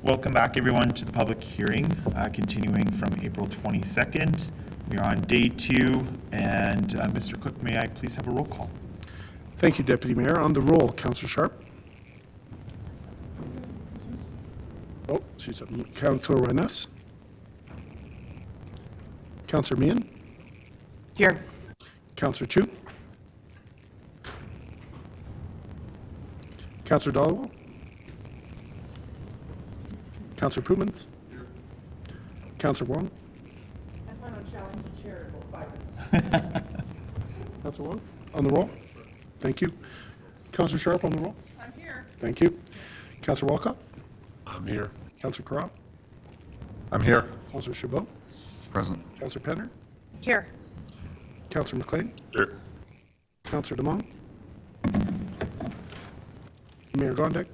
Welcome back, everyone, to the public hearing, continuing from April 22nd. We are on day 2, and Mr. Cook, may I please have a roll call? Thank you, Deputy Mayor. On the roll, Councillor Sharp. Oh, she's up. Councillor Renes. Councillor Meehan. Here. Councillor Chu. Councillor Dollywell. Councillor Poomans. Councillor Wong. I plan on challenging the chair in about 5 minutes. Councillor Wong. On the roll. Thank you. Councillor Sharp on the roll. I'm here. Thank you. Councillor Walcott. I'm here. Councillor Carra. I'm here. Councillor Chabot. Present. Councillor Penner. Here. Councillor McLean. Here. Councillor Demong. Mayor Gondek.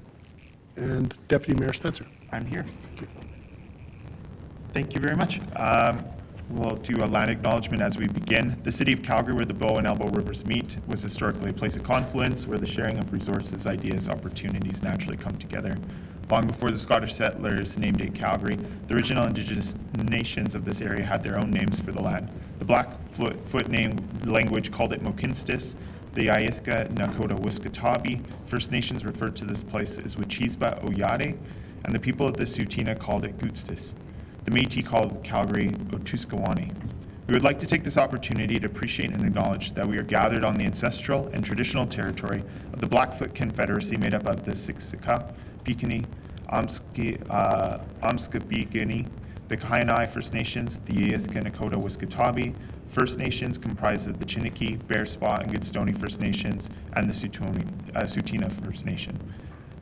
And Deputy Mayor Spencer. I'm here. Thank you very much. We'll do a land acknowledgement as we begin. The city of Calgary, where the Bow and Elbow rivers meet, was historically a place of confluence where the sharing of resources, ideas, opportunities naturally come together. Long before the Scottish settlers named it Calgary, the original Indigenous nations of this area had their own names for the land. The Blackfoot name language called it Mokinstis. The Ayithka Nakota Wiskatabi First Nations referred to this place as Wichisba Oyade, and the people of the Tsuut'ina called it Gootstis. The Métis called Calgary Otuskawani. We would like to take this opportunity to appreciate and acknowledge that we are gathered on the ancestral and traditional territory of the Blackfoot Confederacy made up of the Siksika, Piikani, Amskabigani, the Kainai First Nations, the Ayithka Nakota Wiskatabi First Nations comprised of the Chiniki, Bearspaw, and Goodstoney First Nations, and the Tsuut'ina First Nation.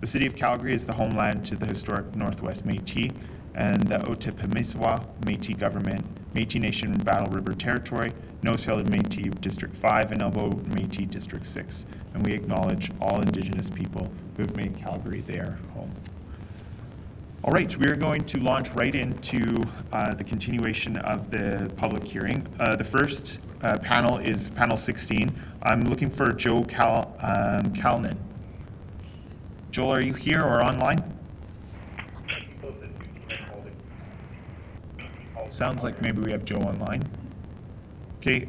The city of Calgary is the homeland to the historic Northwest Métis and the Otipemisewa Métis government, Métis Nation Battle River Territory, Nose Hill Métis District 5, and Elbow Métis District 6. And we acknowledge all Indigenous people who have made Calgary their home. All right, we are going to launch right into the continuation of the public hearing. The first panel is panel 16. I'm looking for Joe Calnan. Joel, are you here or online? Sounds like maybe we have Joe online. Okay,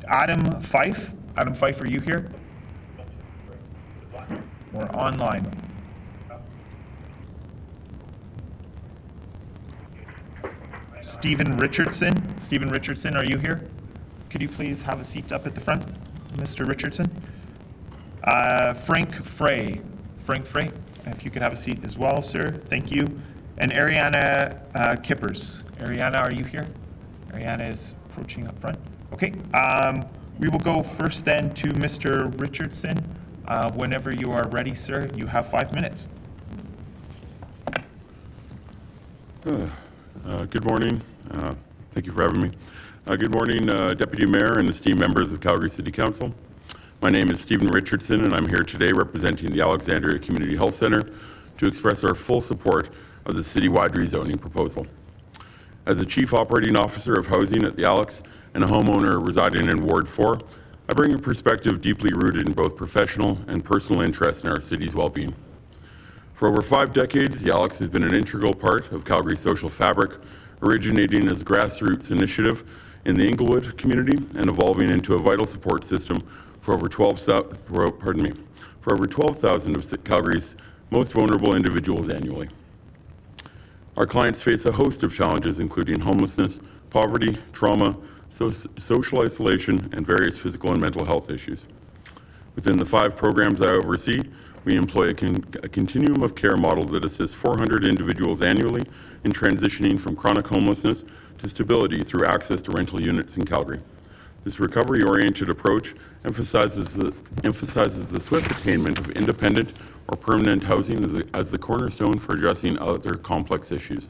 Adam Fife. Adam Fife, are you here? Or online? Stephen Richardson. Stephen Richardson, are you here? Could you please have a seat up at the front, Mr. Richardson? Frank Frey. Frank Frey, if you could have a seat as well, sir. Thank you. And Ariana Kippers. Ariana, are you here? Ariana is approaching up front. Okay. We will go first then to Mr. Richardson. Whenever you are ready, sir, you have 5 minutes. Good morning. Thank you for having me. Good morning, Deputy Mayor and esteemed members of Calgary City Council. My name is Stephen Richardson, and I'm here today representing the Alexandria Community Health Centre to express our full support of the citywide rezoning proposal. As the Chief Operating Officer of Housing at the Alex and a homeowner residing in Ward 4, I bring a perspective deeply rooted in both professional and personal interest in our city's well-being. For over 5 decades, the Alex has been an integral part of Calgary's social fabric, originating as a grassroots initiative in the Inglewood community and evolving into a vital support system for over 12,000 of Calgary's most vulnerable individuals annually. Our clients face a host of challenges, including homelessness, poverty, trauma, social isolation, and various physical and mental health issues. Within the 5 programs I oversee, we employ a continuum of care model that assists 400 individuals annually in transitioning from chronic homelessness to stability through access to rental units in Calgary. This recovery-oriented approach emphasizes the swift attainment of independent or permanent housing as the cornerstone for addressing other complex issues.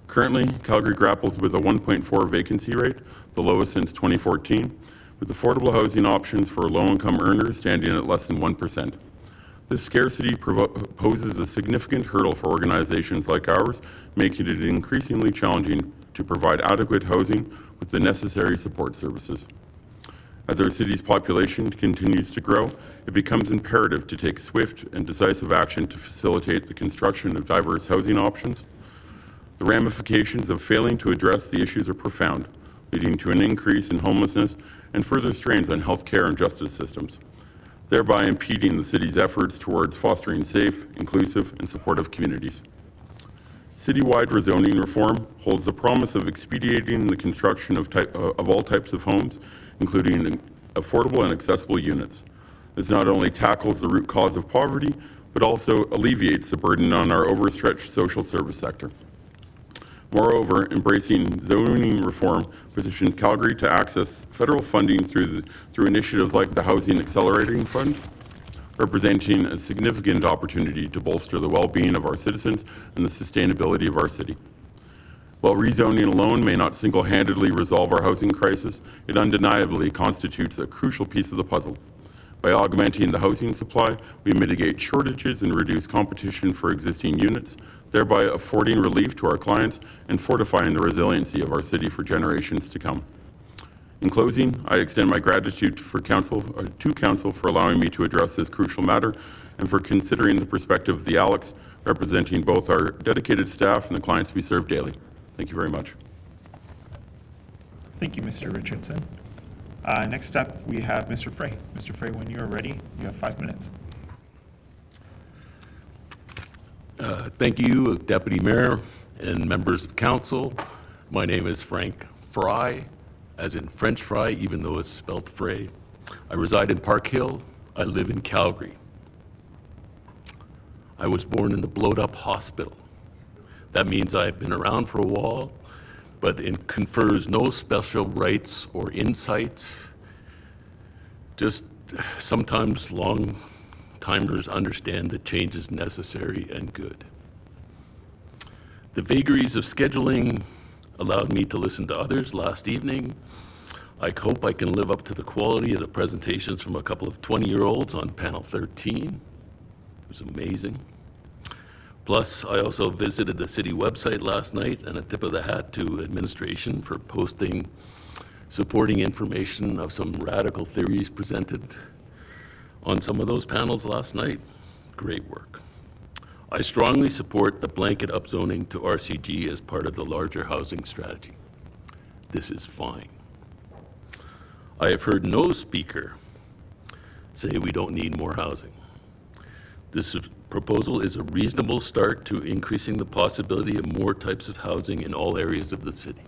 Currently, Calgary grapples with a 1.4 vacancy rate, the lowest since 2014, with affordable housing options for low-income earners standing at less than 1%. This scarcity poses a significant hurdle for organizations like ours, making it increasingly challenging to provide adequate housing with the necessary support services. As our city's population continues to grow, it becomes imperative to take swift and decisive action to facilitate the construction of diverse housing options. The ramifications of failing to address the issues are profound, leading to an increase in homelessness and further strains on healthcare and justice systems, thereby impeding the city's efforts towards fostering safe, inclusive, and supportive communities. Citywide rezoning reform holds the promise of expediting the construction of all types of homes, including affordable and accessible units. This not only tackles the root cause of poverty, but also alleviates the burden on our overstretched social service sector. Moreover, embracing zoning reform positions Calgary to access federal funding through initiatives like the Housing Accelerating Fund, representing a significant opportunity to bolster the well-being of our citizens and the sustainability of our city. While rezoning alone may not single-handedly resolve our housing crisis, it undeniably constitutes a crucial piece of the puzzle. By augmenting the housing supply, we mitigate shortages and reduce competition for existing units, thereby affording relief to our clients and fortifying the resiliency of our city for generations to come. In closing, I extend my gratitude to Council for allowing me to address this crucial matter and for considering the perspective of the ALEX, representing both our dedicated staff and the clients we serve daily. Thank you very much. Thank you, Mr. Richardson. Next up, we have Mr. Frey. Mr. Frey, when you are ready, you have 5 minutes. Thank you, Deputy Mayor and members of Council. My name is Frank Fry, as in French fry, even though it's spelled Frey. I reside in Park Hill. I live in Calgary. I was born in the blowed-up hospital. That means I've been around for a while, but it confers no special rights or insights. Just sometimes long-timers understand that change is necessary and good. The vagaries of scheduling allowed me to listen to others last evening. I hope I can live up to the quality of the presentations from a couple of 20-year-olds on panel 13. It was amazing. Plus, I also visited the city website last night, and a tip of the hat to administration for posting supporting information of some radical theories presented on some of those panels last night. Great work. I strongly support the blanket upzoning to RCG as part of the larger housing strategy. This is fine. I have heard no speaker say we don't need more housing. This proposal is a reasonable start to increasing the possibility of more types of housing in all areas of the city.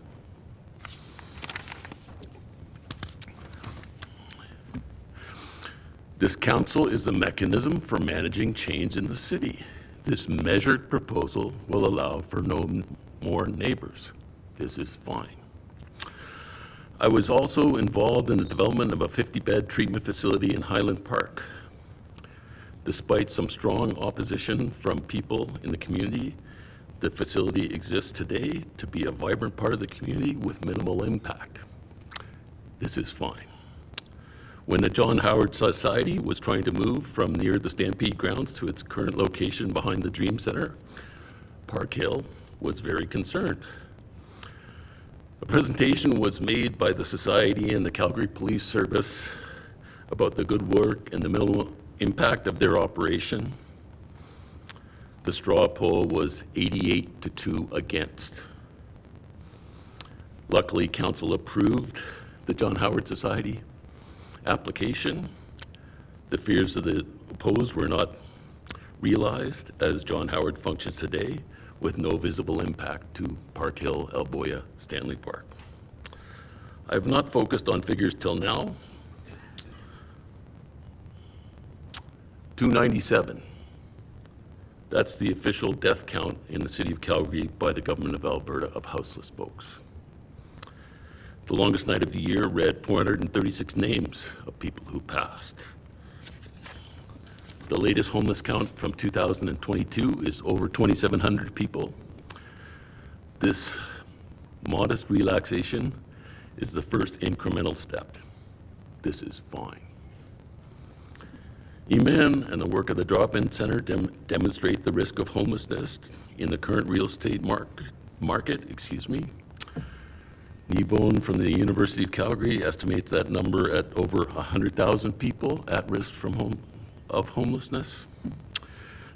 This council is the mechanism for managing change in the city. This measured proposal will allow for no more neighbors. This is fine. I was also involved in the development of a 50-bed treatment facility in Highland Park. Despite some strong opposition from people in the community, the facility exists today to be a vibrant part of the community with minimal impact. This is fine. When the John Howard Society was trying to move from near the Stampede grounds to its current location behind the Dream Center, Park Hill was very concerned. A presentation was made by the Society and the Calgary Police Service about the good work and the minimal impact of their operation. The straw poll was 88-2 against. Luckily, Council approved the John Howard Society application. The fears of the opposed were not realized as John Howard functions today with no visible impact to Park Hill, Alboya, Stanley Park. I have not focused on figures till now. 297. That's the official death count in the city of Calgary by the government of Alberta of houseless folks. The longest night of the year read 436 names of people who passed. The latest homeless count from 2022 is over 2,700 people. This modest relaxation is the first incremental step. This is fine. EMAN and the work of the drop-in center demonstrate the risk of homelessness in the current real estate market. Nibone from the University of Calgary estimates that number at over 100,000 people at risk of homelessness.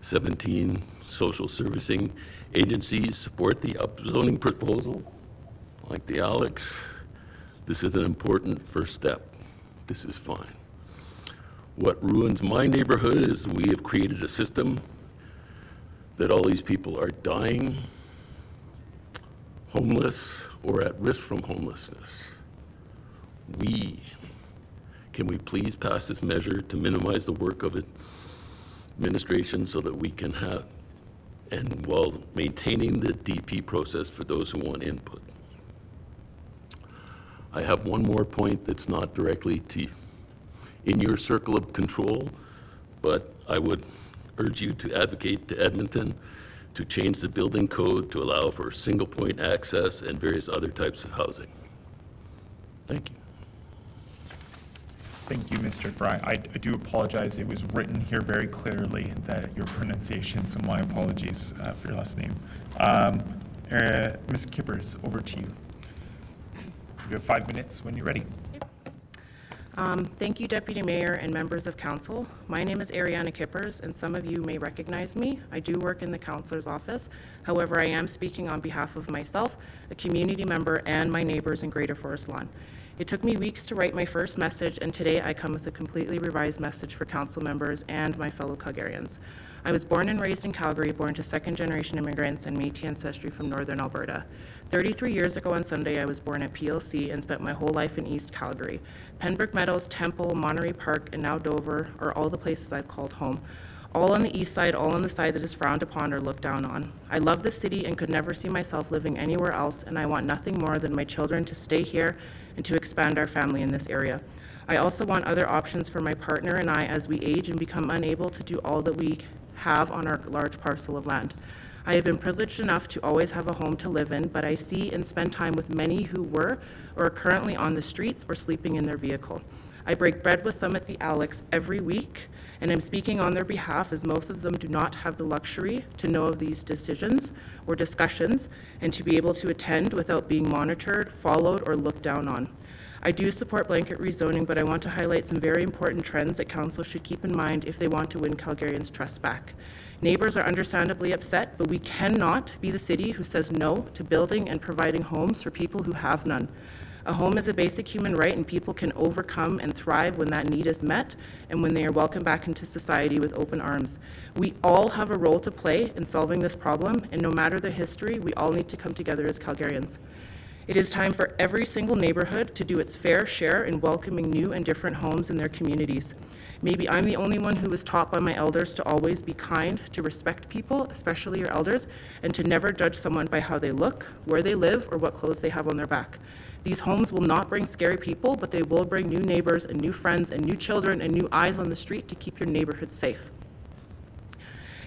17 social servicing agencies support the upzoning proposal. Like the Alex, this is an important first step. This is fine. What ruins my neighborhood is we have created a system that all these people are dying, homeless, or at risk from homelessness. Can we please pass this measure to minimize the work of administration so that we can have, and while maintaining the DP process for those who want input. I have one more point that's not directly in your circle of control, but I would urge you to advocate to Edmonton to change the building code to allow for single point access and various other types of housing. Thank you. Thank you, Mr. Fry. I do apologize. It was written here very clearly that your pronunciation, so my apologies for your last name. Ms. Kippers, over to you. You have 5 minutes when you're ready. Thank you, Deputy Mayor and members of Council. My name is Ariana Kippers, and some of you may recognize me. I do work in the Councillor's office. However, I am speaking on behalf of myself, a community member, and my neighbors in Greater Forest Lawn. It took me weeks to write my first message, and today I come with a completely revised message for Council members and my fellow Calgarians. I was born and raised in Calgary, born to second-generation immigrants and Métis ancestry from Northern Alberta. 33 years ago on Sunday, I was born at PLC and spent my whole life in East Calgary. Pembroke Meadows, Temple, Monterey Park, and now Dover are all the places I've called home. All on the east side, all on the side that is frowned upon or looked down on. I love the city and could never see myself living anywhere else, and I want nothing more than my children to stay here and to expand our family in this area. I also want other options for my partner and I as we age and become unable to do all that we have on our large parcel of land. I have been privileged enough to always have a home to live in, but I see and spend time with many who were or are currently on the streets or sleeping in their vehicle. I break bread with them at the Alex every week, and I'm speaking on their behalf as most of them do not have the luxury to know of these decisions or discussions and to be able to attend without being monitored, followed, or looked down on. I do support blanket rezoning, but I want to highlight some very important trends that Council should keep in mind if they want to win Calgarians' trust back. Neighbors are understandably upset, but we cannot be the city who says no to building and providing homes for people who have none. A home is a basic human right, and people can overcome and thrive when that need is met and when they are welcomed back into society with open arms. We all have a role to play in solving this problem, and no matter the history, we all need to come together as Calgarians. It is time for every single neighborhood to do its fair share in welcoming new and different homes in their communities. Maybe I'm the only one who was taught by my elders to always be kind, to respect people, especially your elders, and to never judge someone by how they look, where they live, or what clothes they have on their back. These homes will not bring scary people, but they will bring new neighbors and new friends and new children and new eyes on the street to keep your neighborhood safe.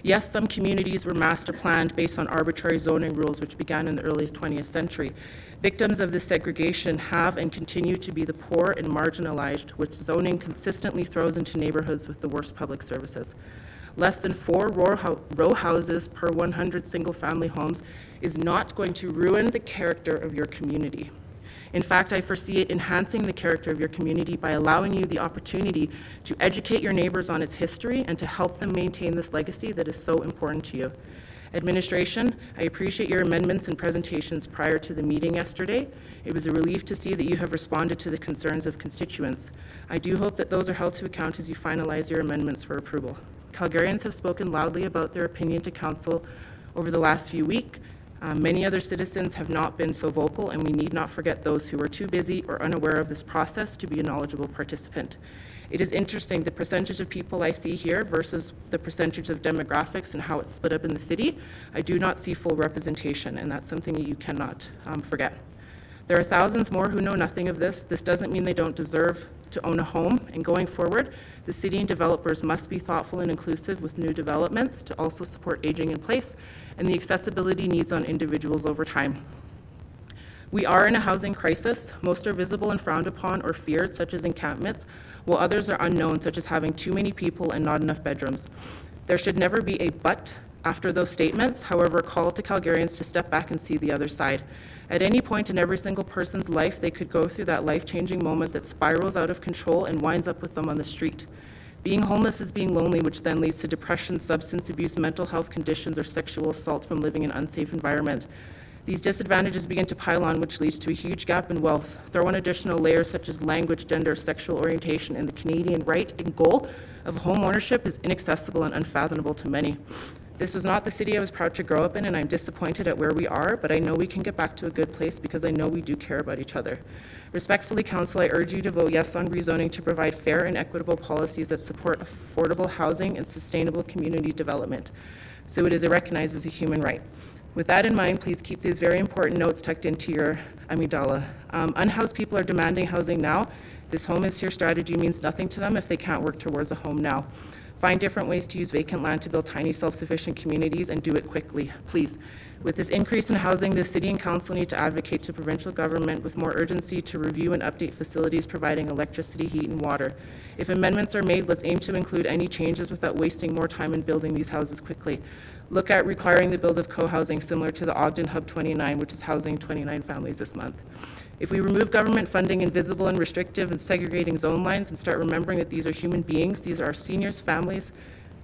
Yes, some communities were master planned based on arbitrary zoning rules which began in the early 20th century. Victims of this segregation have and continue to be the poor and marginalized, which zoning consistently throws into neighborhoods with the worst public services. Less than 4 row houses per 100 single-family homes is not going to ruin the character of your community. In fact, I foresee it enhancing the character of your community by allowing you the opportunity to educate your neighbors on its history and to help them maintain this legacy that is so important to you. Administration, I appreciate your amendments and presentations prior to the meeting yesterday. It was a relief to see that you have responded to the concerns of constituents. I do hope that those are held to account as you finalize your amendments for approval. Calgarians have spoken loudly about their opinion to Council over the last few weeks. Many other citizens have not been so vocal, and we need not forget those who are too busy or unaware of this process to be a knowledgeable participant. It is interesting, the percentage of people I see here versus the percentage of demographics and how it's split up in the city. I do not see full representation, and that's something that you cannot forget. There are thousands more who know nothing of this. This doesn't mean they don't deserve to own a home, and going forward, the city and developers must be thoughtful and inclusive with new developments to also support aging in place and the accessibility needs on individuals over time. We are in a housing crisis. Most are visible and frowned upon or feared, such as encampments, while others are unknown, such as having too many people and not enough bedrooms. There should never be a but After those statements, however, a call to Calgarians to step back and see the other side. At any point in every single person's life, they could go through that life-changing moment that spirals out of control and winds up with them on the street. Being homeless is being lonely, which then leads to depression, substance abuse, mental health conditions, or sexual assault from living in an unsafe environment. These disadvantages begin to pile on, which leads to a huge gap in wealth. Throw in additional layers such as language, gender, sexual orientation, and the Canadian right and goal of home ownership is inaccessible and unfathomable to many. This was not the city I was proud to grow up in, and I'm disappointed at where we are, but I know we can get back to a good place because I know we do care about each other. Respectfully, Council, I urge you to vote yes on rezoning to provide fair and equitable policies that support affordable housing and sustainable community development, so it is recognized as a human right. With that in mind, please keep these very important notes tucked into your amygdala. Unhoused people are demanding housing now. This home is here strategy means nothing to them if they can't work towards a home now. Find different ways to use vacant land to build tiny self-sufficient communities and do it quickly, please. With this increase in housing, the City and Council need to advocate to provincial government with more urgency to review and update facilities providing electricity, heat, and water. If amendments are made, let's aim to include any changes without wasting more time in building these houses quickly. Look at requiring the build of co-housing similar to the Ogden Hub 29, which is housing 29 families this month. If we remove government funding invisible and restrictive and segregating zone lines and start remembering that these are human beings, these are our seniors, families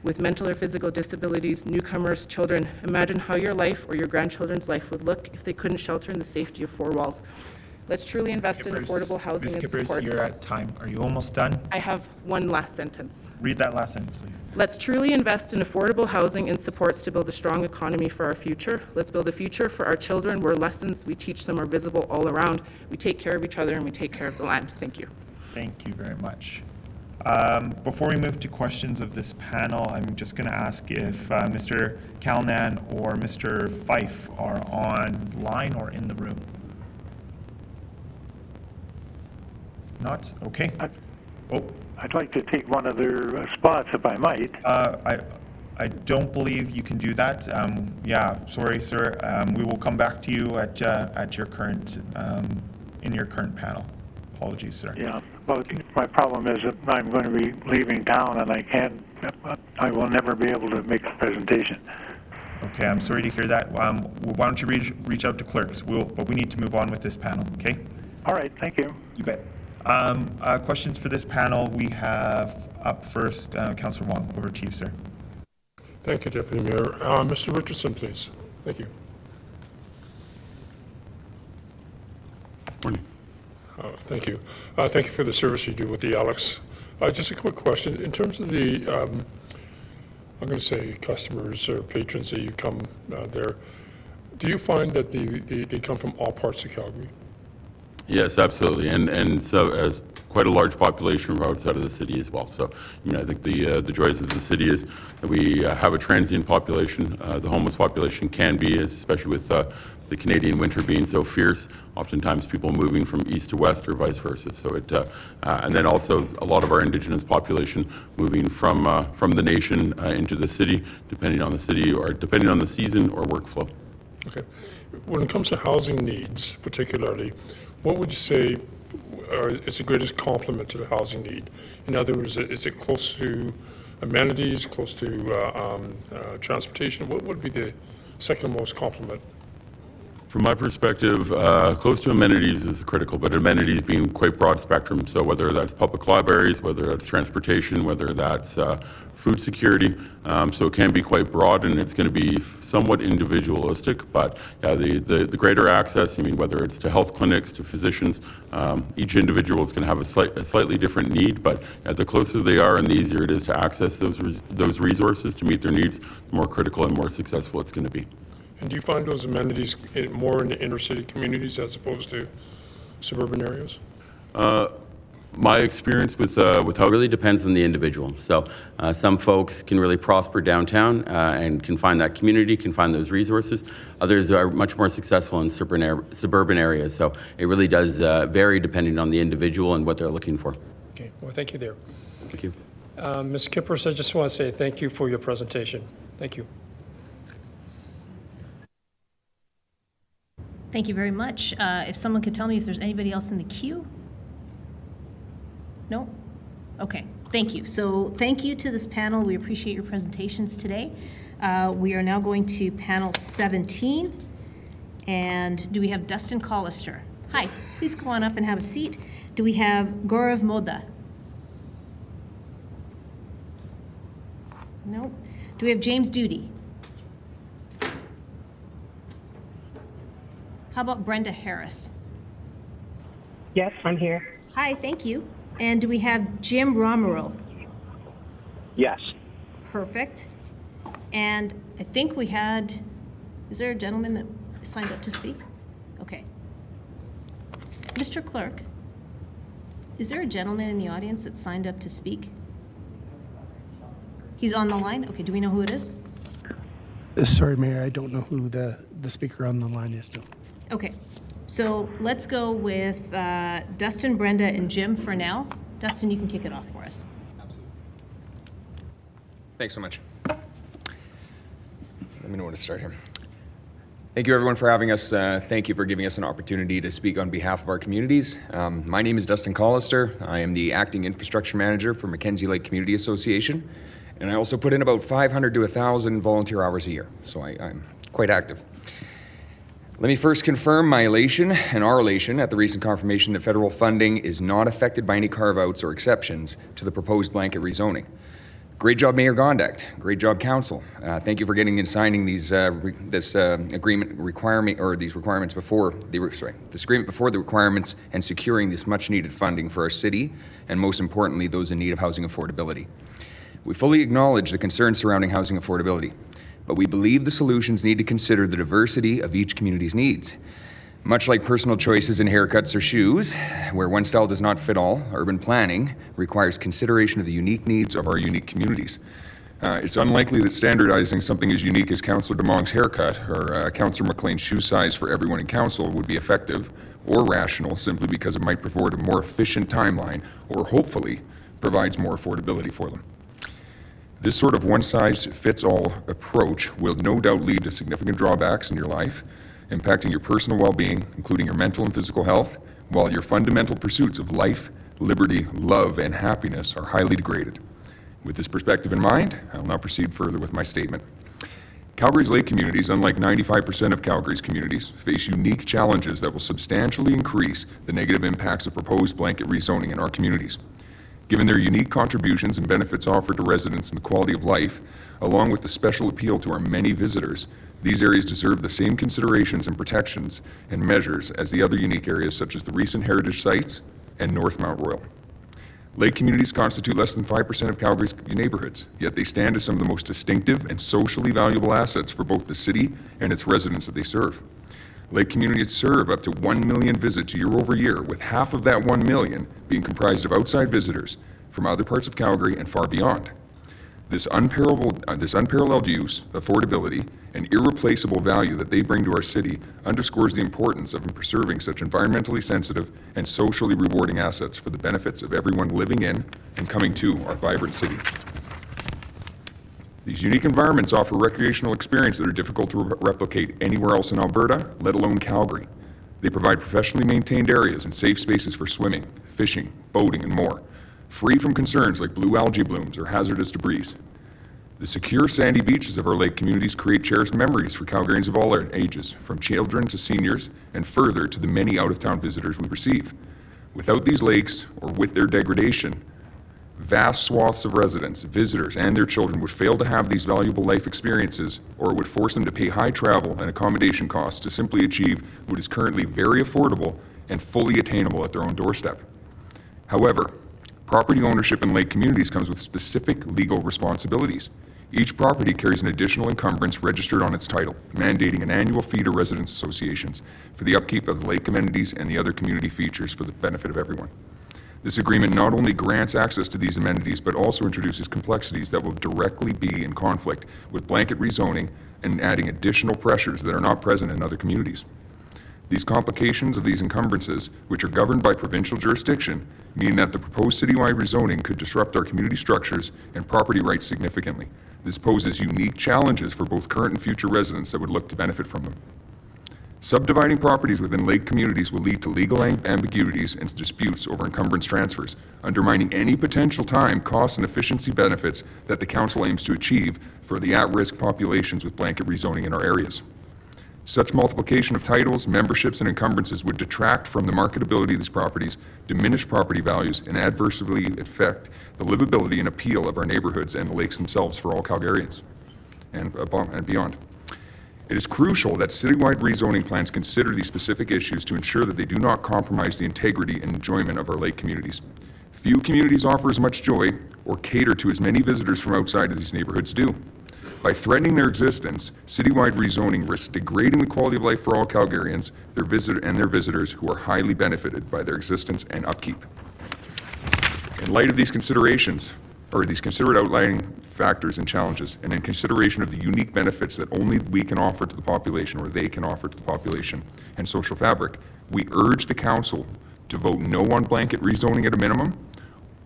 with mental or physical disabilities, newcomers, children, imagine how your life or your grandchildren's life would look if they couldn't shelter in the safety of four walls. Let's truly invest in affordable housing and support. You're at time. Are you almost done? I have one last sentence. Read that last sentence, please. Let's truly invest in affordable housing and supports to build a strong economy for our future. Let's build a future for our children where lessons we teach them are visible all around. We take care of each other and we take care of the land. Thank you. Thank you very much. Before we move to questions of this panel, I'm just going to ask if Mr. Calnan or Mr. Fife are online or in the room. Not? Okay. I'd like to take one of their spots if I might. I don't believe you can do that. Yeah, sorry, sir. We will come back to you at your current in your current panel. Apologies, sir. Yeah. Well, my problem is that I'm going to be leaving town, and I will never be able to make a presentation. Okay, I'm sorry to hear that. Why don't you reach out to clerks? But we need to move on with this panel. Okay. All right. Thank you. You bet. Questions for this panel. We have up first, Councillor Wong. Over to you, sir. Thank you, Deputy Mayor. Mr. Richardson, please. Thank you. Morning. Thank you. Thank you for the service you do with the Alex. Just a quick question. In terms of the, I'm going to say customers or patrons that you come there, do you find that they come from all parts of Calgary? Yes, absolutely, and so quite a large population from outside of the city as well. So, I think the joys of the city is that we have a transient population. The homeless population can be, especially with the Canadian winter being so fierce, oftentimes people moving from east to west or vice versa. So and then also a lot of our Indigenous population moving from the nation into the city, depending on the city or depending on the season or workflow. Okay. When it comes to housing needs, particularly, what would you say is the greatest complement to the housing need? In other words, is it close to amenities, close to transportation? What would be the second most complement? From my perspective, close to amenities is critical, but amenities being quite broad spectrum. So whether that's public libraries, whether that's transportation, whether that's food security. So it can be quite broad, and it's going to be somewhat individualistic. But yeah, the greater access, whether it's to health clinics, to physicians, each individual is going to have a slightly different need. But the closer they are and the easier it is to access those resources to meet their needs, the more critical and more successful it's going to be. And do you find those amenities more in the inner city communities as opposed to suburban areas? My experience with how it really depends on the individual. So some folks can really prosper downtown and can find that community, can find those resources. Others are much more successful in suburban areas. So it really does vary depending on the individual and what they're looking for. Okay, well, thank you there. Thank you. Ms. Kippers, I just want to say thank you for your presentation. Thank you. Thank you very much. If someone could tell me if there's anybody else in the queue? No? Okay, thank you. So thank you to this panel. We appreciate your presentations today. We are now going to panel 17. And do we have Dustin Collister? Hi, please go on up and have a seat. Do we have Gaurav Moda? No. Do we have James Duty? How about Brenda Harris? Yes, I'm here. Hi, thank you. And do we have Jim Romero? Yes. Perfect. And I think we had, is there a gentleman that signed up to speak? Okay. Mr. Clerk, is there a gentleman in the audience that signed up to speak? He's on the line? Okay, do we know who it is? Sorry, Mayor, I don't know who the speaker on the line is. No. Okay, so let's go with Dustin, Brenda, and Jim for now. Dustin, you can kick it off for us. Absolutely. Thanks so much. Let me know when to start here. Thank you everyone for having us. Thank you for giving us an opportunity to speak on behalf of our communities. My name is Dustin Collister. I am the Acting Infrastructure Manager for Mackenzie Lake Community Association. And I also put in about 500 to 1,000 volunteer hours a year. So I'm quite active. Let me first confirm my elation and our elation at the recent confirmation that federal funding is not affected by any carve-outs or exceptions to the proposed blanket rezoning. Great job, Mayor Gondek. Great job, Council. Thank you for getting and signing these this agreement requirement or these requirements before this agreement before the requirements and securing this much-needed funding for our city and most importantly those in need of housing affordability. We fully acknowledge the concerns surrounding housing affordability, but we believe the solutions need to consider the diversity of each community's needs. Much like personal choices in haircuts or shoes, where one style does not fit all, urban planning requires consideration of the unique needs of our unique communities. It's unlikely that standardizing something as unique as Councillor DeMong's haircut or Councillor McLean's shoe size for everyone in Council would be effective or rational simply because it might provide a more efficient timeline or hopefully provides more affordability for them. This sort of one-size-fits-all approach will no doubt lead to significant drawbacks in your life, impacting your personal well-being, including your mental and physical health, while your fundamental pursuits of life, liberty, love, and happiness are highly degraded. With this perspective in mind, I will now proceed further with my statement. Calgary's lake communities, unlike 95% of Calgary's communities, face unique challenges that will substantially increase the negative impacts of proposed blanket rezoning in our communities. Given their unique contributions and benefits offered to residents and the quality of life, along with the special appeal to our many visitors, these areas deserve the same considerations and protections and measures as the other unique areas such as the recent heritage sites and North Mount Royal. Lake communities constitute less than 5% of Calgary's neighborhoods, yet they stand as some of the most distinctive and socially valuable assets for both the city and its residents that they serve. Lake communities serve up to 1 million visits year over year, with half of that 1 million being comprised of outside visitors from other parts of Calgary and far beyond. This unparalleled use, affordability, and irreplaceable value that they bring to our city underscores the importance of preserving such environmentally sensitive and socially rewarding assets for the benefits of everyone living in and coming to our vibrant city. These unique environments offer recreational experiences that are difficult to replicate anywhere else in Alberta, let alone Calgary. They provide professionally maintained areas and safe spaces for swimming, fishing, boating, and more, free from concerns like blue algae blooms or hazardous debris. The secure sandy beaches of our lake communities create cherished memories for Calgarians of all ages, from children to seniors, and further to the many out-of-town visitors we receive. Without these lakes, or with their degradation, vast swaths of residents, visitors, and their children would fail to have these valuable life experiences, or it would force them to pay high travel and accommodation costs to simply achieve what is currently very affordable and fully attainable at their own doorstep. However, property ownership in lake communities comes with specific legal responsibilities. Each property carries an additional encumbrance registered on its title, mandating an annual fee to residents associations for the upkeep of the lake amenities and the other community features for the benefit of everyone. This agreement not only grants access to these amenities, but also introduces complexities that will directly be in conflict with blanket rezoning and adding additional pressures that are not present in other communities. These complications of these encumbrances, which are governed by provincial jurisdiction, mean that the proposed citywide rezoning could disrupt our community structures and property rights significantly. This poses unique challenges for both current and future residents that would look to benefit from them. Subdividing properties within lake communities will lead to legal ambiguities and disputes over encumbrance transfers, undermining any potential time, cost, and efficiency benefits that the Council aims to achieve for the at-risk populations with blanket rezoning in our areas. Such multiplication of titles, memberships, and encumbrances would detract from the marketability of these properties, diminish property values, and adversely affect the livability and appeal of our neighborhoods and the lakes themselves for all Calgarians and beyond. It is crucial that citywide rezoning plans consider these specific issues to ensure that they do not compromise the integrity and enjoyment of our lake communities. Few communities offer as much joy or cater to as many visitors from outside as these neighborhoods do. By threatening their existence, citywide rezoning risks degrading the quality of life for all Calgarians, their visitors who are highly benefited by their existence and upkeep. In light of these considerations, or these considered outlying factors and challenges, and in consideration of the unique benefits that only we can offer to the population, or they can offer to the population and social fabric, we urge the Council to vote no on blanket rezoning at a minimum,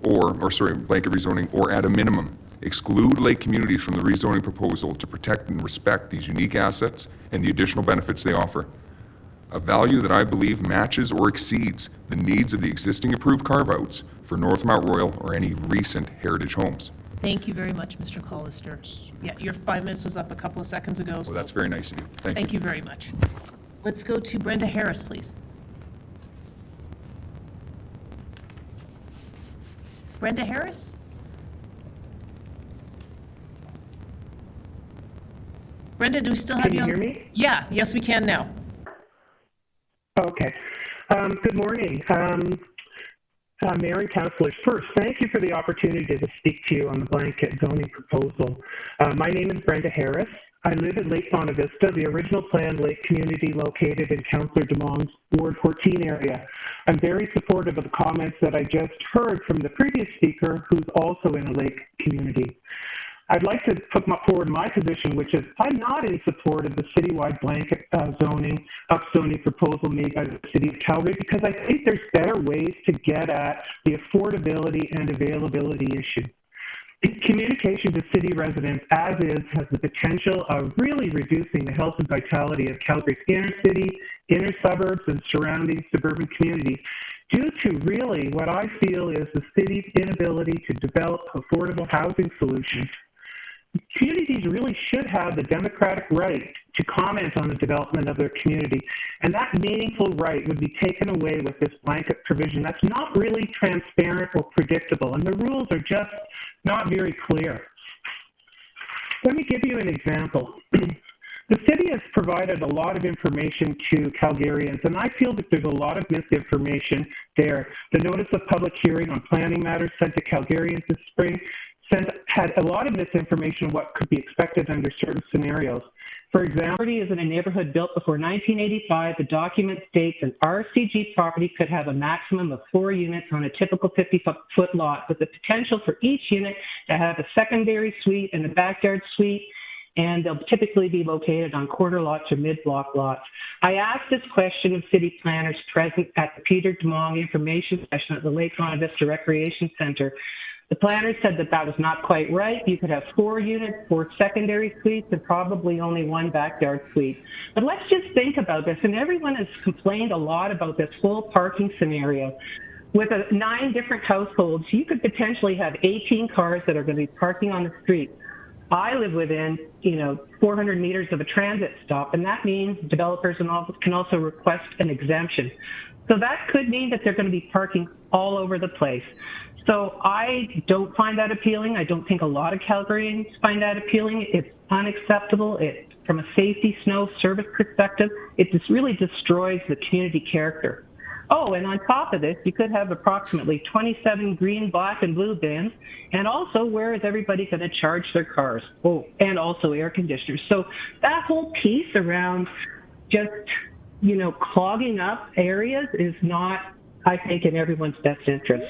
blanket rezoning, or at a minimum, exclude lake communities from the rezoning proposal to protect and respect these unique assets and the additional benefits they offer. A value that I believe matches or exceeds the needs of the existing approved carve-outs for North Mount Royal or any recent heritage homes. Thank you very much, Mr. Collister. Yeah, your 5 minutes was up a couple of seconds ago. Well, that's very nice of you. Thank you very much. Let's go to Brenda Harris, please. Brenda Harris? Brenda, do we still have you? Can you hear me? Yeah, yes, we can now. Okay. Good morning. Mayor and councillors, first, thank you for the opportunity to speak to you on the blanket zoning proposal. My name is Brenda Harris. I live in Lake Bonavista, the original planned lake community located in Councillor Demong's Ward 14 area. I'm very supportive of the comments that I just heard from the previous speaker, who's also in a lake community. I'd like to put forward my position, which is I'm not in support of the citywide blanket upzoning proposal made by the City of Calgary, because I think there's better ways to get at the affordability and availability issue. Communication to city residents, as is, has the potential of really reducing the health and vitality of Calgary's inner city, inner suburbs, and surrounding suburban communities, due to really what I feel is the city's inability to develop affordable housing solutions. Communities really should have the democratic right to comment on the development of their community, and that meaningful right would be taken away with this blanket provision that's not really transparent or predictable, and the rules are just not very clear. Let me give you an example. The city has provided a lot of information to Calgarians, and I feel that there's a lot of misinformation there. The notice of public hearing on planning matters sent to Calgarians this spring had a lot of misinformation on what could be expected under certain scenarios. For example, property is in a neighborhood built before 1985. The document states an RCG property could have a maximum of 4 units on a typical 50-foot lot, with the potential for each unit to have a secondary suite and a backyard suite, and they'll typically be located on quarter lots or mid-block lots. I asked this question of city planners present at the Peter Demong information session at the Lake Bonavista Recreation Center. The planners said that that was not quite right. You could have 4 units, 4 secondary suites, and probably only 1 backyard suite. But let's just think about this, and everyone has complained a lot about this full parking scenario. With 9 different households, you could potentially have 18 cars that are going to be parking on the street. I live within, 400 meters of a transit stop, and that means developers can also request an exemption. So that could mean that they're going to be parking all over the place. So I don't find that appealing. I don't think a lot of Calgarians find that appealing. It's unacceptable. From a safety, snow, service perspective, it just really destroys the community character. Oh, and on top of this, you could have approximately 27 green, black, and blue bins. And also, where is everybody going to charge their cars? Oh, and also air conditioners. So that whole piece around just, clogging up areas is not, I think, in everyone's best interest.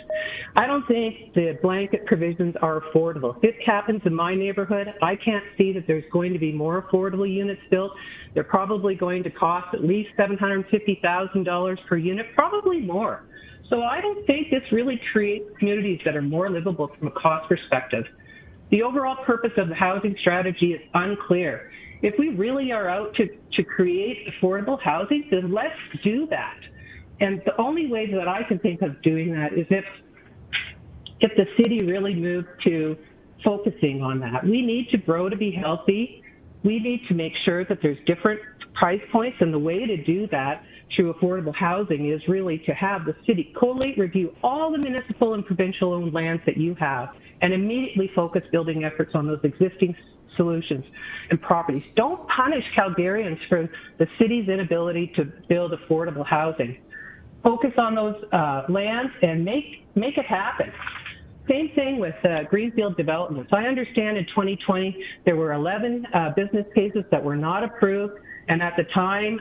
I don't think the blanket provisions are affordable. If this happens in my neighborhood, I can't see that there's going to be more affordable units built. They're probably going to cost at least $750,000 per unit, probably more. So I don't think this really creates communities that are more livable from a cost perspective. The overall purpose of the housing strategy is unclear. If we really are out to create affordable housing, then let's do that. And the only way that I can think of doing that is if the city really moved to focusing on that. We need to grow to be healthy. We need to make sure that there's different price points, and the way to do that through affordable housing is really to have the city collate, review all the municipal and provincial owned lands that you have, and immediately focus building efforts on those existing solutions and properties. Don't punish Calgarians for the city's inability to build affordable housing. Focus on those lands and make it happen. Same thing with greenfield developments. I understand in 2020 there were 11 business cases that were not approved, and at the time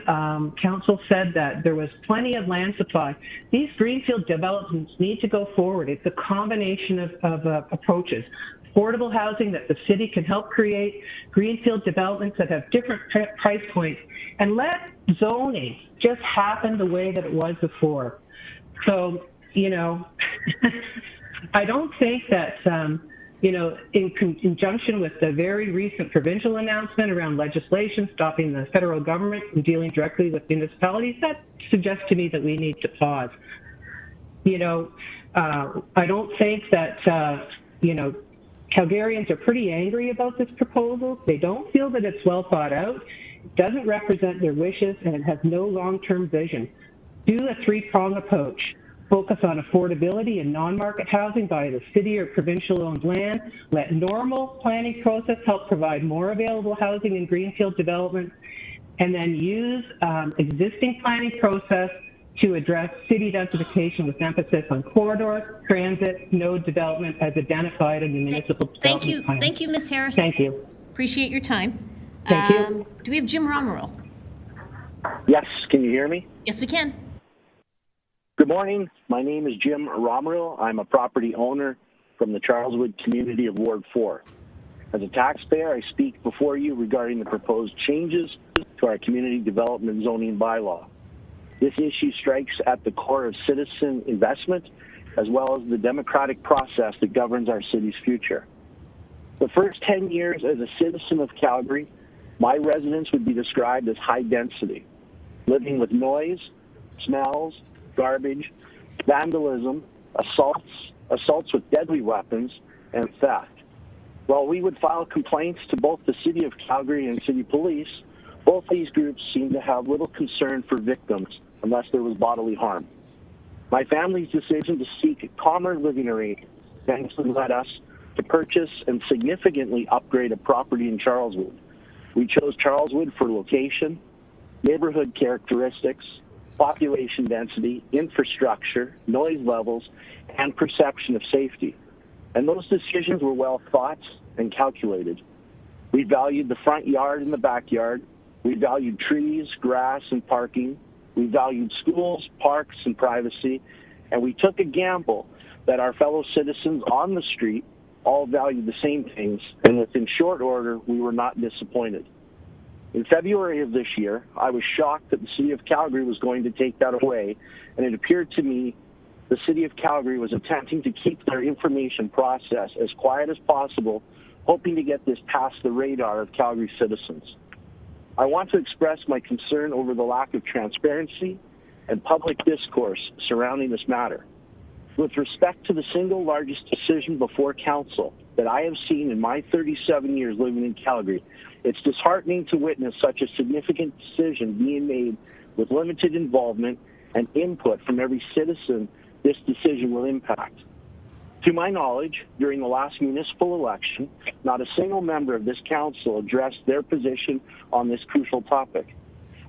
council said that there was plenty of land supply. These greenfield developments need to go forward. It's a combination of approaches. Affordable housing that the city can help create, greenfield developments that have different price points, and let zoning just happen the way that it was before. So, you know, I don't think that, you know, in conjunction with the very recent provincial announcement around legislation stopping the federal government from dealing directly with municipalities, that suggests to me that we need to pause. You know, I don't think that, you know, Calgarians are pretty angry about this proposal. They don't feel that it's well thought out. It doesn't represent their wishes, and it has no long-term vision. Do a three-prong approach. Focus on affordability and non-market housing by the city or provincial-owned land. Let normal planning process help provide more available housing in greenfield development, and then use existing planning process to address city densification with emphasis on corridor, transit, node development as identified in the municipal development plan. Thank you, Ms. Harris. Thank you. Appreciate your time. Thank you. Do we have Jim Romerell? Yes, can you hear me? Yes, we can. Good morning. My name is Jim Romerell. I'm a property owner from the Charleswood community of Ward 4. As a taxpayer, I speak before you regarding the proposed changes to our community development zoning bylaw. This issue strikes at the core of citizen investment, as well as the democratic process that governs our city's future. The first 10 years as a citizen of Calgary, my residence would be described as high density, living with noise, smells, garbage, vandalism, assaults with deadly weapons, and theft. While we would file complaints to both the City of Calgary and City Police, both these groups seem to have little concern for victims unless there was bodily harm. My family's decision to seek calmer living arrangements eventually led us to purchase and significantly upgrade a property in Charleswood. We chose Charleswood for location, neighborhood characteristics, population density, infrastructure, noise levels, and perception of safety. And those decisions were well thought and calculated. We valued the front yard and the backyard. We valued trees, grass, and parking. We valued schools, parks, and privacy. And we took a gamble that our fellow citizens on the street all valued the same things, and within short order, we were not disappointed. In February of this year, I was shocked that the City of Calgary was going to take that away, and it appeared to me the City of Calgary was attempting to keep their information process as quiet as possible, hoping to get this past the radar of Calgary citizens. I want to express my concern over the lack of transparency and public discourse surrounding this matter. With respect to the single largest decision before council that I have seen in my 37 years living in Calgary, it's disheartening to witness such a significant decision being made with limited involvement and input from every citizen this decision will impact. To my knowledge, during the last municipal election, not a single member of this council addressed their position on this crucial topic.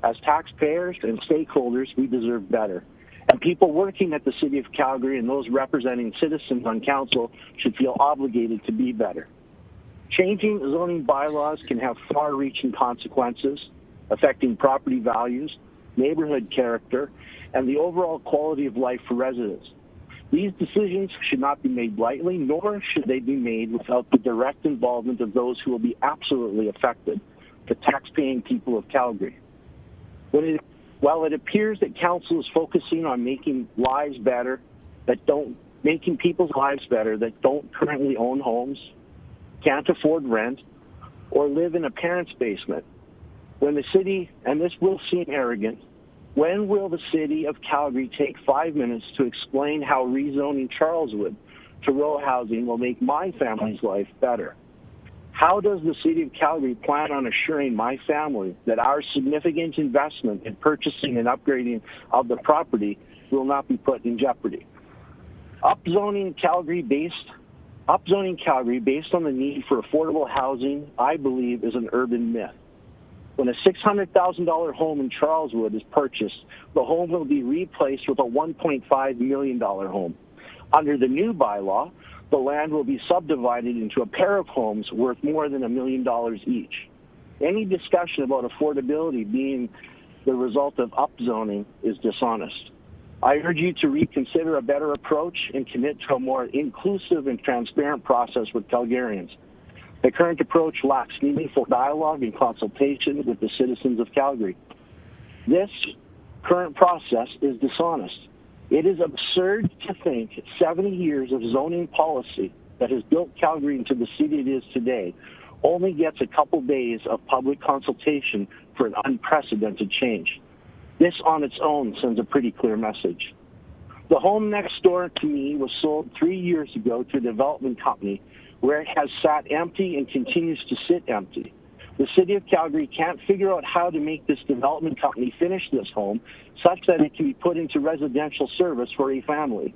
As taxpayers and stakeholders, we deserve better. And people working at the City of Calgary and those representing citizens on council should feel obligated to be better. Changing zoning bylaws can have far-reaching consequences, affecting property values, neighborhood character, and the overall quality of life for residents. These decisions should not be made lightly, nor should they be made without the direct involvement of those who will be absolutely affected, the taxpaying people of Calgary. While it appears that council is focusing on making people's lives better that don't currently own homes, can't afford rent, or live in a parent's basement, When the city, and this will seem arrogant, when will the city of Calgary take 5 minutes to explain how rezoning Charleswood to row housing will make my family's life better? How does the city of Calgary plan on assuring my family that our significant investment in purchasing and upgrading of the property will not be put in jeopardy? Upzoning Calgary based on the need for affordable housing, I believe, is an urban myth. When a $600,000 home in Charleswood is purchased, the home will be replaced with a $1.5 million home. Under the new bylaw, the land will be subdivided into a pair of homes worth more than $1 million each. Any discussion about affordability being the result of upzoning is dishonest. I urge you to reconsider a better approach and commit to a more inclusive and transparent process with Calgarians. The current approach lacks meaningful dialogue and consultation with the citizens of Calgary. This current process is dishonest. It is absurd to think 70 years of zoning policy that has built Calgary into the city it is today only gets a couple days of public consultation for an unprecedented change. This on its own sends a pretty clear message. The home next door to me was sold 3 years ago to a development company where it has sat empty and continues to sit empty. The city of Calgary can't figure out how to make this development company finish this home such that it can be put into residential service for a family.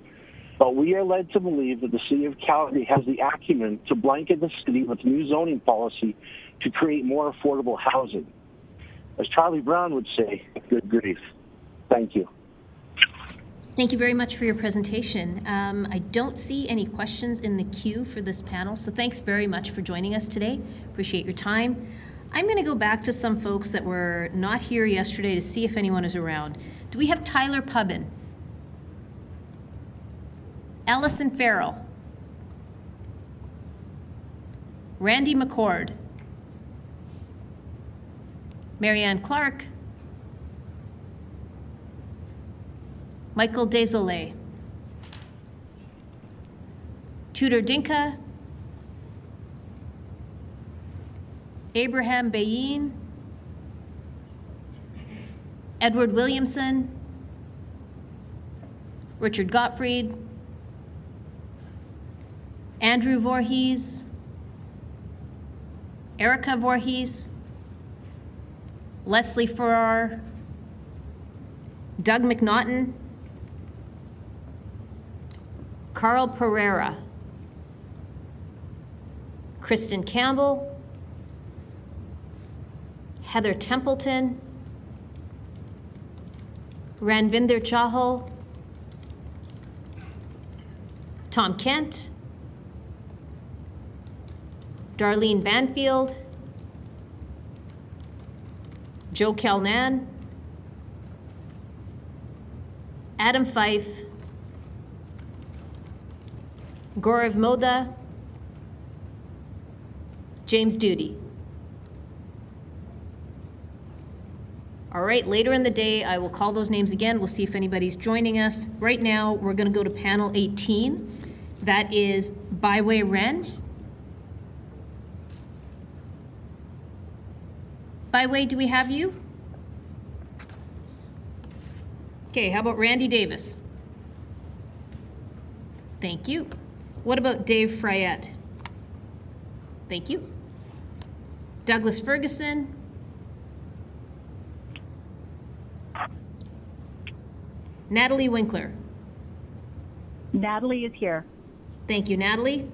But we are led to believe that the city of Calgary has the acumen to blanket the city with new zoning policy to create more affordable housing. As Charlie Brown would say, good grief. Thank you. Thank you very much for your presentation. I don't see any questions in the queue for this panel, so thanks very much for joining us today. Appreciate your time. I'm going to go back to some folks that were not here yesterday to see if anyone is around. Do we have Tyler Pubbin? Allison Farrell? Randy McCord? Marianne Clark? Michael Desolé? Tudor Dinka? Abraham Bayin? Edward Williamson? Richard Gottfried? Andrew Voorhees? Erica Voorhees? Leslie Farrar? Doug McNaughton? Carl Pereira? Kristen Campbell? Heather Templeton? Ranvinder Chahal? Tom Kent? Darlene Banfield? Joe Calnan? Adam Fife? Gaurav Moda? James Duty? All right, later in the day, I will call those names again. We'll see if anybody's joining us. Right now, we're going to go to panel 18. That is Byway Ren. Byway, do we have you? Okay, how about Randy Davis? Thank you. What about Dave Fryette? Thank you. Douglas Ferguson? Natalie Winkler? Natalie is here. Thank you, Natalie.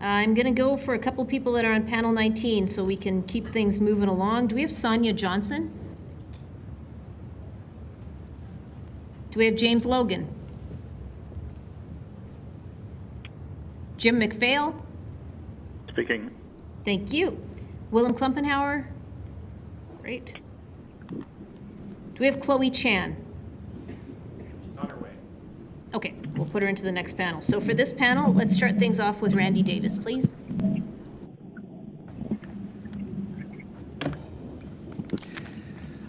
I'm going to go for a couple people that are on panel 19 so we can keep things moving along. Do we have Sonia Johnson? Do we have James Logan? Jim McPhail? Speaking. Thank you. Willem Klumpenhauer? Great. Do we have Chloe Chan? Okay, we'll put her into the next panel. So for this panel, let's start things off with Randy Davis, please.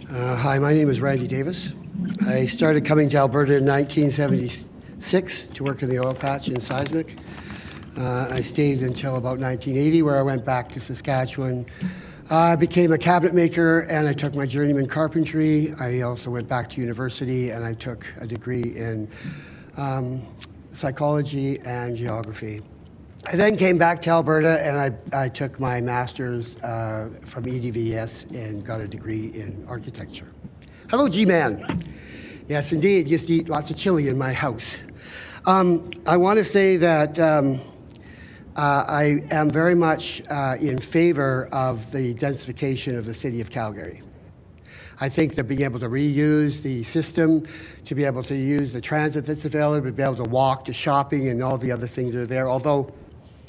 Hi, my name is Randy Davis. I started coming to Alberta in 1976 to work in the oil patch in seismic. I stayed until about 1980, where I went back to Saskatchewan I became a cabinet maker and I took my journeyman carpentry. I also went back to university and I took a degree in psychology and geography. I then came back to Alberta and I took my master's from EDVS and got a degree in architecture. Hello, G-Man. Yes, indeed, used to eat lots of chili in my house. I want to say that I am very much in favor of the densification of the city of Calgary. I think that being able to reuse the system, to be able to use the transit that's available, to be able to walk to shopping and all the other things that are there, although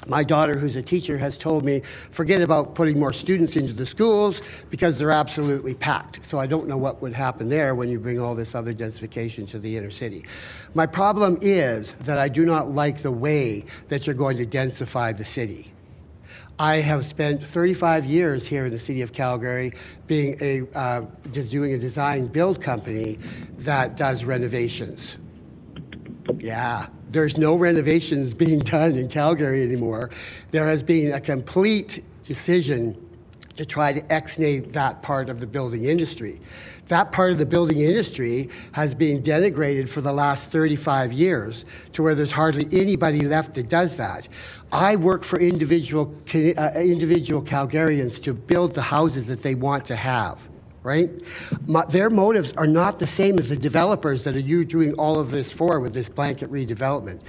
my daughter, who's a teacher, has told me, forget about putting more students into the schools because they're absolutely packed. So I don't know what would happen there when you bring all this other densification to the inner city. My problem is that I do not like the way that you're going to densify the city. I have spent 35 years here in the city of Calgary being just doing a design build company that does renovations. Yeah. There's no renovations being done in Calgary anymore. There has been a complete decision to try to exnate that part of the building industry. That part of the building industry has been denigrated for the last 35 years to where there's hardly anybody left that does that. I work for individual Calgarians to build the houses that they want to have. Right? Their motives are not the same as the developers that are you doing all of this for with this blanket redevelopment.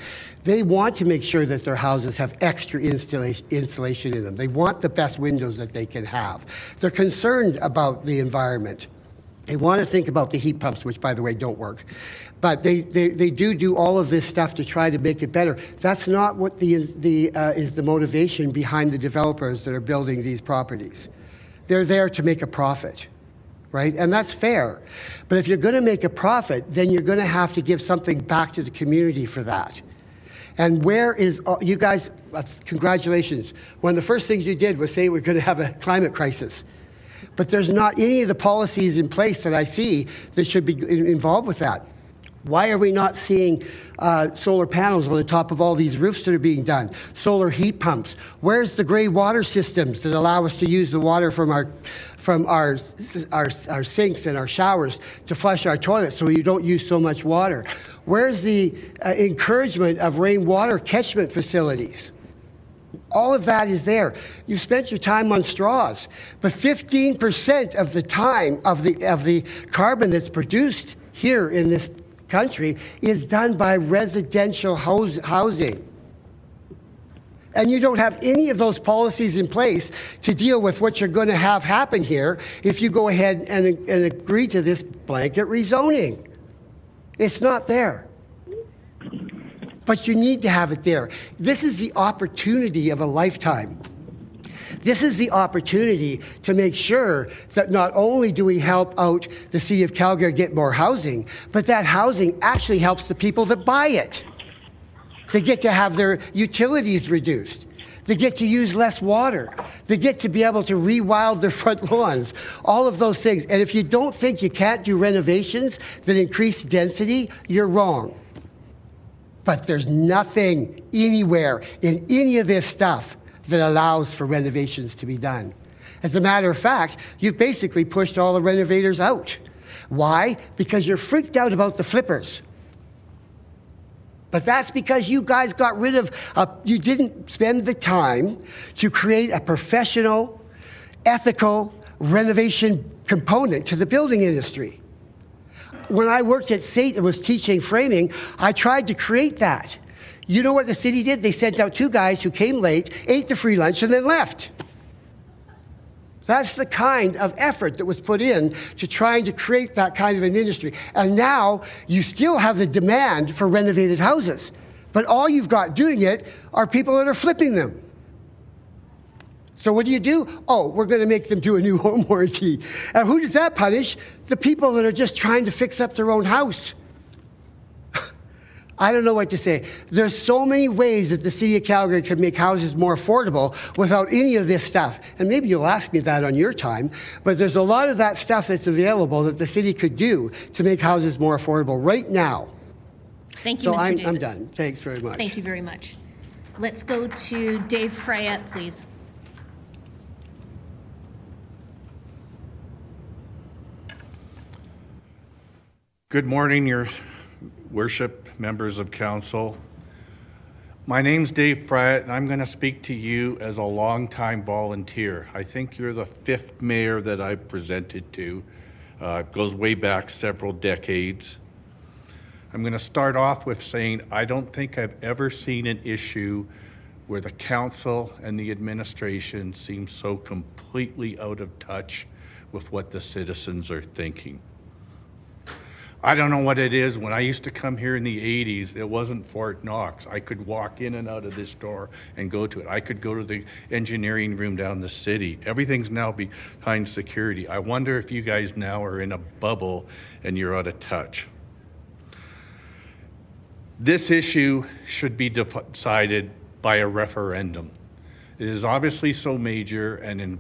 They want to make sure that their houses have extra insulation in them. They want the best windows that they can have. They're concerned about the environment. They want to think about the heat pumps, which, by the way, don't work. But they do all of this stuff to try to make it better. That's not what is the motivation behind the developers that are building these properties. They're there to make a profit. Right? And that's fair. But if you're going to make a profit, then you're going to have to give something back to the community for that. And where is, you guys, congratulations. One of the first things you did was say we're going to have a climate crisis. But there's not any of the policies in place that I see that should be involved with that. Why are we not seeing solar panels on the top of all these roofs that are being done? Solar heat pumps. Where's the gray water systems that allow us to use the water from our sinks and our showers to flush our toilets so we don't use so much water? Where's the encouragement of rainwater catchment facilities? All of that is there. You spent your time on straws, but 15% of the time of the carbon that's produced here in this country is done by residential housing. And you don't have any of those policies in place to deal with what you're going to have happen here if you go ahead and agree to this blanket rezoning. It's not there. But you need to have it there. This is the opportunity of a lifetime. This is the opportunity to make sure that not only do we help out the City of Calgary get more housing, but that housing actually helps the people that buy it. They get to have their utilities reduced. They get to use less water. They get to be able to rewild their front lawns, all of those things. And if you don't think you can't do renovations that increase density, you're wrong. But there's nothing anywhere in any of this stuff that allows for renovations to be done. As a matter of fact, you've basically pushed all the renovators out. Why? Because you're freaked out about the flippers. But that's because you guys got rid of, you didn't spend the time to create a professional, ethical renovation component to the building industry. When I worked at SAIT and was teaching framing, I tried to create that. You know what the city did? They sent out 2 guys who came late, ate the free lunch, and then left. That's the kind of effort that was put in to trying to create that kind of an industry. And now you still have the demand for renovated houses, but all you've got doing it are people that are flipping them. So what do? Oh, we're going to make them do a new home warranty. And who does that punish? The people that are just trying to fix up their own house. I don't know what to say. There's so many ways that the City of Calgary could make houses more affordable without any of this stuff. And maybe you'll ask me that on your time, but there's a lot of that stuff that's available that the city could do to make houses more affordable right now. Thank you, Mr. Davis. So I'm done. Thanks very much. Thank you very much. Let's go to Dave Frayette, please. Good morning, Your Worship, members of council. My name's Dave Fryatt, and I'm going to speak to you as a longtime volunteer. I think you're the 5th mayor that I've presented to. It goes way back several decades. I'm going to start off with saying I don't think I've ever seen an issue where the council and the administration seem so completely out of touch with what the citizens are thinking. I don't know what it is. When I used to come here in the 80s, it wasn't Fort Knox. I could walk in and out of this door and go to it. I could go to the engineering room down the city. Everything's now behind security. I wonder if you guys now are in a bubble and you're out of touch. This issue should be decided by a referendum. It is obviously so major and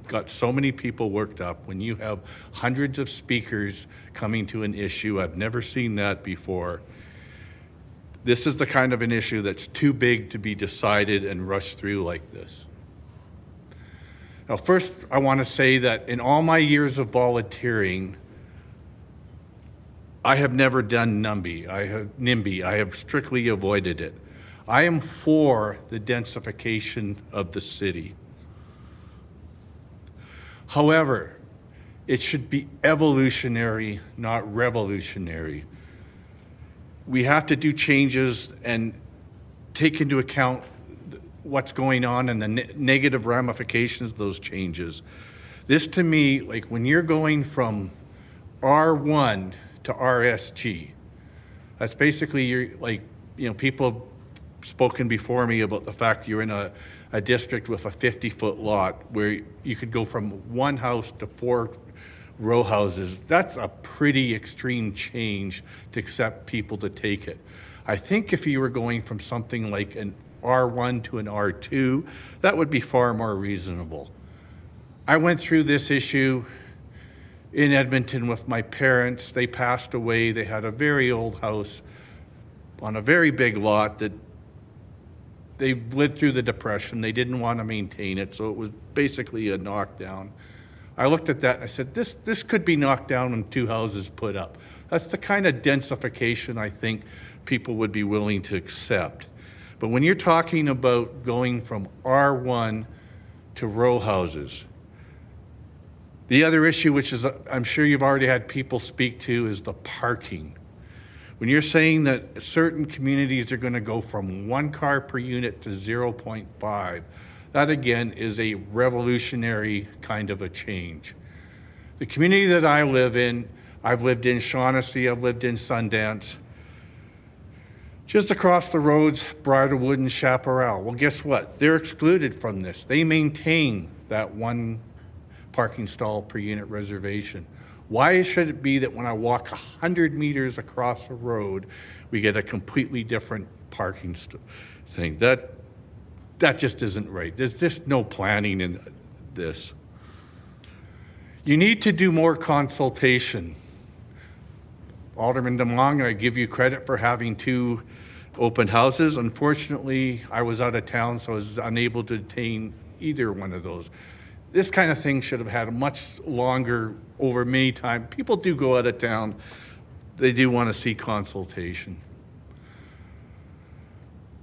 got so many people worked up. When you have hundreds of speakers coming to an issue, I've never seen that before. This is the kind of an issue that's too big to be decided and rushed through like this. Now, first, I want to say that in all my years of volunteering, I have never done NIMBY. I have strictly avoided it. I am for the densification of the city. However, it should be evolutionary, not revolutionary. We have to do changes and take into account what's going on and the negative ramifications of those changes. This to me, like when you're going from R1 to RSG, that's basically people have spoken before me about the fact you're in a district with a 50-foot lot where you could go from one house to 4 row houses. That's a pretty extreme change to accept people to take it. I think if you were going from something like an R1 to an R2, that would be far more reasonable. I went through this issue in Edmonton with my parents. They passed away. They had a very old house on a very big lot that they lived through the Depression. They didn't want to maintain it, so it was basically a knockdown. I looked at that and I said, this could be knocked down and 2 houses put up. That's the kind of densification I think people would be willing to accept. But when you're talking about going from R1 to row houses, the other issue, which is I'm sure you've already had people speak to, is the parking. When you're saying that certain communities are going to go from 1 car per unit to 0.5, that again is a revolutionary kind of a change. The community that I live in, I've lived in Shaughnessy, I've lived in Sundance. Just across the roads, Bridlewood and Chaparral. Well, guess what? They're excluded from this. They maintain that 1 parking stall per unit reservation. Why should it be that when I walk 100 meters across a road, we get a completely different parking thing? That just isn't right. There's just no planning in this. You need to do more consultation. Alderman DeMong, I give you credit for having 2 open houses. Unfortunately, I was out of town, so I was unable to attain either one of those. This kind of thing should have had a much longer, over many times. People do go out of town. They do want to see consultation.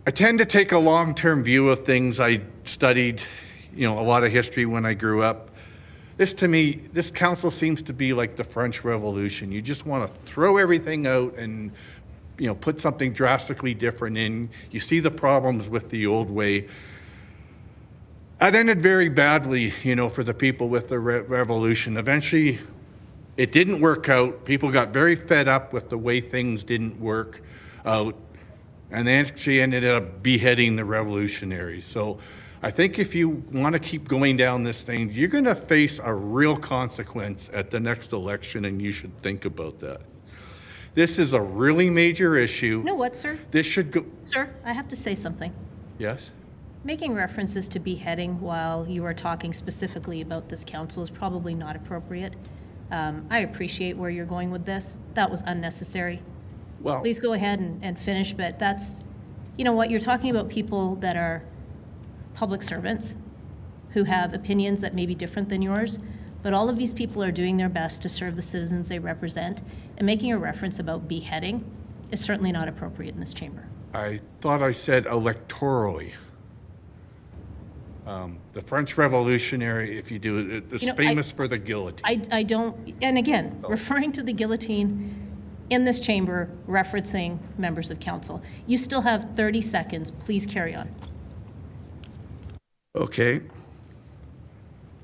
I tend to take a long-term view of things. I studied, a lot of history when I grew up. To me, this council seems to be like the French Revolution. You just want to throw everything out and, put something drastically different in. You see the problems with the old way. That ended very badly, for the people with the revolution. Eventually, it didn't work out. People got very fed up with the way things didn't work out, and they actually ended up beheading the revolutionaries. So I think if you want to keep going down this thing, you're going to face a real consequence at the next election, and you should think about that. This is a really major issue. You know what, sir? This should go... Sir, I have to say something. Yes? Making references to beheading while you are talking specifically about this council is probably not appropriate. I appreciate where you're going with this. That was unnecessary. Well, please go ahead and finish, but that's, what you're talking about, people that are public servants who have opinions that may be different than yours. but all of these people are doing their best to serve the citizens they represent, and making a reference about beheading is certainly not appropriate in this chamber. I thought I said electorally. The French Revolutionary, if you do it, is famous for the guillotine. I don't, and again, referring to the guillotine in this chamber, referencing members of council. You still have 30 seconds. Please carry on. Okay.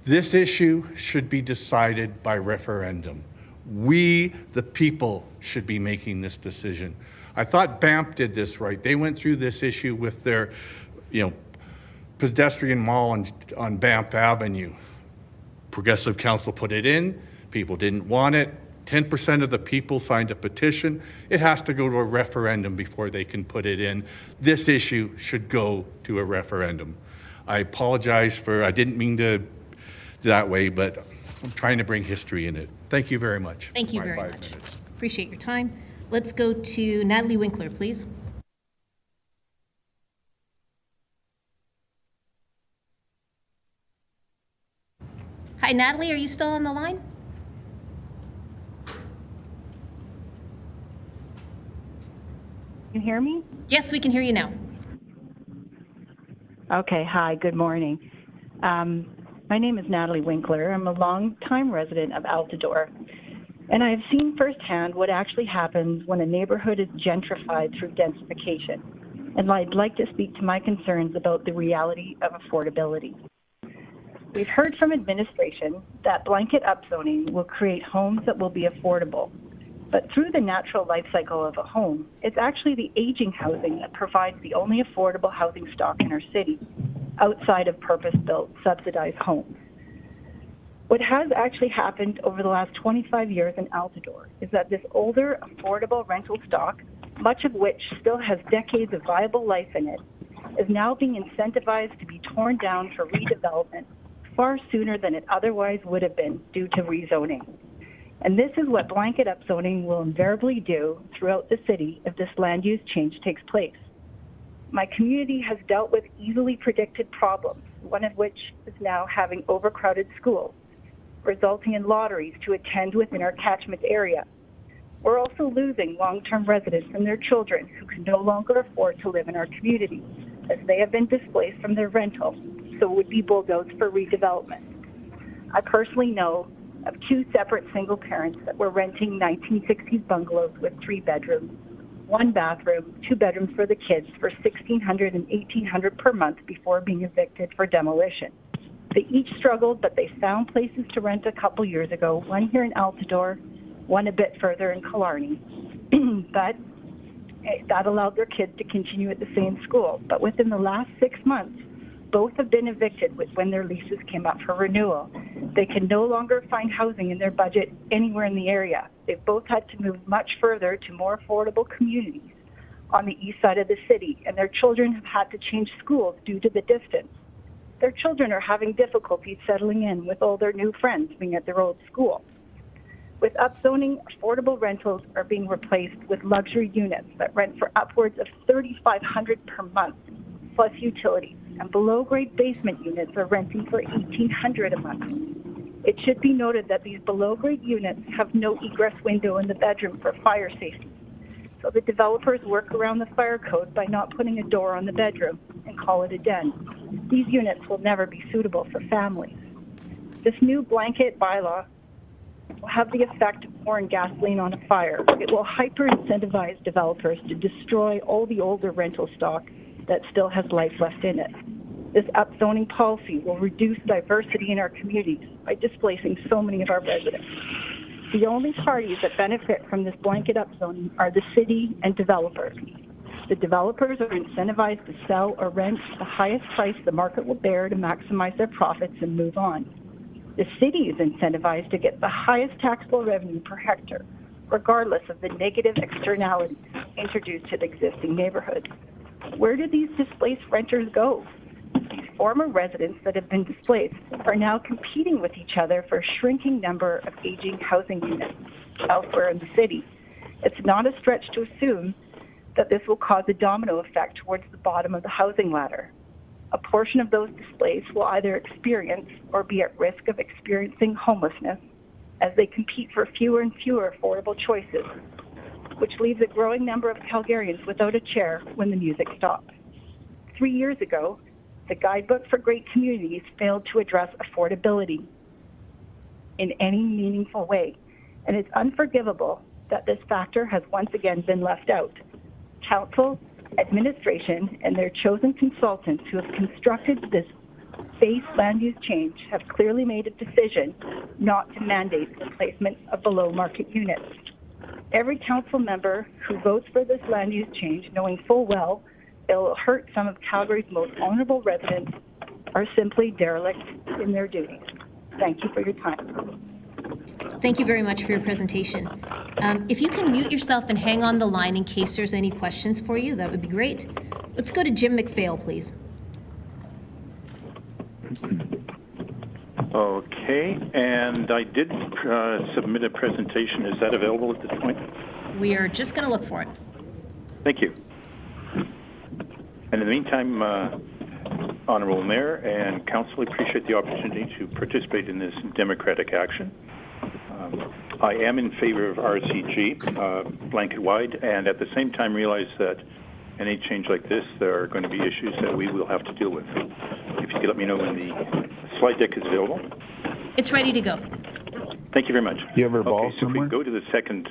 This issue should be decided by referendum. We, the people, should be making this decision. I thought Banff did this right. They went through this issue with their, pedestrian mall on Banff Avenue. Progressive Council put it in. People didn't want it. 10% of the people signed a petition. It has to go to a referendum before they can put it in. This issue should go to a referendum. I apologize I didn't mean to that way, but I'm trying to bring history in it. Thank you very much. Thank you very much. Appreciate your time. Let's go to Natalie Winkler, please. Hi, Natalie, are you still on the line? Can you hear me? Yes, we can hear you now. Okay, hi, good morning. My name is Natalie Winkler. I'm a longtime resident of Altadore, and I have seen firsthand what actually happens when a neighborhood is gentrified through densification. And I'd like to speak to my concerns about the reality of affordability. We've heard from administration that blanket upzoning will create homes that will be affordable. But through the natural life cycle of a home, it's actually the aging housing that provides the only affordable housing stock in our city, outside of purpose-built, subsidized homes. What has actually happened over the last 25 years in Altadore is that this older, affordable rental stock, much of which still has decades of viable life in it, is now being incentivized to be torn down for redevelopment far sooner than it otherwise would have been due to rezoning. And this is what blanket upzoning will invariably do throughout the city if this land use change takes place. My community has dealt with easily predicted problems, one of which is now having overcrowded schools, resulting in lotteries to attend within our catchment area. We're also losing long-term residents and their children who can no longer afford to live in our community, as they have been displaced from their rental, so would be bulldozed for redevelopment. I personally know of 2 separate single parents that were renting 1960s bungalows with 3 bedrooms, 1 bathroom, 2 bedrooms for the kids for $1,600 and $1,800 per month before being evicted for demolition. They each struggled, but they found places to rent a couple years ago, one here in Altadore, one a bit further in Killarney. But that allowed their kids to continue at the same school. But within the last 6 months, both have been evicted when their leases came up for renewal. They can no longer find housing in their budget anywhere in the area. They've both had to move much further to more affordable communities on the east side of the city, and their children have had to change schools due to the distance. Their children are having difficulty settling in with all their new friends being at their old school. With upzoning, affordable rentals are being replaced with luxury units that rent for upwards of $3,500 per month, plus utilities, and below-grade basement units are renting for $1,800 a month. It should be noted that these below-grade units have no egress window in the bedroom for fire safety. So the developers work around the fire code by not putting a door on the bedroom and call it a den. These units will never be suitable for families. This new blanket bylaw will have the effect of pouring gasoline on a fire. It will hyper-incentivize developers to destroy all the older rental stock that still has life left in it. This upzoning policy will reduce diversity in our communities by displacing so many of our residents. The only parties that benefit from this blanket upzoning are the city and developers. The developers are incentivized to sell or rent the highest price the market will bear to maximize their profits and move on. The city is incentivized to get the highest taxable revenue per hectare, regardless of the negative externalities introduced to the existing neighborhoods. Where do these displaced renters go? These former residents that have been displaced are now competing with each other for a shrinking number of aging housing units elsewhere in the city. It's not a stretch to assume that this will cause a domino effect towards the bottom of the housing ladder. A portion of those displaced will either experience or be at risk of experiencing homelessness as they compete for fewer and fewer affordable choices, which leaves a growing number of Calgarians without a chair when the music stops. 3 years ago, the Guidebook for Great Communities failed to address affordability in any meaningful way, and it's unforgivable that this factor has once again been left out. Council, administration, and their chosen consultants who have constructed this base land use change have clearly made a decision not to mandate the placement of below-market units. Every council member who votes for this land use change, knowing full well it will hurt some of Calgary's most vulnerable residents, are simply derelict in their duties. Thank you for your time. Thank you very much for your presentation. If you can mute yourself and hang on the line in case there's any questions for you, that would be great. Let's go to Jim McPhail, please. Okay, and I did submit a presentation. Is that available at this point? We are just going to look for it. Thank you. And in the meantime, Honourable Mayor and Council, appreciate the opportunity to participate in this democratic action. I am in favor of RCG blanket-wide, and at the same time realize that any change like this, there are going to be issues that we will have to deal with. If you could let me know when the slide deck is available. It's ready to go. Thank you very much. You have a ball okay, so if we go to the second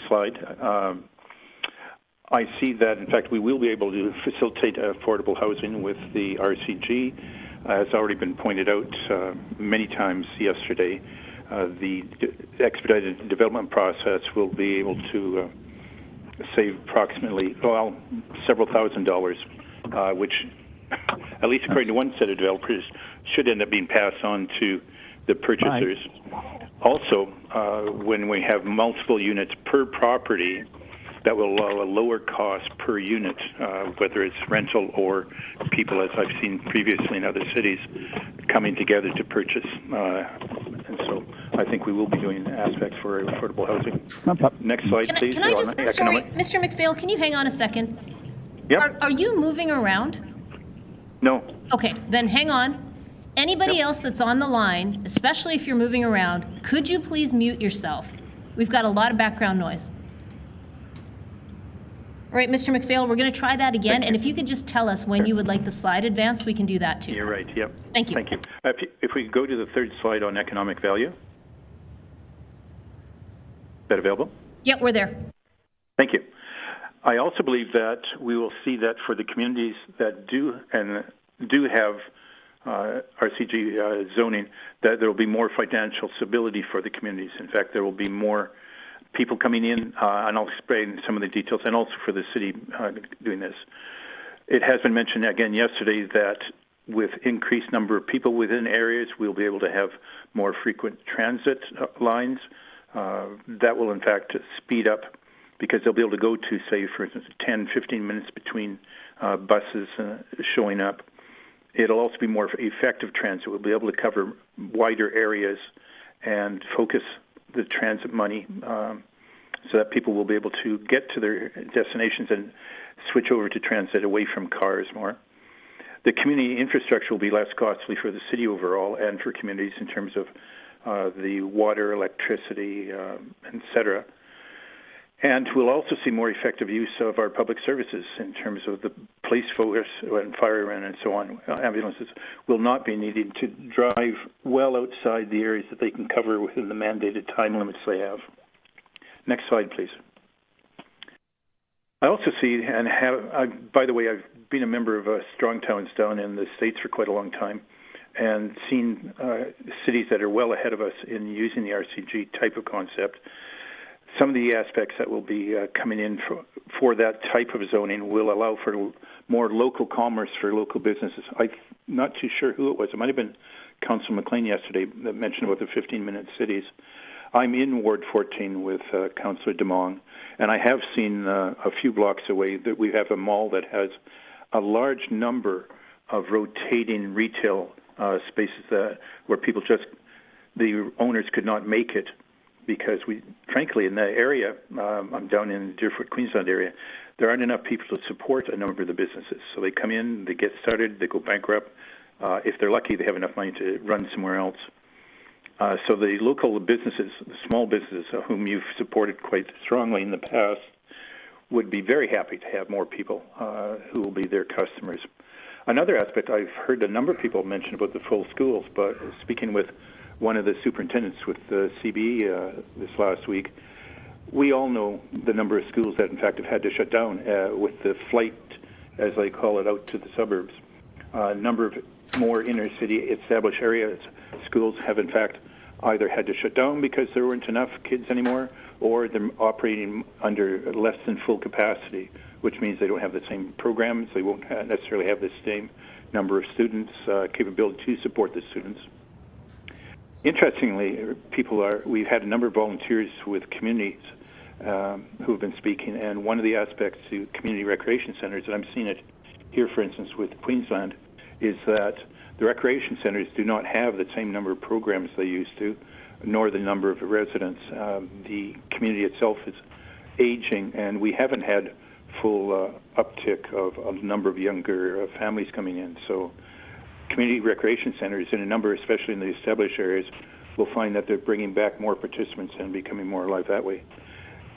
slide, I see that, in fact, we will be able to facilitate affordable housing with the RCG. As already been pointed out many times yesterday, the expedited development process will be able to save approximately, well, several $1,000s, which, at least according to one set of developers, should end up being passed on to the purchasers. Right. Also, when we have multiple units per property, that will allow a lower cost per unit, whether it's rental or people, as I've seen previously in other cities, coming together to purchase. And so I think we will be doing aspects for affordable housing. Next slide, please. Can I just, sorry, Mr. McPhail, can you hang on a second? Yep. Are you moving around? No. Okay, then hang on. Anybody else that's on the line, especially if you're moving around, could you please mute yourself? We've got a lot of background noise. All right, Mr. McPhail, we're going to try that again, and if you could just tell us when you would like the slide advanced, we can do that too. You're right, yep. Thank you. Thank you. If we go to the third slide on economic value. Is that available? Yep, we're there. Thank you. I also believe that we will see that for the communities that do have RCG zoning, that there will be more financial stability for the communities. In fact, there will be more people coming in, and I'll explain some of the details, and also for the city doing this. It has been mentioned again yesterday that with increased number of people within areas, we'll be able to have more frequent transit lines. That will, in fact, speed up because they'll be able to go to, say, for instance, 10, 15 minutes between buses showing up. It'll also be more effective transit. We'll be able to cover wider areas and focus the transit money so that people will be able to get to their destinations and switch over to transit away from cars more. The community infrastructure will be less costly for the city overall and for communities in terms of the water, electricity, et cetera. And we'll also see more effective use of our public services in terms of the police force and firemen and so on. Ambulances will not be needing to drive well outside the areas that they can cover within the mandated time limits they have. Next slide, please. I also see and have, by the way, I've been a member of Strong Towns down in the States for quite a long time and seen cities that are well ahead of us in using the RCG type of concept. Some of the aspects that will be coming in for that type of zoning will allow for more local commerce for local businesses. I'm not too sure who it was. It might have been Councillor McLean yesterday that mentioned about the 15-minute cities. I'm in Ward 14 with Councillor DeMong, and I have seen a few blocks away that we have a mall that has a large number of rotating retail spaces where people the owners could not make it. Because we, frankly, in the area, I'm down in Deerfoot, Queensland area, there aren't enough people to support a number of the businesses. So they come in, they get started, they go bankrupt. If they're lucky, they have enough money to run somewhere else. So the local businesses, the small businesses whom you've supported quite strongly in the past, would be very happy to have more people who will be their customers. Another aspect, I've heard a number of people mention about the full schools, but speaking with one of the superintendents with the CBE this last week, we all know the number of schools that in fact have had to shut down with the flight, as I call it, out to the suburbs. A number of more inner city established areas, schools have in fact either had to shut down because there weren't enough kids anymore, or they're operating under less than full capacity, which means they don't have the same programs, they won't necessarily have the same number of students, capability to support the students. Interestingly, we've had a number of volunteers with communities who have been speaking, and one of the aspects to community recreation centers, and I'm seeing it here, for instance, with Queensland, is that the recreation centers do not have the same number of programs they used to, nor the number of residents. The community itself is aging, and we haven't had full uptick of a number of younger families coming in. So community recreation centers in a number, especially in the established areas, will find that they're bringing back more participants and becoming more alive that way.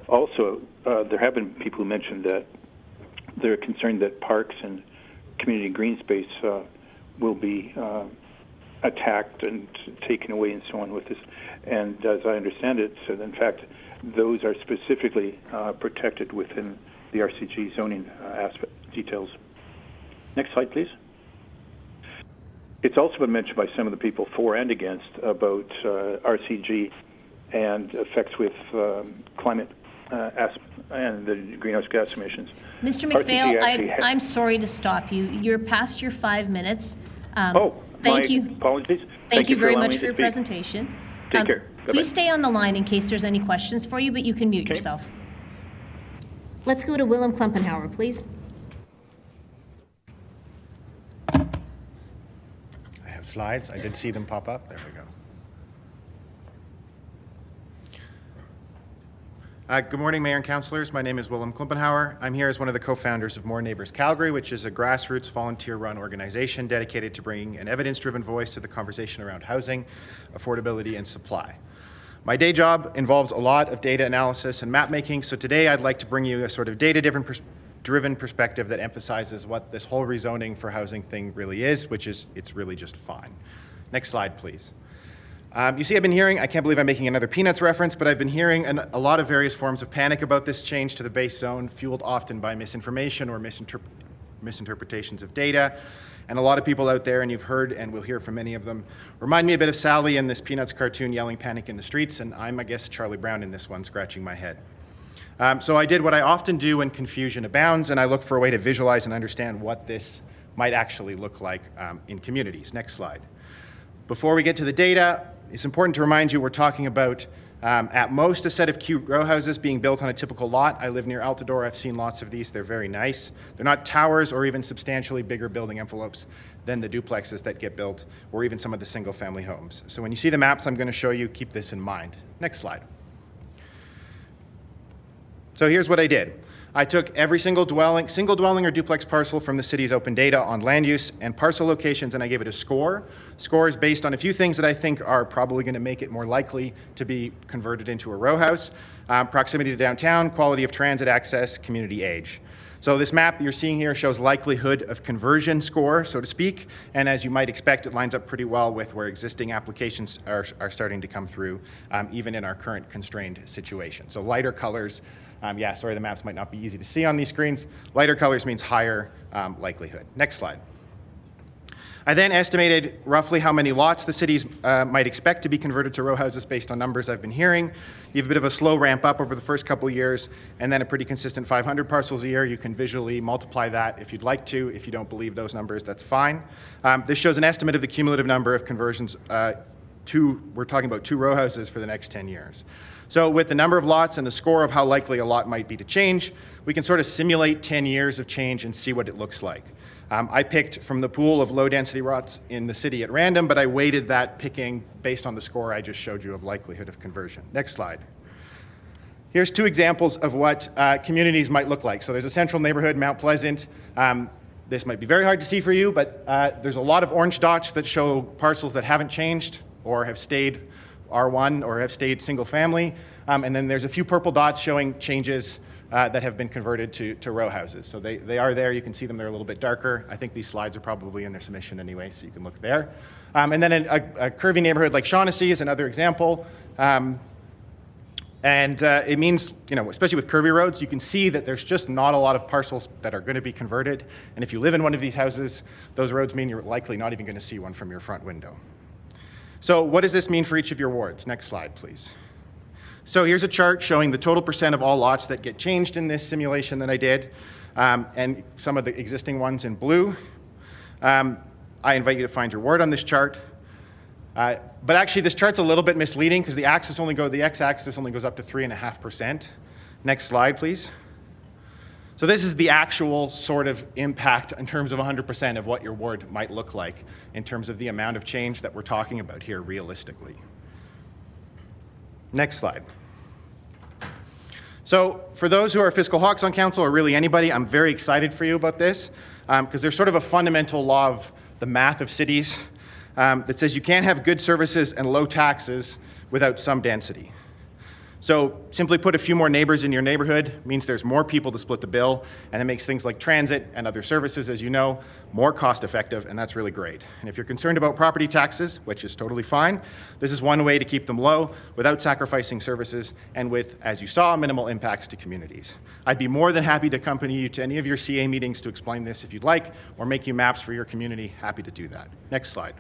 Also, there have been people who mentioned that they're concerned that parks and community green space will be attacked and taken away and so on with this. And as I understand it, so in fact, those are specifically protected within the RCG zoning aspect details. Next slide, please. It's also been mentioned by some of the people for and against about RCG and effects with climate and the greenhouse gas emissions. Mr. McPhail, I'm sorry to stop you. You're past your 5 minutes. Thank you. Apologies. Thank you very much for your presentation. Take care. Please stay on the line in case there's any questions for you, but you can mute yourself. Let's go to Willem Klumpenhauer, please. I have slides. I did see them pop up. There we go. Good morning, Mayor and Councillors. My name is Willem Klumpenhauer. I'm here as one of the co-founders of More Neighbours Calgary, which is a grassroots volunteer-run organization dedicated to bringing an evidence-driven voice to the conversation around housing, affordability, and supply. My day job involves a lot of data analysis and map making, so today I'd like to bring you a sort of data-driven perspective that emphasizes what this whole rezoning for housing thing really is, which is it's really just fine. Next slide, please. You see, I've been hearing, I can't believe I'm making another Peanuts reference, but I've been hearing a lot of various forms of panic about this change to the base zone, fueled often by misinformation or misinterpretations of data. And a lot of people out there, and you've heard and we'll hear from many of them, remind me a bit of Sally in this Peanuts cartoon yelling panic in the streets, and I'm, I guess, Charlie Brown in this one, scratching my head. So I did what I often do when confusion abounds, and I looked for a way to visualize and understand what this might actually look like in communities. Next slide. Before we get to the data, it's important to remind you we're talking about at most a set of cute row houses being built on a typical lot. I live near Altadore. I've seen lots of these. They're very nice. They're not towers or even substantially bigger building envelopes than the duplexes that get built or even some of the single family homes. So when you see the maps I'm going to show you, keep this in mind. Next slide. So here's what I did. I took every single dwelling or duplex parcel from the city's open data on land use and parcel locations, and I gave it a score. Score is based on a few things that I think are probably going to make it more likely to be converted into a row house. Proximity to downtown, quality of transit access, community age. So this map you're seeing here shows likelihood of conversion score, so to speak, and as you might expect, it lines up pretty well with where existing applications are starting to come through, even in our current constrained situation. So lighter colors, yeah, sorry, the maps might not be easy to see on these screens. Lighter colors means higher likelihood. Next slide. I then estimated roughly how many lots the cities might expect to be converted to row houses based on numbers I've been hearing. You have a bit of a slow ramp up over the first couple years, and then a pretty consistent 500 parcels a year. You can visually multiply that if you'd like to. If you don't believe those numbers, that's fine. This shows an estimate of the cumulative number of conversions we're talking about 2 row houses for the next 10 years. So with the number of lots and the score of how likely a lot might be to change, we can sort of simulate 10 years of change and see what it looks like. I picked from the pool of low-density lots in the city at random, but I weighted that picking based on the score I just showed you of likelihood of conversion. Next slide. Here's two examples of what communities might look like. So there's a central neighborhood, Mount Pleasant. This might be very hard to see for you, but there's a lot of orange dots that show parcels that haven't changed or have stayed R1 or have stayed single family. And then there's a few purple dots showing changes that have been converted to row houses. So they are there. You can see them. They're a little bit darker. I think these slides are probably in their submission anyway, so you can look there. And then a curvy neighborhood like Shaughnessy is another example. It means, especially with curvy roads, you can see that there's just not a lot of parcels that are going to be converted. And if you live in one of these houses, those roads mean you're likely not even going to see one from your front window. So what does this mean for each of your wards? Next slide, please. So here's a chart showing the total percent of all lots that get changed in this simulation that I did, and some of the existing ones in blue. I invite you to find your ward on this chart. But actually, this chart's a little bit misleading because the x-axis only goes up to 3.5%. Next slide, please. So this is the actual sort of impact in terms of 100% of what your ward might look like in terms of the amount of change that we're talking about here realistically. Next slide. So for those who are fiscal hawks on council, or really anybody, I'm very excited for you about this because there's sort of a fundamental law of the math of cities that says you can't have good services and low taxes without some density. So simply put, a few more neighbors in your neighborhood means there's more people to split the bill, and it makes things like transit and other services, as you know, more cost effective, and that's really great. And if you're concerned about property taxes, which is totally fine, this is one way to keep them low without sacrificing services and with, as you saw, minimal impacts to communities. I'd be more than happy to accompany you to any of your CA meetings to explain this if you'd like, or make you maps for your community. Happy to do that. Next slide.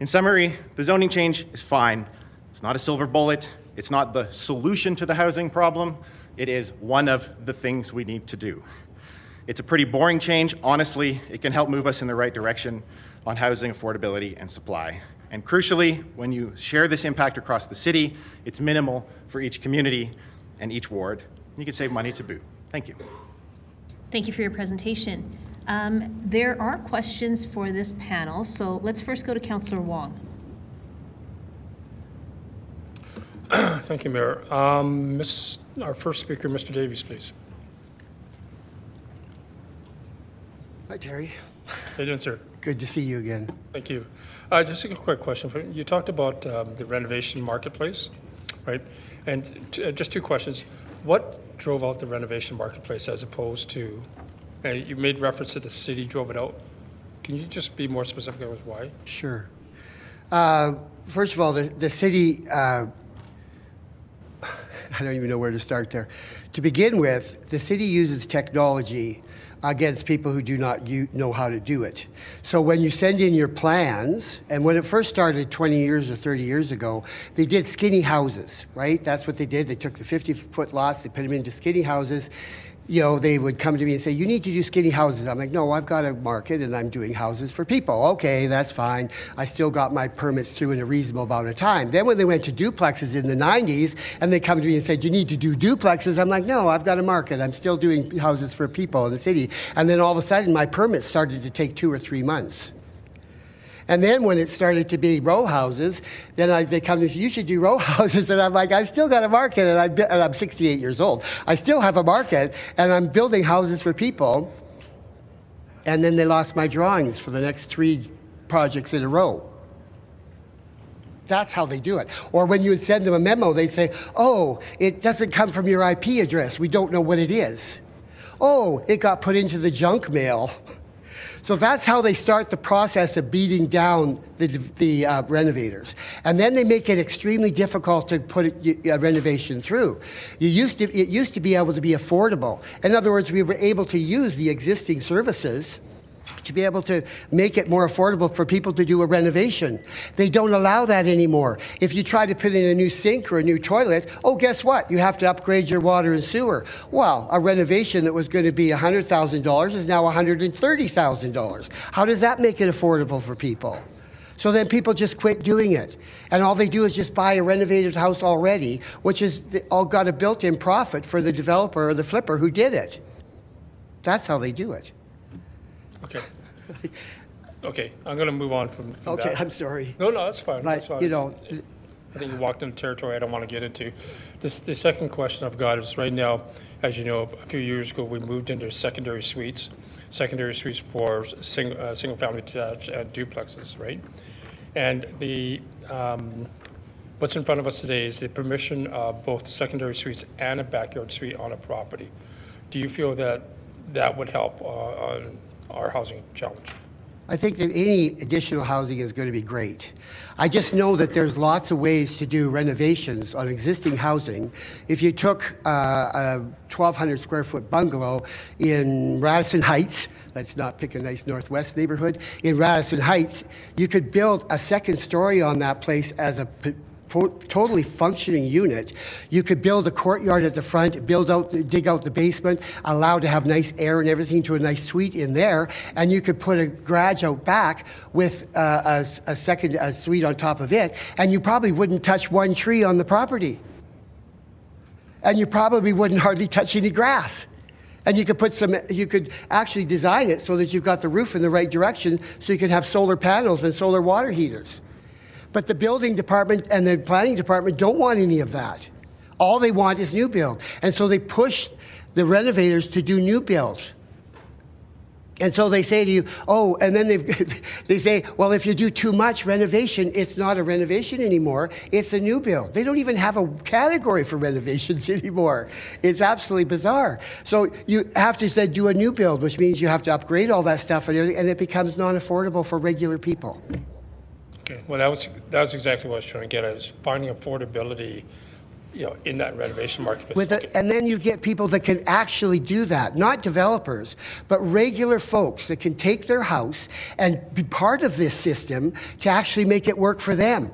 In summary, the zoning change is fine. It's not a silver bullet. It's not the solution to the housing problem. It is one of the things we need to do. It's a pretty boring change. Honestly, it can help move us in the right direction on housing affordability and supply. And crucially, when you share this impact across the city, it's minimal for each community and each ward. You can save money to boot. Thank you. Thank you for your presentation. There are questions for this panel, so let's first go to Councillor Wong. Thank you, Mayor. Our first speaker, Mr. Davies, please. Hi, Terry. How you doing, sir? Good to see you again. Thank you. Just a quick question. You talked about the renovation marketplace, right? And just two questions. What drove out the renovation marketplace as opposed to, you made reference to the city drove it out. Can you just be more specific as why? Sure. First of all, the city, I don't even know where to start there. To begin with, the city uses technology against people who do not know how to do it. So when you send in your plans, and when it first started 20 years or 30 years ago, they did skinny houses, right? That's what they did. They took the 50-foot lots, they put them into skinny houses. They would come to me and say, you need to do skinny houses. I'm like, no, I've got a market and I'm doing houses for people. Okay, that's fine. I still got my permits through in a reasonable amount of time. Then when they went to duplexes in the 90s and they come to me and said, you need to do duplexes, I'm like, no, I've got a market. I'm still doing houses for people in the city. And then all of a sudden my permits started to take 2 or 3 months. And then when it started to be row houses, then they come to me and say, you should do row houses. And I'm like, I've still got a market, and I'm 68 years old. I still have a market, and I'm building houses for people. And then they lost my drawings for the next 3 projects in a row. That's how they do it. Or when you would send them a memo, they say, oh, it doesn't come from your IP address. We don't know what it is. Oh, it got put into the junk mail. So that's how they start the process of beating down the renovators. And then they make it extremely difficult to put a renovation through. It used to be able to be affordable. In other words, we were able to use the existing services to be able to make it more affordable for people to do a renovation. They don't allow that anymore. If you try to put in a new sink or a new toilet, oh, guess what? You have to upgrade your water and sewer. Well, a renovation that was going to be $100,000 is now $130,000. How does that make it affordable for people? So then people just quit doing it. And all they do is just buy a renovated house already, which is all got a built-in profit for the developer or the flipper who did it. That's how they do it. Okay. Okay, I'm going to move on from okay, that. I'm sorry. No, that's fine. That's fine. I think you walked into territory I don't want to get into. The second question I've got is right now, as you know, a few years ago we moved into secondary suites for single-family detached and duplexes, right? And the what's in front of us today is the permission of both secondary suites and a backyard suite on a property. Do you feel that that would help on our housing challenge? I think that any additional housing is going to be great. I just know that there's lots of ways to do renovations on existing housing. If you took a 1,200 square foot bungalow in Radisson Heights, let's not pick a nice Northwest neighborhood, in Radisson Heights, you could build a second story on that place as a totally functioning unit. You could build a courtyard at the front, dig out the basement, allow to have nice air and everything to a nice suite in there, and you could put a garage out back with a suite on top of it, and you probably wouldn't touch one tree on the property. And you probably wouldn't hardly touch any grass. And you could actually design it so that you've got the roof in the right direction so you can have solar panels and solar water heaters. But the building department and the planning department don't want any of that. All they want is new build. And so they push the renovators to do new builds. And so they say to you, oh, and then they say, well, if you do too much renovation, it's not a renovation anymore, it's a new build. They don't even have a category for renovations anymore. It's absolutely bizarre. So you have to then do a new build, which means you have to upgrade all that stuff and everything, and it becomes non-affordable for regular people. Okay, well, that was exactly what I was trying to get at, is finding affordability, in that renovation market. And then you get people that can actually do that, not developers, but regular folks that can take their house and be part of this system to actually make it work for them.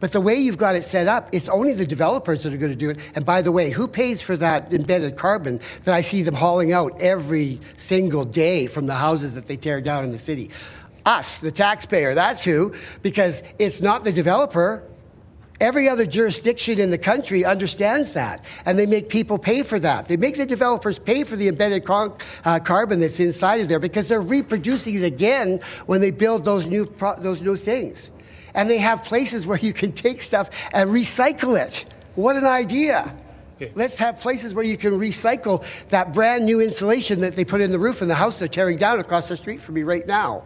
But the way you've got it set up, it's only the developers that are going to do it. And by the way, who pays for that embedded carbon that I see them hauling out every single day from the houses that they tear down in the city? Us, the taxpayer, that's who, because it's not the developer. Every other jurisdiction in the country understands that, and they make people pay for that. They make the developers pay for the embedded carbon that's inside of there because they're reproducing it again when they build those new things. And they have places where you can take stuff and recycle it. What an idea. Okay. Let's have places where you can recycle that brand new insulation that they put in the roof in the house they're tearing down across the street from me right now.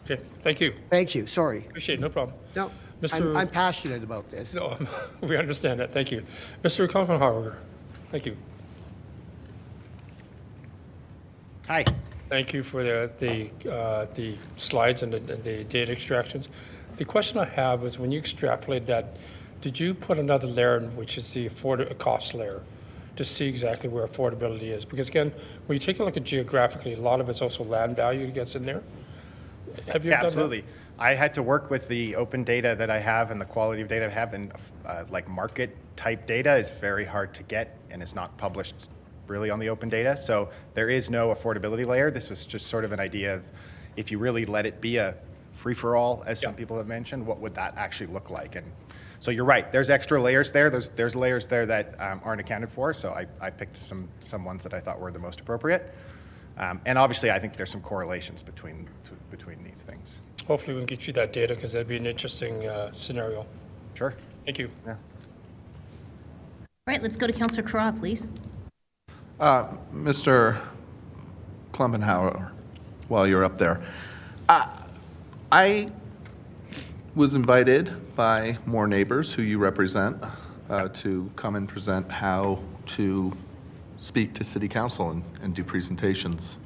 Okay, thank you. Thank you, sorry. Appreciate it, no problem. No, I'm passionate about this. No, we understand that, thank you. Mr. Klumpenhauer, thank you. Hi. Thank you for the slides and the data extractions. The question I have is, when you extrapolate that, did you put another layer in, which is the cost layer, to see exactly where affordability is? Because again, when you take a look at geographically, a lot of it's also land value that gets in there. Have you done absolutely. I had to work with the open data that I have and the quality of data I have, and like market type data is very hard to get, and it's not published really on the open data. So there is no affordability layer. This was just sort of an idea of, if you really let it be a free-for-all, as some people have mentioned, what would that actually look like? And so you're right, there's extra layers there. There's layers there that aren't accounted for. So I picked some ones that I thought were the most appropriate. And obviously, I think there's some correlations between these things. Hopefully, we can get you that data, because that'd be an interesting scenario. Sure. Thank you. Yeah. All right, let's go to Councillor Carra, please. Mr. Klumpenhauer, while you're up there, I was invited by More Neighbors, who you represent, to come and present how to speak to City Council and do presentations.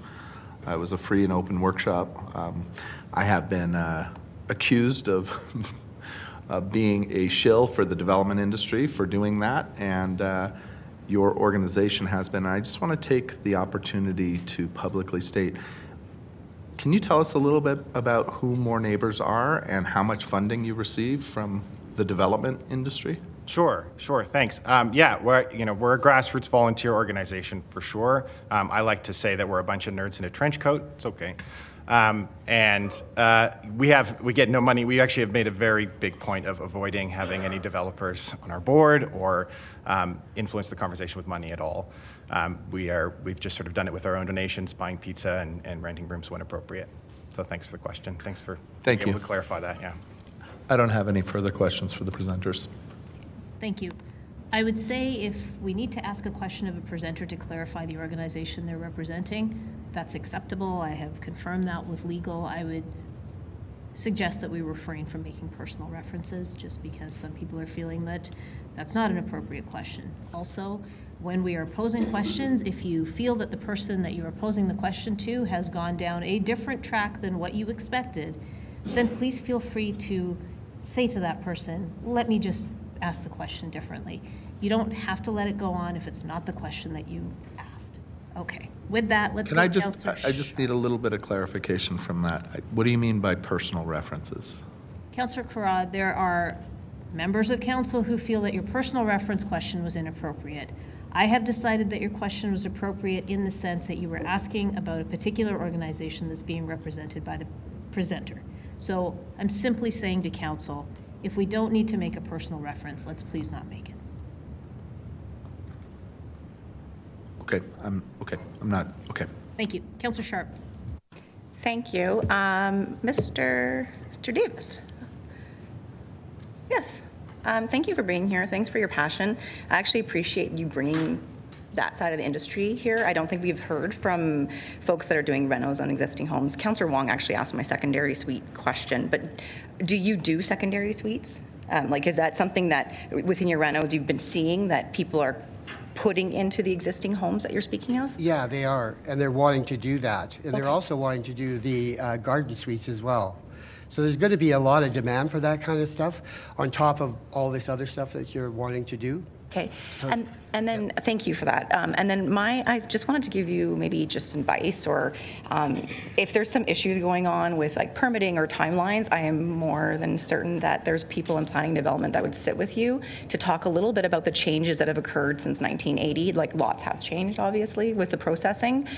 It was a free and open workshop. I have been accused of being a shill for the development industry for doing that, and your organization has been. I just want to take the opportunity to publicly state, can you tell us a little bit about who More Neighbors are and how much funding you receive from the development industry? Sure, thanks. Yeah, we're a grassroots volunteer organization for sure. I like to say that we're a bunch of nerds in a trench coat. It's okay. We get no money. We actually have made a very big point of avoiding having any developers on our board or influence the conversation with money at all. We've just sort of done it with our own donations, buying pizza and renting rooms when appropriate. So thanks for the question. Thanks for being able to clarify that. Yeah. I don't have any further questions for the presenters. Thank you. I would say if we need to ask a question of a presenter to clarify the organization they're representing, that's acceptable. I have confirmed that with legal. I would suggest that we refrain from making personal references just because some people are feeling that that's not an appropriate question. Also, when we are posing questions, if you feel that the person that you are posing the question to has gone down a different track than what you expected, then please feel free to say to that person, let me just ask the question differently. You don't have to let it go on if it's not the question that you asked. Okay, with that, let's go to Councillor I just need a little bit of clarification from that. What do you mean by personal references? Councillor Carrad, there are members of council who feel that your personal reference question was inappropriate. I have decided that your question was appropriate in the sense that you were asking about a particular organization that's being represented by the presenter. So I'm simply saying to council, if we don't need to make a personal reference, let's please not make it. Okay, I'm not, okay. Thank you. Councillor Sharp. Thank you. Mr. Davis. Yes. Thank you for being here. Thanks for your passion. I actually appreciate you bringing that side of the industry here. I don't think we've heard from folks that are doing renos on existing homes. Councillor Wong actually asked my secondary suite question, but do you do secondary suites? Like, is that something that within your renos you've been seeing that people are putting into the existing homes that you're speaking of? Yeah, they are, and they're wanting to do that. And they're also wanting to do the garden suites as well. So there's going to be a lot of demand for that kind of stuff on top of all this other stuff that you're wanting to do. Okay, and then thank you for that. And then I just wanted to give you maybe just advice, or if there's some issues going on with like permitting or timelines, I am more than certain that there's people in planning development that would sit with you to talk a little bit about the changes that have occurred since 1980. Like lots has changed, obviously, with the processing,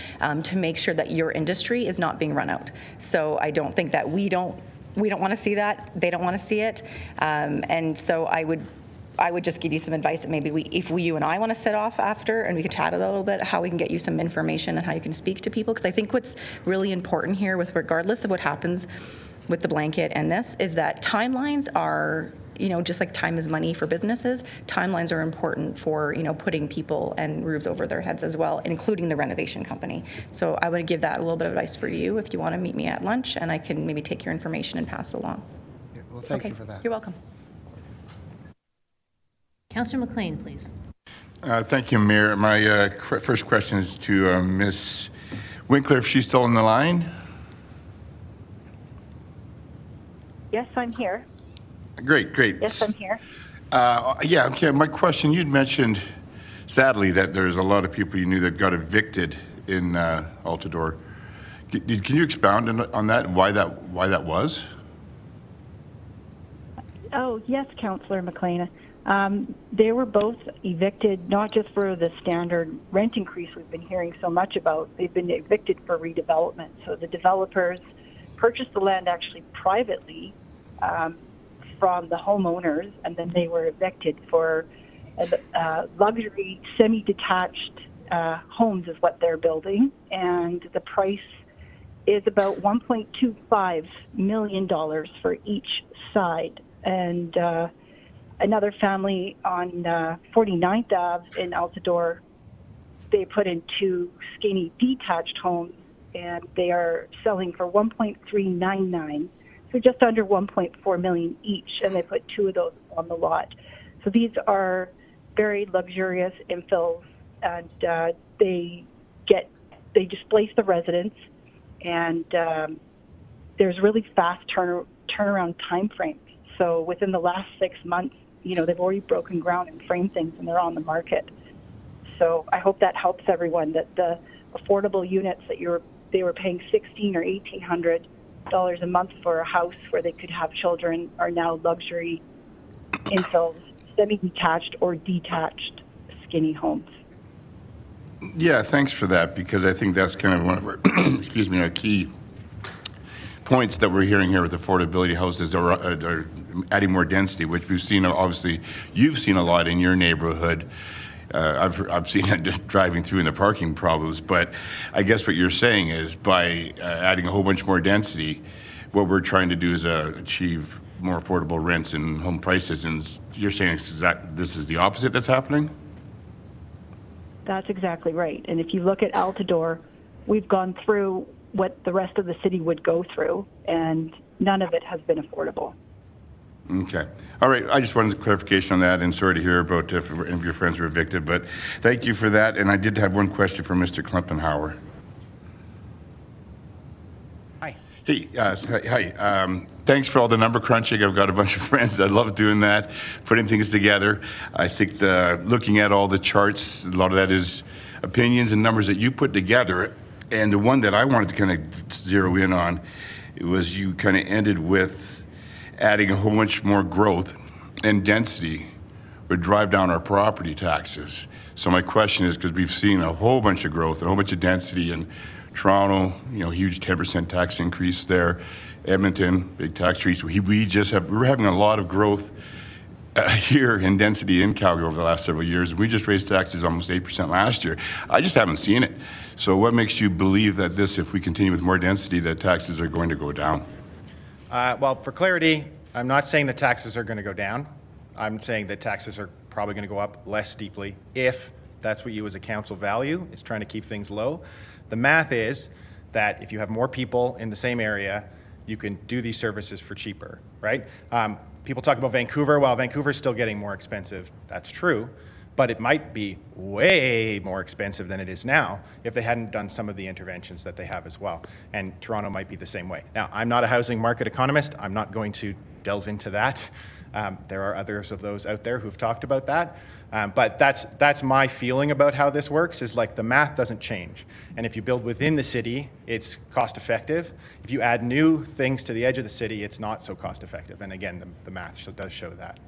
to make sure that your industry is not being run out. So I don't think that we don't want to see that. They don't want to see it, and so I would just give you some advice that maybe you and I want to sit off after and we could chat a little bit how we can get you some information and how you can speak to people. Because I think what's really important here, with regardless of what happens with the blanket and this, is that timelines are, just like time is money for businesses, timelines are important for, putting people and roofs over their heads as well, including the renovation company. So I would give that a little bit of advice for you if you want to meet me at lunch, and I can maybe take your information and pass it along. Yeah, well, thank you for that. You're welcome. Councillor McLean, please. Thank you, Mayor. My first question is to Ms. Winkler, if she's still on the line. Yes, I'm here. Great. Yes, I'm here. Yeah, okay. My question, you'd mentioned, sadly, that there's a lot of people you knew that got evicted in Altadore. Can you expound on that and why that was? Oh, yes, Councillor McLean. They were both evicted, not just for the standard rent increase we've been hearing so much about. They've been evicted for redevelopment. So the developers purchased the land actually privately from the homeowners, and then they were evicted for luxury semi-detached homes is what they're building, and the price is about $1.25 million for each side. And another family on 49th Ave in Altadore, they put in 2 skinny detached homes, and they are selling for $1.399, so just under $1.4 million each, and they put 2 of those on the lot. So these are very luxurious infills, and they displace the residents, and there's really fast turnaround time frames. So within the last 6 months, they've already broken ground and framed things, and they're on the market. So I hope that helps everyone, that the affordable units that they were paying $1,600 or $1,800 a month for a house where they could have children are now luxury infills, semi-detached or detached skinny homes. Yeah, thanks for that, because I think that's kind of one of our, our key points that we're hearing here with affordability houses are adding more density, which we've seen, obviously, you've seen a lot in your neighborhood. I've seen it driving through in the parking problems, but I guess what you're saying is by adding a whole bunch more density, what we're trying to do is achieve more affordable rents and home prices, and you're saying this is the opposite that's happening? That's exactly right. And if you look at Altadore, we've gone through what the rest of the city would go through, and none of it has been affordable. Okay. All right. I just wanted clarification on that, and sorry to hear about if any of your friends were evicted, but thank you for that. And I did have one question for Mr. Klempenhauer. Hi. Hey, hi. Thanks for all the number crunching. I've got a bunch of friends that love doing that, putting things together. I think looking at all the charts, a lot of that is opinions and numbers that you put together. And the one that I wanted to kind of zero in on, it was you kind of ended with adding a whole bunch more growth and density would drive down our property taxes. So my question is, because we've seen a whole bunch of growth and a whole bunch of density in Toronto, huge 10% tax increase there. Edmonton, big tax increase. We're having a lot of growth here in density in Calgary over the last several years. We just raised taxes almost 8% last year. I just haven't seen it. So what makes you believe that if we continue with more density, that taxes are going to go down? Well, for clarity, I'm not saying that taxes are going to go down. I'm saying that taxes are probably going to go up less steeply if that's what you as a council value. It's trying to keep things low. The math is that if you have more people in the same area, you can do these services for cheaper, right? People talk about Vancouver. Well, Vancouver's still getting more expensive. That's true. But it might be way more expensive than it is now if they hadn't done some of the interventions that they have as well. And Toronto might be the same way. Now, I'm not a housing market economist. I'm not going to delve into that. There are others of those out there who've talked about that. But that's my feeling about how this works, is like the math doesn't change. And if you build within the city, it's cost effective. If you add new things to the edge of the city, it's not so cost effective. And again, the math does show that.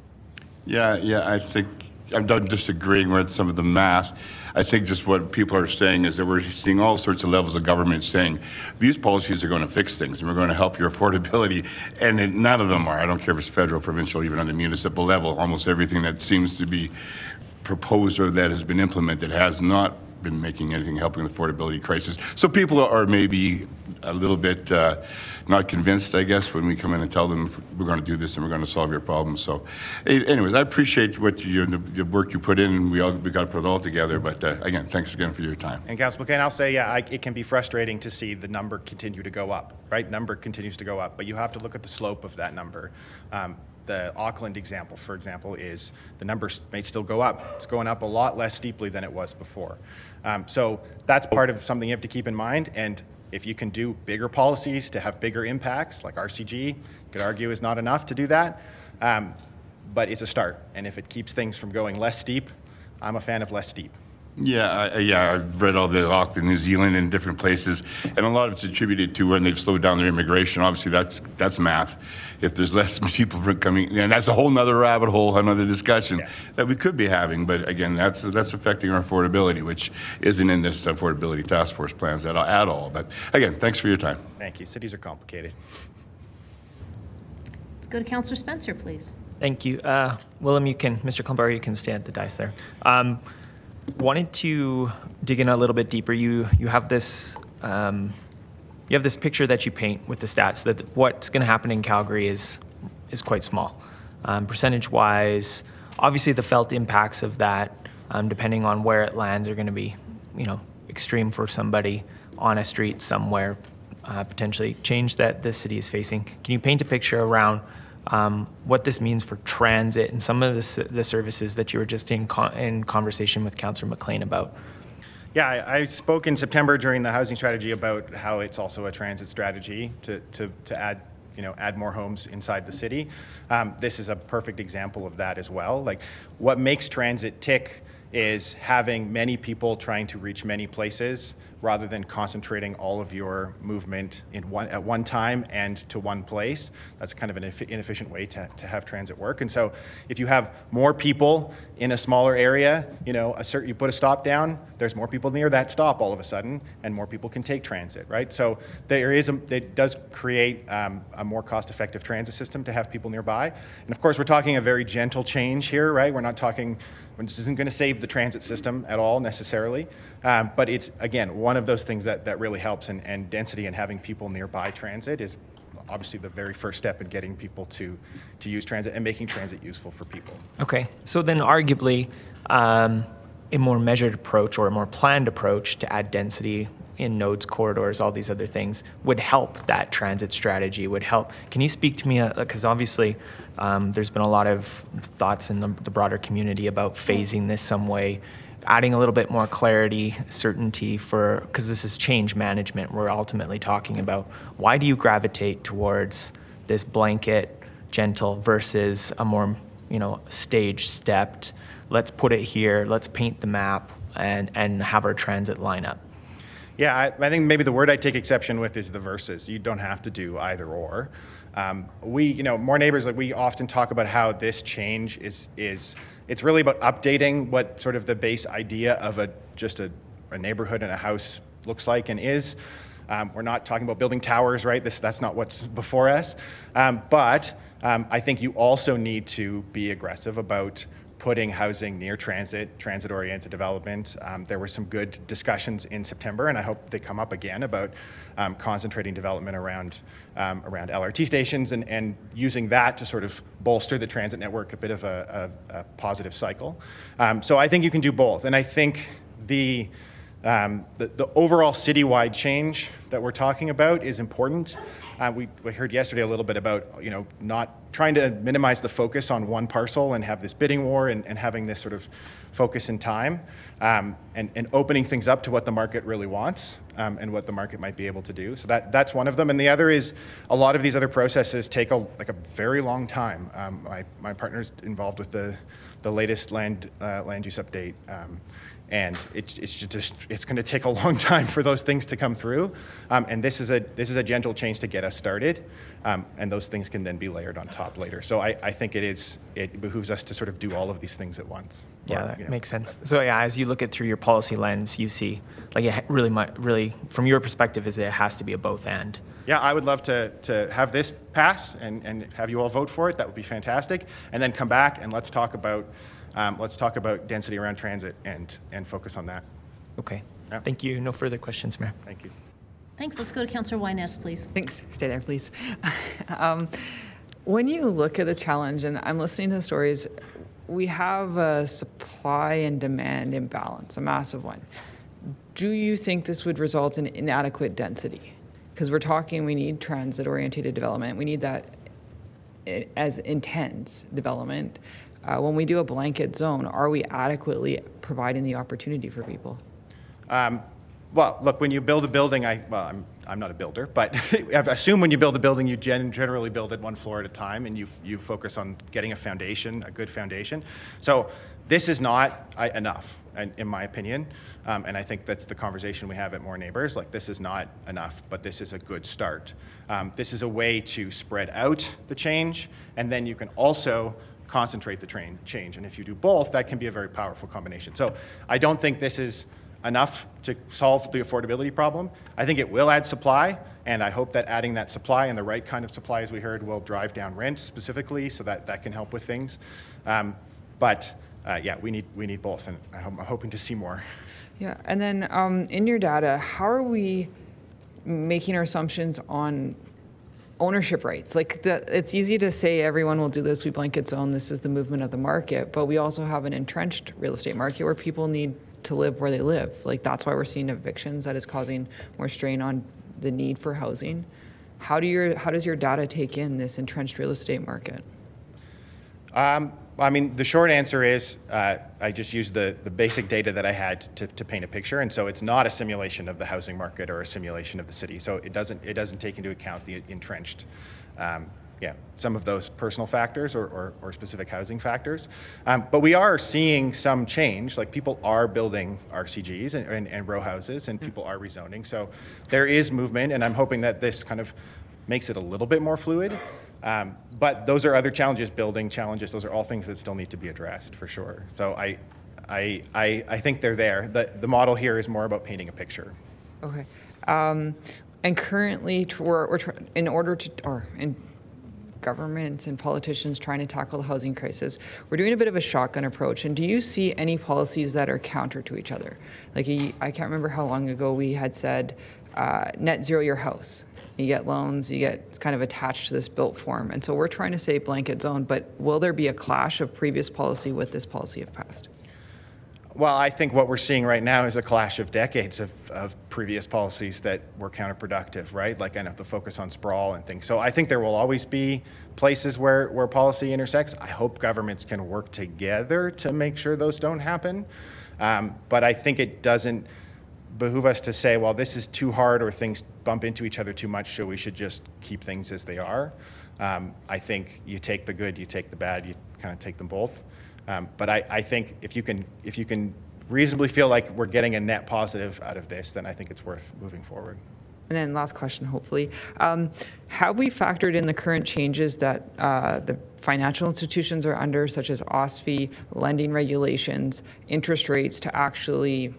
Yeah, I think I'm not disagreeing with some of the math. I think just what people are saying is that we're seeing all sorts of levels of government saying these policies are going to fix things and we're going to help your affordability, and none of them are. I don't care if it's federal, provincial, even on the municipal level. Almost everything that seems to be proposed or that has been implemented has not been making anything helping the affordability crisis. So people are maybe a little bit not convinced, I guess, when we come in and tell them we're going to do this and we're going to solve your problems. So anyways, I appreciate the work you put in. We got to put it all together. But again, thanks again for your time. And Councillor McCain, I'll say, it can be frustrating to see the number continue to go up, right? Number continues to go up, but you have to look at the slope of that number. The Auckland example, for example, is the numbers may still go up. It's going up a lot less steeply than it was before. So that's part of something you have to keep in mind. And if you can do bigger policies to have bigger impacts, like RCG, you could argue is not enough to do that. But it's a start. And if it keeps things from going less steep, I'm a fan of less steep. Yeah, I've read all the Auckland, New Zealand, and different places, and a lot of it's attributed to when they've slowed down their immigration. Obviously, that's math. If there's less people coming, and that's a whole nother rabbit hole, another discussion that we could be having. But again, that's affecting our affordability, which isn't in this affordability task force plans at all. But again, thanks for your time. Thank you. Cities are complicated. Let's go to Councillor Spencer, please. Thank you. Willem, Mr. Klumbar, you can stay at the dais there. Wanted to dig in a little bit deeper. You have this picture that you paint with the stats that what's going to happen in Calgary is quite small, percentage-wise. Obviously, the felt impacts of that, depending on where it lands, are going to be, extreme for somebody on a street somewhere, potentially change that the city is facing. Can you paint a picture around what this means for transit and some of the services that you were just in conversation with Councillor McLean about? Yeah, I spoke in September during the housing strategy about how it's also a transit strategy to add more homes inside the city. This is a perfect example of that as well. Like, what makes transit tick is having many people trying to reach many places rather than concentrating all of your movement at one time and to one place. That's kind of an inefficient way to have transit work. And so if you have more people in a smaller area, you put a stop down, there's more people near that stop all of a sudden, and more people can take transit, right? So it does create a more cost-effective transit system to have people nearby. And of course, we're talking a very gentle change here, right? This isn't going to save the transit system at all necessarily, but it's, again, one of those things that really helps, and density and having people nearby transit is obviously the very first step in getting people to use transit and making transit useful for people. Okay, so then arguably a more measured approach or a more planned approach to add density in nodes, corridors, all these other things would help that transit strategy, would help. Can you speak to me, because obviously there's been a lot of thoughts in the broader community about phasing this some way, adding a little bit more clarity, certainty for, because this is change management we're ultimately talking about. Why do you gravitate towards this blanket, gentle versus a more, stage-stepped, let's put it here, let's paint the map and have our transit line up? Yeah, I think maybe the word I take exception with is the versus. You don't have to do either or. More neighbors, like we often talk about how this change is it's really about updating what sort of the base idea of just a neighborhood and a house looks like and is. We're not talking about building towers, right? That's not what's before us. But I think you also need to be aggressive about putting housing near transit-oriented development. There were some good discussions in September, and I hope they come up again about concentrating development around LRT stations and using that to sort of bolster the transit network, a bit of a positive cycle. So I think you can do both, and I think the overall citywide change that we're talking about is important. We heard yesterday a little bit about not trying to minimize the focus on one parcel and have this bidding war and having this sort of focus in time and opening things up to what the market really wants and what the market might be able to do. So that's one of them. And the other is a lot of these other processes take a very long time. My partner's involved with the latest land use update. And it's going to take a long time for those things to come through, and this is a gentle change to get us started, and those things can then be layered on top later. So I think it behooves us to sort of do all of these things at once. Yeah, that makes sense. So yeah, as you look at through your policy lens, you see like it really from your perspective is it has to be a both and. Yeah, I would love to have this pass and have you all vote for it. That would be fantastic, and then come back and let's talk about density around transit and focus on that. Okay. Yeah. Thank you. No further questions, Mayor. Thank you. Thanks. Let's go to Councillor Wyness, please. Thanks. Stay there, please. When you look at the challenge, and I'm listening to the stories, we have a supply and demand imbalance, a massive one. Do you think this would result in inadequate density? Because we're talking, we need transit-oriented development. We need that as intense development. When we do a blanket zone, are we adequately providing the opportunity for people? Well, look, when you build a building, I'm not a builder, but I assume when you build a building, you generally build it one floor at a time, and you focus on getting a good foundation. So this is not enough, in my opinion, and I think that's the conversation we have at More Neighbors. Like, this is not enough, but this is a good start. This is a way to spread out the change, and then you can also concentrate the change. And if you do both, that can be a very powerful combination. So I don't think this is enough to solve the affordability problem. I think it will add supply, and I hope that adding that supply and the right kind of supply, as we heard, will drive down rents specifically, so that can help with things. Yeah, we need both, and I'm hoping to see more. Yeah, and then in your data, how are we making our assumptions on ownership rights? Like, it's easy to say everyone will do this, we blanket zone, this is the movement of the market, but we also have an entrenched real estate market where people need to live where they live. Like, that's why we're seeing evictions that is causing more strain on the need for housing. How does your data take in this entrenched real estate market? I mean, the short answer is I just used the basic data that I had to paint a picture, and so it's not a simulation of the housing market or a simulation of the city. So it doesn't take into account the entrenched, some of those personal factors or specific housing factors. But we are seeing some change. Like, people are building RCGs and row houses, and people are rezoning. So there is movement, and I'm hoping that this kind of makes it a little bit more fluid. But those are other challenges, building challenges. Those are all things that still need to be addressed, for sure. So I think they're there. The model here is more about painting a picture. Okay. And currently, in governments and politicians trying to tackle the housing crisis, we're doing a bit of a shotgun approach. And do you see any policies that are counter to each other? Like, I can't remember how long ago we had said, net zero your house. you get loans, you get kind of attached to this built form. And so we're trying to say blanket zone, but will there be a clash of previous policy with this policy if passed? Well, I think what we're seeing right now is a clash of decades of previous policies that were counterproductive, right? Like kind of the focus on sprawl and things. So I think there will always be places where policy intersects. I hope governments can work together to make sure those don't happen. But I think it doesn't behoove us to say, well, this is too hard or things bump into each other too much, so we should just keep things as they are. I think you take the good, you take the bad, you kind of take them both. But I think if you can reasonably feel like we're getting a net positive out of this, then I think it's worth moving forward. And then last question, hopefully. Have we factored in the current changes that the financial institutions are under, such as OSFI, lending regulations, interest rates, to actually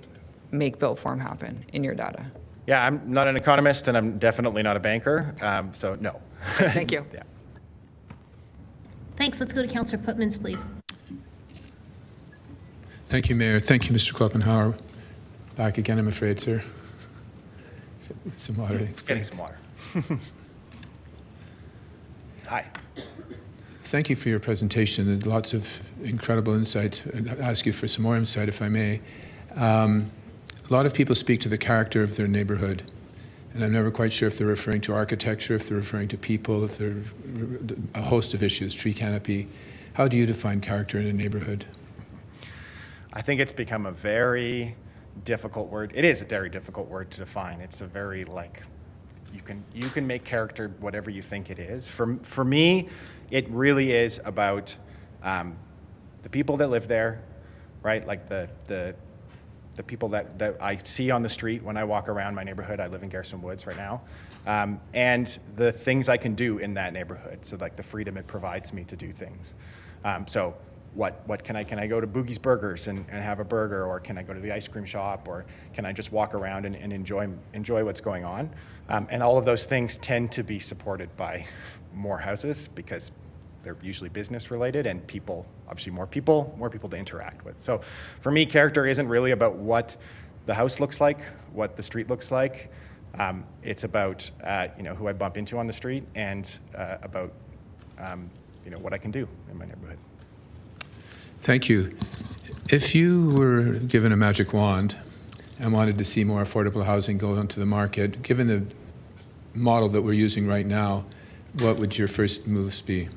make built form happen in your data? Yeah, I'm not an economist and I'm definitely not a banker, so no. Thank you. Yeah. Thanks. Let's go to Councillor Putmans, please. Thank you, Mayor. Thank you, Mr. Kloppenhauer. Back again, I'm afraid, sir. Some water. Getting some water. Hi. Thank you for your presentation and lots of incredible insight. I'll ask you for some more insight, if I may. A lot of people speak to the character of their neighborhood, and I'm never quite sure if they're referring to architecture, if they're referring to people, if they're a host of issues, tree canopy. How do you define character in a neighborhood? I think it's become a very difficult word. It is a very difficult word to define. It's a very, like, you can make character whatever you think it is. For me, it really is about the people that live there, right? Like the people that I see on the street when I walk around my neighborhood. I live in Garrison Woods right now. And the things I can do in that neighborhood. So like the freedom it provides me to do things. So what can I go to Boogie's Burgers and have a burger, or can I go to the ice cream shop, or can I just walk around and enjoy what's going on? And all of those things tend to be supported by more houses because they're usually business related and people, obviously more people to interact with. So for me, character isn't really about what the house looks like, what the street looks like. It's about who I bump into on the street and about what I can do in my neighborhood. Thank you. If you were given a magic wand and wanted to see more affordable housing go onto the market, given the model that we're using right now, what would your first moves be?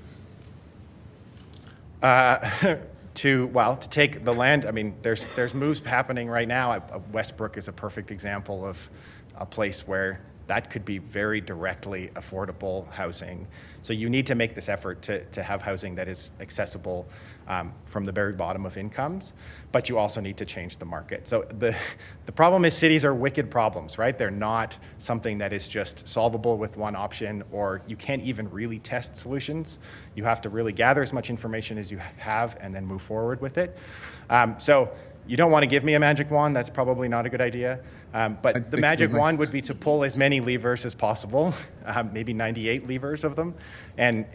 To take the land. I mean, there's moves happening right now. Westbrook is a perfect example of a place where that could be very directly affordable housing. So you need to make this effort to have housing that is accessible from the very bottom of incomes, but you also need to change the market. So the problem is cities are wicked problems, right? They're not something that is just solvable with one option, or you can't even really test solutions. You have to really gather as much information as you have and then move forward with it. So you don't want to give me a magic wand. That's probably not a good idea. But the magic wand would be to pull as many levers as possible, maybe 98 levers of them, and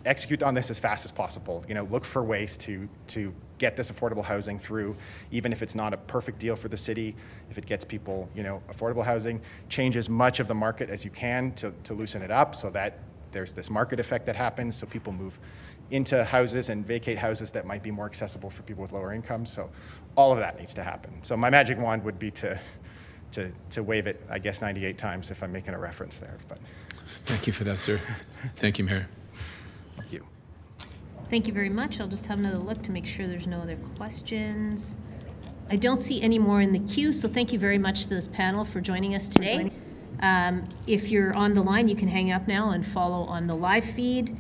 execute on this as fast as possible. Look for ways to get this affordable housing through, even if it's not a perfect deal for the city. If it gets people, affordable housing, change as much of the market as you can to loosen it up, so that there's this market effect that happens, so people move into houses and vacate houses that might be more accessible for people with lower incomes. So all of that needs to happen. So my magic wand would be to wave it, I guess, 98 times if I'm making a reference there. But thank you for that, sir. Thank you, Mayor. Thank you. Thank you very much. I'll just have another look to make sure there's no other questions. I don't see any more in the queue, so thank you very much to this panel for joining us today. If you're on the line, you can hang up now and follow on the live feed.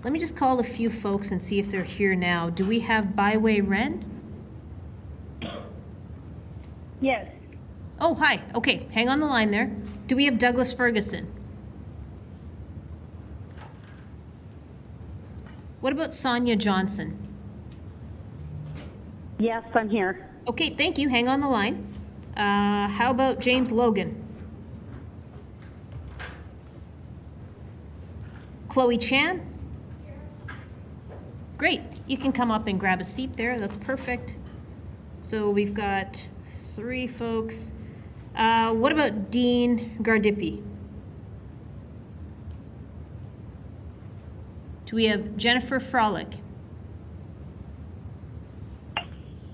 Let me just call a few folks and see if they're here now. Do we have Byway Ren? Yes. Oh, hi. Okay, hang on the line there. Do we have Douglas Ferguson? What about Sonia Johnson? Yes, I'm here. Okay, thank you. Hang on the line. How about James Logan? Chloe Chan? Great. You can come up and grab a seat there. That's perfect. So we've got 3 folks. What about Dean Gardipi? Do we have Jennifer Frolick?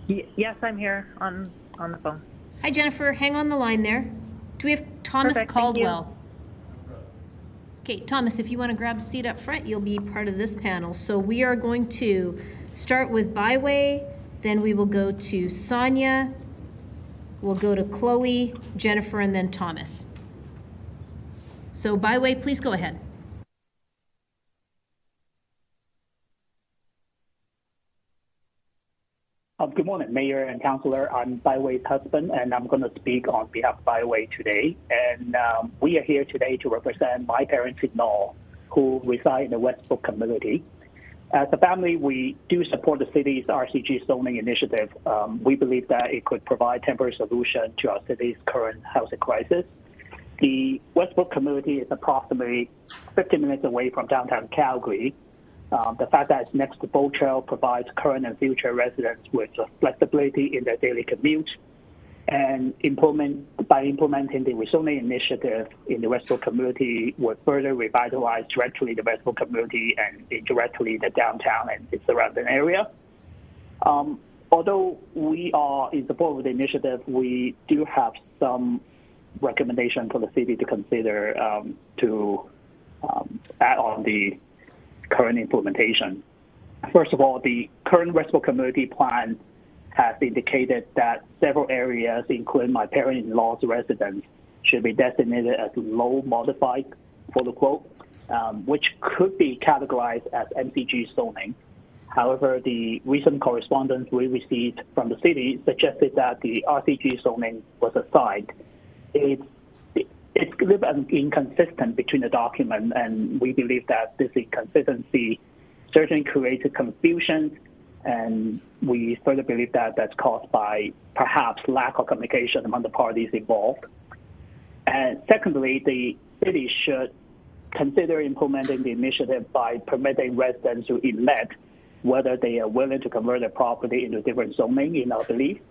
Yes, I'm here on the phone. Hi, Jennifer. Hang on the line there. Do we have Thomas Perfect, thank you. Caldwell? Okay, Thomas, if you want to grab a seat up front, you'll be part of this panel. So we are going to start with Byway, then we will go to Sonia, we'll go to Chloe, Jennifer, and then Thomas. So Byway, please go ahead. Good morning, Mayor and Councillor. I'm Byway's husband, and I'm going to speak on behalf of Byway today. And we are here today to represent my parents-in-law who reside in the Westbrook community. As a family, we do support the city's RCG zoning initiative. We believe that it could provide temporary solution to our city's current housing crisis. The Westbrook community is approximately 50 minutes away from downtown Calgary. The fact that it's next to Boat Trail provides current and future residents with flexibility in their daily commute. And by implementing the rezoning initiative in the Westbrook community would further revitalize directly the Westbrook community and indirectly the downtown and its surrounding area. Although we are in support of the initiative, we do have some recommendation for the city to consider to add on the current implementation. First of all, the current Westbrook community plan has indicated that several areas, including my parent-in-law's residence, should be designated as low modified, quote unquote, which could be categorized as MCG zoning. However, the recent correspondence we received from the city suggested that the RCG zoning was assigned. It's a little bit inconsistent between the document, and we believe that this inconsistency certainly created confusion, and we further believe that that's caused by perhaps lack of communication among the parties involved. And secondly, the city should consider implementing the initiative by permitting residents to elect whether they are willing to convert their property into different zoning, in our belief.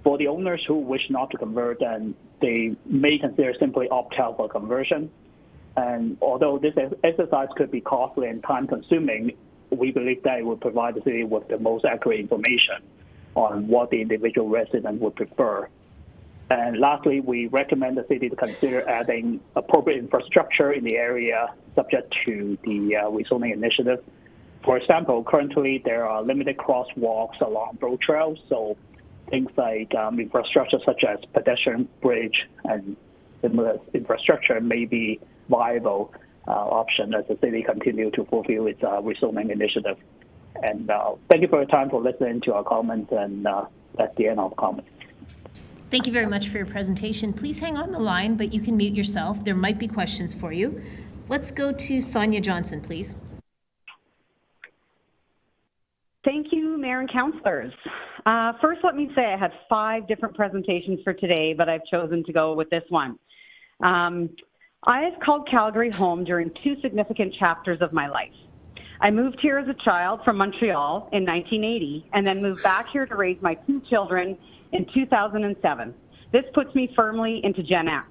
For the owners who wish not to convert, then they may consider simply opt out for conversion. And although this exercise could be costly and time-consuming, we believe that it will provide the city with the most accurate information on what the individual resident would prefer. And lastly, we recommend the city to consider adding appropriate infrastructure in the area subject to the rezoning initiative. For example, currently there are limited crosswalks along Boat Trail, so things like infrastructure such as pedestrian bridge and similar infrastructure may be viable option as the city continue to fulfill its rezoning initiative. And thank you for your time for listening to our comments, and that's the end of comments. Thank you very much for your presentation. Please hang on the line, but you can mute yourself. There might be questions for you. Let's go to Sonia Johnson, please. Thank you, Mayor and Councillors. First, let me say I had 5 different presentations for today, but I've chosen to go with this one. I have called Calgary home during 2 significant chapters of my life. I moved here as a child from Montreal in 1980 and then moved back here to raise my 2 children in 2007. This puts me firmly into Gen X.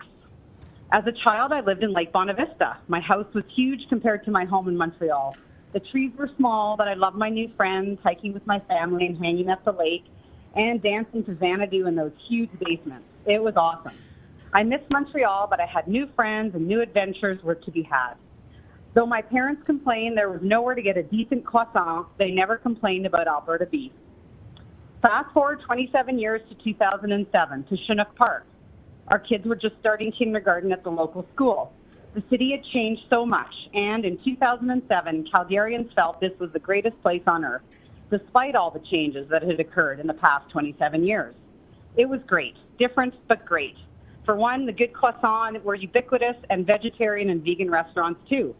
As a child, I lived in Lake Bonavista. My house was huge compared to my home in Montreal. The trees were small, but I loved my new friends, hiking with my family and hanging at the lake, and dancing to Xanadu in those huge basements. It was awesome. I missed Montreal, but I had new friends and new adventures were to be had. Though my parents complained there was nowhere to get a decent croissant, they never complained about Alberta beef. Fast forward 27 years to 2007 to Chinook Park. Our kids were just starting kindergarten at the local school. The city had changed so much, and in 2007, Calgarians felt this was the greatest place on earth, despite all the changes that had occurred in the past 27 years. It was great, different but great. For one, the good croissants were ubiquitous, and vegetarian and vegan restaurants too.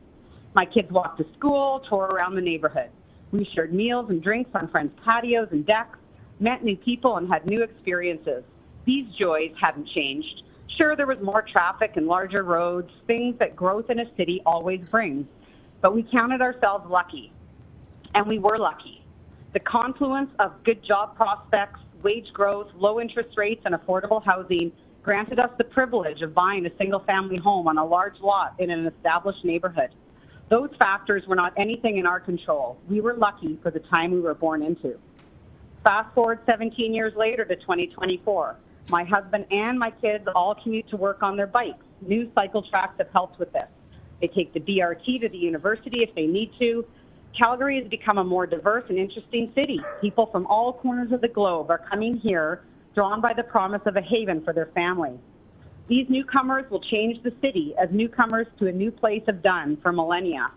My kids walked to school, toured around the neighborhood. We shared meals and drinks on friends' patios and decks, met new people, and had new experiences. These joys hadn't changed. Sure, there was more traffic and larger roads, things that growth in a city always brings, but we counted ourselves lucky, and we were lucky. The confluence of good job prospects, wage growth, low interest rates, and affordable housing granted us the privilege of buying a single-family home on a large lot in an established neighborhood. Those factors were not anything in our control. We were lucky for the time we were born into. Fast forward 17 years later to 2024. My husband and my kids all commute to work on their bikes. New cycle tracks have helped with this. They take the BRT to the university if they need to. Calgary has become a more diverse and interesting city. People from all corners of the globe are coming here, drawn by the promise of a haven for their family. These newcomers will change the city as newcomers to a new place have done for millennia.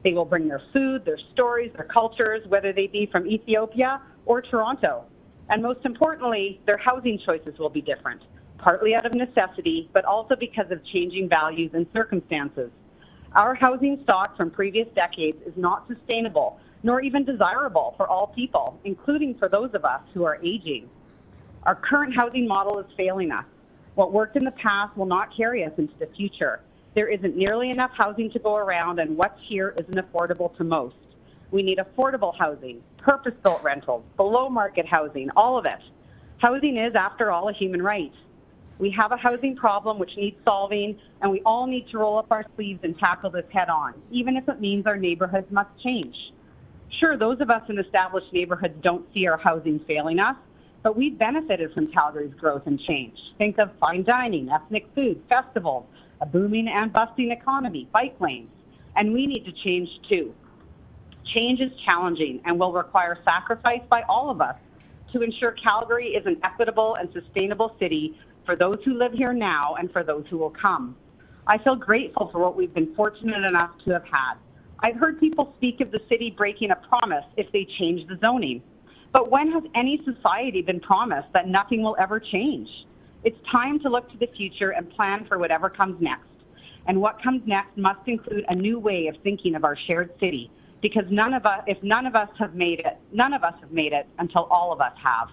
They will bring their food, their stories, their cultures, whether they be from Ethiopia or Toronto. And most importantly, their housing choices will be different, partly out of necessity, but also because of changing values and circumstances. Our housing stock from previous decades is not sustainable, nor even desirable for all people, including for those of us who are aging. Our current housing model is failing us. What worked in the past will not carry us into the future. There isn't nearly enough housing to go around, and what's here isn't affordable to most. We need affordable housing, purpose-built rentals, below-market housing, all of it. Housing is, after all, a human right. We have a housing problem which needs solving, and we all need to roll up our sleeves and tackle this head-on, even if it means our neighborhoods must change. Sure, those of us in established neighborhoods don't see our housing failing us, but we've benefited from Calgary's growth and change. Think of fine dining, ethnic food, festivals, a booming and busting economy, bike lanes, and we need to change too. Change is challenging and will require sacrifice by all of us to ensure Calgary is an equitable and sustainable city for those who live here now and for those who will come. I feel grateful for what we've been fortunate enough to have had. I've heard people speak of the city breaking a promise if they change the zoning. But when has any society been promised that nothing will ever change? It's time to look to the future and plan for whatever comes next. And what comes next must include a new way of thinking of our shared city, because none of us have made it until all of us have.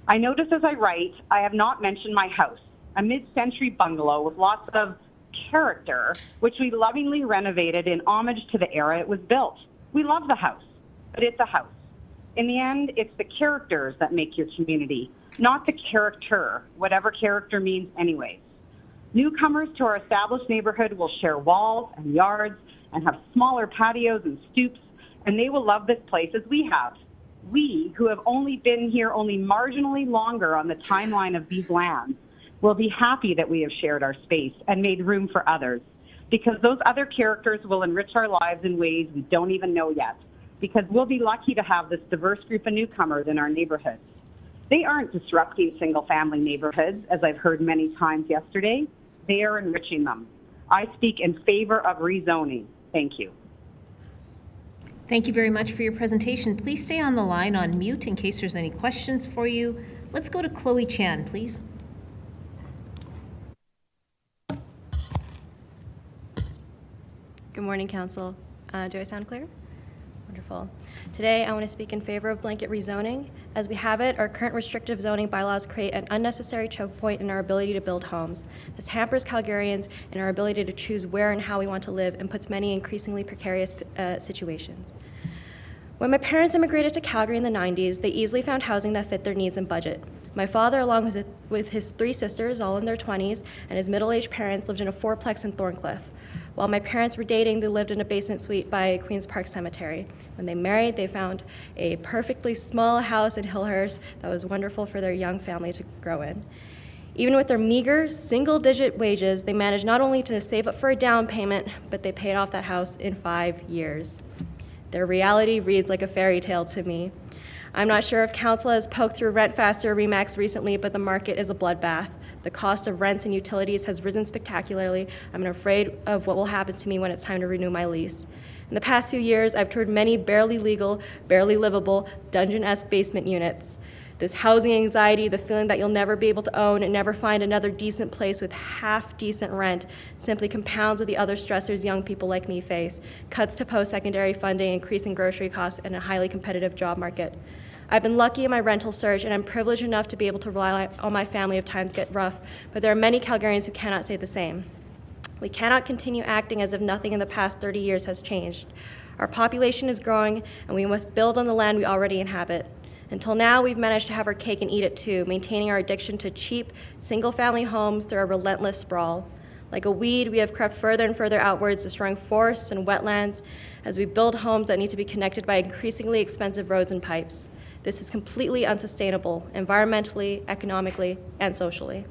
I notice as I write, I have not mentioned my house, a mid-century bungalow with lots of character, which we lovingly renovated in homage to the era it was built. We love the house, but it's a house. In the end, it's the characters that make your community, not the character, whatever character means anyways. Newcomers to our established neighborhood will share walls and yards and have smaller patios and stoops, and they will love this place as we have. We, who have only been here only marginally longer on the timeline of these lands, will be happy that we have shared our space and made room for others, because those other characters will enrich our lives in ways we don't even know yet, because we'll be lucky to have this diverse group of newcomers in our neighborhoods. They aren't disrupting single-family neighborhoods, as I've heard many times yesterday. They are enriching them. I speak in favor of rezoning. Thank you. Thank you very much for your presentation. Please stay on the line on mute in case there's any questions for you. Let's go to Chloe Chan, please. Good morning, Council. Do I sound clear? Wonderful. Today, I want to speak in favor of blanket rezoning. As we have it, our current restrictive zoning bylaws create an unnecessary choke point in our ability to build homes. This hampers Calgarians in our ability to choose where and how we want to live and puts many increasingly precarious situations. When my parents immigrated to Calgary in the 90s, they easily found housing that fit their needs and budget. My father, along with his 3 sisters, all in their 20s, and his middle-aged parents lived in a 4-plex in Thorncliffe. While my parents were dating, they lived in a basement suite by Queen's Park Cemetery. When they married, they found a perfectly small house in Hillhurst that was wonderful for their young family to grow in. Even with their meager, single-digit wages, they managed not only to save up for a down payment, but they paid off that house in 5 years. Their reality reads like a fairy tale to me. I'm not sure if Council has poked through Rent Faster Remax recently, but the market is a bloodbath. The cost of rents and utilities has risen spectacularly. I'm afraid of what will happen to me when it's time to renew my lease. In the past few years, I've toured many barely legal, barely livable, dungeon-esque basement units. This housing anxiety, the feeling that you'll never be able to own and never find another decent place with half-decent rent simply compounds with the other stressors young people like me face: cuts to post-secondary funding, increasing grocery costs, and a highly competitive job market. I've been lucky in my rental search, and I'm privileged enough to be able to rely on my family if times get rough, but there are many Calgarians who cannot say the same. We cannot continue acting as if nothing in the past 30 years has changed. Our population is growing, and we must build on the land we already inhabit. Until now, we've managed to have our cake and eat it too, maintaining our addiction to cheap, single-family homes through a relentless sprawl. Like a weed, we have crept further and further outwards, destroying forests and wetlands as we build homes that need to be connected by increasingly expensive roads and pipes. This is completely unsustainable, environmentally, economically, and socially.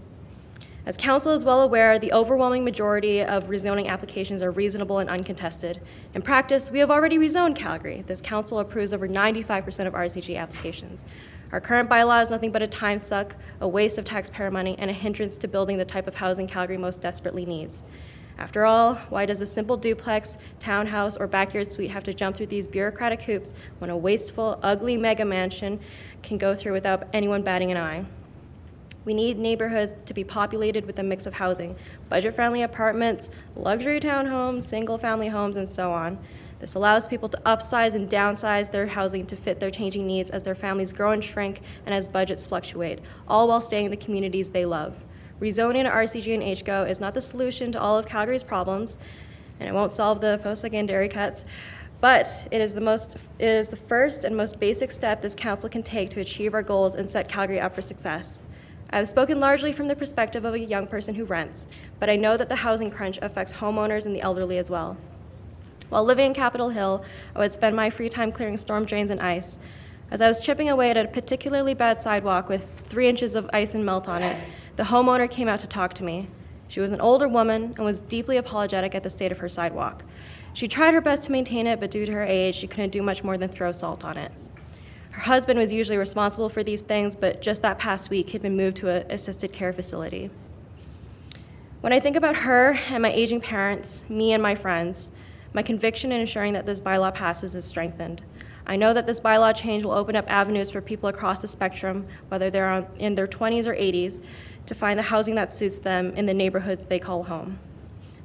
As Council is well aware, the overwhelming majority of rezoning applications are reasonable and uncontested. In practice, we have already rezoned Calgary. This Council approves over 95% of RCG applications. Our current bylaw is nothing but a time suck, a waste of taxpayer money, and a hindrance to building the type of housing Calgary most desperately needs. After all, why does a simple duplex, townhouse, or backyard suite have to jump through these bureaucratic hoops when a wasteful, ugly mega mansion can go through without anyone batting an eye? We need neighborhoods to be populated with a mix of housing, budget-friendly apartments, luxury townhomes, single-family homes, and so on. This allows people to upsize and downsize their housing to fit their changing needs as their families grow and shrink and as budgets fluctuate, all while staying in the communities they love. Rezoning to RCG and HGO is not the solution to all of Calgary's problems, and it won't solve the post-secondary cuts, but it is the first and most basic step this council can take to achieve our goals and set Calgary up for success. I've spoken largely from the perspective of a young person who rents, but I know that the housing crunch affects homeowners and the elderly as well. While living in Capitol Hill, I would spend my free time clearing storm drains and ice. As I was chipping away at a particularly bad sidewalk with 3 inches of ice and melt on it, the homeowner came out to talk to me. She was an older woman and was deeply apologetic at the state of her sidewalk. She tried her best to maintain it, but due to her age, she couldn't do much more than throw salt on it. Her husband was usually responsible for these things, but just that past week, he'd been moved to an assisted care facility. When I think about her and my aging parents, me and my friends, my conviction in ensuring that this bylaw passes is strengthened. I know that this bylaw change will open up avenues for people across the spectrum, whether they're in their 20s or 80s, to find the housing that suits them in the neighborhoods they call home.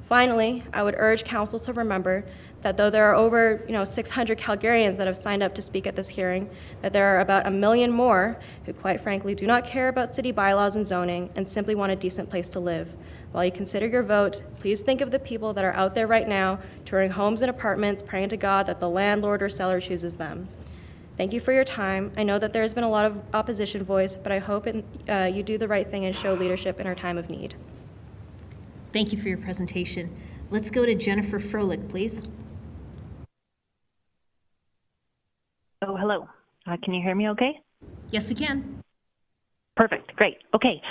Finally, I would urge council to remember that though there are over 600 Calgarians that have signed up to speak at this hearing, that there are about 1 million more who quite frankly do not care about city bylaws and zoning and simply want a decent place to live. While you consider your vote, please think of the people that are out there right now touring homes and apartments, praying to God that the landlord or seller chooses them. Thank you for your time. I know that there has been a lot of opposition voiced, but I hope you do the right thing and show leadership in our time of need. Thank you for your presentation. Let's go to Jennifer Froelich, please. Oh, hello. Can you hear me okay? Yes, we can. Perfect. Great. Okay.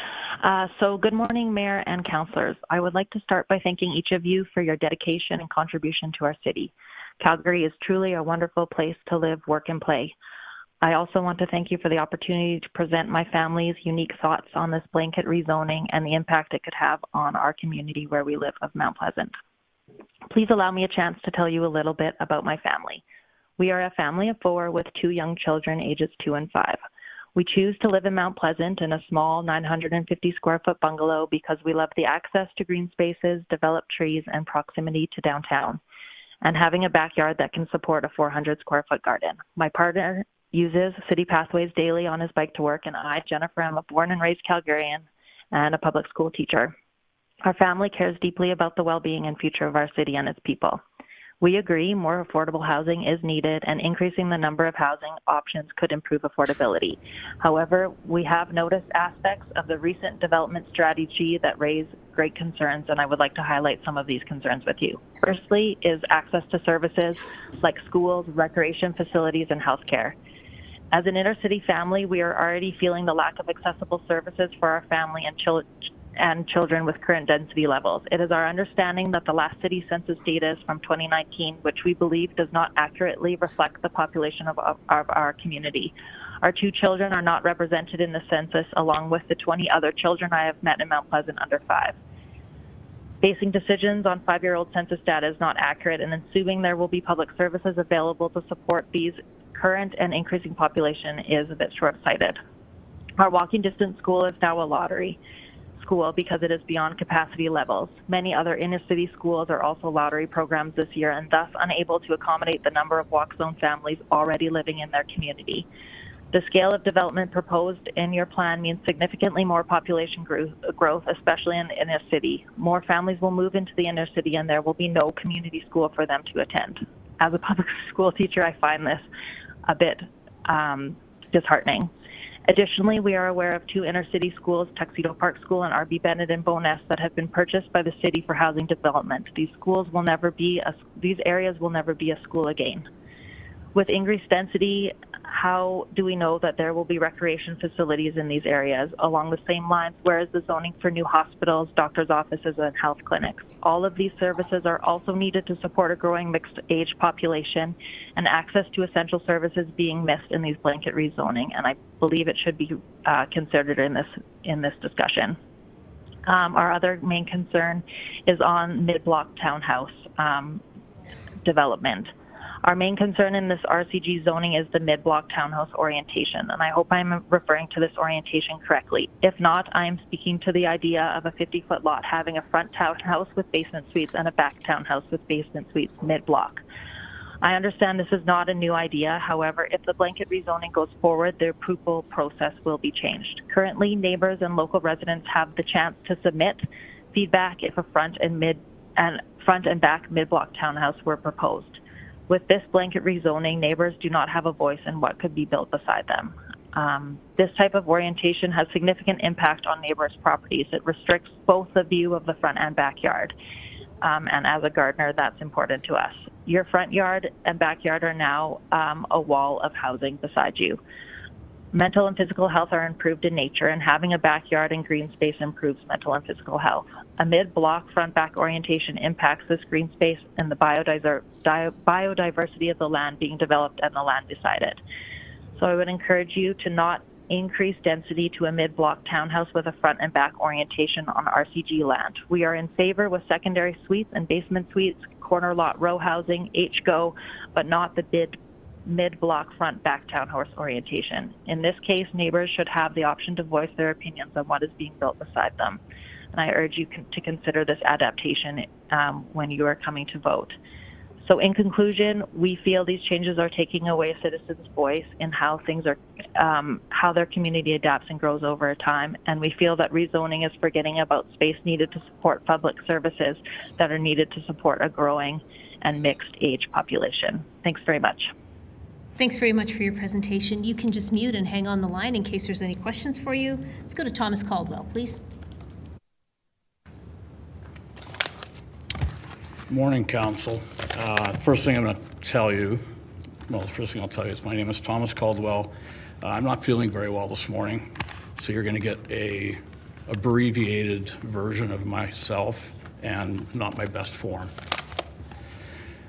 So good morning, Mayor and councillors. I would like to start by thanking each of you for your dedication and contribution to our city. Calgary is truly a wonderful place to live, work, and play. I also want to thank you for the opportunity to present my family's unique thoughts on this blanket rezoning and the impact it could have on our community where we live of Mount Pleasant. Please allow me a chance to tell you a little bit about my family. We are a family of 4 with 2 young children, ages 2 and 5. We choose to live in Mount Pleasant in a small 950 square foot bungalow because we love the access to green spaces, developed trees, and proximity to downtown, and having a backyard that can support a 400 square foot garden. My partner uses city pathways daily on his bike to work, and I, Jennifer, am a born and raised Calgarian and a public school teacher. Our family cares deeply about the well-being and future of our city and its people. We agree more affordable housing is needed, and increasing the number of housing options could improve affordability. However, we have noticed aspects of the recent development strategy that raise great concerns, and I would like to highlight some of these concerns with you. Firstly is access to services like schools, recreation facilities, and healthcare. As an inner-city family, we are already feeling the lack of accessible services for our family and children with current density levels. It is our understanding that the last city census data is from 2019, which we believe does not accurately reflect the population of our community. Our 2 children are not represented in the census, along with the 20 other children I have met in Mount Pleasant under 5. Basing decisions on 5-year-old census data is not accurate, and assuming there will be public services available to support these current and increasing population is a bit short-sighted. Our walking distance school is now a lottery school because it is beyond capacity levels. Many other inner-city schools are also lottery programs this year and thus unable to accommodate the number of walk zone families already living in their community. The scale of development proposed in your plan means significantly more population growth, especially in the inner city. More families will move into the inner city and there will be no community school for them to attend. As a public school teacher, I find this a bit disheartening. Additionally, we are aware of 2 inner-city schools, Tuxedo Park School and R.B. Bennett in Bowness, that have been purchased by the city for housing development. These areas will never be a school again. With increased density, how do we know that there will be recreation facilities in these areas? Along the same lines, where is the zoning for new hospitals, doctor's offices, and health clinics? All of these services are also needed to support a growing mixed-age population and access to essential services being missed in these blanket rezoning, and I believe it should be considered in this discussion. Our other main concern is on mid-block townhouse development. Our main concern in this RCG zoning is the mid-block townhouse orientation, and I hope I'm referring to this orientation correctly. If not, I am speaking to the idea of a 50-foot lot having a front townhouse with basement suites and a back townhouse with basement suites mid-block. I understand this is not a new idea. However, if the blanket rezoning goes forward, the approval process will be changed. Currently, neighbors and local residents have the chance to submit feedback if a front and back mid-block townhouse were proposed. With this blanket rezoning, neighbors do not have a voice in what could be built beside them. This type of orientation has significant impact on neighbors' properties. It restricts both the view of the front and backyard. And as a gardener, that's important to us. Your front yard and backyard are now a wall of housing beside you. Mental and physical health are improved in nature, and having a backyard and green space improves mental and physical health. A mid-block front-back orientation impacts this green space and the biodiversity of the land being developed and the land beside it. So I would encourage you to not increase density to a mid-block townhouse with a front and back orientation on RCG land. We are in favor with secondary suites and basement suites, corner lot row housing, HGO, but not the mid-block front-back townhouse orientation. In this case, neighbors should have the option to voice their opinions on what is being built beside them. And I urge you to consider this adaptation when you are coming to vote. So in conclusion, we feel these changes are taking away a citizen's voice in how things are, how their community adapts and grows over time. And we feel that rezoning is forgetting about space needed to support public services that are needed to support a growing and mixed age population. Thanks very much. Thanks very much for your presentation. You can just mute and hang on the line in case there's any questions for you. Let's go to Thomas Caldwell, please. Morning, Council. First thing I'm going to tell you, well, the first thing I'll tell you is my name is Thomas Caldwell. I'm not feeling very well this morning, so you're going to get a abbreviated version of myself and not my best form.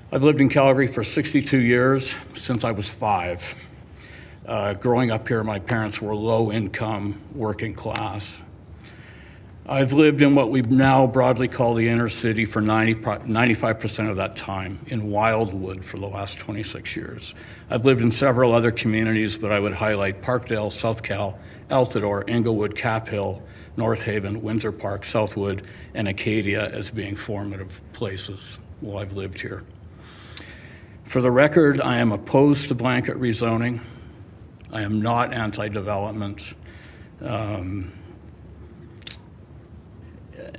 I've lived in Calgary for 62 years, since I was 5. Growing up here, my parents were low income, working class. I've lived in what we now broadly call the inner city for 95% of that time, in Wildwood for the last 26 years. I've lived in several other communities, but I would highlight Parkdale, South Cal, Altadore, Englewood, Cap Hill, North Haven, Windsor Park, Southwood, and Acadia as being formative places while I've lived here. For the record, I am opposed to blanket rezoning. I am not anti-development.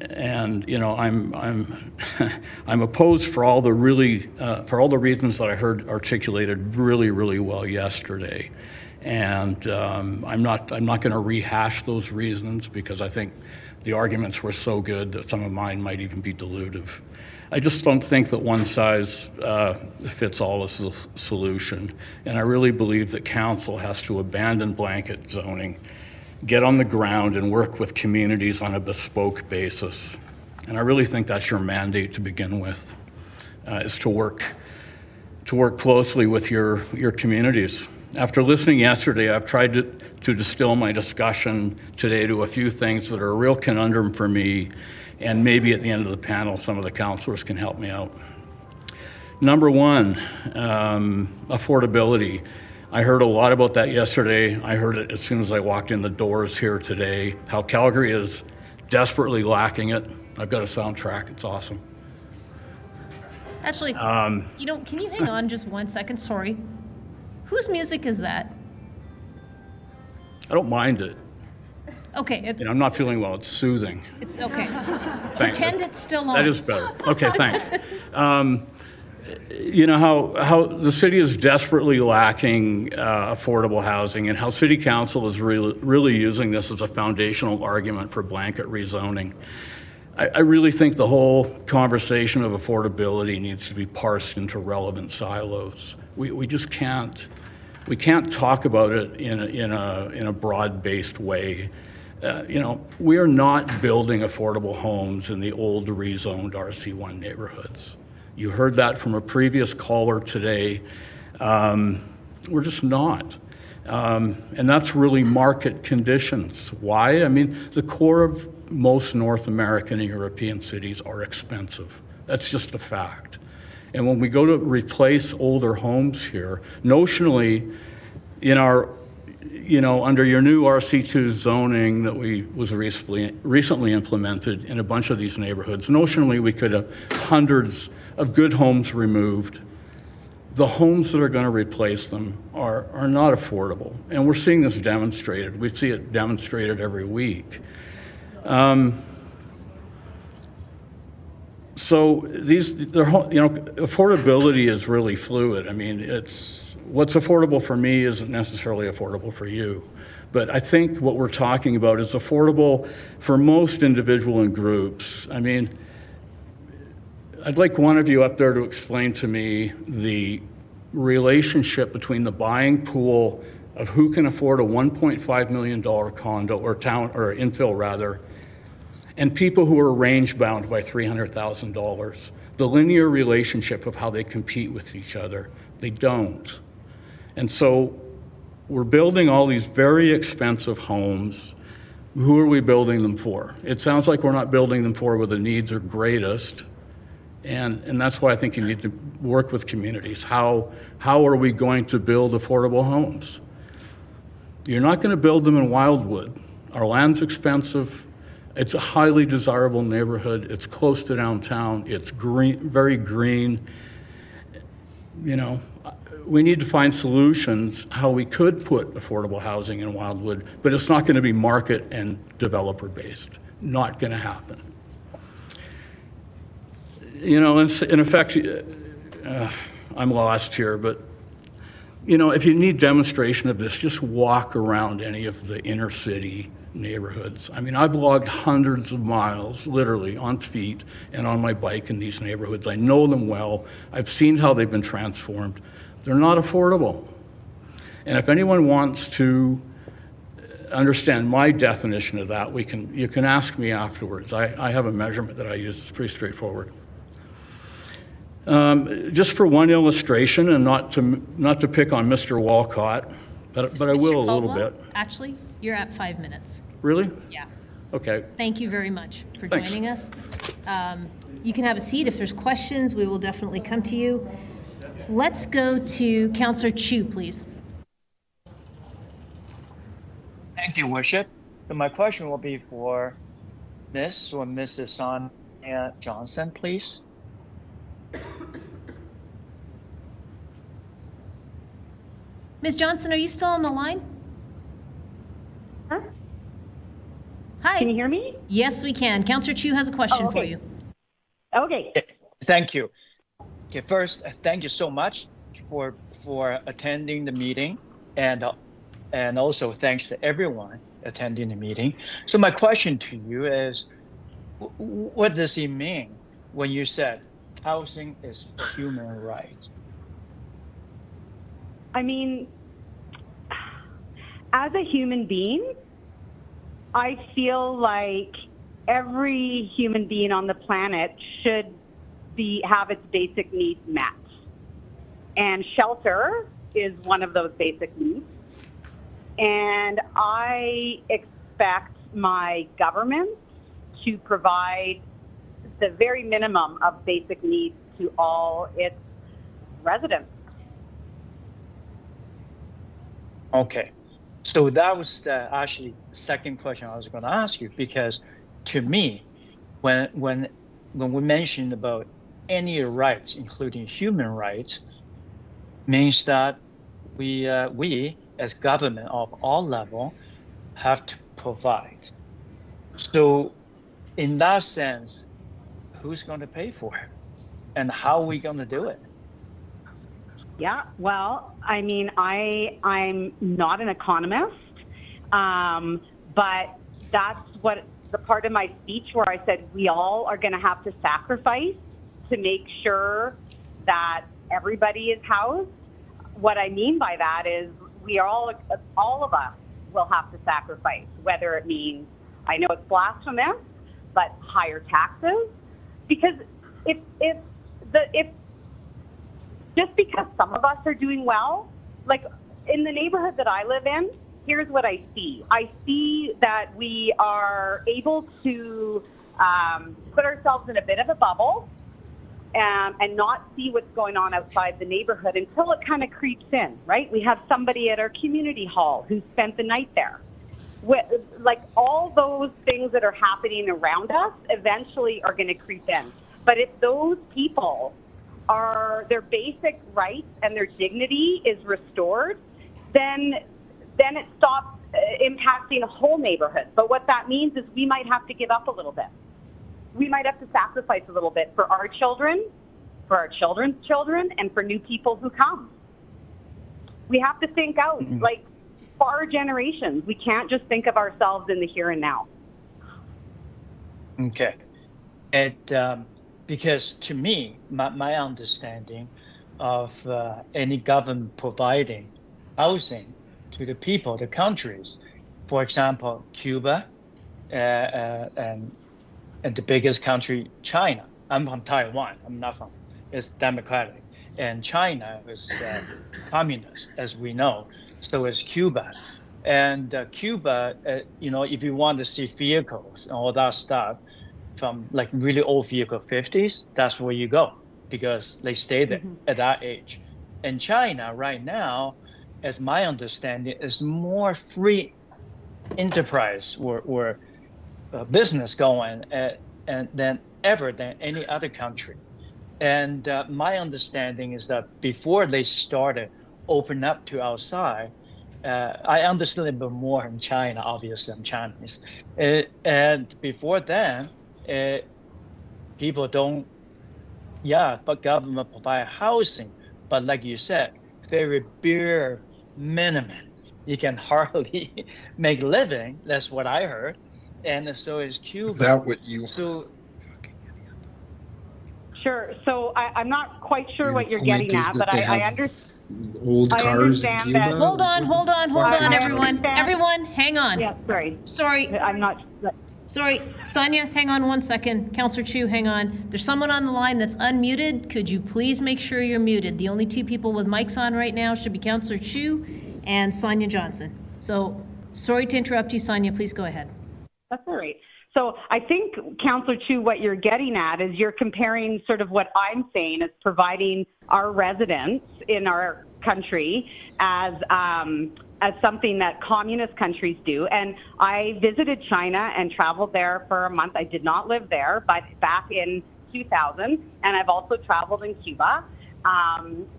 And you know, I'm opposed for all the reasons that I heard articulated really well yesterday. And I'm not going to rehash those reasons because I think the arguments were so good that some of mine might even be dilutive. I just don't think that one size fits all is the solution. And I really believe that council has to abandon blanket zoning, get on the ground and work with communities on a bespoke basis. And I really think that's your mandate to begin with, is to work closely with your communities. After listening yesterday, I've tried to distill my discussion today to a few things that are a real conundrum for me, and maybe at the end of the panel, some of the councillors can help me out. Number one, affordability. I heard a lot about that yesterday. I heard it as soon as I walked in the doors here today, how Calgary is desperately lacking it. I've got a soundtrack, it's awesome. Actually, you know, can you hang on just 1 second? Sorry. Whose music is that? I don't mind it. Okay. It's, you know, I'm not feeling well, it's soothing. It's okay. Thanks. Pretend it's still on. That is better. Okay, thanks. you know, how the city is desperately lacking affordable housing, and how city council is really using this as a foundational argument for blanket rezoning. I really think the whole conversation of affordability needs to be parsed into relevant silos. We just can't. We can't talk about it in a broad-based way. You know, we are not building affordable homes in the old rezoned RC1 neighborhoods. You heard that from a previous caller today. We're just not. And that's really market conditions. Why? I mean, the core of most North American and European cities are expensive. That's just a fact. And when we go to replace older homes here, notionally, in our, you know, under your new RC2 zoning that was recently implemented in a bunch of these neighborhoods, notionally we could have hundreds of good homes removed. The homes that are going to replace them are not affordable. And we're seeing this demonstrated. We see it demonstrated every week. So affordability is really fluid. I mean, what's affordable for me isn't necessarily affordable for you. But I think what we're talking about is affordable for most individual and groups. I mean, I'd like one of you up there to explain to me the relationship between the buying pool of who can afford a $1.5 million condo or infill rather, and people who are range bound by $300,000. The linear relationship of how they compete with each other. They don't. And so we're building all these very expensive homes. Who are we building them for? It sounds like we're not building them for where the needs are greatest. And that's why I think you need to work with communities. How are we going to build affordable homes? You're not going to build them in Wildwood. Our land's expensive. It's a highly desirable neighborhood. It's close to downtown. It's green, very green. You know, we need to find solutions how we could put affordable housing in Wildwood, but it's not going to be market and developer based. Not going to happen. You know, in effect, I'm lost here, but you know, if you need demonstration of this, just walk around any of the inner city neighborhoods. I mean, I've logged hundreds of miles, literally, on feet and on my bike in these neighborhoods. I know them well. I've seen how they've been transformed. They're not affordable. And if anyone wants to understand my definition of that, you can ask me afterwards. I have a measurement that I use. It's pretty straightforward. Just for one illustration, and not to pick on Mr. Walcott, but I will a little bit. Actually, you're at 5 minutes. Really? Yeah. Okay. Thank you very much for Thanks. joining us. You can have a seat. If there's questions, we will definitely come to you. Let's go to Councillor Chu, please. Thank you, Worship. So my question will be for Ms. or Mrs. Sonia Johnson, please. Ms. Johnson, are you still on the line? Huh? Hi. Can you hear me? Yes, we can. Councillor Chu has a question for you. Okay. Thank you. Okay, first, thank you so much for attending the meeting, and also thanks to everyone attending the meeting. So my question to you is, what does it mean when you said housing is a human right? I mean, as a human being, I feel like every human being on the planet should have its basic needs met. And shelter is one of those basic needs. And I expect my government to provide the very minimum of basic needs to all its residents. Okay, so that was the actually second question I was going to ask you, because to me, when we mentioned about any rights, including human rights, means that we as government of all level have to provide. So in that sense, who's going to pay for it, and how are we going to do it? Yeah, well, I mean, I'm not an economist, but that's what the part of my speech where I said we all are going to have to sacrifice to make sure that everybody is housed. What I mean by that is we all of us will have to sacrifice, whether it means, I know it's blasphemous, but higher taxes, because if just because some of us are doing well, like in the neighborhood that I live in, here's what I see. I see that we are able to put ourselves in a bit of a bubble and not see what's going on outside the neighborhood until it kind of creeps in, right? We have somebody at our community hall who spent the night there. Like all those things that are happening around us eventually are going to creep in. But if those people their basic rights and their dignity is restored, then it stops impacting a whole neighborhood. But what that means is we might have to give up a little bit. We might have to sacrifice a little bit for our children, for our children's children, and for new people who come. We have to think out, like, far generations. We can't just think of ourselves in the here and now. Okay. Because to me, my understanding of any government providing housing to the people, the countries, for example, Cuba, and the biggest country, China. I'm from Taiwan. I'm not from. It's democratic, and China is communist, as we know. So is Cuba, and Cuba. If you want to see vehicles and all that stuff, from like really old vehicle 50s, that's where you go because they stay there at that age. And China right now, as my understanding, is more free enterprise or business going than any other country. And my understanding is that before they started open up to outside, I understood a bit more in China, obviously I'm Chinese. And before then, people don't, but government provide housing. But like you said, very bare minimum. You can hardly make a living. That's what I heard. And so is Cuba. Is that what you... Sure. So I'm not quite sure what you're getting at, but I understand. Old cars in Cuba? That. Hold on, everyone. Everyone, hang on. Yeah, sorry. Sorry. I'm not... Sorry, Sonia, hang on 1 second. Councillor Chu, hang on. There's someone on the line that's unmuted. Could you please make sure you're muted? The only two people with mics on right now should be Councillor Chu and Sonia Johnson. So, sorry to interrupt you, Sonia. Please go ahead. That's all right. So I think, Councillor Chu, what you're getting at is you're comparing sort of what I'm saying as providing our residents in our country as something that communist countries do. And I visited China and traveled there for a month. I did not live there, but back in 2000. And I've also traveled in Cuba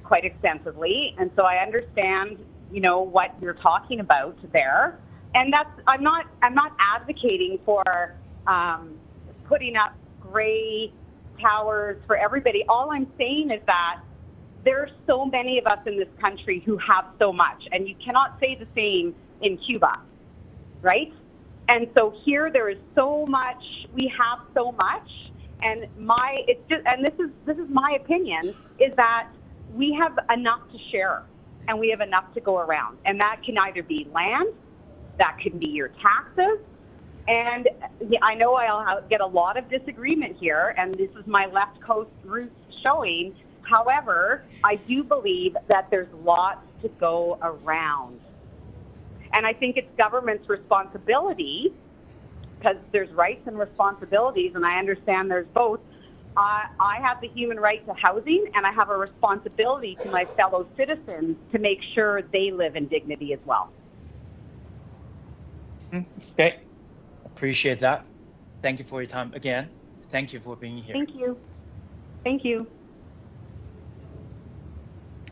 quite extensively. And so I understand, what you're talking about there. And I'm not advocating for putting up gray towers for everybody. All I'm saying is that there are so many of us in this country who have so much, and you cannot say the same in Cuba, right? And so here there is so much, we have so much, and this is my opinion, is that we have enough to share, and we have enough to go around, and that can either be land, that can be your taxes, and I know I'll get a lot of disagreement here, and this is my left coast roots showing. However, I do believe that there's lots to go around. And I think it's government's responsibility, because there's rights and responsibilities, and I understand there's both. I have the human right to housing, and I have a responsibility to my fellow citizens to make sure they live in dignity as well. Okay, appreciate that. Thank you for your time again. Thank you for being here. Thank you. Thank you.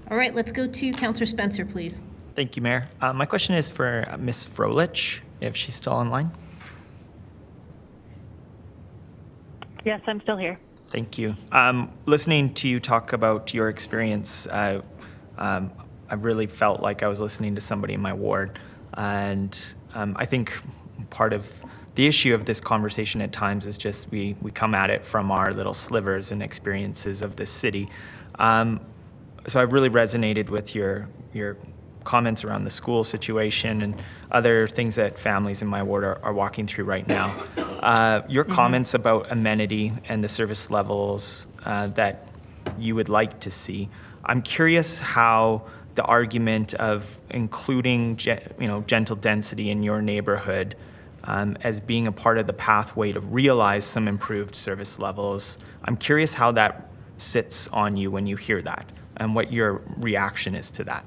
All right, let's go to Councillor Spencer, please. Thank you, Mayor. My question is for Ms. Froelich, if she's still online. Yes, I'm still here. Thank you. Listening to you talk about your experience I really felt like I was listening to somebody in my ward. And I think part of the issue of this conversation at times is just we come at it from our little slivers and experiences of this city. So I really resonated with your comments around the school situation and other things that families in my ward are walking through right now. Your comments about amenity and the service levels that you would like to see. I'm curious how the argument of including gentle density in your neighborhood as being a part of the pathway to realize some improved service levels. I'm curious how that sits on you when you hear that and what your reaction is to that.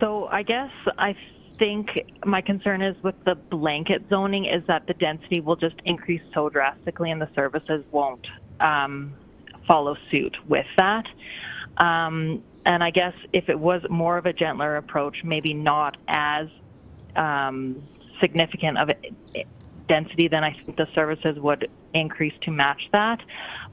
So I guess I think my concern is with the blanket zoning is that the density will just increase so drastically and the services won't follow suit with that. And I guess if it was more of a gentler approach, maybe not as significant of a density, then I think the services would increase to match that.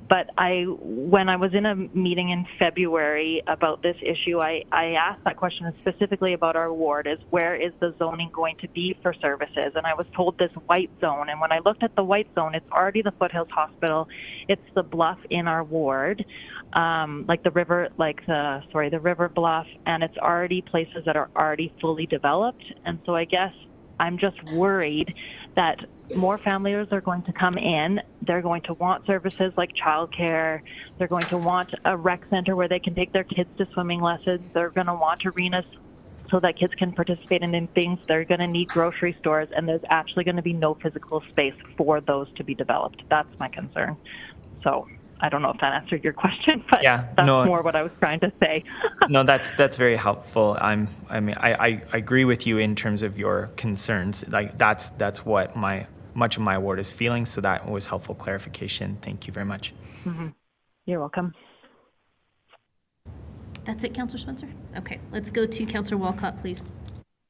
But when I was in a meeting in February about this issue, I asked that question specifically about our ward, is where is the zoning going to be for services? And I was told this white zone. And when I looked at the white zone, it's already the Foothills Hospital. It's the bluff in our ward, the river bluff, and it's already places that are already fully developed. And so I guess I'm just worried that more families are going to come in. They're going to want services like childcare. They're going to want a rec center where they can take their kids to swimming lessons. They're going to want arenas so that kids can participate in things. They're going to need grocery stores, and there's actually going to be no physical space for those to be developed. That's my concern. So I don't know if that answered your question, but that's more what I was trying to say. No, that's very helpful. I agree with you in terms of your concerns. Like that's what much of my ward is feeling. So that was helpful clarification. Thank you very much. Mm-hmm. You're welcome. That's it, Councillor Spencer? Okay, let's go to Councillor Walcott, please.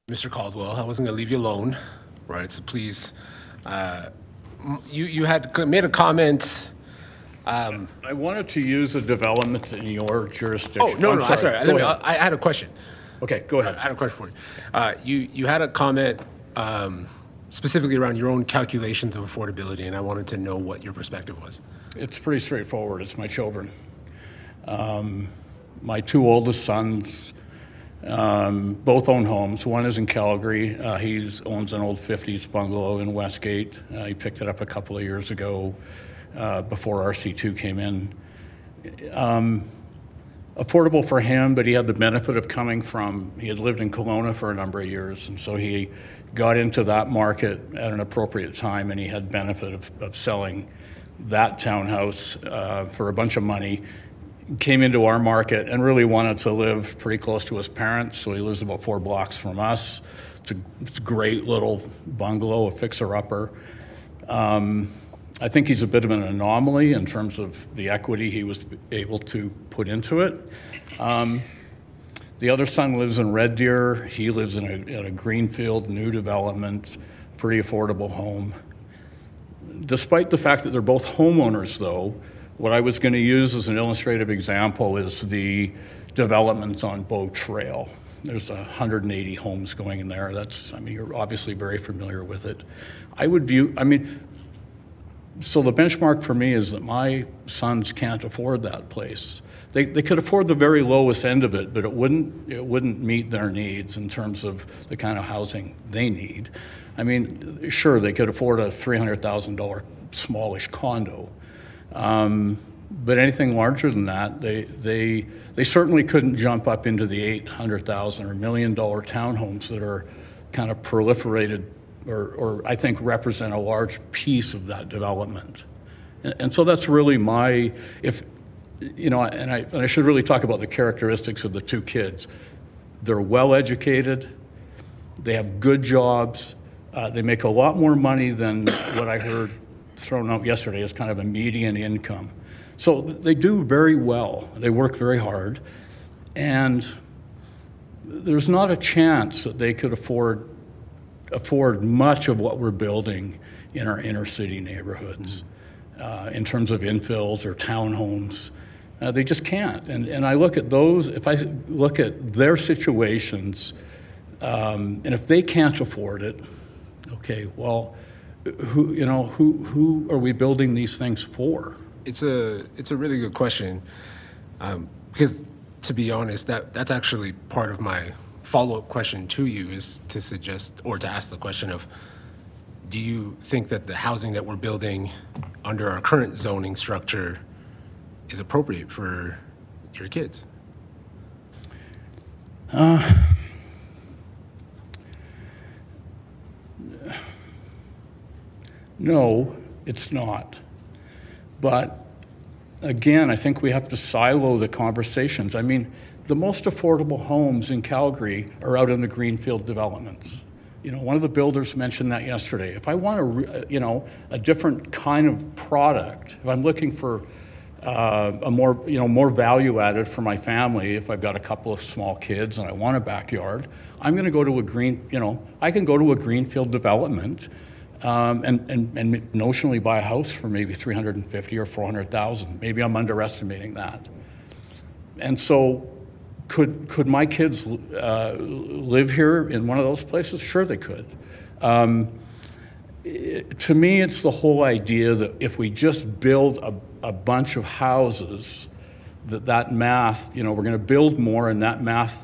Mr. Caldwell, I wasn't going to leave you alone, right? So please, you had made a comment. I wanted to use a development in your jurisdiction. Oh, no, I'm sorry. I had a question. Okay, go ahead. I had a question for you. You had a comment specifically around your own calculations of affordability, and I wanted to know what your perspective was. It's pretty straightforward. It's my children. My two oldest sons both own homes. One is in Calgary. He owns an old 50s bungalow in Westgate. He picked it up a couple of years ago. Before RC2 came in. Affordable for him, but he had the benefit of he had lived in Kelowna for a number of years, and so he got into that market at an appropriate time, and he had benefit of selling that townhouse for a bunch of money, came into our market and really wanted to live pretty close to his parents, so he lives about 4 blocks from us. It's a great little bungalow, a fixer-upper. I think he's a bit of an anomaly in terms of the equity he was able to put into it. The other son lives in Red Deer. He lives in a greenfield, new development, pretty affordable home. Despite the fact that they're both homeowners, though, what I was going to use as an illustrative example is the development on Bow Trail. There's 180 homes going in there. You're obviously very familiar with it. So the benchmark for me is that my sons can't afford that place. They could afford the very lowest end of it, but it wouldn't meet their needs in terms of the kind of housing they need. Sure, they could afford a $300,000 smallish condo, but anything larger than that, they certainly couldn't jump up into the $800,000 or $1 million townhomes that are kind of proliferated or I think represent a large piece of that development. And so that's really and I should really talk about the characteristics of the two kids. They're well educated, they have good jobs, they make a lot more money than what I heard thrown out yesterday as kind of a median income. So they do very well, they work very hard, and there's not a chance that they could afford much of what we're building in our inner city neighborhoods in terms of infills or townhomes. They just can't. And I look at those, if I look at their situations, and if they can't afford it, okay, well, who are we building these things for? It's a really good question, because to be honest, that's actually part of my follow-up question to you, is to suggest or to ask the question of, do you think that the housing that we're building under our current zoning structure is appropriate for your kids? No, it's not. But again, I think we have to silo the conversations. I mean, the most affordable homes in Calgary are out in the greenfield developments. One of the builders mentioned that yesterday. If I want a different kind of product, if I'm looking for a more value added for my family, if I've got a couple of small kids and I want a backyard, I'm going to go to I can go to a greenfield development and notionally buy a house for maybe $350,000 or $400,000. Maybe I'm underestimating that. And so, could my kids live here in one of those places? Sure, they could. To me, it's the whole idea that if we just build a bunch of houses, that math, we're going to build more, and that math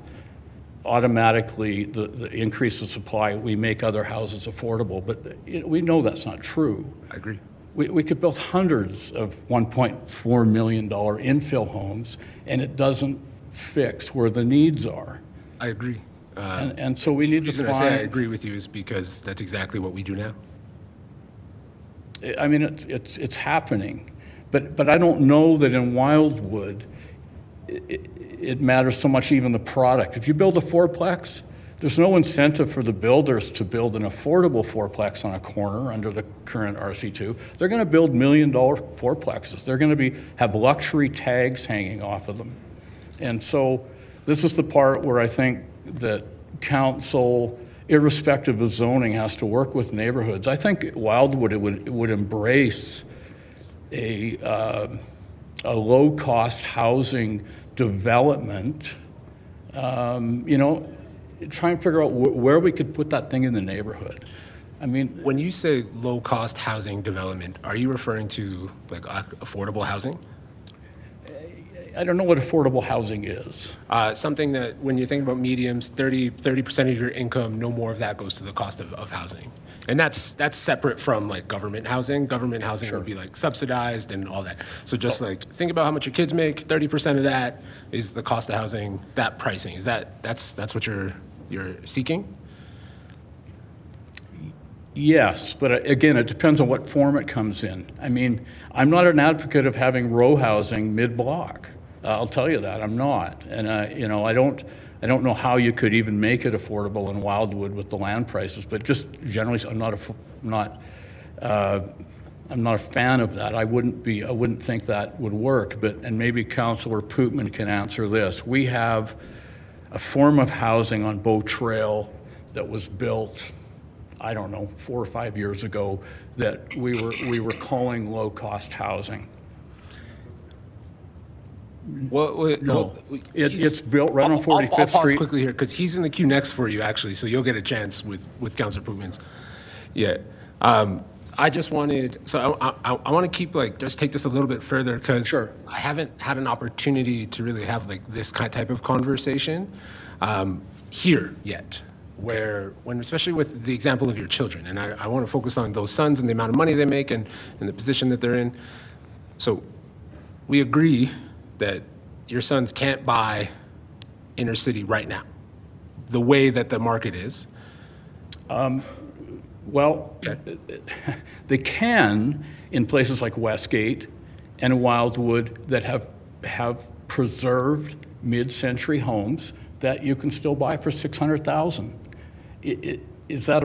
automatically the increase the supply, we make other houses affordable. But we know that's not true. I agree. We could build hundreds of $1.4 million infill homes, and it doesn't fix where the needs are. I agree. And so we need to find... The reason I say I agree with you is because that's exactly what we do now. I mean, it's happening. But I don't know that in Wildwood it matters so much even the product. If you build a fourplex, there's no incentive for the builders to build an affordable fourplex on a corner under the current RC2. They're going to build $1 million fourplexes. They're going to have luxury tags hanging off of them. And so this is the part where I think that council, irrespective of zoning, has to work with neighborhoods. I think Wildwood would embrace a low-cost housing development, try and figure out where we could put that thing in the neighborhood. I mean, when you say low-cost housing development, are you referring to like affordable housing? I don't know what affordable housing is. Something that when you think about mediums, 30% of your income, no more of that goes to the cost of housing. And that's separate from like government housing. Government housing would be like subsidized and all that. So just like think about how much your kids make, 30% of that is the cost of housing, that pricing. Is that's what you're seeking? Yes, but again, it depends on what form it comes in. I mean, I'm not an advocate of having row housing mid-block. I'll tell you that, I'm not. And I don't know how you could even make it affordable in Wildwood with the land prices, but just generally, I'm not a fan of that. I wouldn't think that would work. And maybe Councillor Pootman can answer this. We have a form of housing on Bow Trail that was built, I don't know, 4 or 5 years ago, that we were calling low-cost housing. It's built right on 45th I'll pause Street. quickly here because he's in the queue next for you, actually, so you'll get a chance with Councillor Pootmans. Yeah. I just wanted, so I want to keep just take this a little bit further because I haven't had an opportunity to really have this type of conversation here yet. When especially with the example of your children, and I want to focus on those sons and the amount of money they make and the position that they're in. So we agree that your sons can't buy inner city right now, the way that the market is. Well, they can in places like Westgate and Wildwood that have preserved mid-century homes that you can still buy for $600,000. Is that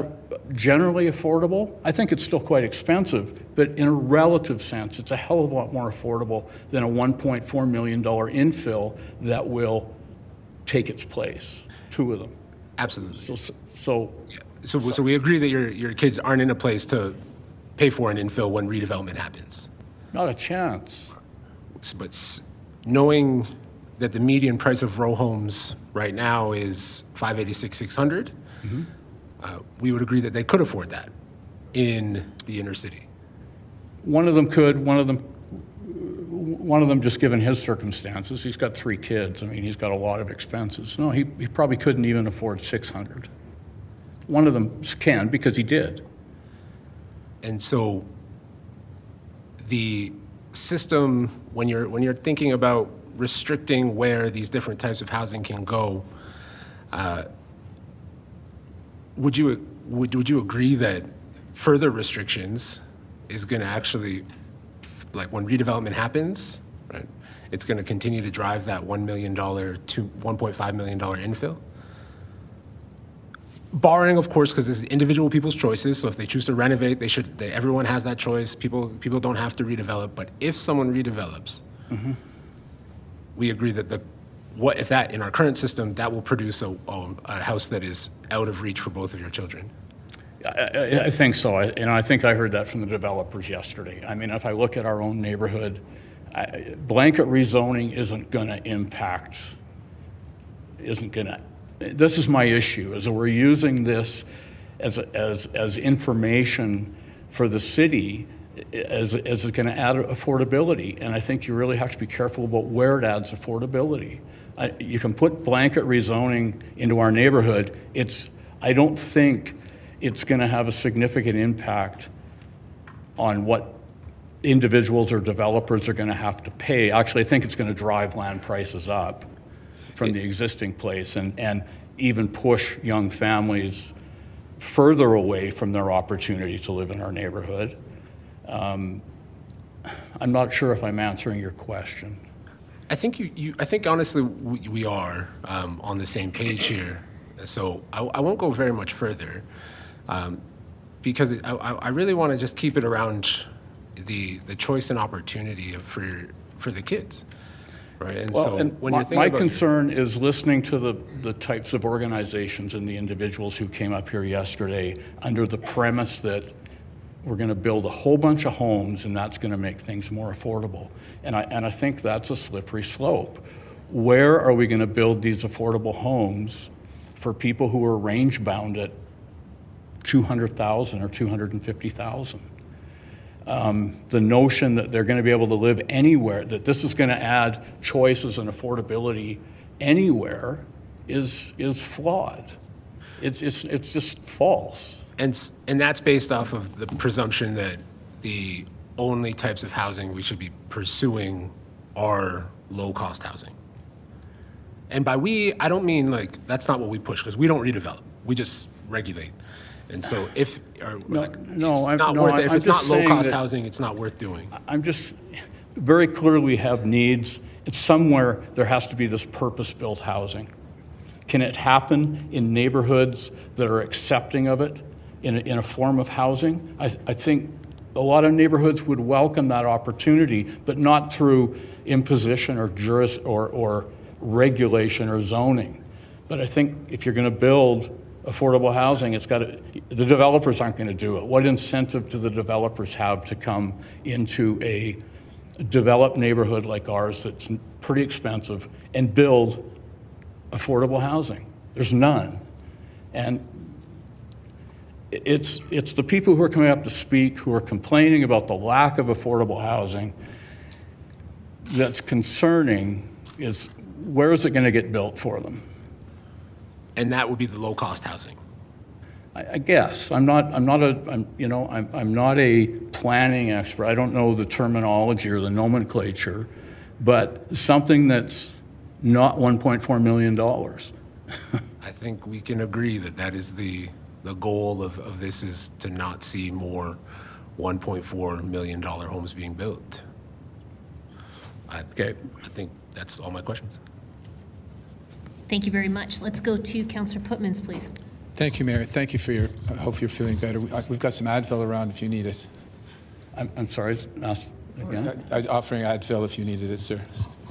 generally affordable? I think it's still quite expensive, but in a relative sense, it's a hell of a lot more affordable than a $1.4 million infill that will take its place. 2 of them. Absolutely. So we agree that your kids aren't in a place to pay for an infill when redevelopment happens. Not a chance. But knowing that the median price of row homes right now is $586,600, we would agree that they could afford that in the inner city. One of them could, one of them just given his circumstances, he's got 3 kids. I mean, he's got a lot of expenses. No, he probably couldn't even afford 600. One of them can because he did. And so the system, when you're thinking about restricting where these different types of housing can go, would you agree that further restrictions is going to actually, like when redevelopment happens, right, it's going to continue to drive that $1 million to $1.5 million infill? Barring, of course, because this is individual people's choices. So if they choose to renovate, everyone has that choice. People don't have to redevelop. But if someone redevelops, we agree that if that in our current system, that will produce a house that is out of reach for both of your children. I think so. I think I heard that from the developers yesterday. I mean, if I look at our own neighborhood, blanket rezoning isn't going to impact. This is my issue, is that we're using this as information for the city as it's going to add affordability. And I think you really have to be careful about where it adds affordability. You can put blanket rezoning into our neighborhood. I don't think it's going to have a significant impact on what individuals or developers are going to have to pay. Actually, I think it's going to drive land prices up from the existing place and even push young families further away from their opportunity to live in our neighborhood. I'm not sure if I'm answering your question. I think I think honestly we are on the same page here. So I won't go very much further because I really want to just keep it around the choice and opportunity for the kids. Right. And well, so and when you're thinking my about concern is listening to the types of organizations and the individuals who came up here yesterday under the premise that we're going to build a whole bunch of homes and that's going to make things more affordable. And I think that's a slippery slope. Where are we going to build these affordable homes for people who are range bound at $200,000 or $250,000? The notion that they're going to be able to live anywhere, that this is going to add choices and affordability anywhere is flawed. It's just false. And that's based off of the presumption that the only types of housing we should be pursuing are low-cost housing. And by we, I don't mean like that's not what we push, because we don't redevelop. We just regulate. And so if it's not low-cost housing, it's not worth doing. I'm just very clear we have needs. It's somewhere there has to be this purpose-built housing. Can it happen in neighborhoods that are accepting of it in a form of housing? I think a lot of neighborhoods would welcome that opportunity, but not through imposition or regulation or zoning. But I think if you're going to build affordable housing, the developers aren't going to do it. What incentive do the developers have to come into a developed neighborhood like ours that's pretty expensive and build affordable housing? There's none. And it's the people who are coming up to speak who are complaining about the lack of affordable housing that's concerning. Is where is it going to get built for them? And that would be the low-cost housing. I guess I'm not a planning expert. I don't know the terminology or the nomenclature, but something that's not $1.4 million. I think we can agree that is the goal of this, is to not see more $1.4 million homes being built. Okay, I think that's all my questions. Thank you very much. Let's go to Councillor Putmans, please. Thank you, Mayor. Thank you for I hope you're feeling better. We've got some Advil around if you need it. I'm sorry, ask again? Offering Advil if you needed it, sir.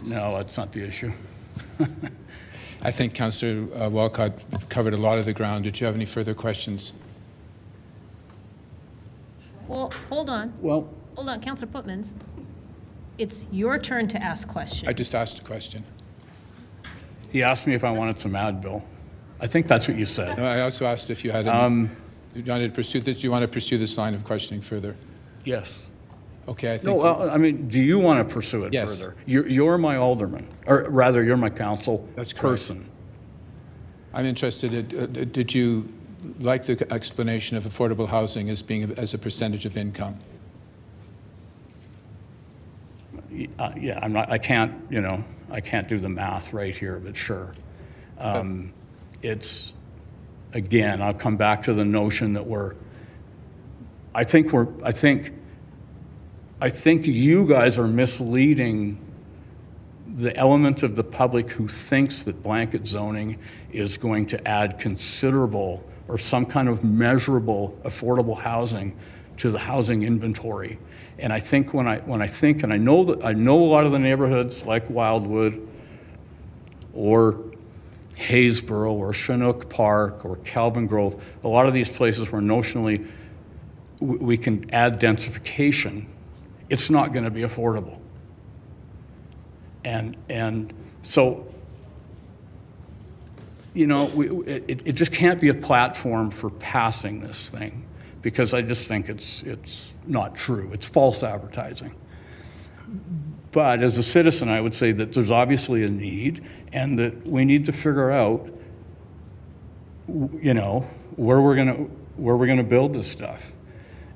No, that's not the issue. I think Councillor Walcott covered a lot of the ground. Did you have any further questions? Well, hold on. Well, hold on, Councillor Putmans. It's your turn to ask questions. I just asked a question. He asked me if I wanted some Advil. I think that's what you said. No, I also asked if you had any. Do you want to pursue this? Do you want to pursue this line of questioning further? Yes. Okay, I think. No, well, I mean, do you want to pursue it Yes. further? You're my alderman, or rather, you're my council person. I'm interested. Did you like the explanation of affordable housing as being as a percentage of income? Yeah, I'm not. I can't. I can't do the math right here, but sure. It's again. I'll come back to the notion that I think you guys are misleading the element of the public who thinks that blanket zoning is going to add considerable or some kind of measurable affordable housing to the housing inventory. And I think when I think, and I know a lot of the neighborhoods like Wildwood or Haysboro or Chinook Park or Calvin Grove, a lot of these places where notionally we can add densification, it's not going to be affordable. And so, it just can't be a platform for passing this thing, because I just think it's not true. It's false advertising. But as a citizen, I would say that there's obviously a need, and that we need to figure out, where we're going to build this stuff.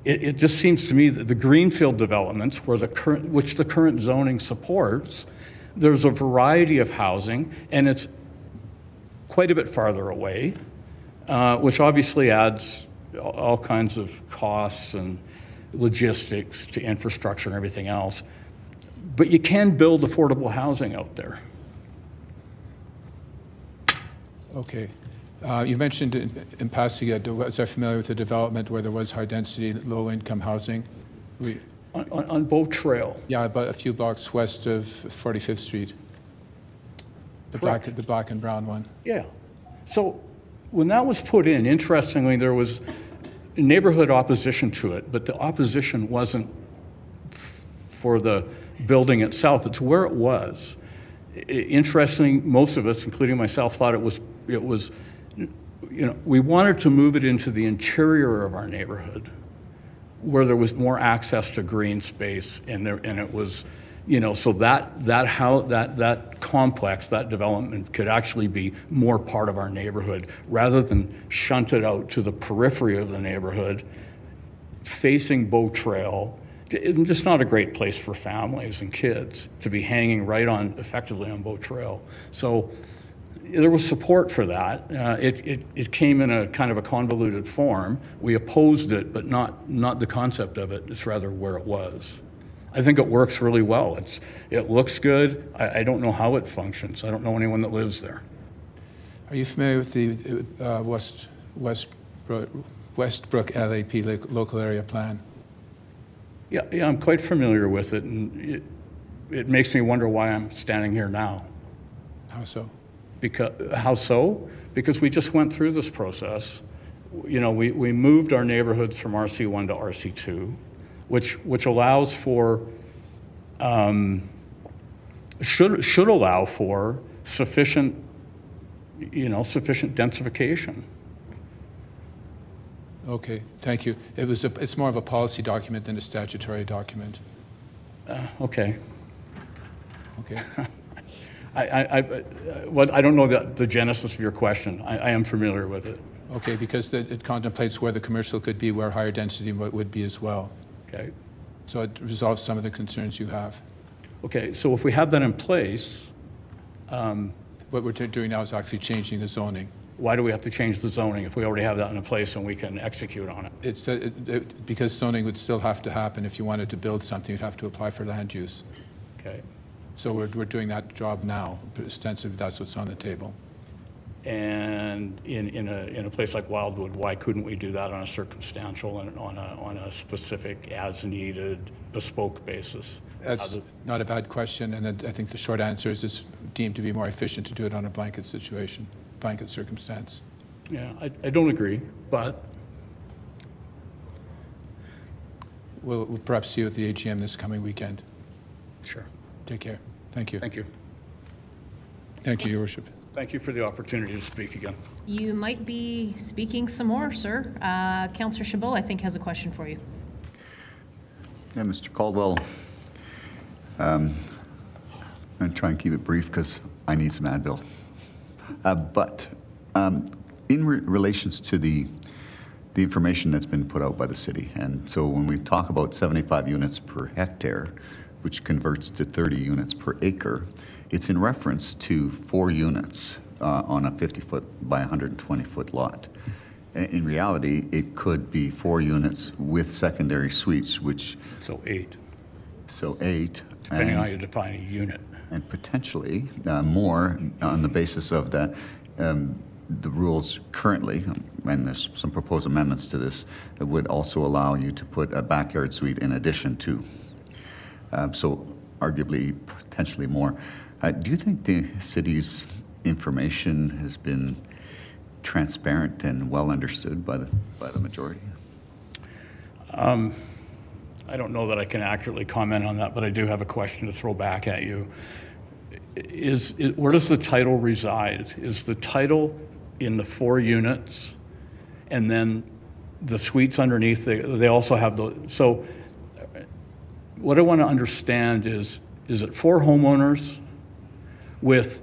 It just seems to me that the greenfield developments, which the current zoning supports, there's a variety of housing, and it's quite a bit farther away, which obviously adds all kinds of costs and logistics to infrastructure and everything else. But you can build affordable housing out there. Okay. You mentioned in passing, was I familiar with the development where there was high-density, low-income housing? On Boat Trail? Yeah, about a few blocks west of 45th Street. The black and brown one. Yeah. So when that was put in, interestingly, there was neighborhood opposition to it, but the opposition wasn't for the building itself. It's where it was. Interestingly, most of us, including myself, thought it was, we wanted to move it into the interior of our neighborhood, where there was more access to green space, and it was, so that complex, that development could actually be more part of our neighborhood, rather than shunted out to the periphery of the neighborhood, facing Bow Trail. It's just not a great place for families and kids to be hanging effectively on Bow Trail. So there was support for that. It came in a kind of a convoluted form. We opposed it, but not the concept of it. It's rather where it was. I think it works really well. It looks good. I don't know how it functions. I don't know anyone that lives there. Are you familiar with the Westbrook LAP local area plan? Yeah, I'm quite familiar with it, and it makes me wonder why I'm standing here now. How so? How so? Because we just went through this process. We moved our neighborhoods from RC1 to RC2, which allows for, should allow for sufficient densification. Okay, thank you. It's more of a policy document than a statutory document. Okay. Okay. I don't know the genesis of your question. I am familiar with it. Okay, because it contemplates where the commercial could be, where higher density would be as well. Okay. So it resolves some of the concerns you have. Okay, so if we have that in place, what we're doing now is actually changing the zoning. Why do we have to change the zoning if we already have that in place and we can execute on it? It's because zoning would still have to happen. If you wanted to build something, you'd have to apply for land use. Okay. So we're doing that job now. Ostensibly, that's what's on the table. And in a place like Wildwood, why couldn't we do that on a circumstantial and on a specific, as-needed, bespoke basis? That's not a bad question, and I think the short answer is it's deemed to be more efficient to do it on a blanket situation, blanket circumstance. Yeah, I don't agree, but we'll perhaps see you at the AGM this coming weekend. Sure. Take care. Thank you. Thank you. Thank you, Your Worship. Thank you for the opportunity to speak again. You might be speaking some more, sir. Councillor Chabot, I think, has a question for you. Yeah, Mr. Caldwell, I'm going to try and keep it brief because I need some Advil. In relations to the information that's been put out by the city, and so when we talk about 75 units per hectare, which converts to 30 units per acre, it's in reference to 4 units on a 50-foot by 120-foot lot. In reality, it could be 4 units with secondary suites, which... So 8. So 8. Depending on how you define a unit. And potentially more on the basis of that. The rules currently, and there's some proposed amendments to this, that would also allow you to put a backyard suite in addition to. So arguably, potentially more. Do you think the city's information has been transparent and well understood by the majority? I don't know that I can accurately comment on that, but I do have a question to throw back at you. Where does the title reside? Is the title in the 4 units, and then the suites underneath, they also have the... So what I want to understand is it 4 homeowners with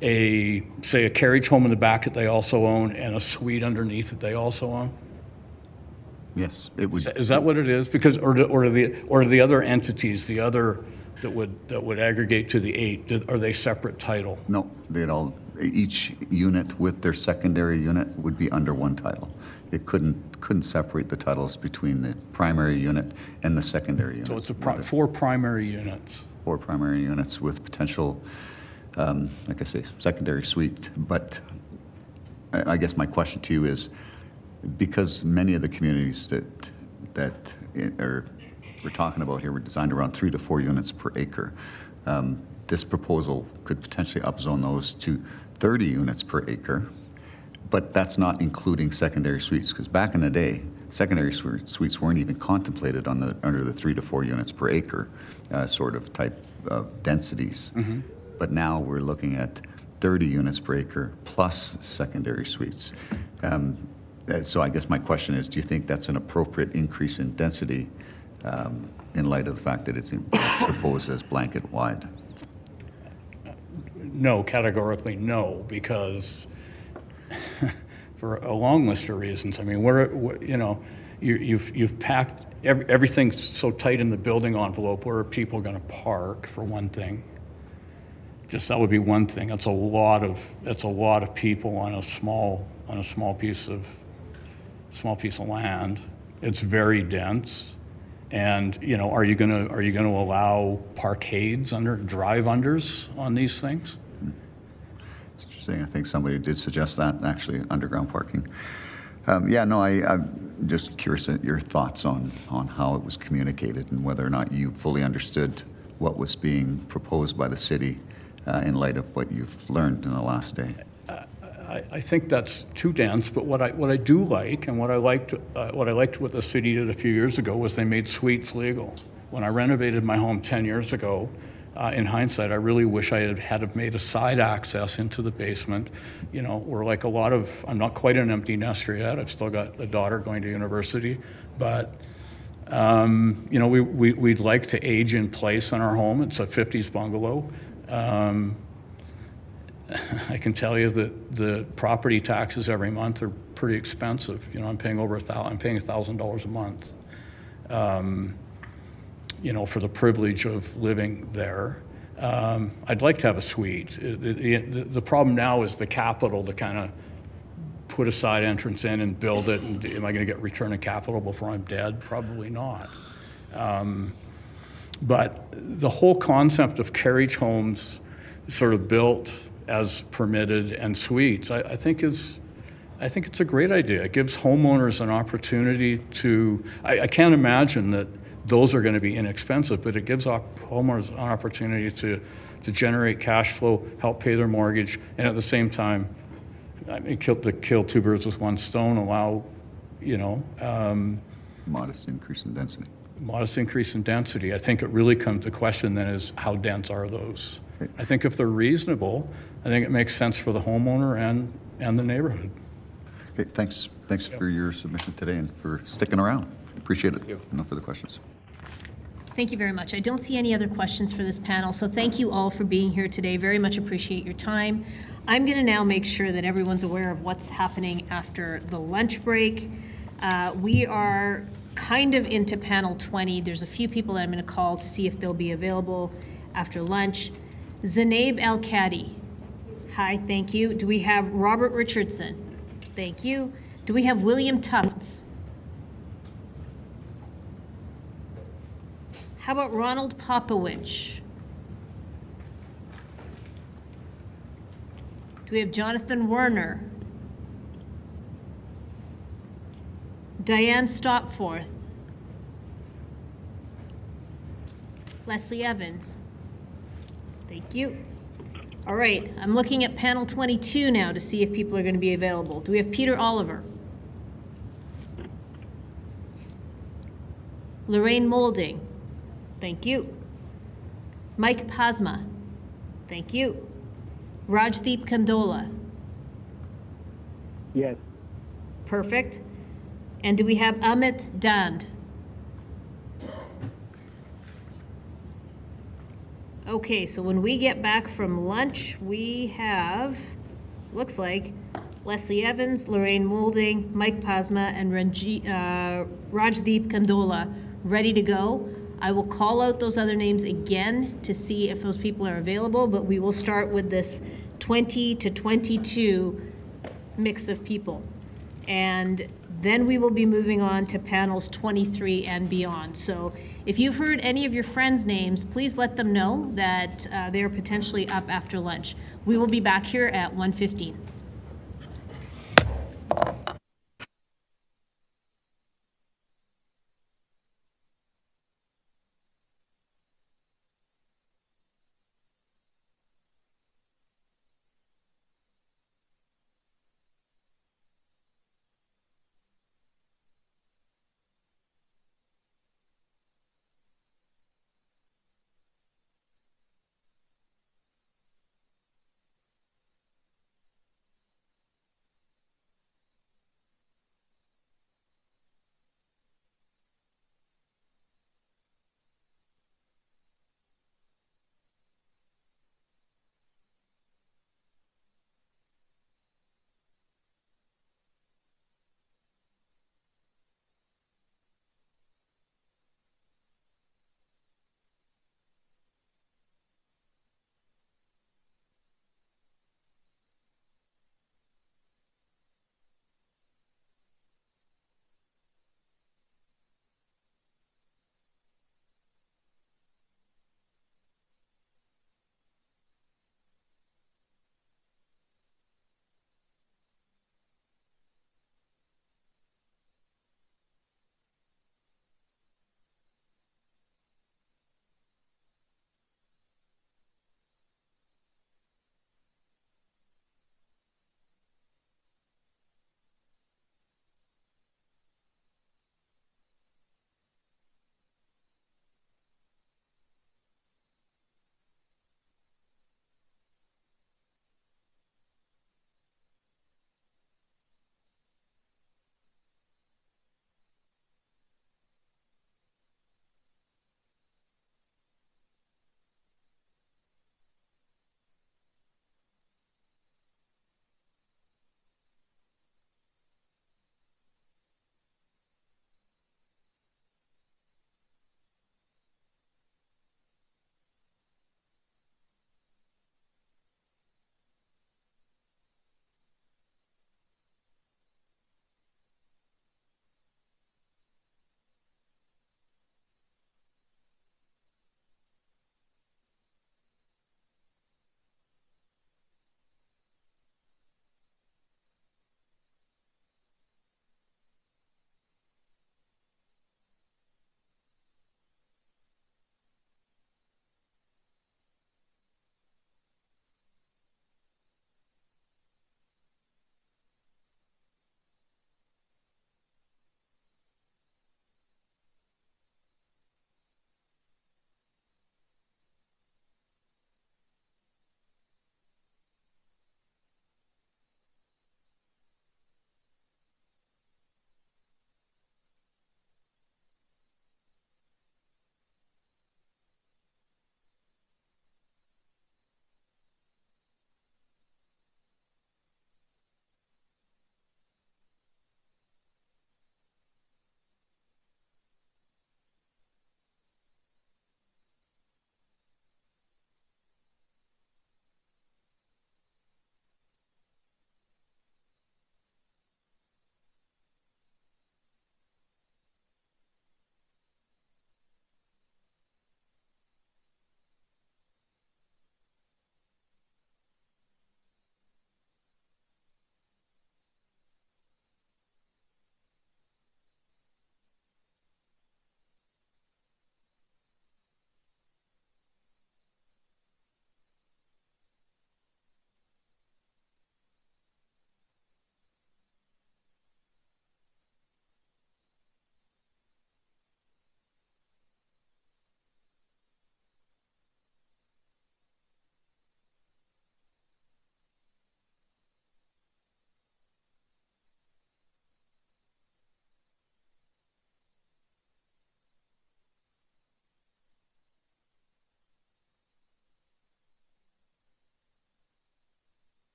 say a carriage home in the back that they also own and a suite underneath that they also own? Yes, it would. Is that what it is? Because or the other entities, the other that would aggregate to the 8, are they separate title? No, each unit with their secondary unit would be under one title. It couldn't separate the titles between the primary unit and the secondary unit. So it's 4 primary units. 4 primary units with potential, like I say, secondary suite. But I guess my question to you is, because many of the communities that we're talking about here were designed around 3 to 4 units per acre, this proposal could potentially upzone those to 30 units per acre, but that's not including secondary suites, because back in the day, secondary suites weren't even contemplated under the 3 to 4 units per acre sort of type of densities. Mm-hmm. But now we're looking at 30 units per acre plus secondary suites. So I guess my question is, do you think that's an appropriate increase in density in light of the fact that it's proposed as blanket wide? No, categorically no, because for a long list of reasons. I mean, you've packed everything so tight in the building envelope. Where are people going to park, for one thing? Just that would be one thing. That's a lot of people on a small piece of land. It's very dense. And are you going to allow parkades drive-unders on these things? It's interesting. I think somebody did suggest that, actually, underground parking. I'm just curious at your thoughts on how it was communicated and whether or not you fully understood what was being proposed by the city in light of what you've learned in the last day. I think that's too dense, but what I do like, and what I liked what the city did a few years ago, was they made suites legal. When I renovated my home 10 years ago, in hindsight, I really wish I had made a side access into the basement. We're like I'm not quite an empty nester yet. I've still got a daughter going to university, but we'd like to age in place in our home. It's a 50s bungalow. I can tell you that the property taxes every month are pretty expensive. I'm paying $1,000 a month. For the privilege of living there. I'd like to have a suite. The problem now is the capital to kind of put a side entrance in and build it. And am I going to get return of capital before I'm dead? Probably not. But the whole concept of carriage homes sort of built as permitted and suites, I think it's a great idea. It gives homeowners an opportunity to, I can't imagine that those are going to be inexpensive, but it gives homeowners an opportunity to generate cash flow, help pay their mortgage, and at the same time, kill 2 birds with 1 stone, allow, modest increase in density. modest increase in density. I think it really comes to question then is how dense are those? I think if they're reasonable, I think it makes sense for the homeowner and the neighborhood. Okay, thanks for your submission today and for sticking around. Appreciate it. No further questions. Thank you very much. I don't see any other questions for this panel, so thank you all for being here today. Very much appreciate your time. I'm going to now make sure that everyone's aware of what's happening after the lunch break. We are kind of into panel 20. There's a few people that I'm going to call to see if they'll be available after lunch. Zainab El-Kadi. Hi, thank you. Do we have Robert Richardson? Thank you. Do we have William Tufts? How about Ronald Popowich? Do we have Jonathan Werner? Diane Stopforth? Leslie Evans? Thank you. All right, I'm looking at panel 22 now to see if people are going to be available. Do we have Peter Oliver? Lorraine Moulding? Thank you. Mike Pasma? Thank you. Rajdeep Kandola? Yes. Perfect. And do we have Amit Dand? Okay, so when we get back from lunch, we have, looks like, Leslie Evans, Lorraine Moulding, Mike Pasma, and Rajdeep Kandola ready to go. I will call out those other names again to see if those people are available, but we will start with this 20 to 22 mix of people. And then we will be moving on to panels 23 and beyond. So if you've heard any of your friends' names, please let them know that they are potentially up after lunch. We will be back here at 1:15.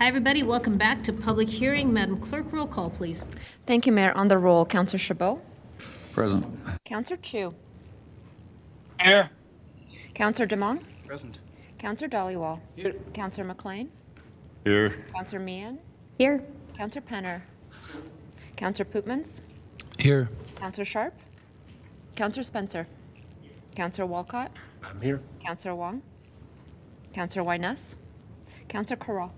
Hi, everybody. Welcome back to public hearing. Madam Clerk, roll call, please. Thank you, Mayor. On the roll, Councillor Chabot. Present. Councillor Chu. Here. Councillor Demong. Present. Councillor Dollywall. Here. Councillor McLean. Here. Councillor Meehan. Here. Councillor Penner. Councillor Pootmans. Here. Councillor Sharp. Councillor Spencer. Councillor Walcott. I'm here. Councillor Wong. Councillor Wyness. Councillor Carra.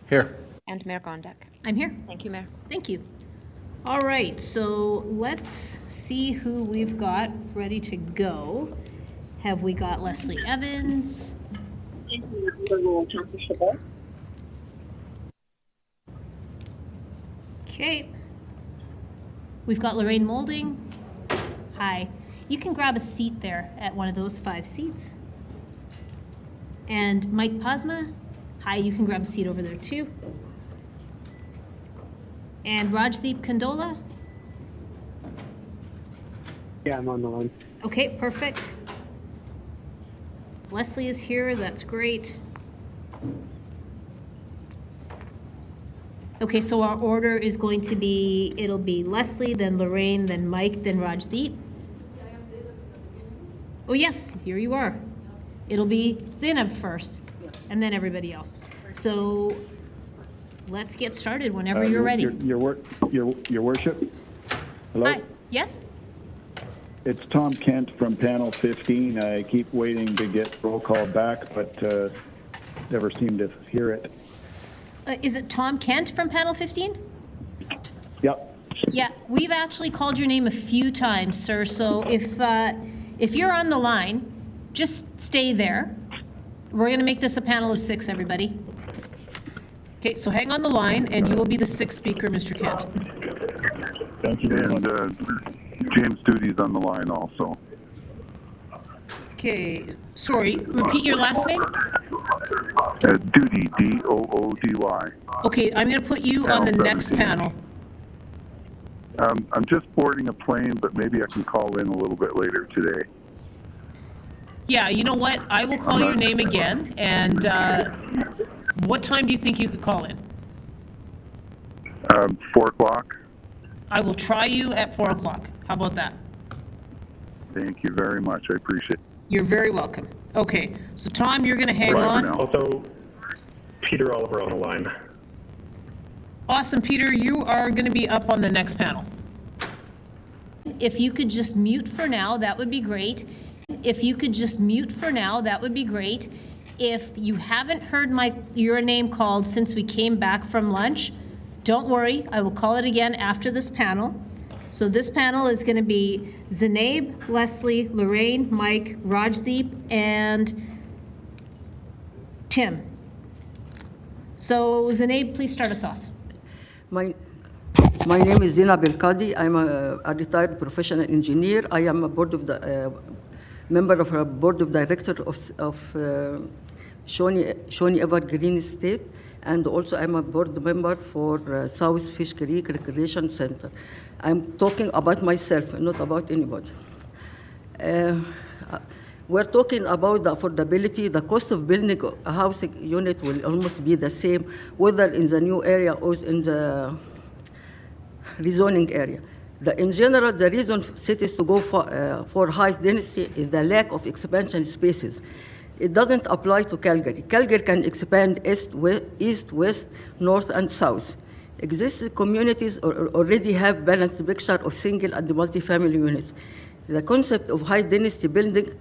Here. And Mayor Gondek. I'm here. Thank you, Mayor. Thank you. All right, so let's see who we've got ready to go. Have we got Leslie Evans? Okay. We've got Lorraine Molding. Hi. You can grab a seat there at one of those 5 seats. And Mike Pasma. Hi, you can grab a seat over there too. And Rajdeep Kandola. Yeah, I'm on the line. Okay, perfect. Leslie is here, that's great. Okay, so our order is going to be, it'll be Leslie, then Lorraine, then Mike, then Rajdeep. Oh yes, here you are. It'll be Zainab first, and then everybody else. So let's get started whenever you're ready. Your worship. Hello. Hi. Yes. It's Tom Kent from panel 15. I keep waiting to get roll call back, but never seem to hear it. Is it Tom Kent from panel 15? Yep. Yeah, we've actually called your name a few times, sir. So if you're on the line, just stay there. We're going to make this a panel of 6, everybody. Okay, so hang on the line, and you will be the 6th speaker, Mr. Kent. Thank you very much. James Duty's on the line also. Okay, sorry, repeat your last name? Duty, D-O-O-D-Y. Okay, I'm going to put you on the next panel. I'm just boarding a plane, but maybe I can call in a little bit later today. Yeah, you know what? I will call your name again, and what time do you think you could call in? 4 o'clock. I will try you at 4 o'clock. How about that? Thank you very much. I appreciate it. You're very welcome. Okay, so Tom, you're going to hang Bye on. Also, Peter Oliver on the line. Awesome, Peter. You are going to be up on the next panel. If you could just mute for now, that would be great. If you could just mute for now, that would be great. If you haven't heard your name called since we came back from lunch, don't worry. I will call it again after this panel. So this panel is going to be Zainab, Leslie, Lorraine, Mike, Rajdeep, and Tim. So Zainab, please start us off. My name is Zina Belkadi. I'm a retired professional engineer. I am a member of a board of directors of Shawnee Evergreen Estate, and also I'm a board member for South Fish Creek Recreation Center. I'm talking about myself, not about anybody. We're talking about the affordability. The cost of building a housing unit will almost be the same, whether in the new area or in the rezoning area. In general, the reason cities to go for high density is the lack of expansion spaces. It doesn't apply to Calgary. Calgary can expand east, west, north, and south. Existing communities already have balanced mixture of single and multifamily units. The concept of high density building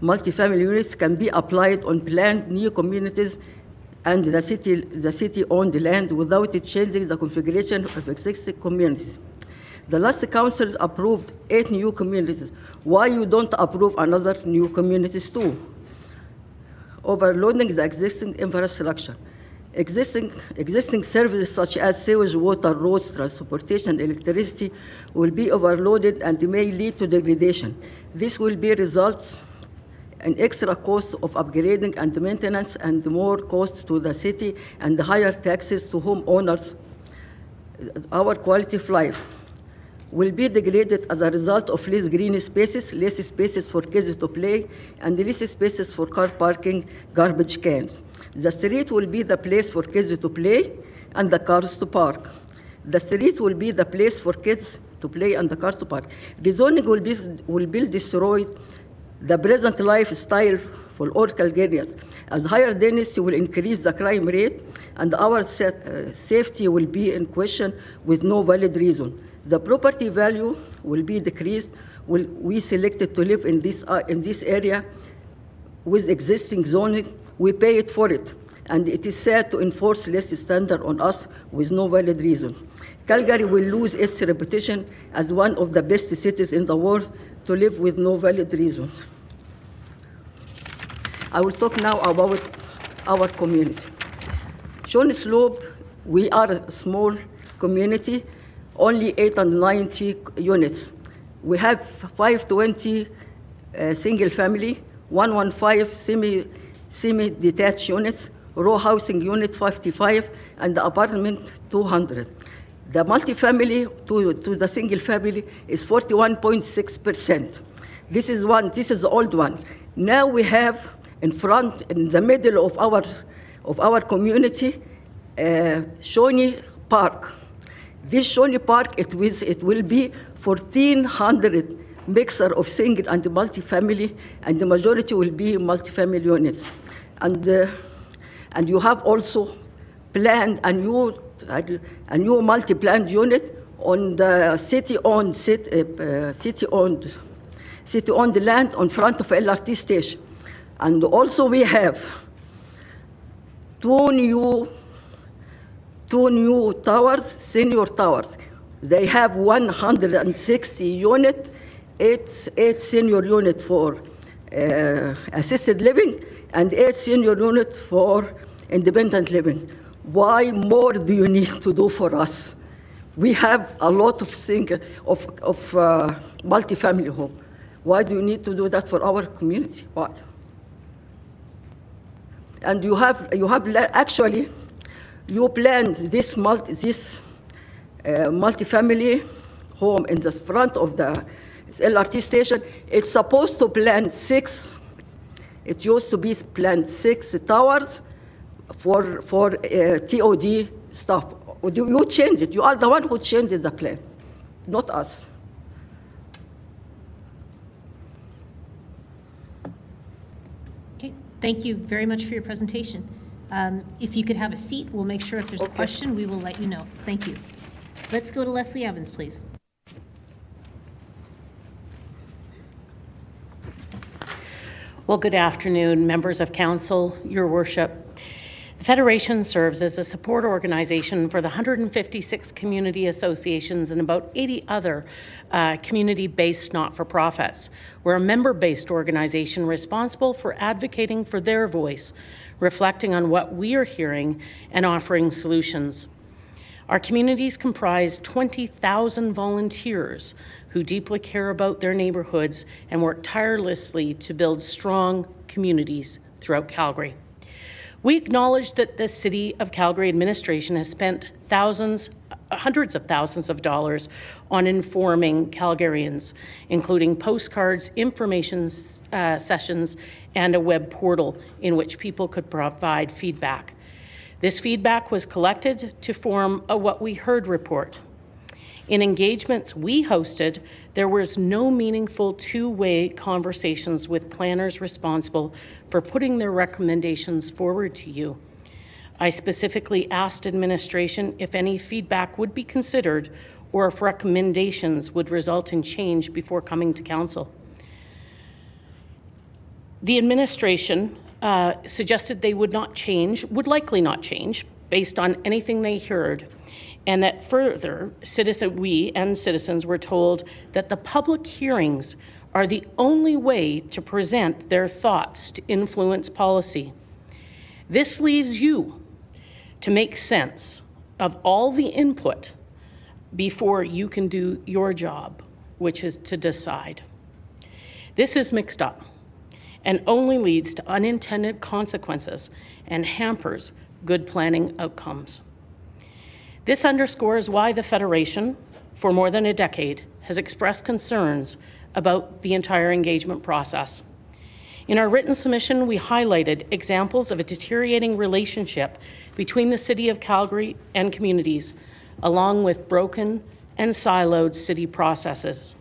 multifamily units can be applied on planned new communities and the city-owned lands without changing the configuration of existing communities. The last council approved 8 new communities. Why you don't approve another new communities too? Overloading the existing infrastructure. Existing services such as sewage, water, roads, transportation, electricity will be overloaded and may lead to degradation. This will be results in extra cost of upgrading and maintenance and more cost to the city and higher taxes to homeowners. Our quality of life will be degraded as a result of less green spaces, less spaces for kids to play, and less spaces for car parking, garbage cans. The street will be the place for kids to play and the cars to park. The street will be the place for kids to play and the cars to park. Rezoning will be destroyed the present lifestyle for all Calgarians, as higher density will increase the crime rate and our safety will be in question with no valid reason. The property value will be decreased. We selected to live in this area with existing zoning. We pay it for it, and it is sad to enforce less standard on us with no valid reason. Calgary will lose its reputation as one of the best cities in the world to live with no valid reasons. I will talk now about our community. Shawny Slope, we are a small community, only 890 units. We have 520 single family, 115 semi-detached units, row housing unit 55, and the apartment 200. The multifamily to the single family is 41.6%. This is the old one. Now we have in the middle of our community, Shawny Park. This Shawny Park, it will be 1,400 mixer of single and multifamily, and the majority will be multifamily units. And you have also planned a new multi-planned unit on the city-owned land on front of LRT station. And also we have two new towers, senior towers. They have 160 units, eight senior unit for assisted living and 8 senior units for independent living. Why more do you need to do for us? We have a lot of multifamily home. Why do you need to do that for our community? Why? And you planned this multifamily home in the front of the LRT station. It's supposed to plan 6. It used to be planned 6 towers for TOD stuff. You change it. You are the one who changes the plan, not us. Thank you very much for your presentation. If you could have a seat, we'll make sure if there's a question, we will let you know. Thank you. Let's go to Leslie Evans, please. Well, good afternoon, members of council, your worship. The Federation serves as a support organization for the 156 community associations and about 80 other community-based not-for-profits. We're a member-based organization responsible for advocating for their voice, reflecting on what we are hearing and offering solutions. Our communities comprise 20,000 volunteers who deeply care about their neighborhoods and work tirelessly to build strong communities throughout Calgary. We acknowledge that the City of Calgary administration has spent hundreds of thousands of dollars on informing Calgarians, including postcards, information sessions, and a web portal in which people could provide feedback. This feedback was collected to form a What We Heard report. In engagements we hosted, there was no meaningful two-way conversations with planners responsible for putting their recommendations forward to you. I specifically asked administration if any feedback would be considered or if recommendations would result in change before coming to council. The administration suggested they would likely not change based on anything they heard, and that further, we and citizens were told that the public hearings are the only way to present their thoughts to influence policy. This leaves you to make sense of all the input before you can do your job, which is to decide. This is mixed up and only leads to unintended consequences and hampers good planning outcomes. This underscores why the Federation, for more than a decade, has expressed concerns about the entire engagement process. In our written submission, we highlighted examples of a deteriorating relationship between the City of Calgary and communities, along with broken and siloed city processes.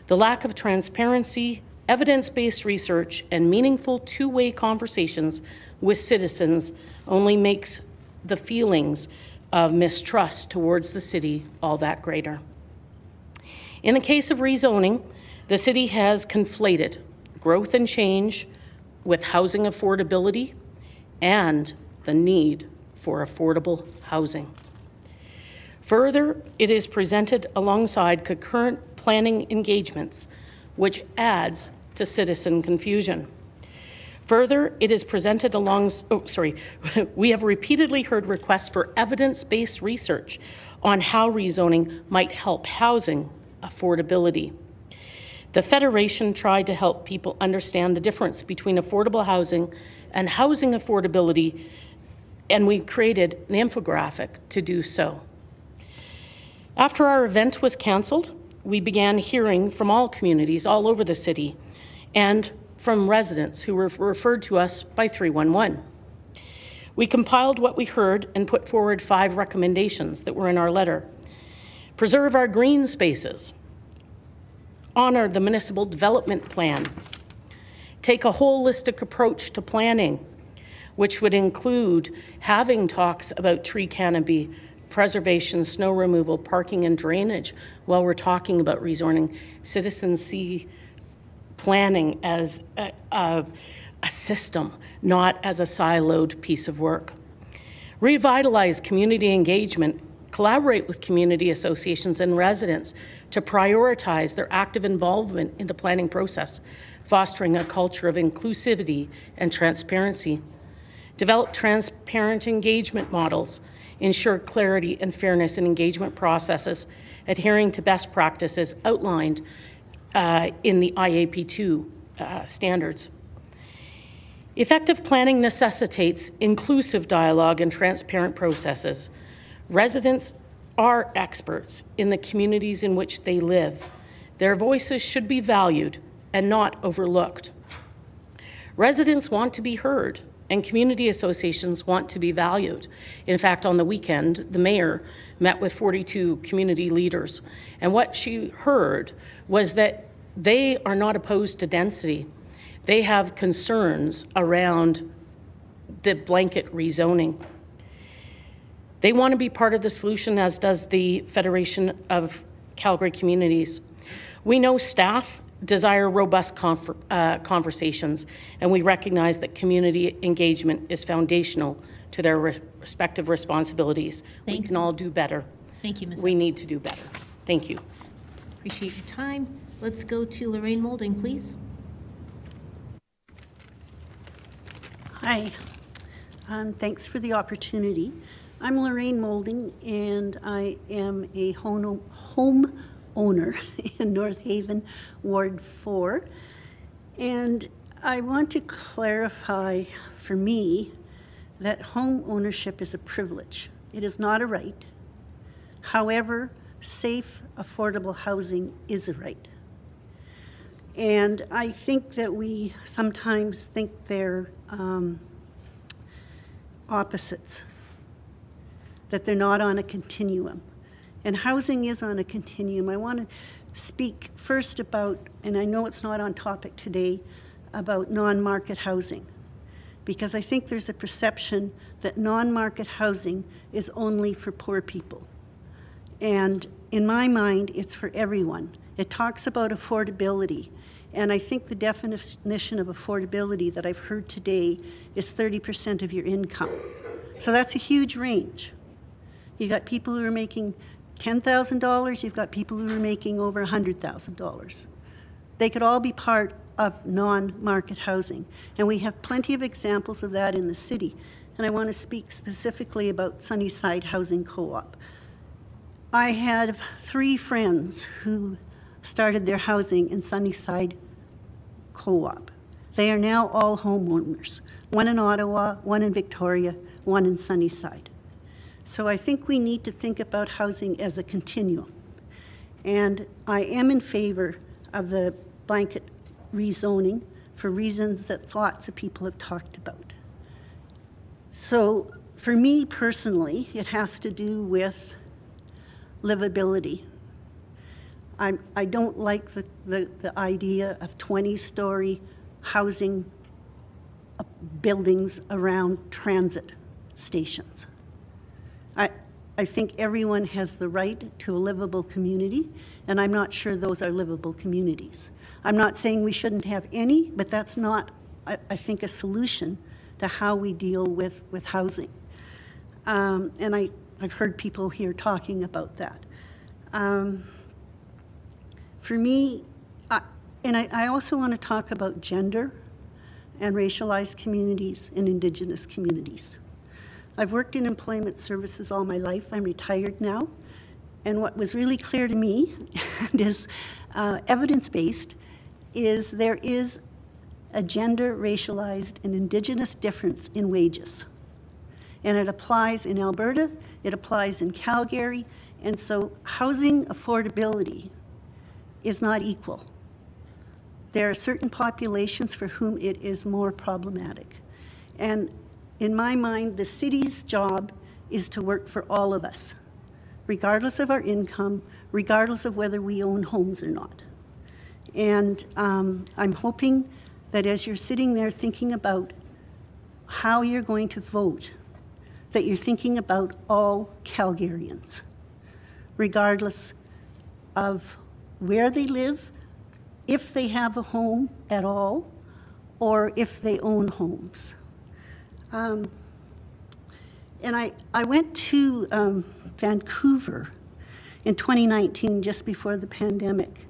The lack of transparency, evidence-based research, and meaningful two-way conversations with citizens only makes the feelings of mistrust towards the city all that greater. In the case of rezoning, the city has conflated growth and change with housing affordability and the need for affordable housing. Further, it is presented alongside concurrent planning engagements, which adds to citizen confusion. Further, it is presented we have repeatedly heard requests for evidence-based research on how rezoning might help housing affordability. The Federation tried to help people understand the difference between affordable housing and housing affordability, and we created an infographic to do so. After our event was cancelled, we began hearing from all communities all over the city and from residents who were referred to us by 311. We compiled what we heard and put forward 5 recommendations that were in our letter. Preserve our green spaces. Honor the municipal development plan. Take a holistic approach to planning, which would include having talks about tree canopy, preservation, snow removal, parking, and drainage while we're talking about rezoning. Citizens see planning as a system, not as a siloed piece of work. Revitalize community engagement. Collaborate with community associations and residents to prioritize their active involvement in the planning process, fostering a culture of inclusivity and transparency. Develop transparent engagement models. Ensure clarity and fairness in engagement processes, adhering to best practices outlined in the IAP2 standards. Effective planning necessitates inclusive dialogue and transparent processes. Residents are experts in the communities in which they live. Their voices should be valued and not overlooked. Residents want to be heard, and community associations want to be valued. In fact, on the weekend, the mayor met with 42 community leaders, and what she heard was that they are not opposed to density. They have concerns around the blanket rezoning. They want to be part of the solution, as does the Federation of Calgary Communities. We know staff desire robust conversations, and we recognize that community engagement is foundational to their respective responsibilities. We can all do better. Thank you, Ms. We need to do better. Thank you. Appreciate your time. Let's go to Lorraine Moulding, please. Hi. Thanks for the opportunity. I'm Lorraine Moulding, and I am a home owner in North Haven, Ward 4. And I want to clarify for me that home ownership is a privilege. It is not a right. However, safe, affordable housing is a right. And I think that we sometimes think they're opposites, that they're not on a continuum. And housing is on a continuum. I want to speak first about, and I know it's not on topic today, about non-market housing, because I think there's a perception that non-market housing is only for poor people. And in my mind, it's for everyone. It talks about affordability, and I think the definition of affordability that I've heard today is 30% of your income. So that's a huge range. You've got people who are making $10,000, you've got people who are making over $100,000. They could all be part of non-market housing, and we have plenty of examples of that in the city. And I want to speak specifically about Sunnyside Housing Co-op. I had 3 friends who started their housing in Sunnyside Co-op. They are now all homeowners, one in Ottawa, one in Victoria, one in Sunnyside. So I think we need to think about housing as a continuum. And I am in favor of the blanket rezoning for reasons that lots of people have talked about. So for me personally, it has to do with livability. I don't like the idea of 20-story housing buildings around transit stations. I think everyone has the right to a livable community, and I'm not sure those are livable communities. I'm not saying we shouldn't have any, but that's not, I think, a solution to how we deal with housing. And I've heard people here talking about that. For me, I also want to talk about gender and racialized communities and Indigenous communities. I've worked in employment services all my life. I'm retired now. And what was really clear to me, and is evidence-based, is there is a gender, racialized, and Indigenous difference in wages. And it applies in Alberta, it applies in Calgary, and so housing affordability is not equal. There are certain populations for whom it is more problematic. And in my mind, the city's job is to work for all of us, regardless of our income, regardless of whether we own homes or not. And I'm hoping that as you're sitting there thinking about how you're going to vote, that you're thinking about all Calgarians, regardless of where they live, if they have a home at all, or if they own homes. And I went to Vancouver in 2019, just before the pandemic,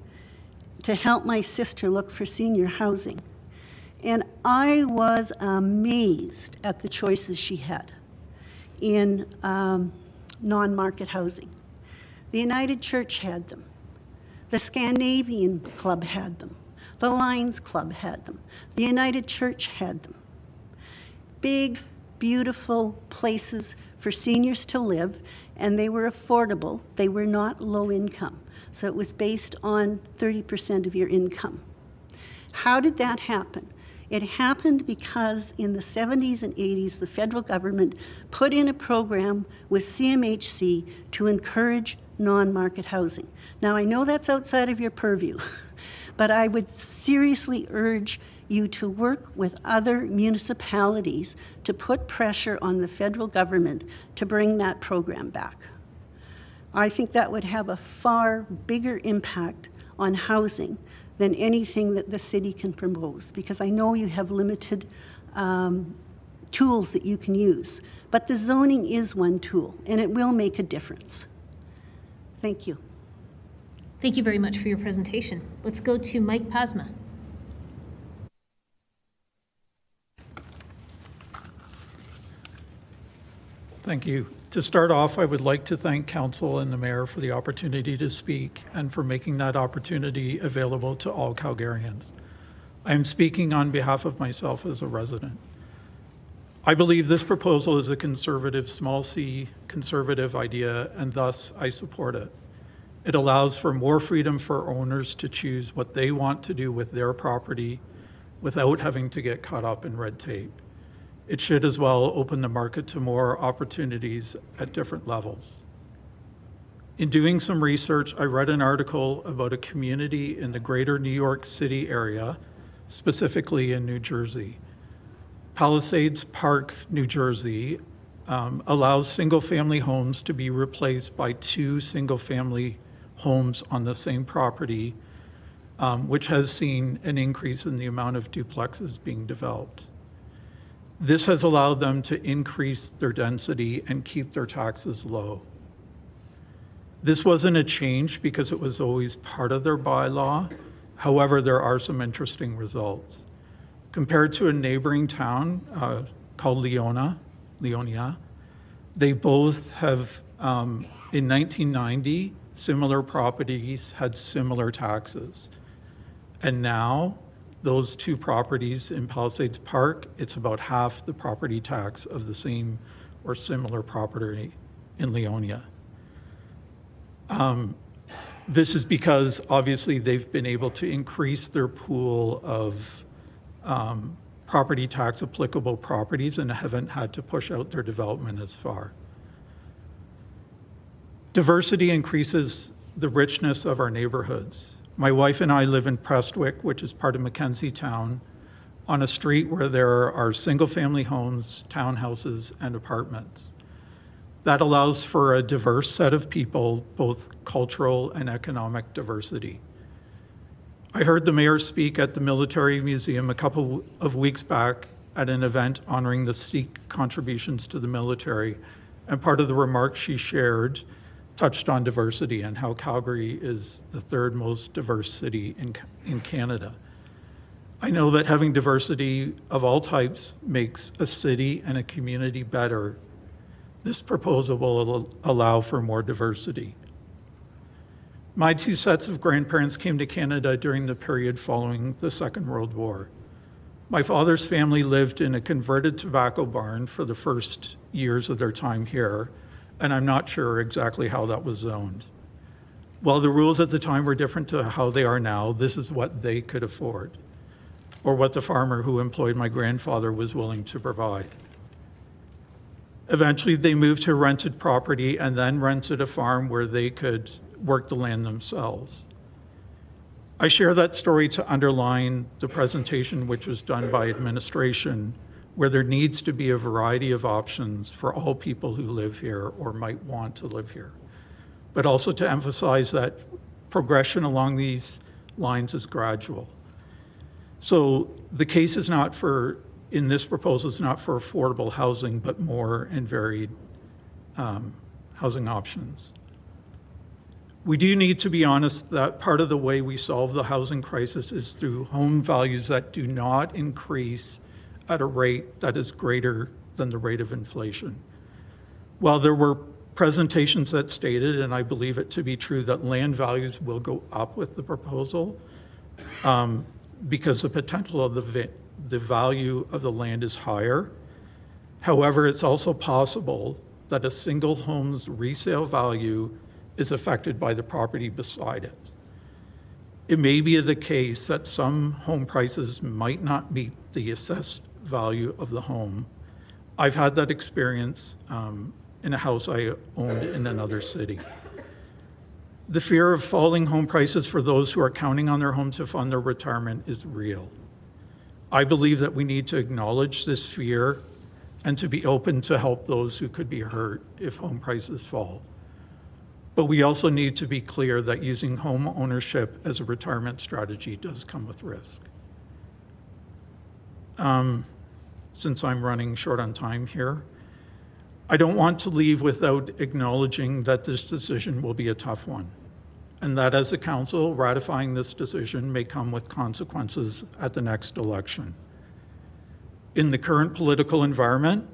to help my sister look for senior housing. And I was amazed at the choices she had in non-market housing. The United Church had them. The Scandinavian Club had them. The Lions Club had them. The United Church had them. Big, beautiful places for seniors to live, and they were affordable. They were not low income. So it was based on 30% of your income. How did that happen? It happened because in the 70s and 80s, the federal government put in a program with CMHC to encourage non-market housing. Now, I know that's outside of your purview, but I would seriously urge you to work with other municipalities to put pressure on the federal government to bring that program back. I think that would have a far bigger impact on housing than anything that the city can propose, because I know you have limited tools that you can use. But the zoning is one tool, and it will make a difference. Thank you. Thank you very much for your presentation. Let's go to Mike Pasma. Thank you. To start off, I would like to thank Council and the Mayor for the opportunity to speak and for making that opportunity available to all Calgarians. I am speaking on behalf of myself as a resident. I believe this proposal is a conservative, small c, conservative idea, and thus I support it. It allows for more freedom for owners to choose what they want to do with their property without having to get caught up in red tape. It should as well open the market to more opportunities at different levels. In doing some research, I read an article about a community in the greater New York City area, specifically in New Jersey. Palisades Park, New Jersey, allows single-family homes to be replaced by 2 single-family homes on the same property, which has seen an increase in the amount of duplexes being developed. This has allowed them to increase their density and keep their taxes low. This wasn't a change because it was always part of their bylaw. However, there are some interesting results. Compared to a neighboring town called Leonia, they both have, in 1990, similar properties had similar taxes. And now, those 2 properties in Palisades Park, it's about half the property tax of the same or similar property in Leonia. This is because obviously they've been able to increase their pool of property tax applicable properties and haven't had to push out their development as far. Diversity increases the richness of our neighborhoods. My wife and I live in Prestwick, which is part of Mackenzie Town, on a street where there are single-family homes, townhouses, and apartments. That allows for a diverse set of people, both cultural and economic diversity. I heard the mayor speak at the Military Museum a couple of weeks back at an event honoring the Sikh contributions to the military, and part of the remarks she shared touched on diversity and how Calgary is the third most diverse city in Canada. I know that having diversity of all types makes a city and a community better. This proposal will allow for more diversity. My two sets of grandparents came to Canada during the period following the Second World War. My father's family lived in a converted tobacco barn for the first years of their time here, and I'm not sure exactly how that was zoned. While the rules at the time were different to how they are now, this is what they could afford, or what the farmer who employed my grandfather was willing to provide. Eventually, they moved to rented property and then rented a farm where they could work the land themselves. I share that story to underline the presentation which was done by administration, where there needs to be a variety of options for all people who live here or might want to live here, but also to emphasize that progression along these lines is gradual. So the case is not for, in this proposal, is not for affordable housing, but more and varied housing options. We do need to be honest that part of the way we solve the housing crisis is through home values that do not increase at a rate that is greater than the rate of inflation. While there were presentations that stated, and I believe it to be true, that land values will go up with the proposal, because the potential of the value of the land is higher. However, it's also possible that a single home's resale value is affected by the property beside it. It may be the case that some home prices might not meet the assessed value of the home. I've had that experience in a house I owned in another city. The fear of falling home prices for those who are counting on their home to fund their retirement is real. I believe that we need to acknowledge this fear and to be open to help those who could be hurt if home prices fall. But we also need to be clear that using home ownership as a retirement strategy does come with risk. Since I'm running short on time here, I don't want to leave without acknowledging that this decision will be a tough one, and that as a council, ratifying this decision may come with consequences at the next election. In the current political environment,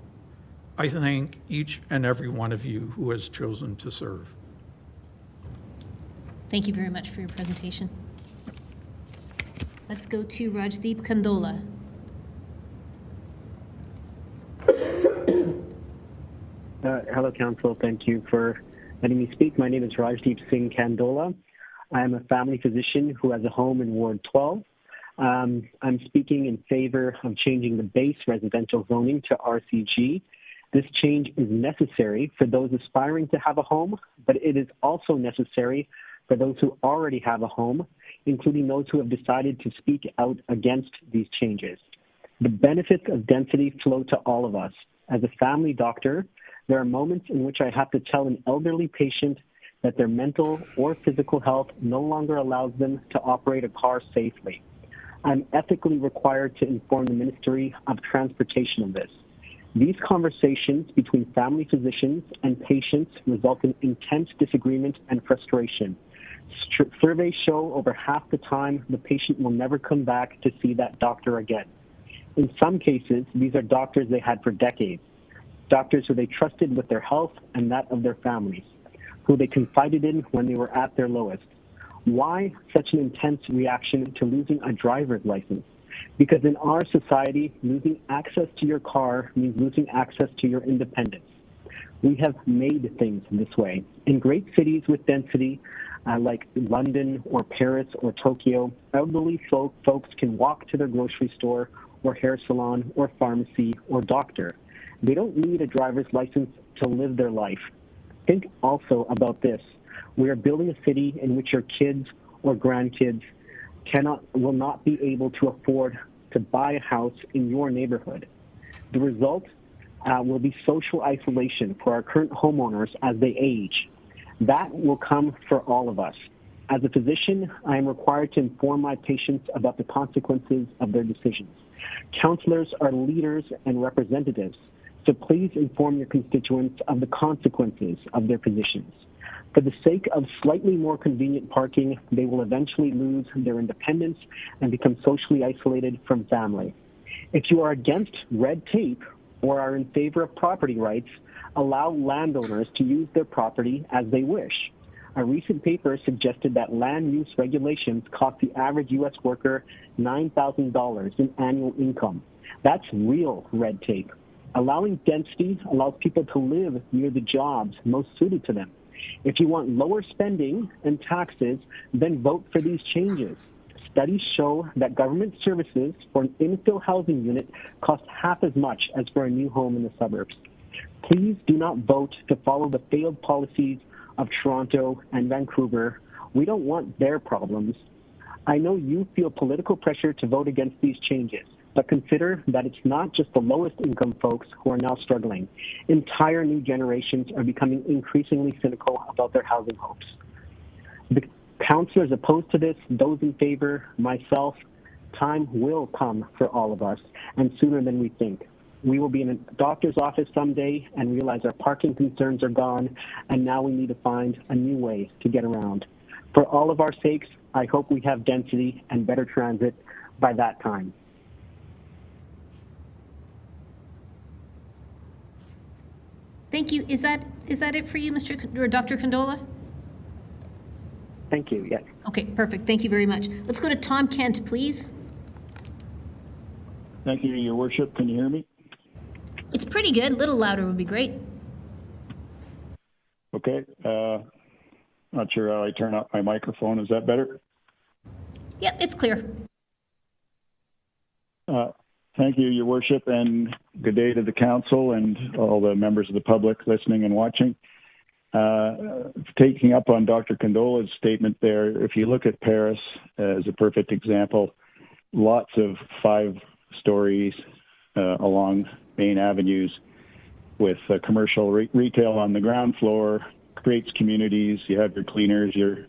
I thank each and every one of you who has chosen to serve. Thank you very much for your presentation. Let's go to Rajdeep Kandola. Hello, Council. Thank you for letting me speak. My name is Rajdeep Singh Kandola. I am a family physician who has a home in Ward 12. I'm speaking in favor of changing the base residential zoning to RCG. This change is necessary for those aspiring to have a home, but it is also necessary for those who already have a home, including those who have decided to speak out against these changes. The benefits of density flow to all of us. As a family doctor, there are moments in which I have to tell an elderly patient that their mental or physical health no longer allows them to operate a car safely. I'm ethically required to inform the Ministry of Transportation of this. These conversations between family physicians and patients result in intense disagreement and frustration. Surveys show over half the time the patient will never come back to see that doctor again. In some cases, these are doctors they had for decades, doctors who they trusted with their health and that of their families, who they confided in when they were at their lowest. Why such an intense reaction to losing a driver's license? Because in our society, losing access to your car means losing access to your independence. We have made things this way. In great cities with density, like London or Paris or Tokyo, elderly folks can walk to their grocery store or hair salon or pharmacy or doctor. They don't need a driver's license to live their life. Think also about this. We are building a city in which your kids or grandkids will not be able to afford to buy a house in your neighborhood. The result will be social isolation for our current homeowners as they age. That will come for all of us. As a physician, I am required to inform my patients about the consequences of their decisions. Counselors are leaders and representatives, so please inform your constituents of the consequences of their positions. For the sake of slightly more convenient parking, they will eventually lose their independence and become socially isolated from family. If you are against red tape or are in favor of property rights, allow landowners to use their property as they wish. A recent paper suggested that land use regulations cost the average U.S. worker $9,000 in annual income. That's real red tape. Allowing density allows people to live near the jobs most suited to them. If you want lower spending and taxes, then vote for these changes. Studies show that government services for an infill housing unit cost half as much as for a new home in the suburbs. Please do not vote to follow the failed policies of Toronto and Vancouver. We don't want their problems. I know you feel political pressure to vote against these changes, but consider that it's not just the lowest income folks who are now struggling. Entire new generations are becoming increasingly cynical about their housing hopes. The councillors opposed to this, those in favor, myself, time will come for all of us, and sooner than we think. We will be in a doctor's office someday and realize our parking concerns are gone, and now we need to find a new way to get around. For all of our sakes, I hope we have density and better transit by that time. Thank you. Is that it for you, Dr. Condola? Thank you, yes. Okay, perfect. Thank you very much. Let's go to Tom Kent, please. Thank you, Your Worship. Can you hear me? It's pretty good. A little louder would be great. Okay. Not sure how I turn up my microphone. Is that better? Yep, it's clear. Thank you, Your Worship, and good day to the Council and all the members of the public listening and watching. Taking up on Dr. Condola's statement there, if you look at Paris as a perfect example, lots of 5 stories along main avenues with commercial retail on the ground floor, creates communities, you have your cleaners, your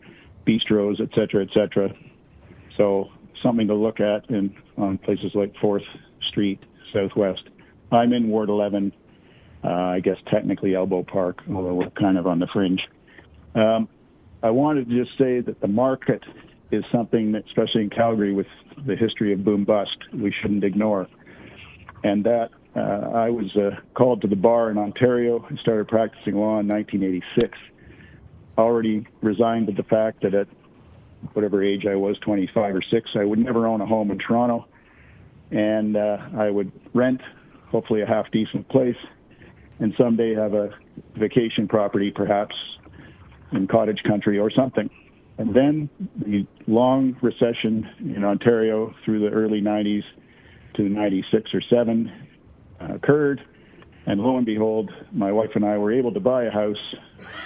bistros, et cetera, so something to look at on places like 4th Street, Southwest. I'm in Ward 11, I guess technically Elbow Park, although we're kind of on the fringe. I wanted to just say that the market is something that, especially in Calgary with the history of boom-bust, we shouldn't ignore. And that I was called to the bar in Ontario and started practicing law in 1986. Already resigned to the fact that at whatever age I was, 25 or 6, I would never own a home in Toronto. And I would rent, hopefully a half-decent place, and someday have a vacation property, perhaps in cottage country or something. And then the long recession in Ontario through the early 90s to 96 or 7 occurred. And lo and behold, my wife and I were able to buy a house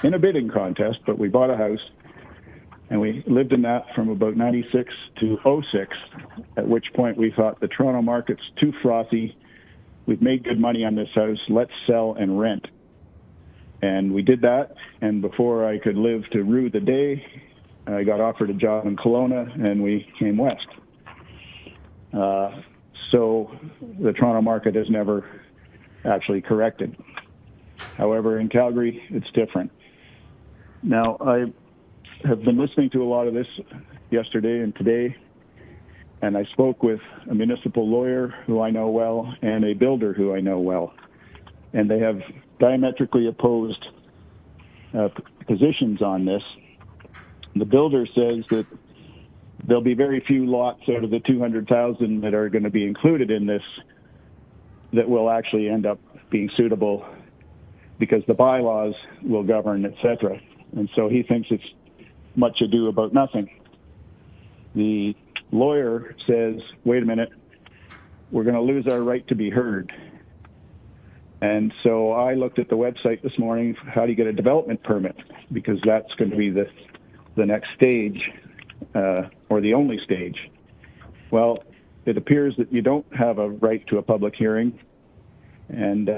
in a bidding contest, but we bought a house. And we lived in that from about 96 to 06, at which point we thought the Toronto market's too frothy. We've made good money on this house. Let's sell and rent. And we did that. And before I could live to rue the day, I got offered a job in Kelowna and we came west. So the Toronto market has never actually corrected. However, in Calgary, it's different. Now, I have been listening to a lot of this yesterday and today, and I spoke with a municipal lawyer who I know well and a builder who I know well, and they have diametrically opposed positions on this. The builder says that there'll be very few lots out of the 200,000 that are going to be included in this that will actually end up being suitable because the bylaws will govern, et cetera. And so he thinks it's much ado about nothing. The lawyer says, wait a minute, we're going to lose our right to be heard. And so I looked at the website this morning, how do you get a development permit? Because that's going to be the next stage, or the only stage. Well, it appears that you don't have a right to a public hearing, and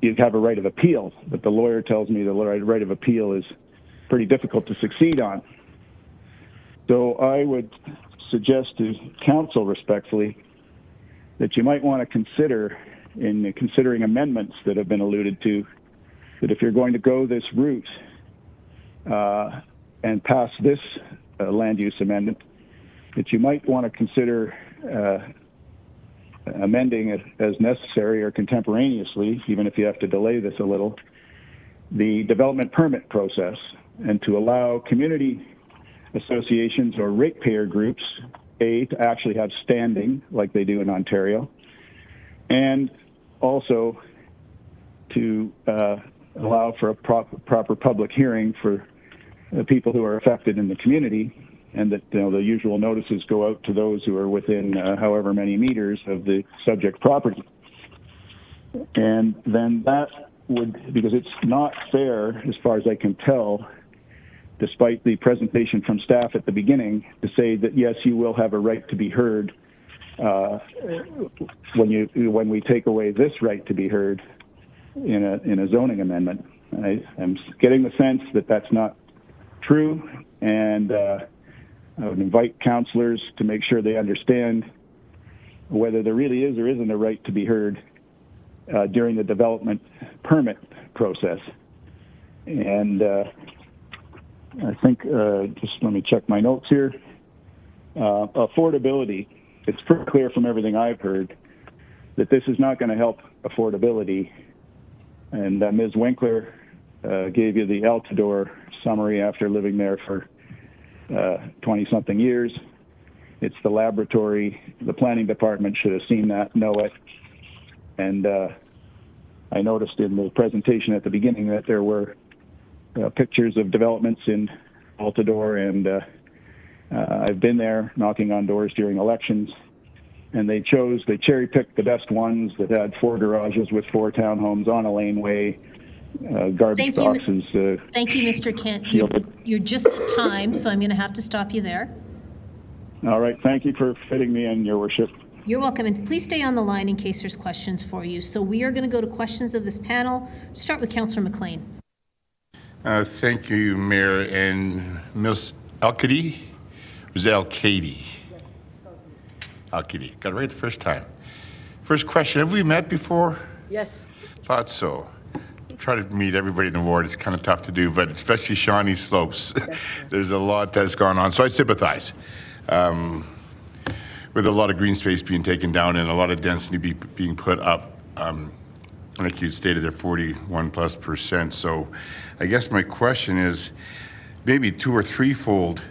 you have a right of appeal, but the lawyer tells me the right of appeal is pretty difficult to succeed on. So I would suggest to council respectfully that you might want to consider, in considering amendments that have been alluded to, that if you're going to go this route and pass this land use amendment, that you might want to consider amending it as necessary or contemporaneously, even if you have to delay this a little, the development permit process, and to allow community associations or ratepayer groups, to actually have standing like they do in Ontario, and also to allow for a proper public hearing for people who are affected in the community, and that the usual notices go out to those who are within however many meters of the subject property. And then that would, because it's not fair, as far as I can tell, despite the presentation from staff at the beginning, to say that yes, you will have a right to be heard when we take away this right to be heard in a zoning amendment. I'm getting the sense that that's not true, and I would invite councillors to make sure they understand whether there really is or isn't a right to be heard during the development permit process. And I think, just let me check my notes here. Affordability, it's pretty clear from everything I've heard that this is not going to help affordability. And Ms. Winkler gave you the Altador summary after living there for 20-something years. It's the laboratory. The planning department should have seen that, know it. And I noticed in the presentation at the beginning that there were pictures of developments in Altador, and I've been there knocking on doors during elections, and they cherry-picked the best ones that had 4 garages with 4 townhomes on a laneway, garbage boxes. Thank you, Mr. Kent. You're just at time, so I'm going to have to stop you there. All right. Thank you for fitting me in, Your Worship. You're welcome, and please stay on the line in case there's questions for you. So we are going to go to questions of this panel. Start with Councillor McLean. Thank you, Mayor. And Ms. Al-Kadi? Was it Al-Kadi? Al-Kadi. Got it right the first time. First question, have we met before? Yes. Thought so. Try to meet everybody in the ward. It's kind of tough to do, but especially Shawnee Slopes. There's a lot that's gone on, so I sympathize. With a lot of green space being taken down and a lot of density being put up. Like you stated, they're 41+%. So I guess my question is maybe 2 or 3-fold.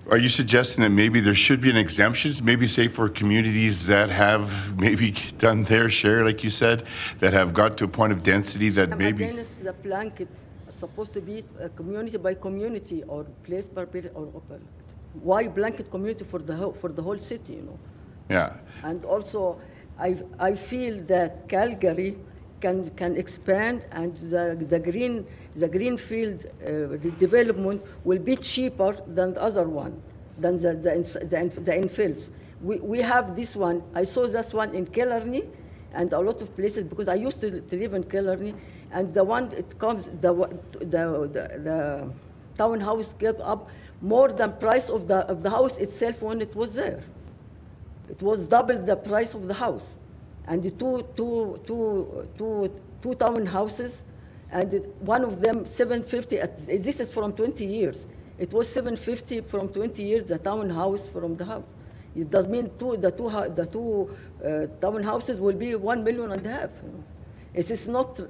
Are you suggesting that maybe there should be an exemptions, maybe say for communities that have maybe done their share, like you said, that have got to a point of density that maybe... Against the blanket, supposed to be community by community or place by place or open. Why blanket community for the whole city, you know? Yeah. And also, I feel that Calgary can expand, and the greenfield development will be cheaper than the other one, than the infills. We have this one. I saw this one in Killarney and a lot of places, because I used to live in Killarney, and the one it comes the townhouse gave up more than price of the house itself when it was there. It was double the price of the house, and the two townhouses, and one of them 750. This is from 20 years. It was 750 from 20 years. The townhouse from the house. It does mean the two townhouses will be 1.5 million. You know. It is not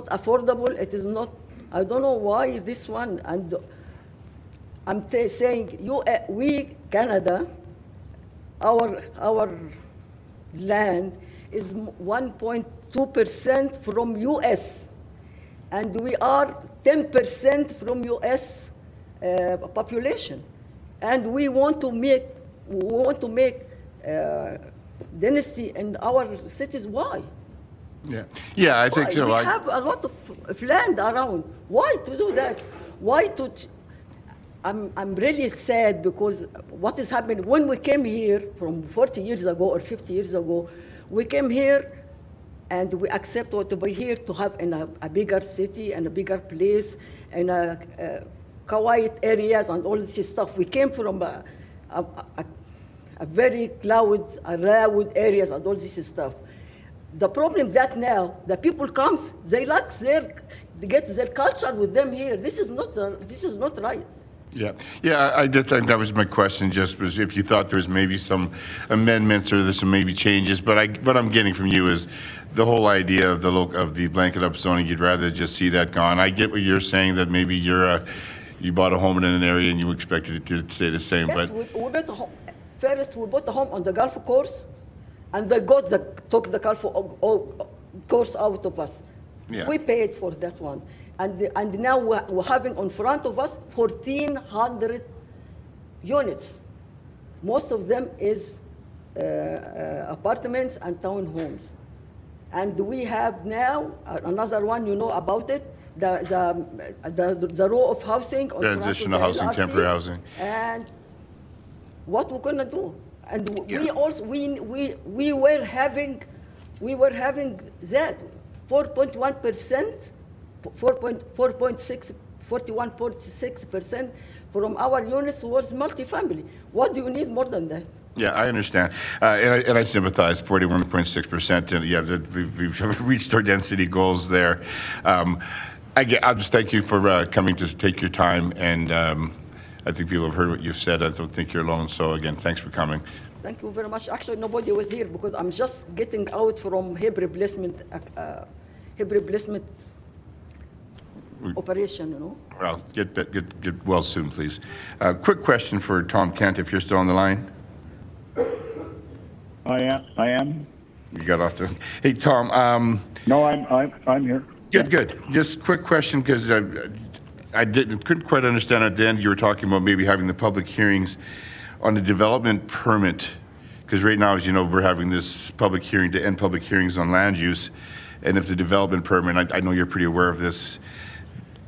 affordable. It is not. I don't know why this one. And I'm saying we Canada, our land is 1.2% from U.S. and we are 10% from U.S. Population, and we want to make dynasty in our cities. Why? Yeah, I think Why? so. We have a lot of land around. Why to do that? Why to? I'm really sad because what is happening when we came here from 40 years ago or 50 years ago, we came here and we accept to be here to have in a bigger city and a bigger place and quiet areas and all this stuff. We came from a very loud areas and all this stuff. The problem that now the people comes, they get their culture with them here. This is not right. Yeah. I did think that was my question. Just was if you thought there was maybe some amendments or there's some maybe changes. But what I'm getting from you is the whole idea of the blanket up zoning. You'd rather just see that gone. I get what you're saying, that maybe you bought a home in an area and you expected it to stay the same. Yes, but we bought a home. First, we bought a home on the golf course, and they took the golf course out of us. Yeah. We paid for that one. And now we're having in front of us 1,400 units. Most of them is apartments and townhomes. And we have now another one, you know about it, the row of housing. Transitional housing, temporary housing. And what we're gonna do? And we also we were having that 4.1%. 41.6% from our units was multifamily. What do you need more than that? Yeah, I understand, and I sympathize. 41.6%, and yeah, we've reached our density goals there. I'll just thank you for coming to take your time, and I think people have heard what you've said. I don't think you're alone. So again, thanks for coming. Thank you very much. Actually, nobody was here because I'm just getting out from hip replacement operation, you know. Well, get well soon, please. Quick question for Tom Kent, if you're still on the line. I am. You got off the. Hey, Tom. No, I'm here. Good. Just quick question, because I couldn't quite understand at the end. You were talking about maybe having the public hearings on the development permit, because right now, as you know, we're having this public hearing to end public hearings on land use, and if the development permit, I know you're pretty aware of this,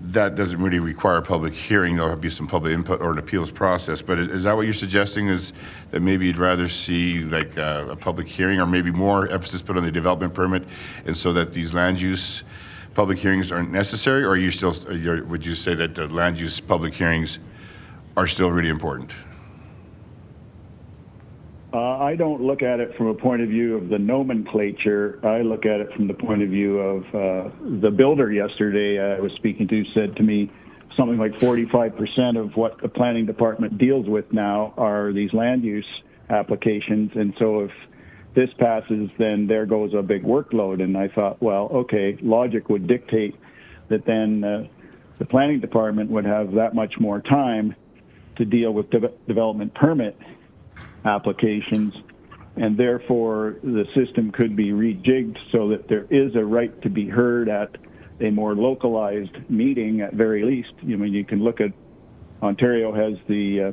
that doesn't really require a public hearing. There'll be some public input or an appeals process. But is that what you're suggesting, is that maybe you'd rather see like a public hearing, or maybe more emphasis put on the development permit, and so that these land use public hearings aren't necessary? Or would you say that the land use public hearings are still really important? I don't look at it from a point of view of the nomenclature. I look at it from the point of view of the builder yesterday I was speaking to said to me something like 45% of what the planning department deals with now are these land use applications. And so if this passes, then there goes a big workload. And I thought, well, okay, logic would dictate that then the planning department would have that much more time to deal with development permit applications, and therefore the system could be rejigged so that there is a right to be heard at a more localized meeting at very least. I mean, you can look at Ontario has the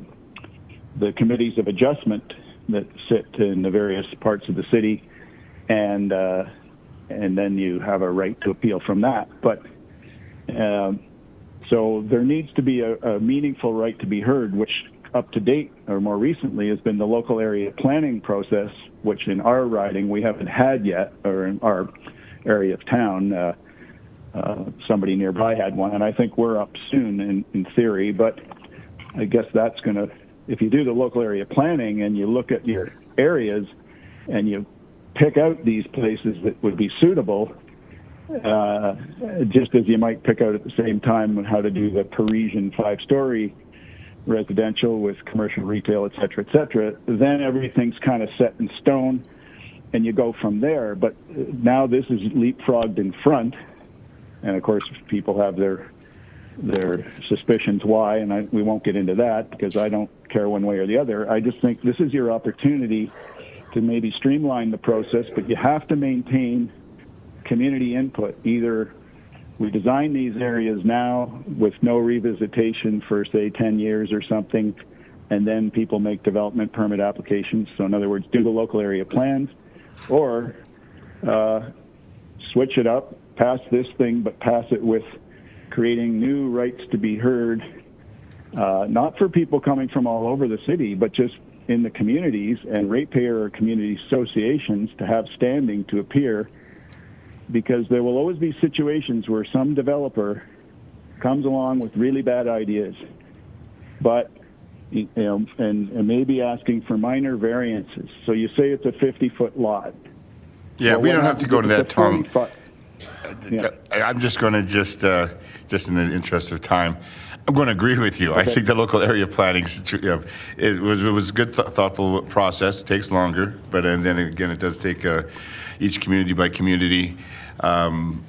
committees of adjustment that sit in the various parts of the city, and then you have a right to appeal from that. But so there needs to be a meaningful right to be heard, which up to date, or more recently, has been the local area planning process, which in our riding we haven't had yet, or in our area of town. Somebody nearby had one, and I think we're up soon in theory, but I guess that's going to, if you do the local area planning and you look at your areas and you pick out these places that would be suitable, just as you might pick out at the same time how to do the Parisian 5-story residential with commercial retail, et cetera, then everything's kind of set in stone and you go from there. But now this is leapfrogged in front, and of course people have their suspicions why, and we won't get into that because I don't care one way or the other. I just think this is your opportunity to maybe streamline the process, but you have to maintain community input, either we design these areas now with no revisitation for, say, 10 years or something, and then people make development permit applications. So in other words, do the local area plans, or switch it up, pass this thing, but pass it with creating new rights to be heard, not for people coming from all over the city, but just in the communities and ratepayer or community associations to have standing to appear, because there will always be situations where some developer comes along with really bad ideas, but and maybe asking for minor variances. So you say it's a 50-foot lot. Yeah, well, we don't have to go to that, Tom. Yeah. I'm just going to just in the interest of time, I'm going to agree with you. Okay. I think the local area planning, it was a good, thoughtful process. It takes longer, but then again, it does take each community by community. I'm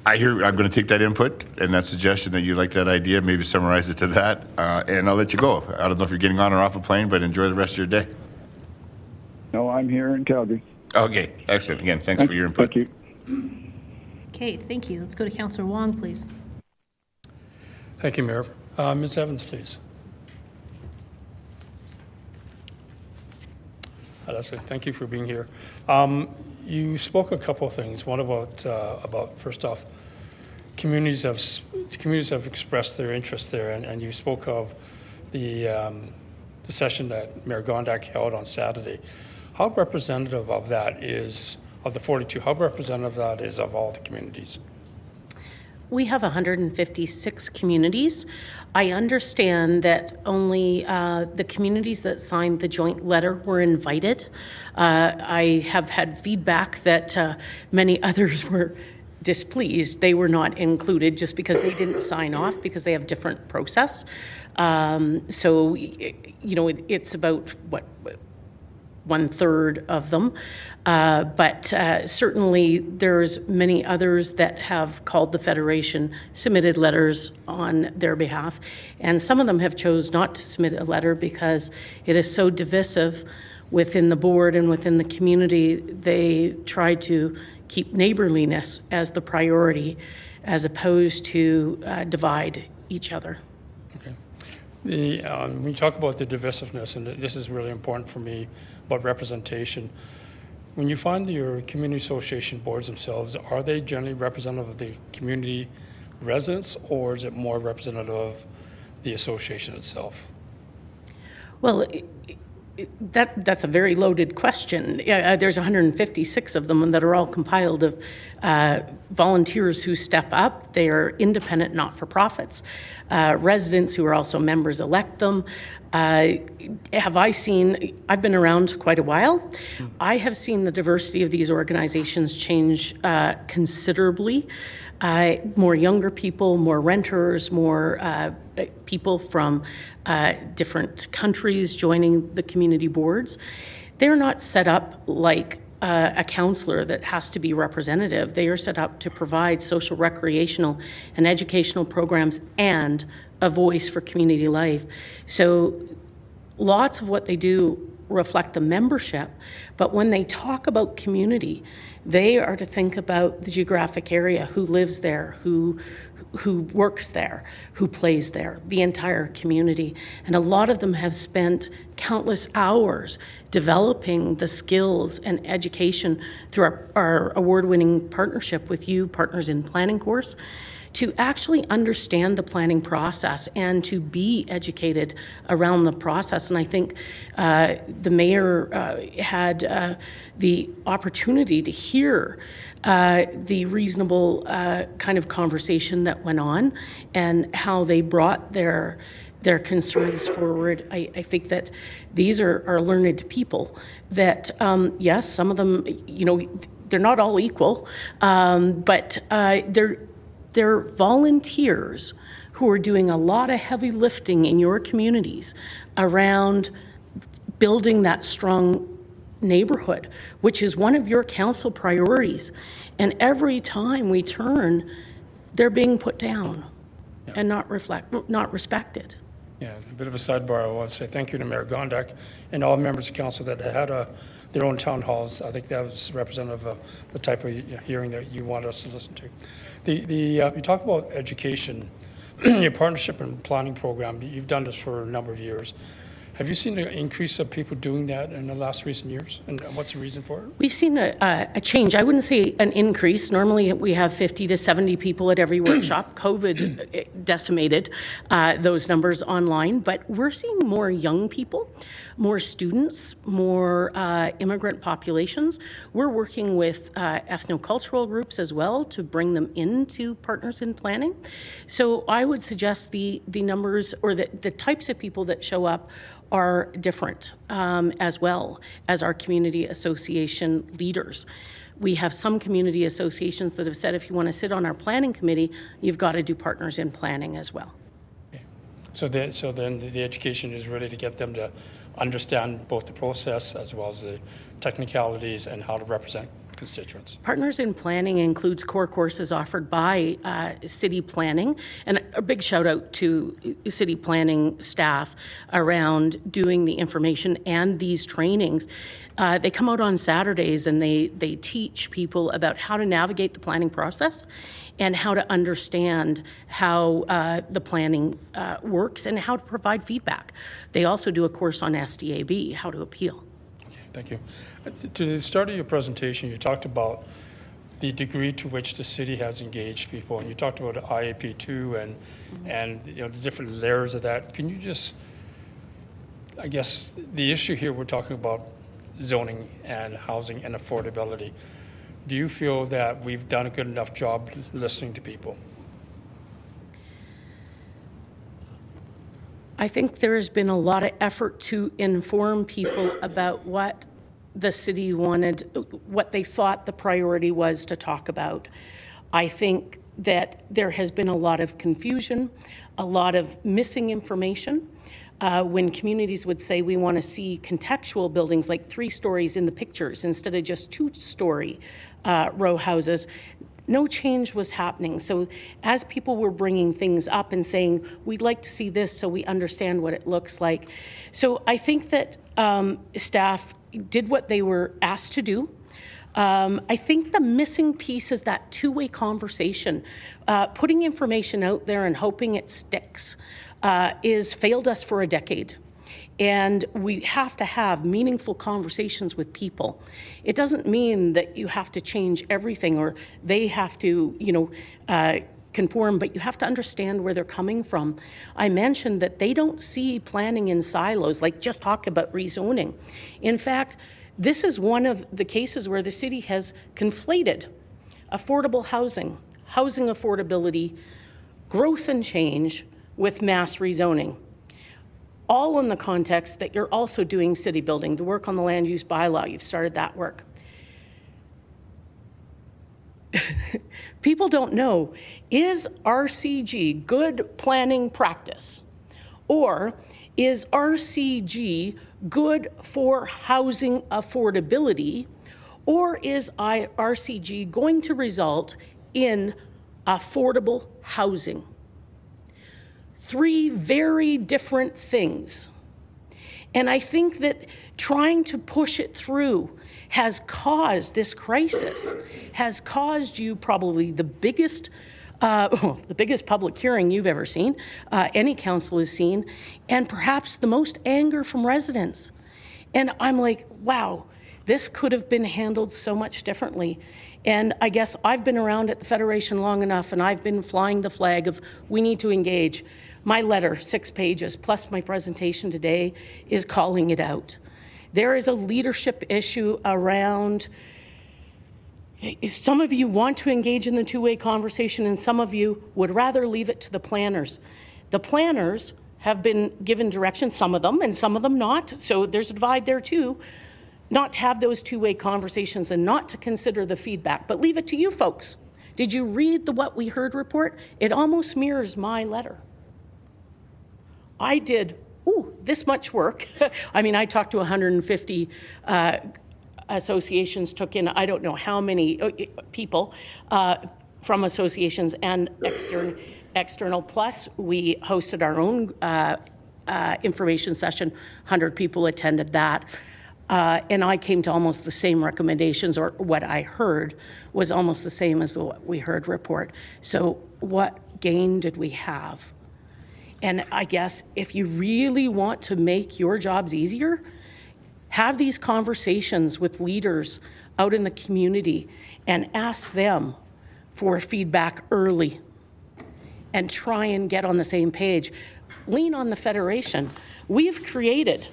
going to take that input and that suggestion that you like that idea, maybe summarize it to that, and I'll let you go. I don't know if you're getting on or off a plane, but enjoy the rest of your day. No, I'm here in Calgary. Okay, excellent. Again, thanks for your input. Thank you. Okay, thank you. Let's go to Councillor Wong, please. Thank you, Mayor. Ms. Evans, please. Thank you for being here. You spoke a couple of things. One about first off, communities have expressed their interest there, and you spoke of the session that Mayor Gondak held on Saturday. How representative of that is of the 42? How representative that is of all the communities? We have 156 communities. I understand that only the communities that signed the joint letter were invited. I have had feedback that many others were displeased. They were not included just because they didn't sign off, because they have different process. So, it's about, what, 1/3 of them. But certainly there's many others that have called the Federation, submitted letters on their behalf, and some of them have chose not to submit a letter because it is so divisive within the board and within the community. They try to keep neighborliness as the priority as opposed to divide each other. Okay. When you talk about the divisiveness, and this is really important for me, about representation, when you find your community association boards themselves, are they generally representative of the community residents, or is it more representative of the association itself? Well, that's a very loaded question. There's 156 of them that are all compiled of volunteers who step up. They are independent not-for-profits. Residents who are also members elect them. I've been around quite a while. I have seen the diversity of these organizations change considerably. More younger people, more renters, more people from different countries joining the community boards. They're not set up like a councillor that has to be representative. They are set up to provide social, recreational, and educational programs and a voice for community life. So lots of what they do reflect the membership, but when they talk about community, they are to think about the geographic area, who lives there, who works there, who plays there, the entire community. And a lot of them have spent countless hours developing the skills and education through our award-winning partnership with you, Partners in Planning course, to actually understand the planning process and to be educated around the process. And I think the mayor had the opportunity to hear the reasonable kind of conversation that went on and how they brought their concerns forward. I think that these are learned people that, yes, some of them, they're not all equal, but they're volunteers who are doing a lot of heavy lifting in your communities around building that strong neighborhood, which is one of your council priorities. And every time we turn, they're being put down and not respected. Yeah, a bit of a sidebar. I want to say thank you to Mayor Gondak and all members of council that had a their own town halls. I think that was representative of the type of hearing that you want us to listen to. You talk about education, your partnership and planning program. You've done this for a number of years. Have you seen an increase of people doing that in the last recent years? And what's the reason for it? We've seen a change. I wouldn't say an increase. Normally we have 50 to 70 people at every workshop. COVID decimated those numbers online, but we're seeing more young people, more students, more immigrant populations. We're working with ethnocultural groups as well to bring them into Partners in Planning. So I would suggest the numbers or the types of people that show up are different as well as our community association leaders. We have some community associations that have said if you want to sit on our planning committee, you've got to do Partners in Planning as well. Okay. So then the education is really to get them to understand both the process as well as the technicalities and how to represent constituents. Partners in Planning includes core courses offered by City Planning, and a big shout out to City Planning staff around doing the information and these trainings. They come out on Saturdays and they teach people about how to navigate the planning process and how to understand how the planning works and how to provide feedback. They also do a course on SDAB, how to appeal. Okay, thank you. To the start of your presentation, you talked about the degree to which the city has engaged people, and you talked about IAP2 and the different layers of that. Can you just, I guess, the issue here we're talking about zoning and housing and affordability. Do you feel that we've done a good enough job listening to people? I think there has been a lot of effort to inform people about what the city wanted, what they thought the priority was to talk about. I think that there has been a lot of confusion, a lot of missing information. When communities would say we want to see contextual buildings like 3 stories in the pictures instead of just 2-story row houses, no change was happening. So as people were bringing things up and saying, we'd like to see this so we understand what it looks like. So I think that staff did what they were asked to do. I think the missing piece is that two-way conversation. Putting information out there and hoping it sticks is failed us for a decade. And we have to have meaningful conversations with people. It doesn't mean that you have to change everything or they have to, conform, but you have to understand where they're coming from. I mentioned that they don't see planning in silos, like just talk about rezoning. In fact, this is one of the cases where the city has conflated affordable housing, housing affordability, growth and change with mass rezoning. All in the context that you're also doing city building, the work on the land use bylaw, you've started that work. People don't know, is RCG good planning practice? Or is RCG good for housing affordability? Or is RCG going to result in affordable housing? 3 very different things. And I think that trying to push it through has caused this crisis, has caused you probably the biggest public hearing you've ever seen, any council has seen, and perhaps the most anger from residents. And I'm like, wow, this could have been handled so much differently. And I guess I've been around at the Federation long enough and I've been flying the flag of we need to engage. My letter, 6 pages, plus my presentation today, is calling it out. There is a leadership issue around, some of you want to engage in the two-way conversation and some of you would rather leave it to the planners. The planners have been given direction, some of them, and some of them not, so there's a divide there too, not to have those two-way conversations and not to consider the feedback, but leave it to you folks. Did you read the What We Heard report? It almost mirrors my letter. I did, this much work. I mean, I talked to 150 associations, took in I don't know how many people from associations and external. Plus, we hosted our own information session. 100 people attended that. And I came to almost the same recommendations, or what I heard was almost the same as what we heard report. So what gain did we have? And I guess if you really want to make your jobs easier, have these conversations with leaders out in the community and ask them for feedback early and try and get on the same page. Lean on the Federation. We've created,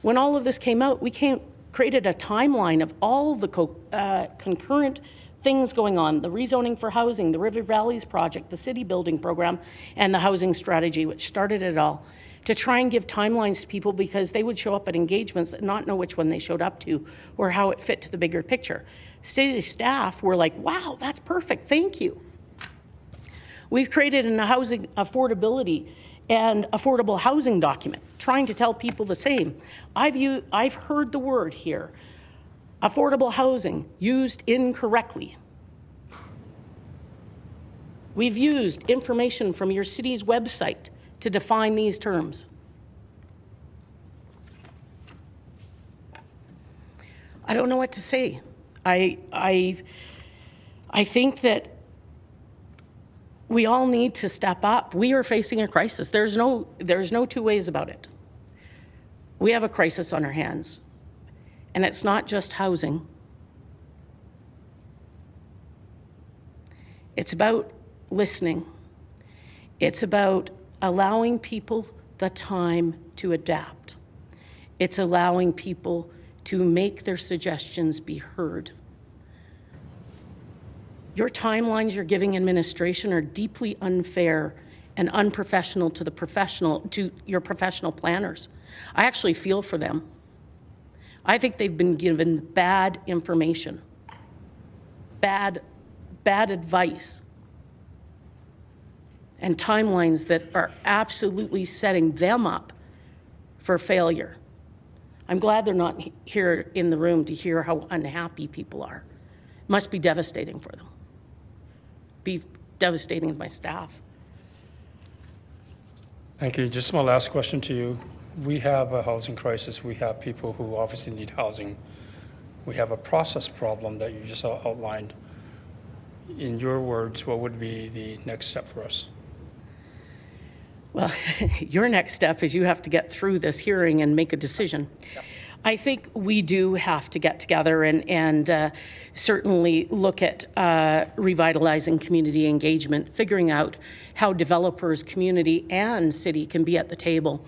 when all of this came out, we created a timeline of all the concurrent things going on, the rezoning for housing, the River Valleys project, the city building program, and the housing strategy, which started it all, to try and give timelines to people because they would show up at engagements and not know which one they showed up to or how it fit to the bigger picture. City staff were like, wow, that's perfect, thank you. We've created a housing affordability and affordable housing document, trying to tell people the same. I've heard the word here, affordable housing, used incorrectly. We've used information from your city's website to define these terms. I don't know what to say. I think that we all need to step up. We are facing a crisis. There's no two ways about it. We have a crisis on our hands. And it's not just housing. It's about listening. It's about allowing people the time to adapt. It's allowing people to make their suggestions be heard. Your timelines you're giving administration are deeply unfair and unprofessional to your professional planners. I actually feel for them. I think they've been given bad information, bad advice, and timelines that are absolutely setting them up for failure. I'm glad they're not here in the room to hear how unhappy people are. It must be devastating for them. Be devastating to my staff. Thank you. Just my last question to you. We have a housing crisis. We have people who obviously need housing. We have a process problem that you just outlined. In your words, what would be the next step for us? Well, your next step is you have to get through this hearing and make a decision. Yep. I think we do have to get together and certainly look at revitalizing community engagement, figuring out how developers, community, and city can be at the table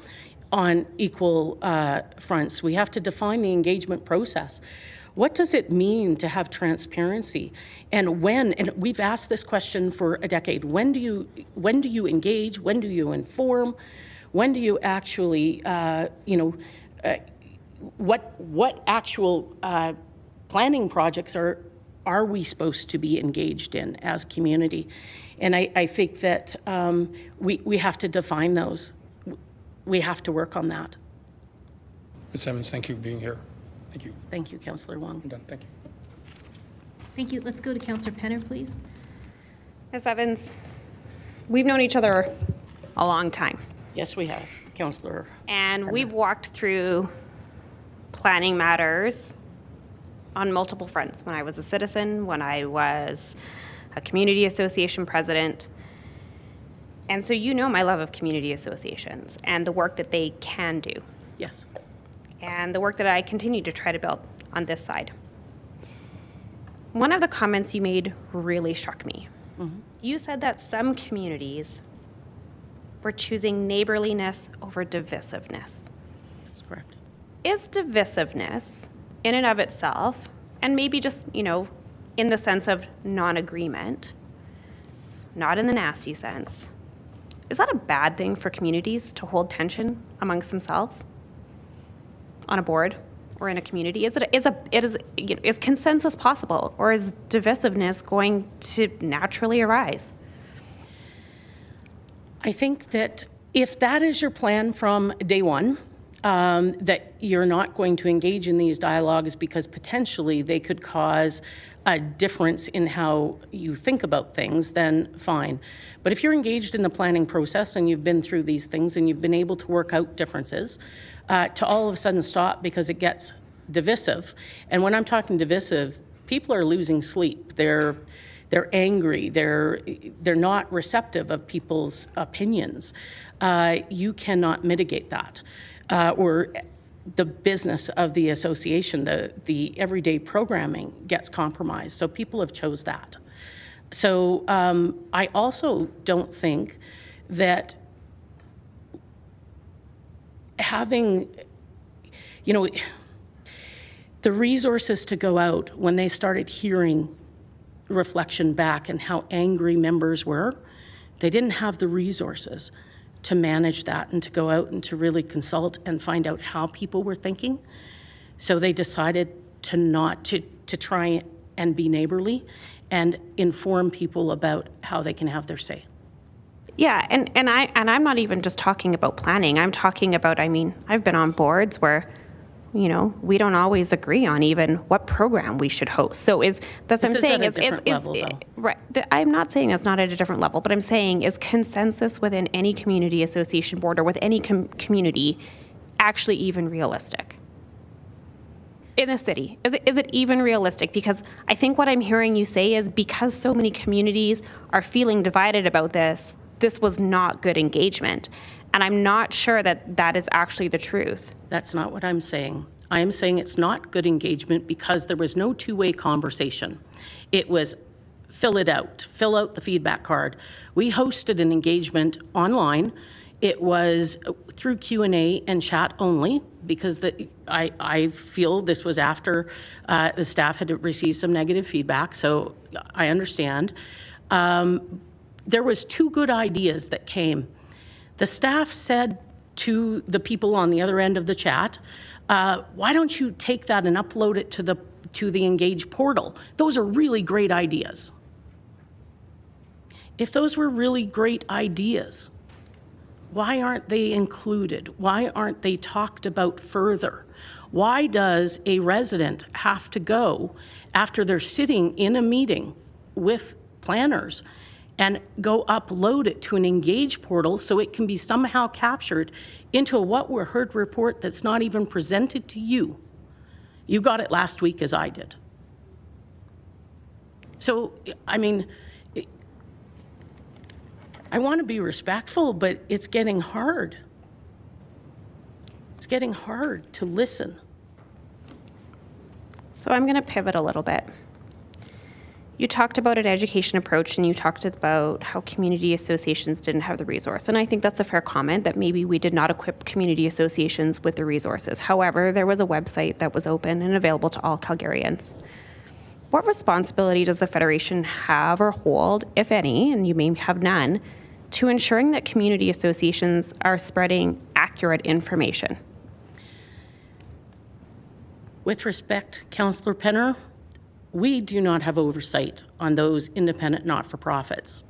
on equal fronts. We have to define the engagement process. What does it mean to have transparency? And when, and we've asked this question for a decade, when do you engage? When do you inform? When do you actually, what actual planning projects are we supposed to be engaged in as community? And I think that we have to define those. We have to work on that. Ms. Evans, thank you for being here. Thank you. Thank you, Councillor Wong. I'm done. Thank you. Thank you. Let's go to Councillor Penner, please. Ms. Evans, we've known each other a long time. Yes, we have, Councillor. And we've walked through planning matters on multiple fronts. When I was a citizen, when I was a community association president. And so you know my love of community associations and the work that they can do. Yes. And the work that I continue to try to build on this side. One of the comments you made really struck me. Mm-hmm. You said that some communities were choosing neighborliness over divisiveness. That's correct. Is divisiveness in and of itself, and maybe just, in the sense of non-agreement, not in the nasty sense, is that a bad thing for communities to hold tension amongst themselves on a board or in a community? Is consensus possible, or is divisiveness going to naturally arise? I think that if that is your plan from day one, that you're not going to engage in these dialogues because potentially they could cause a difference in how you think about things, then fine. But if you're engaged in the planning process and you've been through these things and you've been able to work out differences, to all of a sudden stop because it gets divisive. And when I'm talking divisive, people are losing sleep. They're angry. They're not receptive of people's opinions. You cannot mitigate that, or the business of the association, the everyday programming gets compromised. So people have chose that. So I also don't think that having, the resources to go out when they started hearing reflection back and how angry members were, they didn't have the resources to manage that and to go out and to really consult and find out how people were thinking. So they decided to try and be neighborly and inform people about how they can have their say. Yeah, and I'm not even just talking about planning. I'm talking about, I've been on boards where, we don't always agree on even what program we should host. So I'm saying is right. I'm not saying it's not at a different level, but I'm saying is consensus within any community association board or with any community actually even realistic in a city? Is it even realistic? Because I think what I'm hearing you say is because so many communities are feeling divided about this was not good engagement. And I'm not sure that is actually the truth. That's not what I'm saying. I am saying it's not good engagement because there was no two-way conversation. It was fill out the feedback card. We hosted an engagement online. It was through Q&A and chat only because I feel this was after the staff had received some negative feedback, so I understand. There was 2 good ideas that came. The staff said to the people on the other end of the chat, why don't you take that and upload it to the Engage portal? Those are really great ideas. If those were really great ideas, why aren't they included? Why aren't they talked about further? Why does a resident have to go after they're sitting in a meeting with planners and go upload it to an Engage portal so it can be somehow captured into a what were heard report that's not even presented to you? You got it last week as I did. So, I want to be respectful, but it's getting hard. It's getting hard to listen. So I'm going to pivot a little bit. You talked about an education approach and you talked about how community associations didn't have the resource. And I think that's a fair comment that maybe we did not equip community associations with the resources. However, there was a website that was open and available to all Calgarians. What responsibility does the Federation have or hold, if any, and you may have none, to ensuring that community associations are spreading accurate information? With respect, Councillor Penner, we do not have oversight on those independent not-for-profits.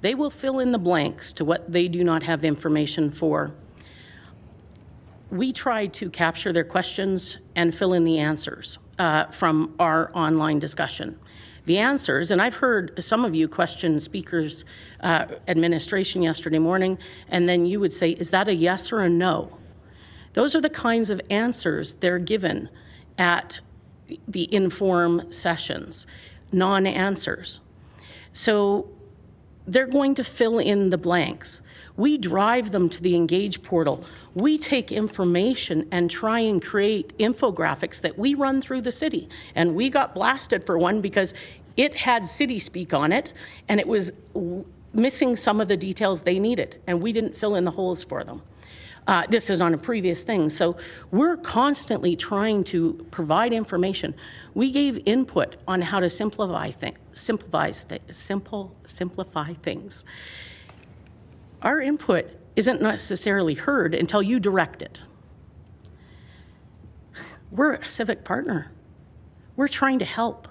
They will fill in the blanks to what they do not have information for. We try to capture their questions and fill in the answers from our online discussion. The answers, and I've heard some of you question speakers' administration yesterday morning, and then you would say, is that a yes or a no? Those are the kinds of answers they're given at the inform sessions, non-answers. So they're going to fill in the blanks. We drive them to the Engage portal. We take information and try and create infographics that we run through the city. And we got blasted for one because it had city speak on it and it was missing some of the details they needed and we didn't fill in the holes for them. This is on a previous thing. So we're constantly trying to provide information. We gave input on how to simplify things. Our input isn't necessarily heard until you direct it. We're a civic partner. We're trying to help.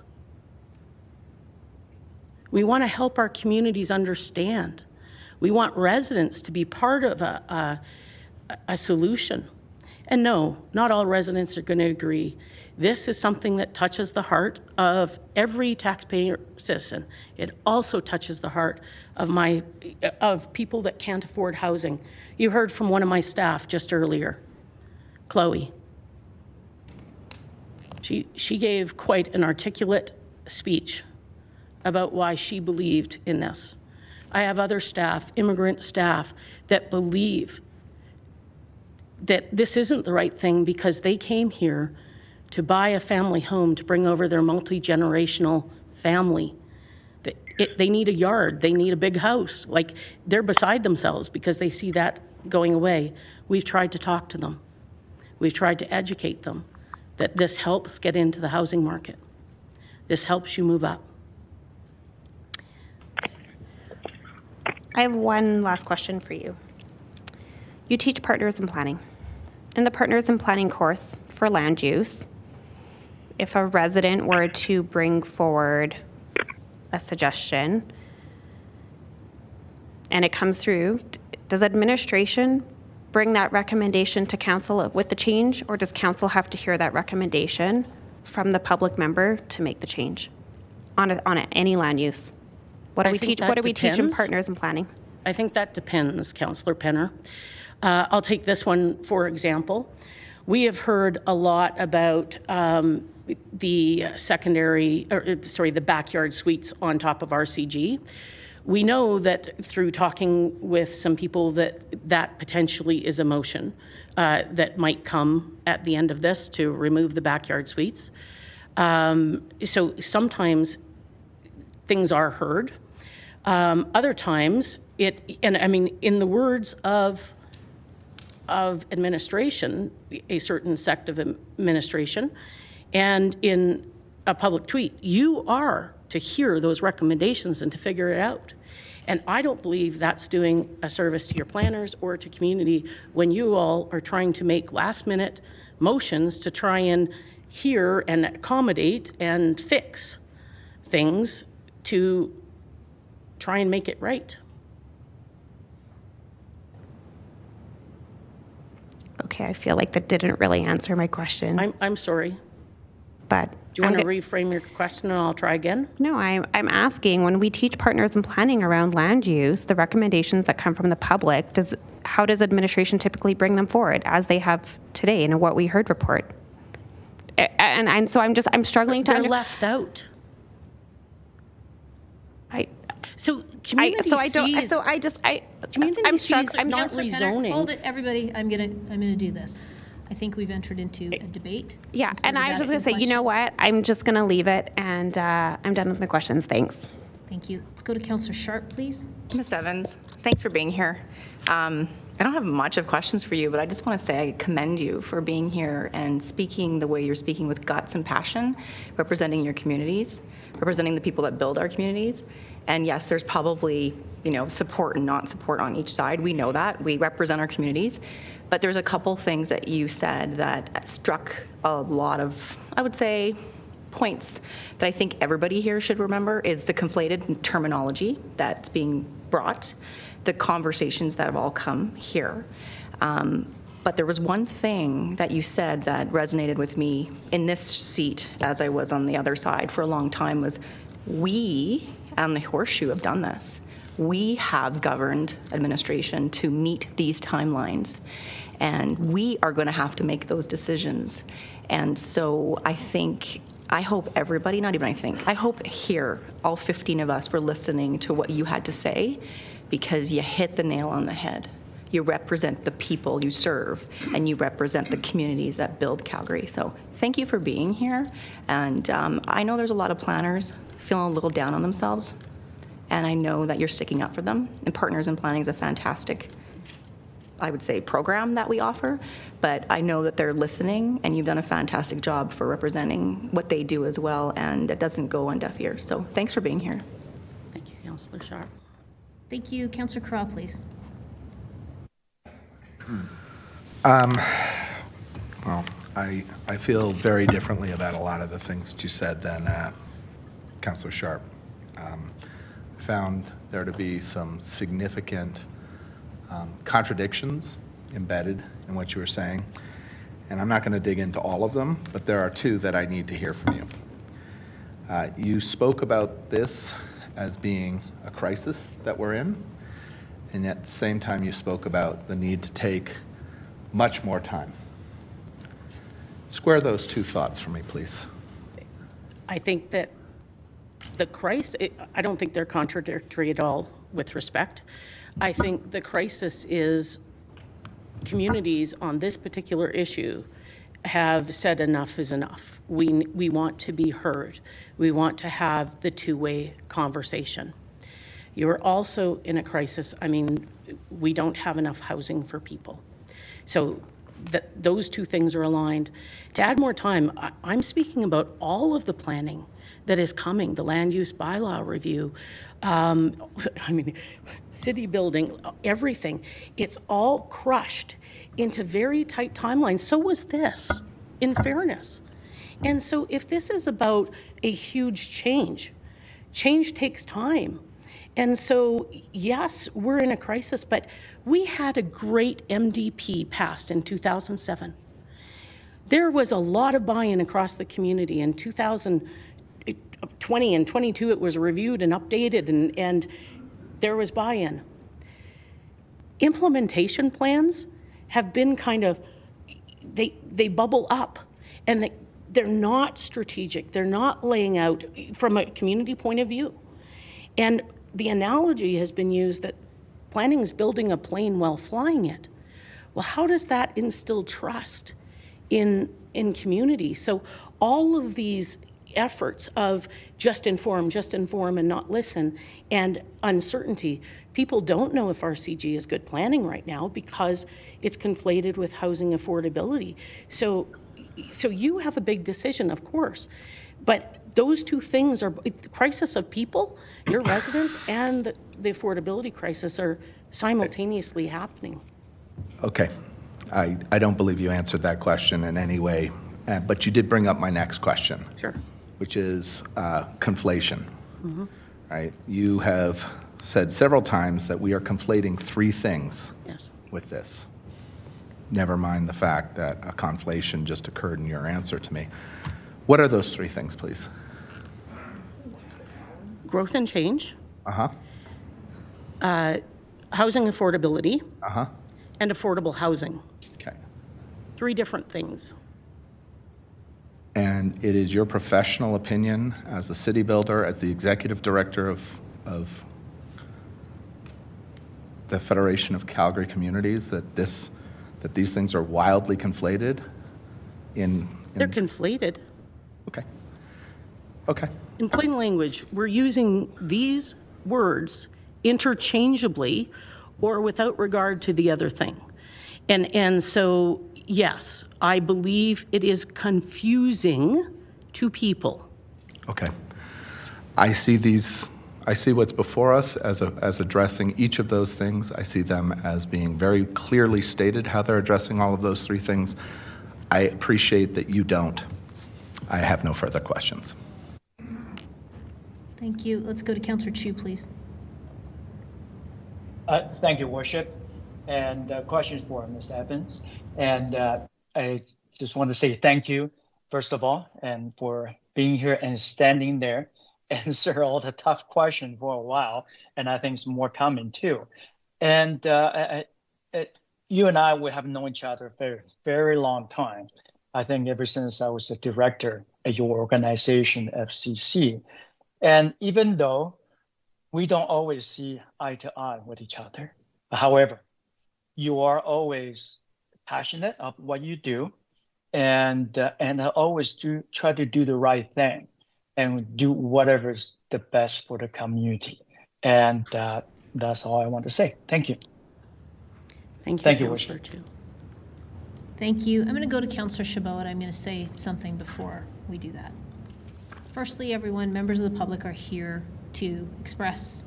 We want to help our communities understand. We want residents to be part of a solution. And no, not all residents are going to agree. This is something that touches the heart of every taxpayer citizen. It also touches the heart of people that can't afford housing. You heard from one of my staff just earlier, Chloe. She gave quite an articulate speech about why she believed in this. I have other staff, immigrant staff, that believe that this isn't the right thing because they came here to buy a family home to bring over their multi-generational family. They need a yard, they need a big house. Like, they're beside themselves because they see that going away. We've tried to talk to them. We've tried to educate them that this helps get into the housing market. This helps you move up. I have one last question for you. You teach partners in planning. In the partners in planning course for land use, if a resident were to bring forward a suggestion and it comes through, does administration bring that recommendation to council with the change, or does council have to hear that recommendation from the public member to make the change on any land use? What do we teach? What do we teach in partners in planning? I think that depends, Councillor Penner. I'll take this one for example. We have heard a lot about the the backyard suites on top of RCG. We know that through talking with some people that potentially is a motion that might come at the end of this to remove the backyard suites. So sometimes things are heard. Other times and I mean, in the words of administration, a certain sect of administration, and in a public tweet, you are to hear those recommendations and to figure it out. And I don't believe that's doing a service to your planners or to community when you all are trying to make last-minute motions to try and hear and accommodate and fix things to try and make it right. Okay, I feel like that didn't really answer my question. I'm sorry. But do you want to reframe your question and I'll try again? No, I'm asking, when we teach partners in planning around land use, the recommendations that come from the public, how does administration typically bring them forward as they have today in a What We Heard report? And so I'm struggling to. They're left out. Community sees not rezoning. Hold it, everybody. I'm gonna do this. I think we've entered into a debate. Yeah, and I was just going to say, you know what? I'm just going to leave it, and I'm done with my questions. Thanks. Thank you. Let's go to Councillor Sharp, please. Ms. Evans, thanks for being here. I don't have much of questions for you, but I just want to say I commend you for being here and speaking the way you're speaking with guts and passion, representing your communities, representing the people that build our communities. And yes, there's probably, support and not support on each side. We know that. We represent our communities. But there's a couple things that you said that struck a lot of, I would say, points that I think everybody here should remember is the conflated terminology that's being brought, the conversations that have all come here. But there was one thing that you said that resonated with me in this seat as I was on the other side for a long time was, we and the Horseshoe have done this. We have governed administration to meet these timelines, and we are going to have to make those decisions. And so I hope everybody, I hope here, all 15 of us were listening to what you had to say, because you hit the nail on the head. You represent the people you serve, and you represent the communities that build Calgary. So thank you for being here. And I know there's a lot of planners feeling a little down on themselves, and I know that you're sticking up for them. And Partners in Planning is a fantastic, I would say, program that we offer, but I know that they're listening, and you've done a fantastic job for representing what they do as well, and it doesn't go on deaf ears. So thanks for being here. Thank you, Councillor Sharp. Thank you. Councillor Craw, please. Well, I feel very differently about a lot of the things that you said than Councillor Sharp. Found there to be some significant contradictions embedded in what you were saying, and I'm not going to dig into all of them, but there are two that I need to hear from you. You spoke about this as being a crisis that we're in, and at the same time you spoke about the need to take much more time. Square those two thoughts for me, please. I think that the crisis, I don't think they're contradictory at all with respect. I think the crisis is communities on this particular issue have said enough is enough. We want to be heard. We want to have the two-way conversation. You're also in a crisis. I mean, we don't have enough housing for people. So those two things are aligned. To add more time, I'm speaking about all of the planning that is coming, the land use bylaw review, I mean, city building, everything. It's all crushed into very tight timelines. So was this, in fairness. And so if this is about a huge change, change takes time. And so, yes, we're in a crisis, but we had a great MDP passed in 2007. There was a lot of buy-in across the community. In 2020 and 22, it was reviewed and updated, and there was buy-in. Implementation plans have been kind of, they bubble up, and they're not strategic. They're not laying out from a community point of view. And the analogy has been used that planning is building a plane while flying it. Well, how does that instill trust in community? So all of these efforts of just inform and not listen, and uncertainty. People don't know if RCG is good planning right now because it's conflated with housing affordability. So you have a big decision, of course, but those two things are the crisis of people, your residents, and the affordability crisis are simultaneously happening. Okay. I don't believe you answered that question in any way, but you did bring up my next question. Sure. Which is conflation. Mm-hmm. Right? You have said several times that we are conflating three things with this. Never mind the fact that a conflation just occurred in your answer to me. What are those three things, please? Growth and change. Uh-huh. Housing affordability. Uh-huh. And affordable housing. Okay. Three different things. And it is your professional opinion as a city builder, as the executive director of the Federation of Calgary Communities, that these things are wildly conflated They're conflated. Okay. Okay. In plain language, we're using these words interchangeably or without regard to the other thing. And so, yes, I believe it is confusing to people. Okay. I see what's before us as addressing each of those things. I see them as being very clearly stated how they're addressing all of those three things. I appreciate that you don't. I have no further questions. Thank you. Let's go to Councillor Chu, please. Thank you, Worship. And questions for Ms. Evans. And I just want to say thank you, first of all, and for being here and standing there, answer all the tough questions for a while. And I think some more coming too. And you and I, we have known each other for a very long time. I think ever since I was a director at your organization, FCC. And even though we don't always see eye to eye with each other, however, you are always passionate of what you do, and always try to do the right thing and do whatever is the best for the community. And that's all I want to say. Thank you. Thank you, Councillor Chu. Thank you. I'm going to go to Councillor Chabot, and I'm going to say something before we do that. Firstly, everyone, members of the public are here to express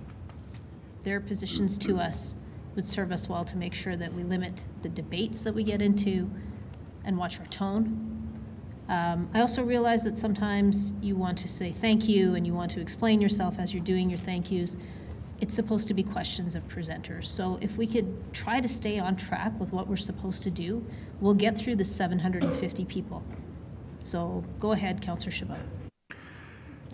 their positions to us. Would serve us well to make sure that we limit the debates that we get into and watch our tone. I also realize that sometimes you want to say thank you and you want to explain yourself as you're doing your thank yous. It's supposed to be questions of presenters. So if we could try to stay on track with what we're supposed to do, we'll get through the 750 people. So go ahead, Councillor Chabot.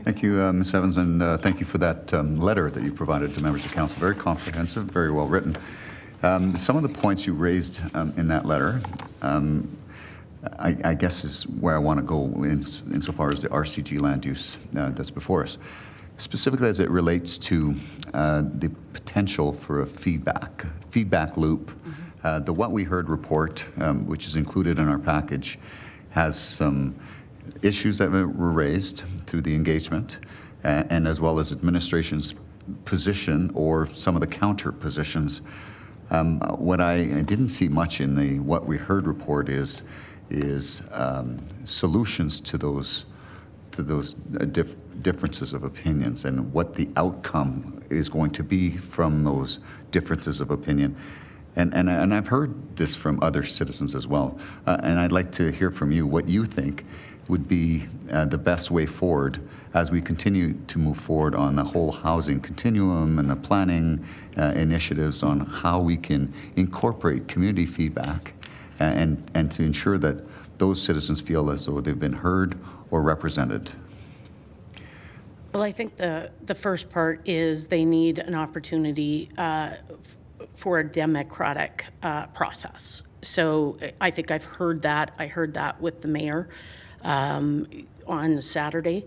Thank you, Ms. Evans, and thank you for that letter that you provided to members of council. Very comprehensive, very well written. Some of the points you raised in that letter I guess is where I want to go insofar as the RCG land use that's before us, specifically as it relates to the potential for a feedback loop. The What We Heard report, which is included in our package, has some issues that were raised through the engagement, and as well as administration's position or some of the counter positions. What I didn't see much in the What We Heard report is solutions to those differences of opinions and what the outcome is going to be from those differences of opinion. And I've heard this from other citizens as well. And I'd like to hear from you what you think would be the best way forward as we continue to move forward on the whole housing continuum and the planning initiatives on how we can incorporate community feedback and to ensure that those citizens feel as though they've been heard or represented. Well, I think the first part is they need an opportunity for a democratic process. So I think I've heard that. I heard that with the mayor on Saturday.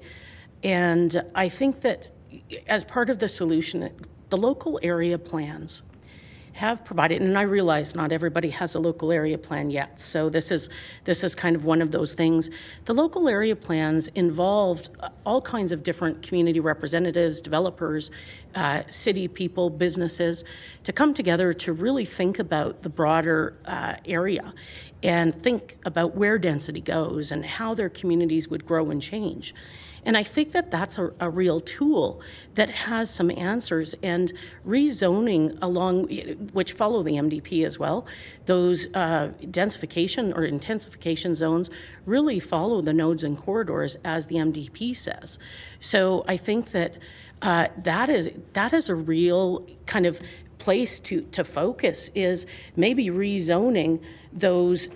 And I think that as part of the solution, the local area plans have provided, and I realize not everybody has a local area plan yet, so this is kind of one of those things. The local area plans involved all kinds of different community representatives, developers, city people, businesses, to come together to really think about the broader area and think about where density goes and how their communities would grow and change. And I think that that's a real tool that has some answers, and rezoning along, which follow the MDP as well, those densification or intensification zones really follow the nodes and corridors as the MDP says. So I think that that is a real kind of place to focus, is maybe rezoning those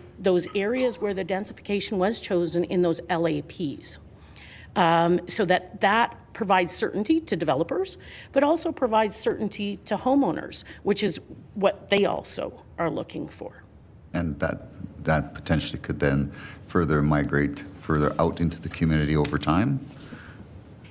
areas where the densification was chosen in those LAPs. So that provides certainty to developers, but also provides certainty to homeowners, which is what they also are looking for. And that potentially could then further migrate further out into the community over time?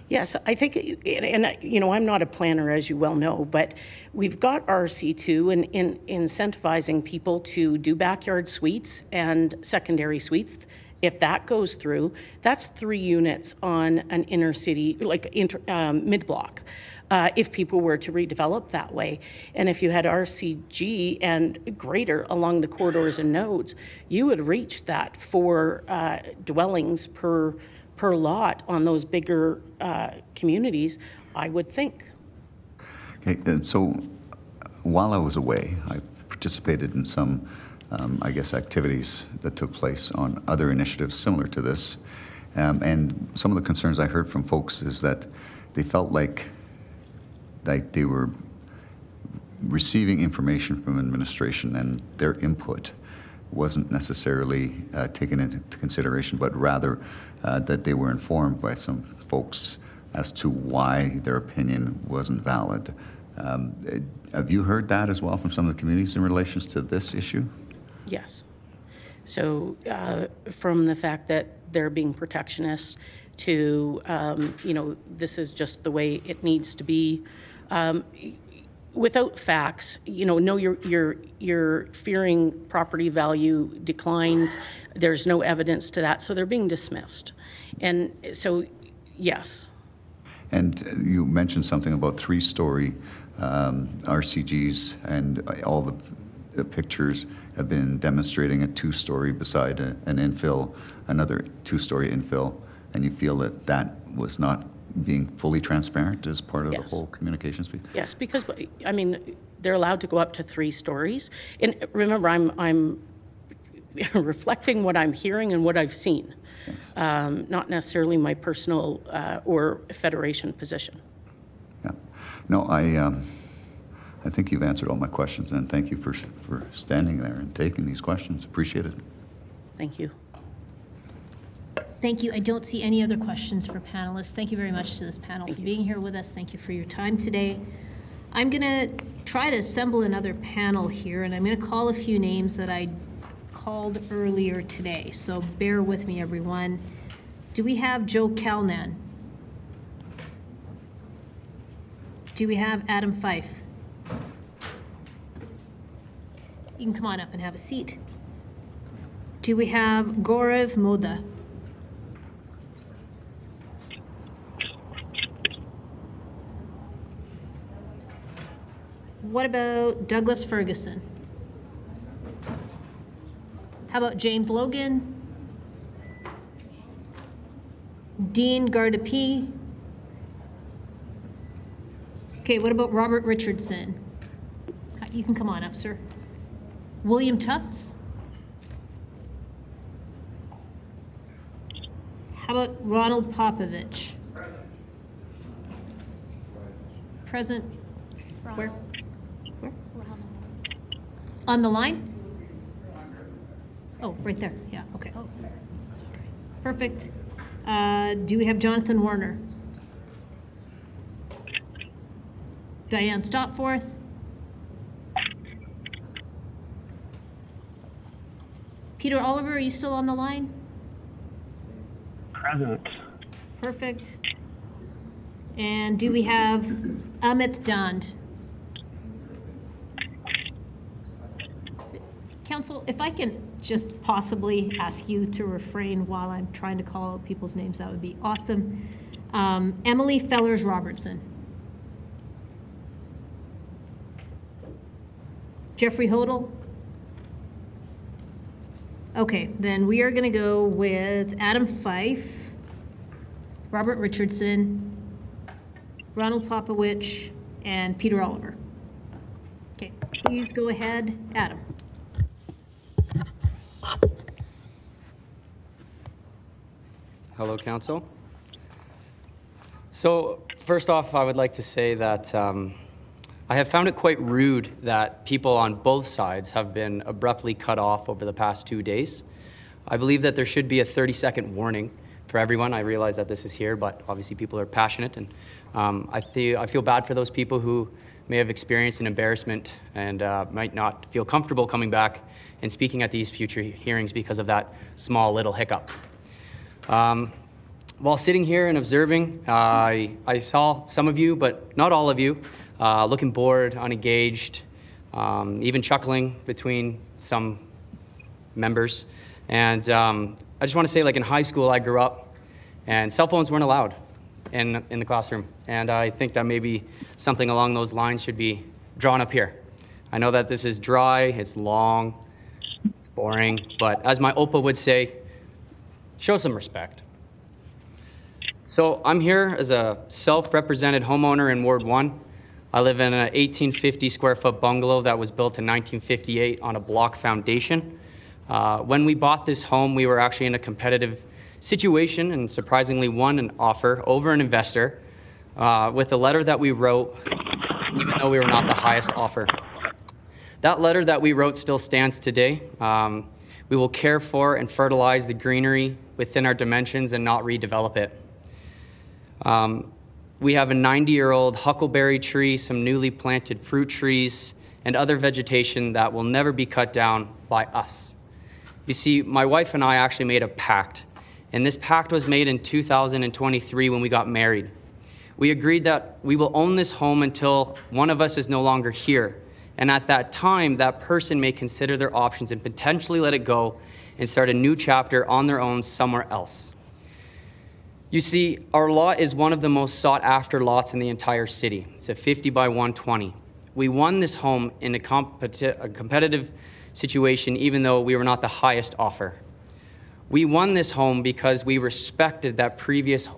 Yes, I think, and you know, I'm not a planner, as you well know, but we've got RC2 and in incentivizing people to do backyard suites and secondary suites. If that goes through, that's 3 units on an inner city, like mid-block, if people were to redevelop that way. And if you had RCG and greater along the corridors and nodes, you would reach that 4 dwellings per lot on those bigger communities, I would think. Okay, so while I was away, I participated in some I guess, activities that took place on other initiatives similar to this. And some of the concerns I heard from folks is that they felt like they were receiving information from administration and their input wasn't necessarily taken into consideration, but rather that they were informed by some folks as to why their opinion wasn't valid. Have you heard that as well from some of the communities in relation to this issue? Yes. So from the fact that they're being protectionist to, you know, this is just the way it needs to be. Without facts, you know, no, you're fearing property value declines. There's no evidence to that, so they're being dismissed. And so, yes. And you mentioned something about 3-story RCGs, and all the pictures have been demonstrating a 2-story beside an infill, another 2-story infill, and you feel that that was not being fully transparent as part of the whole communications piece? Yes, because, I mean, they're allowed to go up to 3 stories. And remember, I'm reflecting what I'm hearing and what I've seen, not necessarily my personal or Federation position. Yeah. No, I think you've answered all my questions, and thank you for standing there and taking these questions. Appreciate it. Thank you. Thank you. I don't see any other questions for panelists. Thank you very much to this panel for being here with us. Thank you for your time today. I'm going to try to assemble another panel here, and I'm going to call a few names that I called earlier today, so bear with me, everyone. Do we have Joe Calnan? Do we have Adam Fife? You can come on up and have a seat. Do we have Gaurav Moda? What about Douglas Ferguson? How about James Logan? Dean Gardapi? Okay, what about Robert Richardson? You can come on up, sir. William Tufts? How about Ronald Popovich? Present. Where? On the line? Oh, right there. Yeah, okay. Perfect. Do we have Jonathan Warner? Diane Stopforth? Peter Oliver, are you still on the line? Present. Perfect. And do we have Amit Dand? Council, if I can just possibly ask you to refrain while I'm trying to call out people's names, that would be awesome. Emily Fellers Robertson. Jeffrey Hodel? Okay, then we are going to go with Adam Fife, Robert Richardson, Ronald Popowich, and Peter Oliver. Okay, please go ahead, Adam. Hello, Council. So first off, I would like to say that I have found it quite rude that people on both sides have been abruptly cut off over the past 2 days. I believe that there should be a 30-second warning for everyone. I realize that this is here, but obviously people are passionate, and I feel bad for those people who may have experienced an embarrassment and might not feel comfortable coming back and speaking at these future hearings because of that small little hiccup. While sitting here and observing, I saw some of you, but not all of you, looking bored, unengaged, even chuckling between some members. And I just want to say, like in high school, I grew up, and cell phones weren't allowed in the classroom. And I think that maybe something along those lines should be drawn up here. I know that this is dry, it's long, it's boring, but as my Opa would say, show some respect. So I'm here as a self-represented homeowner in Ward 1. I live in an 1850 square foot bungalow that was built in 1958 on a block foundation. When we bought this home, we were actually in a competitive situation and surprisingly won an offer over an investor with a letter that we wrote, even though we were not the highest offer. That letter that we wrote still stands today. We will care for and fertilize the greenery within our dimensions and not redevelop it. We have a 90-year-old huckleberry tree, some newly planted fruit trees, and other vegetation that will never be cut down by us. You see, my wife and I actually made a pact, and this pact was made in 2023 when we got married. We agreed that we will own this home until one of us is no longer here, and at that time, that person may consider their options and potentially let it go and start a new chapter on their own somewhere else. You see, our lot is one of the most sought-after lots in the entire city. It's a 50 by 120. We won this home in a competitive situation, even though we were not the highest offer. We won this home because we respected that previous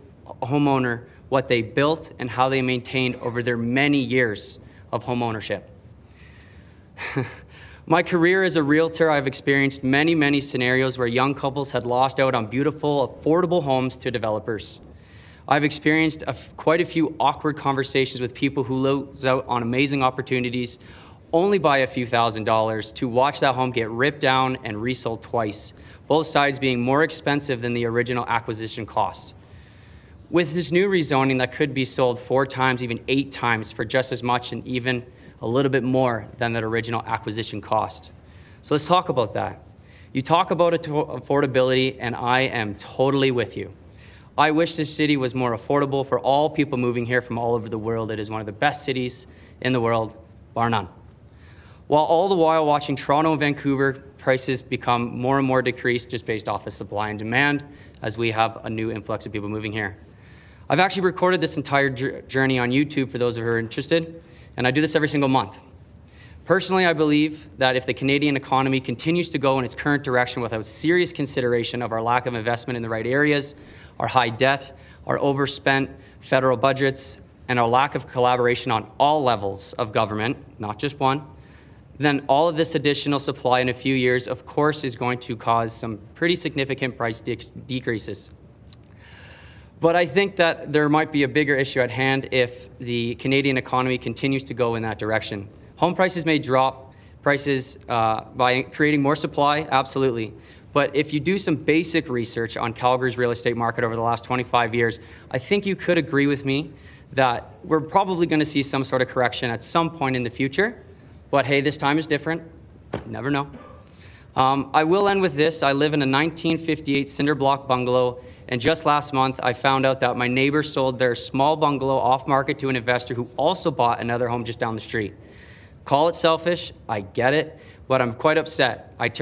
homeowner, what they built and how they maintained over their many years of home ownership. My career as a realtor, I've experienced many, many scenarios where young couples had lost out on beautiful, affordable homes to developers. I've experienced quite a few awkward conversations with people who lose out on amazing opportunities only by a few $1,000s to watch that home get ripped down and resold twice, both sides being more expensive than the original acquisition cost. With this new rezoning that could be sold 4 times, even 8 times for just as much and even a little bit more than that original acquisition cost. So let's talk about that. You talk about affordability, and I am totally with you. I wish this city was more affordable for all people moving here from all over the world. It is one of the best cities in the world, bar none. While all the while watching Toronto and Vancouver prices become more and more decreased just based off of supply and demand as we have a new influx of people moving here. I've actually recorded this entire journey on YouTube for those who are interested, and I do this every single month. Personally, I believe that if the Canadian economy continues to go in its current direction without serious consideration of our lack of investment in the right areas, our high debt, our overspent federal budgets, and our lack of collaboration on all levels of government, not just one, then all of this additional supply in a few years, of course, is going to cause some pretty significant price decreases. But I think that there might be a bigger issue at hand if the Canadian economy continues to go in that direction. Home prices may drop prices by creating more supply, absolutely. But if you do some basic research on Calgary's real estate market over the last 25 years, I think you could agree with me that we're probably going to see some sort of correction at some point in the future. But hey, this time is different. You never know. I will end with this. I live in a 1958 cinder block bungalow, and just last month I found out that my neighbor sold their small bungalow off market to an investor who also bought another home just down the street. Call it selfish, I get it, but I'm quite upset. It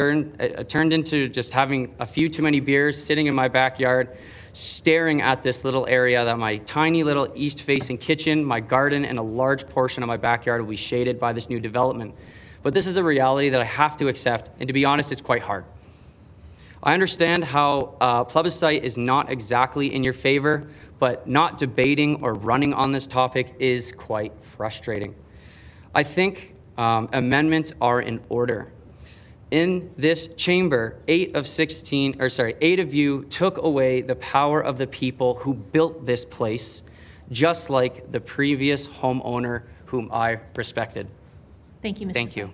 turned into just having a few too many beers, sitting in my backyard, staring at this little area that my tiny little east-facing kitchen, my garden, and a large portion of my backyard will be shaded by this new development. But this is a reality that I have to accept, and to be honest, it's quite hard. I understand how plebiscite is not exactly in your favor, but not debating or running on this topic is quite frustrating. I think amendments are in order. In this chamber, 8 of you took away the power of the people who built this place, just like the previous homeowner whom I respected. Thank you, Mr. Thank you.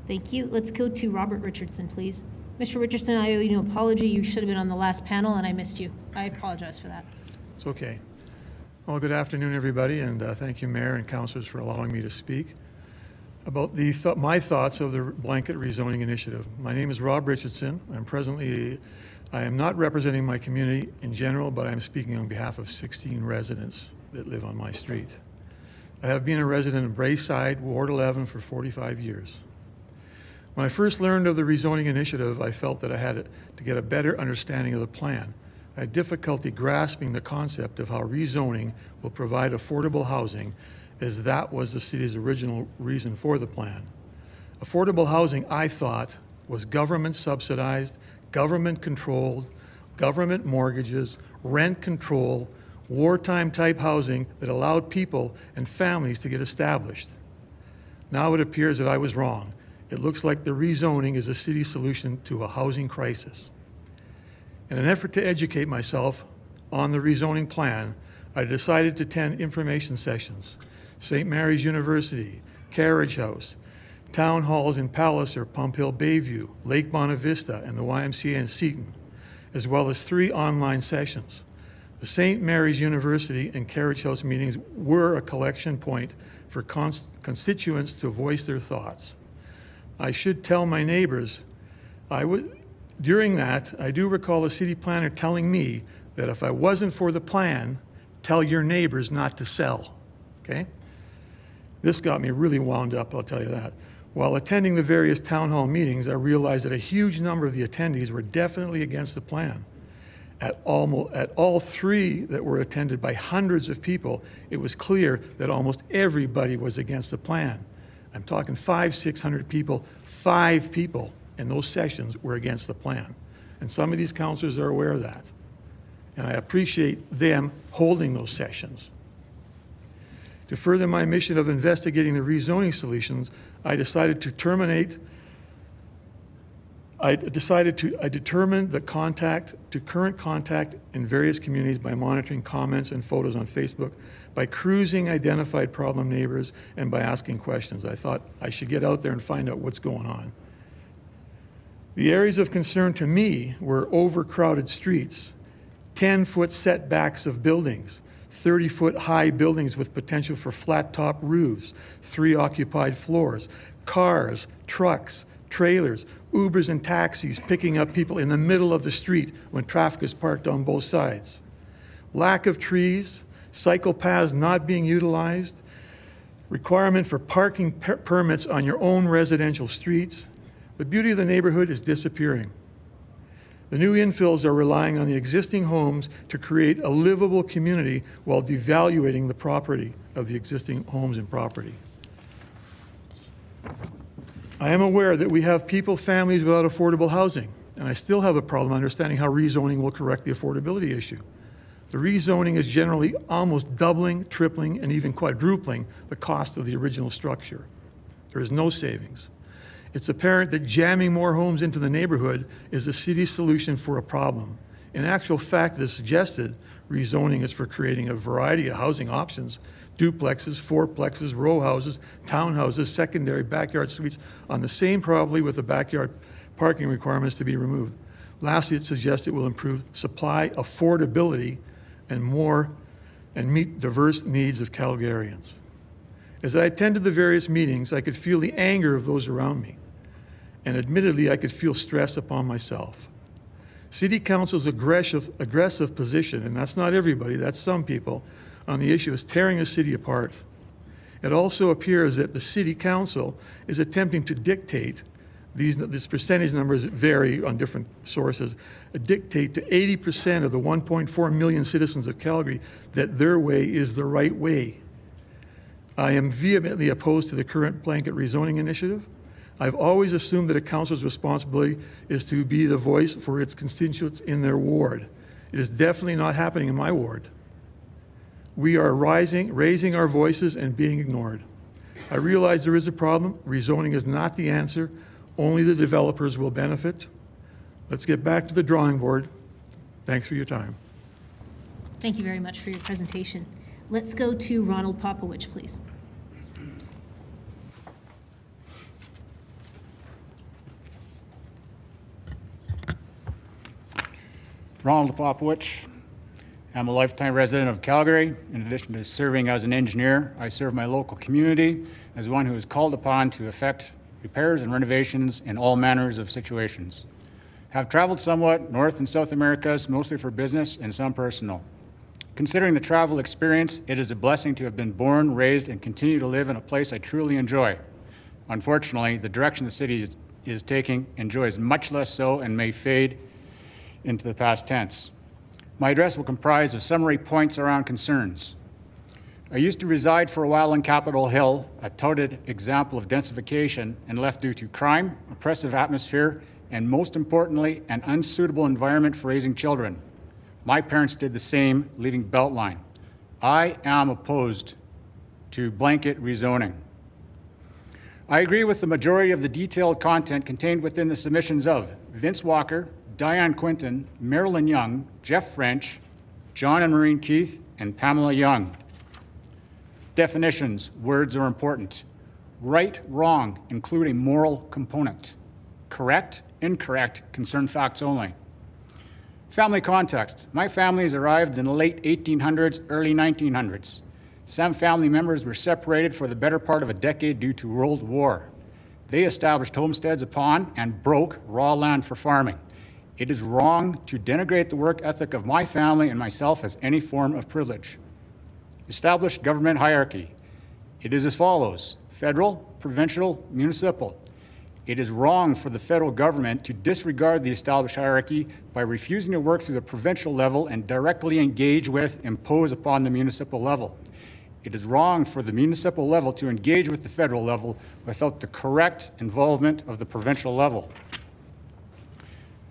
Thank you. Let's go to Robert Richardson, please. Mr. Richardson, I owe you an apology. You should have been on the last panel, and I missed you. I apologize for that. It's okay. Well, good afternoon, everybody, and thank you, Mayor and councillors, for allowing me to speak about my thoughts of the blanket rezoning initiative. My name is Rob Richardson. I am not representing my community in general, but I'm speaking on behalf of 16 residents that live on my street. I have been a resident of Brayside, Ward 11, for 45 years. When I first learned of the rezoning initiative, I felt that I had to get a better understanding of the plan. I had difficulty grasping the concept of how rezoning will provide affordable housing, as that was the city's original reason for the plan. Affordable housing, I thought, was government subsidized, government controlled, government mortgages, rent control, wartime type housing that allowed people and families to get established. Now it appears that I was wrong. It looks like the rezoning is a city solution to a housing crisis. In an effort to educate myself on the rezoning plan, I decided to attend information sessions. St. Mary's University, Carriage House, town halls in Palliser, Pump Hill, Bayview, Lake Bonavista, and the YMCA in Seton, as well as 3 online sessions. The St. Mary's University and Carriage House meetings were a collection point for constituents to voice their thoughts. I should tell my neighbors, during that, I do recall a city planner telling me that if I wasn't for the plan, tell your neighbors not to sell, okay? This got me really wound up, I'll tell you that. While attending the various town hall meetings, I realized that a huge number of the attendees were definitely against the plan. At all 3 that were attended by hundreds of people, it was clear that almost everybody was against the plan. I'm talking 500-600 people, 5 people in those sessions were against the plan. And some of these councillors are aware of that. And I appreciate them holding those sessions. To further my mission of investigating the rezoning solutions, I determined the current contact in various communities by monitoring comments and photos on Facebook, by cruising identified problem neighbors, and by asking questions. I thought I should get out there and find out what's going on. The areas of concern to me were overcrowded streets, 10-foot setbacks of buildings, 30-foot high buildings with potential for flat top roofs, 3 occupied floors, cars, trucks, trailers, Ubers and taxis picking up people in the middle of the street when traffic is parked on both sides. Lack of trees, cycle paths not being utilized, requirement for parking permits on your own residential streets. The beauty of the neighborhood is disappearing. The new infills are relying on the existing homes to create a livable community while devaluating the property of the existing homes and property. I am aware that we have families without affordable housing, and I still have a problem understanding how rezoning will correct the affordability issue. The rezoning is generally almost doubling, tripling, and even quadrupling the cost of the original structure. There is no savings. It's apparent that jamming more homes into the neighborhood is the city's solution for a problem. In actual fact, as suggested, rezoning is for creating a variety of housing options: duplexes, fourplexes, row houses, townhouses, secondary backyard suites on the same property with the backyard parking requirements to be removed. Lastly, it suggests it will improve supply affordability and meet diverse needs of Calgarians. As I attended the various meetings, I could feel the anger of those around me, and admittedly, I could feel stress upon myself. City Council's aggressive position, and that's not everybody, that's some people, on the issue is tearing the city apart. It also appears that the City Council is attempting to dictate, these percentage numbers vary on different sources, dictate to 80% of the 1.4 million citizens of Calgary that their way is the right way. I am vehemently opposed to the current blanket rezoning initiative. I've always assumed that a council's responsibility is to be the voice for its constituents in their ward. It is definitely not happening in my ward. We are raising our voices and being ignored. I realize there is a problem. Rezoning is not the answer. Only the developers will benefit. Let's get back to the drawing board. Thanks for your time. Thank you very much for your presentation. Let's go to Ronald Popowich, please. Ronald Popowich. I'm a lifetime resident of Calgary. In addition to serving as an engineer, I serve my local community as one who is called upon to effect repairs and renovations in all manners of situations. Have traveled somewhat North and South Americas, mostly for business and some personal. Considering the travel experience, it is a blessing to have been born, raised, and continue to live in a place I truly enjoy. Unfortunately, the direction the city is taking enjoys much less so and may fade into the past tense. My address will comprise of summary points around concerns. I used to reside for a while in Capitol Hill, a touted example of densification, and left due to crime, oppressive atmosphere, and most importantly, an unsuitable environment for raising children. My parents did the same, leaving Beltline. I am opposed to blanket rezoning. I agree with the majority of the detailed content contained within the submissions of Vince Walker, Diane Quinton, Marilyn Young, Jeff French, John and Maureen Keith, and Pamela Young. Definitions, words are important. Right, wrong include a moral component. Correct, incorrect concern facts only. Family context. My families arrived in the late 1800s, early 1900s. Some family members were separated for the better part of a decade due to World War. They established homesteads upon and broke raw land for farming. It is wrong to denigrate the work ethic of my family and myself as any form of privilege. Established government hierarchy. It is as follows: federal, provincial, municipal. It is wrong for the federal government to disregard the established hierarchy by refusing to work through the provincial level and directly engage with, impose upon the municipal level. It is wrong for the municipal level to engage with the federal level without the correct involvement of the provincial level.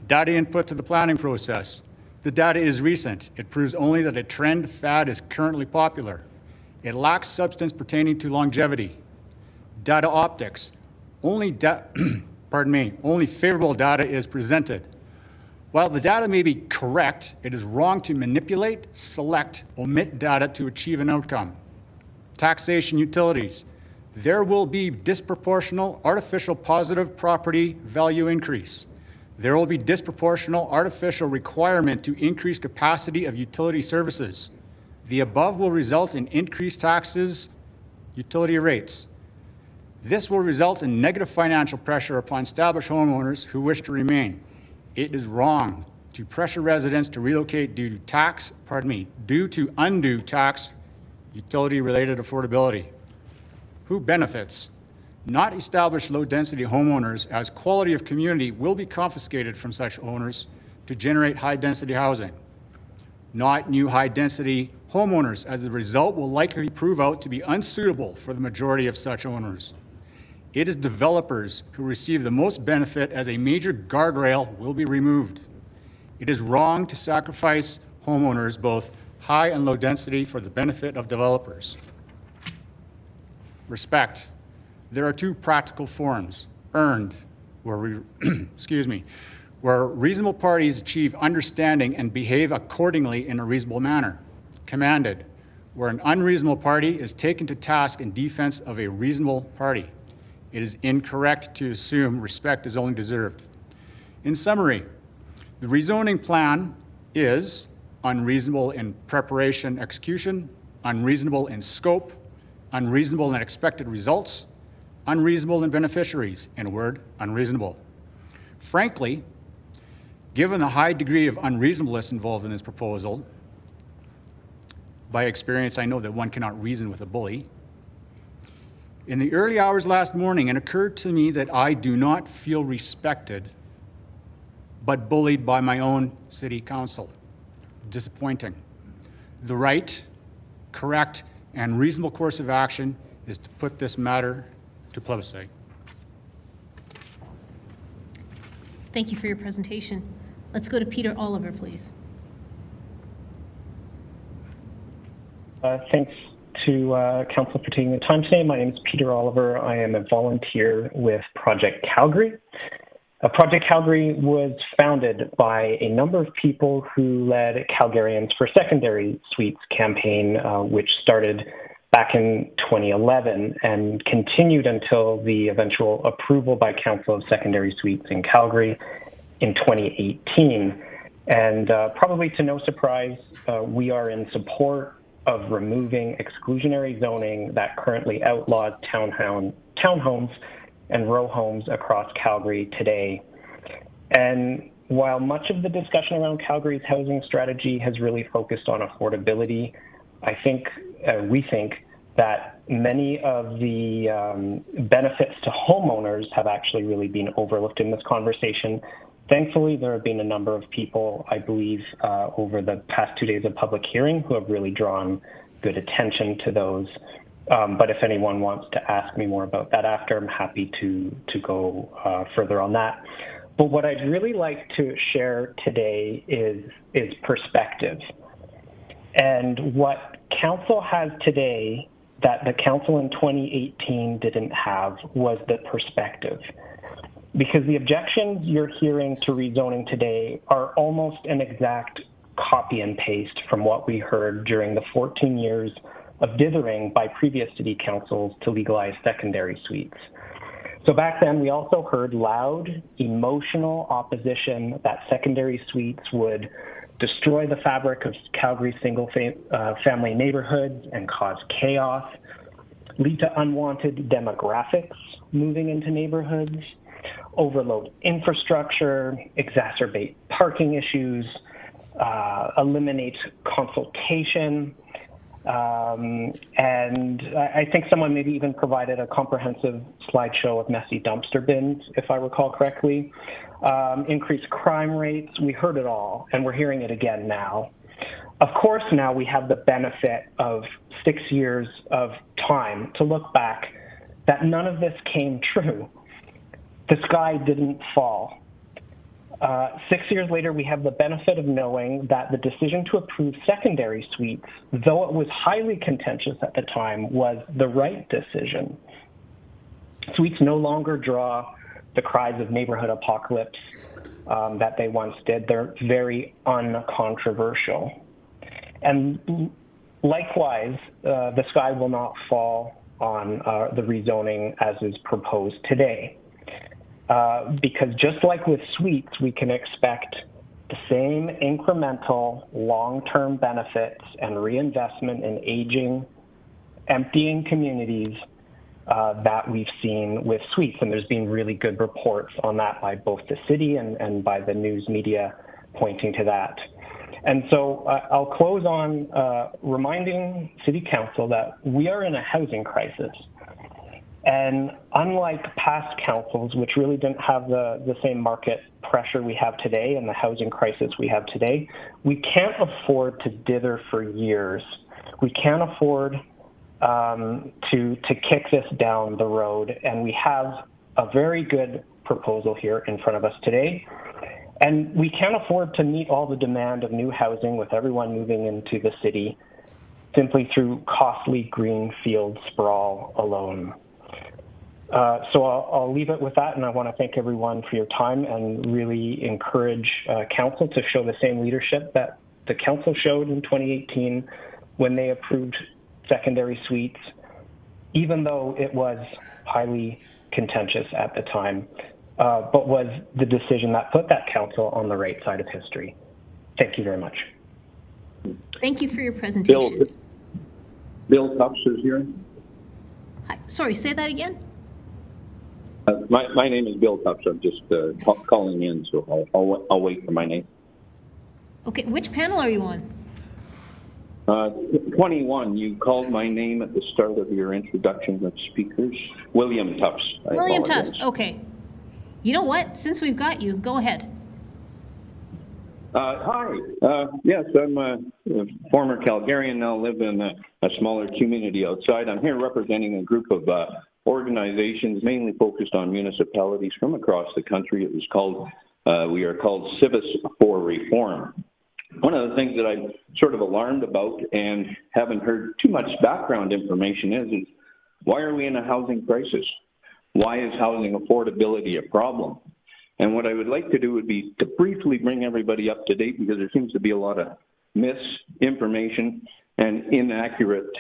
Data input to the planning process. The data is recent. It proves only that a trend fad is currently popular. It lacks substance pertaining to longevity. Data optics. Only favorable data is presented. While the data may be correct, it is wrong to manipulate, select, omit data to achieve an outcome. Taxation utilities. There will be disproportional artificial positive property value increase. There will be disproportional artificial requirement to increase capacity of utility services. The above will result in increased taxes, utility rates. This will result in negative financial pressure upon established homeowners who wish to remain. It is wrong to pressure residents to relocate due to undue tax utility-related affordability. Who benefits? Not established low-density homeowners, as quality of community will be confiscated from such owners to generate high-density housing. Not new high-density homeowners, as the result will likely prove out to be unsuitable for the majority of such owners. It is developers who receive the most benefit, as a major guardrail will be removed. It is wrong to sacrifice homeowners, both high and low density, for the benefit of developers. Respect. There are two practical forms: earned, where where reasonable parties achieve understanding and behave accordingly in a reasonable manner; commanded, where an unreasonable party is taken to task in defense of a reasonable party. It is incorrect to assume respect is only deserved. In summary, the rezoning plan is unreasonable in preparation, execution, unreasonable in scope, unreasonable in expected results, unreasonable in beneficiaries. In a word, unreasonable. Frankly, given the high degree of unreasonableness involved in this proposal, by experience I know that one cannot reason with a bully. In the early hours last morning, it occurred to me that I do not feel respected, but bullied by my own city council. Disappointing. The right, correct, and reasonable course of action is to put this matter to plebiscite. Thank you for your presentation. Let's go to Peter Oliver, please. Thanks to Council for taking the time today. My name is Peter Oliver. I am a volunteer with Project Calgary. Project Calgary was founded by a number of people who led Calgarians for Secondary Suites campaign, which started back in 2011 and continued until the eventual approval by Council of Secondary Suites in Calgary in 2018. And probably to no surprise, we are in support of removing exclusionary zoning that currently outlaws townhomes and row homes across Calgary today. And while much of the discussion around Calgary's housing strategy has really focused on affordability, we think that many of the benefits to homeowners have actually really been overlooked in this conversation. Thankfully, there have been a number of people, I believe, over the past 2 days of public hearing who have really drawn good attention to those. But if anyone wants to ask me more about that after, I'm happy to go further on that. But what I'd really like to share today is perspective. And what Council has today that the Council in 2018 didn't have was the perspective. Because the objections you're hearing to rezoning today are almost an exact copy and paste from what we heard during the 14 years of dithering by previous city councils to legalize secondary suites. So back then, we also heard loud, emotional opposition that secondary suites would destroy the fabric of Calgary's single-family neighborhoods and cause chaos, lead to unwanted demographics moving into neighborhoods, overload infrastructure, exacerbate parking issues, eliminate consultation, and I think someone maybe even provided a comprehensive slideshow of messy dumpster bins, if I recall correctly. Increased crime rates, we heard it all, and we're hearing it again now. Of course, now we have the benefit of 6 years of time to look back that none of this came true. The sky didn't fall. 6 years later, we have the benefit of knowing that the decision to approve secondary suites, though it was highly contentious at the time, was the right decision. Suites no longer draw the cries of neighborhood apocalypse that they once did. They're very uncontroversial. And likewise, the sky will not fall on the rezoning as is proposed today. Because just like with suites, we can expect the same incremental long-term benefits and reinvestment in aging, emptying communities that we've seen with suites. And there's been really good reports on that by both the city and by the news media pointing to that. And so I'll close on reminding City Council that we are in a housing crisis. And unlike past councils, which really didn't have the same market pressure we have today and the housing crisis we have today, we can't afford to dither for years. We can't afford to kick this down the road. And we have a very good proposal here in front of us today. And we can't afford to meet all the demand of new housing with everyone moving into the city simply through costly greenfield sprawl alone. So I'll leave it with that, and I want to thank everyone for your time and really encourage council to show the same leadership that the council showed in 2018 when they approved secondary suites, even though it was highly contentious at the time, but was the decision that put that council on the right side of history. Thank you very much. Thank you for your presentation. Bill Tufts is here. Hi. Sorry, say that again? My name is Bill Tufts. I'm just calling in, so I'll wait for my name. Okay, which panel are you on? 21, you called my name at the start of your introduction of speakers. William Tufts. William Tufts, okay. You know what? Since we've got you, go ahead. Hi. Yes, I'm a former Calgarian, now live in a smaller community outside. I'm here representing a group of organizations mainly focused on municipalities from across the country. It was called, we are called Civis for Reform. One of the things that I'm sort of alarmed about and haven't heard too much background information is why are we in a housing crisis? Why is housing affordability a problem? And what I would like to do would be to briefly bring everybody up to date, because there seems to be a lot of misinformation and inaccurate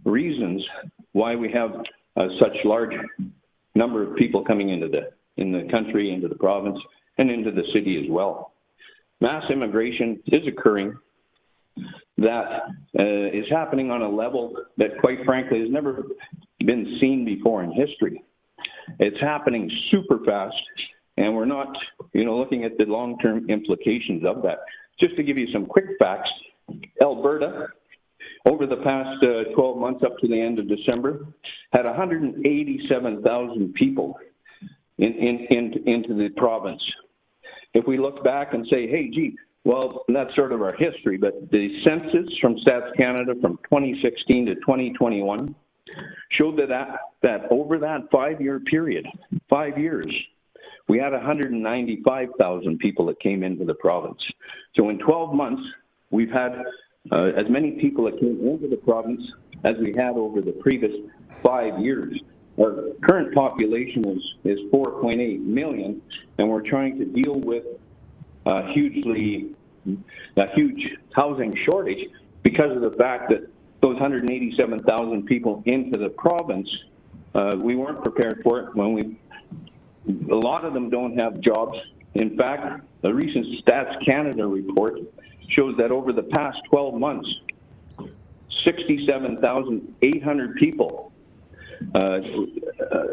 reasons why we have such large number of people coming in the country, into the province, and into the city as well. Mass immigration is occurring. That is happening on a level that, quite frankly, has never been seen before in history. It's happening super fast, and we're not, looking at the long-term implications of that. Just to give you some quick facts, Alberta, over the past 12 months up to the end of December, had 187,000 people into the province. If we look back and say, hey, gee, well, that's sort of our history, but the census from Stats Canada from 2016 to 2021 showed that over that 5-year period, 5 years, we had 195,000 people that came into the province. So in 12 months, we've had as many people that came into the province as we had over the previous 5 years. Our current population is 4.8 million, and we're trying to deal with a huge housing shortage because of the fact that those 187,000 people into the province, we weren't prepared for it. A lot of them don't have jobs. In fact, a recent Stats Canada report shows that over the past 12 months, 67,800 people,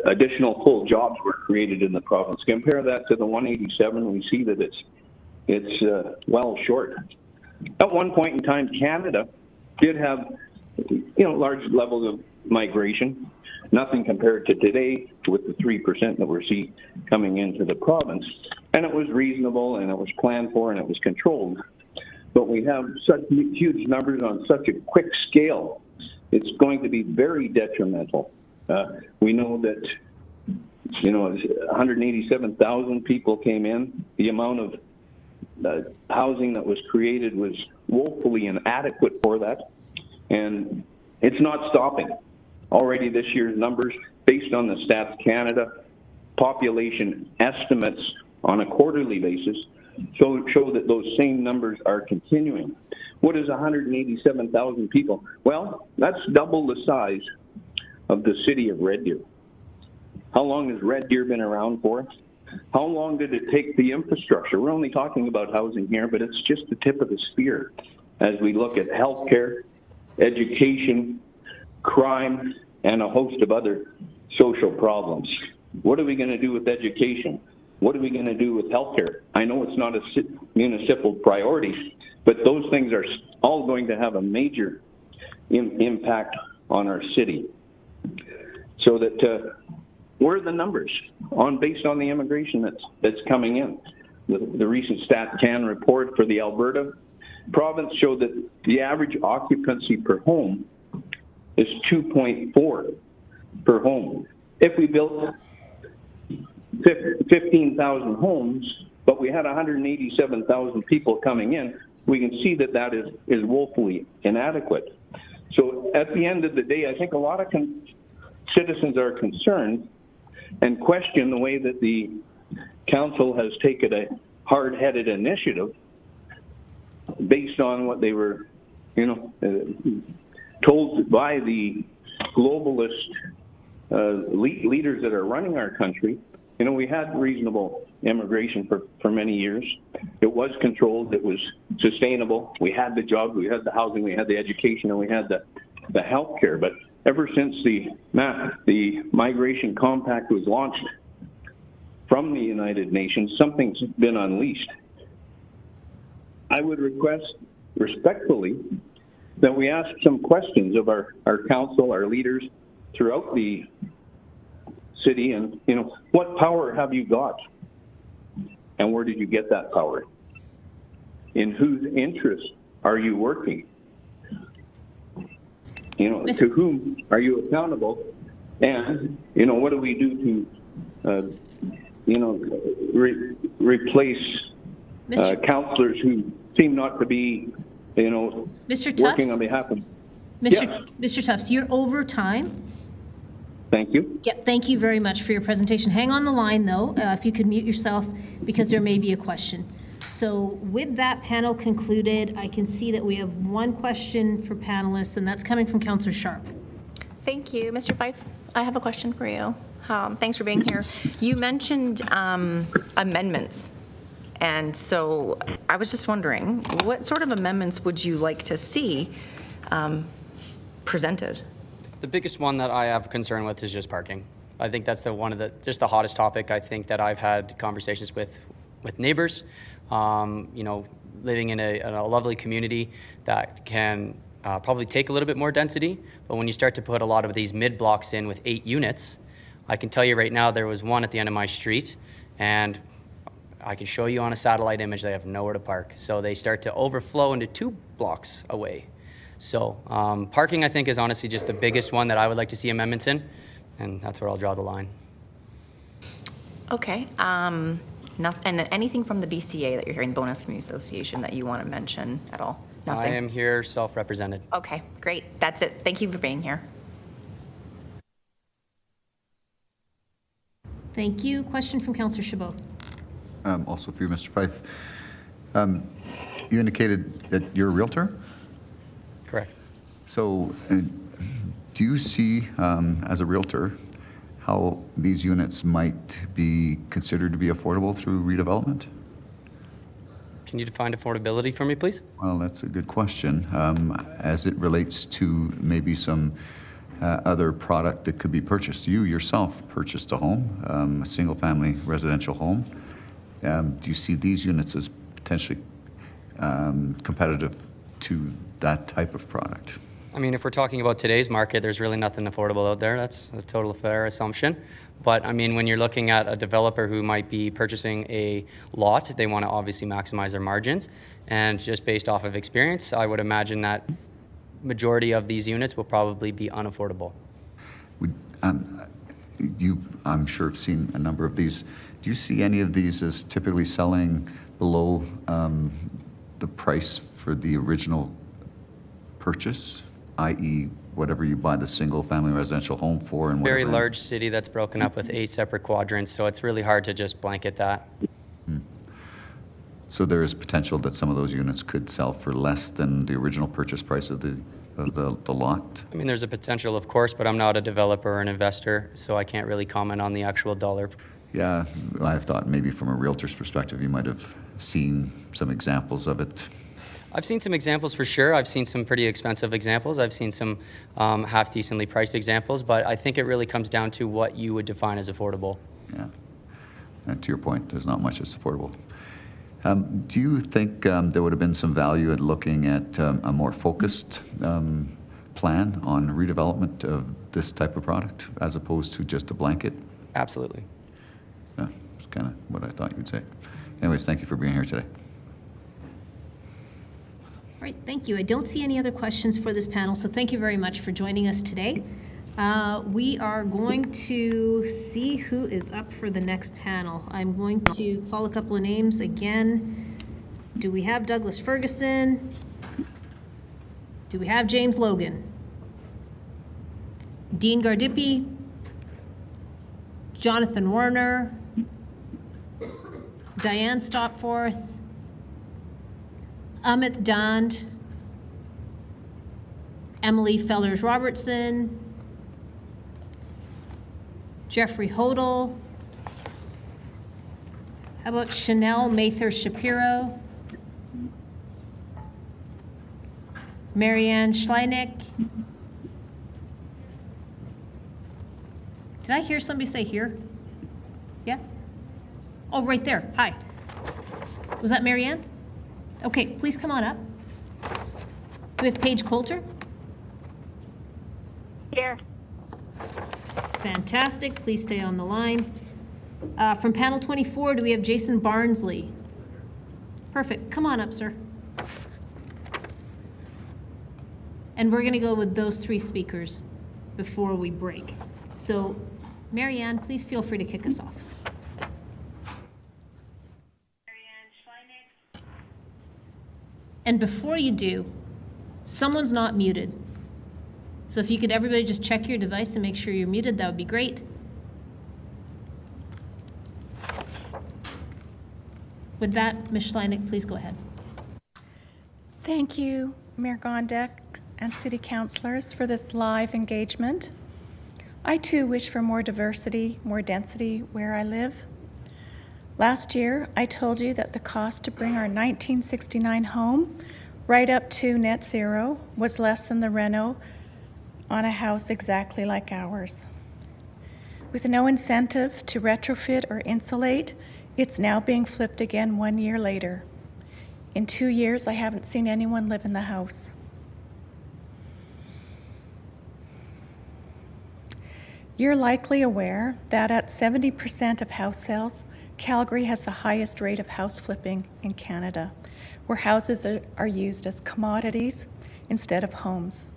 additional full jobs were created in the province. Compare that to the 187, we see that it's well short. At one point in time, Canada did have large levels of migration, nothing compared to today with the 3% that we're seeing coming into the province. And it was reasonable, and it was planned for, and it was controlled. But we have such huge numbers on such a quick scale, it's going to be very detrimental. We know that, 187,000 people came in. The amount of housing that was created was woefully inadequate for that. And it's not stopping. Already this year's numbers, based on the Stats Canada population estimates on a quarterly basis, show that those same numbers are continuing. What is 187,000 people? Well, that's double the size of the city of Red Deer. How long has Red Deer been around for? How long did it take the infrastructure? We're only talking about housing here, but it's just the tip of the spear as we look at healthcare, education, crime, and a host of other social problems? What are we going to do with education? What are we going to do with healthcare? I know it's not a municipal priority, but those things are all going to have a major impact on our city. So that what are the numbers based on the immigration that's coming in? The recent StatCan report for the Alberta province showed that the average occupancy per home is 2.4 per home. If we built 15,000 homes, but we had 187,000 people coming in, we can see that that is woefully inadequate. So at the end of the day, I think a lot of citizens are concerned and question the way that the council has taken a hard-headed initiative based on what they were, told by the globalist leaders that are running our country. We had reasonable immigration for many years. It was controlled. It was sustainable. We had the jobs, we had the housing, we had the education, and we had the health care. But ever since the Migration Compact was launched from the United Nations, something's been unleashed. I would request respectfully that we ask some questions of our council, our leaders throughout the city, and what power have you got, and where did you get that power? In whose interest are you working? To whom are you accountable? And what do we do to replace councillors who seem not to be Mr. working Tufts? on behalf of Mr. Tufts, you're over time. Thank you. Yep, thank you very much for your presentation. Hang on the line, though, if you could mute yourself, because there may be a question. So with that panel concluded, I can see that we have one question for panelists, and that's coming from Councillor Sharp. Thank you. Mr. Fife, I have a question for you. Thanks for being here. You mentioned amendments. And so I was just wondering, what sort of amendments would you like to see presented? The biggest one that I have concern with is just parking. I think that's just the hottest topic. I think that I've had conversations with neighbors, living in a lovely community that can probably take a little bit more density. But when you start to put a lot of these mid blocks in with 8 units, I can tell you right now there was one at the end of my street, and I can show you on a satellite image they have nowhere to park. So they start to overflow into 2 blocks away. So parking, I think, is honestly just the biggest one that I would like to see amendments in, and that's where I'll draw the line. Okay. And anything from the BCA that you're hearing, Bonus Community Association, that you want to mention at all? Nothing? I am here self-represented. Okay, great. That's it. Thank you for being here. Thank you. Question from Councillor Chabot. Also for you, Mr. Fife. You indicated that you're a realtor? Correct. So do you see, as a realtor, how these units might be considered to be affordable through redevelopment? Can you define affordability for me, please? Well, that's a good question. As it relates to maybe some other product that could be purchased. You yourself purchased a home, a single-family residential home. Do you see these units as potentially competitive to that type of product? I mean, if we're talking about today's market, there's really nothing affordable out there. That's a total fair assumption. But I mean, when you're looking at a developer who might be purchasing a lot, they want to obviously maximize their margins. And just based off of experience, I would imagine that majority of these units will probably be unaffordable. You, I'm sure, have seen a number of these. Do you see any of these as typically selling below the price for the original purchase, i.e. whatever you buy the single-family residential home for? And very large city that's broken up with 8 separate quadrants, so it's really hard to just blanket that. So there is potential that some of those units could sell for less than the original purchase price of the lot? I mean, there's a potential, of course, but I'm not a developer or an investor, so I can't really comment on the actual dollar. Yeah, I've thought maybe from a realtor's perspective, you might have seen some examples of it. I've seen some examples for sure. I've seen some pretty expensive examples. I've seen some half decently priced examples, but I think it really comes down to what you would define as affordable. Yeah. And to your point, there's not much that's affordable. Do you think there would have been some value in looking at a more focused plan on redevelopment of this type of product as opposed to just a blanket? Absolutely. Yeah, it's kind of what I thought you'd say. Anyways, thank you for being here today. All right, thank you. I don't see any other questions for this panel, so thank you very much for joining us today. We are going to see who is up for the next panel. I'm going to call a couple of names again. Do we have Douglas Ferguson? Do we have James Logan? Dean Gardipi? Jonathan Warner? Diane Stopforth? Amit Dand? Emily Fellers-Robertson? Jeffrey Hodel? How about Chanel Mather-Shapiro? Marianne Schleineck? Did I hear somebody say here? Yeah? Oh, right there. Hi. Was that Marianne? Okay, please come on up. We have Paige Coulter. Here. Fantastic. Please stay on the line. From panel 24, do we have Jason Barnsley? Perfect. Come on up, sir. And we're going to go with those three speakers before we break. So, Marianne, please feel free to kick us off. And before you do, someone's not muted. So if you could everybody just check your device and make sure you're muted, that would be great. With that, Ms. Schleineck, please go ahead. Thank you, Mayor Gondek and City Councilors, for this live engagement. I too wish for more diversity, more density where I live. Last year, I told you that the cost to bring our 1969 home right up to net zero was less than the reno on a house exactly like ours. With no incentive to retrofit or insulate, it's now being flipped again 1 year later. In 2 years, I haven't seen anyone live in the house. You're likely aware that at 70% of house sales, Calgary has the highest rate of house flipping in Canada, where houses are used as commodities instead of homes.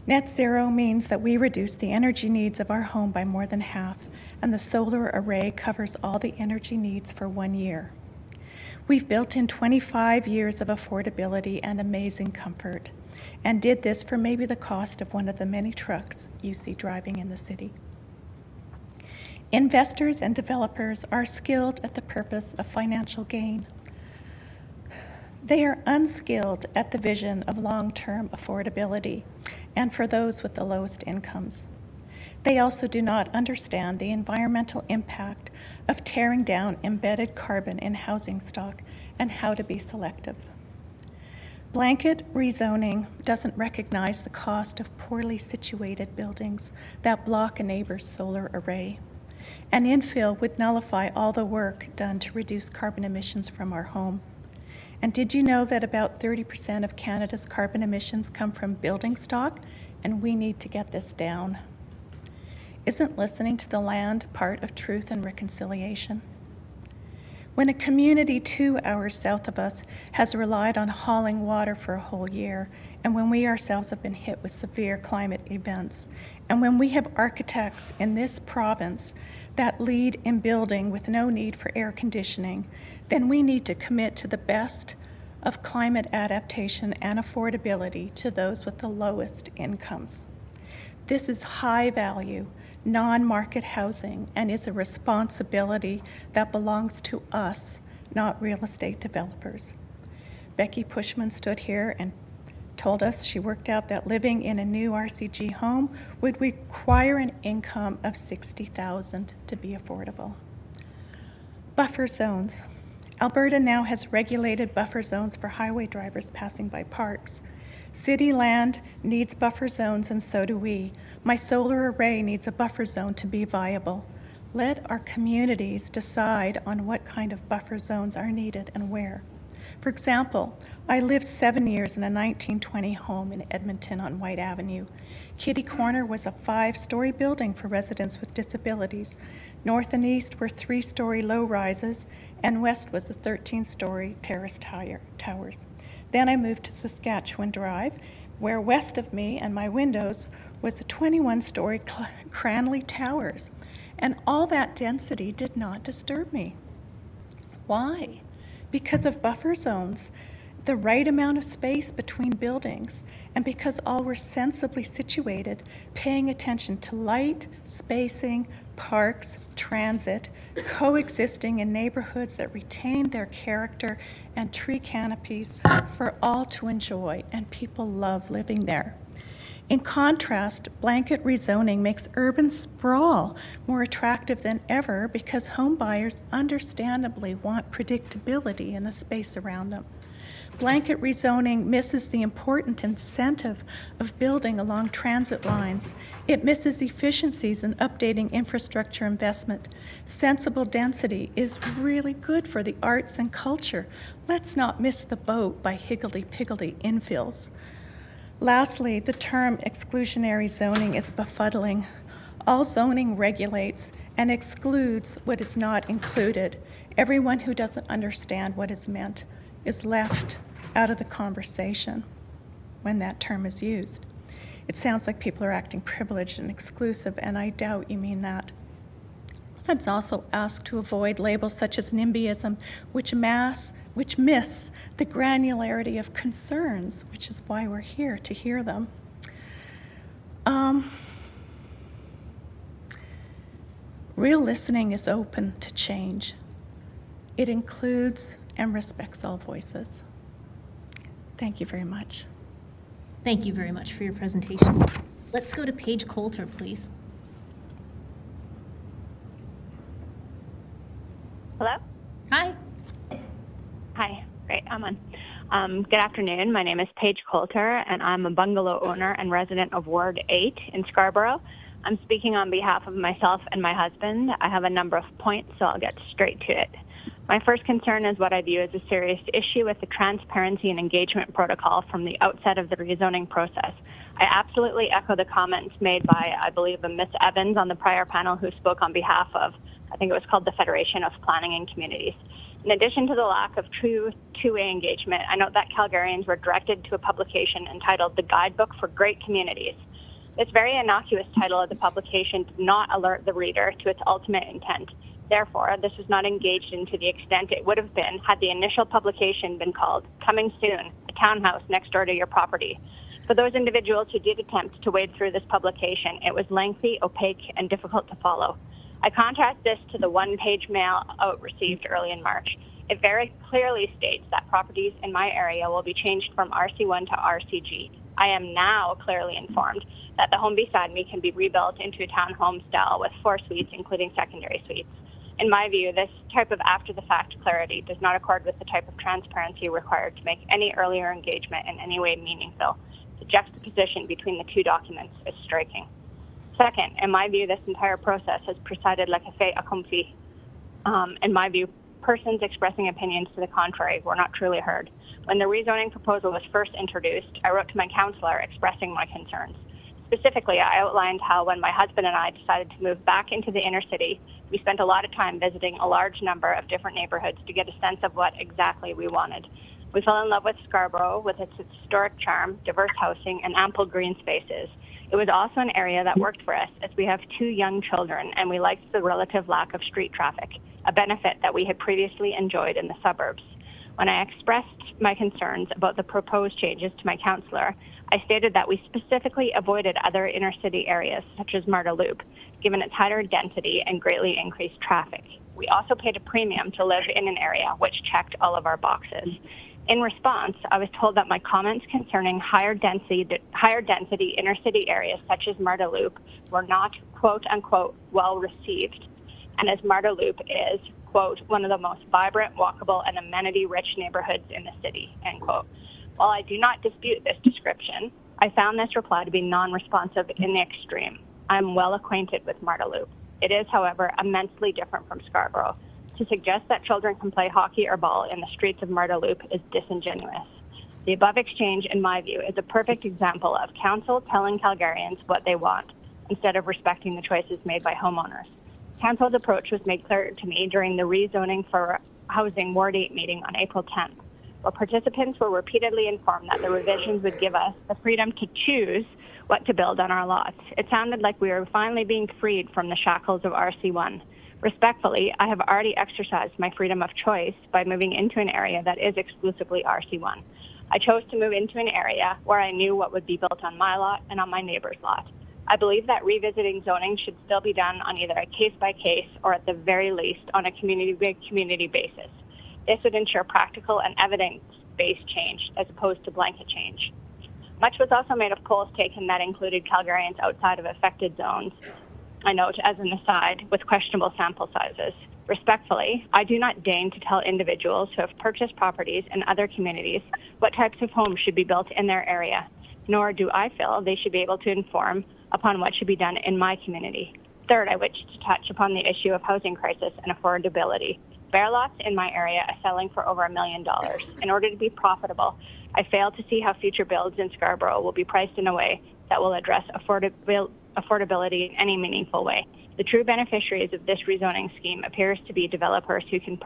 Net zero means that we reduce the energy needs of our home by more than half, and the solar array covers all the energy needs for 1 year. We've built in 25 years of affordability and amazing comfort, and did this for maybe the cost of one of the many trucks you see driving in the city. Investors and developers are skilled at the purpose of financial gain. They are unskilled at the vision of long-term affordability and for those with the lowest incomes. They also do not understand the environmental impact of tearing down embedded carbon in housing stock and how to be selective. Blanket rezoning doesn't recognize the cost of poorly situated buildings that block a neighbor's solar array. And infill would nullify all the work done to reduce carbon emissions from our home. And did you know that about 30% of Canada's carbon emissions come from building stock, and we need to get this down? Isn't listening to the land part of truth and reconciliation? When a community 2 hours south of us has relied on hauling water for a whole year, and when we ourselves have been hit with severe climate events, and when we have architects in this province that lead in building with no need for air conditioning, then we need to commit to the best of climate adaptation and affordability to those with the lowest incomes. This is high value, non-market housing, and is a responsibility that belongs to us, not real estate developers. Becky Pushman stood here and told us she worked out that living in a new RCG home would require an income of $60,000 to be affordable. Buffer zones. Alberta now has regulated buffer zones for highway drivers passing by parks. City land needs buffer zones, and so do we. My solar array needs a buffer zone to be viable. Let our communities decide on what kind of buffer zones are needed and where. For example, I lived 7 years in a 1920 home in Edmonton on White Avenue. Kitty Corner was a 5-story building for residents with disabilities. North and east were 3-story low-rises, and west was the 13-story terrace towers. Then I moved to Saskatchewan Drive, where west of me and my windows was the 21-story Cranley Towers. And all that density did not disturb me. Why? Because of buffer zones, the right amount of space between buildings, and because all were sensibly situated, paying attention to light, spacing, parks, transit, coexisting in neighborhoods that retain their character, and tree canopies for all to enjoy, and people love living there. In contrast, blanket rezoning makes urban sprawl more attractive than ever because home buyers understandably want predictability in the space around them. Blanket rezoning misses the important incentive of building along transit lines. It misses efficiencies in updating infrastructure investment. Sensible density is really good for the arts and culture. Let's not miss the boat by higgledy-piggledy infills. Lastly, the term exclusionary zoning is befuddling. All zoning regulates and excludes what is not included. Everyone who doesn't understand what is meant is left out of the conversation when that term is used. It sounds like people are acting privileged and exclusive, and I doubt you mean that. Let's also ask to avoid labels such as NIMBYism, which miss the granularity of concerns, which is why we're here to hear them. Real listening is open to change. It includes and respects all voices. Thank you very much. Thank you very much for your presentation. Let's go to Paige Coulter, please. Hello? Hi. Hi. Great, I'm on. Good afternoon. My name is Paige Coulter, and I'm a bungalow owner and resident of Ward 8 in Scarborough. I'm speaking on behalf of myself and my husband. I have a number of points, so I'll get straight to it. My first concern is what I view as a serious issue with the transparency and engagement protocol from the outset of the rezoning process. I absolutely echo the comments made by, I believe, Ms. Evans on the prior panel who spoke on behalf of, I think it was called the Federation of Planning and Communities. In addition to the lack of true two-way engagement, I note that Calgarians were directed to a publication entitled The Guidebook for Great Communities. This very innocuous title of the publication did not alert the reader to its ultimate intent. Therefore, this was not engaged in to the extent it would have been had the initial publication been called Coming Soon, a townhouse next door to your property. For those individuals who did attempt to wade through this publication, it was lengthy, opaque, and difficult to follow. I contrast this to the one-page mail out received early in March. It very clearly states that properties in my area will be changed from RC1 to RCG. I am now clearly informed that the home beside me can be rebuilt into a townhome style with 4 suites, including secondary suites. In my view, this type of after-the-fact clarity does not accord with the type of transparency required to make any earlier engagement in any way meaningful. The juxtaposition between the two documents is striking. Second, in my view, this entire process has presided like a fait accompli. In my view, persons expressing opinions to the contrary were not truly heard. When the rezoning proposal was first introduced, I wrote to my counselor expressing my concerns. Specifically, I outlined how when my husband and I decided to move back into the inner city, we spent a lot of time visiting a large number of different neighborhoods to get a sense of what exactly we wanted. We fell in love with Scarborough with its historic charm, diverse housing, and ample green spaces. It was also an area that worked for us as we have 2 young children and we liked the relative lack of street traffic, a benefit that we had previously enjoyed in the suburbs. When I expressed my concerns about the proposed changes to my counselor, I stated that we specifically avoided other inner city areas such as Marda Loop, given its higher density and greatly increased traffic. We also paid a premium to live in an area which checked all of our boxes. In response, I was told that my comments concerning higher density inner city areas such as Marda Loop were not, quote unquote, well received. And as Marda Loop is, quote, one of the most vibrant, walkable, and amenity-rich neighborhoods in the city, end quote. While I do not dispute this description, I found this reply to be non-responsive in the extreme. I'm well acquainted with Marda Loop. It is, however, immensely different from Scarborough. To suggest that children can play hockey or ball in the streets of Marda Loop is disingenuous. The above exchange, in my view, is a perfect example of council telling Calgarians what they want instead of respecting the choices made by homeowners. Council's approach was made clear to me during the Rezoning for Housing Ward 8 meeting on April 10th, where participants were repeatedly informed that the revisions would give us the freedom to choose what to build on our lots. It sounded like we were finally being freed from the shackles of RC1. Respectfully, I have already exercised my freedom of choice by moving into an area that is exclusively RC1. I chose to move into an area where I knew what would be built on my lot and on my neighbor's lot. I believe that revisiting zoning should still be done on either a case-by-case or at the very least on a community basis. This would ensure practical and evidence-based change as opposed to blanket change. Much was also made of polls taken that included Calgarians outside of affected zones, I note as an aside, with questionable sample sizes. Respectfully, I do not deign to tell individuals who have purchased properties in other communities what types of homes should be built in their area, nor do I feel they should be able to inform upon what should be done in my community. Third, I wish to touch upon the issue of housing crisis and affordability. Bare lots in my area are selling for over $1 million. In order to be profitable, I fail to see how future builds in Scarborough will be priced in a way that will address affordability in any meaningful way. The true beneficiaries of this rezoning scheme appears to be developers who can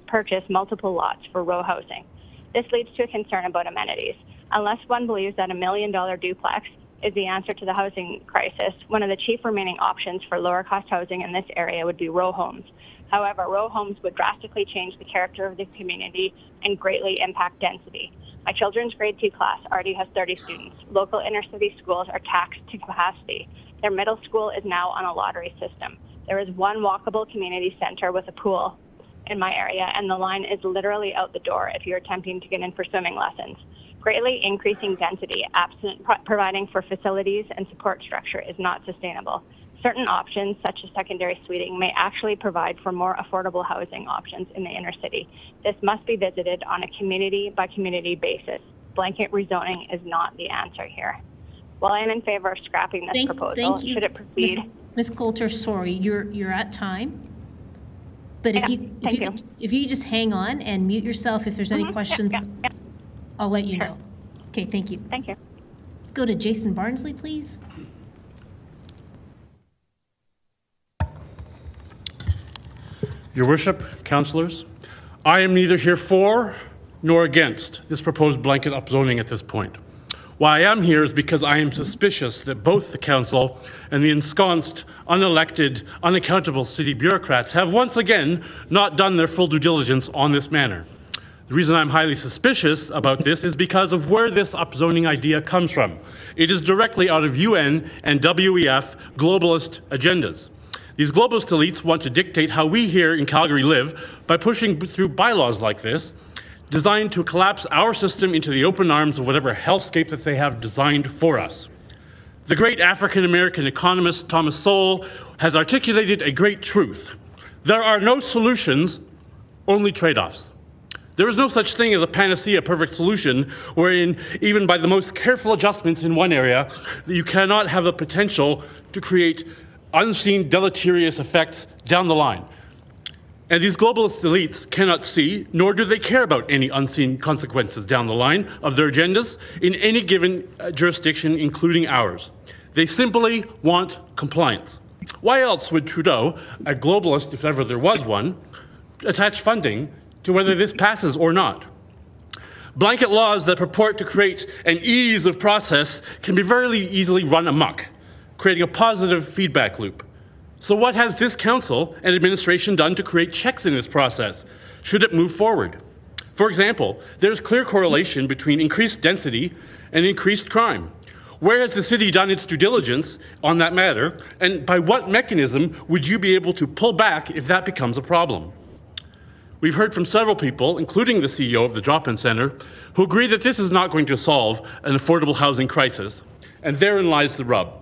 purchase multiple lots for row housing. This leads to a concern about amenities. Unless one believes that $1 million duplex is the answer to the housing crisis, one of the chief remaining options for lower cost housing in this area would be row homes. However, row homes would drastically change the character of the community and greatly impact density. My children's grade 2 class already has 30 students. Local inner city schools are taxed to capacity. Their middle school is now on a lottery system. There is one walkable community center with a pool in my area, and the line is literally out the door if you're attempting to get in for swimming lessons. Greatly increasing density, absent providing for facilities and support structure, is not sustainable. Certain options, such as secondary suiting, may actually provide for more affordable housing options in the inner city. This must be visited on a community-by-community basis. Blanket rezoning is not the answer here. While I am in favor of scrapping this proposal, should it proceed? Ms. Coulter, sorry, you're at time. But if you just hang on and mute yourself if there's any questions, I'll let you know. Okay, thank you. Thank you. Let's go to Jason Barnsley, please. Your Worship, councillors, I am neither here for nor against this proposed blanket upzoning at this point. Why I am here is because I am suspicious that both the council and the ensconced, unelected, unaccountable city bureaucrats have once again not done their full due diligence on this matter. The reason I'm highly suspicious about this is because of where this upzoning idea comes from. It is directly out of UN and WEF globalist agendas. These globalist elites want to dictate how we here in Calgary live by pushing through bylaws like this, designed to collapse our system into the open arms of whatever hellscape that they have designed for us. The great African-American economist Thomas Sowell has articulated a great truth. There are no solutions, only trade-offs. There is no such thing as a panacea perfect solution wherein, even by the most careful adjustments in one area, you cannot have the potential to create unseen deleterious effects down the line. And these globalist elites cannot see, nor do they care about any unseen consequences down the line of their agendas in any given jurisdiction, including ours. They simply want compliance. Why else would Trudeau, a globalist if ever there was one, attach funding to whether this passes or not? Blanket laws that purport to create an ease of process can be very easily run amok, creating a positive feedback loop. So what has this council and administration done to create checks in this process, should it move forward? For example, there's clear correlation between increased density and increased crime. Where has the city done its due diligence on that matter, and by what mechanism would you be able to pull back if that becomes a problem? We've heard from several people, including the CEO of the drop-in center, who agree that this is not going to solve an affordable housing crisis, and therein lies the rub.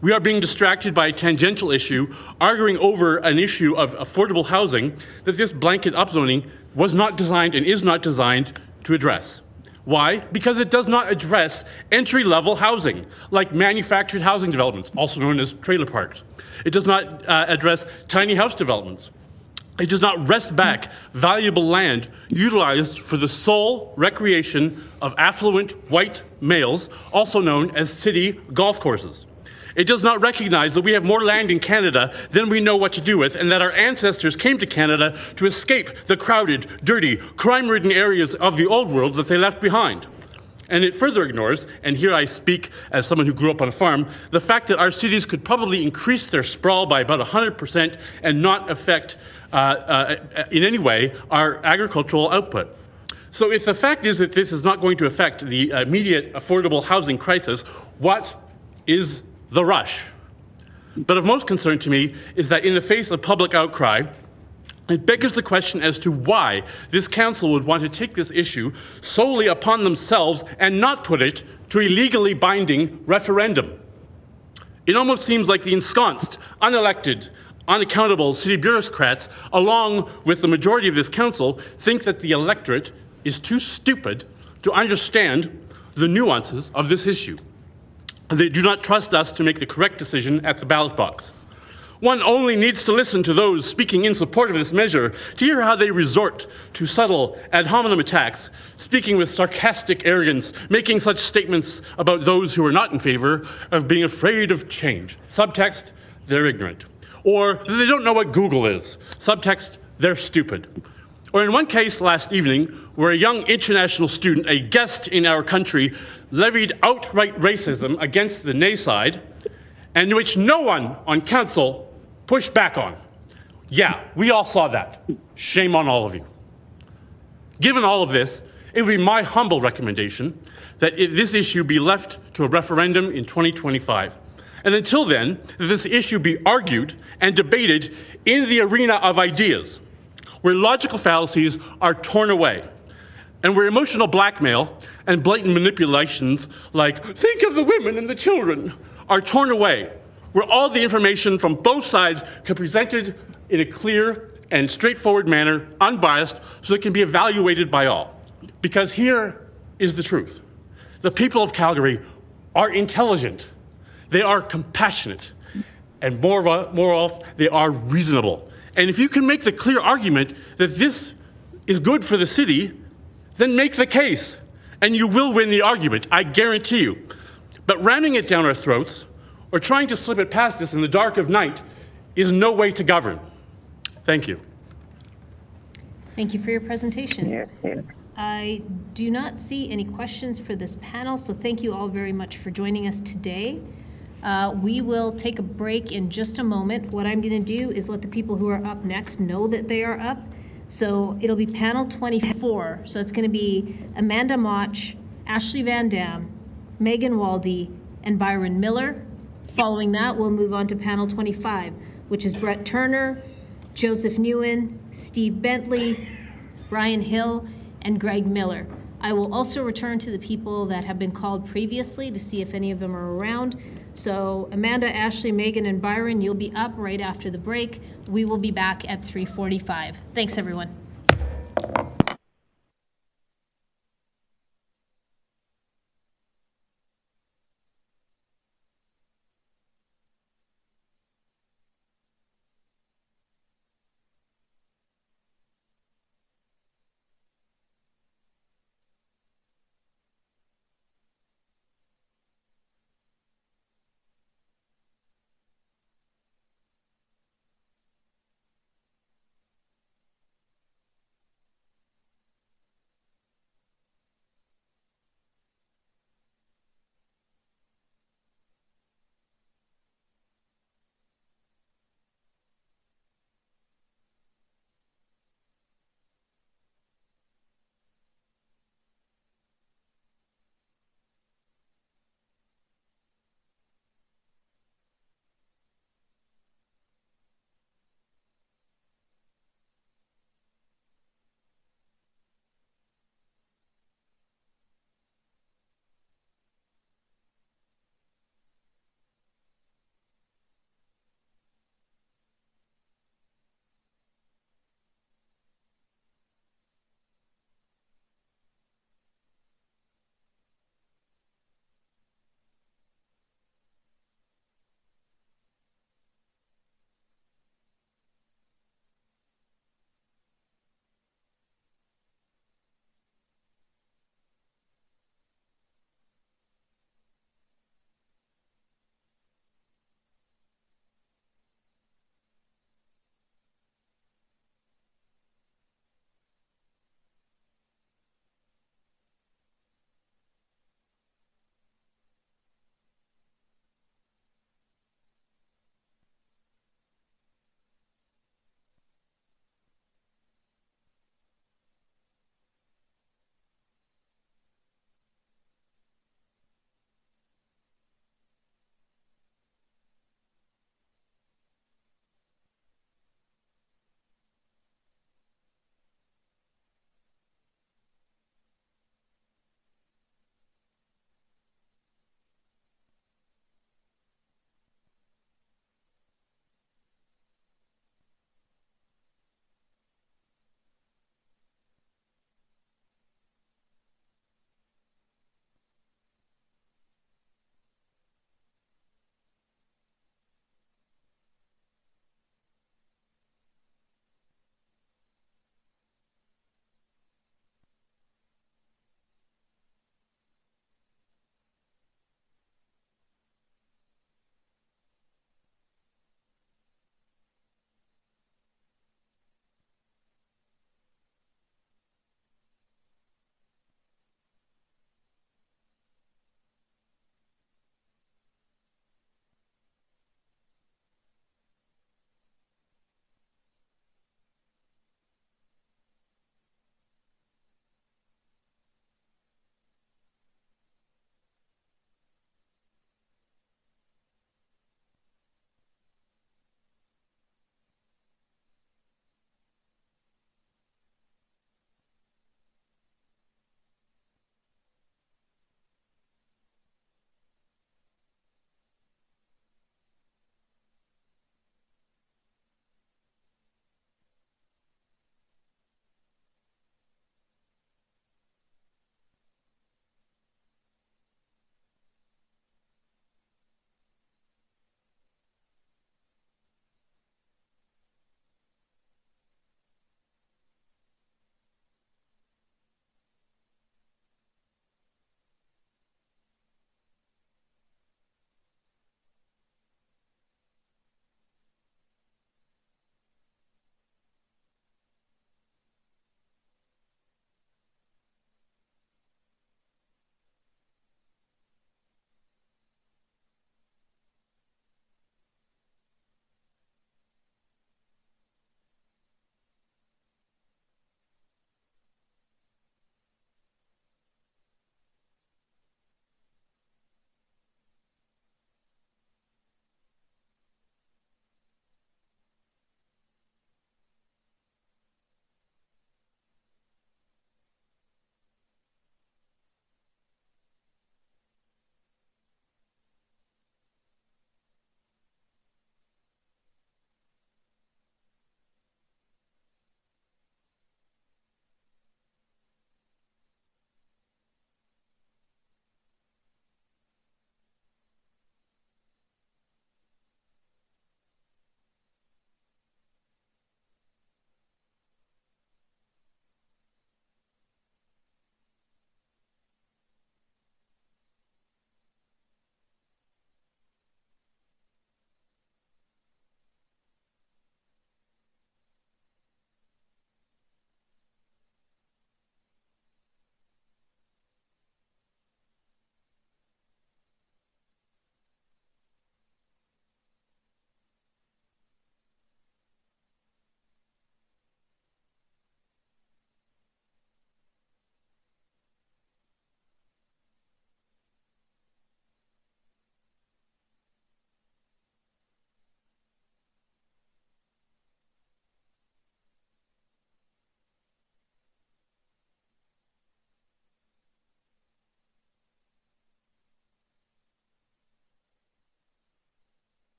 We are being distracted by a tangential issue, arguing over an issue of affordable housing that this blanket upzoning was not designed and is not designed to address. Why? Because it does not address entry-level housing, like manufactured housing developments, also known as trailer parks. It does not address tiny house developments. It does not wrest back valuable land utilized for the sole recreation of affluent white males, also known as city golf courses. It does not recognize that we have more land in Canada than we know what to do with, and that our ancestors came to Canada to escape the crowded, dirty, crime-ridden areas of the old world that they left behind. And it further ignores, and here I speak as someone who grew up on a farm, the fact that our cities could probably increase their sprawl by about 100% and not affect in any way our agricultural output. So if the fact is that this is not going to affect the immediate affordable housing crisis, what is the rush? But of most concern to me is that in the face of public outcry, it beggars the question as to why this council would want to take this issue solely upon themselves and not put it to a legally binding referendum. It almost seems like the ensconced, unelected, unaccountable city bureaucrats, along with the majority of this council, think that the electorate is too stupid to understand the nuances of this issue. They do not trust us to make the correct decision at the ballot box. One only needs to listen to those speaking in support of this measure to hear how they resort to subtle ad hominem attacks, speaking with sarcastic arrogance, making such statements about those who are not in favor of being afraid of change. Subtext, they're ignorant. Or they don't know what Google is. Subtext, they're stupid. Or in one case last evening, where a young international student, a guest in our country, levied outright racism against the nay side, and which no one on council pushed back on. Yeah, we all saw that. Shame on all of you. Given all of this, it would be my humble recommendation that this issue be left to a referendum in 2025. And until then, this issue be argued and debated in the arena of ideas, where logical fallacies are torn away, and where emotional blackmail and blatant manipulations like, think of the women and the children, are torn away, where all the information from both sides can be presented in a clear and straightforward manner, unbiased, so it can be evaluated by all. Because here is the truth. The people of Calgary are intelligent, they are compassionate, and more often, they are reasonable. And if you can make the clear argument that this is good for the city, then make the case, and you will win the argument, I guarantee you. But ramming it down our throats, or trying to slip it past us in the dark of night, is no way to govern. Thank you. Thank you for your presentation. I do not see any questions for this panel, so thank you all very much for joining us today. We will take a break in just a moment. What I'm going to do is let the people who are up next know that they are up. So it'll be panel 24. So it's going to be Amanda Motch, Ashley Van Dam, Megan Waldy, and Byron Miller. Following that, we'll move on to panel 25, which is Brett Turner, Joseph Newen, Steve Bentley, Brian Hill, and Greg Miller. I will also return to the people that have been called previously to see if any of them are around. So Amanda, Ashley, Megan, and Byron, you'll be up right after the break. We will be back at 3:45. Thanks, everyone.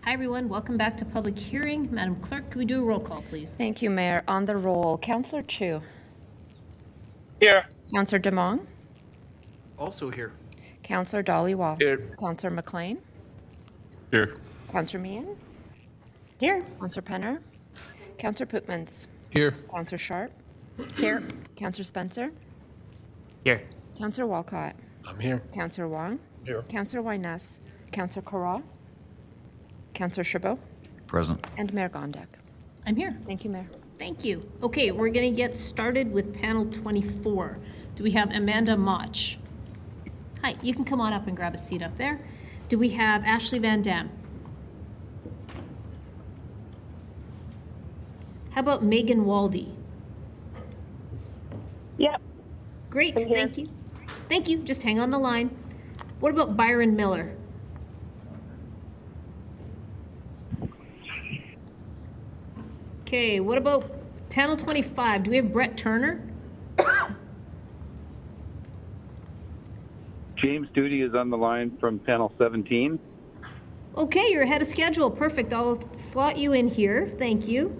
Hi, everyone. Welcome back to public hearing. Madam Clerk, could we do a roll call, please? Thank you, Mayor. On the roll, Councillor Chu. Here. Councillor Demong. Also here. Councillor Dhaliwal. Here. Councillor McLean. Here. Councillor Meehan. Here. Councillor Penner. Councillor Pootmans. Here. Councillor Sharp. Here. Councillor Spencer. Here. Councillor Walcott. I'm here. Councillor Wong. Here. Councillor Wyness. Councillor Corral. Councillor Chabot. Present. And Mayor Gondek. I'm here. Thank you, Mayor. Thank you. Okay, we're going to get started with panel 24. Do we have Amanda Motch? Hi, you can come on up and grab a seat up there. Do we have Ashley Van Dam? How about Megan Waldy? Yep. Great, thank you. Thank you, just hang on the line. What about Byron Miller? Okay, what about panel 25? Do we have Brett Turner? James Duty is on the line from panel 17. Okay, you're ahead of schedule. Perfect. I'll slot you in here. Thank you.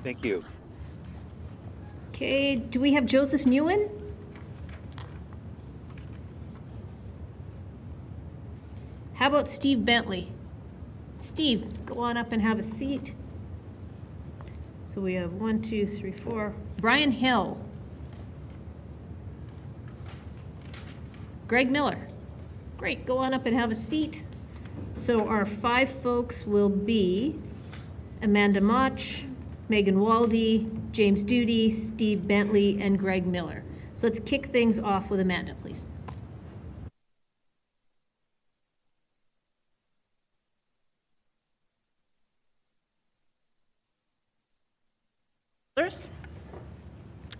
Thank you. Okay, do we have Joseph Newen? How about Steve Bentley? Steve, go on up and have a seat. So we have 1, 2, 3, 4. Brian Hill. Greg Miller. Great, go on up and have a seat. So our 5 folks will be Amanda Motch, Megan Waldy, James Duty, Steve Bentley, and Greg Miller. So let's kick things off with Amanda, please.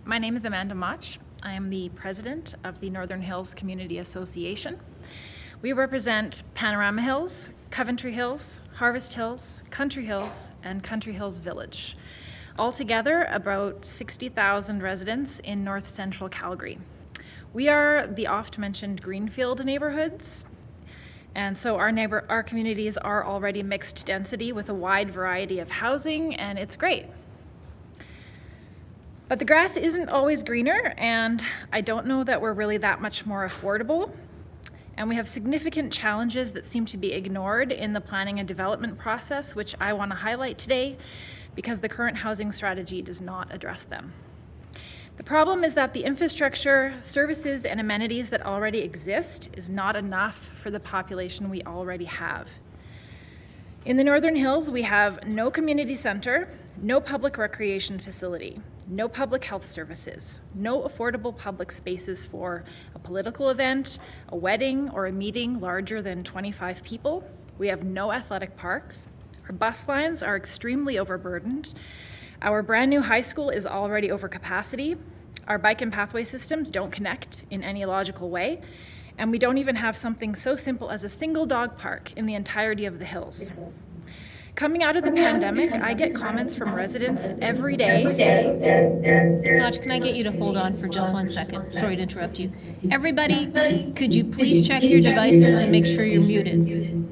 My name is Amanda Motch. I am the president of the Northern Hills Community Association. We represent Panorama Hills, Coventry Hills, Harvest Hills, Country Hills, and Country Hills Village. Altogether, about 60,000 residents in north central Calgary. We are the oft-mentioned Greenfield neighborhoods, and so our communities are already mixed density with a wide variety of housing, and it's great. But the grass isn't always greener, and I don't know that we're really that much more affordable. And we have significant challenges that seem to be ignored in the planning and development process, which I want to highlight today because the current housing strategy does not address them. The problem is that the infrastructure, services, and amenities that already exist is not enough for the population we already have. In the Northern Hills, we have no community center, no public recreation facility, no public health services, no affordable public spaces for a political event, a wedding, or a meeting larger than 25 people. We have no athletic parks. Our bus lines are extremely overburdened. Our brand new high school is already over capacity. Our bike and pathway systems don't connect in any logical way. And we don't even have something so simple as a single dog park in the entirety of the hills. Coming out of the pandemic, I get comments from residents every day. Scotch, can I get you to hold on for just 1 second? Sorry to interrupt you. Everybody, could you please check your devices and make sure you're muted?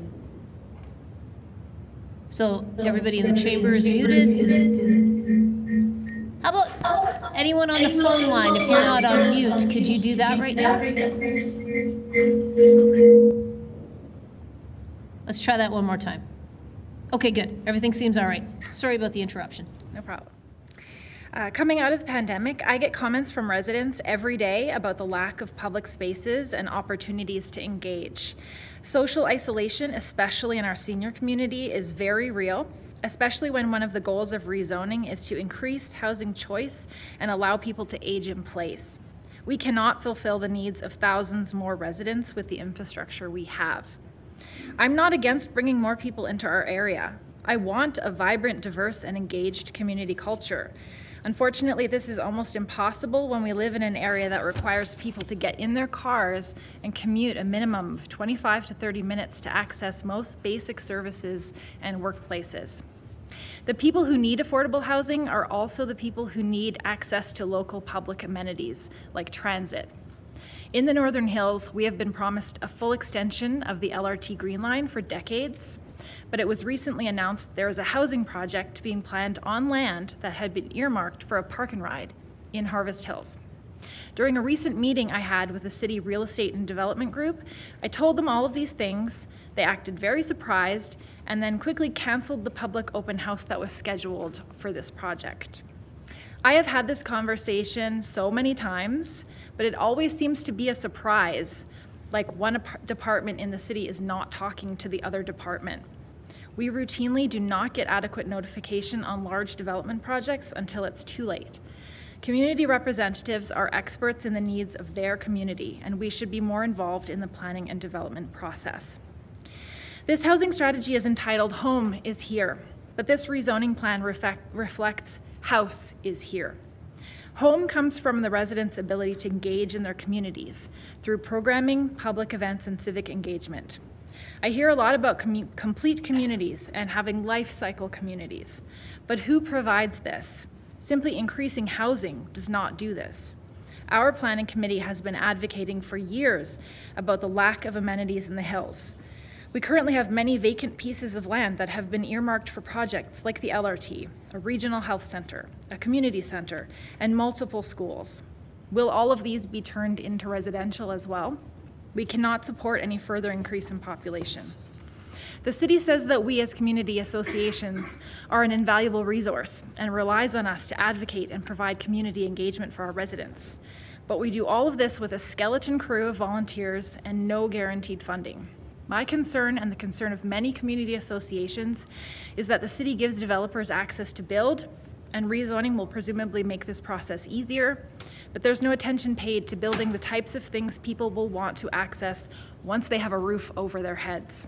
So everybody in the chamber is muted. How about anyone on the phone line? If you're not on mute, could you do that right now? Let's try that one more time. Okay, good. Everything seems all right. Sorry about the interruption. No problem. Coming out of the pandemic, I get comments from residents every day about the lack of public spaces and opportunities to engage. Social isolation, especially in our senior community, is very real, especially when one of the goals of rezoning is to increase housing choice and allow people to age in place. We cannot fulfill the needs of thousands more residents with the infrastructure we have. I'm not against bringing more people into our area. I want a vibrant, diverse, and engaged community culture. Unfortunately, this is almost impossible when we live in an area that requires people to get in their cars and commute a minimum of 25 to 30 minutes to access most basic services and workplaces. The people who need affordable housing are also the people who need access to local public amenities like transit. In the Northern Hills, we have been promised a full extension of the LRT Green Line for decades, but it was recently announced there is a housing project being planned on land that had been earmarked for a park and ride in Harvest Hills. During a recent meeting I had with the City Real Estate and Development Group, I told them all of these things. They acted very surprised and then quickly canceled the public open house that was scheduled for this project. I have had this conversation so many times, but it always seems to be a surprise, like one department in the city is not talking to the other department. We routinely do not get adequate notification on large development projects until it's too late. Community representatives are experts in the needs of their community, and we should be more involved in the planning and development process. This housing strategy is entitled Home is Here, but this rezoning plan reflects House is Here. Home comes from the residents' ability to engage in their communities through programming, public events, and civic engagement. I hear a lot about complete communities and having life cycle communities, but who provides this? Simply increasing housing does not do this. Our planning committee has been advocating for years about the lack of amenities in the hills. We currently have many vacant pieces of land that have been earmarked for projects like the LRT, a regional health center, a community center, and multiple schools. Will all of these be turned into residential as well? We cannot support any further increase in population. The city says that we as community associations are an invaluable resource and relies on us to advocate and provide community engagement for our residents. But we do all of this with a skeleton crew of volunteers and no guaranteed funding. My concern, and the concern of many community associations, is that the city gives developers access to build, and rezoning will presumably make this process easier, but there's no attention paid to building the types of things people will want to access once they have a roof over their heads.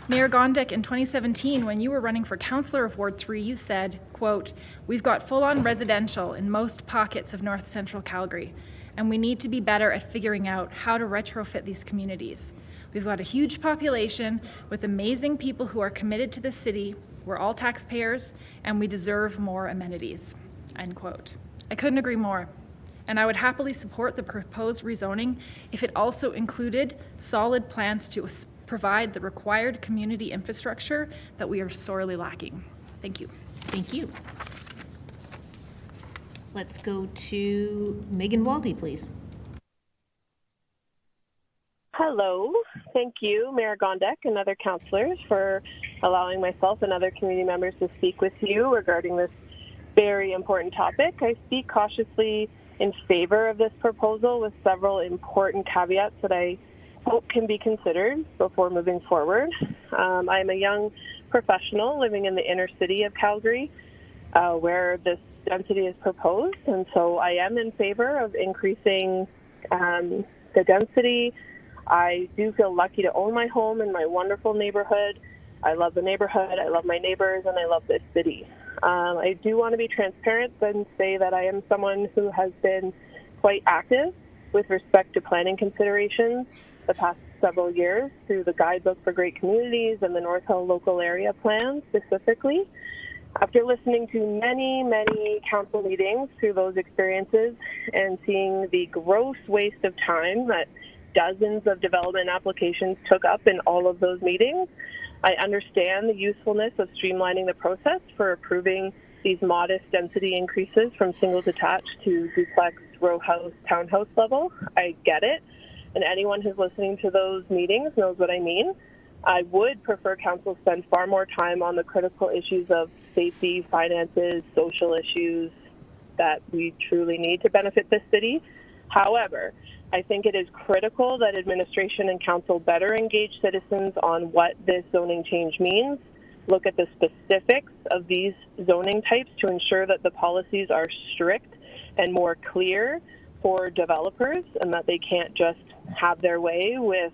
Mayor Gondek, in 2017, when you were running for councillor of Ward 3, you said, quote, "We've got full-on residential in most pockets of North Central Calgary, and we need to be better at figuring out how to retrofit these communities. We've got a huge population with amazing people who are committed to the city. We're all taxpayers, and we deserve more amenities," end quote. I couldn't agree more. And I would happily support the proposed rezoning if it also included solid plans to provide the required community infrastructure that we are sorely lacking. Thank you. Thank you. Let's go to Megan Waldy, please. Hello. Thank you, Mayor Gondek and other councillors, for allowing myself and other community members to speak with you regarding this very important topic. I speak cautiously in favor of this proposal with several important caveats that I hope can be considered before moving forward. I am a young professional living in the inner city of Calgary, where this density is proposed, and so I am in favor of increasing the density. I do feel lucky to own my home in my wonderful neighborhood. I love the neighborhood, I love my neighbors, and I love this city. I do want to be transparent and say that I am someone who has been quite active with respect to planning considerations the past several years through the Guidebook for Great Communities and the North Hill Local Area Plan specifically. After listening to many council meetings through those experiences and seeing the gross waste of time that dozens of development applications took up in all of those meetings, I understand the usefulness of streamlining the process for approving these modest density increases from single detached to duplex, row house, townhouse level. I get it. And anyone who's listening to those meetings knows what I mean. I would prefer council spend far more time on the critical issues of safety, finances, social issues that we truly need to benefit this city. However, I think it is critical that administration and council better engage citizens on what this zoning change means, look at the specifics of these zoning types to ensure that the policies are strict and more clear for developers and that they can't just have their way with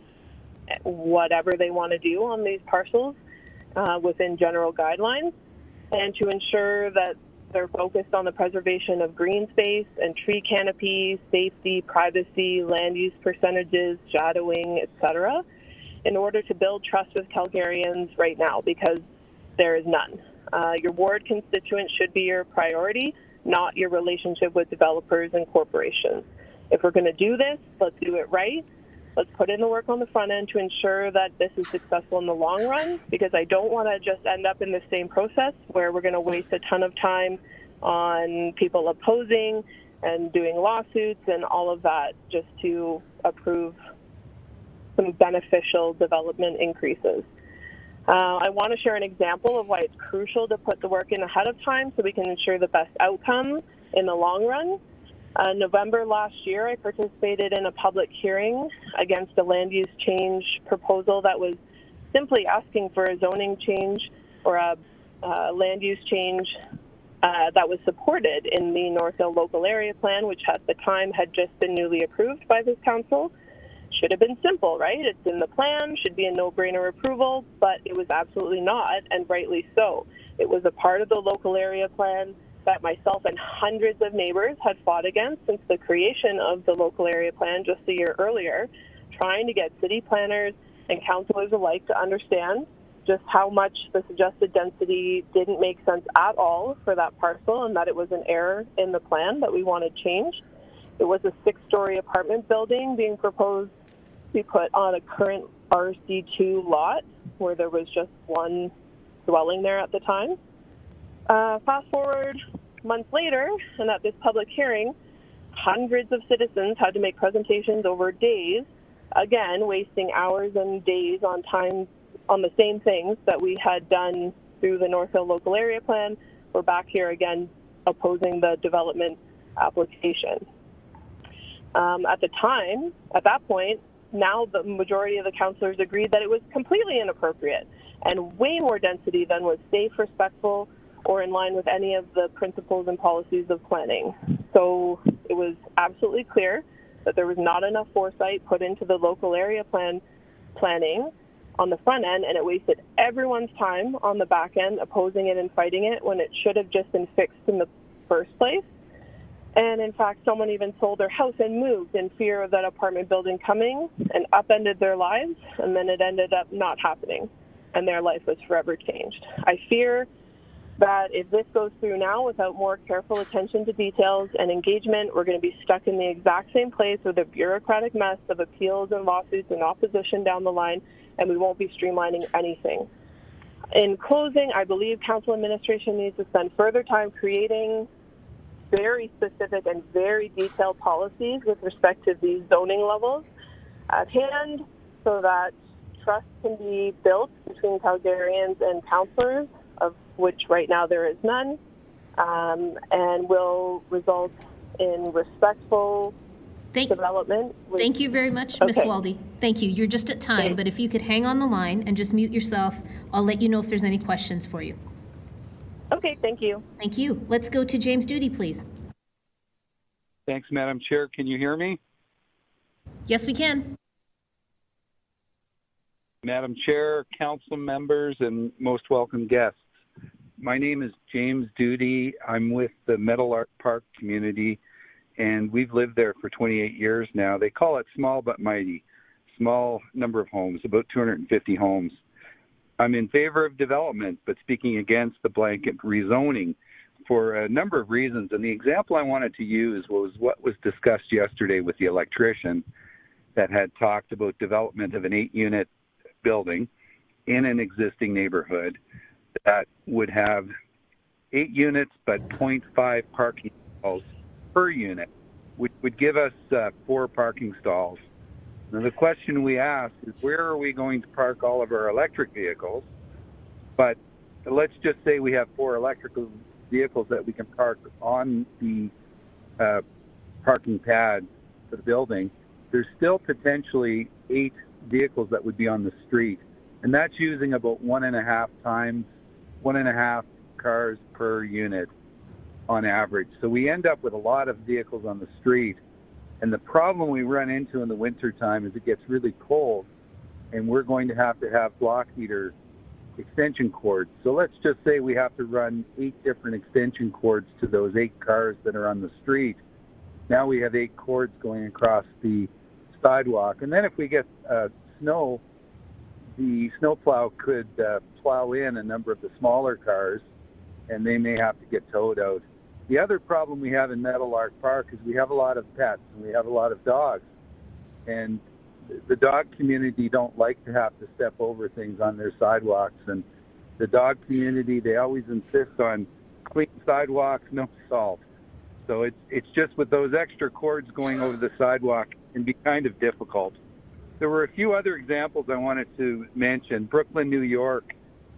whatever they want to do on these parcels within general guidelines, and to ensure that they're focused on the preservation of green space and tree canopy, safety, privacy, land use percentages, shadowing, etc., in order to build trust with Calgarians right now, because there is none. Your ward constituents should be your priority, not your relationship with developers and corporations. If we're going to do this, let's do it right. Let's put in the work on the front end to ensure that this is successful in the long run, because I don't want to just end up in the same process where we're going to waste a ton of time on people opposing and doing lawsuits and all of that just to approve some beneficial development increases. I want to share an example of why it's crucial to put the work in ahead of time so we can ensure the best outcome in the long run. November last year, I participated in a public hearing against a land use change proposal that was simply asking for a zoning change or a land use change that was supported in the North Hill Local Area Plan, which at the time had just been newly approved by this council. Should have been simple, right? It's in the plan, should be a no-brainer approval, but it was absolutely not, and rightly so. It was a part of the local area plan that myself and hundreds of neighbors had fought against since the creation of the local area plan just a year earlier, trying to get city planners and councilors alike to understand just how much the suggested density didn't make sense at all for that parcel and that it was an error in the plan that we wanted changed. It was a 6-story apartment building being proposed to be put on a current RC2 lot where there was just one dwelling there at the time. Fast forward months later, and at this public hearing, hundreds of citizens had to make presentations over days, again, wasting hours and days on time on the same things that we had done through the North Hill Local Area Plan. We're back here again opposing the development application. At that point, now the majority of the councillors agreed that it was completely inappropriate and way more density than was safe, respectful, or in line with any of the principles and policies of planning. So it was absolutely clear that there was not enough foresight put into the local area planning on the front end, and it wasted everyone's time on the back end opposing it and fighting it when it should have just been fixed in the first place. And in fact, someone even sold their house and moved in fear of that apartment building coming and upended their lives, and then it ended up not happening, and their life was forever changed. I fear that if this goes through now without more careful attention to details and engagement, we're going to be stuck in the exact same place with a bureaucratic mess of appeals and lawsuits and opposition down the line, and we won't be streamlining anything. In closing, I believe council administration needs to spend further time creating very specific and very detailed policies with respect to these zoning levels at hand so that trust can be built between Calgarians and councillors, of which right now there is none, and will result in respectful development. Thank you very much, Ms. Waldy. Thank you. You're just at time, but if you could hang on the line and just mute yourself, I'll let you know if there's any questions for you. Okay, thank you. Thank you. Let's go to James Duty, please. Thanks, Madam Chair. Can you hear me? Yes, we can. Madam Chair, council members, and most welcome guests. My name is James Duty. I'm with the Metal Art Park community, and we've lived there for 28 years now. They call it small but mighty. Small number of homes, about 250 homes. I'm in favor of development, but speaking against the blanket rezoning for a number of reasons. And the example I wanted to use was what was discussed yesterday with the electrician that had talked about development of an 8-unit building in an existing neighborhood that would have 8 units but 0.5 parking stalls per unit, which would give us 4 parking stalls. Now the question we ask is, where are we going to park all of our electric vehicles? But let's just say we have 4 electrical vehicles that we can park on the parking pad for the building. There's still potentially 8 vehicles that would be on the street, and that's using about 1.5 cars per unit on average. So we end up with a lot of vehicles on the street, and the problem we run into in the winter time is it gets really cold, and we're going to have block heater extension cords. So let's just say we have to run 8 different extension cords to those 8 cars that are on the street. Now we have 8 cords going across the sidewalk. And then if we get snow, the snowplow could plow in a number of the smaller cars, and they may have to get towed out. The other problem we have in Meadowlark Park is we have a lot of pets and we have a lot of dogs. And the dog community don't like to have to step over things on their sidewalks. And the dog community, they always insist on clean sidewalks, no salt. So it's just with those extra cords going over the sidewalk, it can be kind of difficult. There were a few other examples I wanted to mention. Brooklyn, New York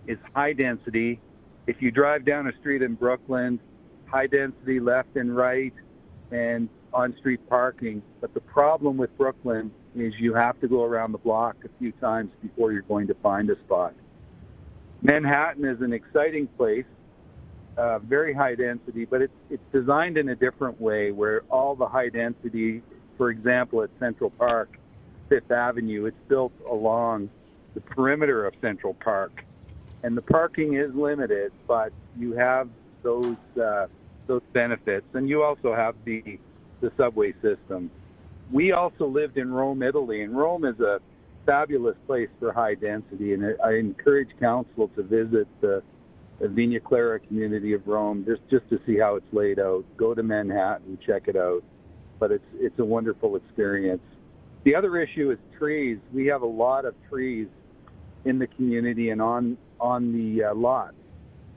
is high density. If you drive down a street in Brooklyn, high density left and right and on-street parking. But the problem with Brooklyn is you have to go around the block a few times before you're going to find a spot. Manhattan is an exciting place, very high density, but it's designed in a different way where all the high density, for example, at Central Park, Fifth Avenue, it's built along the perimeter of Central Park. And the parking is limited, but you have those benefits. And you also have the subway system. We also lived in Rome, Italy, and Rome is a fabulous place for high density. And I encourage council to visit the Vigna Clara community of Rome just to see how it's laid out. Go to Manhattan, check it out. But it's a wonderful experience. The other issue is trees. We have a lot of trees in the community and on the lot.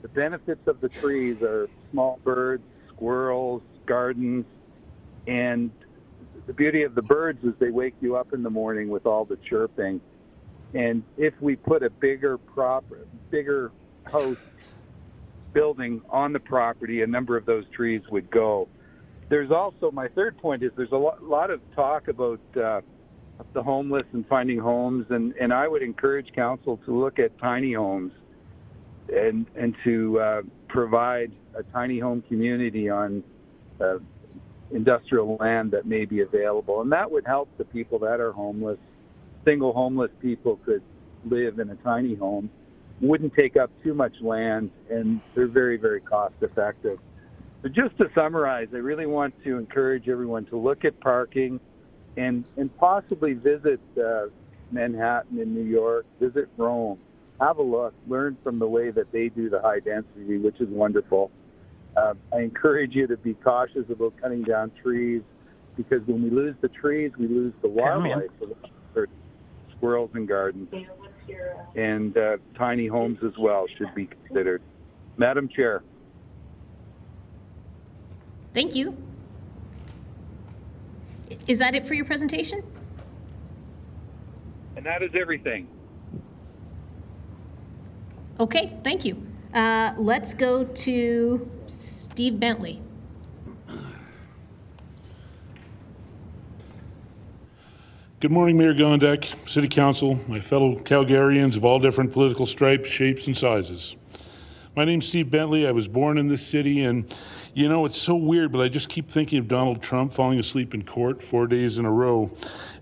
The benefits of the trees are small birds, squirrels, gardens, and the beauty of the birds is they wake you up in the morning with all the chirping. And if we put a bigger house building on the property, a number of those trees would go. There's also, my third point is there's a lot of talk about the homeless and finding homes, and I would encourage council to look at tiny homes and to provide a tiny home community on industrial land that may be available. And that would help the people that are homeless. Single homeless people could live in a tiny home, wouldn't take up too much land, and they're very, very cost effective. So just to summarize, I really want to encourage everyone to look at parking and possibly visit Manhattan in New York, visit Rome, have a look, learn from the way that they do the high density, which is wonderful. I encourage you to be cautious about cutting down trees, because when we lose the trees, we lose the wildlife, squirrels and gardens. And tiny homes as well should be considered. Madam Chair. Thank you. Is that it for your presentation? And that is everything. Okay, thank you. Let's go to Steve Bentley. Good morning, Mayor Gondek, City Council, my fellow Calgarians of all different political stripes, shapes, and sizes. My name's Steve Bentley. I was born in this city, and you know, it's so weird, but I just keep thinking of Donald Trump falling asleep in court 4 days in a row.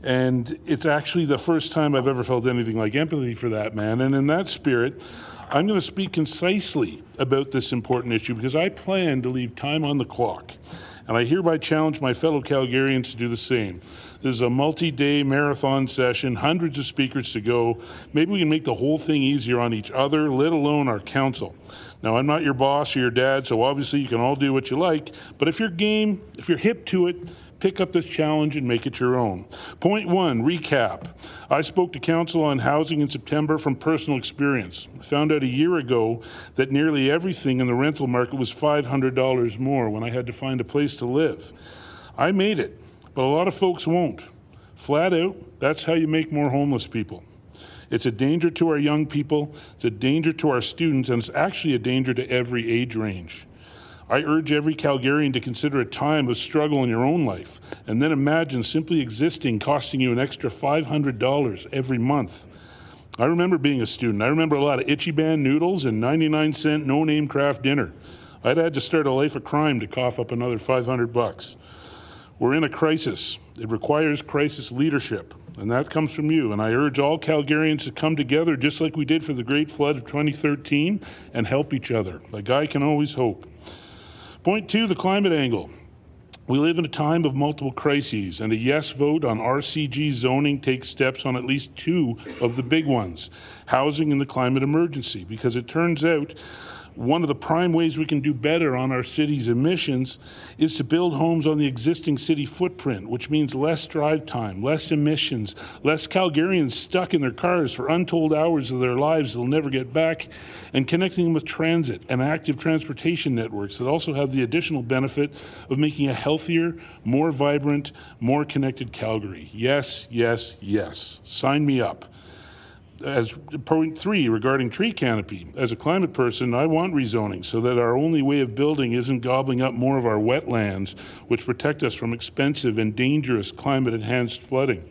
And it's actually the first time I've ever felt anything like empathy for that man. And in that spirit, I'm going to speak concisely about this important issue because I plan to leave time on the clock. And I hereby challenge my fellow Calgarians to do the same. This is a multi-day marathon session, hundreds of speakers to go. Maybe we can make the whole thing easier on each other, let alone our council. Now, I'm not your boss or your dad, so obviously you can all do what you like, but if you're game, if you're hip to it, pick up this challenge and make it your own. Point one, recap. I spoke to council on housing in September from personal experience. I found out a year ago that nearly everything in the rental market was $500 more when I had to find a place to live. I made it, but a lot of folks won't. Flat out, that's how you make more homeless people. It's a danger to our young people, it's a danger to our students, and it's actually a danger to every age range. I urge every Calgarian to consider a time of struggle in your own life, and then imagine simply existing costing you an extra $500 every month. I remember being a student. I remember a lot of Itchy Band noodles and 99-cent no-name craft dinner. I'd had to start a life of crime to cough up another $500. We're in a crisis. It requires crisis leadership, and that comes from you. And I urge all Calgarians to come together just like we did for the Great Flood of 2013 and help each other. A guy can always hope. Point two, the climate angle. We live in a time of multiple crises, and a yes vote on RCG zoning takes steps on at least two of the big ones, housing and the climate emergency, because it turns out one of the prime ways we can do better on our city's emissions is to build homes on the existing city footprint, which means less drive time, less emissions, less Calgarians stuck in their cars for untold hours of their lives they'll never get back, and connecting them with transit and active transportation networks that also have the additional benefit of making a healthier, more vibrant, more connected Calgary. Yes, yes, yes. Sign me up. As point 3 regarding tree canopy, as a climate person, I want rezoning so that our only way of building isn't gobbling up more of our wetlands, which protect us from expensive and dangerous climate-enhanced flooding.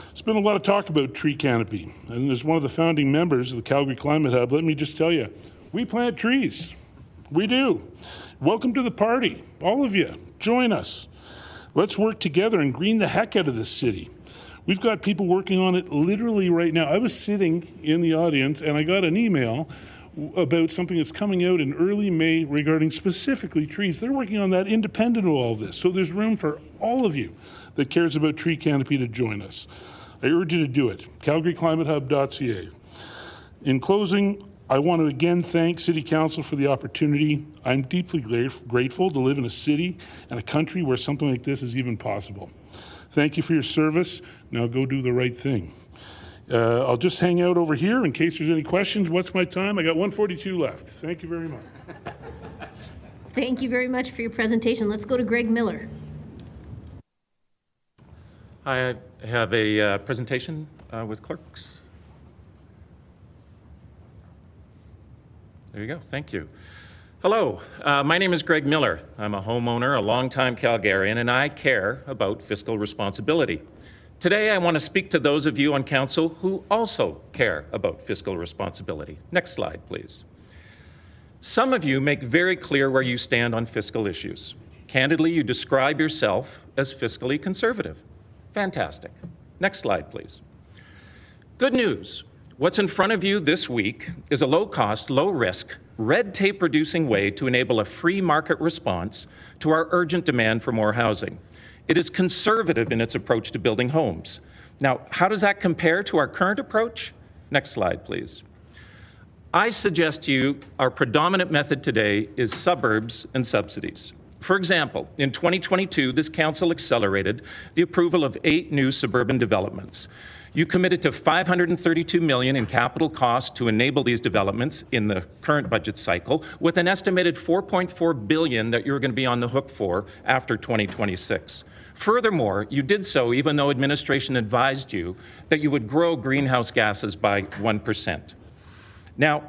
There's been a lot of talk about tree canopy, and as one of the founding members of the Calgary Climate Hub, let me just tell you, we plant trees. We do. Welcome to the party, all of you. Join us. Let's work together and green the heck out of this city. We've got people working on it literally right now. I was sitting in the audience and I got an email about something that's coming out in early May regarding specifically trees. They're working on that independent of all this. So there's room for all of you that cares about tree canopy to join us. I urge you to do it. CalgaryClimateHub.ca. In closing, I want to again thank City Council for the opportunity. I'm deeply grateful to live in a city and a country where something like this is even possible. Thank you for your service. Now go do the right thing. I'll just hang out over here in case there's any questions. What's my time? I got 1:42 left. Thank you very much. Thank you very much for your presentation. Let's go to Greg Miller. I have a presentation with clerks. There you go. Thank you. Hello, my name is Greg Miller. I'm a homeowner, a longtime Calgarian, and I care about fiscal responsibility. Today, I want to speak to those of you on council who also care about fiscal responsibility. Next slide, please. Some of you make very clear where you stand on fiscal issues. Candidly, you describe yourself as fiscally conservative. Fantastic. Next slide, please. Good news. What's in front of you this week is a low-cost, low-risk, red tape-reducing way to enable a free market response to our urgent demand for more housing. It is conservative in its approach to building homes. Now, how does that compare to our current approach? Next slide, please. I suggest to you our predominant method today is suburbs and subsidies. For example, in 2022, this council accelerated the approval of 8 new suburban developments. You committed to $532 million in capital costs to enable these developments in the current budget cycle, with an estimated $4.4 billion that you're going to be on the hook for after 2026. Furthermore, you did so even though administration advised you that you would grow greenhouse gases by 1%. Now,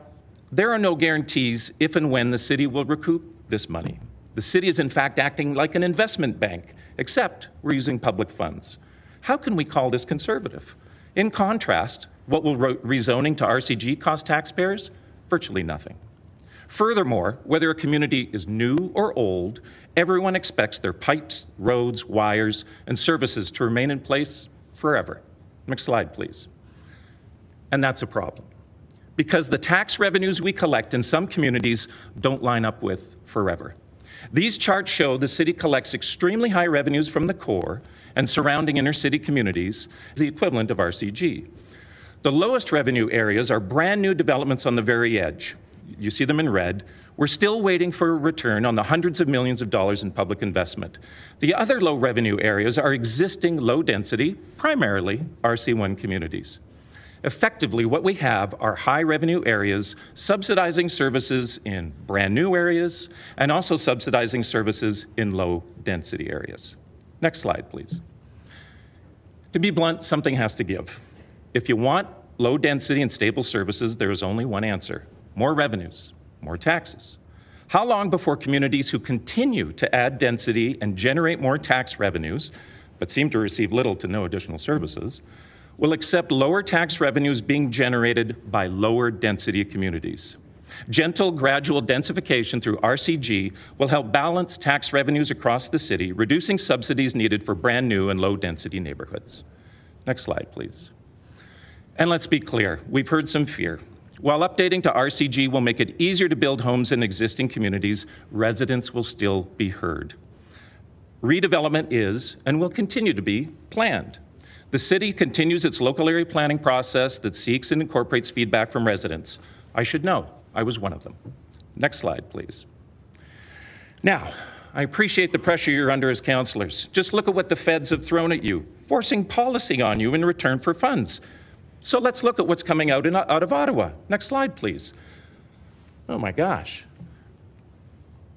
there are no guarantees if and when the city will recoup this money. The city is in fact acting like an investment bank, except we're using public funds. How can we call this conservative? In contrast, what will rezoning to RCG cost taxpayers? Virtually nothing. Furthermore, whether a community is new or old, everyone expects their pipes, roads, wires, and services to remain in place forever. Next slide, please. And that's a problem, because the tax revenues we collect in some communities don't line up with forever. These charts show the city collects extremely high revenues from the core and surrounding inner city communities, the equivalent of RCG. The lowest revenue areas are brand new developments on the very edge. You see them in red. We're still waiting for a return on the hundreds of millions of dollars in public investment. The other low revenue areas are existing low density, primarily RC1 communities. Effectively, what we have are high revenue areas subsidizing services in brand new areas and also subsidizing services in low density areas. Next slide, please. To be blunt, something has to give. If you want low density and stable services, there is only one answer: more revenues, more taxes. How long before communities who continue to add density and generate more tax revenues, but seem to receive little to no additional services, will accept lower tax revenues being generated by lower density communities? Gentle, gradual densification through RCG will help balance tax revenues across the city, reducing subsidies needed for brand new and low density neighborhoods. Next slide, please. And let's be clear, we've heard some fear. While updating to RCG will make it easier to build homes in existing communities, residents will still be heard. Redevelopment is, and will continue to be, planned. The city continues its local area planning process that seeks and incorporates feedback from residents. I should know, I was one of them. Next slide, please. Now, I appreciate the pressure you're under as councillors. Just look at what the feds have thrown at you, forcing policy on you in return for funds. So let's look at what's coming out of Ottawa. Next slide, please. Oh my gosh.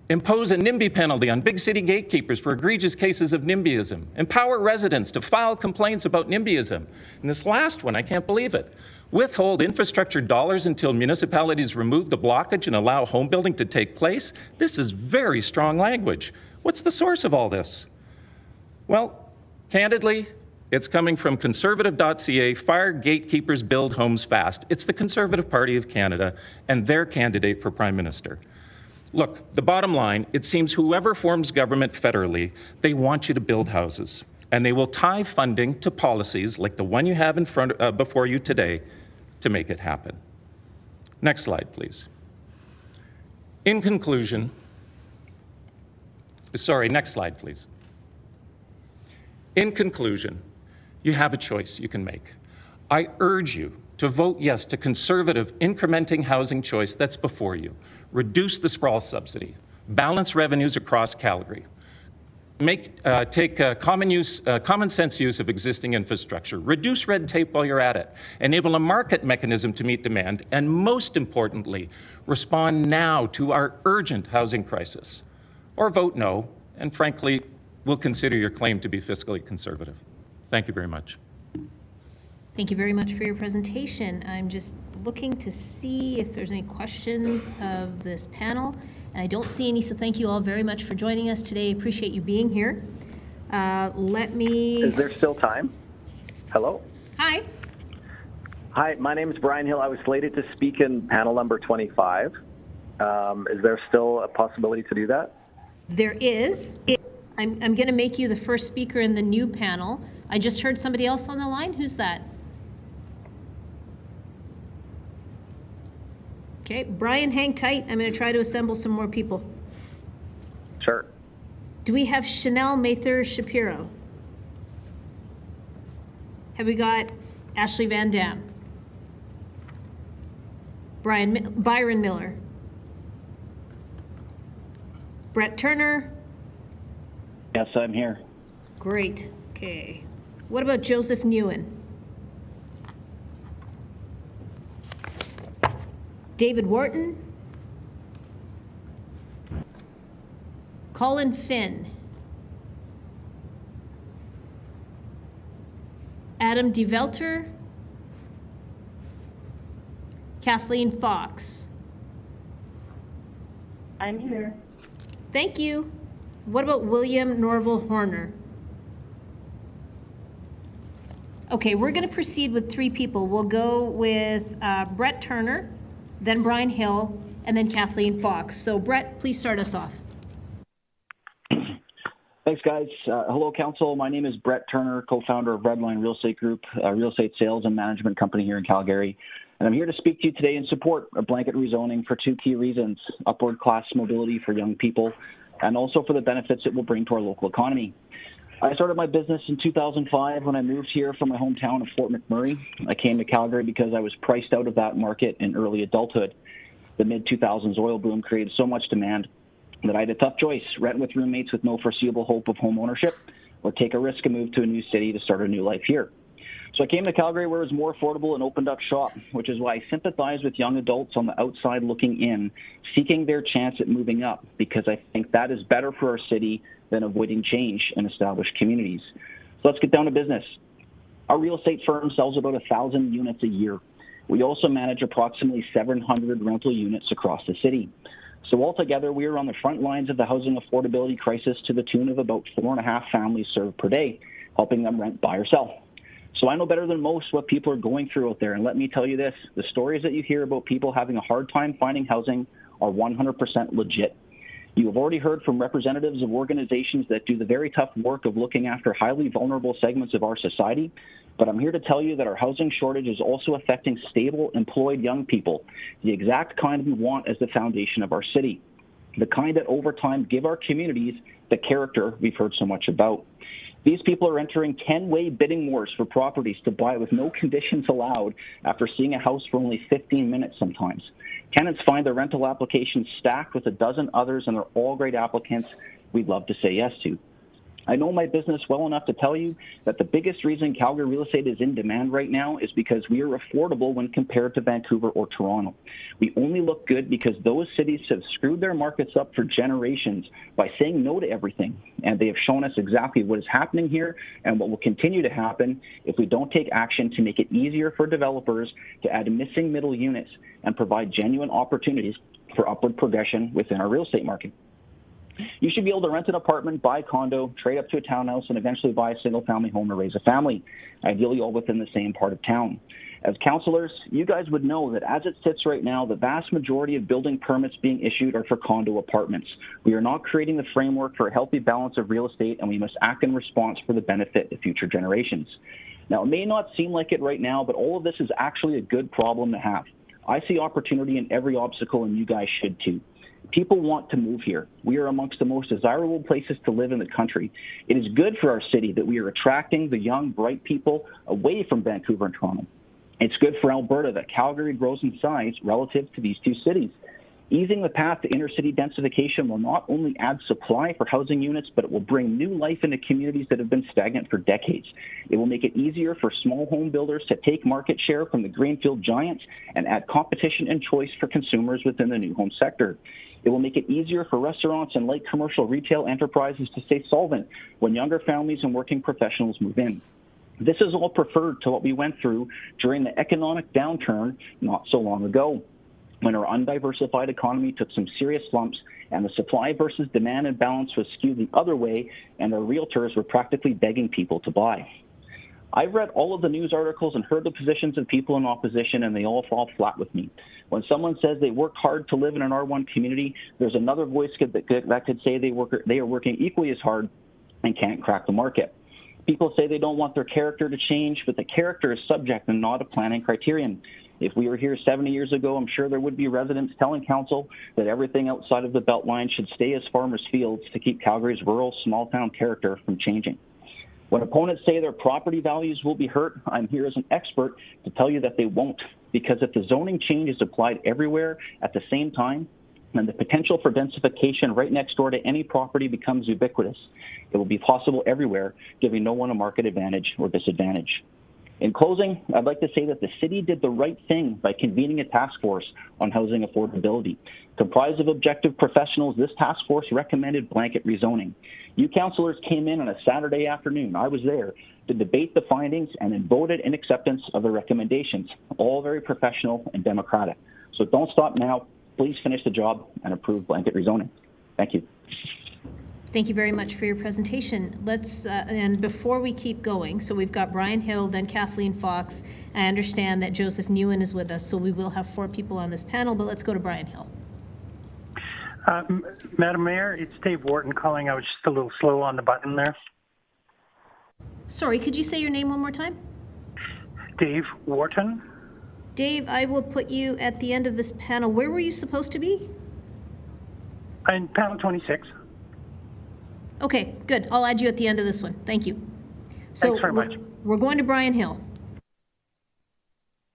Impose a NIMBY penalty on big city gatekeepers for egregious cases of NIMBYism. Empower residents to file complaints about NIMBYism. And this last one, I can't believe it. Withhold infrastructure dollars until municipalities remove the blockage and allow home building to take place. This is very strong language. What's the source of all this? Well, candidly, it's coming from conservative.ca, Fire Gatekeepers Build Homes Fast. It's the Conservative Party of Canada and their candidate for Prime Minister. Look, the bottom line, it seems whoever forms government federally, they want you to build houses. And they will tie funding to policies like the one you have in front before you today to make it happen. Next slide, please. In conclusion, next slide, please. In conclusion, you have a choice you can make. I urge you to vote yes to conservative incrementing housing choice that's before you. Reduce the sprawl subsidy, balance revenues across Calgary, take common sense use of existing infrastructure, reduce red tape while you're at it, enable a market mechanism to meet demand, and most importantly, respond now to our urgent housing crisis. Or vote no, and frankly, we'll consider your claim to be fiscally conservative. Thank you very much. Thank you very much for your presentation. I'm just looking to see if there's any questions of this panel. And I don't see any, so thank you all very much for joining us today. Appreciate you being here. Is there still time? Hello? Hi. Hi, my name is Brian Hill. I was slated to speak in panel number 25. Is there still a possibility to do that? There is. I'm going to make you the first speaker in the new panel. I just heard somebody else on the line. Who's that? Okay, Brian, hang tight. I'm going to try to assemble some more people. Sure. Do we have Chanel Mather Shapiro? Have we got Ashley Van Dam? Byron Miller? Brett Turner? Yes, I'm here. Great. Okay. What about Joseph Newen? David Wharton? Colin Finn? Adam DeVelter? Kathleen Fox? I'm here. Thank you. What about William Norval Horner? Okay, we're going to proceed with three people. We'll go with Brett Turner, then Brian Hill, and then Kathleen Fox. So Brett, please start us off. Thanks, guys. Hello, Council. My name is Brett Turner, co-founder of Redline Real Estate Group, a real estate sales and management company here in Calgary. And I'm here to speak to you today in support of blanket rezoning for two key reasons: upward class mobility for young people, and also for the benefits it will bring to our local economy. I started my business in 2005 when I moved here from my hometown of Fort McMurray. I came to Calgary because I was priced out of that market in early adulthood. The mid-2000s oil boom created so much demand that I had a tough choice: rent with roommates with no foreseeable hope of home ownership, or take a risk and move to a new city to start a new life here. So I came to Calgary where it was more affordable and opened up shop, which is why I sympathize with young adults on the outside looking in, seeking their chance at moving up, because I think that is better for our city than avoiding change in established communities. So let's get down to business. Our real estate firm sells about 1,000 units a year. We also manage approximately 700 rental units across the city. So altogether, we are on the front lines of the housing affordability crisis to the tune of about 4.5 families served per day, helping them rent, buy, or sell. So I know better than most what people are going through out there, and let me tell you this: the stories that you hear about people having a hard time finding housing are 100% legit. You have already heard from representatives of organizations that do the very tough work of looking after highly vulnerable segments of our society, but I'm here to tell you that our housing shortage is also affecting stable, employed young people, the exact kind we want as the foundation of our city, the kind that over time give our communities the character we've heard so much about. These people are entering 10-way bidding wars for properties to buy with no conditions allowed after seeing a house for only 15 minutes sometimes. Tenants find their rental applications stacked with a dozen others, and they're all great applicants we'd love to say yes to. I know my business well enough to tell you that the biggest reason Calgary real estate is in demand right now is because we are affordable when compared to Vancouver or Toronto. We only look good because those cities have screwed their markets up for generations by saying no to everything, and they have shown us exactly what is happening here and what will continue to happen if we don't take action to make it easier for developers to add missing middle units and provide genuine opportunities for upward progression within our real estate market. You should be able to rent an apartment, buy a condo, trade up to a townhouse, and eventually buy a single-family home to raise a family, ideally all within the same part of town. As councillors, you guys would know that as it sits right now, the vast majority of building permits being issued are for condo apartments. We are not creating the framework for a healthy balance of real estate, and we must act in response for the benefit of future generations. Now, it may not seem like it right now, but all of this is actually a good problem to have. I see opportunity in every obstacle, and you guys should too. People want to move here. We are amongst the most desirable places to live in the country. It is good for our city that we are attracting the young, bright people away from Vancouver and Toronto. It's good for Alberta that Calgary grows in size relative to these two cities. Easing the path to inner-city densification will not only add supply for housing units, but it will bring new life into communities that have been stagnant for decades. It will make it easier for small home builders to take market share from the greenfield giants and add competition and choice for consumers within the new home sector. It will make it easier for restaurants and light commercial retail enterprises to stay solvent when younger families and working professionals move in. This is all preferred to what we went through during the economic downturn not so long ago, when our undiversified economy took some serious slumps and the supply versus demand imbalance was skewed the other way, and our realtors were practically begging people to buy. I've read all of the news articles and heard the positions of people in opposition, and they all fall flat with me. When someone says they work hard to live in an R1 community, there's another voice that could say they are working equally as hard and can't crack the market. People say they don't want their character to change, but the character is subject and not a planning criterion. If we were here 70 years ago, I'm sure there would be residents telling council that everything outside of the Beltline should stay as farmers' fields to keep Calgary's rural, small-town character from changing. When opponents say their property values will be hurt, I'm here as an expert to tell you that they won't, because if the zoning change is applied everywhere at the same time, then the potential for densification right next door to any property becomes ubiquitous. It will be possible everywhere, giving no one a market advantage or disadvantage. In closing, I'd like to say that the city did the right thing by convening a task force on housing affordability. Comprised of objective professionals, this task force recommended blanket rezoning. You councillors came in on a Saturday afternoon, I was there, to debate the findings and then voted in acceptance of the recommendations, all very professional and democratic. So don't stop now. Please finish the job and approve blanket rezoning. Thank you. Thank you very much for your presentation. Let's, and before we keep going, so we've got Brian Hill, then Kathleen Fox. I understand that Joseph Newen is with us, so we will have 4 people on this panel, but let's go to Brian Hill. Madam Mayor, it's Dave Wharton calling. I was just a little slow on the button there. Sorry, could you say your name one more time? Dave Wharton. Dave, I will put you at the end of this panel. Where were you supposed to be? In panel 26. Okay, good. I'll add you at the end of this one. Thank you. So Thanks very much. We're going to Brian Hill.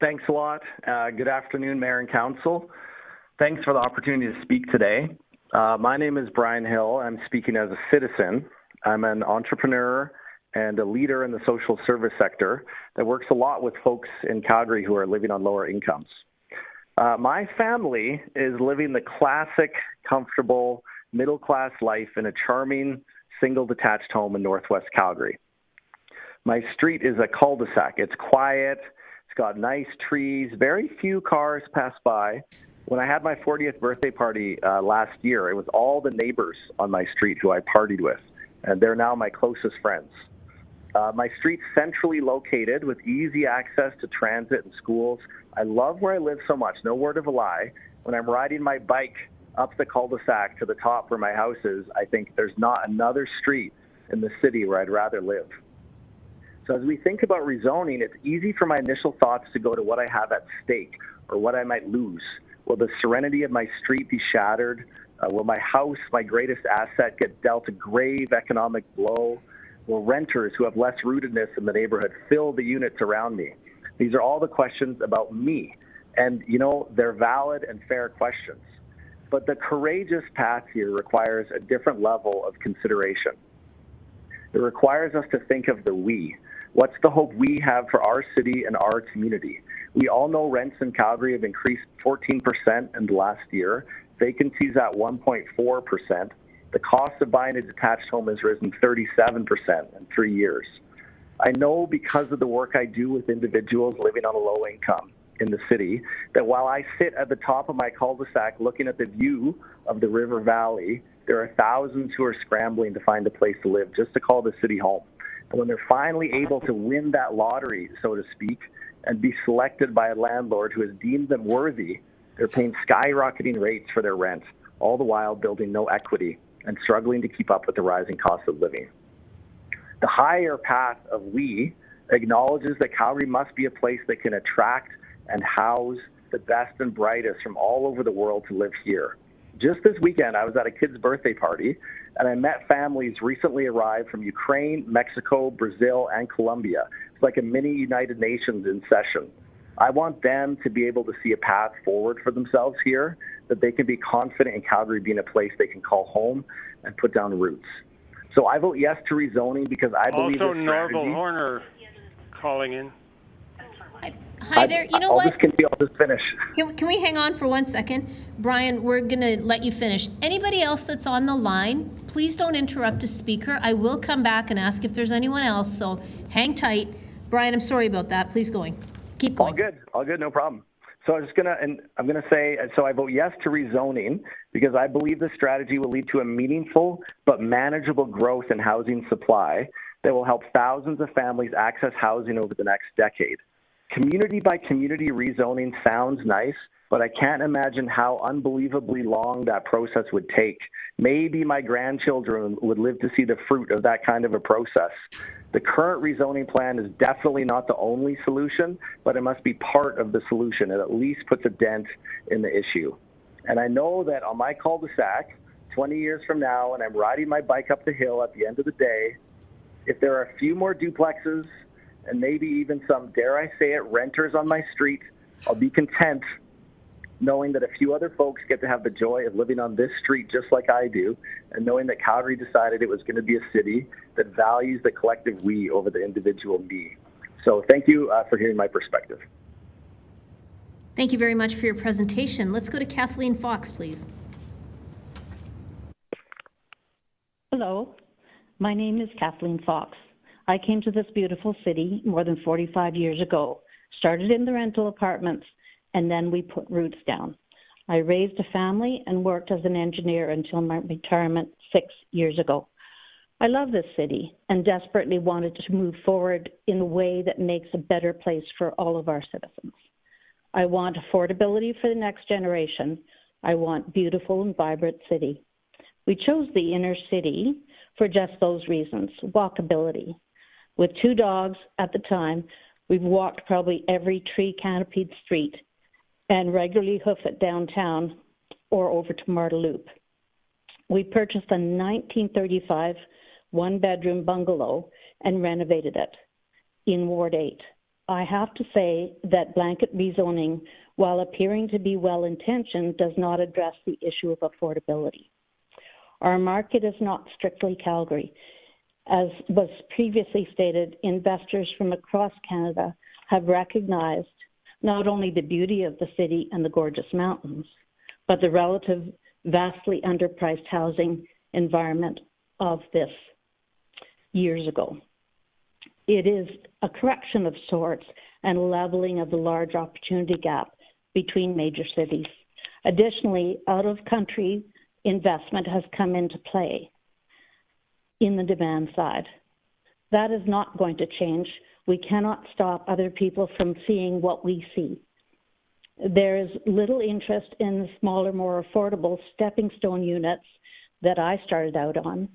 Thanks a lot. Good afternoon, Mayor and Council. Thanks for the opportunity to speak today. My name is Brian Hill. I'm speaking as a citizen. I'm an entrepreneur and a leader in the social service sector that works a lot with folks in Calgary who are living on lower incomes. My family is living the classic, comfortable, middle-class life in a charming, single detached home in Northwest Calgary. My street is a cul-de-sac. It's quiet. It's got nice trees. Very few cars pass by. When I had my 40th birthday party last year, it was all the neighbors on my street who I partied with, and they're now my closest friends. My street's centrally located with easy access to transit and schools. I love where I live so much, no word of a lie. When I'm riding my bike up the cul-de-sac to the top where my house is, I think there's not another street in the city where I'd rather live. So as we think about rezoning, it's easy for my initial thoughts to go to what I have at stake or what I might lose. Will the serenity of my street be shattered? Will my house, my greatest asset, get dealt a grave economic blow? Will renters who have less rootedness in the neighborhood fill the units around me? These are all the questions about me. And, you know, they're valid and fair questions. But the courageous path here requires a different level of consideration. It requires us to think of the we. What's the hope we have for our city and our community? We all know rents in Calgary have increased 14% in the last year. Vacancies at 1.4%. The cost of buying a detached home has risen 37% in 3 years. I know because of the work I do with individuals living on a low income in the city, that while I sit at the top of my cul-de-sac looking at the view of the river valley, there are thousands who are scrambling to find a place to live just to call the city home. And when they're finally able to win that lottery, so to speak, and be selected by a landlord who has deemed them worthy, they're paying skyrocketing rates for their rent, all the while building no equity and struggling to keep up with the rising cost of living. The higher path of we acknowledges that Calgary must be a place that can attract and house the best and brightest from all over the world to live here. Just this weekend, I was at a kid's birthday party, and I met families recently arrived from Ukraine, Mexico, Brazil, and Colombia. It's like a mini United Nations in session. I want them to be able to see a path forward for themselves here, that they can be confident in Calgary being a place they can call home and put down roots. So I vote yes to rezoning because I believe Also, this Norval strategy... Horner calling in. Hi there. You know what? I'll just finish. Can we hang on for 1 second? Brian, we're going to let you finish. Anybody else that's on the line, please don't interrupt a speaker. I will come back and ask if there's anyone else, so hang tight. Brian, I'm sorry about that. Please keep going. All good, no problem. So I'm gonna say, so I vote yes to rezoning because I believe this strategy will lead to a meaningful but manageable growth in housing supply that will help thousands of families access housing over the next decade. Community by community rezoning sounds nice, but I can't imagine how unbelievably long that process would take. Maybe my grandchildren would live to see the fruit of that kind of a process. The current rezoning plan is definitely not the only solution, but it must be part of the solution. It at least puts a dent in the issue. And I know that on my cul-de-sac, 20 years from now, and I'm riding my bike up the hill at the end of the day, if there are a few more duplexes and maybe even some, dare I say it, renters on my street, I'll be content knowing that a few other folks get to have the joy of living on this street just like I do, and knowing that Calgary decided it was going to be a city that values the collective we over the individual me. So thank you for hearing my perspective. Thank you very much for your presentation. Let's go to Kathleen Fox, please. Hello, my name is Kathleen Fox. I came to this beautiful city more than 45 years ago, started in the rental apartments, and then we put roots down. I raised a family and worked as an engineer until my retirement 6 years ago. I love this city and desperately wanted to move forward in a way that makes a better place for all of our citizens. I want affordability for the next generation. I want beautiful and vibrant city. We chose the inner city for just those reasons, walkability. With 2 dogs at the time, we've walked probably every tree-canopied street and regularly hoof it downtown or over to Marda Loop. We purchased a 1935 one-bedroom bungalow and renovated it in Ward 8. I have to say that blanket rezoning, while appearing to be well-intentioned, does not address the issue of affordability. Our market is not strictly Calgary. As was previously stated, investors from across Canada have recognized not only the beauty of the city and the gorgeous mountains, but the relative vastly underpriced housing environment of this years ago. It is a correction of sorts and a leveling of the large opportunity gap between major cities. Additionally, out-of-country investment has come into play in the demand side. That is not going to change. We cannot stop other people from seeing what we see. There is little interest in the smaller, more affordable stepping stone units that I started out on.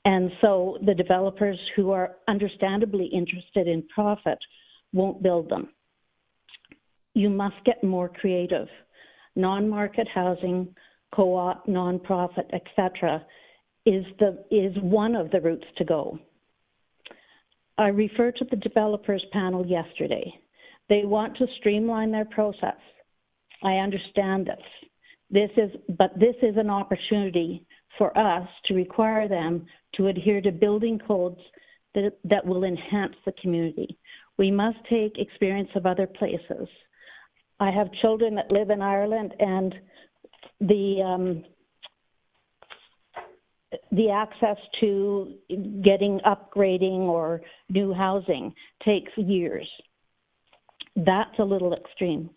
And so the developers who are understandably interested in profit won't build them. You must get more creative. Non-market housing, co-op, non-profit, etc., is one of the routes to go. I referred to the developers panel yesterday. They want to streamline their process. I understand this. But this is an opportunity for us to require them to adhere to building codes that will enhance the community. We must take experience of other places. I have children that live in Ireland, and the access to getting upgrading or new housing takes years. That's a little extreme.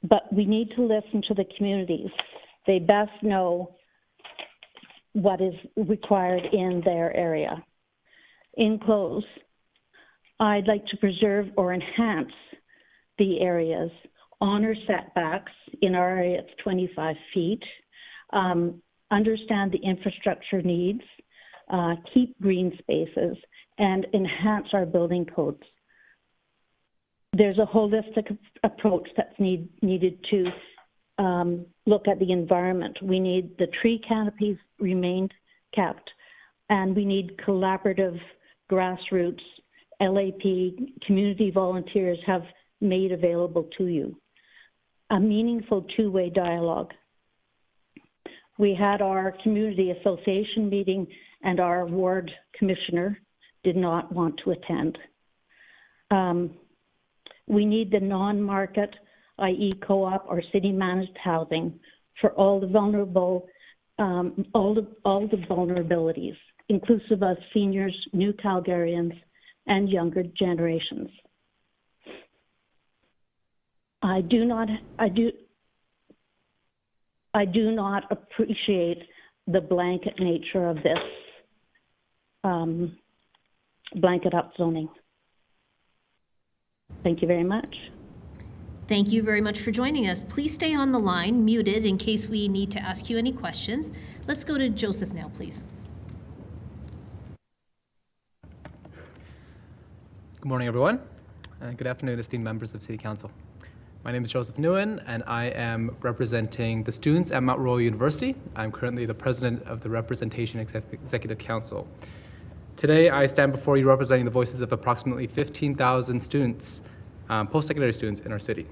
But we need to listen to the communities. They best know what is required in their area. In close, I'd like to preserve or enhance the areas, honor setbacks. In our area, it's 25 feet. Understand the infrastructure needs, keep green spaces, and enhance our building codes. There's a holistic approach that's needed to look at the environment. We need the tree canopies remained kept, and we need collaborative grassroots, LAP, community volunteers have made available to you. A meaningful two-way dialogue. We had our community association meeting, and our ward commissioner did not want to attend. We need the non-market, i.e. co-op or city-managed housing for all the vulnerable, all the vulnerabilities, inclusive of seniors, new Calgarians, and younger generations. I do not appreciate the blanket nature of this blanket upzoning. Thank you very much. Thank you very much for joining us. Please stay on the line, muted, in case we need to ask you any questions. Let's go to Joseph now, please. Good morning, everyone. Good afternoon, esteemed members of City Council. My name is Joseph Nguyen, and I am representing the students at Mount Royal University. I'm currently the president of the Representation Executive Council. Today, I stand before you representing the voices of approximately 15,000 students, post-secondary students in our city.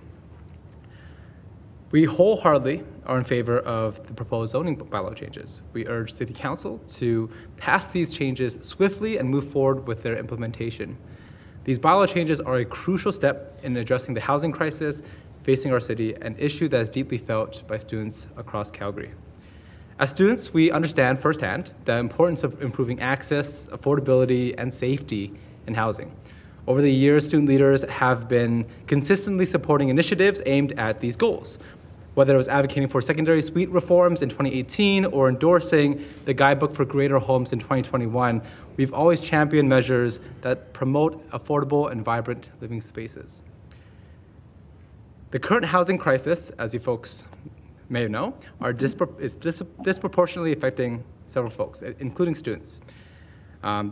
We wholeheartedly are in favor of the proposed zoning bylaw changes. We urge City Council to pass these changes swiftly and move forward with their implementation. These bylaw changes are a crucial step in addressing the housing crisis facing our city, an issue that is deeply felt by students across Calgary. As students, we understand firsthand the importance of improving access, affordability, and safety in housing. Over the years, student leaders have been consistently supporting initiatives aimed at these goals. Whether it was advocating for secondary suite reforms in 2018 or endorsing the Guidebook for Greater Homes in 2021, we've always championed measures that promote affordable and vibrant living spaces. The current housing crisis, as you folks may know, is disproportionately affecting several folks, including students.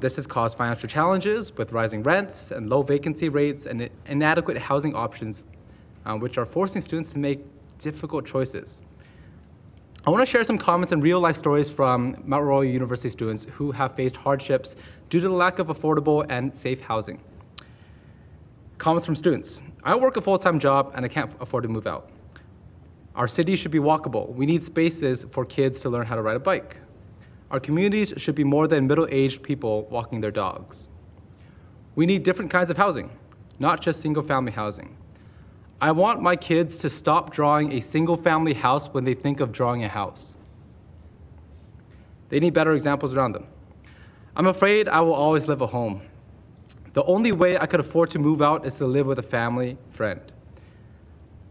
This has caused financial challenges with rising rents and low vacancy rates and inadequate housing options, which are forcing students to make difficult choices. I want to share some comments and real-life stories from Mount Royal University students who have faced hardships due to the lack of affordable and safe housing. Comments from students. I work a full-time job and I can't afford to move out. Our city should be walkable. We need spaces for kids to learn how to ride a bike. Our communities should be more than middle-aged people walking their dogs. We need different kinds of housing, not just single-family housing. I want my kids to stop drawing a single-family house when they think of drawing a house. They need better examples around them. I'm afraid I will always live at home. The only way I could afford to move out is to live with a family friend.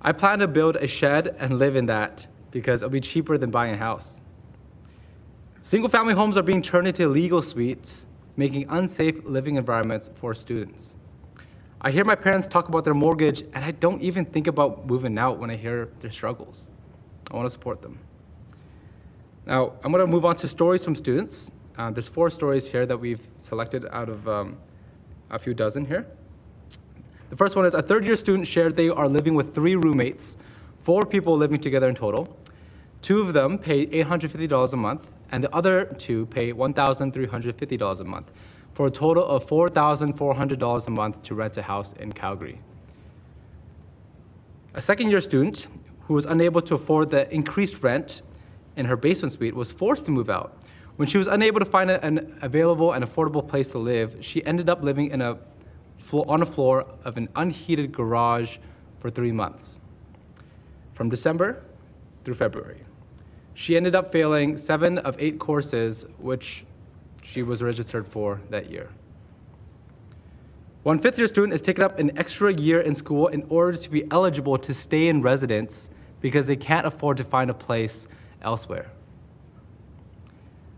I plan to build a shed and live in that because it'll be cheaper than buying a house. Single-family homes are being turned into illegal suites, making unsafe living environments for students. I hear my parents talk about their mortgage, and I don't even think about moving out when I hear their struggles. I want to support them. Now, I'm going to move on to stories from students. There's 4 stories here that we've selected out of a few dozen here. The first one is a third-year student shared they are living with 3 roommates, 4 people living together in total. 2 of them pay $850 a month, and the other 2 pay $1,350 a month. for a total of $4,400 a month to rent a house in Calgary. A second-year student who was unable to afford the increased rent in her basement suite was forced to move out. When she was unable to find an available and affordable place to live, she ended up living on a floor of an unheated garage for 3 months, from December through February. She ended up failing 7 of 8 courses which she was registered for that year. One fifth-year student is taking up an extra year in school in order to be eligible to stay in residence because they can't afford to find a place elsewhere.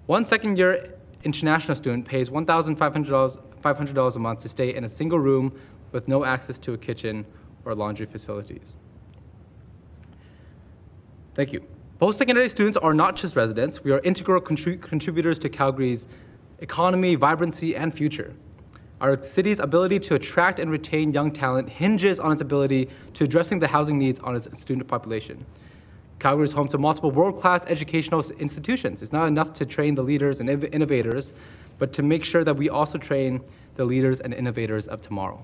One second-year international student pays $1,500 a month to stay in a single room with no access to a kitchen or laundry facilities. Thank you. Post-secondary students are not just residents. We are integral contributors to Calgary's economy, vibrancy, and future. Our city's ability to attract and retain young talent hinges on its ability to addressing the housing needs on its student population. Calgary is home to multiple world-class educational institutions. It's not enough to train the leaders and innovators, but to make sure that we also train the leaders and innovators of tomorrow.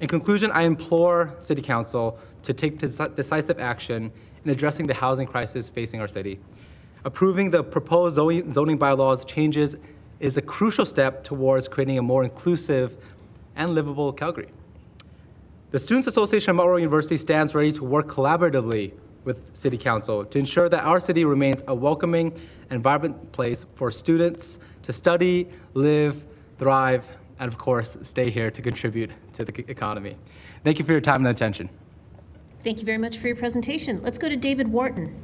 In conclusion, I implore City Council to take decisive action in addressing the housing crisis facing our city. Approving the proposed zoning bylaws changes is a crucial step towards creating a more inclusive and livable Calgary. The Students Association of Mount Royal University stands ready to work collaboratively with City Council to ensure that our city remains a welcoming and vibrant place for students to study, live, thrive, and of course, stay here to contribute to the economy. Thank you for your time and attention. Thank you very much for your presentation. Let's go to David Wharton.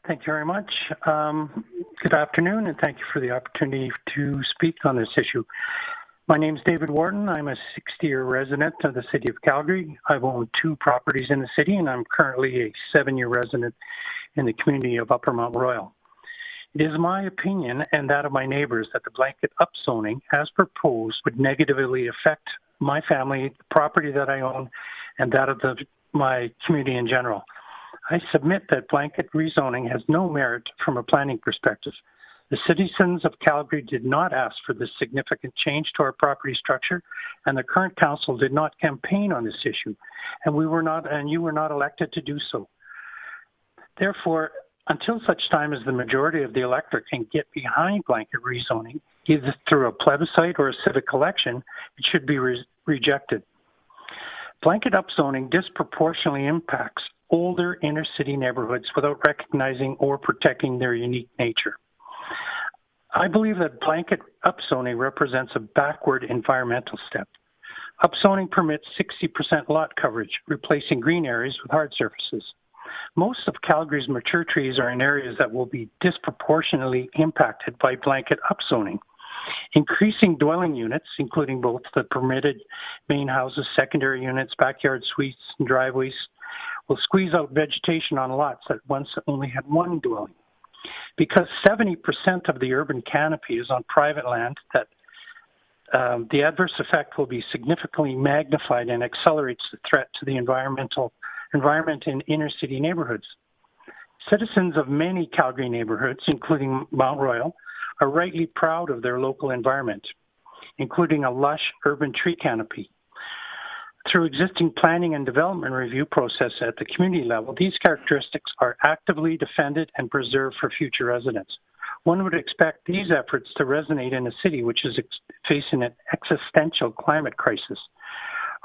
Thank you very much. Good afternoon, and thank you for the opportunity to speak on this issue. My name is David Wharton. I'm a 60-year resident of the city of Calgary. I've owned 2 properties in the city, and I'm currently a 7-year resident in the community of Upper Mount Royal. It is my opinion and that of my neighbors that the blanket upzoning, as proposed, would negatively affect my family, the property that I own, and that of my community in general. I submit that blanket rezoning has no merit from a planning perspective. The citizens of Calgary did not ask for this significant change to our property structure, and the current council did not campaign on this issue, and you were not elected to do so. Therefore, until such time as the majority of the electorate can get behind blanket rezoning, either through a plebiscite or a civic election, it should be rejected. Blanket upzoning disproportionately impacts older inner-city neighborhoods without recognizing or protecting their unique nature. I believe that blanket upzoning represents a backward environmental step. Upzoning permits 60% lot coverage, replacing green areas with hard surfaces. Most of Calgary's mature trees are in areas that will be disproportionately impacted by blanket upzoning. Increasing dwelling units, including both the permitted main houses, secondary units, backyard suites, and driveways, will squeeze out vegetation on lots that once only had 1 dwelling. Because 70% of the urban canopy is on private land, that the adverse effect will be significantly magnified and accelerates the threat to the environment in inner-city neighborhoods. Citizens of many Calgary neighborhoods, including Mount Royal, are rightly proud of their local environment, including a lush urban tree canopy. Through existing planning and development review process at the community level, these characteristics are actively defended and preserved for future residents. One would expect these efforts to resonate in a city which is facing an existential climate crisis.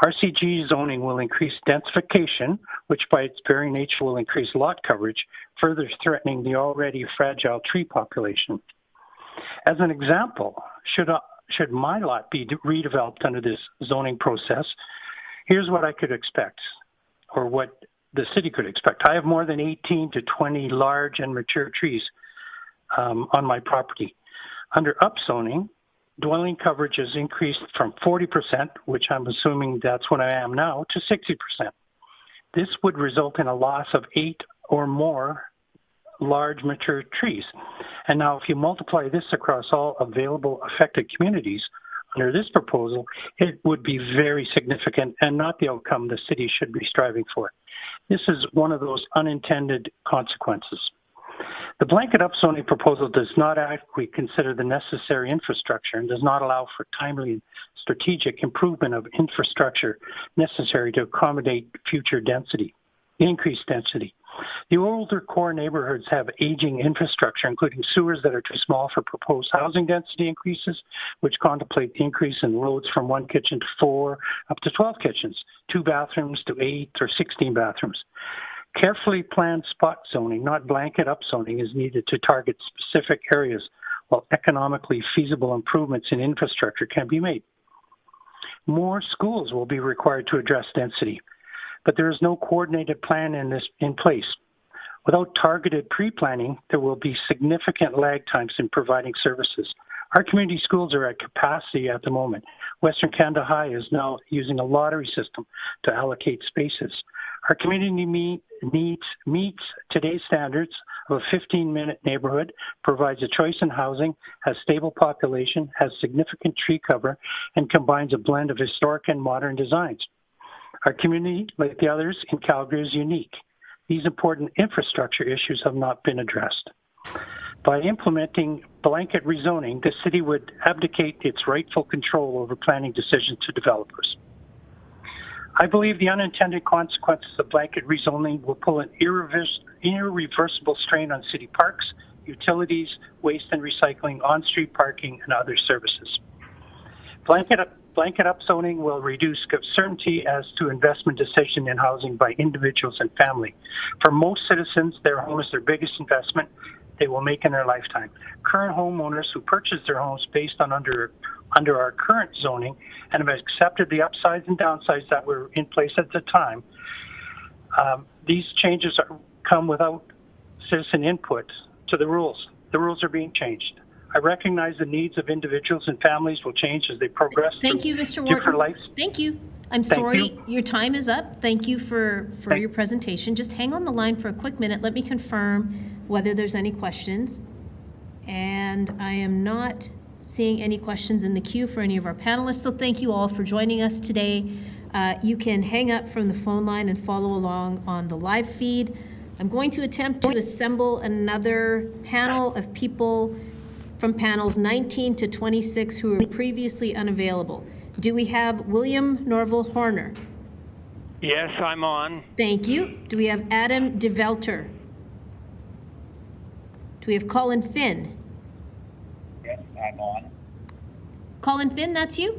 RCG zoning will increase densification, which by its very nature will increase lot coverage, further threatening the already fragile tree population. As an example, should my lot be redeveloped under this zoning process, here's what I could expect, or what the city could expect. I have more than 18 to 20 large and mature trees on my property. Under upzoning, dwelling coverage is increased from 40%, which I'm assuming that's what I am now, to 60%. This would result in a loss of 8 or more large mature trees. And now if you multiply this across all available affected communities, under this proposal, it would be very significant and not the outcome the city should be striving for. This is one of those unintended consequences. The blanket upzoning proposal does not adequately consider the necessary infrastructure and does not allow for timely and strategic improvement of infrastructure necessary to accommodate future density, increased density. The older core neighborhoods have aging infrastructure, including sewers that are too small for proposed housing density increases, which contemplate the increase in loads from 1 kitchen to 4 up to 12 kitchens, 2 bathrooms to 8 or 16 bathrooms. Carefully planned spot zoning, not blanket upzoning, is needed to target specific areas while economically feasible improvements in infrastructure can be made. More schools will be required to address density, but there is no coordinated plan in place. Without targeted pre-planning, there will be significant lag times in providing services. Our community schools are at capacity at the moment. Western Canada High is now using a lottery system to allocate spaces. Our community meets today's standards of a 15-minute neighborhood, provides a choice in housing, has stable population, has significant tree cover, and combines a blend of historic and modern designs. Our community, like the others in Calgary, is unique. These important infrastructure issues have not been addressed. By implementing blanket rezoning, the city would abdicate its rightful control over planning decisions to developers. I believe the unintended consequences of blanket rezoning will pull an irreversible strain on city parks, utilities, waste and recycling, on-street parking, and other services. Blanket upzoning will reduce certainty as to investment decision in housing by individuals and family. For most citizens, their home is their biggest investment they will make in their lifetime. Current homeowners who purchase their homes based on under our current zoning and have accepted the upsides and downsides that were in place at the time, these changes come without citizen input to the rules. The rules are being changed. I recognize the needs of individuals and families will change as they progress. Thank you, Mr. Wharton. Lives. Thank you. I'm sorry, your time is up. Thank you for your presentation. Just hang on the line for a quick minute. Let me confirm whether there's any questions. And I am not seeing any questions in the queue for any of our panelists, so thank you all for joining us today. You can hang up from the phone line and follow along on the live feed. I'm going to attempt to assemble another panel of people from panels 19 to 26 who were previously unavailable. Do we have William Norval Horner? Yes, I'm on. Thank you. Do we have Adam DeVelter? Do we have Colin Finn? Yes, I'm on. Colin Finn, that's you?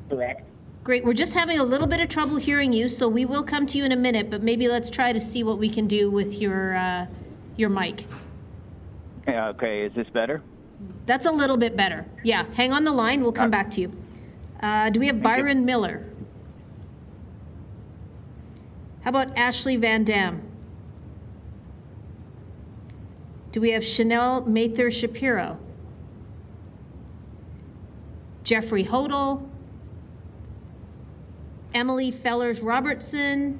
Correct. Great. We're just having a little bit of trouble hearing you, so we will come to you in a minute, but maybe let's try to see what we can do with your mic. Okay, is this better? That's a little bit better. Yeah, hang on the line. We'll come back to you. Do we have Byron Miller? How about Ashley Van Dam? Do we have Chanel Mather Shapiro? Jeffrey Hodel? Emily Fellers Robertson?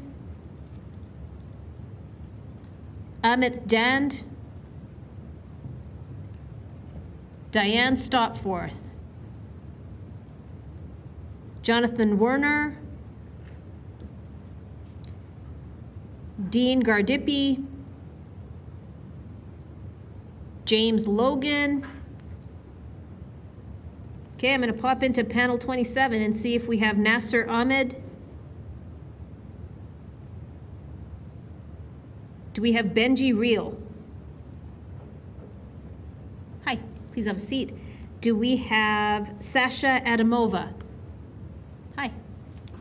Amit Dand? Diane Stopforth? Jonathan Werner? Dean Gardipi? James Logan? Okay, I'm going to pop into panel 27 and see if we have Nasser Ahmed. Do we have Benji Reel? Hi, please have a seat. Do we have Sasha Adamova? Hi,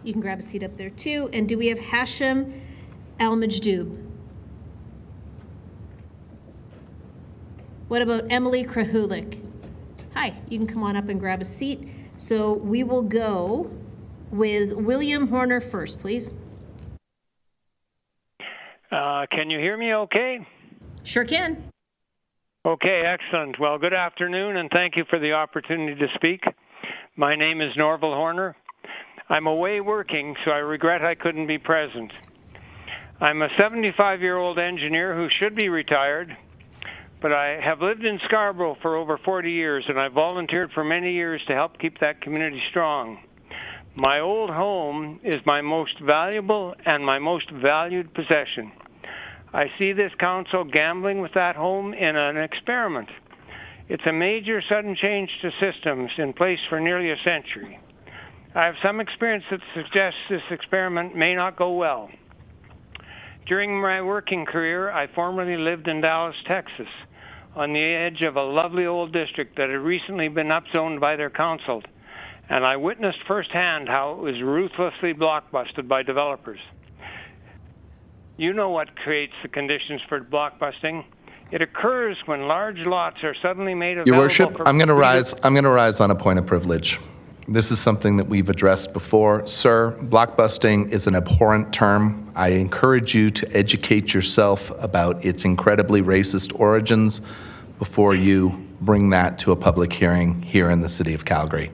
you can grab a seat up there too. And do we have Hashim Al-Majdoub? What about Emily Krahulik? Hi, you can come on up and grab a seat. So we will go with William Horner first, please. Can you hear me okay? Sure can. Okay, excellent. Well, good afternoon, and thank you for the opportunity to speak. My name is Norval Horner. I'm away working, so I regret I couldn't be present. I'm a 75-year-old engineer who should be retired, but I have lived in Scarborough for over 40 years, and I volunteered for many years to help keep that community strong. My old home is my most valuable and my most valued possession. I see this council gambling with that home in an experiment. It's a major sudden change to systems in place for nearly a century. I have some experience that suggests this experiment may not go well. During my working career, I formerly lived in Dallas, Texas, on the edge of a lovely old district that had recently been upzoned by their council, and I witnessed firsthand how it was ruthlessly blockbusted by developers. You know what creates the conditions for blockbusting. It occurs when large lots are suddenly made available. Your Worship, for I'm going to rise on a point of privilege. This is something that we've addressed before. Sir, blockbusting is an abhorrent term. I encourage you to educate yourself about its incredibly racist origins before you bring that to a public hearing here in the city of Calgary.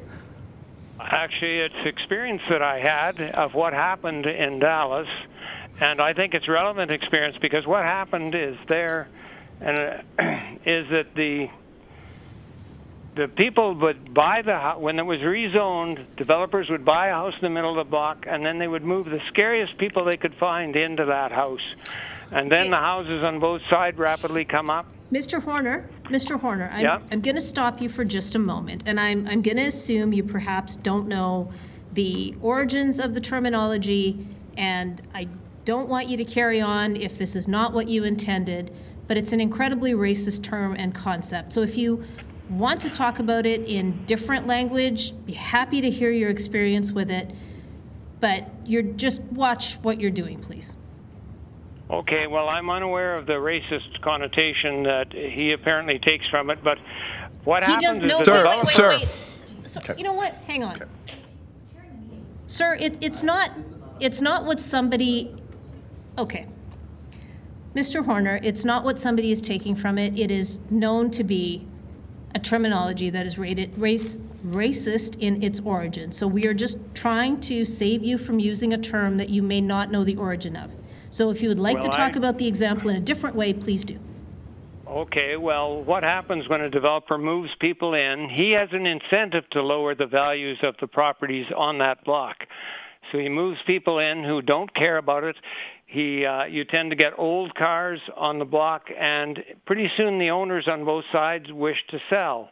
Actually, it's experience that I had of what happened in Dallas, and I think it's relevant experience because what happened is is that the people would buy the house. When it was rezoned, developers would buy a house in the middle of the block, and then they would move the scariest people they could find into that house. And then the houses on both sides rapidly come up. Mr. Horner, I'm going to stop you for just a moment, and I'm going to assume you perhaps don't know the origins of the terminology, and I don't want you to carry on if this is not what you intended, but it's an incredibly racist term and concept. So if you want to talk about it in different language, be happy to hear your experience with it, but just watch what you're doing, please. Okay, well, I'm unaware of the racist connotation that he apparently takes from it, but what happens is... Sir. So, you know what? Hang on. Okay. Sir, it's not what somebody... Okay. Mr. Horner, it's not what somebody is taking from it. It is known to be a terminology that is rated racist in its origin. So we are just trying to save you from using a term that you may not know the origin of. So if you would like to talk about the example in a different way, please do. Okay, well, what happens when a developer moves people in? He has an incentive to lower the values of the properties on that block. So he moves people in who don't care about it. You tend to get old cars on the block, and pretty soon the owners on both sides wish to sell.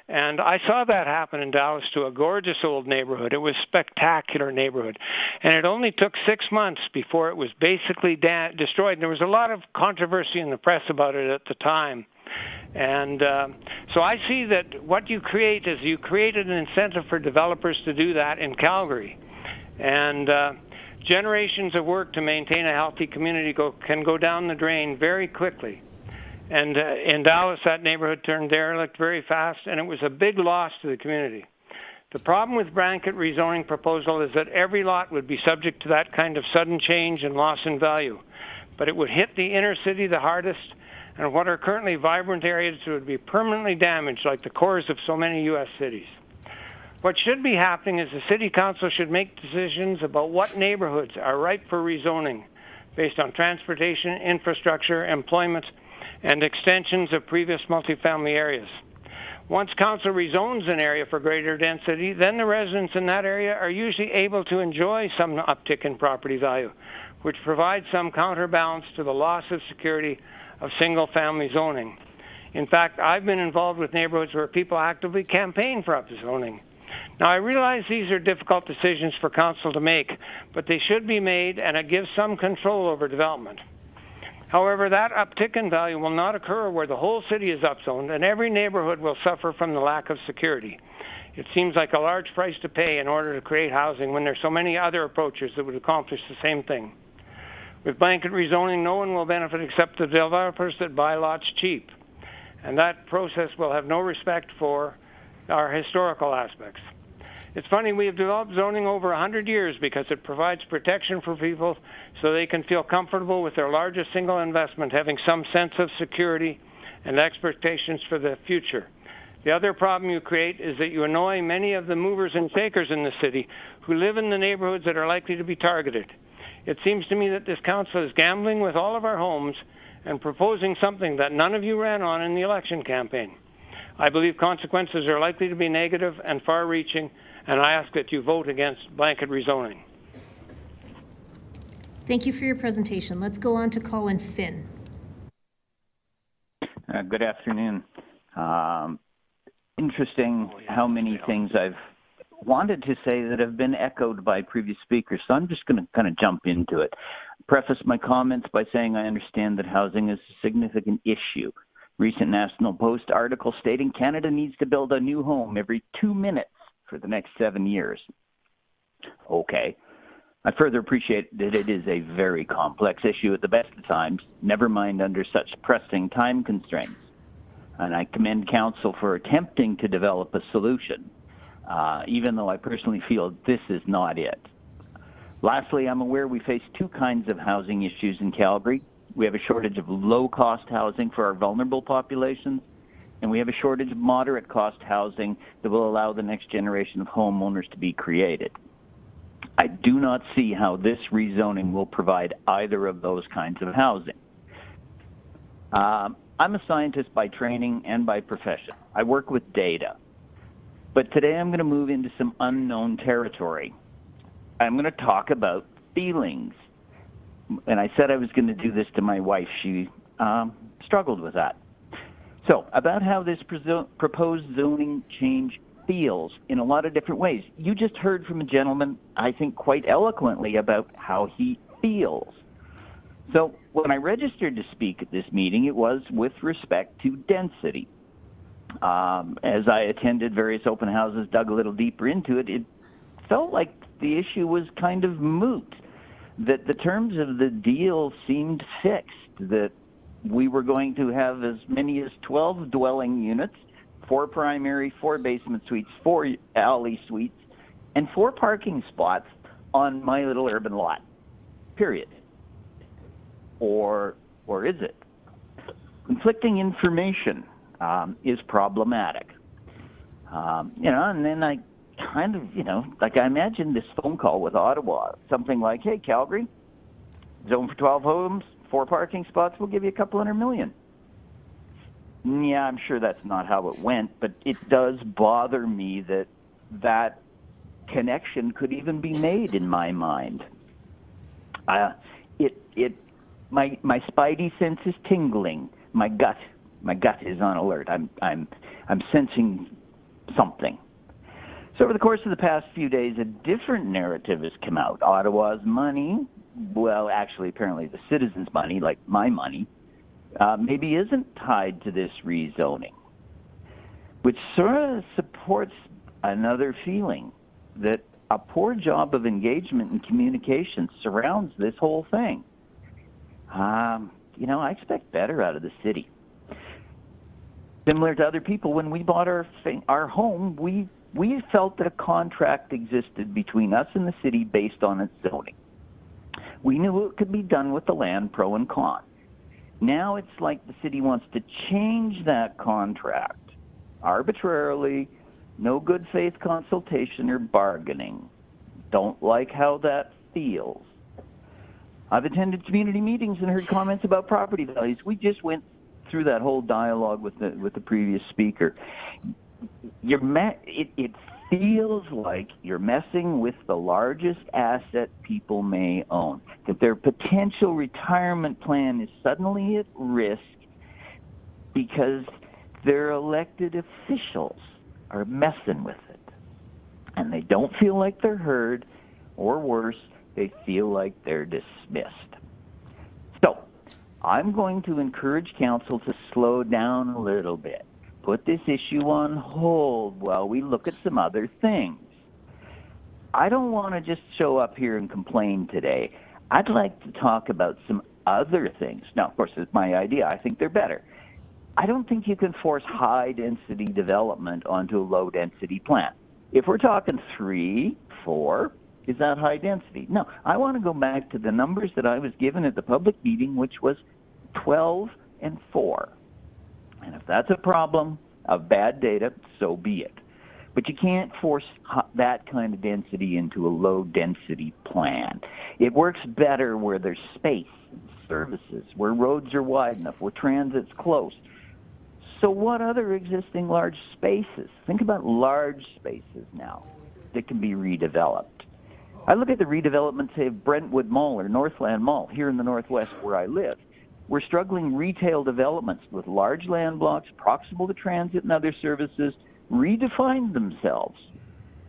And I saw that happen in Dallas to a gorgeous old neighborhood. It was a spectacular neighborhood. And it only took 6 months before it was basically destroyed. And there was a lot of controversy in the press about it at the time. And so I see that what you create is you created an incentive for developers to do that in Calgary. And generations of work to maintain a healthy community can go down the drain very quickly. And in Dallas, that neighborhood turned derelict very fast, and it was a big loss to the community. The problem with blanket rezoning proposal is that every lot would be subject to that kind of sudden change and loss in value. But it would hit the inner city the hardest, and what are currently vibrant areas would be permanently damaged, like the cores of so many U.S. cities. What should be happening is the City Council should make decisions about what neighborhoods are ripe for rezoning based on transportation, infrastructure, employment, and extensions of previous multifamily areas. Once council rezones an area for greater density, then the residents in that area are usually able to enjoy some uptick in property value, which provides some counterbalance to the loss of security of single-family zoning. In fact, I've been involved with neighborhoods where people actively campaign for upzoning. Now, I realize these are difficult decisions for council to make, but they should be made, and it gives some control over development. However, that uptick in value will not occur where the whole city is upzoned, and every neighborhood will suffer from the lack of security. It seems like a large price to pay in order to create housing when there are so many other approaches that would accomplish the same thing. With blanket rezoning, no one will benefit except the developers that buy lots cheap, and that process will have no respect for our historical aspects. It's funny, we have developed zoning over 100 years because it provides protection for people so they can feel comfortable with their largest single investment, having some sense of security and expectations for the future. The other problem you create is that you annoy many of the movers and shakers in the city who live in the neighborhoods that are likely to be targeted. It seems to me that this council is gambling with all of our homes and proposing something that none of you ran on in the election campaign. I believe consequences are likely to be negative and far-reaching, and I ask that you vote against blanket rezoning. Thank you for your presentation. Let's go on to Colin Finn. Good afternoon. Interesting how many things I've wanted to say that have been echoed by previous speakers, so I'm just going to kind of jump into it. Preface my comments by saying I understand that housing is a significant issue. Recent National Post article stating Canada needs to build a new home every 2 minutes for the next 7 years. Okay. I further appreciate that it is a very complex issue at the best of times, never mind under such pressing time constraints. And I commend Council for attempting to develop a solution, even though I personally feel this is not it. Lastly, I'm aware we face two kinds of housing issues in Calgary. We have a shortage of low-cost housing for our vulnerable populations, and we have a shortage of moderate-cost housing that will allow the next generation of homeowners to be created. I do not see how this rezoning will provide either of those kinds of housing. I'm a scientist by training and by profession. I work with data. But today I'm going to move into some unknown territory. I'm going to talk about feelings. And I said I was going to do this to my wife. She struggled with that. So, about how this proposed zoning change feels in a lot of different ways. You just heard from a gentleman, I think quite eloquently, about how he feels. So when I registered to speak at this meeting, it was with respect to density. As I attended various open houses, dug a little deeper into it, it felt like the issue was kind of moot, that the terms of the deal seemed fixed, that we were going to have as many as 12 dwelling units, 4 primary, 4 basement suites, 4 alley suites, and 4 parking spots on my little urban lot, period. Or is it? Conflicting information is problematic. And then I kind of, like I imagined this phone call with Ottawa, something like, hey, Calgary, zone for 12 homes, 4 parking spots, we'll give you $200 million. Yeah, I'm sure that's not how it went, but it does bother me that that connection could even be made in my mind. My spidey sense is tingling. My gut is on alert. I'm sensing something. So over the course of the past few days, a different narrative has come out. Ottawa's money, well, actually, apparently the citizens' money, like my money, maybe isn't tied to this rezoning, which sort of supports another feeling that a poor job of engagement and communication surrounds this whole thing. I expect better out of the city. Similar to other people, when we bought our home, we felt that a contract existed between us and the city based on its zoning. We knew it could be done with the land, pro and con. Now it's like the city wants to change that contract arbitrarily, no good faith consultation or bargaining. Don't like how that feels. I've attended community meetings and heard comments about property values. We just went through that whole dialogue with the previous speaker. It feels like you're messing with the largest asset people may own, that their potential retirement plan is suddenly at risk because their elected officials are messing with it. And they don't feel like they're heard, or worse, they feel like they're dismissed. So, I'm going to encourage council to slow down a little bit. Put this issue on hold while we look at some other things. I don't want to just show up here and complain today. I'd like to talk about some other things. Now, of course, it's my idea. I think they're better. I don't think you can force high-density development onto a low-density plan. If we're talking 3, 4, is that high density? No, I want to go back to the numbers that I was given at the public meeting, which was 12 and 4. And if that's a problem of bad data, so be it. But you can't force that kind of density into a low-density plan. It works better where there's space and services, where roads are wide enough, where transit's close. So what other existing large spaces? Think about large spaces now that can be redeveloped. I look at the redevelopment, say, of Brentwood Mall or Northland Mall here in the Northwest where I live. We're struggling retail developments with large land blocks, proximal to transit and other services, redefined themselves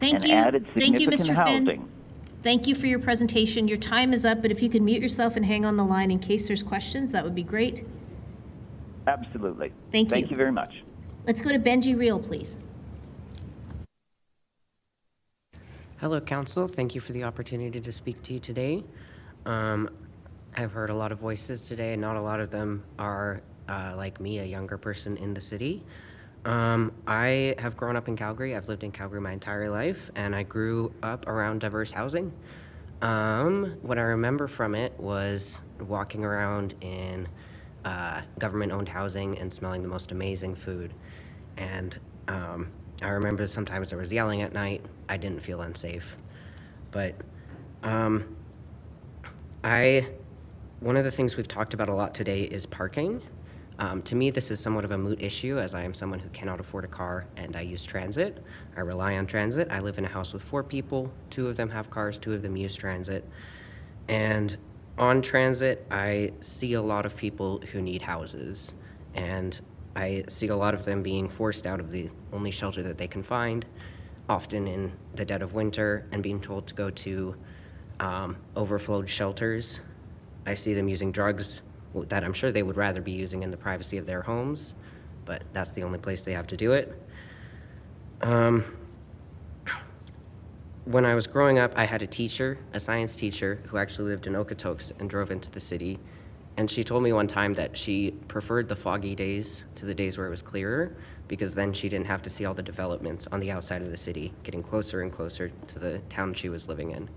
and added significant Mr. housing. Finn. Thank you for your presentation. Your time is up, but if you could mute yourself and hang on the line in case there's questions, that would be great. Absolutely. Thank you. Thank you very much. Let's go to Benji Reel, please. Hello, Council. Thank you for the opportunity to speak to you today. I've heard a lot of voices today, and not a lot of them are like me, a younger person in the city. I have grown up in Calgary. I've lived in Calgary my entire life, and I grew up around diverse housing. What I remember from it was walking around in government-owned housing and smelling the most amazing food. And I remember sometimes there was yelling at night. I didn't feel unsafe. But one of the things we've talked about a lot today is parking. To me, this is somewhat of a moot issue, as I am someone who cannot afford a car and I use transit. I rely on transit. I live in a house with 4 people. 2 of them have cars, 2 of them use transit. And on transit, I see a lot of people who need houses. And I see a lot of them being forced out of the only shelter that they can find, often in the dead of winter, and being told to go to overflowed shelters. I see them using drugs that I'm sure they would rather be using in the privacy of their homes, but that's the only place they have to do it. When I was growing up, I had a teacher, a science teacher, who actually lived in Okotoks and drove into the city. And she told me one time that she preferred the foggy days to the days where it was clearer, because then she didn't have to see all the developments on the outside of the city, getting closer and closer to the town she was living in.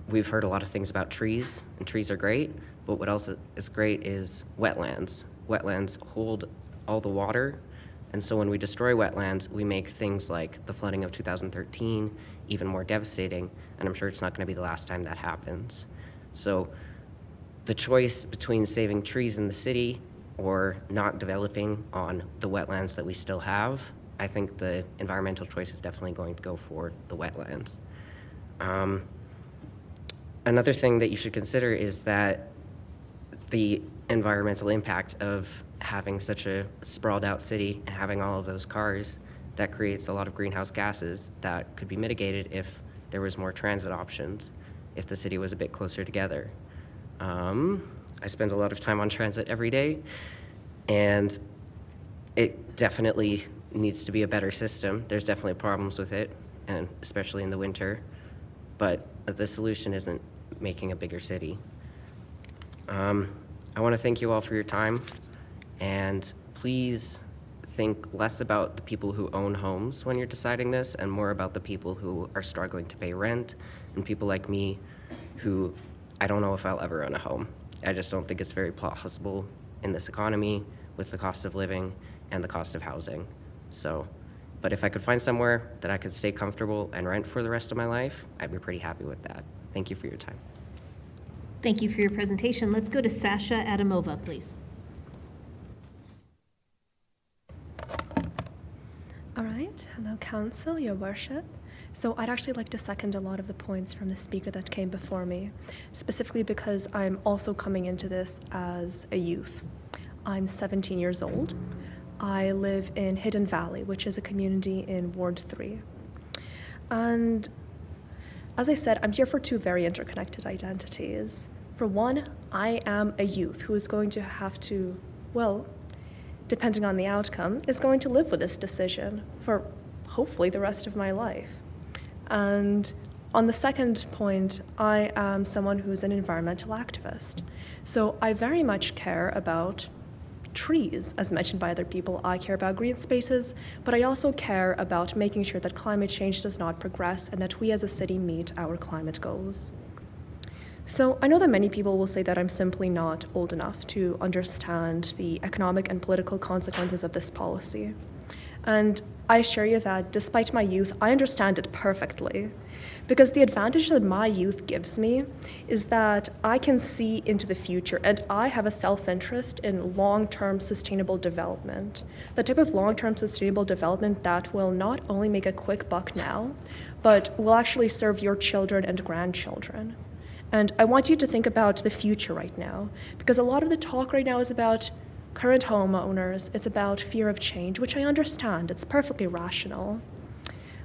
We've heard a lot of things about trees, and trees are great, but what else is great is wetlands. Wetlands hold all the water, and so when we destroy wetlands, we make things like the flooding of 2013 even more devastating, and I'm sure it's not going to be the last time that happens. So the choice between saving trees in the city or not developing on the wetlands that we still have, I think the environmental choice is definitely going to go for the wetlands. Another thing that you should consider is that the environmental impact of having such a sprawled out city and having all of those cars, that creates a lot of greenhouse gases that could be mitigated if there was more transit options, if the city was a bit closer together. I spend a lot of time on transit every day, and it definitely needs to be a better system. There's definitely problems with it, and especially in the winter, but the solution isn't making a bigger city. I want to thank you all for your time, and please think less about the people who own homes when you're deciding this and more about the people who are struggling to pay rent and people like me who I don't know if I'll ever own a home. I just don't think it's very possible in this economy with the cost of living and the cost of housing. So, but if I could find somewhere that I could stay comfortable and rent for the rest of my life, I'd be pretty happy with that. Thank you for your time. Thank you for your presentation. Let's go to Sasha Adamova, please. All right. Hello, Council, Your Worship. So I'd actually like to second a lot of the points from the speaker that came before me, specifically because I'm also coming into this as a youth. I'm 17 years old. I live in Hidden Valley, which is a community in Ward 3. And as I said, I'm here for 2 very interconnected identities. For one, I am a youth who is going to have to, well, depending on the outcome, is going to live with this decision for hopefully the rest of my life. And on the second point, I am someone who's an environmental activist. So I very much care about trees, as mentioned by other people. I care about green spaces, but I also care about making sure that climate change does not progress and that we as a city meet our climate goals. So I know that many people will say that I'm simply not old enough to understand the economic and political consequences of this policy. And I assure you that despite my youth, I understand it perfectly. Because the advantage that my youth gives me is that I can see into the future, and I have a self-interest in long-term sustainable development. The type of long-term sustainable development that will not only make a quick buck now, but will actually serve your children and grandchildren. And I want you to think about the future right now, because a lot of the talk right now is about current homeowners, it's about fear of change, which I understand, it's perfectly rational.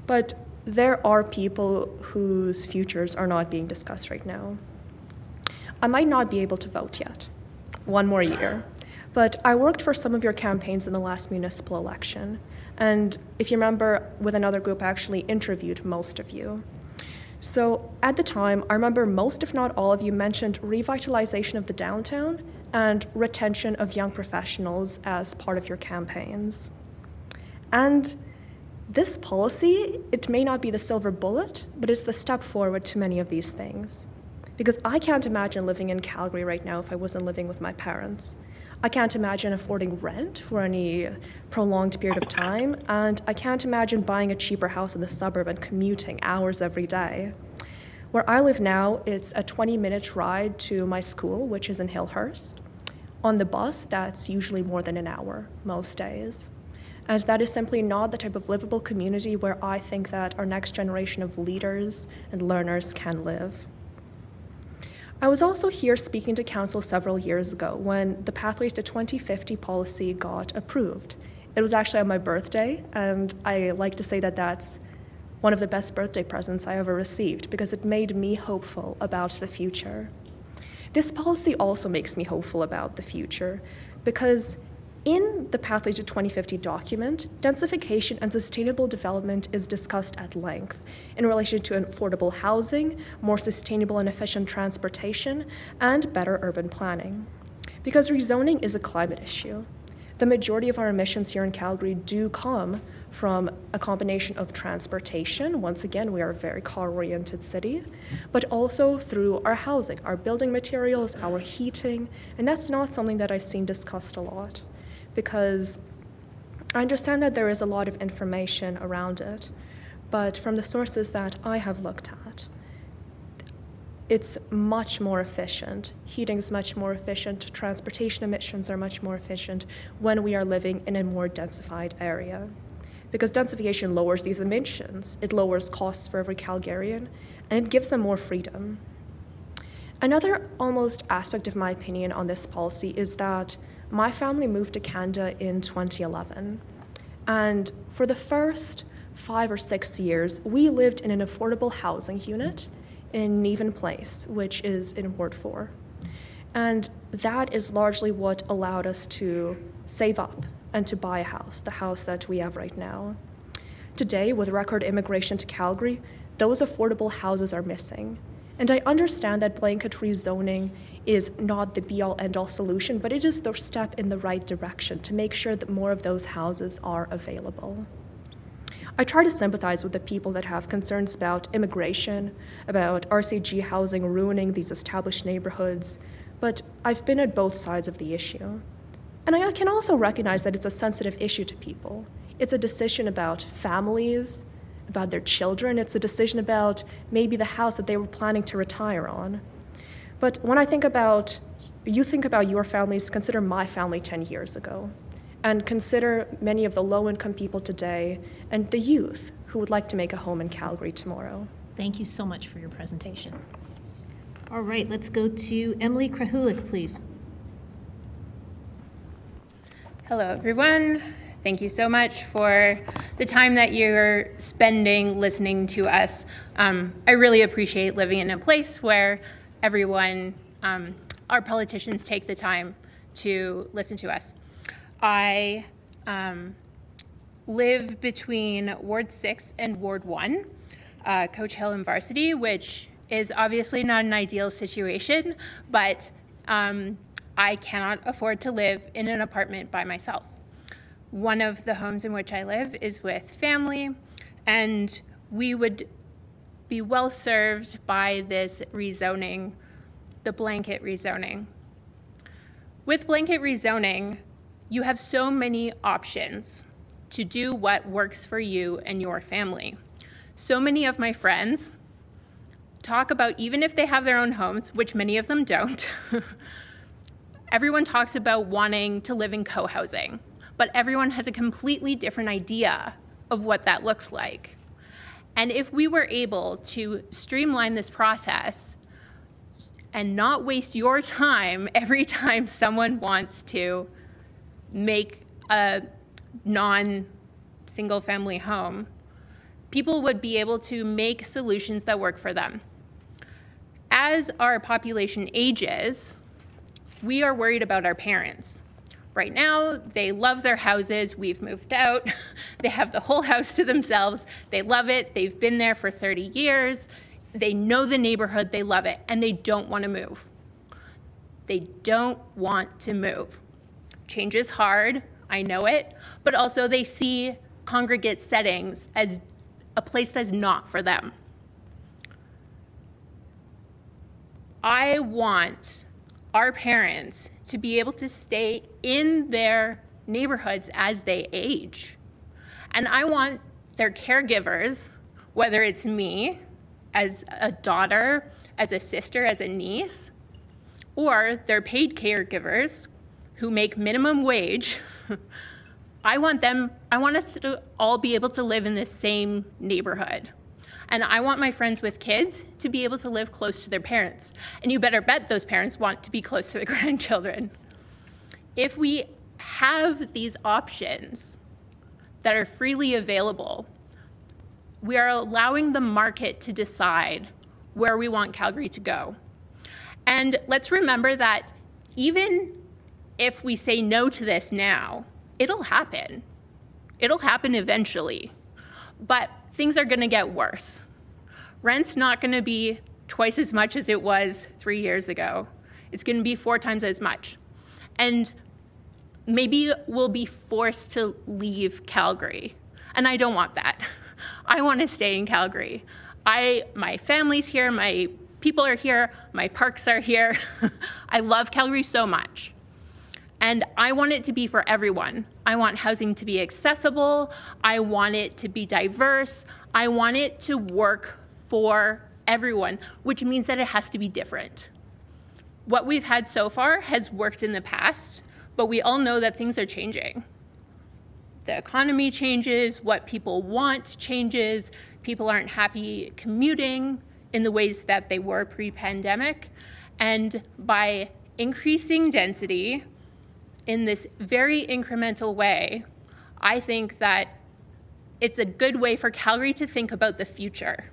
But there are people whose futures are not being discussed right now. I might not be able to vote yet, one more year, but I worked for some of your campaigns in the last municipal election. And if you remember, with another group, I actually interviewed most of you. So at the time, I remember most, if not all of you, mentioned revitalization of the downtown and retention of young professionals as part of your campaigns. And this policy, it may not be the silver bullet, but it's the step forward to many of these things. Because I can't imagine living in Calgary right now if I wasn't living with my parents. I can't imagine affording rent for any prolonged period of time, and I can't imagine buying a cheaper house in the suburb and commuting hours every day. Where I live now, it's a 20-minute ride to my school, which is in Hillhurst. On the bus, that's usually more than an hour most days. And that is simply not the type of livable community where I think that our next generation of leaders and learners can live. I was also here speaking to council several years ago when the Pathways to 2050 policy got approved. It was actually on my birthday, and I like to say that that's one of the best birthday presents I ever received because it made me hopeful about the future. This policy also makes me hopeful about the future because in the Pathway to 2050 document, densification and sustainable development is discussed at length in relation to affordable housing, more sustainable and efficient transportation, and better urban planning. Because rezoning is a climate issue. The majority of our emissions here in Calgary do come from a combination of transportation. Once again, we are a very car-oriented city, but also through our housing, our building materials, our heating, and that's not something that I've seen discussed a lot. Because I understand that there is a lot of information around it, but from the sources that I have looked at, it's much more efficient. Heating is much more efficient. Transportation emissions are much more efficient when we are living in a more densified area. Because densification lowers these emissions. It lowers costs for every Calgarian, and it gives them more freedom. Another almost aspect of my opinion on this policy is that my family moved to Canada in 2011, and for the first 5 or 6 years, we lived in an affordable housing unit in Neven Place, which is in Ward 4. And that is largely what allowed us to save up and to buy a house, the house that we have right now. Today, with record immigration to Calgary, those affordable houses are missing. And I understand that blanket rezoning is not the be-all, end-all solution, but it is the step in the right direction to make sure that more of those houses are available. I try to sympathize with the people that have concerns about immigration, about RCG housing ruining these established neighborhoods, but I've been at both sides of the issue. And I can also recognize that it's a sensitive issue to people. It's a decision about families, about their children. It's a decision about maybe the house that they were planning to retire on. But when I think about, you think about your families, consider my family 10 years ago, and consider many of the low-income people today and the youth who would like to make a home in Calgary tomorrow. Thank you so much for your presentation. All right, let's go to Emily Krahulik, please. Hello, everyone. Thank you so much for the time that you're spending listening to us. I really appreciate living in a place where everyone, our politicians, take the time to listen to us. I live between Ward 6 and Ward 1, Coach Hill and Varsity, which is obviously not an ideal situation, but I cannot afford to live in an apartment by myself. One of the homes in which I live is with family, and we would be well served by this rezoning, the blanket rezoning. With blanket rezoning, you have so many options. to do what works for you and your family. So many of my friends talk about, even if they have their own homes, which many of them don't, everyone talks about wanting to live in co-housing, but everyone has a completely different idea of what that looks like. And if we were able to streamline this process and not waste your time every time someone wants to make a non-single family home, people would be able to make solutions that work for them. As our population ages, we are worried about our parents. Right now, they love their houses. We've moved out. They have the whole house to themselves. They love it. They've been there for 30 years. They know the neighborhood. They love it. And they don't want to move. They don't want to move. Change is hard. I know it. But also, they see congregate settings as a place that's not for them. I want our parents to be able to stay in their neighborhoods as they age. And I want their caregivers, whether it's me as a daughter, as a sister, as a niece, or their paid caregivers who make minimum wage, I want us to all be able to live in the same neighborhood. And I want my friends with kids to be able to live close to their parents. And you better bet those parents want to be close to the grandchildren. If we have these options that are freely available, we are allowing the market to decide where we want Calgary to go. And let's remember that even if we say no to this now, it'll happen. It'll happen eventually. But things are going to get worse. Rent's not going to be twice as much as it was 3 years ago. It's going to be 4 times as much. And maybe we'll be forced to leave Calgary. And I don't want that. I want to stay in Calgary. My family's here, my people are here, my parks are here. I love Calgary so much. And I want it to be for everyone. I want housing to be accessible. I want it to be diverse. I want it to work for everyone, which means that it has to be different. What we've had so far has worked in the past, but we all know that things are changing. The economy changes, what people want changes, people aren't happy commuting in the ways that they were pre-pandemic. And by increasing density, in this very incremental way, I think that it's a good way for Calgary to think about the future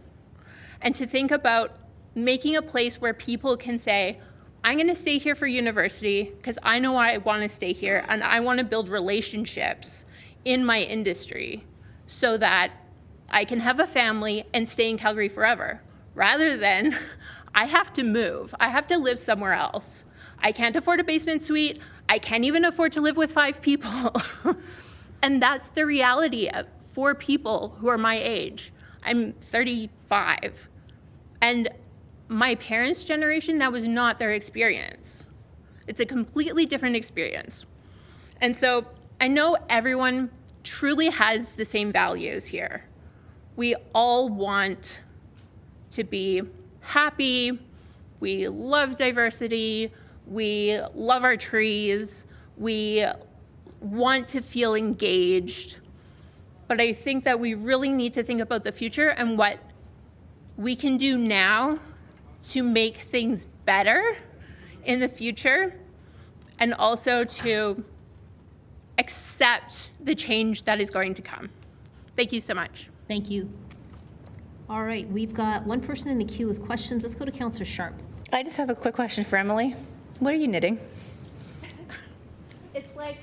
and to think about making a place where people can say, I'm going to stay here for university because I know I want to stay here and I want to build relationships in my industry so that I can have a family and stay in Calgary forever, rather than I have to move. I have to live somewhere else. I can't afford a basement suite. I can't even afford to live with 5 people. And that's the reality for people who are my age. I'm 35. And my parents' generation, that was not their experience. It's a completely different experience. And so I know everyone truly has the same values here. We all want to be happy. We love diversity. We love our trees. We want to feel engaged. But I think that we really need to think about the future and what we can do now to make things better in the future, and also to accept the change that is going to come. Thank you so much. Thank you. All right, we've got one person in the queue with questions. Let's go to Councillor Sharp. I just have a quick question for Emily. What are you knitting? It's like,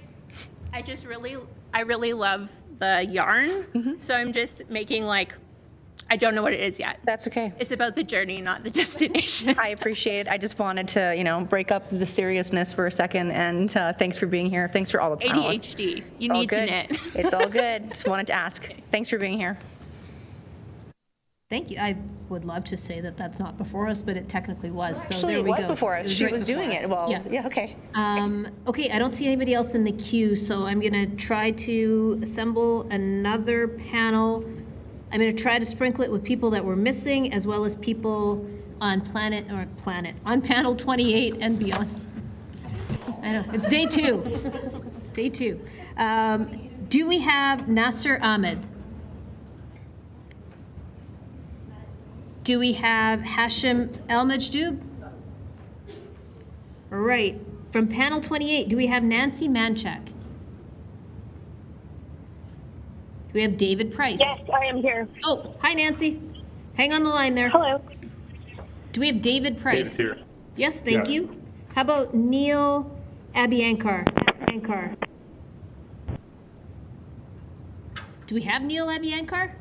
I really love the yarn. So I'm just making like, I don't know what it is yet. That's okay. It's about the journey, not the destination. I appreciate it. I just wanted to, break up the seriousness for a second, and thanks for being here. Thanks for all the panelists. ADHD. You need to knit. It's all good. Just wanted to ask. Thanks for being here. Thank you. I would love to say that that's not before us, but it technically was. So Actually, there we it was go. before us. She right was doing before it. us. Well, yeah, okay. Okay, I don't see anybody else in the queue, so I'm going to try to assemble another panel. I'm going to try to sprinkle it with people that were missing, as well as people on on panel 28 and beyond. I know, it's day 2. Day 2. Do we have Nasser Ahmed? Do we have Hashim El Majdoub? All right. From panel 28, do we have Nancy Manchak? Do we have David Price? Yes, I am here. Oh, hi, Nancy. Hang on the line there. Hello. Do we have David Price? David's here. Yes, thank you. How about Neil Abiyankar? Do we have Neil Abiyankar?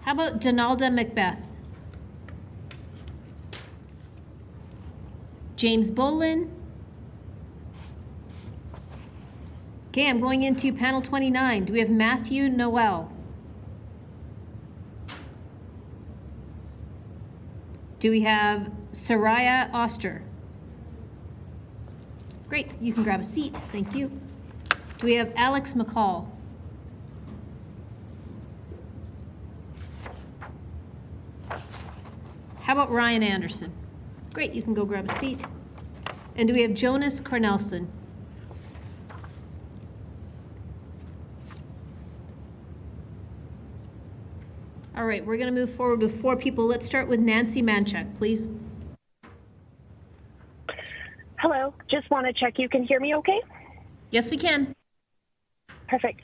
How about Donalda Macbeth? James Bolin? Okay, I'm going into panel 29. Do we have Matthew Noel? Do we have Soraya Oster? Great, you can grab a seat, thank you. Do we have Alex McCall? How about Ryan Anderson? Great, you can go grab a seat. And do we have Jonas Cornelson? All right, we're going to move forward with 4 people. Let's start with Nancy Manchak, please. Hello, just want to check you can hear me okay? Yes, we can. Perfect.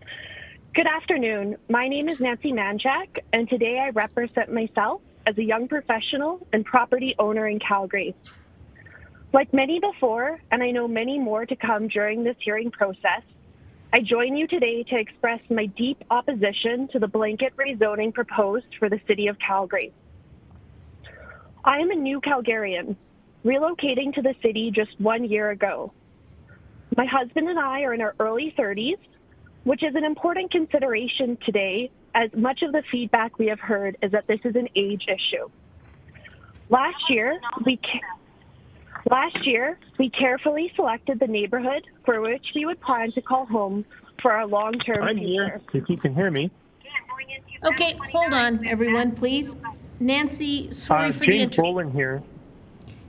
Good afternoon. My name is Nancy Manchak, and today I represent myself as a young professional and property owner in Calgary. Like many before, and I know many more to come during this hearing process, I join you today to express my deep opposition to the blanket rezoning proposed for the City of Calgary. I am a new Calgarian, relocating to the city just 1 year ago. My husband and I are in our early 30s, which is an important consideration today, as much of the feedback we have heard is that this is an age issue. Last year, we carefully selected the neighborhood for which we would plan to call home for our long-term future. I'm here, if you can hear me. Okay, hold on, everyone, please. Nancy, sorry for the James Bolin here.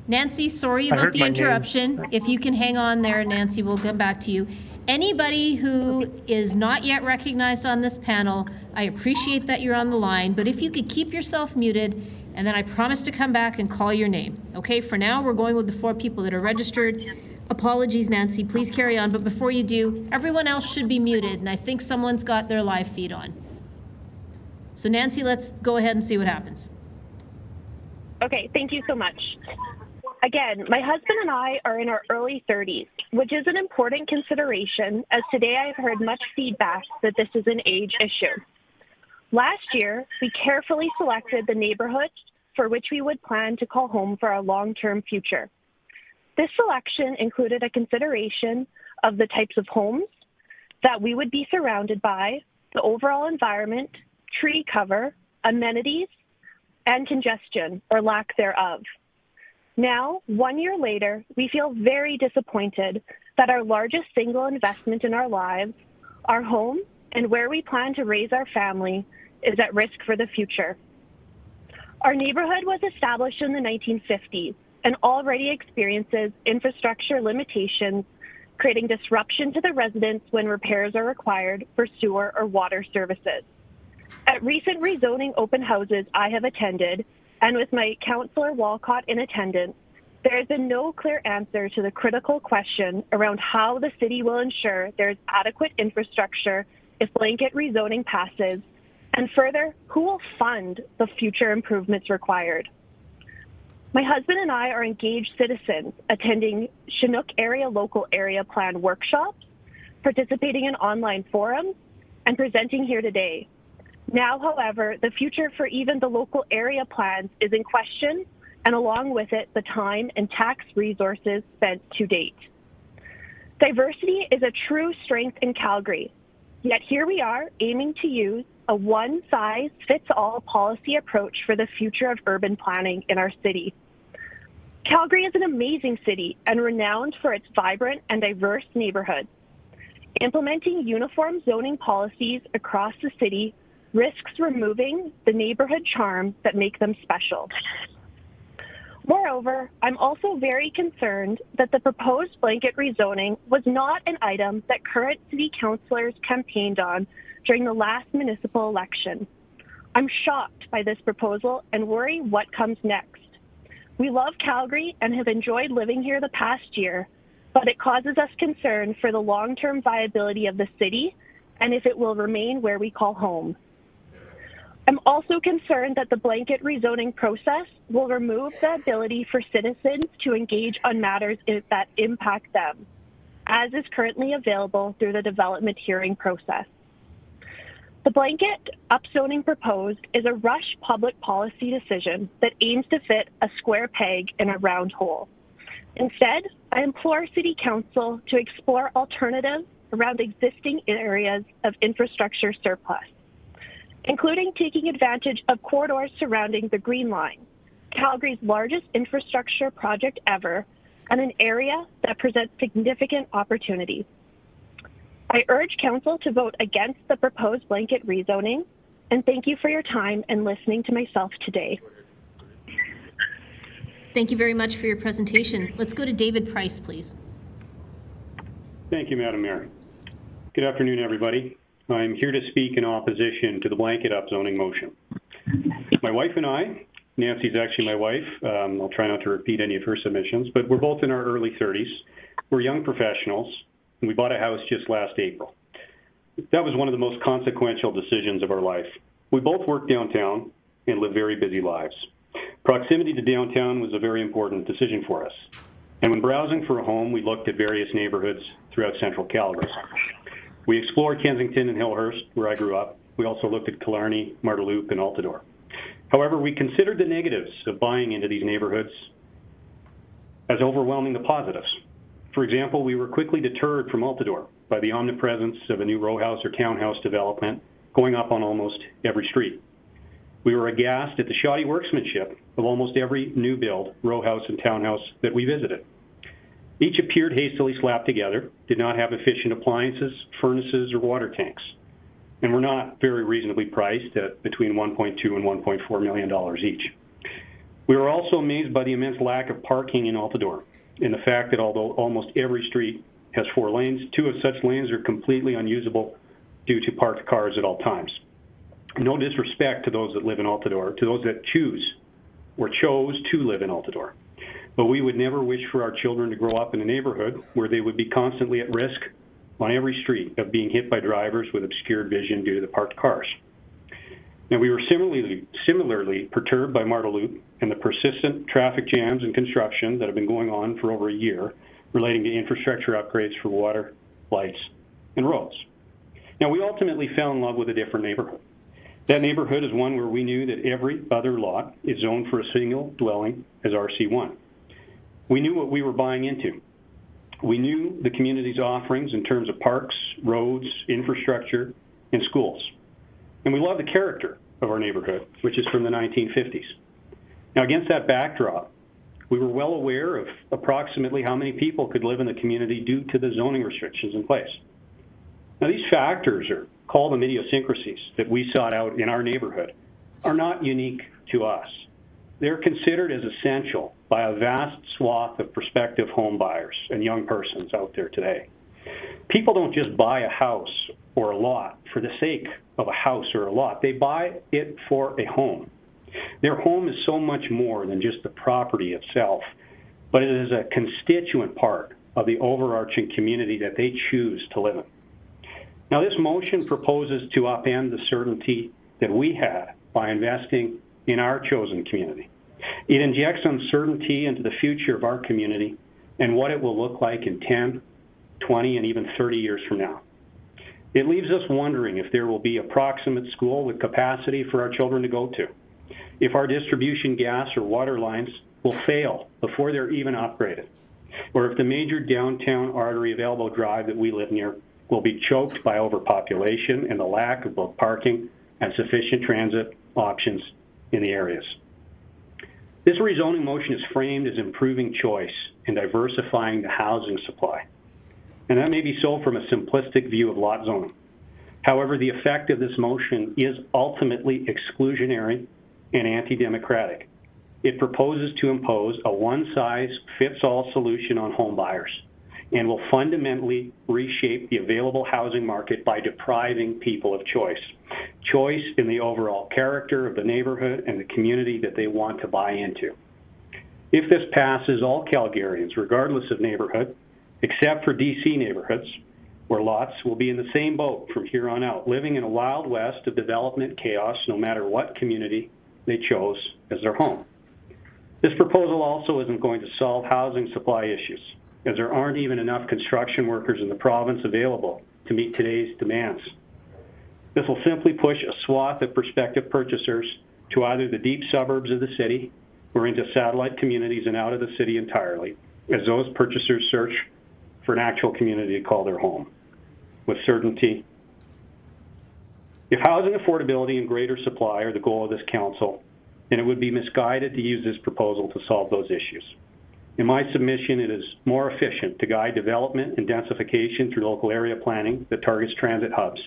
Nancy, sorry about the interruption. If you can hang on there, Nancy, we'll come back to you. Anybody who is not yet recognized on this panel, I appreciate that you're on the line, but if you could keep yourself muted, and then I promise to come back and call your name. Okay, for now, we're going with the 4 people that are registered. Apologies, Nancy, please carry on, but before you do, everyone else should be muted, and I think someone's got their live feed on. So Nancy, let's go ahead and see what happens. Okay, thank you so much. Again, my husband and I are in our early 30s, which is an important consideration, as today I've heard much feedback that this is an age issue. Last year, we carefully selected the neighborhood for which we would plan to call home for our long-term future. This selection included a consideration of the types of homes that we would be surrounded by, the overall environment, tree cover, amenities, and congestion, or lack thereof. Now, 1 year later, we feel very disappointed that our largest single investment in our lives, our home, and where we plan to raise our family, is at risk for the future. Our neighborhood was established in the 1950s and already experiences infrastructure limitations, creating disruption to the residents when repairs are required for sewer or water services. At recent rezoning open houses I have attended, and with my Councillor Walcott in attendance, there has been no clear answer to the critical question around how the city will ensure there is adequate infrastructure if blanket rezoning passes, and further, who will fund the future improvements required. My husband and I are engaged citizens attending Chinook area local area plan workshops, participating in online forums, and presenting here today. Now, however, the future for even the local area plans is in question, and along with it, the time and tax resources spent to date. Diversity is a true strength in Calgary, Yet here we are aiming to use a one-size-fits-all policy approach for the future of urban planning in our city. Calgary is an amazing city and renowned for its vibrant and diverse neighborhoods. Implementing uniform zoning policies across the city risks removing the neighborhood charm that make them special. Moreover, I'm also very concerned that the proposed blanket rezoning was not an item that current city councillors campaigned on during the last municipal election. I'm shocked by this proposal and worry what comes next. We love Calgary and have enjoyed living here the past year, but it causes us concern for the long-term viability of the city and if it will remain where we call home. I'm also concerned that the blanket rezoning process will remove the ability for citizens to engage on matters that impact them, as is currently available through the development hearing process. The blanket upzoning proposed is a rush public policy decision that aims to fit a square peg in a round hole. Instead, I implore City Council to explore alternatives around existing areas of infrastructure surplus, including taking advantage of corridors surrounding the Green Line, Calgary's largest infrastructure project ever, and an area that presents significant opportunities. I urge Council to vote against the proposed blanket rezoning, and thank you for your time and listening to myself today. Thank you very much for your presentation. Let's go to David Price, please. Thank you, Madam Mayor. Good afternoon, everybody. I'm here to speak in opposition to the blanket upzoning motion. My wife and I, Nancy's actually my wife, I'll try not to repeat any of her submissions, but we're both in our early 30s. We're young professionals, and we bought a house just last April. That was one of the most consequential decisions of our life. We both work downtown and live very busy lives. Proximity to downtown was a very important decision for us. And when browsing for a home, we looked at various neighborhoods throughout central Calgary. We explored Kensington and Hillhurst, where I grew up. We also looked at Killarney, Marteloup, and Altadore. However, we considered the negatives of buying into these neighborhoods as overwhelming the positives. For example, we were quickly deterred from Altadore by the omnipresence of a new row house or townhouse development going up on almost every street. We were aghast at the shoddy workmanship of almost every new build, row house, and townhouse that we visited. Each appeared hastily slapped together, did not have efficient appliances, furnaces, or water tanks, and were not very reasonably priced at between $1.2 and $1.4 million each. We were also amazed by the immense lack of parking in Altadore, and the fact that although almost every street has 4 lanes, 2 of such lanes are completely unusable due to parked cars at all times. No disrespect to those that live in Altadore, to those that choose or chose to live in Altadore. But we would never wish for our children to grow up in a neighborhood where they would be constantly at risk on every street of being hit by drivers with obscured vision due to the parked cars. Now, we were similarly perturbed by Marteloup and the persistent traffic jams and construction that have been going on for over a year relating to infrastructure upgrades for water, lights, and roads. Now, we ultimately fell in love with a different neighborhood. That neighborhood is one where we knew that every other lot is zoned for a single dwelling as RC1. We knew what we were buying into. We knew the community's offerings in terms of parks, roads, infrastructure, and schools. And we love the character of our neighborhood, which is from the 1950s. Now, against that backdrop, we were well aware of approximately how many people could live in the community due to the zoning restrictions in place. Now, these factors, or call them idiosyncrasies, that we sought out in our neighborhood are not unique to us. They're considered as essential by a vast swath of prospective home buyers and young persons out there today. People don't just buy a house or a lot for the sake of a house or a lot. They buy it for a home. Their home is so much more than just the property itself, but it is a constituent part of the overarching community that they choose to live in. Now, this motion proposes to upend the certainty that we had by investing in our chosen community. It injects uncertainty into the future of our community and what it will look like in 10, 20, and even 30 years from now. It leaves us wondering if there will be a proximate school with capacity for our children to go to, if our distribution gas or water lines will fail before they're even upgraded, or if the major downtown artery of Elbow Drive that we live near will be choked by overpopulation and the lack of both parking and sufficient transit options in the areas. This rezoning motion is framed as improving choice and diversifying the housing supply. And that may be so from a simplistic view of lot zoning. However, the effect of this motion is ultimately exclusionary and anti-democratic. It proposes to impose a one-size-fits-all solution on home buyers and will fundamentally reshape the available housing market by depriving people of choice. Choice in the overall character of the neighborhood and the community that they want to buy into. If this passes, all Calgarians, regardless of neighborhood, except for DC neighborhoods, where lots will be in the same boat from here on out, living in a wild west of development chaos no matter what community they chose as their home. This proposal also isn't going to solve housing supply issues, as there aren't even enough construction workers in the province available to meet today's demands. This will simply push a swath of prospective purchasers to either the deep suburbs of the city or into satellite communities and out of the city entirely, as those purchasers search for an actual community to call their home. With certainty, if housing affordability and greater supply are the goal of this council, then it would be misguided to use this proposal to solve those issues. In my submission, it is more efficient to guide development and densification through local area planning that targets transit hubs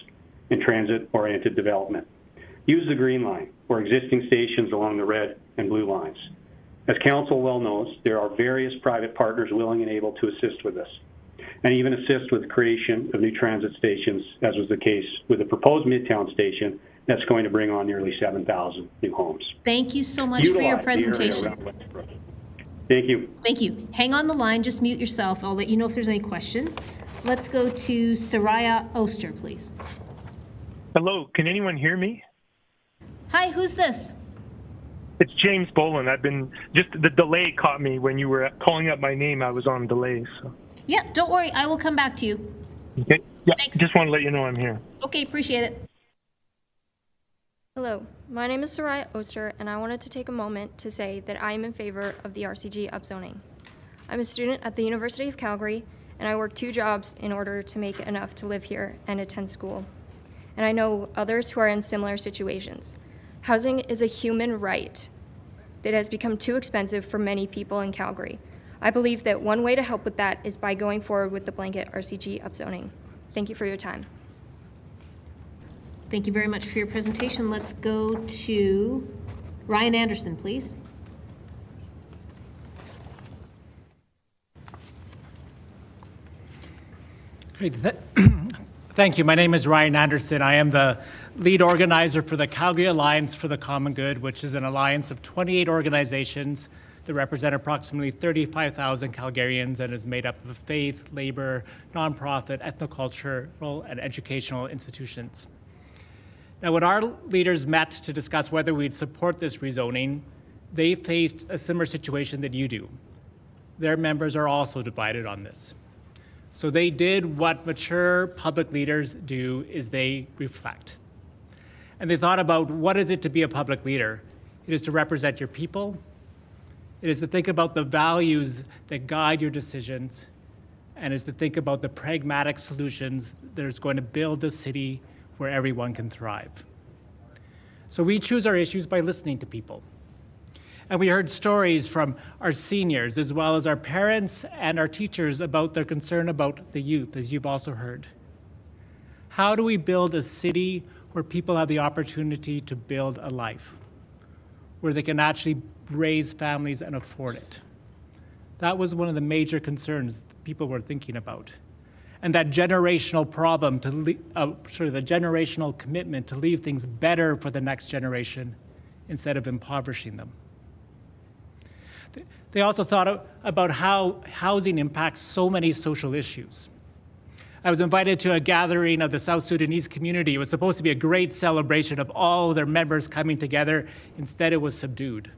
and transit-oriented development. Use the green line or existing stations along the red and blue lines. As council well knows, there are various private partners willing and able to assist with this, and even assist with the creation of new transit stations, as was the case with the proposed Midtown station that's going to bring on nearly 7,000 new homes. Thank you so much for your presentation. Thank you. Thank you. Hang on the line, just mute yourself. I'll let you know if there's any questions. Let's go to Soraya Oster, please. Hello, can anyone hear me? Hi, who's this? It's James Boland. Just the delay caught me when you were calling up my name. I was on delay. So. Yeah, don't worry. I will come back to you. Okay. Yeah, Thanks. Just want to let you know I'm here. Okay, appreciate it. Hello, my name is Soraya Oster, and I wanted to take a moment to say that I am in favor of the RCG upzoning. I'm a student at the University of Calgary, and I work 2 jobs in order to make enough to live here and attend school. And I know others who are in similar situations. Housing is a human right that has become too expensive for many people in Calgary. I believe that one way to help with that is by going forward with the blanket RCG upzoning. Thank you for your time. Thank you very much for your presentation. Let's go to Ryan Anderson, please. Great. Thank you. My name is Ryan Anderson. I am the lead organizer for the Calgary Alliance for the Common Good, which is an alliance of 28 organizations that represent approximately 35,000 Calgarians and is made up of faith, labor, nonprofit, ethnocultural, and educational institutions. Now, when our leaders met to discuss whether we'd support this rezoning, they faced a similar situation that you do. Their members are also divided on this. So they did what mature public leaders do, is they reflect. And they thought about what is it to be a public leader? It is to represent your people. It is to think about the values that guide your decisions, and is to think about the pragmatic solutions that is going to build a city where everyone can thrive. So we choose our issues by listening to people. And we heard stories from our seniors, as well as our parents and our teachers, about their concern about the youth, as you've also heard. How do we build a city where people have the opportunity to build a life, where they can actually raise families and afford it? That was one of the major concerns people were thinking about. And that generational problem, the generational commitment to leave things better for the next generation instead of impoverishing them. They also thought about how housing impacts so many social issues. I was invited to a gathering of the South Sudanese community. It was supposed to be a great celebration of all their members coming together. Instead, it was subdued.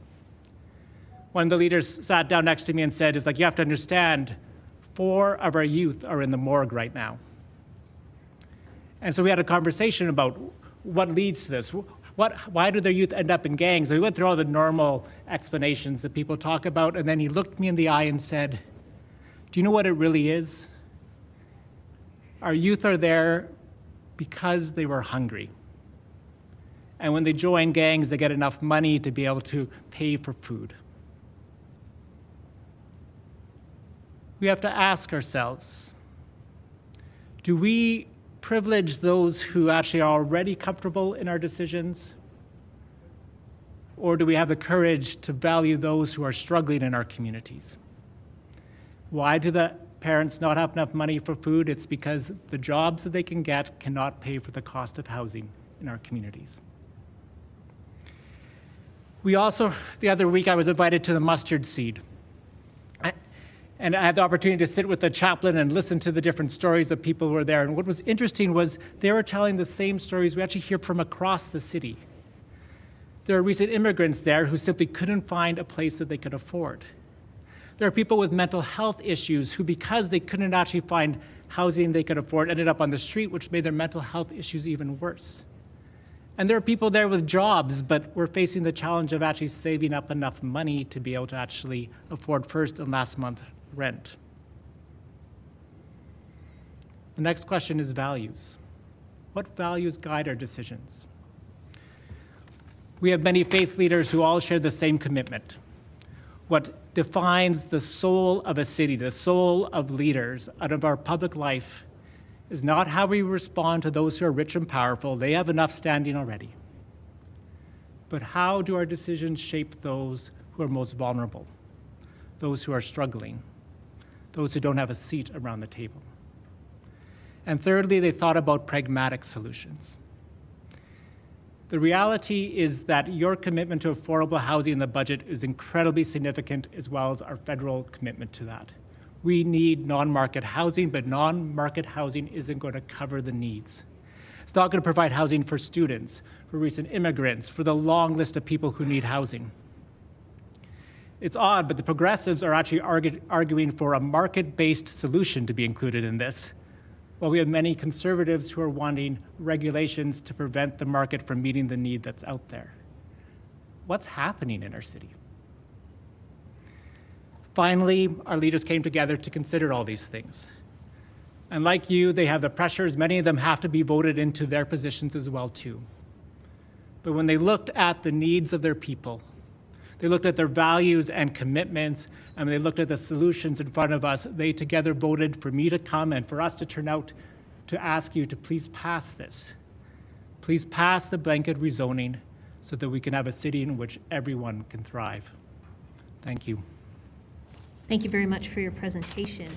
One of the leaders sat down next to me and said, you have to understand, 4 of our youth are in the morgue right now. And so we had a conversation about what leads to this. Why do their youth end up in gangs? And we went through all the normal explanations that people talk about, and then he looked me in the eye and said, do you know what it really is? Our youth are there because they were hungry. And when they join gangs, they get enough money to be able to pay for food. We have to ask ourselves, do we privilege those who actually are already comfortable in our decisions? Or do we have the courage to value those who are struggling in our communities? Why do the parents not have enough money for food? It's because the jobs that they can get cannot pay for the cost of housing in our communities. We also, the other week, I was invited to the Mustard Seed. And I had the opportunity to sit with the chaplain and listen to the different stories of people who were there. And what was interesting was they were telling the same stories we actually hear from across the city. There are recent immigrants there who simply couldn't find a place that they could afford. There are people with mental health issues who, because they couldn't actually find housing they could afford, ended up on the street, which made their mental health issues even worse. And there are people there with jobs, but we're facing the challenge of actually saving up enough money to be able to actually afford first and last month rent. The next question is values. What values guide our decisions? We have many faith leaders who all share the same commitment. What defines the soul of a city, the soul of leaders out of our public life, is not how we respond to those who are rich and powerful. They have enough standing already. But how do our decisions shape those who are most vulnerable, those who are struggling, those who don't have a seat around the table? And thirdly, they thought about pragmatic solutions. The reality is that your commitment to affordable housing in the budget is incredibly significant, as well as our federal commitment to that. We need non-market housing, but non-market housing isn't going to cover the needs. It's not going to provide housing for students, for recent immigrants, for the long list of people who need housing. It's odd, but the progressives are actually arguing for a market-based solution to be included in this, while we have many conservatives who are wanting regulations to prevent the market from meeting the need that's out there. What's happening in our city? Finally, our leaders came together to consider all these things. And like you, they have the pressures. Many of them have to be voted into their positions as well, too. But when they looked at the needs of their people, they looked at their values and commitments, and they looked at the solutions in front of us, they together voted for me to come and for us to turn out to ask you to please pass this. Please pass the blanket rezoning so that we can have a city in which everyone can thrive. Thank you. Thank you very much for your presentation.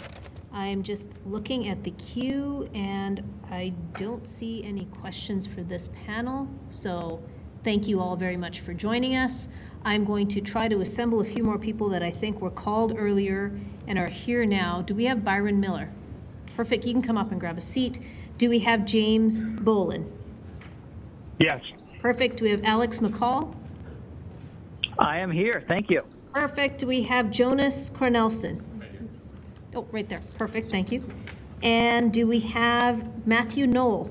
I'm just looking at the queue and I don't see any questions for this panel. So thank you all very much for joining us. I'm going to try to assemble a few more people that I think were called earlier and are here now. Do we have Byron Miller? Perfect, you can come up and grab a seat. Do we have James Bolin? Yes. Perfect, do we have Alex McCall? I am here, thank you. Perfect, do we have Jonas Cornelson? Oh, right there, perfect, thank you. And do we have Matthew Knoll?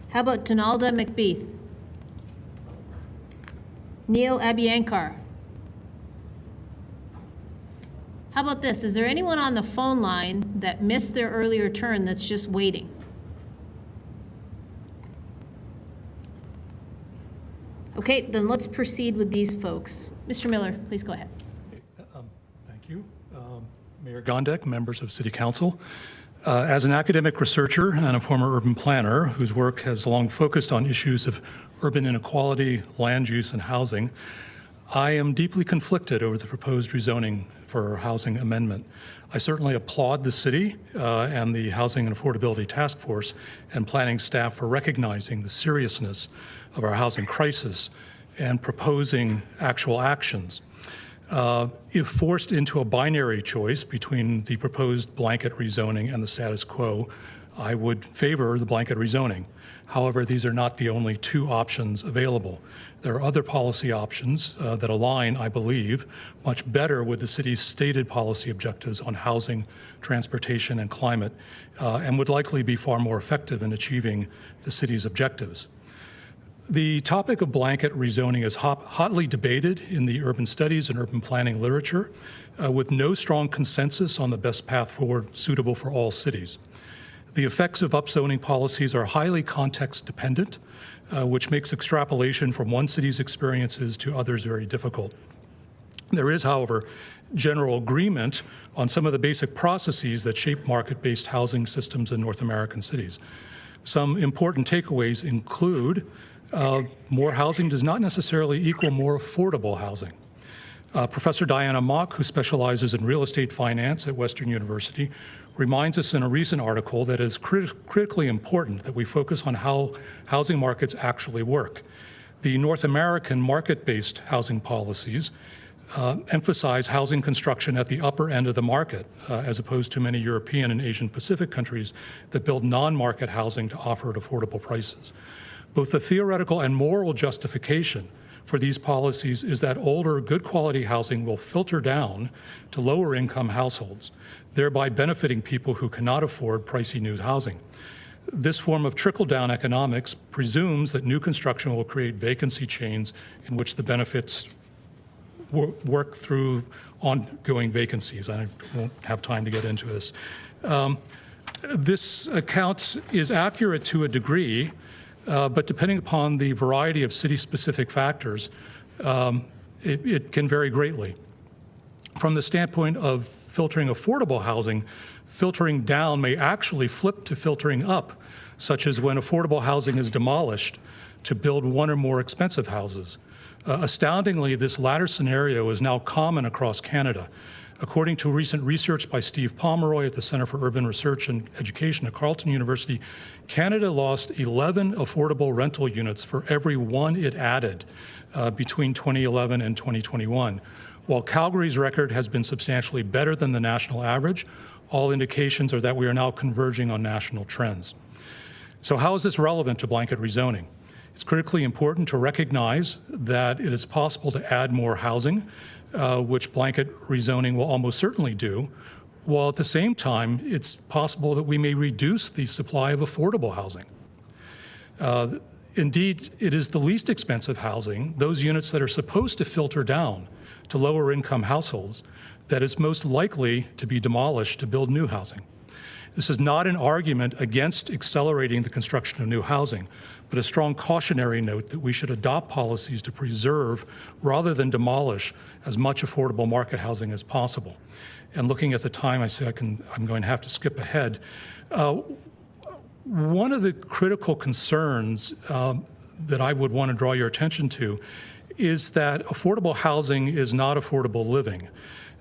How about Donalda McBeath? Neil Abiyankar? How about this? Is there anyone on the phone line that missed their earlier turn that's just waiting? Okay, then let's proceed with these folks. Mr. Miller, please go ahead. Thank you. Mayor Gondek, members of City Council. As an academic researcher and a former urban planner whose work has long focused on issues of urban inequality, land use, and housing, I am deeply conflicted over the proposed rezoning for housing amendment. I certainly applaud the city and the Housing and Affordability Task Force and planning staff for recognizing the seriousness of our housing crisis and proposing actual actions. If forced into a binary choice between the proposed blanket rezoning and the status quo, I would favor the blanket rezoning. However, these are not the only two options available. There are other policy options that align, I believe, much better with the city's stated policy objectives on housing, transportation, and climate, and would likely be far more effective in achieving the city's objectives. The topic of blanket rezoning is hotly debated in the urban studies and urban planning literature, with no strong consensus on the best path forward suitable for all cities. The effects of upzoning policies are highly context dependent, which makes extrapolation from one city's experiences to others very difficult. There is, however, general agreement on some of the basic processes that shape market-based housing systems in North American cities. Some important takeaways include more housing does not necessarily equal more affordable housing. Professor Diana Mock, who specializes in real estate finance at Western University, reminds us in a recent article that it is critically important that we focus on how housing markets actually work. The North American market-based housing policies emphasize housing construction at the upper end of the market, as opposed to many European and Asian Pacific countries that build non-market housing to offer at affordable prices. Both the theoretical and moral justification for these policies is that older, good quality housing will filter down to lower income households, thereby benefiting people who cannot afford pricey new housing. This form of trickle-down economics presumes that new construction will create vacancy chains in which the benefits work through ongoing vacancies. I won't have time to get into this. This account is accurate to a degree, but depending upon the variety of city-specific factors, it can vary greatly. From the standpoint of filtering affordable housing, filtering down may actually flip to filtering up, such as when affordable housing is demolished to build one or more expensive houses. Astoundingly, this latter scenario is now common across Canada. According to recent research by Steve Pomeroy at the Centre for Urban Research and Education at Carleton University, Canada lost 11 affordable rental units for every one it added between 2011 and 2021. While Calgary's record has been substantially better than the national average, all indications are that we are now converging on national trends. So how is this relevant to blanket rezoning? It's critically important to recognize that it is possible to add more housing, which blanket rezoning will almost certainly do, while at the same time, it's possible that we may reduce the supply of affordable housing. Indeed, it is the least expensive housing, those units that are supposed to filter down to lower income households, that is most likely to be demolished to build new housing. This is not an argument against accelerating the construction of new housing, but a strong cautionary note that we should adopt policies to preserve rather than demolish as much affordable market housing as possible. And looking at the time, I say I'm going to have to skip ahead. One of the critical concerns that I would want to draw your attention to is that affordable housing is not affordable living.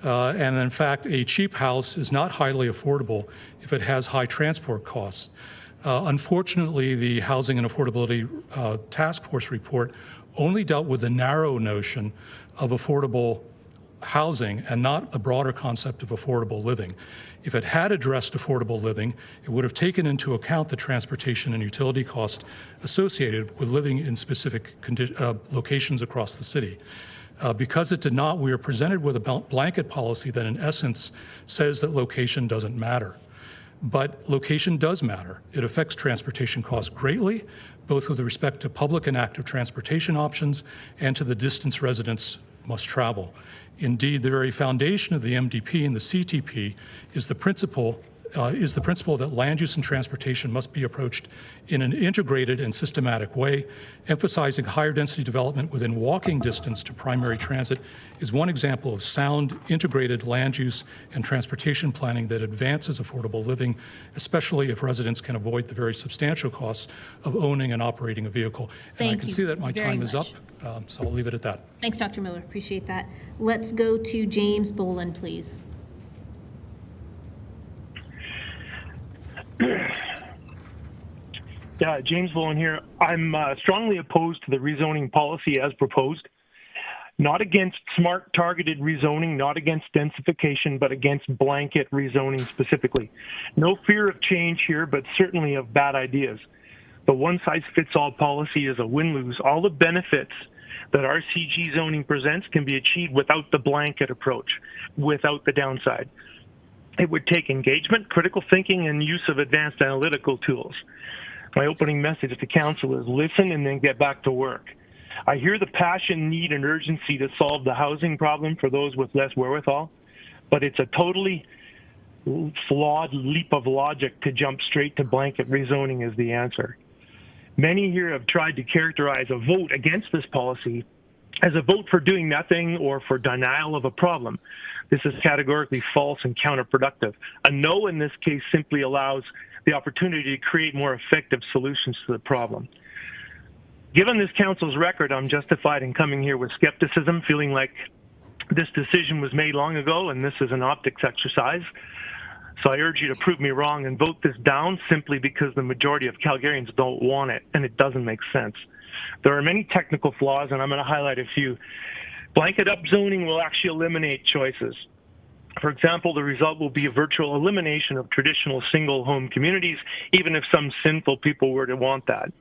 And in fact, a cheap house is not highly affordable if it has high transport costs. Unfortunately, the Housing and Affordability Task Force report only dealt with the narrow notion of affordable housing and not the broader concept of affordable living. If it had addressed affordable living, it would have taken into account the transportation and utility costs associated with living in specific locations across the city. Because it did not, we are presented with a blanket policy that in essence says that location doesn't matter. But location does matter. It affects transportation costs greatly, both with respect to public and active transportation options and to the distance residents must travel. Indeed, the very foundation of the MDP and the CTP is the principle that land use and transportation must be approached in an integrated and systematic way. Emphasizing higher density development within walking distance to primary transit is one example of sound integrated land use and transportation planning that advances affordable living, especially if residents can avoid the very substantial costs of owning and operating a vehicle. And I can see that my time is up, so I'll leave it at that. Thanks, Dr. Miller. Appreciate that. Let's go to James Boland, please. Yeah, James Bowen here. I'm strongly opposed to the rezoning policy as proposed. Not against smart, targeted rezoning, not against densification, but against blanket rezoning specifically. No fear of change here, but certainly of bad ideas. The one-size-fits-all policy is a win-lose. All the benefits that RCG zoning presents can be achieved without the blanket approach, without the downside. It would take engagement, critical thinking, and use of advanced analytical tools. My opening message to council is listen and then get back to work. I hear the passion, need, and urgency to solve the housing problem for those with less wherewithal, but it's a totally flawed leap of logic to jump straight to blanket rezoning as the answer. Many here have tried to characterize a vote against this policy as a vote for doing nothing or for denial of a problem. This is categorically false and counterproductive. A no in this case simply allows the opportunity to create more effective solutions to the problem. Given this council's record, I'm justified in coming here with skepticism, feeling like this decision was made long ago and this is an optics exercise. So I urge you to prove me wrong and vote this down simply because the majority of Calgarians don't want it and it doesn't make sense. There are many technical flaws and I'm going to highlight a few. Blanket upzoning will actually eliminate choices. For example, the result will be a virtual elimination of traditional single home communities, even if some sinful people were to want that.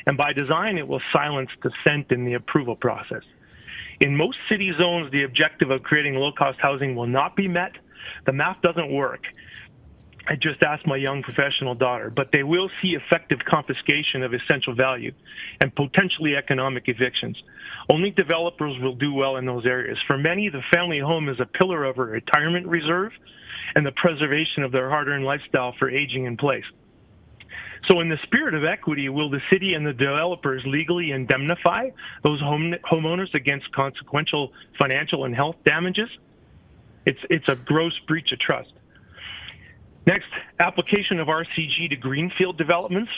And by design, it will silence dissent in the approval process. In most city zones, the objective of creating low-cost housing will not be met. The math doesn't work. I just asked my young professional daughter, but they will see effective confiscation of essential value and potentially economic evictions. Only developers will do well in those areas. For many, the family home is a pillar of a retirement reserve and the preservation of their hard-earned lifestyle for aging in place. So in the spirit of equity, will the city and the developers legally indemnify those homeowners against consequential financial and health damages? It's a gross breach of trust. Next, application of RCG to greenfield developments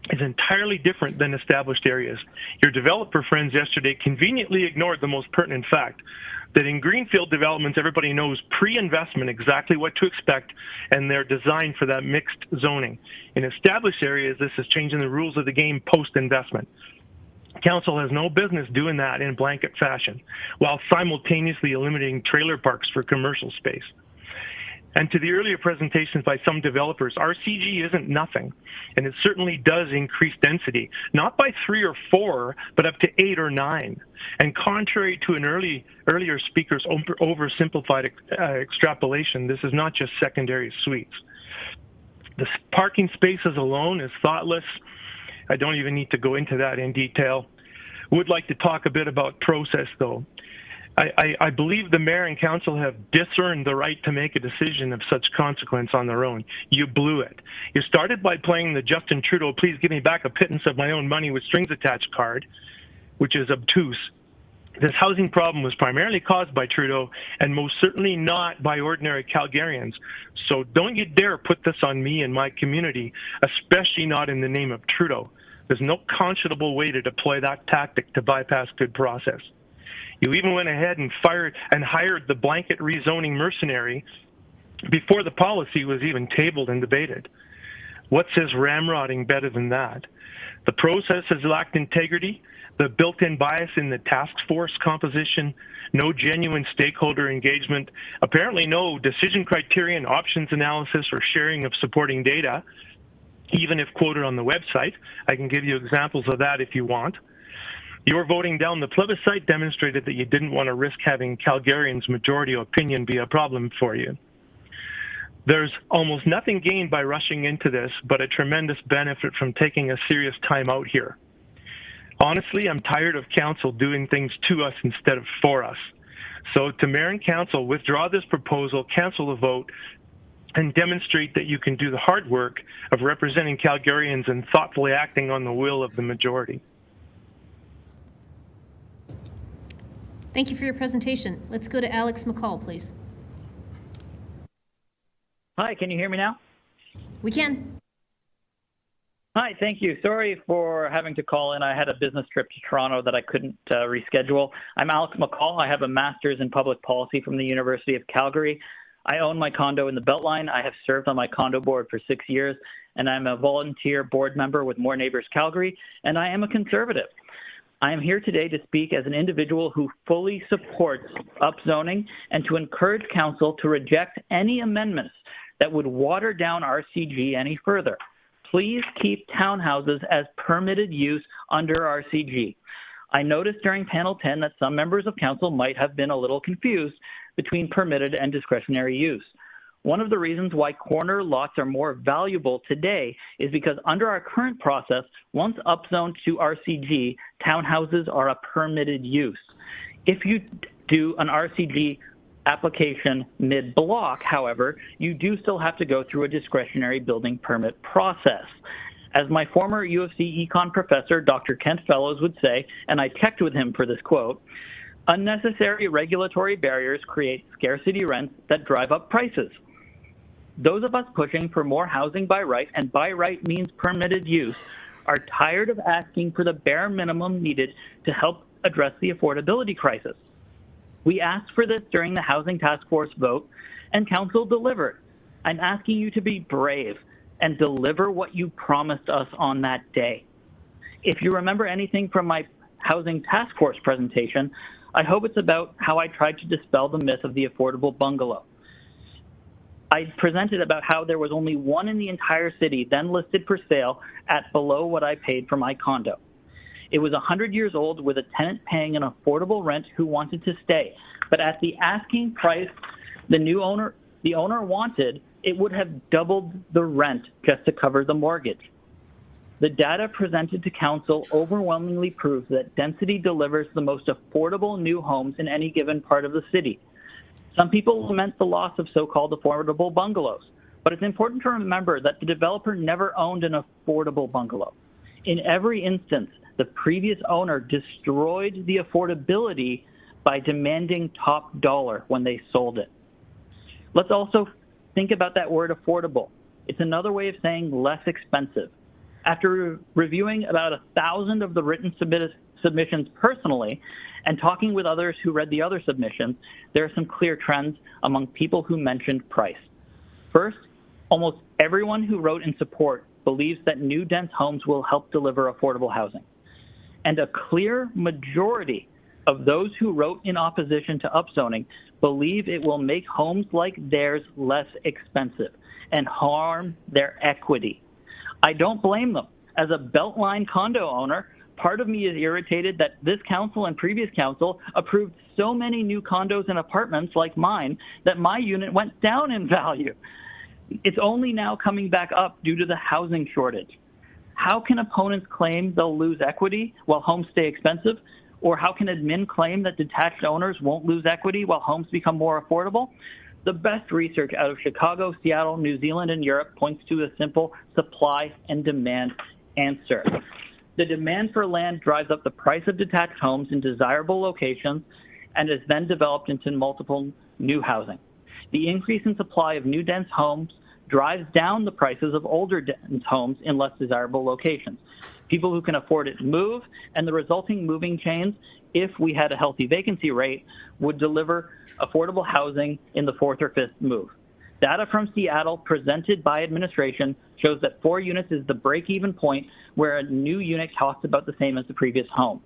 is entirely different than established areas. Your developer friends yesterday conveniently ignored the most pertinent fact that in greenfield developments, everybody knows pre-investment exactly what to expect, and they're designed for that mixed zoning. In established areas, this is changing the rules of the game post-investment. Council has no business doing that in blanket fashion, while simultaneously eliminating trailer parks for commercial space. And to the earlier presentations by some developers, RCG isn't nothing, and it certainly does increase density, not by 3 or 4, but up to 8 or 9. And contrary to an earlier speaker's oversimplified extrapolation, this is not just secondary suites. The parking spaces alone is thoughtless. I don't even need to go into that in detail. Would like to talk a bit about process, though. I believe the mayor and council have discerned the right to make a decision of such consequence on their own. You blew it. You started by playing the Justin Trudeau, please give me back a pittance of my own money with strings attached card, which is obtuse. This housing problem was primarily caused by Trudeau and most certainly not by ordinary Calgarians. So don't you dare put this on me and my community, especially not in the name of Trudeau. There's no conscionable way to deploy that tactic to bypass good process. You even went ahead and hired the blanket rezoning mercenary before the policy was even tabled and debated. What says ramrodding better than that? The process has lacked integrity, the built-in bias in the task force composition, no genuine stakeholder engagement, apparently no decision criterion, options analysis, or sharing of supporting data, even if quoted on the website. I can give you examples of that if you want. Your voting down the plebiscite demonstrated that you didn't want to risk having Calgarians' majority opinion be a problem for you. There's almost nothing gained by rushing into this, but a tremendous benefit from taking a serious time out here. Honestly, I'm tired of council doing things to us instead of for us. So to mayor and council, withdraw this proposal, cancel the vote, and demonstrate that you can do the hard work of representing Calgarians and thoughtfully acting on the will of the majority. Thank you for your presentation. Let's go to Alex McCall, please. Hi, can you hear me now? We can. Hi, thank you. Sorry for having to call in. I had a business trip to Toronto that I couldn't reschedule. I'm Alex McCall. I have a master's in public policy from the University of Calgary. I own my condo in the Beltline. I have served on my condo board for 6 years, and I'm a volunteer board member with More Neighbours Calgary, and I am a conservative. I am here today to speak as an individual who fully supports upzoning and to encourage council to reject any amendments that would water down RCG any further. Please keep townhouses as permitted use under RCG. I noticed during panel 10 that some members of council might have been a little confused between permitted and discretionary use. One of the reasons why corner lots are more valuable today is because under our current process, once upzoned to RCG, townhouses are a permitted use. If you do an RCG application mid-block, however, you do still have to go through a discretionary building permit process. As my former U of C econ professor, Dr. Kent Fellows, would say, and I checked with him for this quote, unnecessary regulatory barriers create scarcity rents that drive up prices. Those of us pushing for more housing by right, and by right means permitted use, are tired of asking for the bare minimum needed to help address the affordability crisis. We asked for this during the Housing Task Force vote, and Council delivered. I'm asking you to be brave and deliver what you promised us on that day. If you remember anything from my Housing Task Force presentation, I hope it's about how I tried to dispel the myth of the affordable bungalow. I presented about how there was only one in the entire city then listed for sale at below what I paid for my condo. It was 100 years old with a tenant paying an affordable rent who wanted to stay. But at the asking price the owner wanted, it would have doubled the rent just to cover the mortgage. The data presented to Council overwhelmingly proves that density delivers the most affordable new homes in any given part of the city. Some people lament the loss of so-called affordable bungalows, but it's important to remember that the developer never owned an affordable bungalow. In every instance, the previous owner destroyed the affordability by demanding top dollar when they sold it. Let's also think about that word affordable. It's another way of saying less expensive. After reviewing about 1,000 of the written submissions personally and talking with others who read the other submissions, there are some clear trends among people who mentioned price. First, almost everyone who wrote in support believes that new dense homes will help deliver affordable housing. And a clear majority of those who wrote in opposition to upzoning believe it will make homes like theirs less expensive and harm their equity. I don't blame them. As a Beltline condo owner, part of me is irritated that this council and previous council approved so many new condos and apartments like mine that my unit went down in value. It's only now coming back up due to the housing shortage. How can opponents claim they'll lose equity while homes stay expensive? Or how can admin claim that detached owners won't lose equity while homes become more affordable? The best research out of Chicago, Seattle, New Zealand, and Europe points to a simple supply and demand answer. The demand for land drives up the price of detached homes in desirable locations and is then developed into multiple new housing. The increase in supply of new dense homes drives down the prices of older dense homes in less desirable locations. People who can afford it move, and the resulting moving chains, if we had a healthy vacancy rate, would deliver affordable housing in the fourth or fifth move. Data from Seattle presented by administration shows that 4 units is the break-even point where a new unit costs about the same as the previous home.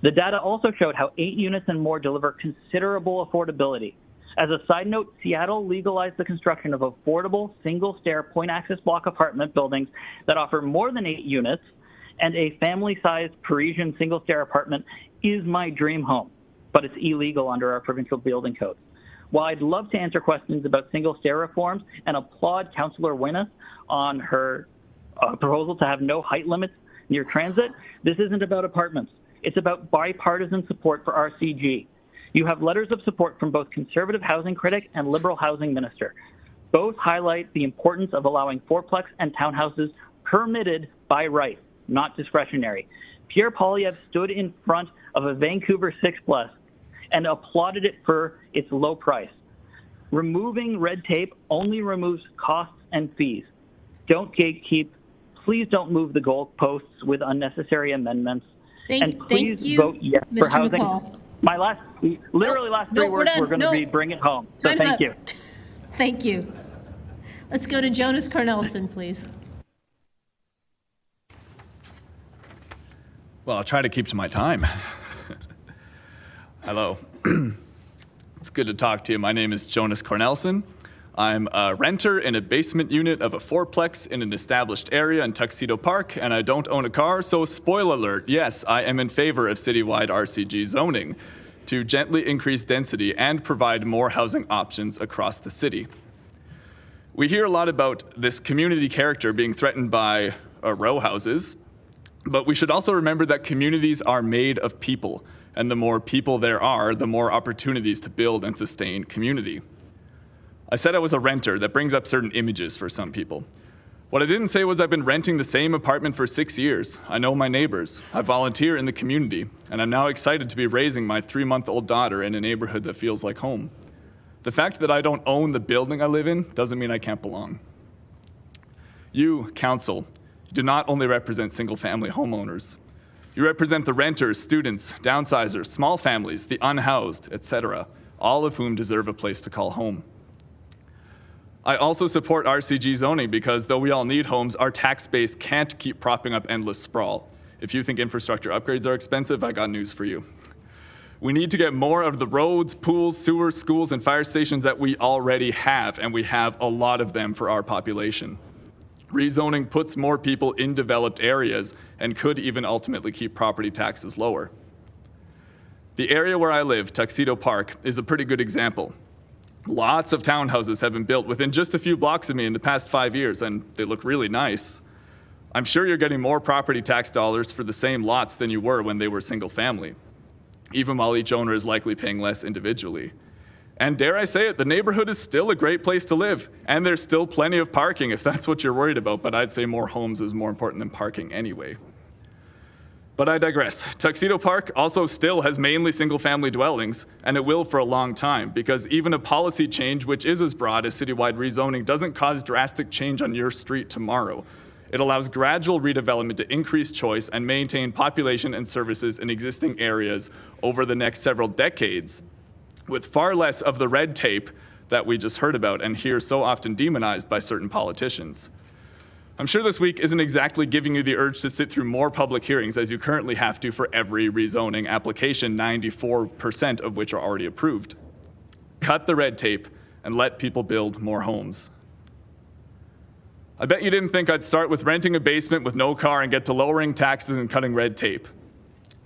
The data also showed how 8 units and more deliver considerable affordability. As a side note, Seattle legalized the construction of affordable single-stair point-access block apartment buildings that offer more than 8 units, and a family-sized Parisian single-stair apartment is my dream home, but it's illegal under our provincial building code. While I'd love to answer questions about single-stair reforms and applaud Councillor Winnes on her proposal to have no height limits near transit, this isn't about apartments. It's about bipartisan support for RCG. You have letters of support from both conservative housing critic and liberal housing minister. Both highlight the importance of allowing fourplex and townhouses permitted by right, not discretionary. Pierre Poilievre stood in front of a Vancouver 6+ and applauded it for its low price. Removing red tape only removes costs and fees. Don't gatekeep. Please don't move the goalposts with unnecessary amendments. And please vote yes for housing. McCall. My last 3 words were going to be bring it home. So Time's thank up. you. Thank you. Let's go to Jonas Cornelison, please. Well, I'll try to keep to my time. Hello. It's good to talk to you. My name is Jonas Cornelison. I'm a renter in a basement unit of a fourplex in an established area in Tuxedo Park, and I don't own a car, so spoiler alert, yes, I am in favor of citywide RCG zoning to gently increase density and provide more housing options across the city. We hear a lot about this community character being threatened by row houses, but we should also remember that communities are made of people, and the more people there are, the more opportunities to build and sustain community. I said I was a renter. That brings up certain images for some people. What I didn't say was I've been renting the same apartment for 6 years. I know my neighbors. I volunteer in the community, and I'm now excited to be raising my 3-month-old daughter in a neighborhood that feels like home. The fact that I don't own the building I live in doesn't mean I can't belong. You, council, do not only represent single-family homeowners. You represent the renters, students, downsizers, small families, the unhoused, etc., all of whom deserve a place to call home. I also support RCG zoning because though we all need homes, our tax base can't keep propping up endless sprawl. If you think infrastructure upgrades are expensive, I got news for you. We need to get more of the roads, pools, sewers, schools, and fire stations that we already have, and we have a lot of them for our population. Rezoning puts more people in developed areas and could even ultimately keep property taxes lower. The area where I live, Tuxedo Park, is a pretty good example. Lots of townhouses have been built within just a few blocks of me in the past 5 years, and they look really nice. I'm sure you're getting more property tax dollars for the same lots than you were when they were single family, even while each owner is likely paying less individually. And dare I say it, the neighborhood is still a great place to live, and there's still plenty of parking if that's what you're worried about, but I'd say more homes is more important than parking anyway. But I digress. Tuxedo Park also still has mainly single-family dwellings, and it will for a long time, because even a policy change which is as broad as citywide rezoning doesn't cause drastic change on your street tomorrow. It allows gradual redevelopment to increase choice and maintain population and services in existing areas over the next several decades, with far less of the red tape that we just heard about and hear so often demonized by certain politicians. I'm sure this week isn't exactly giving you the urge to sit through more public hearings as you currently have to for every rezoning application, 94% of which are already approved. Cut the red tape and let people build more homes. I bet you didn't think I'd start with renting a basement with no car and get to lowering taxes and cutting red tape.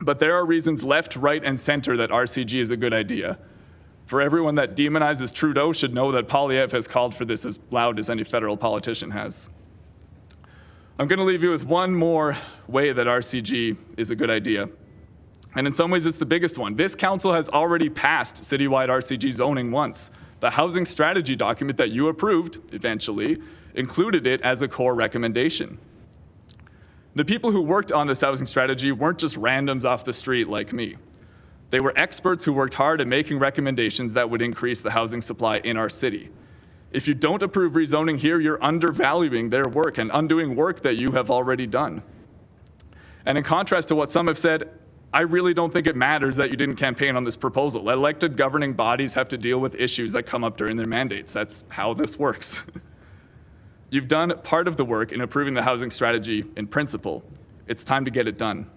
But there are reasons left, right, and center that RCG is a good idea. For everyone that demonizes Trudeau should know that Poilievre has called for this as loud as any federal politician has. I'm going to leave you with one more way that RCG is a good idea. And in some ways, it's the biggest one. This council has already passed citywide RCG zoning once. The housing strategy document that you approved, eventually, included it as a core recommendation. The people who worked on this housing strategy weren't just randoms off the street like me. They were experts who worked hard at making recommendations that would increase the housing supply in our city. If you don't approve rezoning here, you're undervaluing their work and undoing work that you have already done. And in contrast to what some have said, I really don't think it matters that you didn't campaign on this proposal. Elected governing bodies have to deal with issues that come up during their mandates. That's how this works. You've done part of the work in approving the housing strategy in principle. It's time to get it done.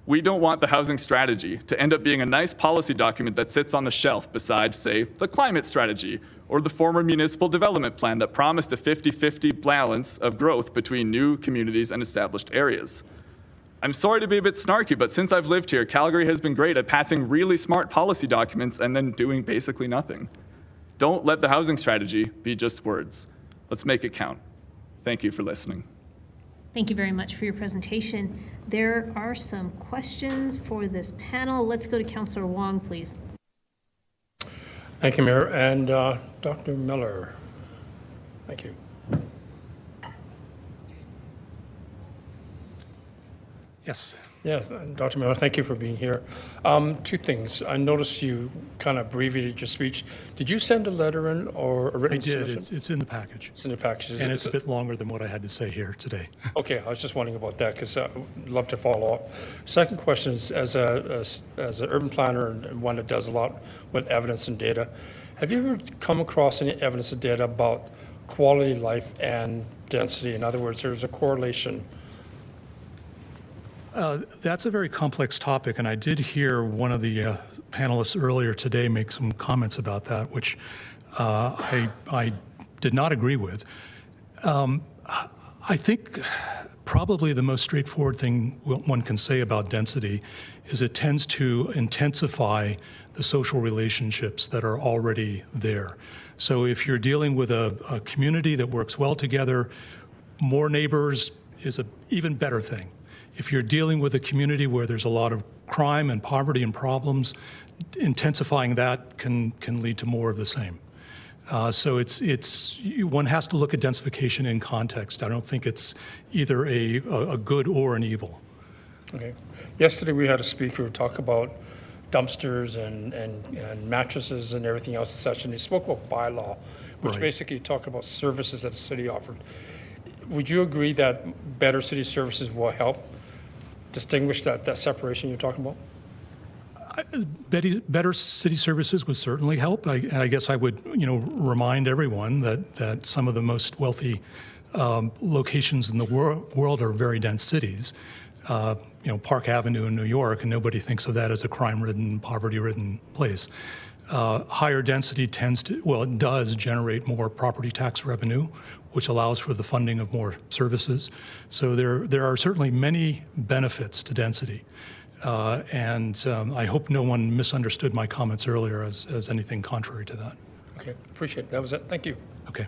We don't want the housing strategy to end up being a nice policy document that sits on the shelf beside, say, the climate strategy or the former municipal development plan that promised a 50-50 balance of growth between new communities and established areas. I'm sorry to be a bit snarky, but since I've lived here, Calgary has been great at passing really smart policy documents and then doing basically nothing. Don't let the housing strategy be just words. Let's make it count. Thank you for listening. Thank you very much for your presentation. There are some questions for this panel. Let's go to Councillor Wong, please. Thank you, Mayor. And Dr. Miller. Thank you. Yes. Yeah, Dr. Miller, thank you for being here. Two things. I noticed you kind of abbreviated your speech. Did you send a letter in or a written submission? I did. It's in the package. It's in the package. And it's a bit longer than what I had to say here today. Okay, I was just wondering about that because I'd love to follow up. Second question is, as an urban planner and one that does a lot with evidence and data, have you ever come across any evidence and data about quality of life and density? In other words, there's a correlation. That's a very complex topic, and I did hear one of the panelists earlier today make some comments about that, which I did not agree with. I think probably the most straightforward thing one can say about density is it tends to intensify the social relationships that are already there. So if you're dealing with a community that works well together, more neighbors is an even better thing. If you're dealing with a community where there's a lot of crime and poverty and problems, intensifying that can lead to more of the same. So one has to look at densification in context. I don't think it's either a good or an evil. Okay. Yesterday we had a speaker talk about dumpsters and mattresses and everything else and such, and he spoke about bylaw, which basically talked about services that the city offered. Would you agree that better city services will help distinguish that separation you're talking about? Better city services would certainly help. I guess I would, remind everyone that some of the most wealthy locations in the world are very dense cities. Park Avenue in New York, and nobody thinks of that as a crime-ridden, poverty-ridden place. Higher density it does generate more property tax revenue, which allows for the funding of more services. So there are certainly many benefits to density. And I hope no one misunderstood my comments earlier as anything contrary to that. Okay, appreciate it. That was it. Thank you. Okay.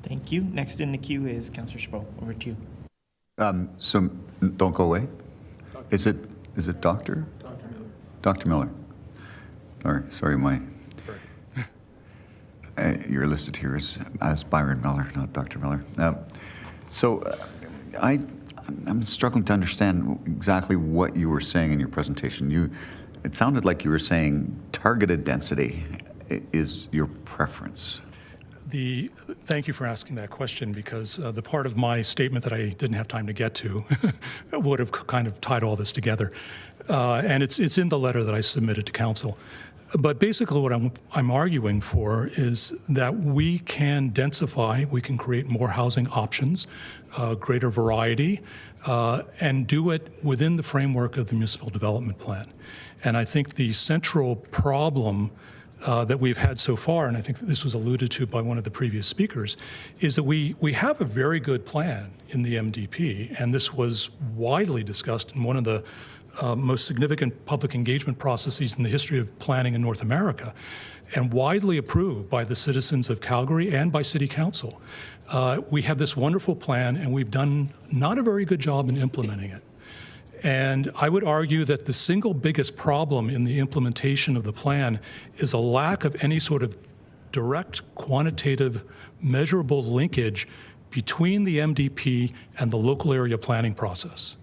Thank you. Next in the queue is Councillor Chabot. Over to you. So don't go away. Is it Dr.? Dr. Miller. Sorry, you're listed here as Byron Miller, not Dr. Miller. I'm struggling to understand exactly what you were saying in your presentation. It sounded like you were saying targeted density is your preference. Thank you for asking that question, because the part of my statement that I didn't have time to get to would have kind of tied all this together. And it's in the letter that I submitted to council. But basically what I'm arguing for is that we can densify, we can create more housing options, greater variety, and do it within the framework of the municipal development plan. And I think the central problem that we've had so far, and I think this was alluded to by one of the previous speakers, is that we have a very good plan in the MDP, and this was widely discussed in one of the most significant public engagement processes in the history of planning in North America, and widely approved by the citizens of Calgary and by City Council. We have this wonderful plan, and we've done not a very good job in implementing it. And I would argue that the single biggest problem in the implementation of the plan is a lack of any sort of direct, quantitative, measurable linkage between the MDP and the local area planning process.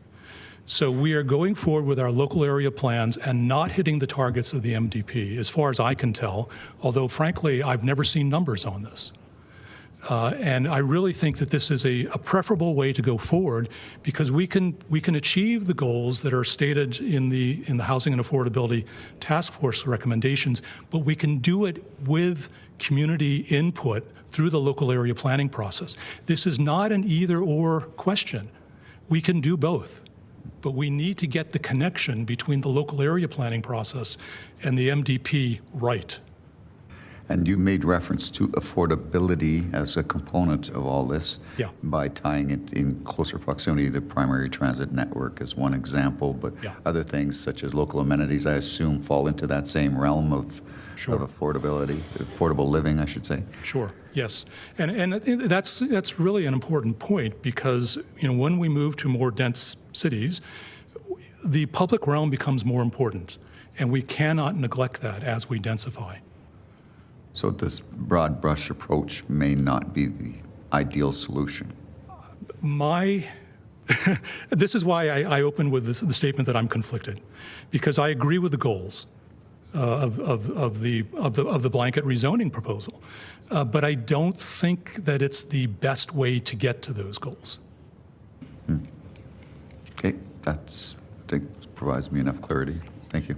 So we are going forward with our local area plans and not hitting the targets of the MDP, as far as I can tell, although frankly, I've never seen numbers on this. And I really think that this is a preferable way to go forward, because we can achieve the goals that are stated in the Housing and Affordability Task Force recommendations, but we can do it with community input through the local area planning process. This is not an either-or question. We can do both, but we need to get the connection between the local area planning process and the MDP right. And you made reference to affordability as a component of all this by tying it in closer proximity to the primary transit network as one example, but other things such as local amenities, I assume, fall into that same realm of affordability, affordable living, I should say. Sure, yes. And that's really an important point, because when we move to more dense cities, the public realm becomes more important, and we cannot neglect that as we densify. So this broad brush approach may not be the ideal solution. This is why I opened with the statement that I'm conflicted, because I agree with the goals of the blanket rezoning proposal, but I don't think that it's the best way to get to those goals. Okay, that provides me enough clarity. Thank you.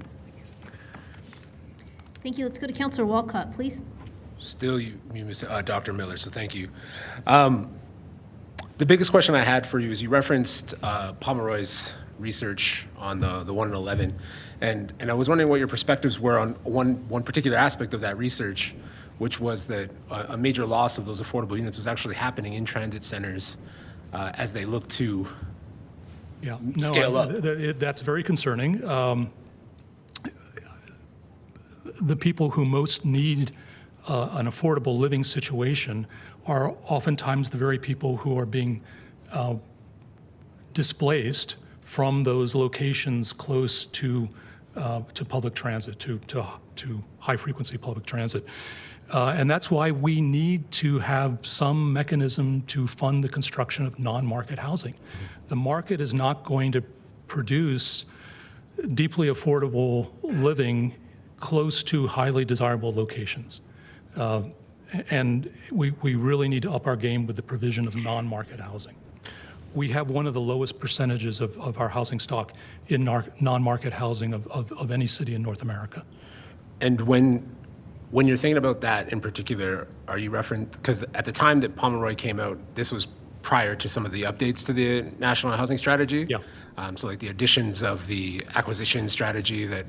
Thank you. Let's go to Councillor Walcott, please. Still you Dr. Miller, so thank you. The biggest question I had for you is you referenced Pomeroy's research on the 1 in 11, and I was wondering what your perspectives were on one particular aspect of that research, which was that a major loss of those affordable units was actually happening in transit centers as they look to scale up. That's very concerning. The people who most need an affordable living situation are oftentimes the very people who are being displaced from those locations close to public transit, to high-frequency public transit. And that's why we need to have some mechanism to fund the construction of non-market housing. The market is not going to produce deeply affordable living close to highly desirable locations. And we really need to up our game with the provision of non-market housing. We have one of the lowest percentages of our housing stock in non-market housing of any city in North America. And when you're thinking about that in particular, are you referring, because at the time that Pomeroy came out, this was prior to some of the updates to the National Housing Strategy? Yeah. So like the additions of the acquisition strategy that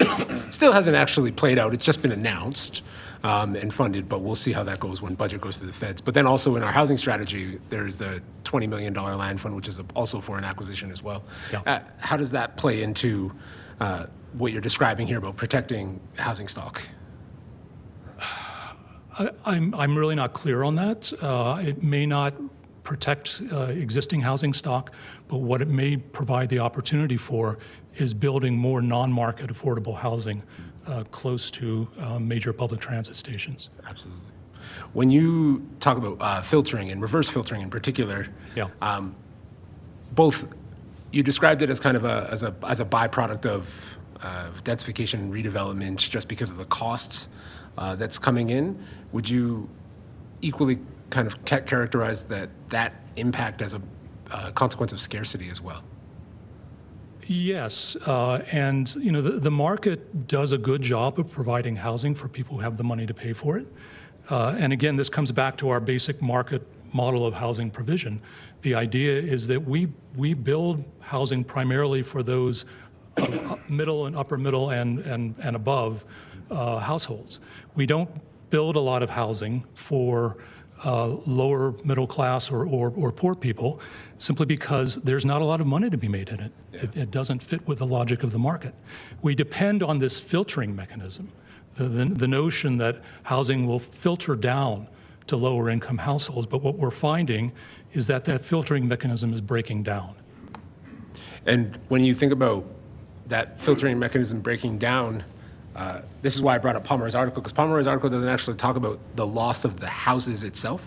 still hasn't actually played out. It's just been announced and funded, but we'll see how that goes when budget goes to the feds. But then also in our housing strategy, there's the $20 million land fund, which is also for an acquisition as well. Yeah. How does that play into what you're describing here about protecting housing stock? I'm really not clear on that. It may not protect existing housing stock, but what it may provide the opportunity for is building more non-market affordable housing close to major public transit stations. Absolutely. When you talk about filtering and reverse filtering in particular, both you described it as kind of as a byproduct of densification and redevelopment just because of the costs that's coming in. Would you equally kind of characterize that impact as a consequence of scarcity as well? Yes, and the market does a good job of providing housing for people who have the money to pay for it. And again, this comes back to our basic market model of housing provision. The idea is that we build housing primarily for those middle and upper middle and above households. We don't build a lot of housing for lower middle class or poor people simply because there's not a lot of money to be made in it. It doesn't fit with the logic of the market. We depend on this filtering mechanism, the notion that housing will filter down to lower income households, but what we're finding is that filtering mechanism is breaking down. And when you think about that filtering mechanism breaking down, this is why I brought up Pomeroy's article, because Pomeroy's article doesn't actually talk about the loss of the houses itself.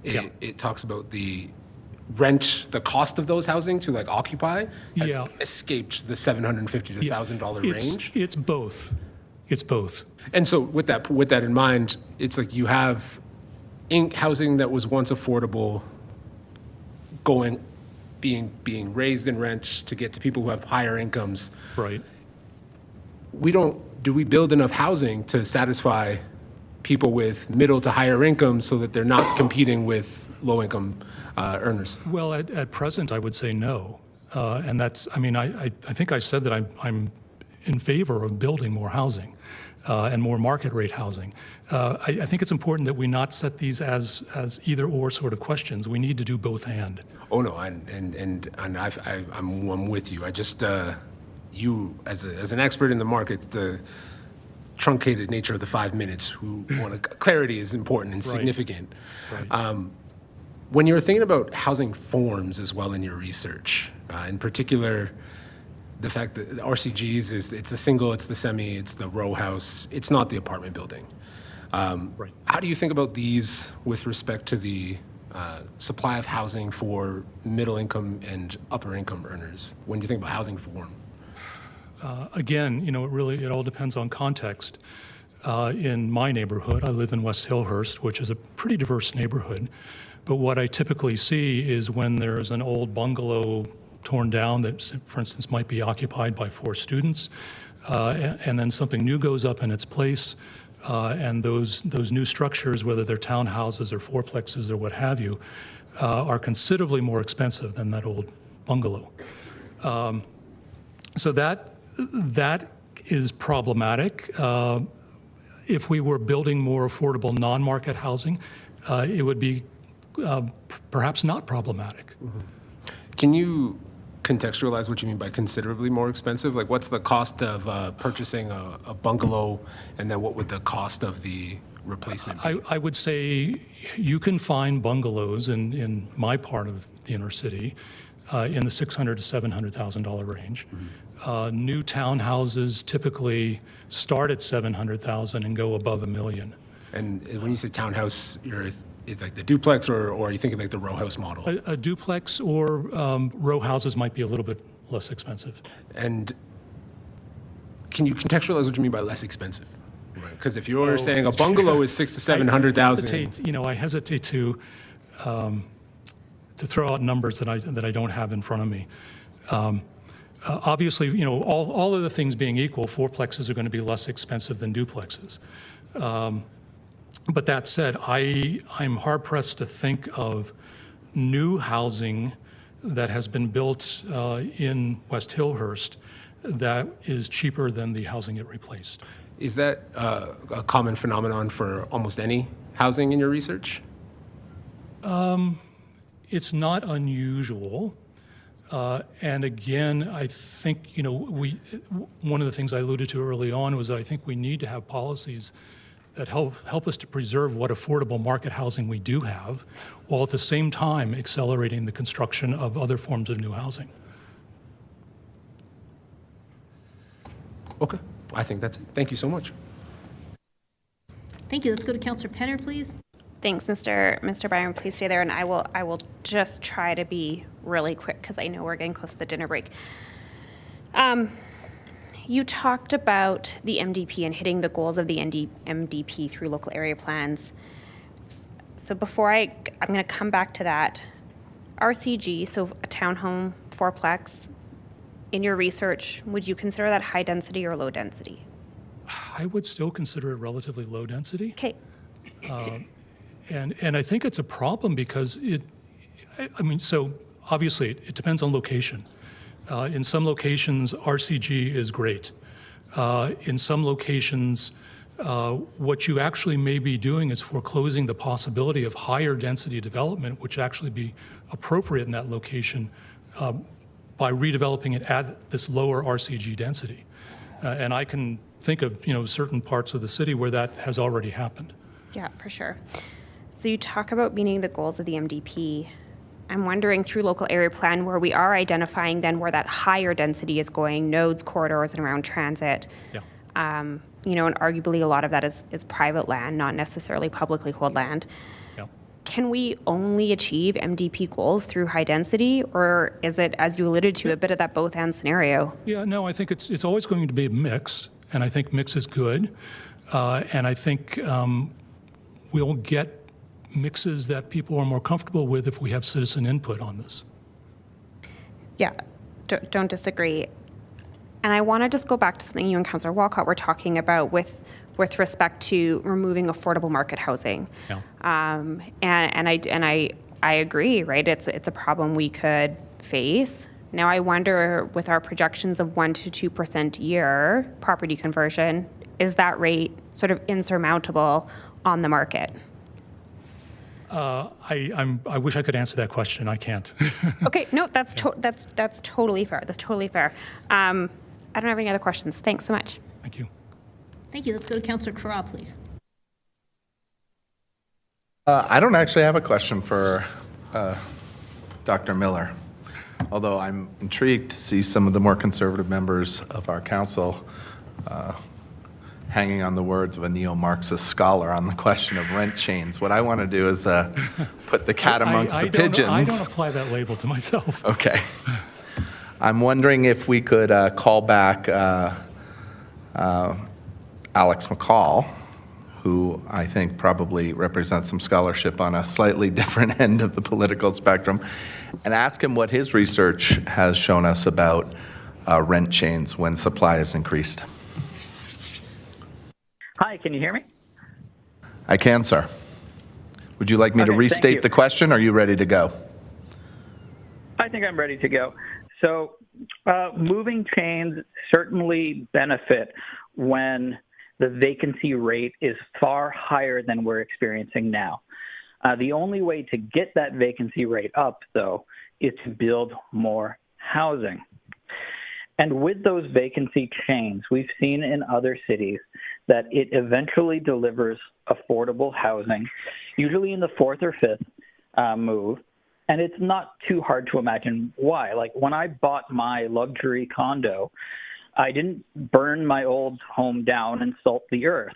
It talks about the rent, the cost of those housing to occupy has escaped the $750 to $1,000 range. It's both. It's both. And so with that in mind, it's like you have housing that was once affordable being raised in rent to get to people who have higher incomes. Right. Do we build enough housing to satisfy people with middle to higher incomes so that they're not competing with low income earners? Well, at present, I would say no. And that's, I think I said that I'm in favor of building more housing and more market rate housing. I think it's important that we not set these as either or sort of questions. We need to do both and. Oh no, I'm with you. I just you as an expert in the market, the truncated nature of the 5 minutes. Clarity is important and significant. Right. When you're thinking about housing forms as well in your research, in particular, the fact that RCGs it's the single, it's the semi, it's the row house, it's not the apartment building. Right. How do you think about these with respect to the supply of housing for middle income and upper income earners when you think about housing form? Again, it all depends on context. In my neighborhood, I live in West Hillhurst, which is a pretty diverse neighborhood. But what I typically see is when there's an old bungalow torn down that, for instance, might be occupied by 4 students, and then something new goes up in its place, and those new structures, whether they're townhouses or fourplexes or what have you, are considerably more expensive than that old bungalow. So that is problematic. If we were building more affordable non-market housing, it would be perhaps not problematic. Mm-hmm. Can you contextualize what you mean by considerably more expensive? Like, what's the cost of purchasing a bungalow, and then what would the cost of the replacement be? I would say you can find bungalows in my part of the inner city in the $600,000 to $700,000 range. New townhouses typically start at $700,000 and go above $1 million. And when you say townhouse, it's like the duplex, or are you thinking like the row house model? A duplex or row houses might be a little bit less expensive. And can you contextualize what you mean by less expensive? Because if you're saying a bungalow is $600,000 to $700,000, I hesitate to throw out numbers that I don't have in front of me. Obviously, all of the things being equal, fourplexes are going to be less expensive than duplexes. But that said, I'm hard pressed to think of new housing that has been built in West Hillhurst that is cheaper than the housing it replaced. Is that a common phenomenon for almost any housing in your research? It's not unusual. And again, I think, one of the things I alluded to early on was that I think we need to have policies that help us to preserve what affordable market housing we do have, while at the same time accelerating the construction of other forms of new housing. Okay, I think that's it. Thank you so much. Thank you. Let's go to Councillor Penner, please. Thanks, Mr. Byron. Please stay there, and I will just try to be really quick because I know we're getting close to the dinner break. You talked about the MDP and hitting the goals of the MDP through local area plans. So before I'm going to come back to that. RCG, so a townhome fourplex, in your research, would you consider that high density or low density? I would still consider it relatively low density. Okay. And I think it's a problem because so obviously it depends on location. In some locations, RCG is great. In some locations, what you actually may be doing is foreclosing the possibility of higher density development, which actually be appropriate in that location by redeveloping it at this lower RCG density. And I can think of certain parts of the city where that has already happened. Yeah, for sure. So you talk about meeting the goals of the MDP. I'm wondering through local area plan where we are identifying then where that higher density is going, nodes, corridors, and around transit. Yeah. And arguably a lot of that is private land, not necessarily publicly held land. Yeah. Can we only achieve MDP goals through high density, or is it, as you alluded to, a bit of that both and scenario? Yeah, no, I think it's always going to be a mix, and I think mix is good. And I think we'll get mixes that people are more comfortable with if we have citizen input on this. Yeah, don't disagree. And I want to just go back to something you and Councillor Walcott were talking about with respect to removing affordable market housing. Yeah. And I agree, right? It's a problem we could face. Now I wonder, with our projections of 1% to 2% a year property conversion, is that rate sort of insurmountable on the market? I wish I could answer that question. I can't. Okay, no, that's totally fair. That's totally fair. I don't have any other questions. Thanks so much. Thank you. Thank you. Let's go to Councillor Carra, please. I don't actually have a question for Dr. Miller, although I'm intrigued to see some of the more conservative members of our council hanging on the words of a neo-Marxist scholar on the question of rent chains. What I want to do is put the cat amongst the pigeons. I don't apply that label to myself. Okay. I'm wondering if we could call back Alex McCall, who I think probably represents some scholarship on a slightly different end of the political spectrum, and ask him what his research has shown us about rent chains when supply is increased. Hi, can you hear me? I can, sir. Would you like me to restate the question, or are you ready to go? I think I'm ready to go. So moving chains certainly benefit when the vacancy rate is far higher than we're experiencing now. The only way to get that vacancy rate up, though, is to build more housing. And with those vacancy chains, we've seen in other cities that it eventually delivers affordable housing, usually in the fourth or fifth move. And it's not too hard to imagine why. Like when I bought my luxury condo, I didn't burn my old home down and salt the earth.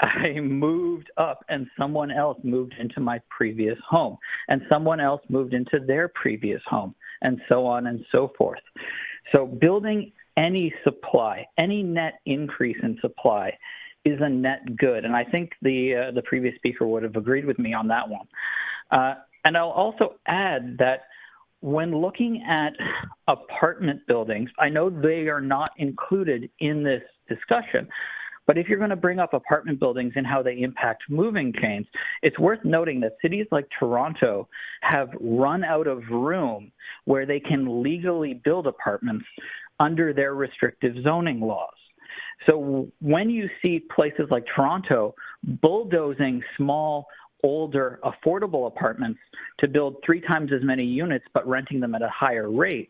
I moved up and someone else moved into my previous home and someone else moved into their previous home and so on and so forth. So building any supply, any net increase in supply is a net good. And I think the previous speaker would have agreed with me on that one. And I'll also add that when looking at apartment buildings, I know they are not included in this discussion, but if you're going to bring up apartment buildings and how they impact moving chains, it's worth noting that cities like Toronto have run out of room where they can legally build apartments under their restrictive zoning laws. So when you see places like Toronto bulldozing small, older, affordable apartments to build 3 times as many units but renting them at a higher rate,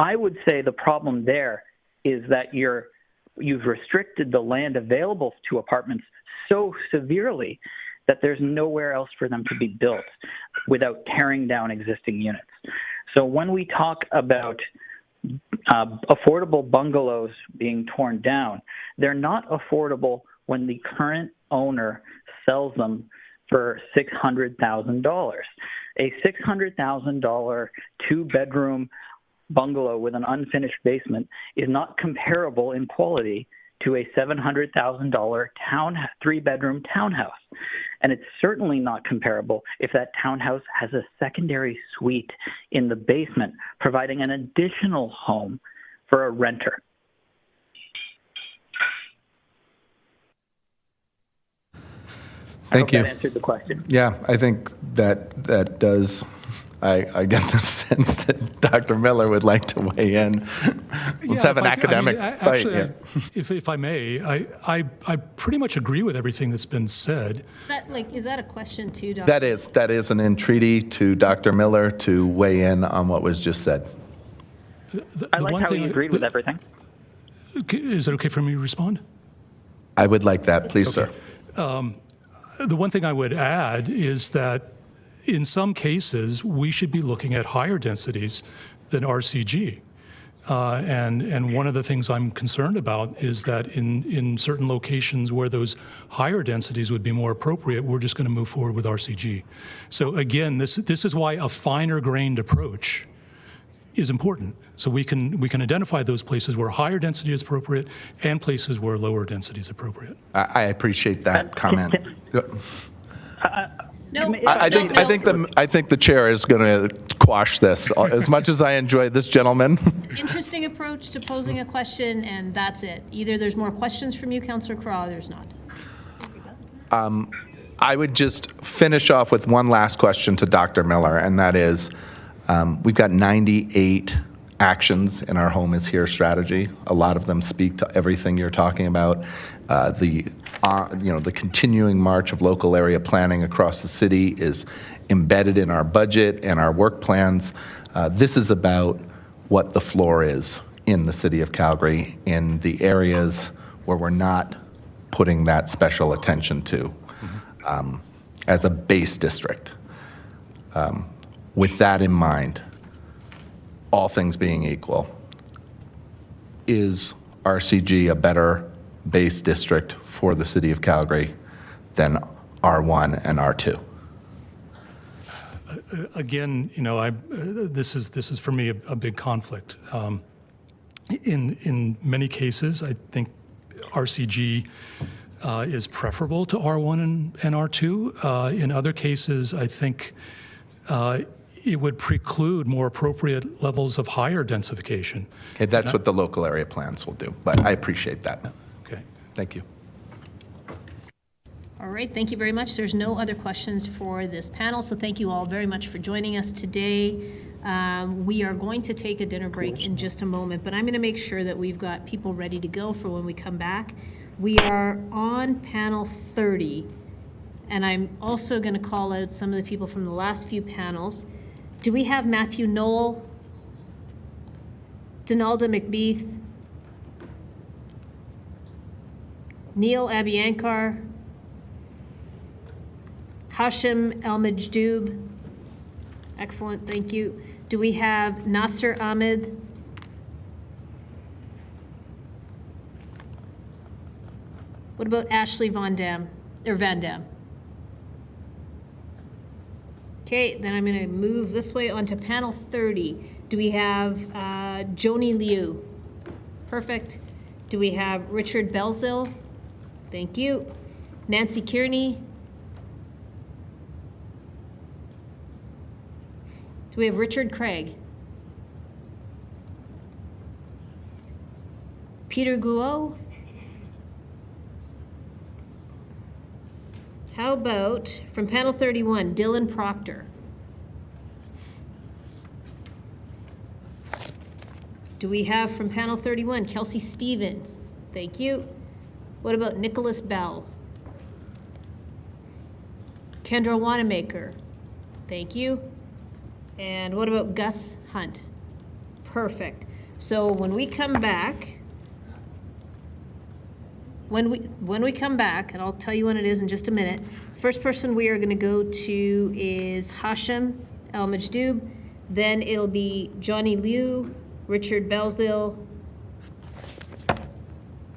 I would say the problem there is that you've restricted the land available to apartments so severely that there's nowhere else for them to be built without tearing down existing units. So when we talk about affordable bungalows being torn down, they're not affordable when the current owner sells them for $600,000. A $600,000 two-bedroom bungalow with an unfinished basement is not comparable in quality to a $700,000 three-bedroom townhouse. And it's certainly not comparable if that townhouse has a secondary suite in the basement, providing an additional home for a renter. Thank you. That answered the question. Yeah, I think that does. I get the sense that Dr. Miller would like to weigh in. Let's have an academic fight. Actually, if I may, I pretty much agree with everything that's been said. Is that a question too, Dr.? That is an entreaty to Dr. Miller to weigh in on what was just said. I like how you agreed with everything. Is it okay for me to respond? I would like that, please, okay. sir. The one thing I would add is that in some cases, we should be looking at higher densities than RCG. And one of the things I'm concerned about is that in certain locations where those higher densities would be more appropriate, we're just going to move forward with RCG. So again, this is why a finer grained approach is important. So we can identify those places where higher density is appropriate and places where lower density is appropriate. I appreciate that comment. No, I think the chair is going to quash this. As much as I enjoy this gentleman. Interesting approach to posing a question, and that's it. Either there's more questions from you, Councillor Craw, or there's not. I would just finish off with one last question to Dr. Miller, and that is, we've got 98 actions in our Home is Here strategy. A lot of them speak to everything you're talking about. The continuing march of local area planning across the city is embedded in our budget and our work plans. This is about what the floor is in the city of Calgary in the areas where we're not putting that special attention to as a base district. With that in mind, all things being equal, is RCG a better base district for the city of Calgary than R1 and R2? Again, this is for me a big conflict. In many cases, I think RCG is preferable to R1 and R2. In other cases, I think it would preclude more appropriate levels of higher densification. Okay, that's what the local area plans will do, but I appreciate that. Okay. Thank you. All right, thank you very much. There's no other questions for this panel, so thank you all very much for joining us today. We are going to take a dinner break in just a moment, but I'm going to make sure that we've got people ready to go for when we come back. We are on panel 30, and I'm also going to call out some of the people from the last few panels. Do we have Matthew Knoll, Donalda McBeath, Neil Abiyankar, Hashim El-Majdoub? Excellent, thank you. Do we have Nasser Ahmed? What about Ashley Van Dam? Okay, then I'm going to move this way onto panel 30. Do we have Joni Liu? Perfect. Do we have Richard Belzil? Thank you. Nancy Kearney? Do we have Richard Craig? Peter Guo? How about, from panel 31, Dylan Proctor? Do we have from panel 31, Kelsey Stevens? Thank you. What about Nicholas Bell? Kendra Wanamaker? Thank you. And what about Gus Hunt? Perfect. So when we come back, when we come back, and I'll tell you when it is in just a minute, first person we are going to go to is Hashim El-Majdoub. Then it'll be Johnny Liu, Richard Belzil,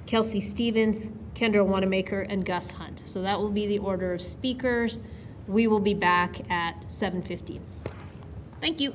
Kelsey Stevens, Kendra Wanamaker, and Gus Hunt. So that will be the order of speakers. We will be back at 7:15. Thank you.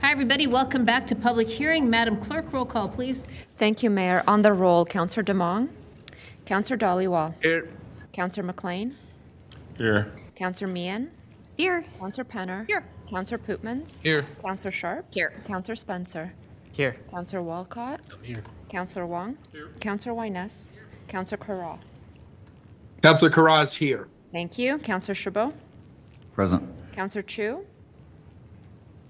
Hi, everybody. Welcome back to public hearing. Madam Clerk, roll call, please. Thank you, Mayor. On the roll, Councillor Demong. Councillor Dhaliwal. Here. Councillor McLean. Here. Councillor Meehan. Here. Councillor Penner. Here. Councillor Pootmans. Here. Councillor Sharp. Here. Councillor Spencer. Here. Councillor Walcott. I'm here. Councillor Wong. Here. Councillor Wyness. Councillor Carra. Councillor Carra is here. Thank you. Councillor Chabot. Present. Councillor Chu.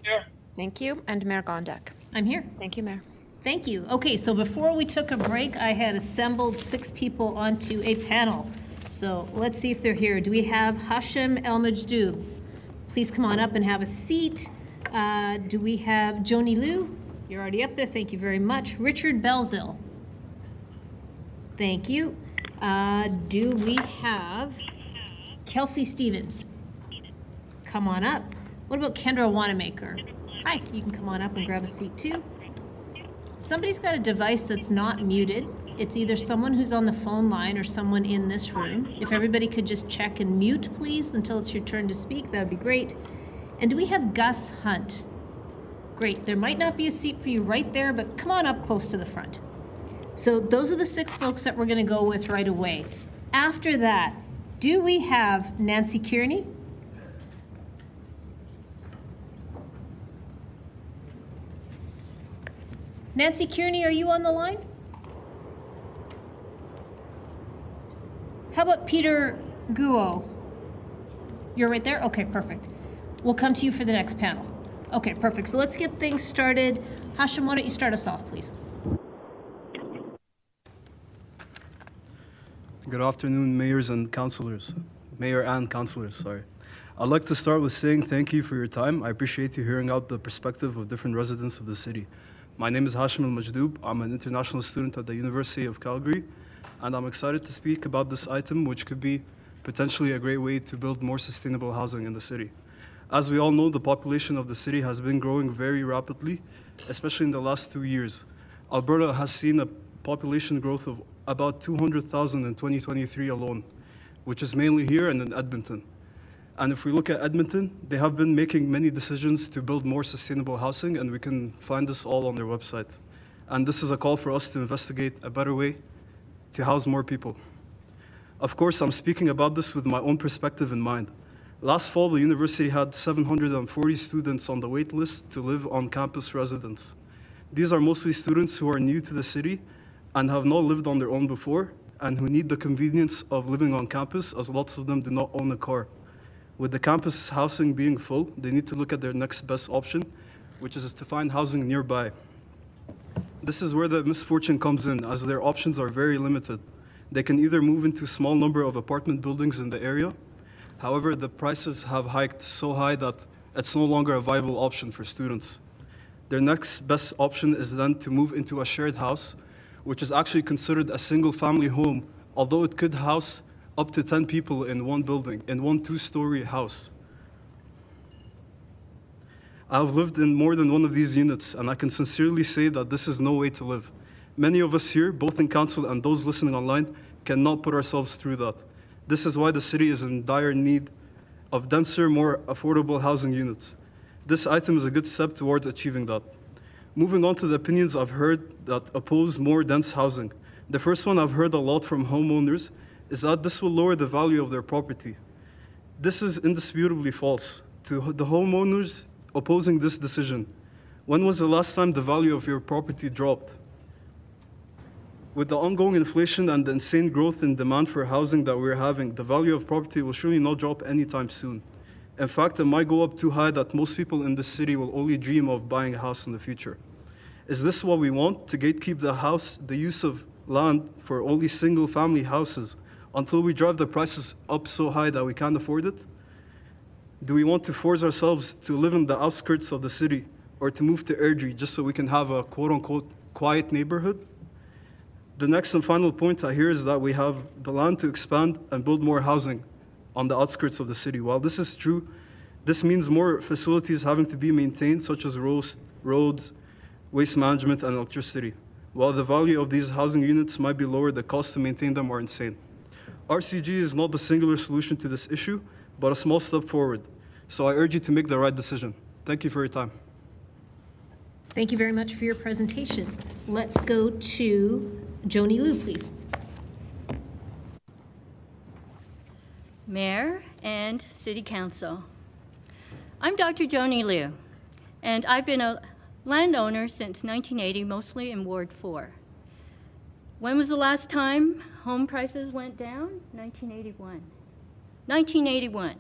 Here. Thank you. And Mayor Gondek. I'm here. Thank you, Mayor. Thank you. Okay, so before we took a break, I had assembled 6 people onto a panel. So let's see if they're here. Do we have Hashem El Majdoub? Please come on up and have a seat. Do we have Joni Liu? You're already up there. Thank you very much. Richard Belzil. Thank you. Do we have Kelsey Stevens? Come on up. What about Kendra Wanamaker? Hi, you can come on up and grab a seat too. Somebody's got a device that's not muted. It's either someone who's on the phone line or someone in this room. If everybody could just check and mute, please, until it's your turn to speak, that would be great. And do we have Gus Hunt? Great. There might not be a seat for you right there, but come on up close to the front. So those are the 6 folks that we're going to go with right away. After that, do we have Nancy Kearney? Nancy Kearney, are you on the line? How about Peter Guo? You're right there? Okay, perfect. We'll come to you for the next panel. Okay, perfect. So let's get things started. Hashem, why don't you start us off, please? Good afternoon, mayors and councillors. Mayor and councillors, sorry. I'd like to start with saying thank you for your time. I appreciate you hearing out the perspective of different residents of the city. My name is Hashem El Majdoub. I'm an international student at the University of Calgary, and I'm excited to speak about this item, which could be potentially a great way to build more sustainable housing in the city. As we all know, the population of the city has been growing very rapidly, especially in the last 2 years. Alberta has seen a population growth of about 200,000 in 2023 alone, which is mainly here and in Edmonton. And if we look at Edmonton, they have been making many decisions to build more sustainable housing, and we can find this all on their website. And this is a call for us to investigate a better way to house more people. Of course, I'm speaking about this with my own perspective in mind. Last fall, the university had 740 students on the wait list to live on campus residence. These are mostly students who are new to the city and have not lived on their own before, and who need the convenience of living on campus, as lots of them do not own a car. With the campus housing being full, they need to look at their next best option, which is to find housing nearby. This is where the misfortune comes in, as their options are very limited. They can either move into a small number of apartment buildings in the area. However, the prices have hiked so high that it's no longer a viable option for students. Their next best option is then to move into a shared house, which is actually considered a single-family home, although it could house up to 10 people in one building, in one 2-story house. I've lived in more than one of these units, and I can sincerely say that this is no way to live. Many of us here, both in council and those listening online, cannot put ourselves through that. This is why the city is in dire need of denser, more affordable housing units. This item is a good step towards achieving that. Moving on to the opinions I've heard that oppose more dense housing. The first one I've heard a lot from homeowners is that this will lower the value of their property. This is indisputably false. To the homeowners opposing this decision, when was the last time the value of your property dropped? With the ongoing inflation and the insane growth in demand for housing that we're having, the value of property will surely not drop anytime soon. In fact, it might go up too high that most people in this city will only dream of buying a house in the future. Is this what we want, to gatekeep the use of land for only single-family houses until we drive the prices up so high that we can't afford it? Do we want to force ourselves to live in the outskirts of the city or to move to Airdrie just so we can have a quote-unquote quiet neighborhood? The next and final point I hear is that we have the land to expand and build more housing on the outskirts of the city. While this is true, this means more facilities having to be maintained, such as roads, waste management, and electricity. While the value of these housing units might be lower, the cost to maintain them are insane. RCG is not the singular solution to this issue, but a small step forward. So I urge you to make the right decision. Thank you for your time. Thank you very much for your presentation. Let's go to Joni Liu, please. Mayor and City Council. I'm Dr. Joni Liu, and I've been a landowner since 1980, mostly in Ward 4. When was the last time home prices went down? 1981. 1981.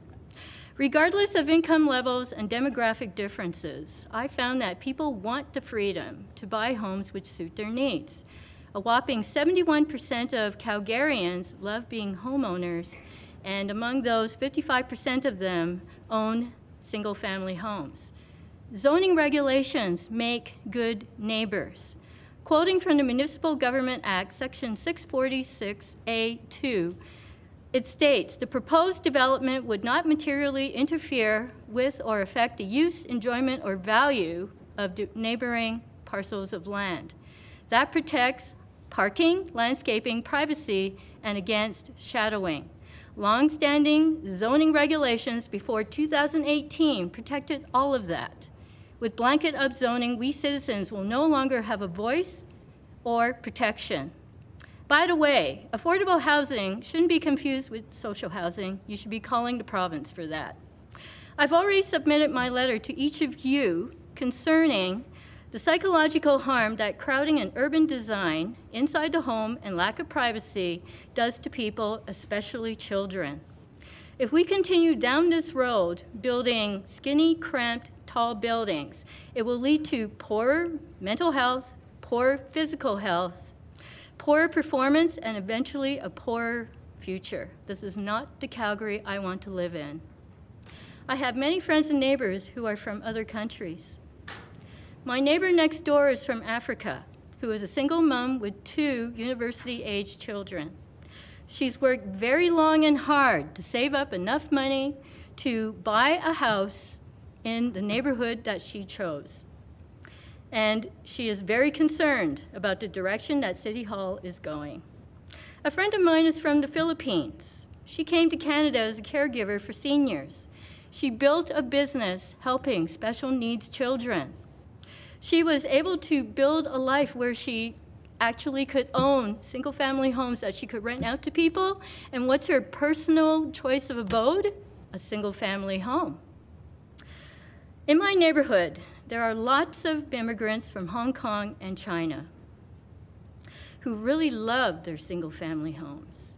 Regardless of income levels and demographic differences, I found that people want the freedom to buy homes which suit their needs. A whopping 71% of Calgarians love being homeowners, and among those, 55% of them own single-family homes. Zoning regulations make good neighbors. Quoting from the Municipal Government Act, Section 646A2, it states, the proposed development would not materially interfere with or affect the use, enjoyment, or value of neighboring parcels of land. That protects parking, landscaping, privacy, and against shadowing. Long-standing zoning regulations before 2018 protected all of that. With blanket upzoning, we citizens will no longer have a voice or protection. By the way, affordable housing shouldn't be confused with social housing. You should be calling the province for that. I've already submitted my letter to each of you concerning the psychological harm that crowding and urban design inside the home and lack of privacy does to people, especially children. If we continue down this road, building skinny, cramped, tall buildings, it will lead to poorer mental health, poor physical health, poorer performance, and eventually a poorer future. This is not the Calgary I want to live in. I have many friends and neighbors who are from other countries. My neighbor next door is from Africa, who is a single mom with 2 university-age children. She's worked very long and hard to save up enough money to buy a house in the neighborhood that she chose. And she is very concerned about the direction that City Hall is going. A friend of mine is from the Philippines. She came to Canada as a caregiver for seniors. She built a business helping special needs children. She was able to build a life where she actually could own single-family homes that she could rent out to people. And what's her personal choice of abode? A single-family home. In my neighborhood, there are lots of immigrants from Hong Kong and China who really love their single-family homes.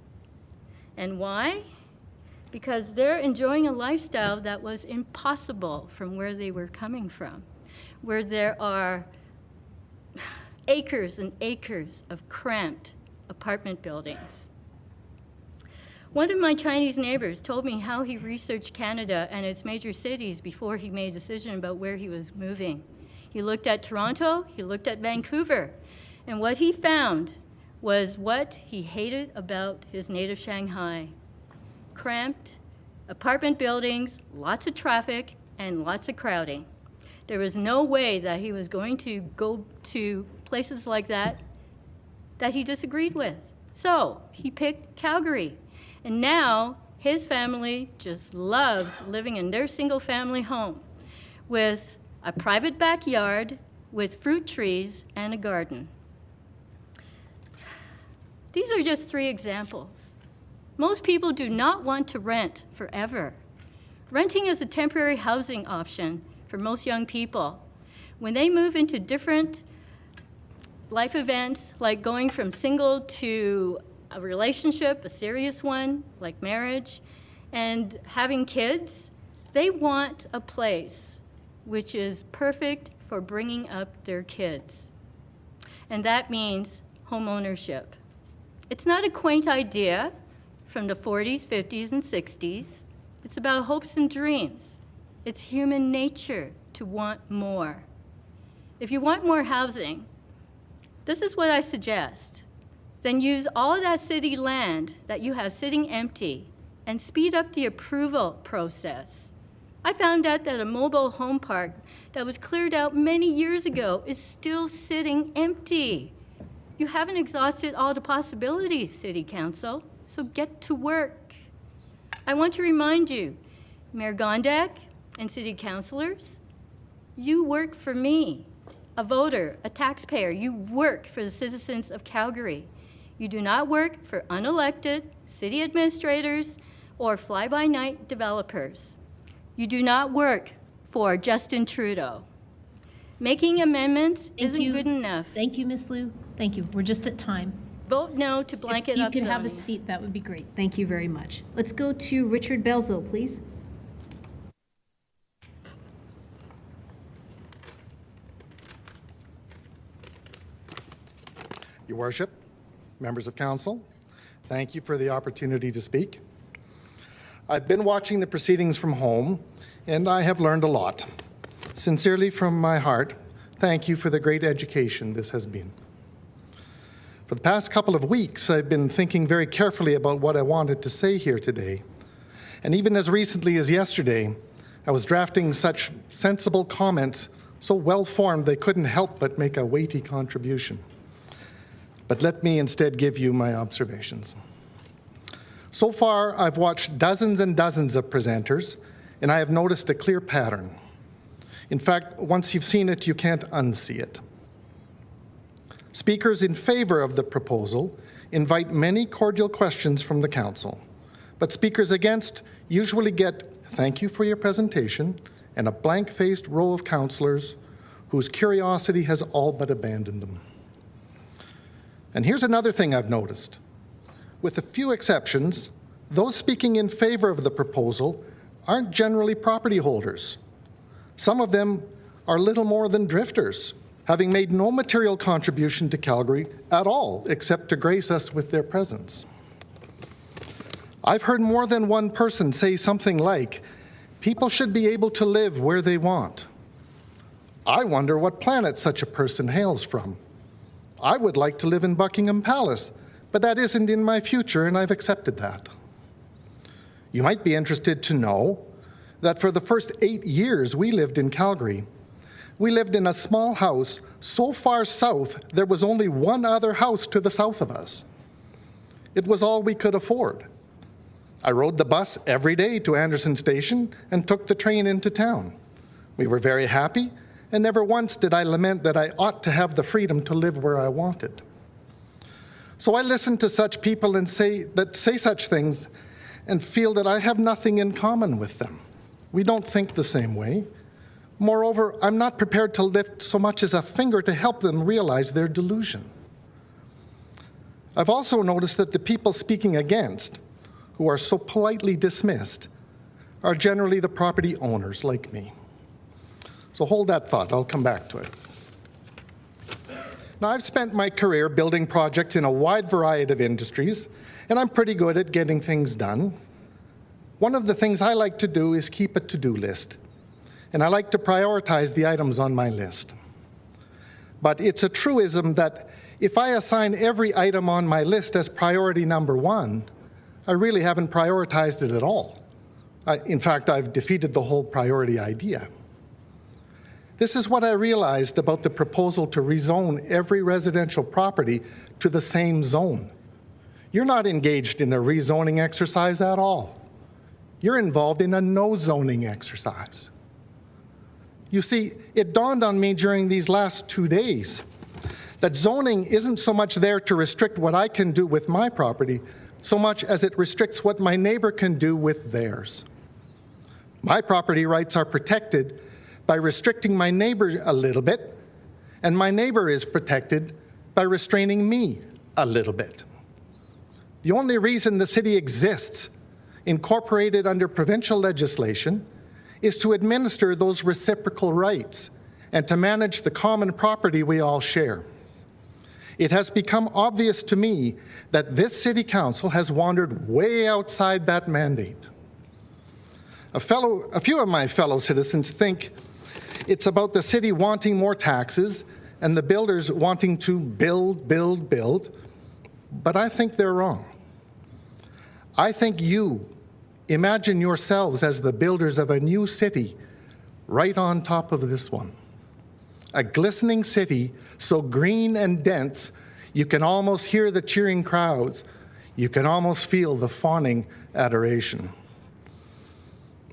And why? Because they're enjoying a lifestyle that was impossible from where they were coming from, where there are acres and acres of cramped apartment buildings. One of my Chinese neighbors told me how he researched Canada and its major cities before he made a decision about where he was moving. He looked at Toronto, he looked at Vancouver, and what he found was what he hated about his native Shanghai. Cramped apartment buildings, lots of traffic, and lots of crowding. There was no way that he was going to go to places like that he disagreed with. So he picked Calgary. And now his family just loves living in their single-family home with a private backyard, with fruit trees and a garden. These are just 3 examples. Most people do not want to rent forever. Renting is a temporary housing option for most young people. When they move into different life events, like going from single to a relationship, a serious one, like marriage, and having kids, they want a place which is perfect for bringing up their kids. And that means home ownership. It's not a quaint idea from the 40s, 50s, and 60s. It's about hopes and dreams. It's human nature to want more. If you want more housing, this is what I suggest. Then use all of that city land that you have sitting empty and speed up the approval process. I found out that a mobile home park that was cleared out many years ago is still sitting empty. You haven't exhausted all the possibilities, City Council, so get to work. I want to remind you, Mayor Gondek and City Councilors, you work for me. a voter, a taxpayer. You work for the citizens of Calgary. You do not work for unelected city administrators or fly-by-night developers. You do not work for Justin Trudeau. Making amendments isn't good enough. Thank you, Ms. Liu. Thank you. We're just at time. Vote no to blanket upzoning. If you can have a seat, that would be great. Thank you very much. Let's go to Richard Belzo, please. Your Worship, members of council, thank you for the opportunity to speak. I've been watching the proceedings from home, and I have learned a lot. Sincerely from my heart, thank you for the great education this has been. For the past couple of weeks, I've been thinking very carefully about what I wanted to say here today. And even as recently as yesterday, I was drafting such sensible comments, so well-formed they couldn't help but make a weighty contribution. But let me instead give you my observations. So far, I've watched dozens and dozens of presenters, and I have noticed a clear pattern. In fact, once you've seen it, you can't unsee it. Speakers in favor of the proposal invite many cordial questions from the council, but speakers against usually get "thank you for your presentation" and a blank-faced row of councillors whose curiosity has all but abandoned them. And here's another thing I've noticed. With a few exceptions, those speaking in favor of the proposal aren't generally property holders. Some of them are little more than drifters, having made no material contribution to Calgary at all, except to grace us with their presence. I've heard more than one person say something like, "People should be able to live where they want." I wonder what planet such a person hails from. I would like to live in Buckingham Palace, but that isn't in my future, and I've accepted that. You might be interested to know that for the first 8 years we lived in Calgary, we lived in a small house so far south there was only one other house to the south of us. It was all we could afford. I rode the bus every day to Anderson Station and took the train into town. We were very happy, and never once did I lament that I ought to have the freedom to live where I wanted. So I listen to such people and say such things and feel that I have nothing in common with them. We don't think the same way. Moreover, I'm not prepared to lift so much as a finger to help them realize their delusion. I've also noticed that the people speaking against, who are so politely dismissed, are generally the property owners like me. So hold that thought, I'll come back to it. Now, I've spent my career building projects in a wide variety of industries, and I'm pretty good at getting things done. One of the things I like to do is keep a to-do list, and I like to prioritize the items on my list. But it's a truism that if I assign every item on my list as priority number one, I really haven't prioritized it at all. In fact, I've defeated the whole priority idea. This is what I realized about the proposal to rezone every residential property to the same zone. You're not engaged in a rezoning exercise at all. You're involved in a no-zoning exercise. You see, it dawned on me during these last 2 days that zoning isn't so much there to restrict what I can do with my property, so much as it restricts what my neighbor can do with theirs. My property rights are protected by restricting my neighbor a little bit, and my neighbor is protected by restraining me a little bit. The only reason the city exists, incorporated under provincial legislation, is to administer those reciprocal rights and to manage the common property we all share. It has become obvious to me that this City Council has wandered way outside that mandate. A few of my fellow citizens think it's about the city wanting more taxes and the builders wanting to build, but I think they're wrong. I think you imagine yourselves as the builders of a new city right on top of this one. A glistening city so green and dense you can almost hear the cheering crowds. You can almost feel the fawning adoration.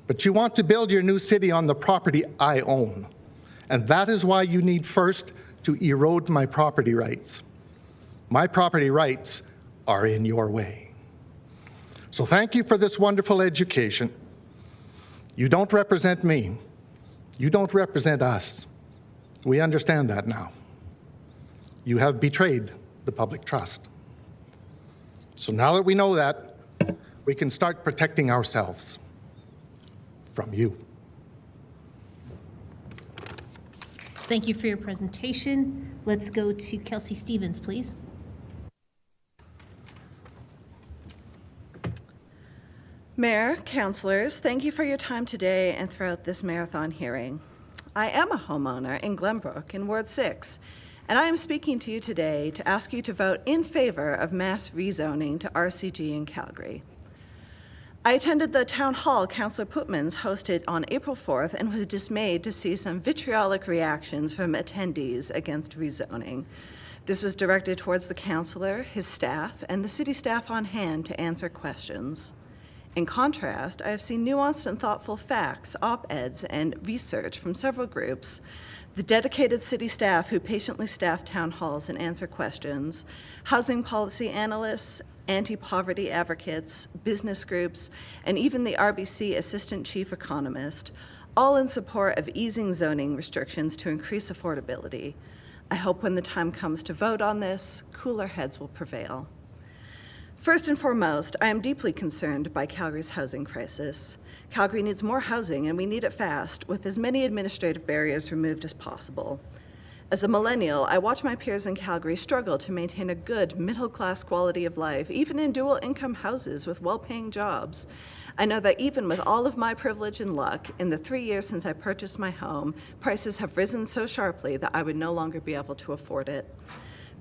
But you want to build your new city on the property I own. And that is why you need first to erode my property rights. My property rights are in your way. So thank you for this wonderful education. You don't represent me. You don't represent us. We understand that now. You have betrayed the public trust. So now that we know that, we can start protecting ourselves from you. Thank you for your presentation. Let's go to Kelsey Stevens, please. Mayor, councillors, thank you for your time today and throughout this marathon hearing. I am a homeowner in Glenbrook in Ward 6, and I am speaking to you today to ask you to vote in favor of mass rezoning to RCG in Calgary. I attended the town hall Councillor Putmans hosted on April 4th and was dismayed to see some vitriolic reactions from attendees against rezoning. This was directed towards the councillor, his staff, and the city staff on hand to answer questions. In contrast, I have seen nuanced and thoughtful facts, op-eds, and research from several groups, the dedicated city staff who patiently staff town halls and answer questions, housing policy analysts, anti-poverty advocates, business groups, and even the RBC Assistant Chief Economist, all in support of easing zoning restrictions to increase affordability. I hope when the time comes to vote on this, cooler heads will prevail. First and foremost, I am deeply concerned by Calgary's housing crisis. Calgary needs more housing, and we need it fast, with as many administrative barriers removed as possible. As a millennial, I watch my peers in Calgary struggle to maintain a good middle-class quality of life, even in dual-income houses with well-paying jobs. I know that even with all of my privilege and luck, in the 3 years since I purchased my home, prices have risen so sharply that I would no longer be able to afford it.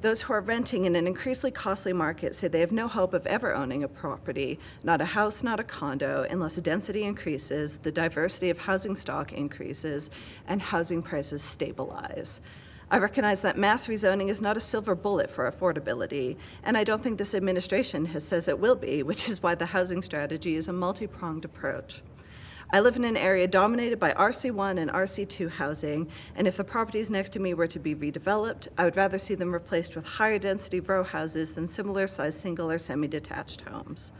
Those who are renting in an increasingly costly market say they have no hope of ever owning a property, not a house, not a condo, unless density increases, the diversity of housing stock increases, and housing prices stabilize. I recognize that mass rezoning is not a silver bullet for affordability, and I don't think this administration has said it will be, which is why the housing strategy is a multi-pronged approach. I live in an area dominated by RC1 and RC2 housing, and if the properties next to me were to be redeveloped, I would rather see them replaced with higher density row houses than similar sized single or semi-detached homes.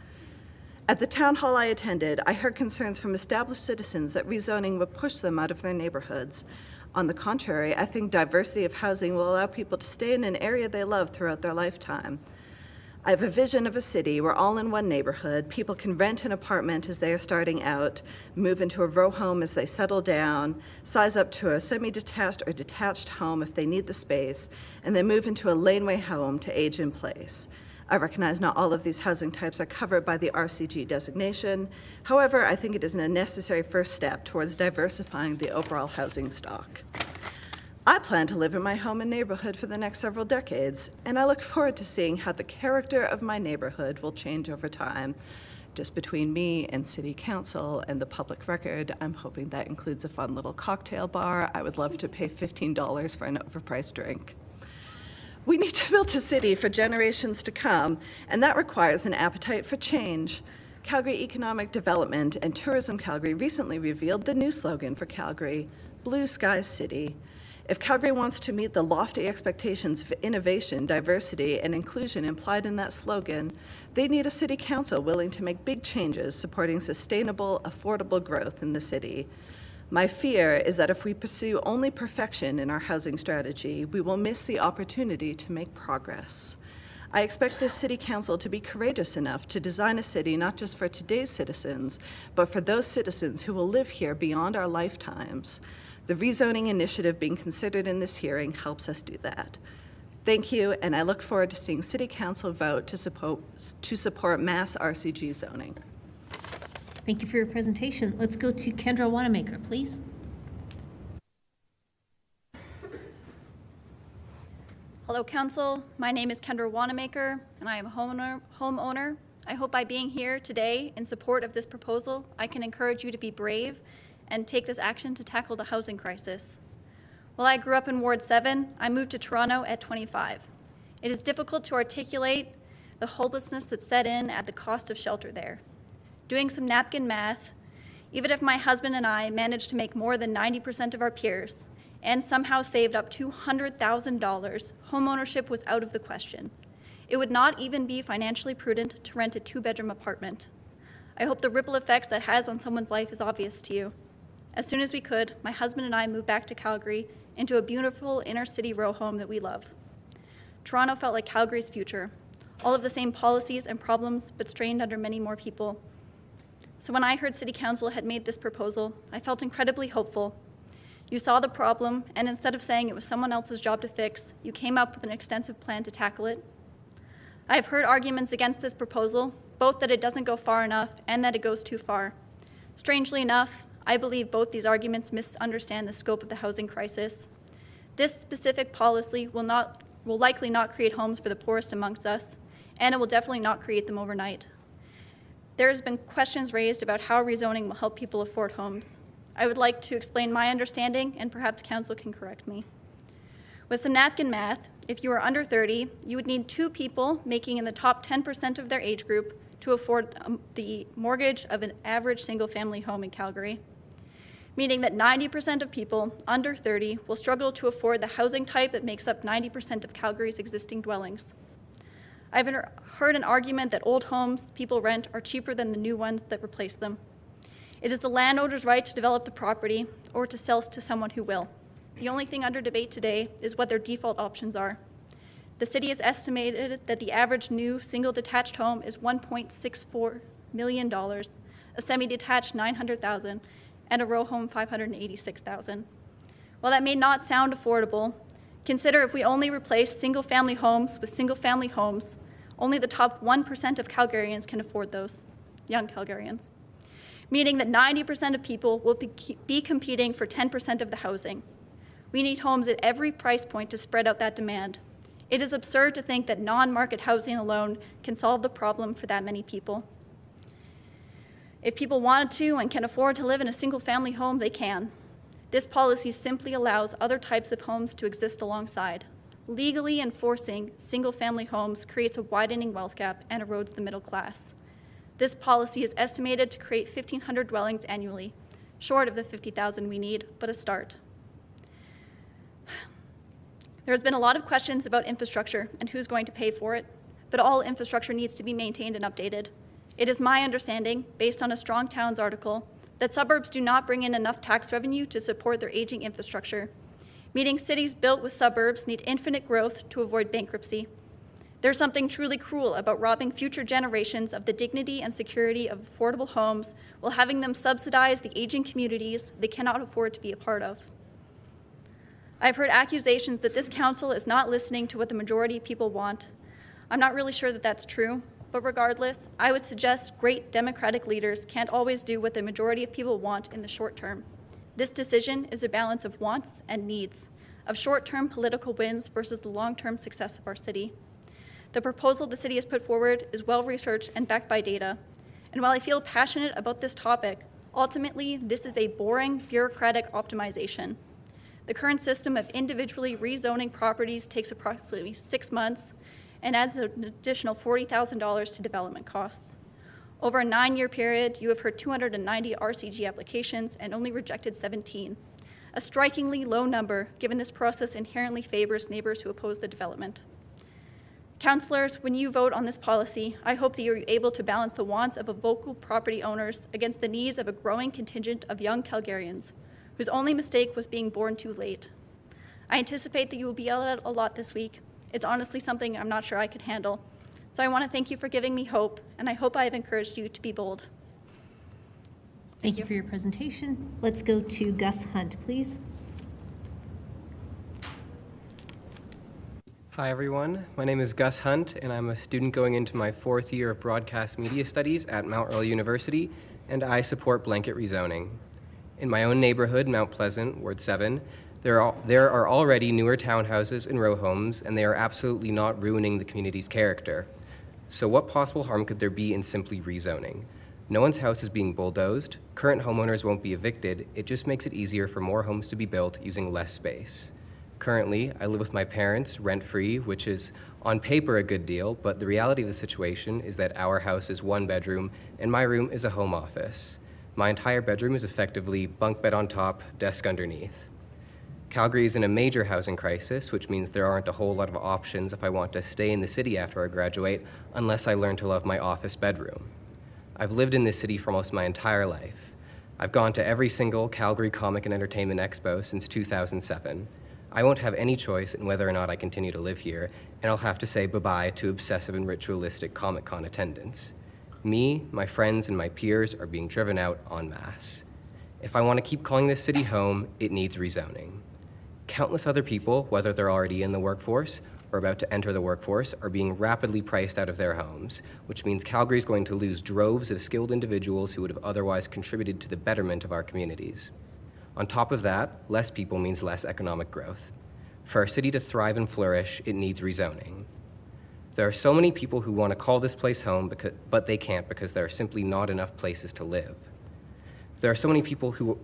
At the town hall I attended, I heard concerns from established citizens that rezoning would push them out of their neighborhoods. On the contrary, I think diversity of housing will allow people to stay in an area they love throughout their lifetime. I have a vision of a city where all in one neighborhood, people can rent an apartment as they are starting out, move into a row home as they settle down, size up to a semi-detached or detached home if they need the space, and then move into a laneway home to age in place. I recognize not all of these housing types are covered by the RCG designation. However, I think it is a necessary first step towards diversifying the overall housing stock. I plan to live in my home and neighborhood for the next several decades, and I look forward to seeing how the character of my neighborhood will change over time. Just between me and City Council and the public record, I'm hoping that includes a fun little cocktail bar. I would love to pay $15 for an overpriced drink. We need to build a city for generations to come, and that requires an appetite for change. Calgary Economic Development and Tourism Calgary recently revealed the new slogan for Calgary, Blue Sky City. If Calgary wants to meet the lofty expectations of innovation, diversity, and inclusion implied in that slogan, they need a city council willing to make big changes supporting sustainable, affordable growth in the city. My fear is that if we pursue only perfection in our housing strategy, we will miss the opportunity to make progress. I expect this city council to be courageous enough to design a city not just for today's citizens, but for those citizens who will live here beyond our lifetimes. The rezoning initiative being considered in this hearing helps us do that. Thank you, and I look forward to seeing City Council vote to support mass RCG zoning. Thank you for your presentation. Let's go to Kendra Wanamaker, please. Hello, Council. My name is Kendra Wanamaker, and I am a homeowner. I hope by being here today in support of this proposal, I can encourage you to be brave and take this action to tackle the housing crisis. While I grew up in Ward 7, I moved to Toronto at 25. It is difficult to articulate the hopelessness that set in at the cost of shelter there. Doing some napkin math, even if my husband and I managed to make more than 90% of our peers and somehow saved up $200,000, homeownership was out of the question. It would not even be financially prudent to rent a 2-bedroom apartment. I hope the ripple effects that has on someone's life is obvious to you. As soon as we could, my husband and I moved back to Calgary into a beautiful inner city row home that we love. Toronto felt like Calgary's future, all of the same policies and problems, but strained under many more people. So when I heard City Council had made this proposal, I felt incredibly hopeful. You saw the problem, and instead of saying it was someone else's job to fix, you came up with an extensive plan to tackle it. I have heard arguments against this proposal, both that it doesn't go far enough and that it goes too far. Strangely enough, I believe both these arguments misunderstand the scope of the housing crisis. This specific policy will likely not create homes for the poorest amongst us, and it will definitely not create them overnight. There has been questions raised about how rezoning will help people afford homes. I would like to explain my understanding, and perhaps council can correct me. With some napkin math, if you are under 30, you would need 2 people making in the top 10% of their age group to afford the mortgage of an average single-family home in Calgary, meaning that 90% of people under 30 will struggle to afford the housing type that makes up 90% of Calgary's existing dwellings. I've heard an argument that old homes people rent are cheaper than the new ones that replace them. It is the landowner's right to develop the property or to sell to someone who will. The only thing under debate today is what their default options are. The city has estimated that the average new single detached home is $1.64 million, a semi-detached $900,000, and a row home $586,000. While that may not sound affordable, consider if we only replace single-family homes with single-family homes, only the top 1% of Calgarians can afford those, young Calgarians, meaning that 90% of people will be competing for 10% of the housing. We need homes at every price point to spread out that demand. It is absurd to think that non-market housing alone can solve the problem for that many people. If people wanted to and can afford to live in a single-family home, they can. This policy simply allows other types of homes to exist alongside. Legally enforcing single-family homes creates a widening wealth gap and erodes the middle class. This policy is estimated to create 1,500 dwellings annually, short of the 50,000 we need, but a start. There's been a lot of questions about infrastructure and who's going to pay for it, but all infrastructure needs to be maintained and updated. It is my understanding, based on a Strong Towns article, that suburbs do not bring in enough tax revenue to support their aging infrastructure, meaning cities built with suburbs need infinite growth to avoid bankruptcy. There's something truly cruel about robbing future generations of the dignity and security of affordable homes while having them subsidize the aging communities they cannot afford to be a part of. I've heard accusations that this council is not listening to what the majority of people want. I'm not really sure that that's true, but regardless, I would suggest great democratic leaders can't always do what the majority of people want in the short term. This decision is a balance of wants and needs, of short-term political wins versus the long-term success of our city. The proposal the city has put forward is well-researched and backed by data, and while I feel passionate about this topic, ultimately, this is a boring, bureaucratic optimization. The current system of individually rezoning properties takes approximately 6 months and adds an additional $40,000 to development costs. Over a 9-year period, you have heard 290 RCG applications and only rejected 17, a strikingly low number given this process inherently favors neighbors who oppose the development. Councillors, when you vote on this policy, I hope that you're able to balance the wants of vocal property owners against the needs of a growing contingent of young Calgarians whose only mistake was being born too late. I anticipate that you will be yelled at a lot this week. It's honestly something I'm not sure I could handle. So I want to thank you for giving me hope, and I hope I have encouraged you to be bold. Thank you for your presentation. Let's go to Gus Hunt, please. Hi everyone, my name is Gus Hunt and I'm a student going into my 4th year of Broadcast Media Studies at Mount Earl University, and I support blanket rezoning. In my own neighborhood, Mount Pleasant, Ward 7, there are already newer townhouses and row homes, and they are absolutely not ruining the community's character. So what possible harm could there be in simply rezoning? No one's house is being bulldozed, current homeowners won't be evicted, it just makes it easier for more homes to be built using less space. Currently, I live with my parents, rent-free, which is on paper a good deal, but the reality of the situation is that our house is 1 bedroom and my room is a home office. My entire bedroom is effectively bunk bed on top, desk underneath. Calgary is in a major housing crisis, which means there aren't a whole lot of options if I want to stay in the city after I graduate, unless I learn to love my office bedroom. I've lived in this city for almost my entire life. I've gone to every single Calgary Comic and Entertainment Expo since 2007. I won't have any choice in whether or not I continue to live here, and I'll have to say bye-bye to obsessive and ritualistic Comic-Con attendance. Me, my friends, and my peers are being driven out en masse. If I want to keep calling this city home, it needs rezoning. Countless other people, whether they're already in the workforce or about to enter the workforce, are being rapidly priced out of their homes, which means Calgary is going to lose droves of skilled individuals who would have otherwise contributed to the betterment of our communities. On top of that, less people means less economic growth. For our city to thrive and flourish, it needs rezoning. There are so many people who want to call this place home, but they can't because there are simply not enough places to live. There are so many people who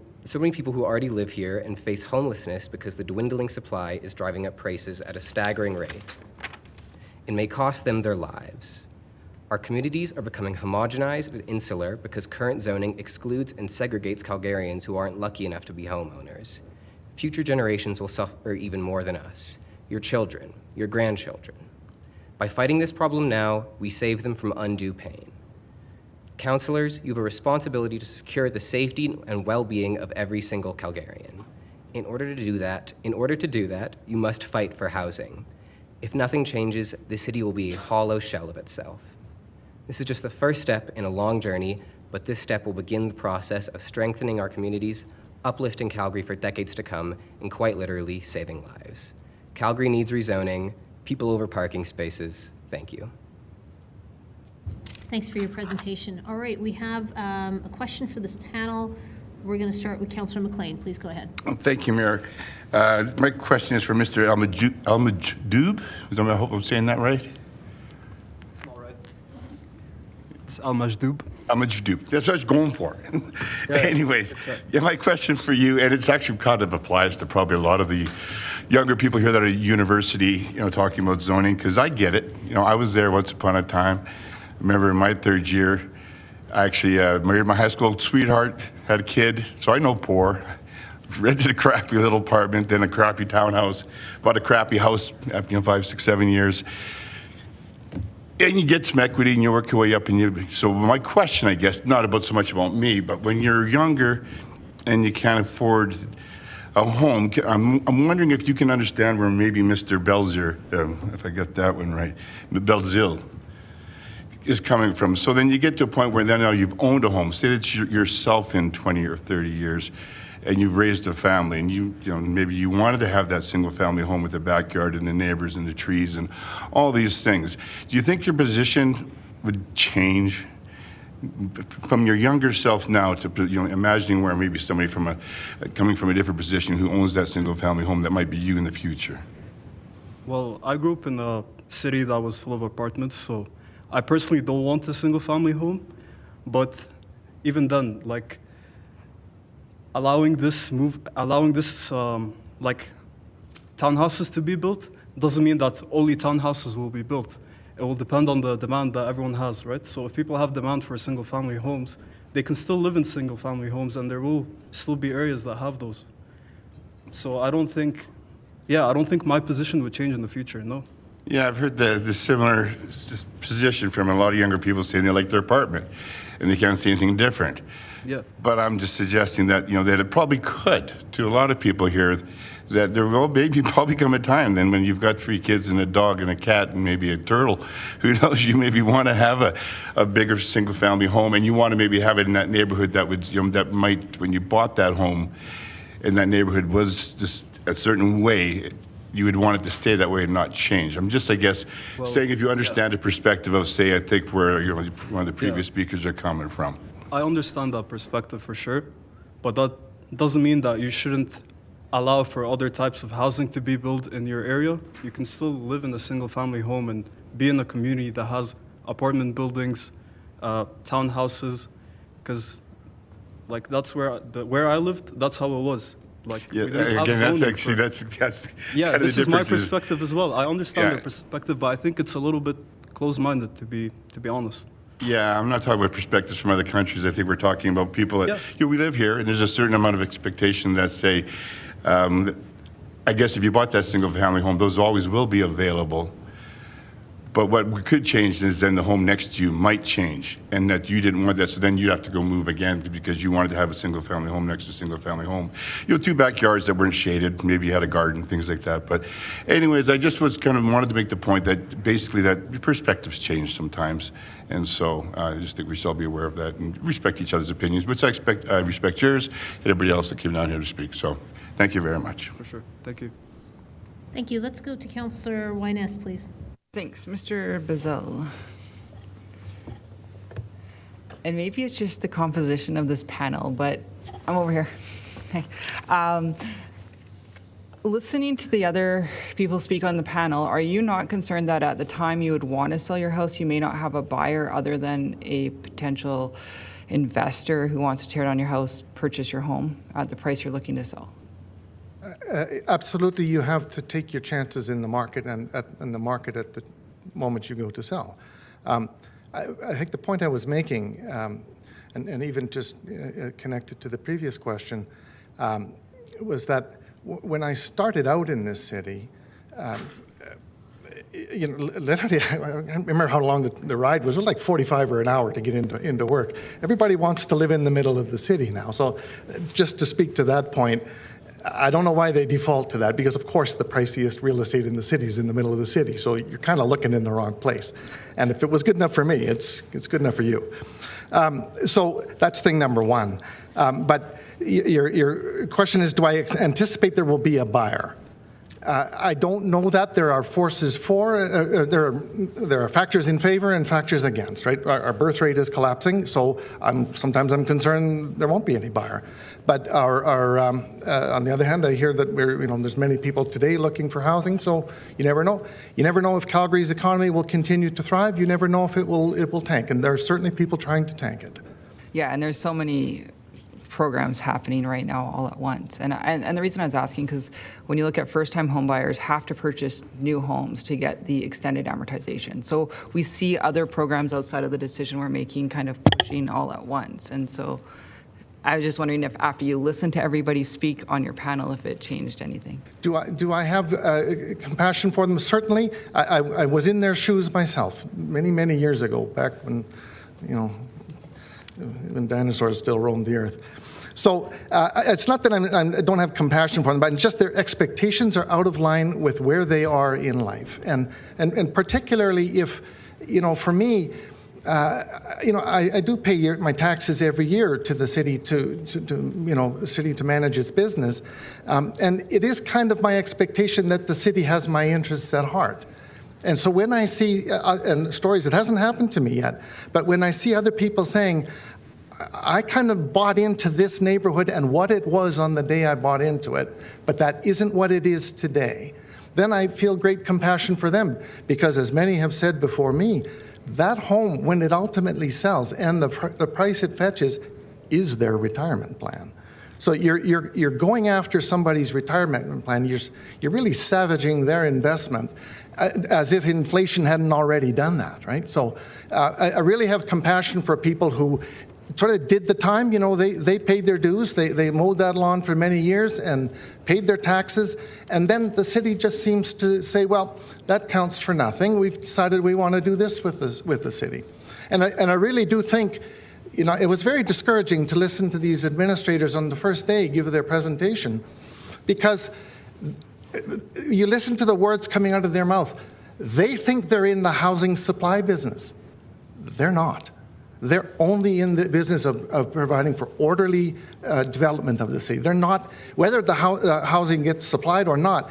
already live here and face homelessness because the dwindling supply is driving up prices at a staggering rate. It may cost them their lives. Our communities are becoming homogenized and insular because current zoning excludes and segregates Calgarians who aren't lucky enough to be homeowners. Future generations will suffer even more than us, your children, your grandchildren. By fighting this problem now, we save them from undue pain. Councillors, you have a responsibility to secure the safety and well-being of every single Calgarian. In order to do that, you must fight for housing. If nothing changes, the city will be a hollow shell of itself. This is just the first step in a long journey, but this step will begin the process of strengthening our communities, uplifting Calgary for decades to come, and quite literally saving lives. Calgary needs rezoning, people over parking spaces. Thank you. Thanks for your presentation. All right, we have a question for this panel. We're going to start with Councillor McLean. Please go ahead. Thank you, Mayor. My question is for Mr. Almajdoub. I hope I'm saying that right. It's not right. It's Almajdoub. Almajdoub. That's what I was going for. Yeah, Anyways, my question for you, and it's actually kind of applies to probably a lot of the younger people here that are at university, talking about zoning, because I get it. I was there once upon a time. I remember in my third year, I actually married my high school sweetheart, had a kid, so I know poor. Rented a crappy little apartment, then a crappy townhouse, bought a crappy house after 5, 6, 7 years. And you get some equity and you work your way up. So my question, I guess, not about so much about me, but when you're younger and you can't afford a home, I'm wondering if you can understand where maybe Mr. Belzer, if I got that one right, Belzil, is coming from. So then you get to a point where then now you've owned a home, say it's yourself in 20 or 30 years, and you've raised a family, and maybe you wanted to have that single family home with a backyard and the neighbors and the trees and all these things. Do you think your position would change from your younger self now to imagining where maybe somebody coming from a different position who owns that single family home that might be you in the future? Well, I grew up in a city that was full of apartments, so I personally don't want a single family home, but even then, like allowing this like townhouses to be built doesn't mean that only townhouses will be built. It will depend on the demand that everyone has, right? So if people have demand for single family homes, they can still live in single family homes, and there will still be areas that have those. So I don't think my position would change in the future, no. Yeah, I've heard the similar position from a lot of younger people saying they like their apartment and they can't see anything different. Yeah. But I'm just suggesting that, that it probably could, to a lot of people here, that there will maybe probably come a time then when you've got 3 kids and a dog and a cat and maybe a turtle, who knows, you maybe want to have a bigger single family home, and you want to maybe have it in that neighborhood that would, that might, when you bought that home and that neighborhood was just a certain way, you would want it to stay that way and not change. I'm just, I guess, saying if you understand the perspective of, say, I think where one of the previous speakers are coming from. I understand that perspective for sure, but that doesn't mean that you shouldn't allow for other types of housing to be built in your area. You can still live in a single family home and be in a community that has apartment buildings, townhouses, because like that's where I lived, that's how it was. Like, yeah, again, that's yeah, this is my perspective as well. I understand the perspective, but I think it's a little bit close-minded, to be honest. Yeah, I'm not talking about perspectives from other countries. I think we're talking about people that we live here, and there's a certain amount of expectation that say I guess if you bought that single-family home, those always will be available. But what could change is then the home next to you might change, and that you didn't want that, so then you'd have to go move again because you wanted to have a single-family home next to a single-family home. You know, 2 backyards that weren't shaded, maybe you had a garden, things like that. But anyways, I just wanted to make the point that basically that perspectives change sometimes, and so I just think we should all be aware of that and respect each other's opinions, which I respect yours and everybody else that came down here to speak. So thank you very much. For sure. Thank you. Thank you. Let's go to Councillor Wyness, please. Thanks, Mr. Bazell. And maybe it's just the composition of this panel, but I'm over here. Okay. Listening to the other people speak on the panel, are you not concerned that at the time you would want to sell your house, you may not have a buyer other than a potential investor who wants to tear down your house, purchase your home at the price you're looking to sell? Absolutely, you have to take your chances in the market and at the moment you go to sell. I think the point I was making, and even just connected to the previous question, was that when I started out in this city, literally, I can't remember how long the ride was. It was like 45 or an hour to get into work. Everybody wants to live in the middle of the city now. So just to speak to that point, I don't know why they default to that, because of course the priciest real estate in the city is in the middle of the city, so you're kind of looking in the wrong place. And if it was good enough for me, it's good enough for you. So that's thing number one. But your question is, do I anticipate there will be a buyer? I don't know that. There are forces for, there are factors in favor and factors against, right? Our birth rate is collapsing, so sometimes I'm concerned there won't be any buyer. But on the other hand, I hear that there's many people today looking for housing, so you never know. You never know if Calgary's economy will continue to thrive. You never know if it will tank, and there are certainly people trying to tank it. Yeah, and there's so many programs happening right now all at once. And the reason I was asking, because when you look at first-time home buyers have to purchase new homes to get the extended amortization. So we see other programs outside of the decision we're making kind of pushing all at once. And so I was just wondering if after you listen to everybody speak on your panel, if it changed anything. Do I have compassion for them? Certainly. I was in their shoes myself many, many years ago, back when, when dinosaurs still roamed the earth. So it's not that I don't have compassion for them, but just their expectations are out of line with where they are in life. And particularly if, for me, I do pay my taxes every year to the city to manage its business. And it is kind of my expectation that the city has my interests at heart. And so when I see, and stories, it hasn't happened to me yet, but when I see other people saying, I kind of bought into this neighborhood and what it was on the day I bought into it, but that isn't what it is today, then I feel great compassion for them, because as many have said before me, that home, when it ultimately sells and the price it fetches, is their retirement plan. So you're going after somebody's retirement plan. You're really savaging their investment, as if inflation hadn't already done that, right? So I really have compassion for people who sort of did the time. They paid their dues. They mowed that lawn for many years and paid their taxes. And then the city just seems to say, well, that counts for nothing. We've decided we want to do this with the city. And I really do think, it was very discouraging to listen to these administrators on the first day give their presentation, because you listen to the words coming out of their mouth. They think they're in the housing supply business. They're not. They're only in the business of providing for orderly development of the city. They're not, whether the housing gets supplied or not,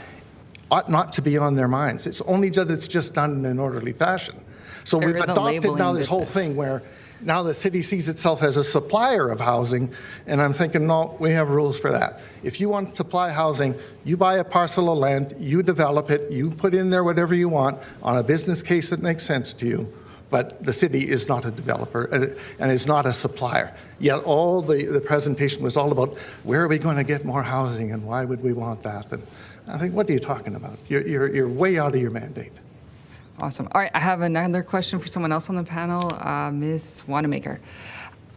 ought not to be on their minds. It's only that it's just done in an orderly fashion. So we've adopted now this whole thing where now the city sees itself as a supplier of housing, and I'm thinking, no, we have rules for that. If you want to supply housing, you buy a parcel of land, you develop it, you put in there whatever you want on a business case that makes sense to you. But the city is not a developer and is not a supplier. Yet all the presentation was all about where are we going to get more housing and why would we want that? And I think, what are you talking about? You're way out of your mandate. Awesome. All right, I have another question for someone else on the panel, Ms. Wanamaker.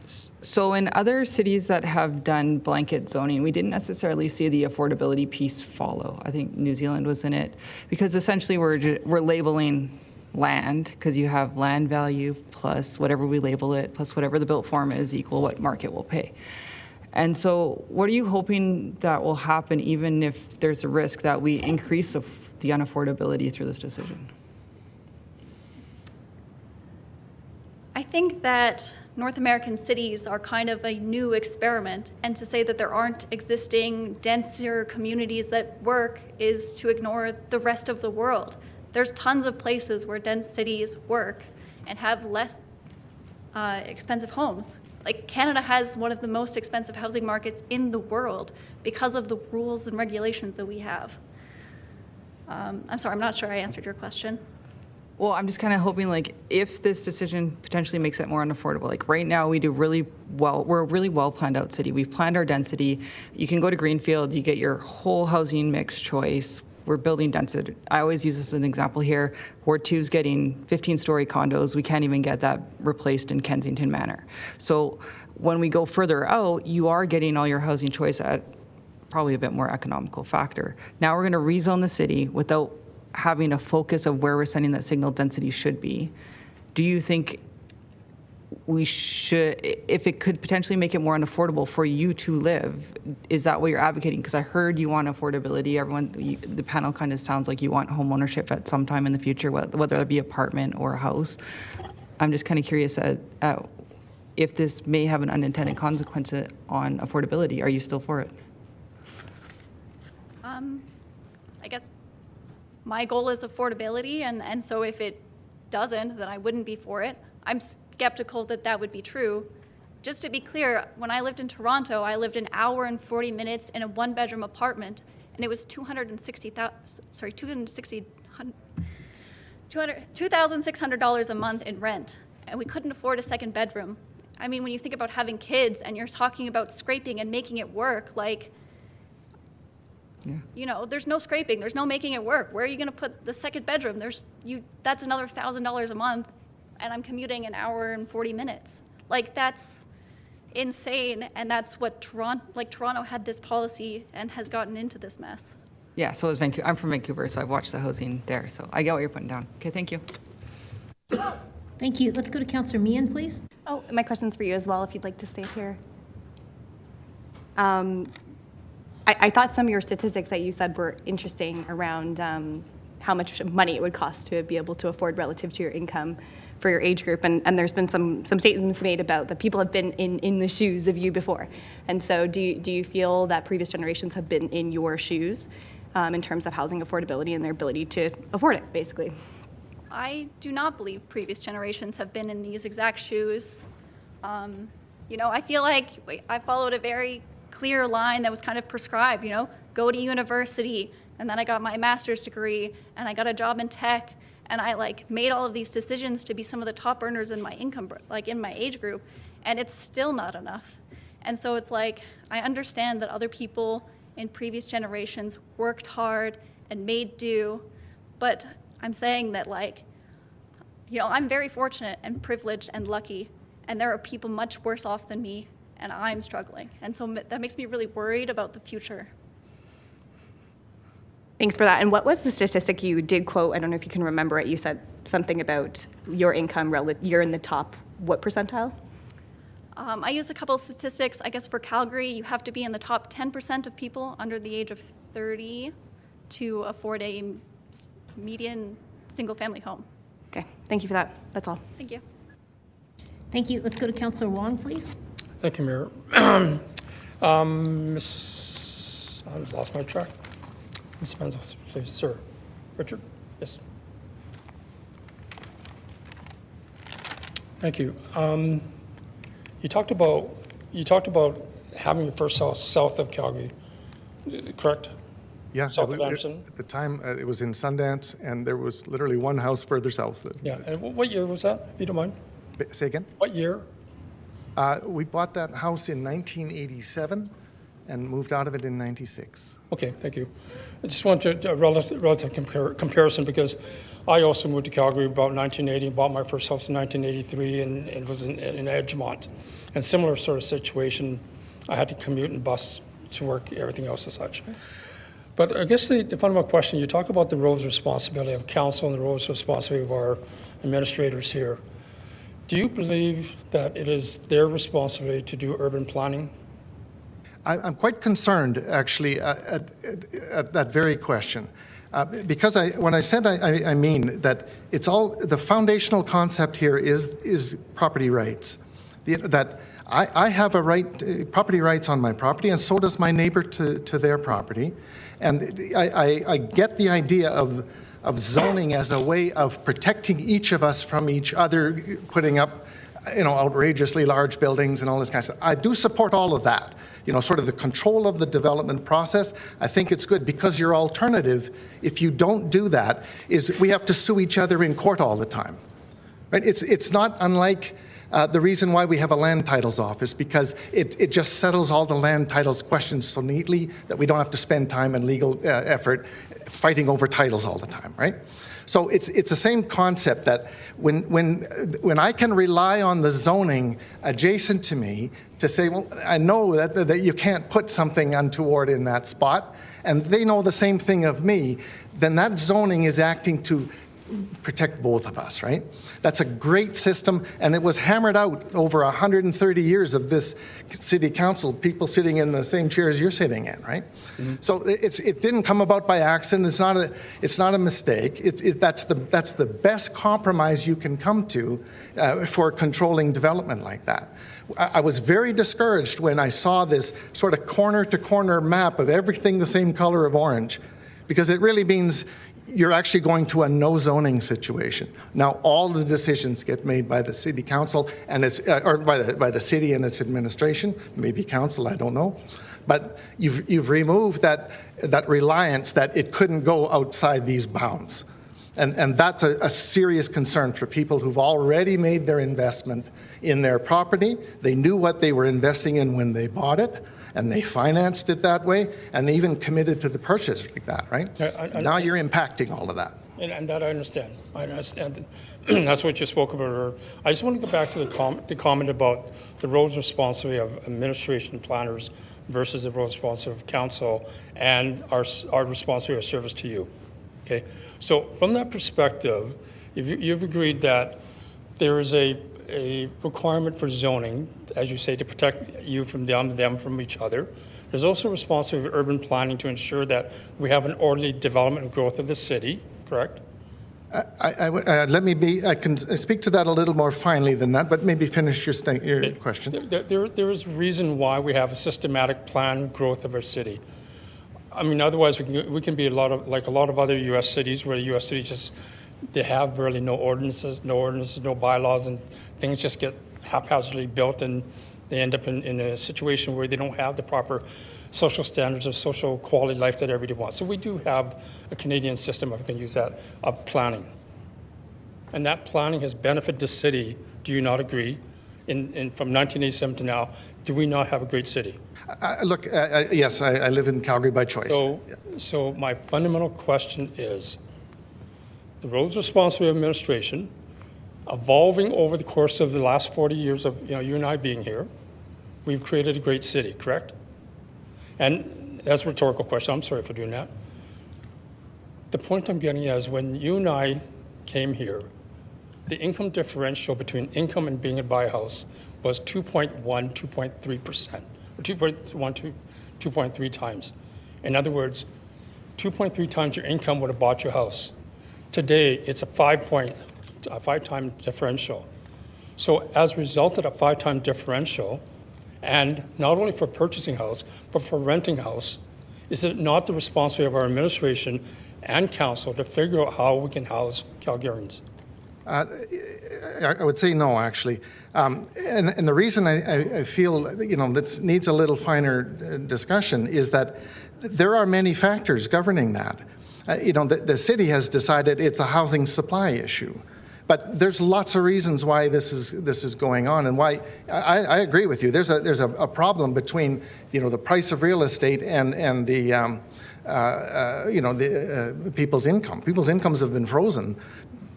So in other cities that have done blanket zoning, we didn't necessarily see the affordability piece follow. I think New Zealand was in it because essentially we're labeling land because you have land value plus whatever we label it plus whatever the built form is equal what market will pay. And so what are you hoping that will happen even if there's a risk that we increase the unaffordability through this decision? I think that North American cities are kind of a new experiment, and to say that there aren't existing denser communities that work is to ignore the rest of the world. There's tons of places where dense cities work and have less expensive homes. Like Canada has one of the most expensive housing markets in the world because of the rules and regulations that we have. I'm sorry, I'm not sure I answered your question. Well, I'm just kind of hoping, like, if this decision potentially makes it more unaffordable, like right now we do really well, we're a really well planned out city. We've planned our density. You can go to Greenfield, you get your whole housing mix choice. We're building density. I always use this as an example here. Ward 2 is getting 15-story condos. We can't even get that replaced in Kensington Manor. So when we go further out, you are getting all your housing choice at probably a bit more economical factor. Now we're going to rezone the city without having a focus of where we're sending that signal density should be. Do you think we should, if it could potentially make it more unaffordable for you to live, is that what you're advocating? Because I heard you want affordability. The panel kind of sounds like you want home ownership at some time in the future, whether it be apartment or a house. I'm just kind of curious if this may have an unintended consequence on affordability. Are you still for it? I guess my goal is affordability, and so if it doesn't, then I wouldn't be for it. I'm skeptical that that would be true. Just to be clear, when I lived in Toronto, I lived an hour and 40 minutes in a one-bedroom apartment, and it was $2,600 a month in rent, and we couldn't afford a second bedroom. I mean, when you think about having kids and you're talking about scraping and making it work, like, you know, there's no scraping, there's no making it work. Where are you going to put the second bedroom? That's another $1,000 a month, and I'm commuting an hour and 40 minutes. Like, that's insane, and that's what Toronto had this policy and has gotten into this mess. Yeah, so is Vancouver. I'm from Vancouver, so I've watched the housing there, so I get what you're putting down. Okay, thank you. Thank you. Let's go to Councillor Meehan, please. Oh, my question's for you as well, if you'd like to stay here. I thought some of your statistics that you said were interesting around how much money it would cost to be able to afford relative to your income for your age group. And there's been some statements made about that people have been in the shoes of you before. And so do you feel that previous generations have been in your shoes in terms of housing affordability and their ability to afford it, basically? I do not believe previous generations have been in these exact shoes. You know, I feel like I followed a very clear line that was kind of prescribed, you know, go to university, and then I got my master's degree, and I got a job in tech, and I made all of these decisions to be some of the top earners in my income, in my age group, and it's still not enough. And so it's like, I understand that other people in previous generations worked hard and made do, but I'm saying that you know, I'm very fortunate and privileged and lucky, and there are people much worse off than me, and I'm struggling. And so that makes me really worried about the future. Thanks for that. And what was the statistic you did quote? I don't know if you can remember it. You said something about your income, you're in the top, what percentile? I used a couple of statistics. I guess for Calgary, you have to be in the top 10% of people under the age of 30 to afford a median single-family home. Okay, thank you for that. That's all. Thank you. Thank you. Let's go to Councillor Wong, please. Thank you, Mayor. I lost my track. Ms. Menzel, please, sir. Richard? Yes. Thank you. You talked about having your first house south of Calgary, correct? Yeah, South of Anderson? at the time it was in Sundance, and there was literally one house further south. Yeah, and what year was that, if you don't mind? Say again? What year? We bought that house in 1987 and moved out of it in 96. Okay, thank you. I just want a relative comparison because I also moved to Calgary about 1980, bought my first house in 1983, and was in Edgemont. And similar sort of situation, I had to commute and bus to work, everything else as such. But I guess the fundamental question, you talk about the roles responsibility of council and the roles responsibility of our administrators here. Do you believe that it is their responsibility to do urban planning? I'm quite concerned, actually, at that very question. Because when I said I mean that it's all, the foundational concept here is property rights. That I have a right, property rights on my property, and so does my neighbor to their property. And I get the idea of zoning as a way of protecting each of us from each other, putting up, outrageously large buildings and all this kind of stuff. I do support all of that. Sort of the control of the development process. I think it's good, because your alternative, if you don't do that, is we have to sue each other in court all the time. Right? It's not unlike the reason why we have a land titles office, because it just settles all the land titles questions so neatly that we don't have to spend time and legal effort fighting over titles all the time, right? So it's the same concept that when I can rely on the zoning adjacent to me to say, well, I know that you can't put something untoward in that spot, and they know the same thing of me, then that zoning is acting to protect both of us, right? That's a great system, and it was hammered out over 130 years of this city council, people sitting in the same chairs you're sitting in, right? Mm-hmm. So it didn't come about by accident. It's not a mistake. That's the best compromise you can come to for controlling development like that. I was very discouraged when I saw this sort of corner-to-corner map of everything the same color of orange, because it really means you're actually going to a no zoning situation. Now, all the decisions get made by the city council and or by the city and its administration, maybe council, I don't know. But you've removed that reliance that it couldn't go outside these bounds. And that's a serious concern for people who've already made their investment in their property. They knew what they were investing in when they bought it, and they financed it that way, and they even committed to the purchase like that, right? Now you're impacting all of that. And that I understand. I understand. That's what you spoke about earlier. I just want to go back to the comment about the roles responsibility of administration planners versus the roles responsibility of council and our responsibility of service to you. Okay, so from that perspective, you've agreed that there is a requirement for zoning, as you say, to protect you from them from each other. There's also a responsibility of urban planning to ensure that we have an orderly development and growth of the city, correct? I can speak to that a little more finely than that, but maybe finish your question. There is a reason why we have a systematic plan growth of our city. I mean, otherwise we can be like a lot of other U.S. cities, where the U.S. cities they have really no ordinances, no bylaws, and things just get haphazardly built, and they end up in a situation where they don't have the proper social standards of social quality life that everybody wants. So we do have a Canadian system, if I can use that, of planning. And that planning has benefited the city. Do you not agree? From 1987 to now, do we not have a great city? Look, yes, I live in Calgary by choice. So my fundamental question is, the roles responsibility of administration, evolving over the course of the last 40 years of you and I being here, we've created a great city, correct? And that's a rhetorical question. I'm sorry for doing that. The point I'm getting at is, when you and I came here, the income differential between income and being able to buy a house was 2.1, 2.3%, or 2.1 to 2.3 times. In other words, 2.3 times your income would have bought your house. Today, it's a 5-time differential. So as a result of that 5-time differential, and not only for purchasing a house, but for renting a house, is it not the responsibility of our administration and council to figure out how we can house Calgarians? I would say no, actually. And the reason I feel this needs a little finer discussion is that there are many factors governing that. The city has decided it's a housing supply issue. But there's lots of reasons why this is going on, and why I agree with you. There's a problem between the price of real estate and the people's income. People's incomes have been frozen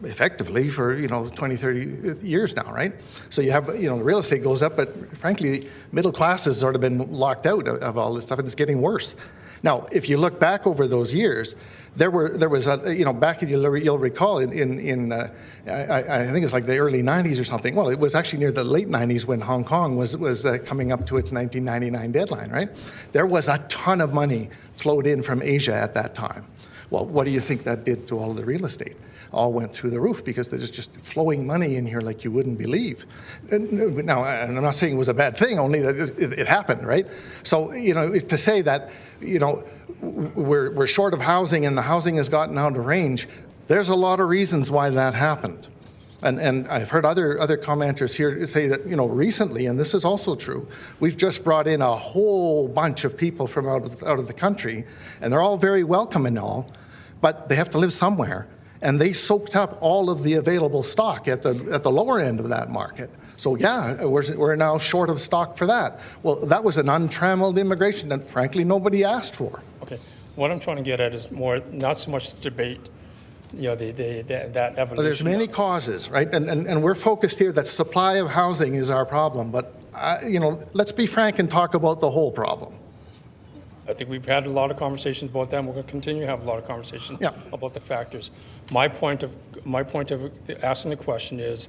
effectively for 20, 30 years now, right? So you have the real estate goes up, but frankly, middle class has sort of been locked out of all this stuff, and it's getting worse. Now, if you look back over those years, there was back you'll recall I think it's like the early 90s or something. Well, it was actually near the late 90s when Hong Kong was coming up to its 1999 deadline, right? There was a ton of money flowed in from Asia at that time. Well, what do you think that did to all of the real estate? All went through the roof because there's just flowing money in here like you wouldn't believe. Now, and I'm not saying it was a bad thing, only that it happened, right? So, to say that, we're short of housing and the housing has gotten out of range, there's a lot of reasons why that happened. And I've heard other commenters here say that, recently, and this is also true, we've just brought in a whole bunch of people from out of the country, and they're all very welcome and all, but they have to live somewhere. And they soaked up all of the available stock at the lower end of that market. So yeah, we're now short of stock for that. Well, that was an untrammeled immigration that frankly nobody asked for. Okay, what I'm trying to get at is more, not so much debate, that evolution. Well, there's many causes, right? And we're focused here that supply of housing is our problem, but let's be frank and talk about the whole problem. I think we've had a lot of conversations about that, and we're going to continue to have a lot of conversations about the factors. My point of asking the question is,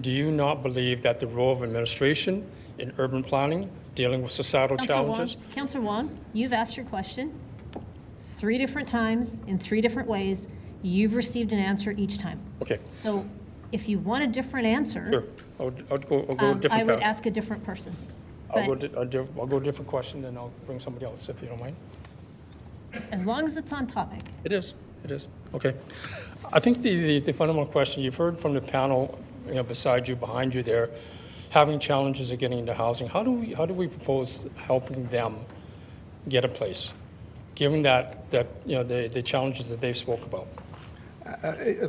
do you not believe that the role of administration in urban planning, dealing with societal challenges? Councillor Wong, you've asked your question 3 different times in 3 different ways. You've received an answer each time. Okay. So if you want a different answer, sure. I'll go a different I would path. ask a different person. I'll go a different question, then I'll bring somebody else, if you don't mind. As long as it's on topic. It is. Okay. I think the fundamental question you've heard from the panel, beside you, behind you there, having challenges of getting into housing. How do we propose helping them get a place, given that the challenges that they've spoke about?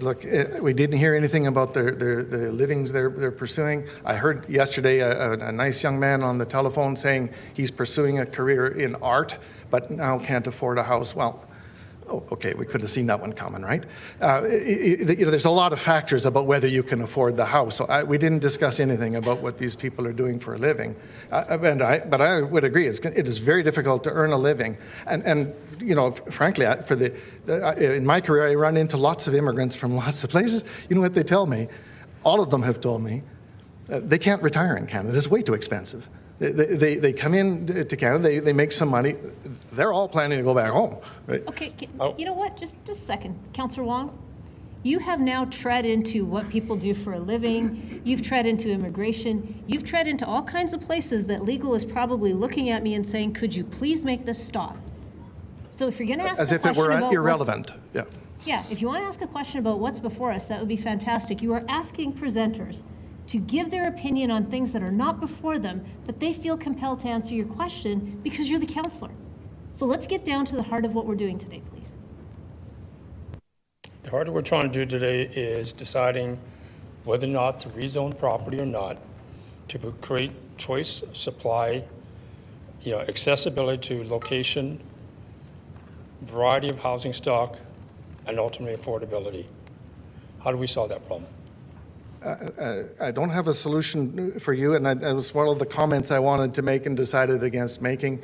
Look, we didn't hear anything about the livings they're pursuing. I heard yesterday a nice young man on the telephone saying he's pursuing a career in art, but now can't afford a house. Well, okay, we could have seen that one coming, right? There's a lot of factors about whether you can afford the house. So we didn't discuss anything about what these people are doing for a living. But I would agree, it is very difficult to earn a living. And frankly, in my career, I run into lots of immigrants from lots of places. You know what they tell me? All of them have told me they can't retire in Canada. It's way too expensive. They come in to Canada, they make some money. They're all planning to go back home, right? Okay, you know what? Just a second. Councillor Wong, you have now tread into what people do for a living. You've tread into immigration. You've tread into all kinds of places that legal is probably looking at me and saying, could you please make this stop? So if you're going to ask as if it were irrelevant, yeah. Yeah, if you want to ask a question about what's before us, that would be fantastic. You are asking presenters to give their opinion on things that are not before them, but they feel compelled to answer your question because you're the counselor. So let's get down to the heart of what we're doing today, please. The heart of what we're trying to do today is deciding whether or not to rezone property or not, to create choice, supply, accessibility to location, variety of housing stock, and ultimately affordability. How do we solve that problem? I don't have a solution for you, and that was one of the comments I wanted to make and decided against making.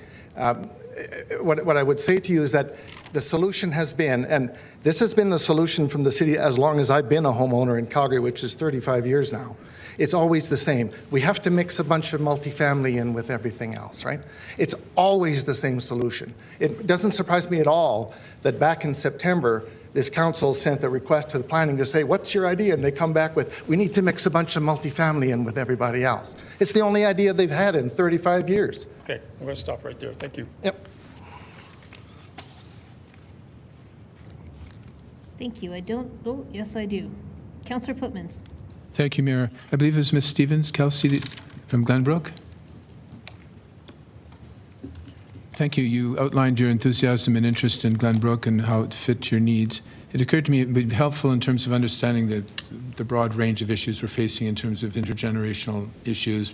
What I would say to you is that the solution has been, and this has been the solution from the city as long as I've been a homeowner in Calgary, which is 35 years now. It's always the same. We have to mix a bunch of multifamily in with everything else, right? It's always the same solution. It doesn't surprise me at all that back in September, this council sent a request to the planning to say, what's your idea? And they come back with, we need to mix a bunch of multifamily in with everybody else. It's the only idea they've had in 35 years. Okay, I'm going to stop right there. Thank you. Yep. Thank you. Yes, I do. Councillor Putmans. Thank you, Mayor. I believe it was Ms. Stevens, Kelsey from Glenbrook. Thank you. You outlined your enthusiasm and interest in Glenbrook and how it fit your needs. It occurred to me it would be helpful in terms of understanding the broad range of issues we're facing in terms of intergenerational issues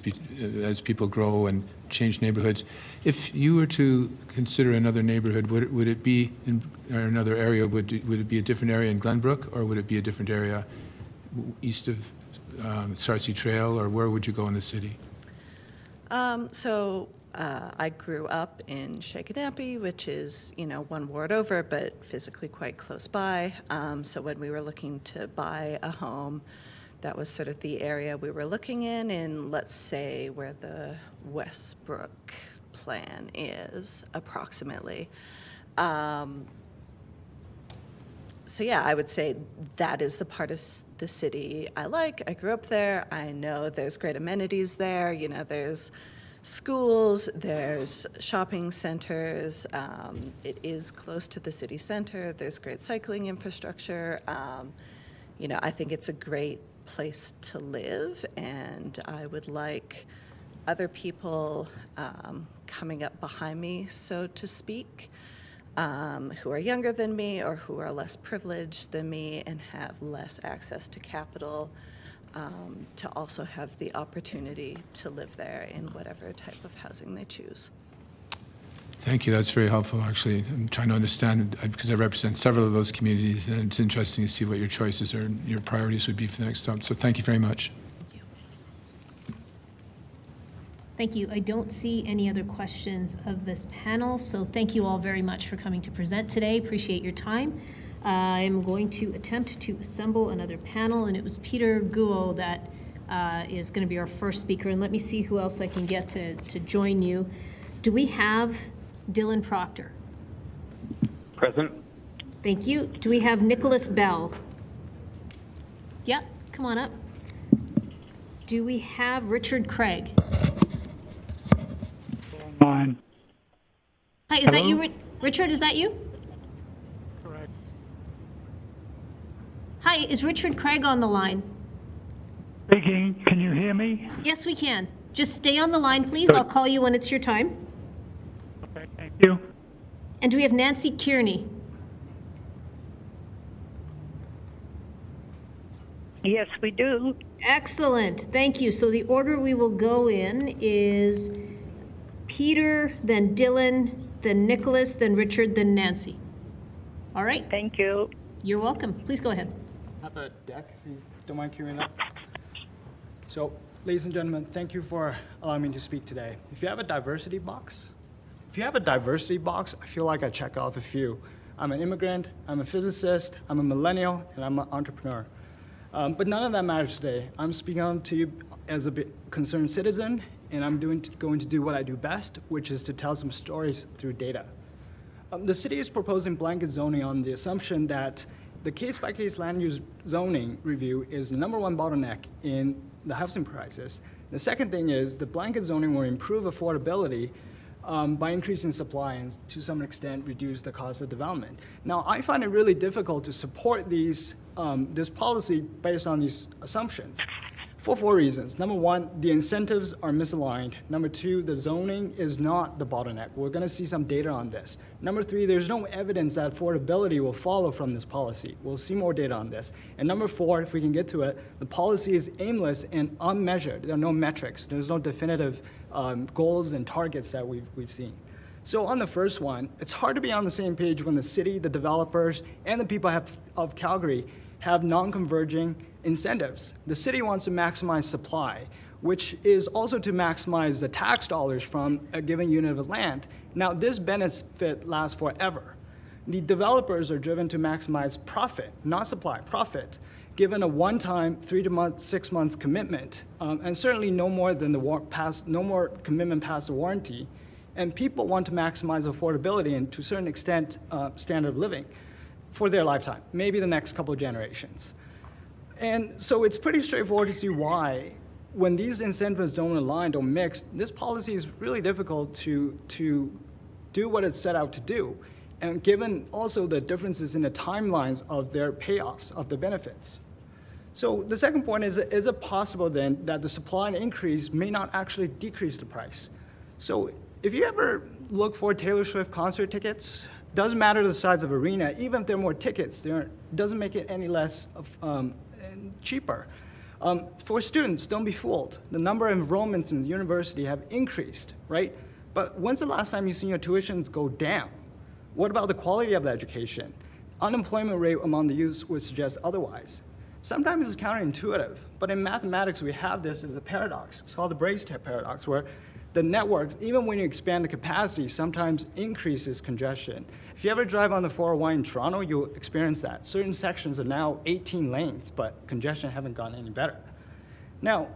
as people grow and change neighborhoods. If you were to consider another neighborhood, would it be in or another area? Would it be a different area in Glenbrook, or would it be a different area east of Sarcee Trail, or where would you go in the city? I grew up in Shakenappie, which is, one ward over, but physically quite close by. So when we were looking to buy a home, that was sort of the area we were looking in, let's say where the Westbrook plan is, approximately. So yeah, I would say that is the part of the city I like. I grew up there. I know there's great amenities there. There's schools, there's shopping centers. It is close to the city center. There's great cycling infrastructure. I think it's a great place to live, and I would like other people coming up behind me, so to speak, who are younger than me or who are less privileged than me and have less access to capital, to also have the opportunity to live there in whatever type of housing they choose. Thank you. That's very helpful, actually. I'm trying to understand, because I represent several of those communities, and it's interesting to see what your choices or your priorities would be for the next stop. So thank you very much. Thank you. I don't see any other questions of this panel, so thank you all very much for coming to present today. Appreciate your time. I'm going to attempt to assemble another panel, and it was Peter Guo that is going to be our first speaker. And let me see who else I can get to join you. Do we have Dylan Proctor? Present. Thank you. Do we have Nicholas Bell? Yeah, come on up. Do we have Richard Craig? Mine. Hi, is that you, Richard? Is that you? Correct. Hi, is Richard Craig on the line? Speaking. Can you hear me? Yes, we can. Just stay on the line, please. I'll call you when it's your time. Okay, thank you. And do we have Nancy Kearney? Yes, we do. Excellent. Thank you. So the order we will go in is Peter, then Dylan, then Nicholas, then Richard, then Nancy. All right? Thank you. You're welcome. Please go ahead. I have a deck, if you don't mind queuing up. So, ladies and gentlemen, thank you for allowing me to speak today. If you have a diversity box, I feel like I check off a few. I'm an immigrant, I'm a physicist, I'm a millennial, and I'm an entrepreneur. But none of that matters today. I'm speaking to you as a concerned citizen, and I'm going to do what I do best, which is to tell some stories through data. The city is proposing blanket zoning on the assumption that the case-by-case land use zoning review is the #1 bottleneck in the housing crisis. The second thing is the blanket zoning will improve affordability by increasing supply and to some extent reduce the cost of development. Now, I find it really difficult to support this policy based on these assumptions for 4 reasons. Number 1, the incentives are misaligned. Number 2, the zoning is not the bottleneck. We're going to see some data on this. Number 3, there's no evidence that affordability will follow from this policy. We'll see more data on this. And number 4, if we can get to it, the policy is aimless and unmeasured. There are no metrics. There's no definitive goals and targets that we've seen. So on the first one, it's hard to be on the same page when the city, the developers, and the people of Calgary have non-converging incentives. The city wants to maximize supply, which is also to maximize the tax dollars from a given unit of land. Now, this benefit lasts forever. The developers are driven to maximize profit, not supply, profit, given a one-time 3 to 6 months commitment, and certainly no more than no more commitment past the warranty. And people want to maximize affordability and, to a certain extent, standard of living for their lifetime, maybe the next couple of generations. And so it's pretty straightforward to see why, when these incentives don't align, don't mix, this policy is really difficult to do what it's set out to do. And given also the differences in the timelines of their payoffs, of the benefits. So the second point is it possible then that the supply increase may not actually decrease the price? So if you ever look for Taylor Swift concert tickets, Doesn't matter the size of arena, even if there are more tickets, doesn't make it any less cheaper. For students, don't be fooled. The number of enrollments in the university have increased, right? But when's the last time you've seen your tuitions go down? What about the quality of the education? Unemployment rate among the youth would suggest otherwise. Sometimes it's counterintuitive, but in mathematics we have this as a paradox. It's called the Braced paradox, where the networks, even when you expand the capacity, sometimes increases congestion. If you ever drive on the 401 in Toronto, you'll experience that. Certain sections are now 18 lanes, but congestion haven't gotten any better. Now,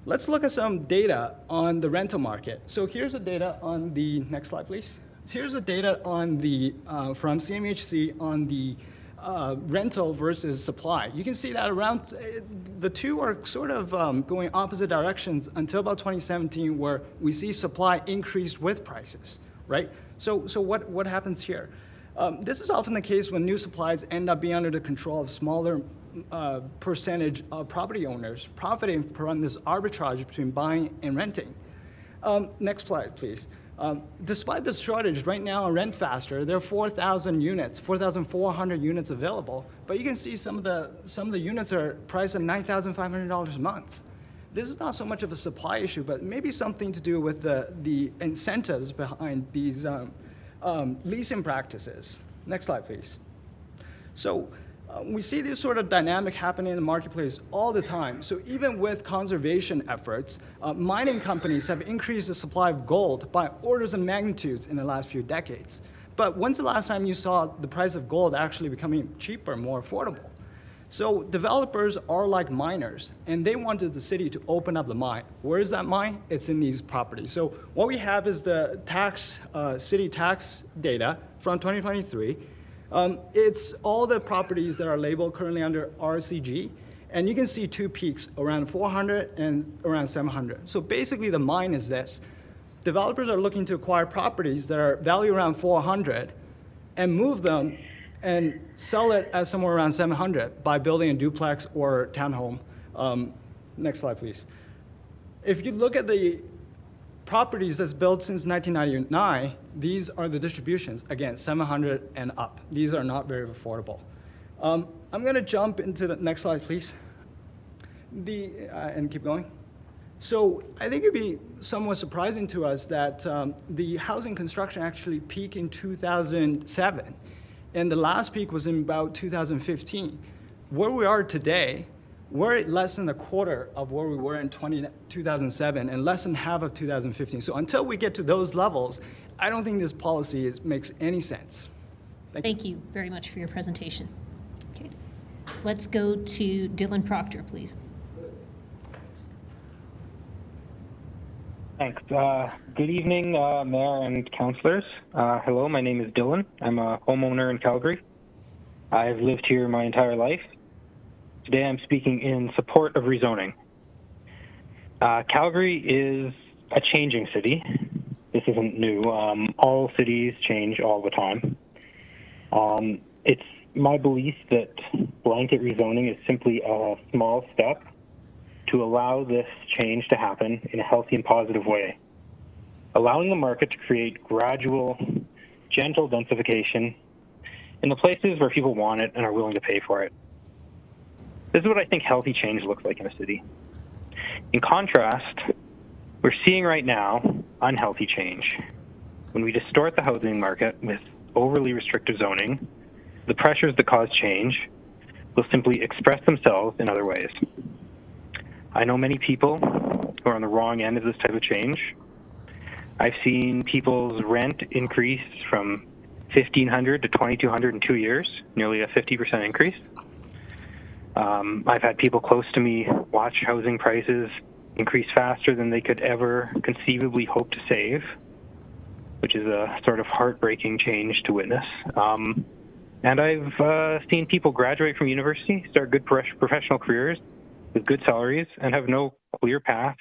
let's look at some data on the rental market. So here's the data on the, next slide please. Here's the data on the, from CMHC on the rental versus supply. You can see that around, the two are sort of going opposite directions until about 2017, where we see supply increased with prices, right? So what happens here? This is often the case when new supplies end up being under the control of smaller percentage of property owners, profiting from this arbitrage between buying and renting. Next slide, please. Despite this shortage, right now on Rent Faster, there are 4,000 units, 4,400 units available, but you can see some of the units are priced at $9,500 a month. This is not so much of a supply issue, but maybe something to do with the incentives behind these leasing practices. Next slide, please. So we see this sort of dynamic happening in the marketplace all the time. So even with conservation efforts, mining companies have increased the supply of gold by orders of magnitudes in the last few decades. But when's the last time you saw the price of gold actually becoming cheaper, more affordable? So developers are like miners, and they wanted the city to open up the mine. Where is that mine? It's in these properties. So what we have is the city tax data from 2023. It's all the properties that are labeled currently under RCG, and you can see two peaks, around 400 and around 700. So basically the mine is this. Developers are looking to acquire properties that are valued around 400 and move them and sell it at somewhere around 700 by building a duplex or townhome. Next slide, please. If you look at the properties that's built since 1999, these are the distributions. Again, 700 and up. These are not very affordable. I'm going to jump into the next slide, please. And keep going. So I think it'd be somewhat surprising to us that the housing construction actually peaked in 2007, and the last peak was in about 2015. Where we are today, we're at less than a quarter of where we were in 2007 and less than half of 2015. So until we get to those levels, I don't think this policy makes any sense. Thank you very much for your presentation. Okay. Let's go to Dylan Proctor, please. Thanks. Good evening, Mayor and councillors. Hello, my name is Dylan. I'm a homeowner in Calgary. I've lived here my entire life. Today I'm speaking in support of rezoning. Calgary is a changing city. This isn't new. All cities change all the time. It's my belief that blanket rezoning is simply a small step to allow this change to happen in a healthy and positive way, allowing the market to create gradual, gentle densification in the places where people want it and are willing to pay for it. This is what I think healthy change looks like in a city. In contrast, we're seeing right now unhealthy change. When we distort the housing market with overly restrictive zoning, the pressures that cause change will simply express themselves in other ways. I know many people who are on the wrong end of this type of change. I've seen people's rent increase from $1,500 to $2,200 in 2 years, nearly a 50% increase. I've had people close to me watch housing prices increase faster than they could ever conceivably hope to save, which is a sort of heartbreaking change to witness. And I've seen people graduate from university, start good professional careers with good salaries, and have no clear path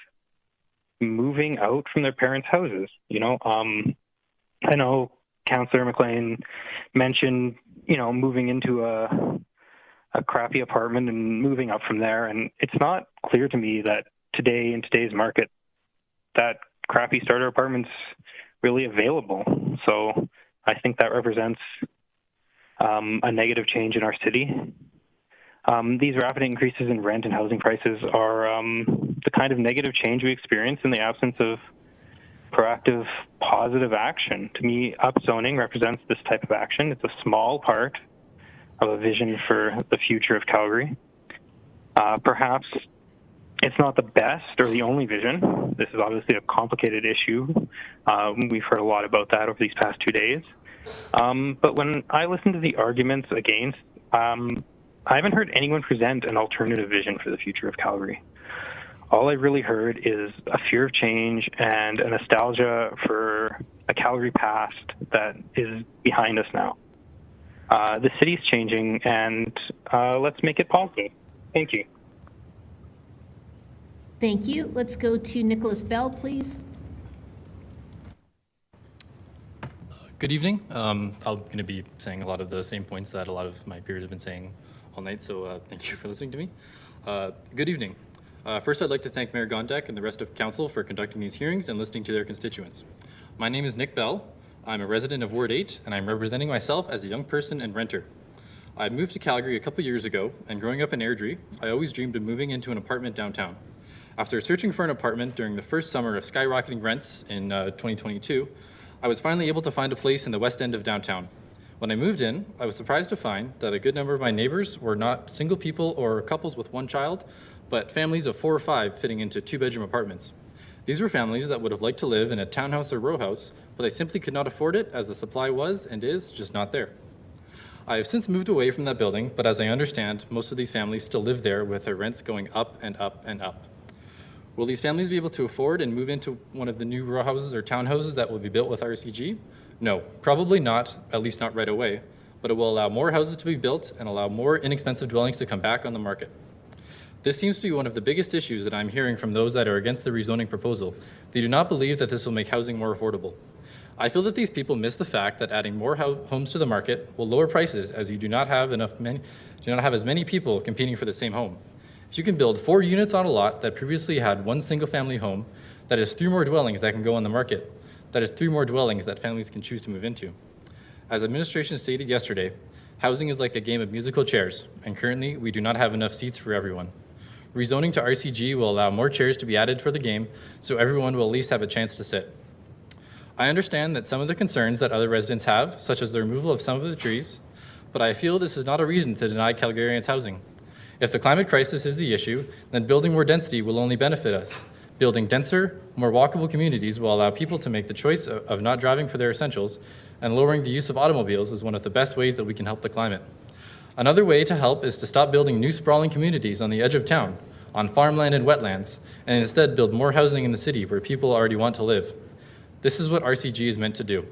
moving out from their parents' houses. You know, I know Councillor McLean mentioned, you know, moving into a crappy apartment and moving up from there, and it's not clear to me that today, in today's market, that crappy starter apartment's really available. So I think that represents a negative change in our city. These rapid increases in rent and housing prices are the kind of negative change we experience in the absence of proactive, positive action. To me, upzoning represents this type of action. It's a small part of a vision for the future of Calgary. Perhaps it's not the best or the only vision. This is obviously a complicated issue. We've heard a lot about that over these past 2 days. But when I listen to the arguments against, I haven't heard anyone present an alternative vision for the future of Calgary. All I really heard is a fear of change and a nostalgia for a Calgary past that is behind us now. The city's changing, and let's make it positive. Thank you. Thank you. Let's go to Nicholas Bell, please. Good evening. I'm going to be saying a lot of the same points that a lot of my peers have been saying all night, so thank you for listening to me. Good evening. First, I'd like to thank Mayor Gondek and the rest of Council for conducting these hearings and listening to their constituents. My name is Nick Bell. I'm a resident of Ward 8, and I'm representing myself as a young person and renter. I moved to Calgary a couple years ago, and growing up in Airdrie, I always dreamed of moving into an apartment downtown. After searching for an apartment during the first summer of skyrocketing rents in 2022, I was finally able to find a place in the west end of downtown. When I moved in, I was surprised to find that a good number of my neighbors were not single people or couples with one child, but families of 4 or 5 fitting into 2-bedroom apartments. These were families that would have liked to live in a townhouse or row house, but they simply could not afford it as the supply was and is just not there. I have since moved away from that building, but as I understand, most of these families still live there with their rents going up and up and up. Will these families be able to afford and move into one of the new row houses or townhouses that will be built with RCG? No, probably not, at least not right away, but it will allow more houses to be built and allow more inexpensive dwellings to come back on the market. This seems to be one of the biggest issues that I'm hearing from those that are against the rezoning proposal. They do not believe that this will make housing more affordable. I feel that these people miss the fact that adding more homes to the market will lower prices, as you do not have as many people competing for the same home. If you can build 4 units on a lot that previously had 1 single-family home, that is 3 more dwellings that can go on the market. That is 3 more dwellings that families can choose to move into. As administration stated yesterday, housing is like a game of musical chairs, and currently we do not have enough seats for everyone. Rezoning to RCG will allow more chairs to be added for the game, so everyone will at least have a chance to sit. I understand that some of the concerns that other residents have, such as the removal of some of the trees, but I feel this is not a reason to deny Calgarians housing. If the climate crisis is the issue, then building more density will only benefit us. Building denser, more walkable communities will allow people to make the choice of not driving for their essentials, and lowering the use of automobiles is one of the best ways that we can help the climate. Another way to help is to stop building new sprawling communities on the edge of town, on farmland and wetlands, and instead build more housing in the city where people already want to live. This is what RCG is meant to do.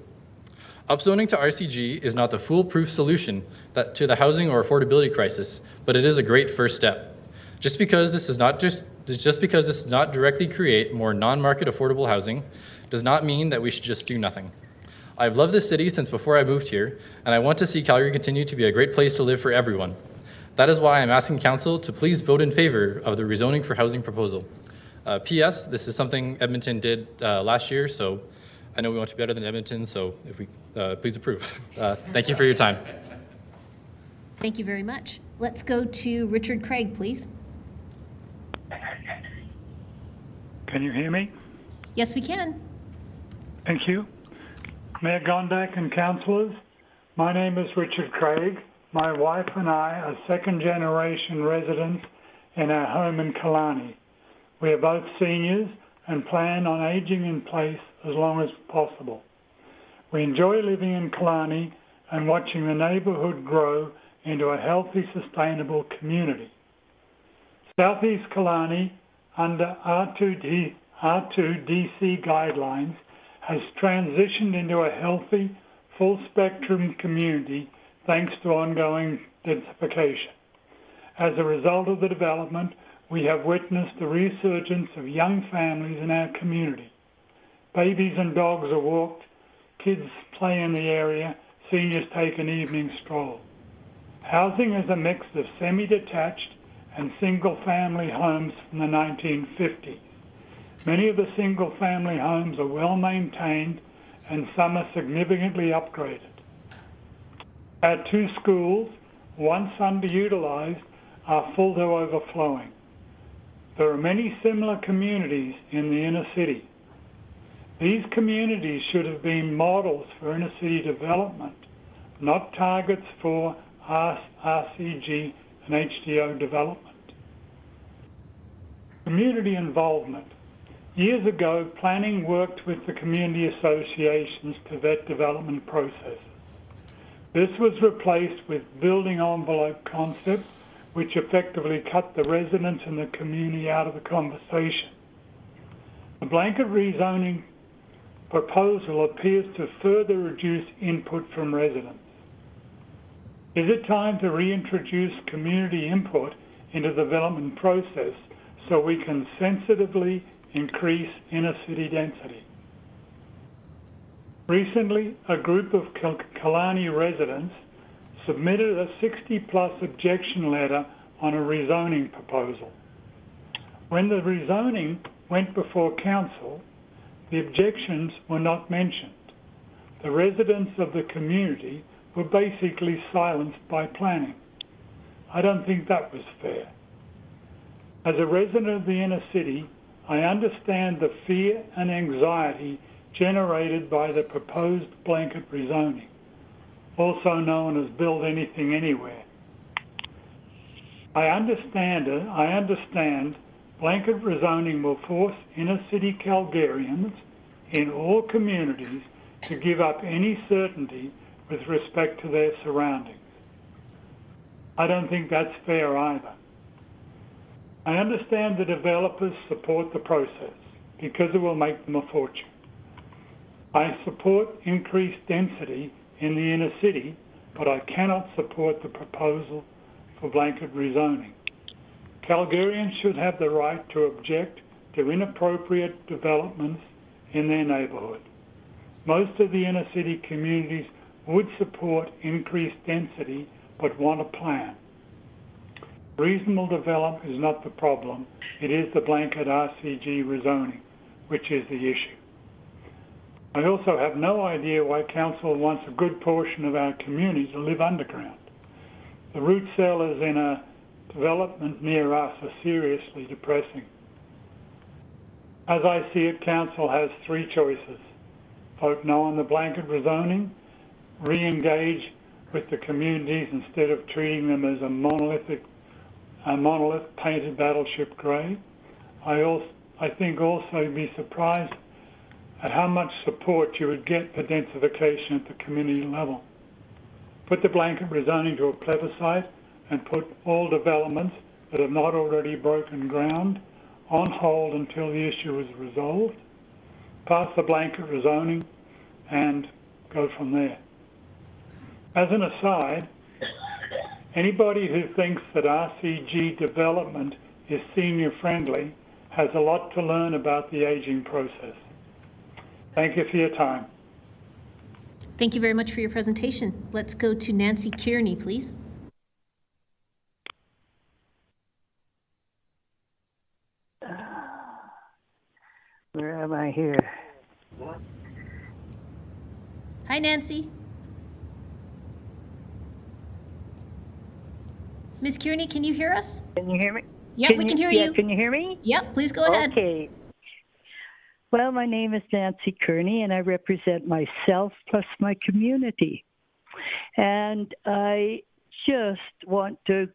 Upzoning to RCG is not the foolproof solution to the housing or affordability crisis, but it is a great first step. Just because this does not directly create more non-market affordable housing does not mean that we should just do nothing. I've loved this city since before I moved here, and I want to see Calgary continue to be a great place to live for everyone. That is why I'm asking Council to please vote in favor of the rezoning for housing proposal. P.S. This is something Edmonton did last year, so I know we want to be better than Edmonton, so if we please approve. Thank you for your time. Thank you very much. Let's go to Richard Craig, please. Can you hear me? Yes, we can. Thank you. Mayor Gondek and councillors, my name is Richard Craig. My wife and I are second-generation residents in our home in Killarney. We are both seniors and plan on aging in place as long as possible. We enjoy living in Killarney and watching the neighbourhood grow into a healthy, sustainable community. Southeast Killarney, under R2DC guidelines, has transitioned into a healthy, full-spectrum community thanks to ongoing densification. As a result of the development, we have witnessed the resurgence of young families in our community. Babies and dogs are walked, kids play in the area, seniors take an evening stroll. Housing is a mix of semi-detached and single-family homes from the 1950s. Many of the single-family homes are well maintained and some are significantly upgraded. Our 2 schools, once underutilised, are full to overflowing. There are many similar communities in the inner city. These communities should have been models for inner city development, not targets for RCG and HDO development. Community involvement. Years ago, planning worked with the community associations to vet development processes. This was replaced with building envelope concept, which effectively cut the residents and the community out of the conversation. The blanket rezoning proposal appears to further reduce input from residents. Is it time to reintroduce community input into the development process so we can sensitively increase inner city density? Recently, a group of Killarney residents submitted a 60-plus objection letter on a rezoning proposal. When the rezoning went before council, the objections were not mentioned. The residents of the community were basically silenced by planning. I don't think that was fair. As a resident of the inner city, I understand the fear and anxiety generated by the proposed blanket rezoning, also known as build anything anywhere. I understand blanket rezoning will force inner city Calgarians in all communities to give up any certainty with respect to their surroundings. I don't think that's fair either. I understand the developers support the process because it will make them a fortune. I support increased density in the inner city, but I cannot support the proposal for blanket rezoning. Calgarians should have the right to object to inappropriate developments in their neighbourhood. Most of the inner city communities would support increased density, but want a plan. Reasonable development is not the problem. It is the blanket RCG rezoning, which is the issue. I also have no idea why council wants a good portion of our community to live underground. The root cellars in a development near us are seriously depressing. As I see it, council has 3 choices. Vote no on the blanket rezoning, re-engage with the communities instead of treating them as a monolith painted battleship grey. I think also you'd be surprised at how much support you would get for densification at the community level. Put the blanket rezoning to a plebiscite and put all developments that have not already broken ground on hold until the issue is resolved. Pass the blanket rezoning and go from there. As an aside, anybody who thinks that RCG development is senior friendly has a lot to learn about the aging process. Thank you for your time. Thank you very much for your presentation. Let's go to Nancy Kearney, please. Where am I here? Hi, Nancy. Ms. Kearney, can you hear us? Can you hear me? Yep, we can hear you. Can you hear me? Yep, please go ahead. Okay. Well, my name is Nancy Kearney, and I represent myself plus my community. And I just want to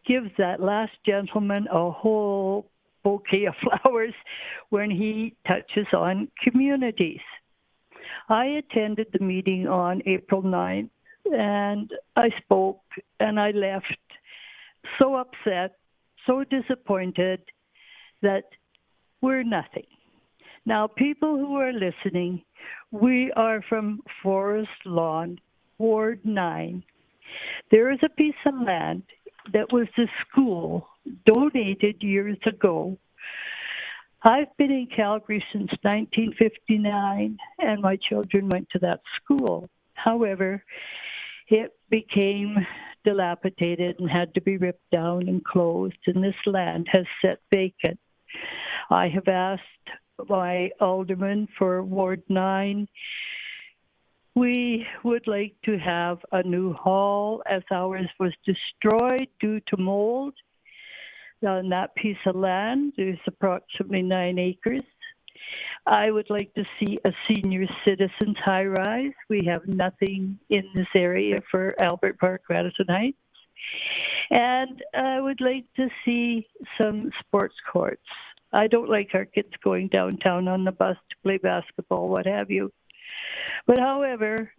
give that last gentleman a whole bouquet of flowers when he touches on communities. I attended the meeting on April 9th, and I spoke, and I left so upset, so disappointed that we're nothing. Now, people who are listening, we are from Forest Lawn, Ward 9. There is a piece of land that was the school donated years ago. I've been in Calgary since 1959, and my children went to that school. However, it became dilapidated and had to be ripped down and closed, and this land has sat vacant. I have asked my alderman for Ward 9. We would like to have a new hall, as ours was destroyed due to mold. On that piece of land, there's approximately 9 acres. I would like to see a senior citizens high-rise. We have nothing in this area for Albert Park, Radisson Heights. And I would like to see some sports courts. I don't like our kids going downtown on the bus to play basketball, what have you. But however,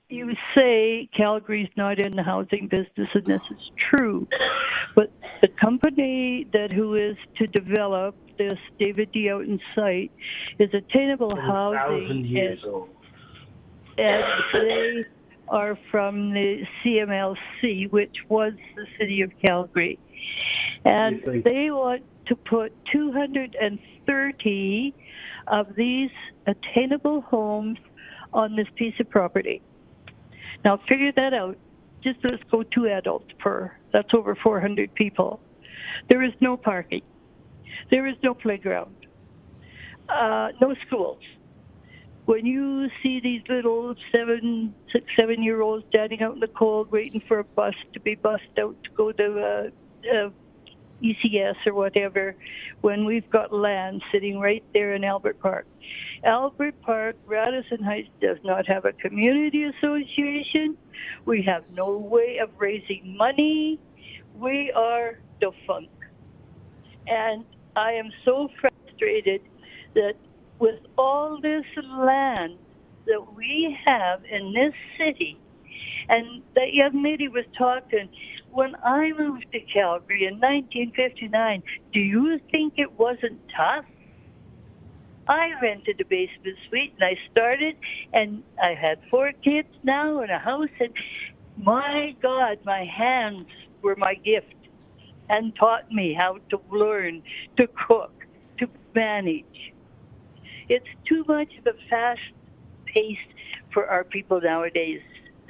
you say Calgary's not in the housing business, and this is true. But the company who is to develop this David D. Outen site is Attainable Housing, and they are from the CMLC, which was the city of Calgary. And they want to put 230 of these attainable homes on this piece of property. Now figure that out. Just let's go 2 adults per. That's over 400 people. There is no parking. There is no playground. No schools. When you see these little 6, 7-year-olds standing out in the cold waiting for a bus to be bussed out to go to ECS or whatever, when we've got land sitting right there in Albert Park. Albert Park, Radisson Heights does not have a community association. We have no way of raising money. We are defunct. And I am so frustrated that with all this land that we have in this city, and that young lady was talking, when I moved to Calgary in 1959, do you think it wasn't tough? I rented a basement suite and I started, and I had 4 kids now and a house, and my God, my hands were my gift and taught me how to learn, to cook, to manage. It's too much of a fast pace for our people nowadays.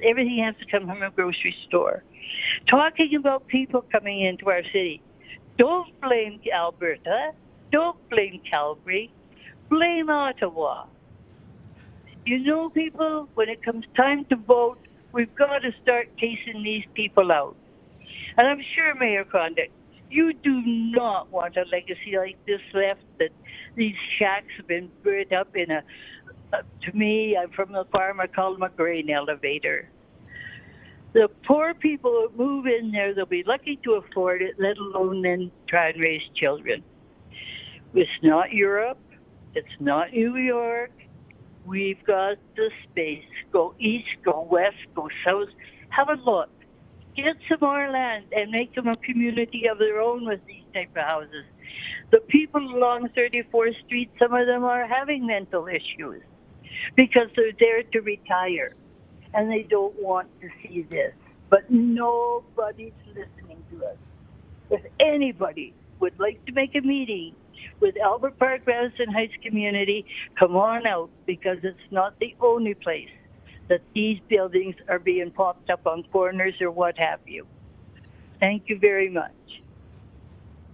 Everything has to come from a grocery store. Talking about people coming into our city, don't blame Alberta, don't blame Calgary, blame Ottawa. You know, people, when it comes time to vote, we've got to start casing these people out. And I'm sure, Mayor Condick, you do not want a legacy like this left, that these shacks have been built up in to me, I'm from the farm, I call them a grain elevator. The poor people who move in there, they'll be lucky to afford it, let alone then try and raise children. It's not Europe. It's not New York. We've got the space. Go east, go west, go south. Have a look. Get some more land and make them a community of their own with these type of houses. The people along 34th Street, some of them are having mental issues because they're there to retire and they don't want to see this. But nobody's listening to us. If anybody would like to make a meeting with Albert Park, Radisson Heights community, come on out, because it's not the only place that these buildings are being popped up on corners or what have you. Thank you very much.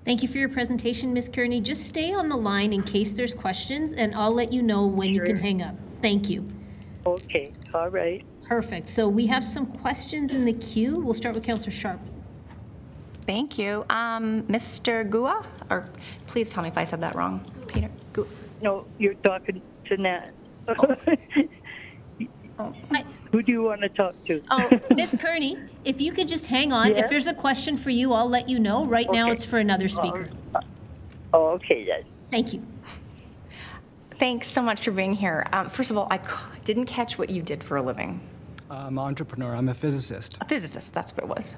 Thank you for your presentation, Ms. Kearney. Just stay on the line in case there's questions, and I'll let you know when you can hang up. Thank you. Okay, all right. Perfect. So we have some questions in the queue. We'll start with Councillor Sharp. Thank you. Mr. Gua, or please tell me if I said that wrong. Peter? Gua. No, you're talking to Nat. Who do you want to talk to? Oh, Ms. Kearney, if you could just hang on. If there's a question for you, I'll let you know. Right now it's for another speaker. Okay then. Thank you. Thanks so much for being here. First of all, I didn't catch what you did for a living. I'm an entrepreneur. I'm a physicist. A physicist, that's what it was.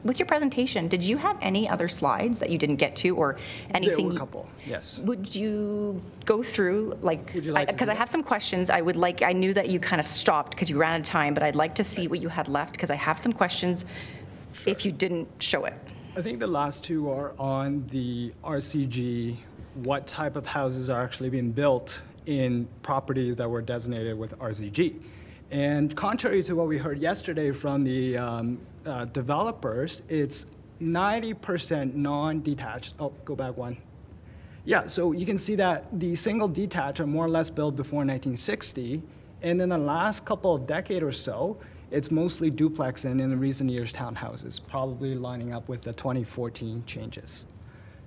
With your presentation, did you have any other slides that you didn't get to, or anything? There were a couple, yes. Would you go through, because I have some questions. I knew that you kind of stopped because you ran out of time, but I'd like to see what you had left, because I have some questions if you didn't show it. I think the last two are on the RCG, what type of houses are actually being built in properties that were designated with RCG. And contrary to what we heard yesterday from the developers, it's 90% non-detached. Oh, go back one. Yeah, so you can see that the single detached are more or less built before 1960, and in the last couple of decades or so, it's mostly duplex and in the recent years townhouses, probably lining up with the 2014 changes.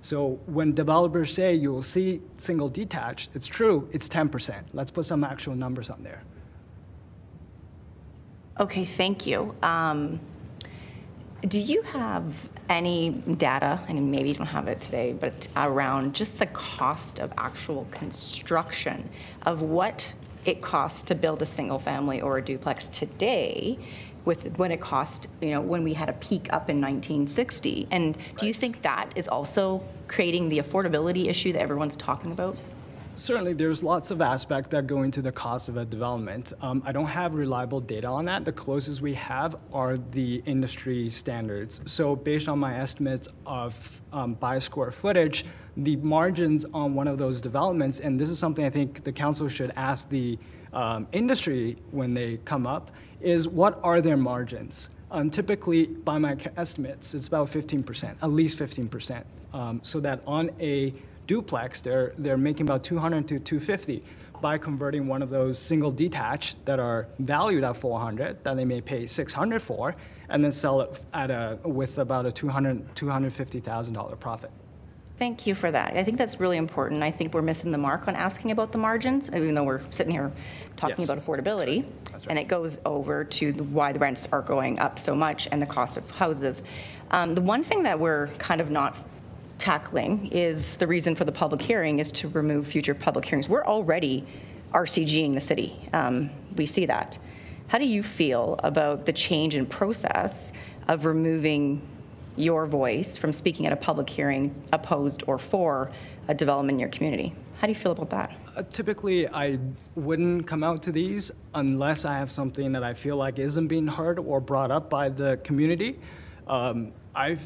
So when developers say you will see single detached, it's true, it's 10%. Let's put some actual numbers on there. Okay, thank you. Do you have any data, and maybe you don't have it today, but around just the cost of actual construction of what it costs to build a single family or a duplex today with when it cost, when we had a peak up in 1960? And do you think that is also creating the affordability issue that everyone's talking about? Certainly, there's lots of aspects that go into the cost of a development. I don't have reliable data on that. The closest we have are the industry standards. So based on my estimates of by square footage, the margins on one of those developments, and this is something I think the council should ask the industry when they come up, is what are their margins? Typically, by my estimates, it's about 15%, at least 15%. So that on a duplex, they're making about 200 to 250 by converting one of those single detached that are valued at 400 that they may pay 600 for, and then sell it with about a $250,000 profit. Thank you for that. I think that's really important. I think we're missing the mark on asking about the margins, even though we're sitting here talking about affordability. That's right. And it goes over to why the rents are going up so much and the cost of houses. The one thing that we're kind of not tackling is the reason for the public hearing is to remove future public hearings. We're already RCGing the city. We see that. How do you feel about the change in process of removing your voice from speaking at a public hearing opposed or for a development in your community? How do you feel about that? Typically, I wouldn't come out to these unless I have something that I feel like isn't being heard or brought up by the community. I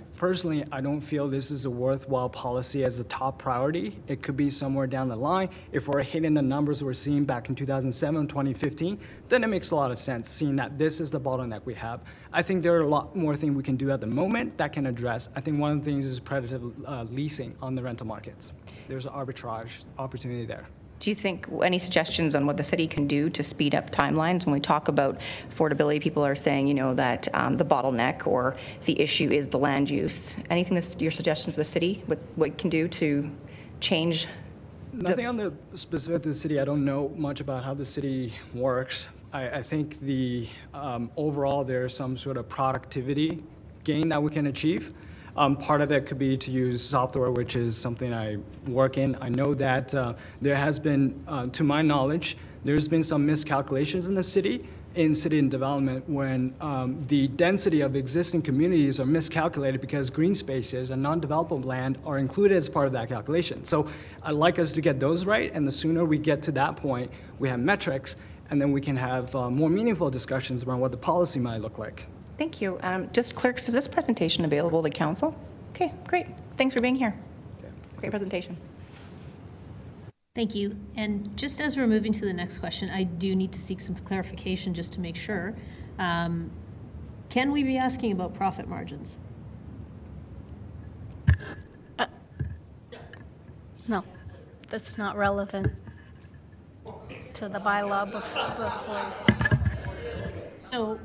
don't feel this is a worthwhile policy as a top priority. It could be somewhere down the line. If we're hitting the numbers we're seeing back in 2007, 2015, then it makes a lot of sense, seeing that this is the bottleneck we have. I think there are a lot more things we can do at the moment that can address. I think one of the things is predatory leasing on the rental markets. There's an arbitrage opportunity there. Do you think any suggestions on what the city can do to speed up timelines? When we talk about affordability, people are saying, that the bottleneck or the issue is the land use. Anything that's your suggestions for the city, what it can do to change? Nothing on the specific to the city. I don't know much about how the city works. I think the overall there's some sort of productivity gain that we can achieve. Part of it could be to use software, which is something I work in. I know that there has been, to my knowledge, there's been some miscalculations in the city, in development, when the density of existing communities are miscalculated because green spaces and non-developable land are included as part of that calculation. So I'd like us to get those right, and the sooner we get to that point, we have metrics, and then we can have more meaningful discussions around what the policy might look like. Thank you. Just clerks, is this presentation available to council? Okay, great. Thanks for being here. Great presentation. Thank you. And just as we're moving to the next question, I do need to seek some clarification just to make sure. Can we be asking about profit margins? No, that's not relevant to the bylaw before. So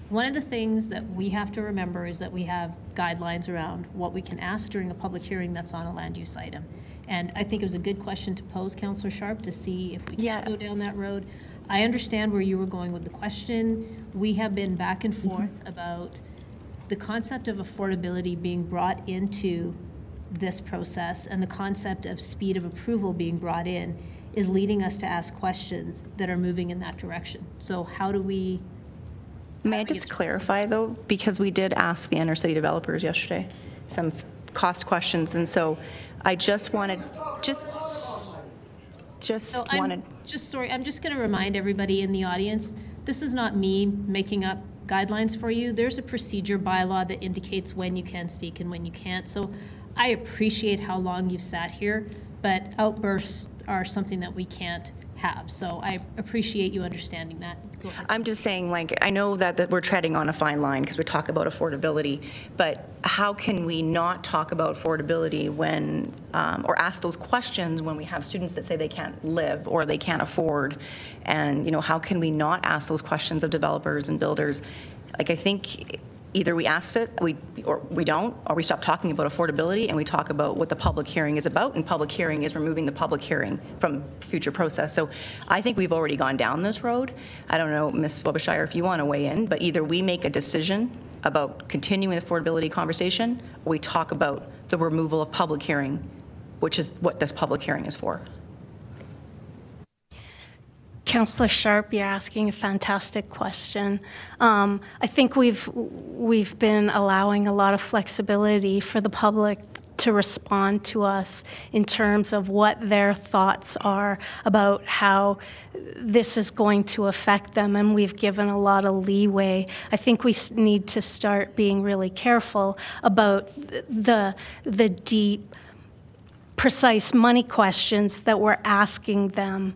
one of the things that we have to remember is that we have guidelines around what we can ask during a public hearing that's on a land use item. And I think it was a good question to pose, Councillor Sharp, to see if we can go down that road. I understand where you were going with the question. We have been back and forth about the concept of affordability being brought into this process, and the concept of speed of approval being brought in is leading us to ask questions that are moving in that direction. So how do we... May I just clarify, though, because we did ask the inner city developers yesterday some cost questions, and so I just wanted, I'm just going to remind everybody in the audience, this is not me making up guidelines for you. There's a procedure bylaw that indicates when you can speak and when you can't. So I appreciate how long you've sat here, but outbursts are something that we can't have. So I appreciate you understanding that. Go ahead. I'm just saying, like, I know that we're treading on a fine line because we talk about affordability, but how can we not talk about affordability when, or ask those questions when we have students that say they can't live or they can't afford? And, you know, how can we not ask those questions of developers and builders? Like, I think either we ask it, or we don't, or we stop talking about affordability and we talk about what the public hearing is about, and public hearing is removing the public hearing from future process. So I think we've already gone down this road. I don't know, Ms. Wobbescheier, if you want to weigh in, but either we make a decision about continuing the affordability conversation, or we talk about the removal of public hearing, which is what this public hearing is for. Councillor Sharp, you're asking a fantastic question. I think we've been allowing a lot of flexibility for the public to respond to us in terms of what their thoughts are about how this is going to affect them, and we've given a lot of leeway. I think we need to start being really careful about the deep, precise money questions that we're asking them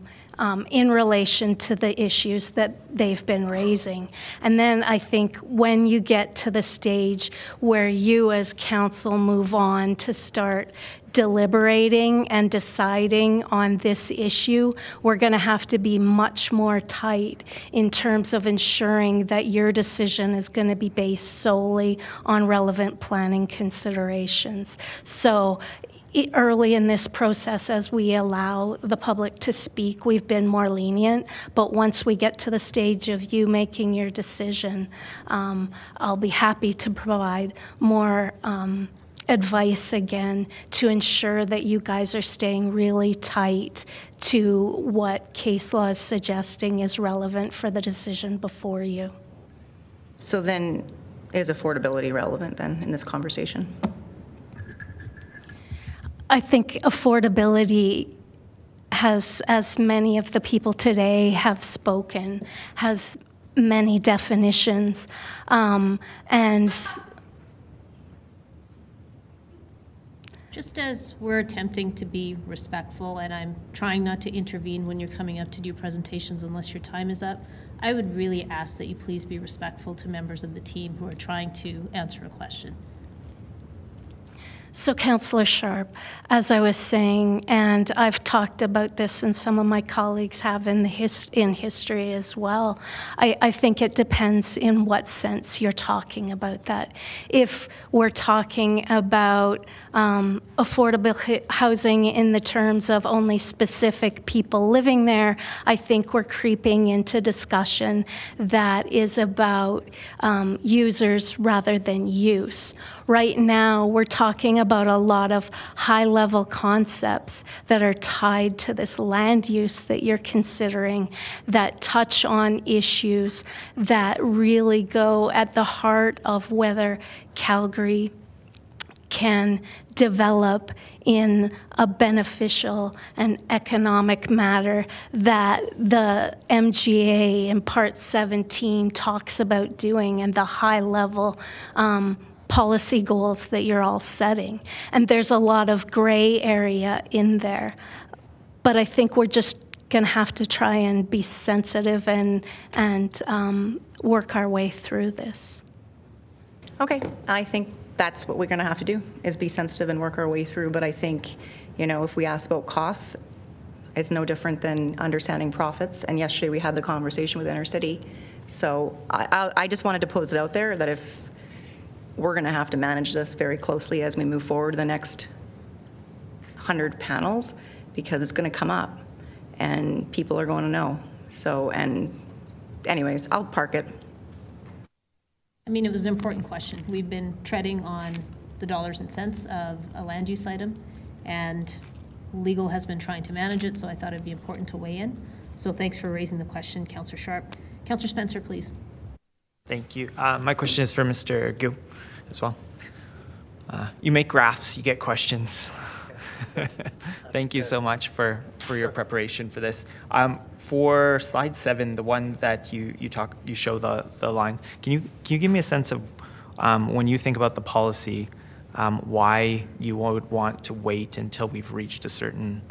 in relation to the issues that they've been raising. And then I think when you get to the stage where you as council move on to start deliberating and deciding on this issue, we're going to have to be much more tight in terms of ensuring that your decision is going to be based solely on relevant planning considerations. So early in this process, as we allow the public to speak, we've been more lenient. But once we get to the stage of you making your decision, I'll be happy to provide more advice again to ensure that you guys are staying really tight to what case law is suggesting is relevant for the decision before you. So then, is affordability relevant then in this conversation? I think affordability has, as many of the people today have spoken, has many definitions. And just as we're attempting to be respectful, and I'm trying not to intervene when you're coming up to do presentations unless your time is up, I would really ask that you please be respectful to members of the team who are trying to answer a question. So, Councillor Sharp, as I was saying, and I've talked about this, and some of my colleagues have in history as well, I think it depends in what sense you're talking about that. If we're talking about affordable housing in the terms of only specific people living there, I think we're creeping into discussion that is about users rather than use. Right now, we're talking about a lot of high-level concepts that are tied to this land use that you're considering, that touch on issues that really go at the heart of whether Calgary can develop in a beneficial and economic manner that the MGA in Part 17 talks about doing, and the high-level policy goals that you're all setting. And there's a lot of gray area in there. But I think we're just going to have to try and be sensitive and work our way through this. Okay, I think that's what we're going to have to do, is be sensitive and work our way through. But I think, you know, if we ask about costs, it's no different than understanding profits. And yesterday we had the conversation with Intercity. So I just wanted to pose it out there that if we're going to have to manage this very closely as we move forward the next 100 panels, because it's going to come up and people are going to know. So, and anyways, I'll park it. I mean, it was an important question. We've been treading on the dollars and cents of a land use item, and legal has been trying to manage it, so I thought it'd be important to weigh in. So thanks for raising the question, Councillor Sharp. Councillor Spencer, please. Thank you. My question is for Mr. Gu as well. You make graphs, you get questions. Thank you so much for your preparation for this. For slide 7, the one that you show the line, can you give me a sense of when you think about the policy, why you would want to wait until we've reached a certain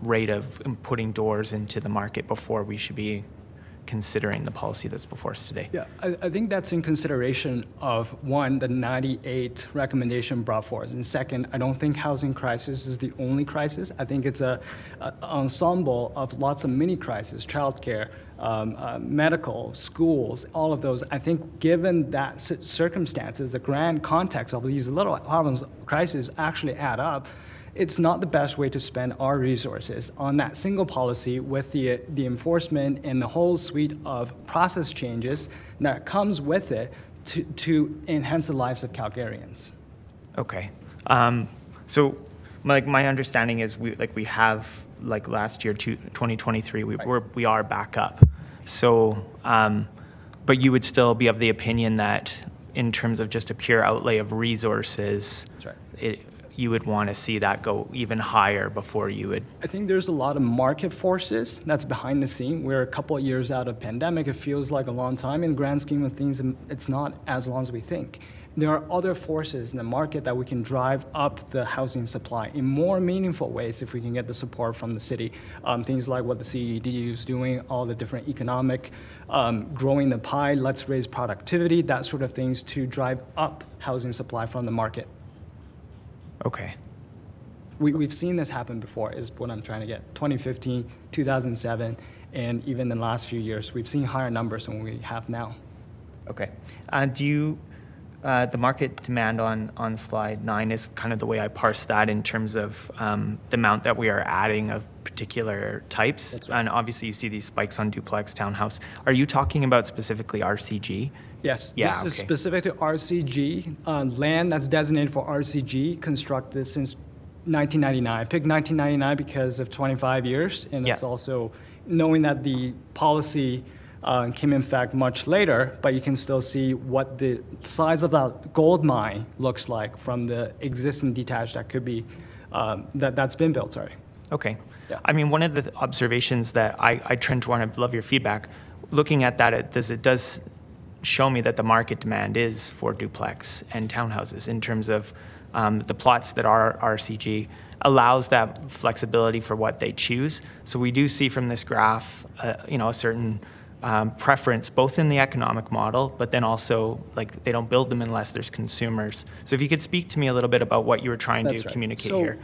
rate of putting doors into the market before we should be considering the policy that's before us today. Yeah, I think that's in consideration of, one, the 98 recommendation brought forth, and second, I don't think housing crisis is the only crisis. I think it's a ensemble of lots of mini crises, childcare, medical, schools, all of those. I think given that circumstances, the grand context of these little problems, crises actually add up, it's not the best way to spend our resources on that single policy with the enforcement and the whole suite of process changes that comes with it to enhance the lives of Calgarians. Okay. So my understanding is we have, like last year, 2023, we are back up. So, but you would still be of the opinion that in terms of just a pure outlay of resources, that's right. You would want to see that go even higher before you would? I think there's a lot of market forces that's behind the scene. We're a couple of years out of pandemic. It feels like a long time. In the grand scheme of things, it's not as long as we think. There are other forces in the market that we can drive up the housing supply in more meaningful ways if we can get the support from the city. Things like what the CED is doing, all the different economic, growing the pie, let's raise productivity, that sort of things to drive up housing supply from the market. Okay. We've seen this happen before, is what I'm trying to get. 2015, 2007, and even in the last few years, we've seen higher numbers than we have now. Okay. Do you, the market demand on slide 9 is kind of the way I parse that in terms of the amount that we are adding of particular types. That's right. And obviously you see these spikes on duplex, townhouse. Are you talking about specifically RCG? Yes, yeah, this is specific to RCG, land that's designated for RCG, constructed since 1999. I picked 1999 because of 25 years, and it's also knowing that the policy came in effect much later, but you can still see what the size of that gold mine looks like from the existing detached that could be, that's been built already. Okay. Yeah. I mean, one of the observations that I tend to want to love your feedback, looking at that, it does show me that the market demand is for duplex and townhouses in terms of the plots that are RCG allows that flexibility for what they choose. So we do see from this graph, a certain preference both in the economic model, but then also like they don't build them unless there's consumers. So if you could speak to me a little bit about what you were trying to communicate here.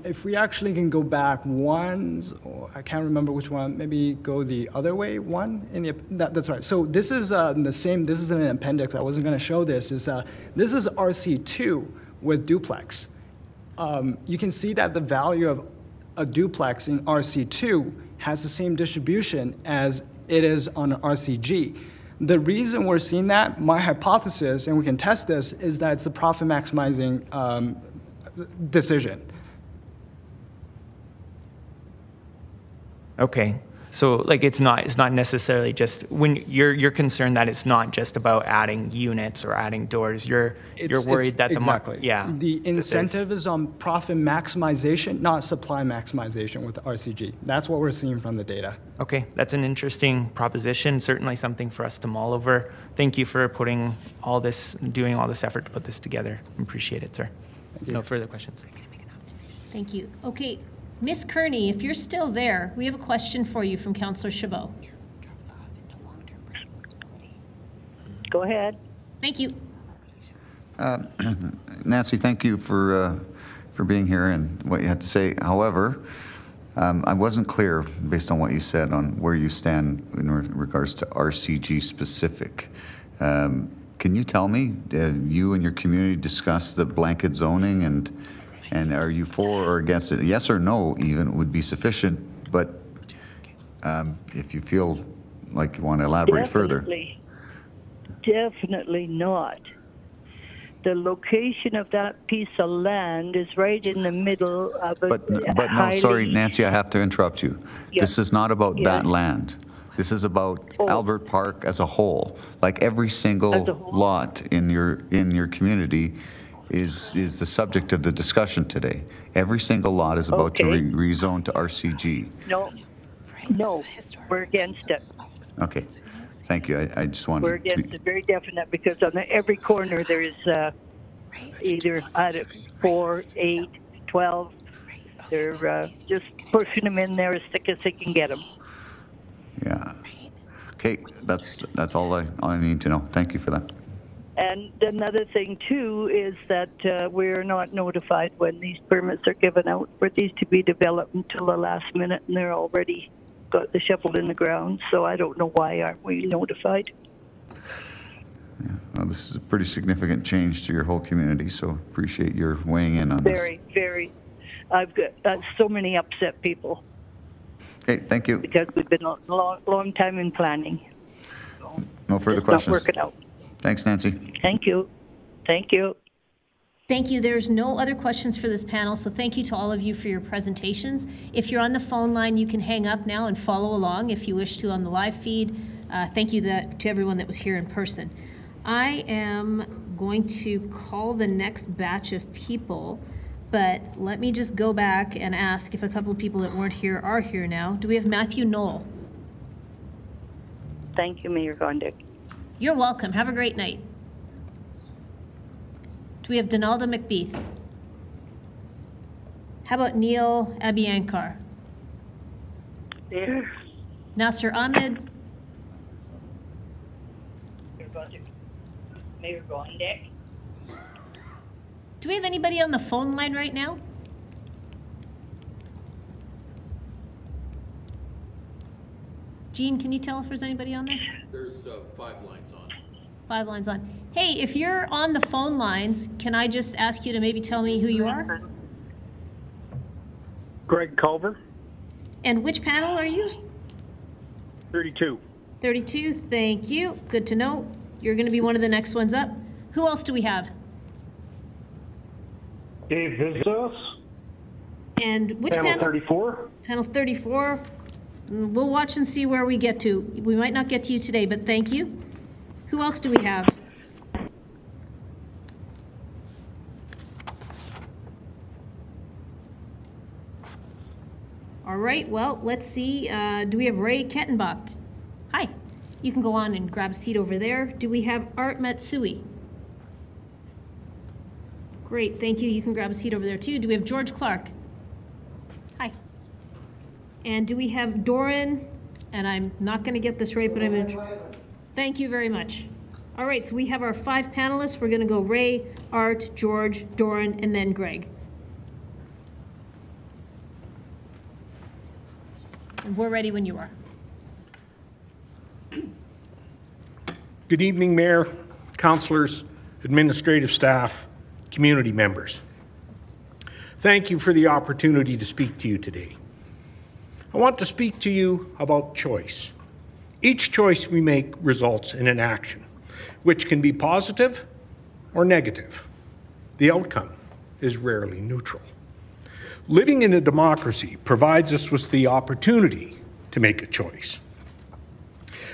If we actually can go back or I can't remember which one, maybe go the other way one. That's right. So this is the same, this is an appendix. I wasn't going to show this. This is RC2 with duplex. You can see that the value of a duplex in RC2 has the same distribution as it is on RCG. The reason we're seeing that, my hypothesis, and we can test this, is that it's a profit maximizing decision. Okay. So like it's not necessarily just when you're concerned that it's not just about adding units or adding doors. You're worried that the market. Yeah. The incentive is on profit maximization, not supply maximization with RCG. That's what we're seeing from the data. Okay, that's an interesting proposition. Certainly something for us to mull over. Thank you for doing all this effort to put this together. Appreciate it, sir. No further questions. Thank you. Okay. Ms. Kearney, if you're still there, we have a question for you from Councillor Chabot. Go ahead. Thank you. Nancy, thank you for being here and what you had to say. However, I wasn't clear based on what you said on where you stand in regards to RCG specific. Can you tell me, you and your community discuss the blanket zoning and are you for or against it? Yes or no even would be sufficient, but if you feel like you want to elaborate further. Definitely not. The location of that piece of land is right in the middle of a But no, sorry, Nancy, I have to interrupt you. Yeah. This is not about that land. This is about Albert Park as a whole. Like every single lot in your community is the subject of the discussion today. Every single lot is about to rezone to RCG. No, we're against it. Okay, thank you. I just wanted We're against it, very definite, because on every corner there is either at 4, 8, 12. They're just pushing them in there as thick as they can get them. Yeah. Okay, that's all I need to know. Thank you for that. And another thing too is that we're not notified when these permits are given out for these to be developed until the last minute, and they're already got the shovel in the ground. So I don't know why aren't we notified. Yeah. Well, this is a pretty significant change to your whole community, so appreciate your weighing in on this. Very, very. I've got so many upset people. Okay, thank you. Because we've been a long time in planning. No further it's questions. Not working out. Thanks, Nancy. Thank you. Thank you. Thank you. There's no other questions for this panel, so thank you to all of you for your presentations. If you're on the phone line, you can hang up now and follow along if you wish to on the live feed. Thank you to everyone that was here in person. I am going to call the next batch of people, but let me just go back and ask if a couple of people that weren't here are here now. Do we have Matthew Knoll? Thank you, Mayor Gondik. You're welcome. Have a great night. Do we have Donalda McBeath? How about Neil Abiyankar? There. Nasser Ahmed? Mayor Gondik. Do we have anybody on the phone line right now? Jean, can you tell if there's anybody on there? There's 5 lines on. 5 lines on. Hey, if you're on the phone lines, can I just ask you to maybe tell me who you are? Greg Culver. And which panel are you? 32. 32, thank you. Good to know. You're going to be one of the next ones up. Who else do we have? Dave Vizos. And which panel? Panel 34. Panel 34. We'll watch and see where we get to. We might not get to you today, but thank you. Who else do we have? All right, well, let's see. Do we have Ray Kettenbach? Hi. You can go on and grab a seat over there. Do we have Art Matsui? Great, thank you. You can grab a seat over there too. Do we have George Clark? Hi. And do we have Doran? And I'm not going to get this right, but I'm going to... Thank you very much. All right, so we have our 5 panelists. We're going to go Ray, Art, George, Doran, and then Greg. And we're ready when you are. Good evening, Mayor, councillors, administrative staff, community members. Thank you for the opportunity to speak to you today. I want to speak to you about choice. Each choice we make results in an action, which can be positive or negative. The outcome is rarely neutral. Living in a democracy provides us with the opportunity to make a choice.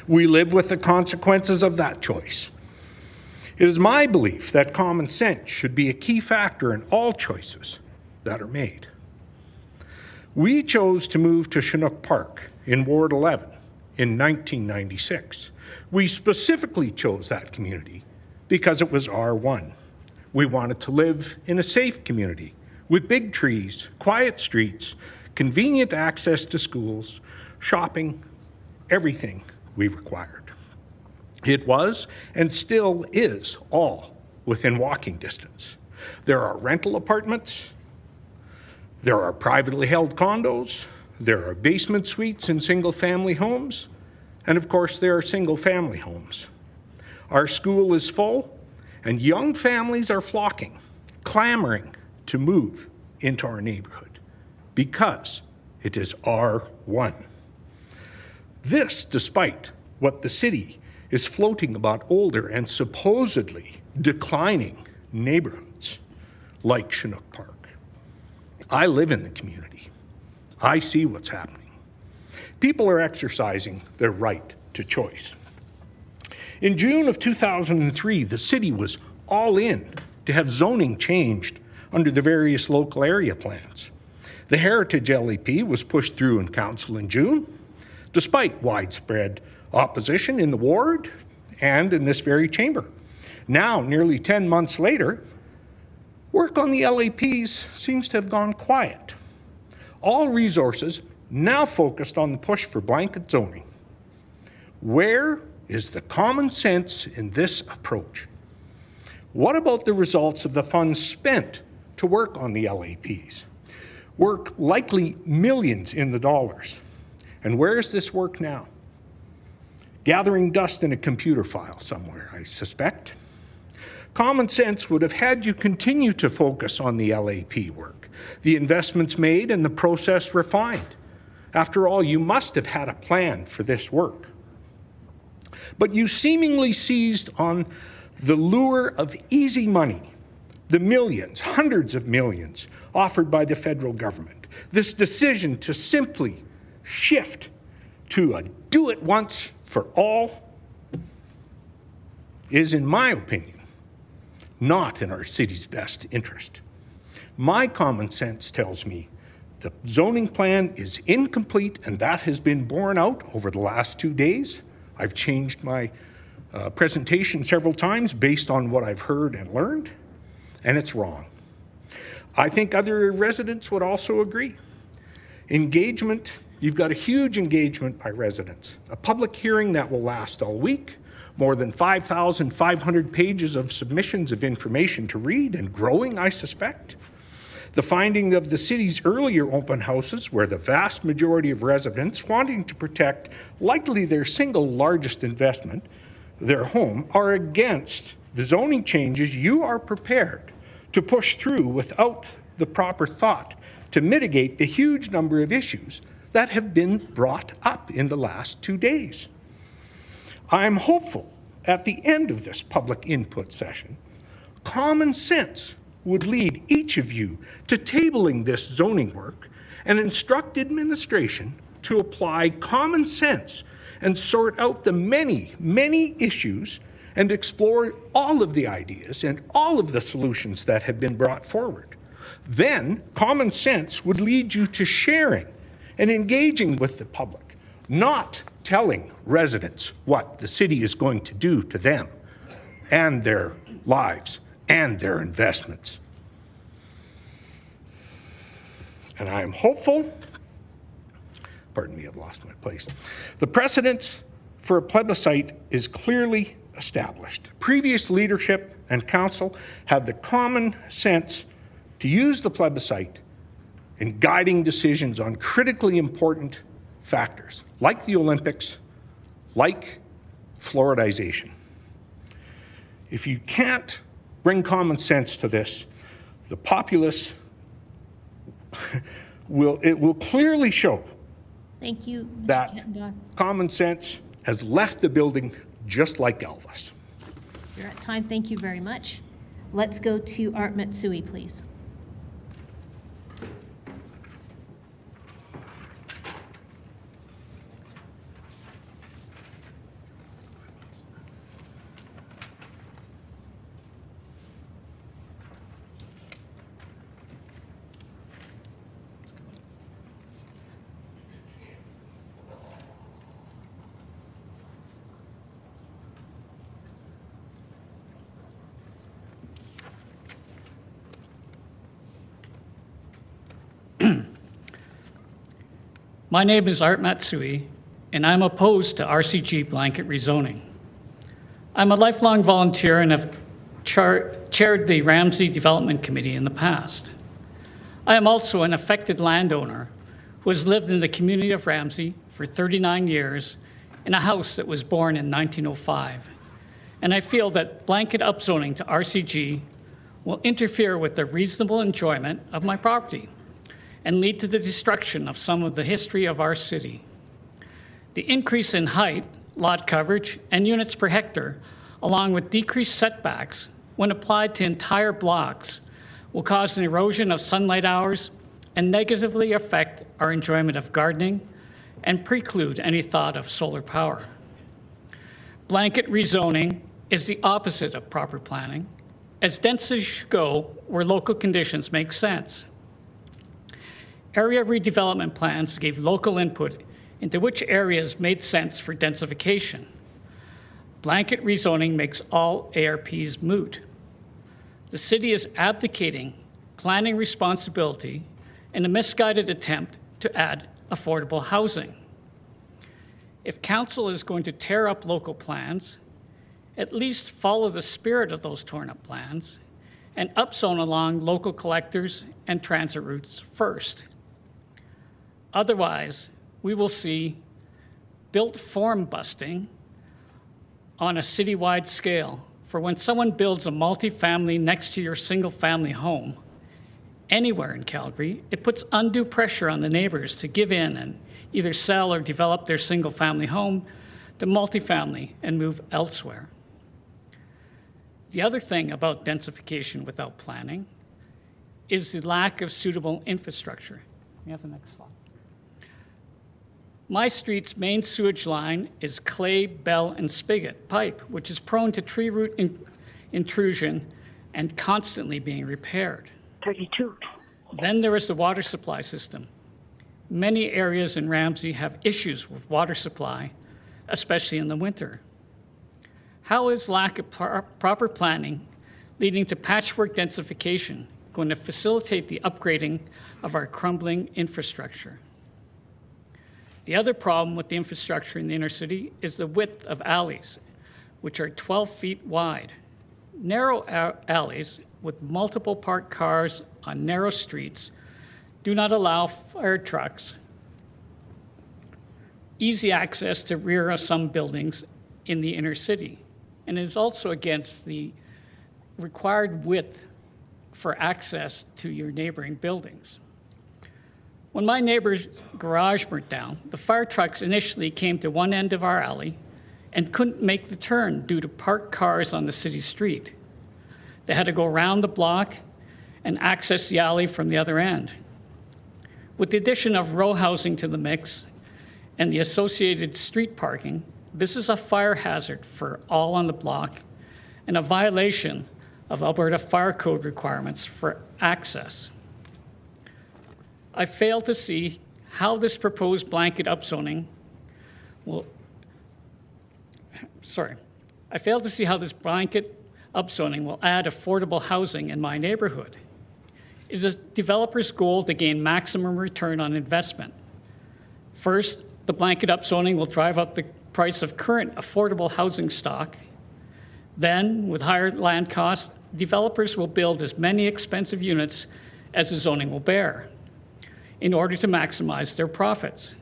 We live with the consequences of that choice. It is my belief that common sense should be a key factor in all choices that are made. We chose to move to Chinook Park in Ward 11 in 1996. We specifically chose that community because it was R1. We wanted to live in a safe community with big trees, quiet streets, convenient access to schools, shopping, everything we required. It was and still is all within walking distance. There are rental apartments, there are privately held condos, there are basement suites in single-family homes, and of course there are single-family homes. Our school is full, and young families are flocking, clamoring to move into our neighborhood because it is R1. This despite what the city is floating about older and supposedly declining neighborhoods like Chinook Park. I live in the community. I see what's happening. People are exercising their right to choice. In June of 2003, the city was all in to have zoning changed under the various local area plans. The Heritage LEP was pushed through in council in June, despite widespread opposition in the ward and in this very chamber. Now, nearly 10 months later, Work on the LAPs seems to have gone quiet. All resources now focused on the push for blanket zoning. Where is the common sense in this approach? What about the results of the funds spent to work on the LAPs? Work likely millions in the dollars. And where is this work now? Gathering dust in a computer file somewhere, I suspect. Common sense would have had you continue to focus on the LAP work, the investments made and the process refined. After all, you must have had a plan for this work. But you seemingly seized on the lure of easy money, the millions, hundreds of millions offered by the federal government. This decision to simply shift to a do it once for all is, in my opinion, not in our city's best interest. My common sense tells me the zoning plan is incomplete, and that has been borne out over the last 2 days. I've changed my presentation several times based on what I've heard and learned, and it's wrong. I think other residents would also agree. Engagement, you've got a huge engagement by residents. A public hearing that will last all week, more than 5,500 pages of submissions of information to read and growing, I suspect. The finding of the city's earlier open houses, where the vast majority of residents wanting to protect likely their single largest investment, their home, are against the zoning changes you are prepared to push through without the proper thought to mitigate the huge number of issues that have been brought up in the last 2 days. I'm hopeful at the end of this public input session, common sense would lead each of you to tabling this zoning work and instruct administration to apply common sense and sort out the many, many issues and explore all of the ideas and all of the solutions that have been brought forward. Then common sense would lead you to sharing and engaging with the public, not telling residents what the city is going to do to them and their lives and their investments. And I am hopeful, pardon me, I've lost my place. The precedent for a plebiscite is clearly established. Previous leadership and council had the common sense to use the plebiscite in guiding decisions on critically important factors, like the Olympics, like fluoridization. If you can't bring common sense to this, the populace will clearly show Thank you, Mr. that Kettendorf. common sense has left the building just like Elvis. You're at time. Thank you very much. Let's go to Art Matsui, please. My name is Art Matsui, and I'm opposed to RCG blanket rezoning. I'm a lifelong volunteer and have chaired the Ramsey Development Committee in the past. I am also an affected landowner who has lived in the community of Ramsey for 39 years in a house that was born in 1905. And I feel that blanket upzoning to RCG will interfere with the reasonable enjoyment of my property and lead to the destruction of some of the history of our city. The increase in height, lot coverage, and units per hectare, along with decreased setbacks, when applied to entire blocks, will cause an erosion of sunlight hours and negatively affect our enjoyment of gardening and preclude any thought of solar power. Blanket rezoning is the opposite of proper planning, as densities should go where local conditions make sense. Area redevelopment plans gave local input into which areas made sense for densification. Blanket rezoning makes all ARPs moot. the city is abdicating planning responsibility in a misguided attempt to add affordable housing. If council is going to tear up local plans, at least follow the spirit of those torn up plans and upzone along local collectors and transit routes first. Otherwise, we will see built form busting on a citywide scale for when someone builds a multifamily next to your single family home anywhere in Calgary, it puts undue pressure on the neighbors to give in and either sell or develop their single family home to multifamily and move elsewhere. The other thing about densification without planning is the lack of suitable infrastructure. Can you have the next slide? My street's main sewage line is clay, bell, and spigot pipe, which is prone to tree root intrusion and constantly being repaired. 32. Then there is the water supply system. Many areas in Ramsey have issues with water supply, especially in the winter. How is lack of proper planning leading to patchwork densification going to facilitate the upgrading of our crumbling infrastructure? The other problem with the infrastructure in the inner city is the width of alleys, which are 12 feet wide. Narrow alleys with multiple parked cars on narrow streets do not allow fire trucks easy access to rear of some buildings in the inner city, and is also against the required width for access to your neighboring buildings. When my neighbor's garage burnt down, the fire trucks initially came to one end of our alley and couldn't make the turn due to parked cars on the city street. They had to go around the block and access the alley from the other end. With the addition of row housing to the mix and the associated street parking, this is a fire hazard for all on the block and a violation of Alberta Fire Code requirements for access. I fail to see how this proposed blanket upzoning will, I fail to see how this blanket upzoning will add affordable housing in my neighborhood. It is a developer's goal to gain maximum return on investment. First, the blanket upzoning will drive up the price of current affordable housing stock. Then, with higher land costs, developers will build as many expensive units as the zoning will bear in order to maximize their profits.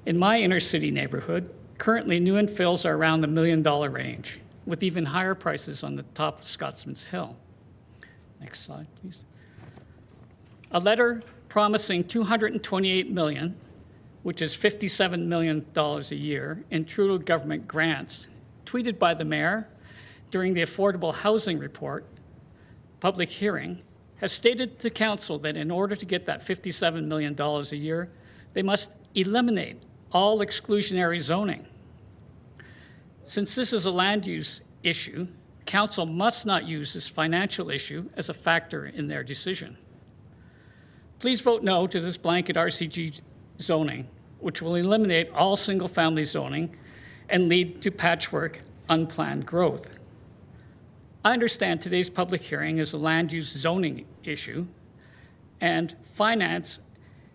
In my inner city neighborhood, currently new infills are around the $1 million range, with even higher prices on the top of Scotsman's Hill. Next slide, please. A letter promising $228 million, which is $57 million a year, in Trudeau government grants, tweeted by the mayor during the Affordable Housing Report public hearing, has stated to council that in order to get that $57 million a year, they must eliminate all exclusionary zoning. Since this is a land use issue, council must not use this financial issue as a factor in their decision. Please vote no to this blanket RCG zoning, which will eliminate all single-family zoning and lead to patchwork, unplanned growth. I understand today's public hearing is a land use zoning issue, and finance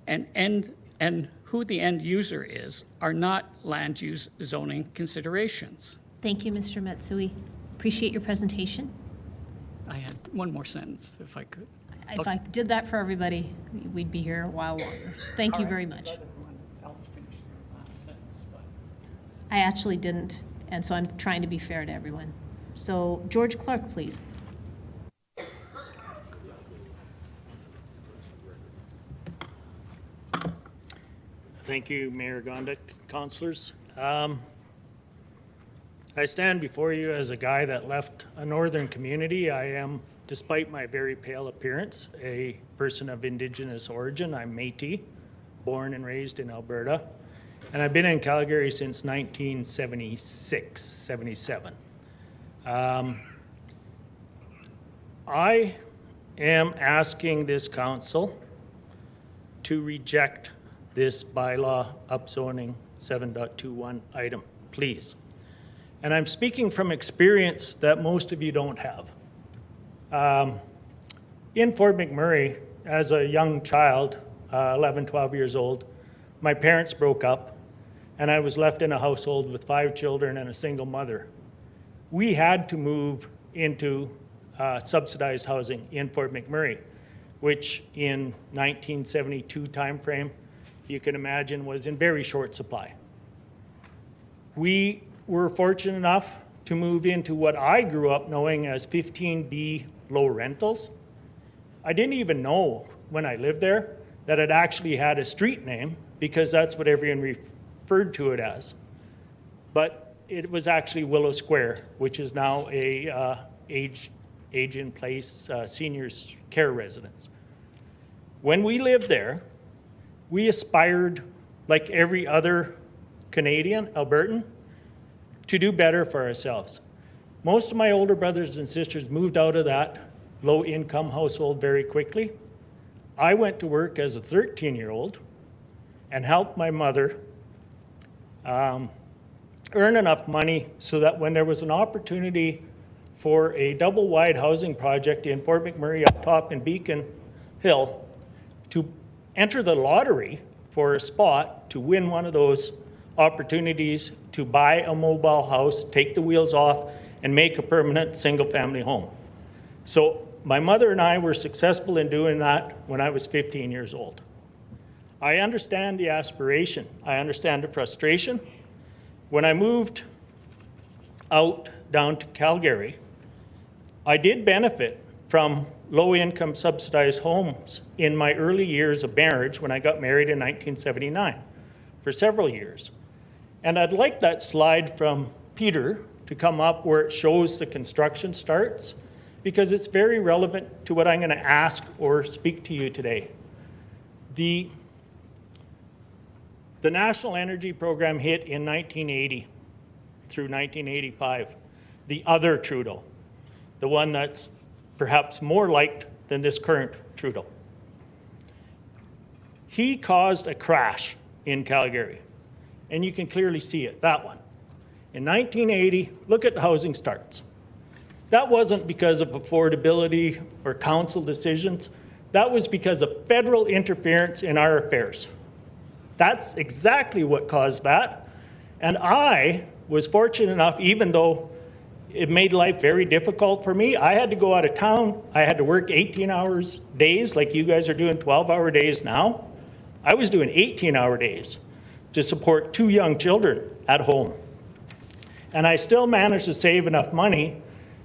and who the end user is are not land use zoning considerations. Thank you, Mr. Matsui. Appreciate your presentation. I had one more sentence, if I could. If I did that for everybody, we'd be here a while longer. Thank you very much. I actually didn't, and so I'm trying to be fair to everyone. So, George Clark, please. Thank you, Mayor Gondik, councillors. I stand before you as a guy that left a northern community. I am, despite my very pale appearance, a person of Indigenous origin. I'm Métis, born and raised in Alberta, and I've been in Calgary since 1976, 77. I am asking this council to reject this bylaw upzoning 7.21 item, please. And I'm speaking from experience that most of you don't have. In Fort McMurray, as a young child, 11, 12 years old, my parents broke up, and I was left in a household with 5 children and a single mother. We had to move into subsidized housing in Fort McMurray, which in 1972 timeframe, you can imagine was in very short supply. We were fortunate enough to move into what I grew up knowing as 15B low rentals. I didn't even know when I lived there that it actually had a street name, because that's what everyone referred to it as. But it was actually Willow Square, which is now a age-in-place seniors care residence. When we lived there, we aspired, like every other Canadian, Albertan, to do better for ourselves. Most of my older brothers and sisters moved out of that low-income household very quickly. I went to work as a 13-year-old and helped my mother earn enough money so that when there was an opportunity for a double-wide housing project in Fort McMurray up top in Beacon Hill, to enter the lottery for a spot to win one of those opportunities to buy a mobile house, take the wheels off, and make a permanent single-family home. So my mother and I were successful in doing that when I was 15 years old. I understand the aspiration. I understand the frustration. When I moved out down to Calgary, I did benefit from low-income subsidized homes in my early years of marriage when I got married in 1979 for several years. And I'd like that slide from Peter to come up where it shows the construction starts, because it's very relevant to what I'm going to ask or speak to you today. The National Energy Program hit in 1980 through 1985, the other Trudeau, the one that's perhaps more liked than this current Trudeau. He caused a crash in Calgary, and you can clearly see it, that one. In 1980, look at the housing starts. That wasn't because of affordability or council decisions. That was because of federal interference in our affairs. That's exactly what caused that. And I was fortunate enough, even though it made life very difficult for me, I had to go out of town. I had to work 18-hour days like you guys are doing 12-hour days now. I was doing 18-hour days to support 2 young children at home. And I still managed to save enough money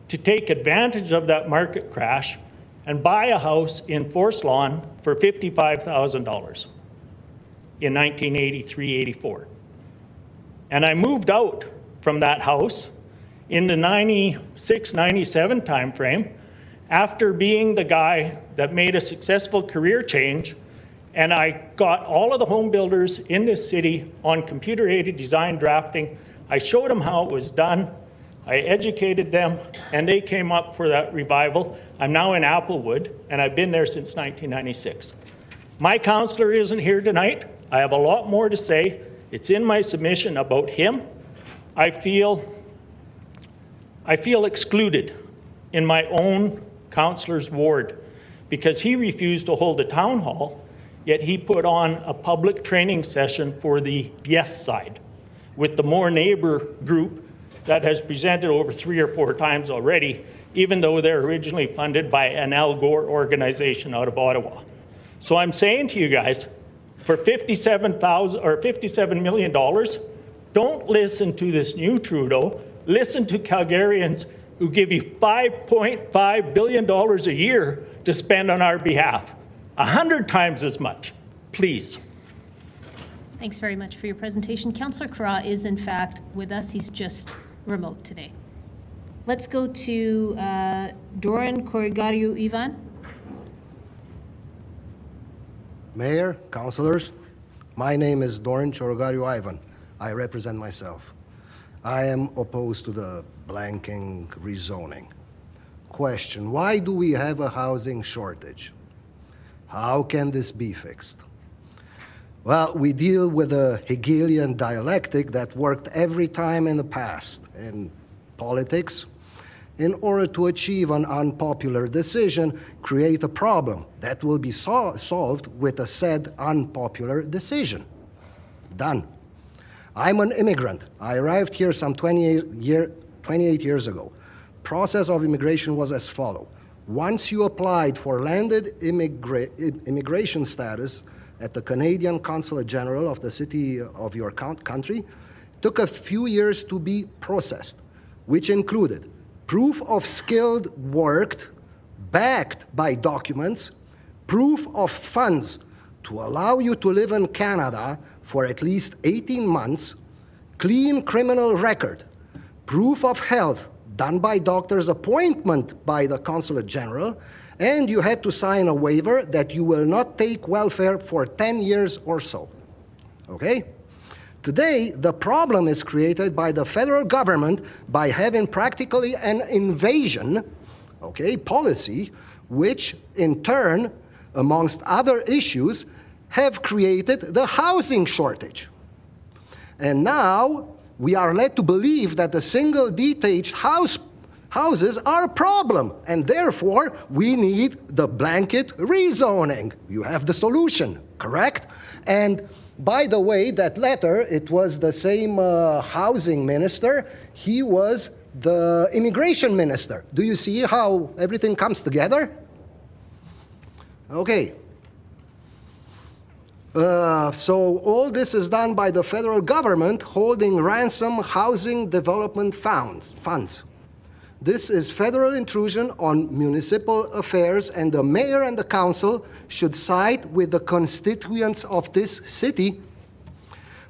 to take advantage of that market crash and buy a house in Forest Lawn for $55,000 in 1983-84. And I moved out from that house in the 96-97 timeframe after being the guy that made a successful career change, and I got all of the home builders in this city on computer-aided design drafting. I showed them how it was done. I educated them, and they came up for that revival. I'm now in Applewood, and I've been there since 1996. My counselor isn't here tonight. I have a lot more to say. It's in my submission about him. I feel excluded in my own counselor's ward because he refused to hold a town hall, yet he put on a public training session for the yes side with the More Neighbor group that has presented over 3 or 4 times already, even though they're originally funded by an Al Gore organization out of Ottawa. So I'm saying to you guys, for $57 million, don't listen to this new Trudeau. Listen to Calgarians who give you $5.5 billion a year to spend on our behalf. 100 times as much, please. Thanks very much for your presentation. Councillor Kara is in fact with us. He's just remote today. Let's go to Doran Corrigariu Ivan. Mayor, councillors, my name is Doran Corrigariu Ivan. I represent myself. I am opposed to the blanking rezoning. Question, why do we have a housing shortage? How can this be fixed? Well, we deal with a Hegelian dialectic that worked every time in the past in politics, in order to achieve an unpopular decision, create a problem that will be solved with a said unpopular decision. Done. I'm an immigrant. I arrived here some 28 years ago. Process of immigration was as follows. Once you applied for landed immigration status at the Canadian Consulate General of the city of your country, it took a few years to be processed, which included proof of skilled work backed by documents, proof of funds to allow you to live in Canada for at least 18 months, clean criminal record, proof of health done by doctor's appointment by the Consulate General, and you had to sign a waiver that you will not take welfare for 10 years or so. Okay? Today, the problem is created by the federal government by having practically an invasion, okay, policy, which in turn, amongst other issues, have created the housing shortage. And now we are led to believe that the single detached houses are a problem, and therefore we need the blanket rezoning. You have the solution, correct? And by the way, that letter, it was the same housing minister. He was the immigration minister. Do you see how everything comes together? Okay. So all this is done by the federal government holding ransom housing development funds. This is federal intrusion on municipal affairs, and the mayor and the council should side with the constituents of this city.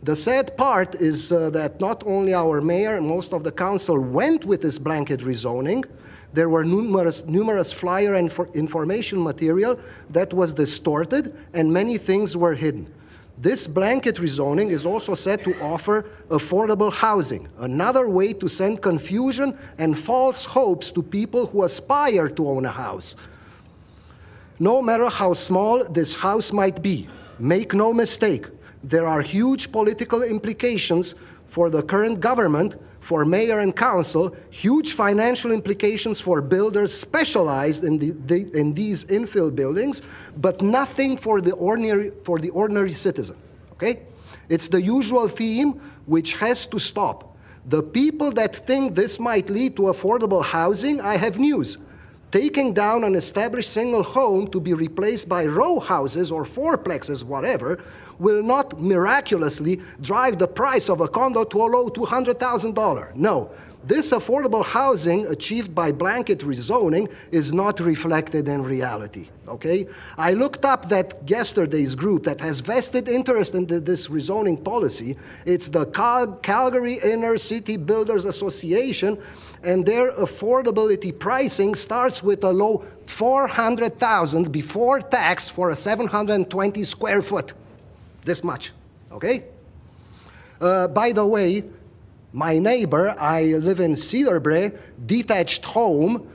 The sad part is that not only our mayor and most of the council went with this blanket rezoning, there were numerous flyer and information material that was distorted, and many things were hidden. This blanket rezoning is also said to offer affordable housing, another way to send confusion and false hopes to people who aspire to own a house. No matter how small this house might be, make no mistake, there are huge political implications for the current government, for mayor and council, huge financial implications for builders specialized in these infill buildings, but nothing for the ordinary citizen, okay? It's the usual theme which has to stop. The people that think this might lead to affordable housing, I have news. Taking down an established single home to be replaced by row houses or fourplexes, whatever, will not miraculously drive the price of a condo to a low $200,000. No, this affordable housing achieved by blanket rezoning is not reflected in reality, okay? I looked up that yesterday's group that has vested interest in this rezoning policy. It's the Calgary Inner City Builders Association, and their affordability pricing starts with a low $400,000 before tax for a 720 square foot. This much, okay? By the way, my neighbor, I live in Cedarbrae, detached home,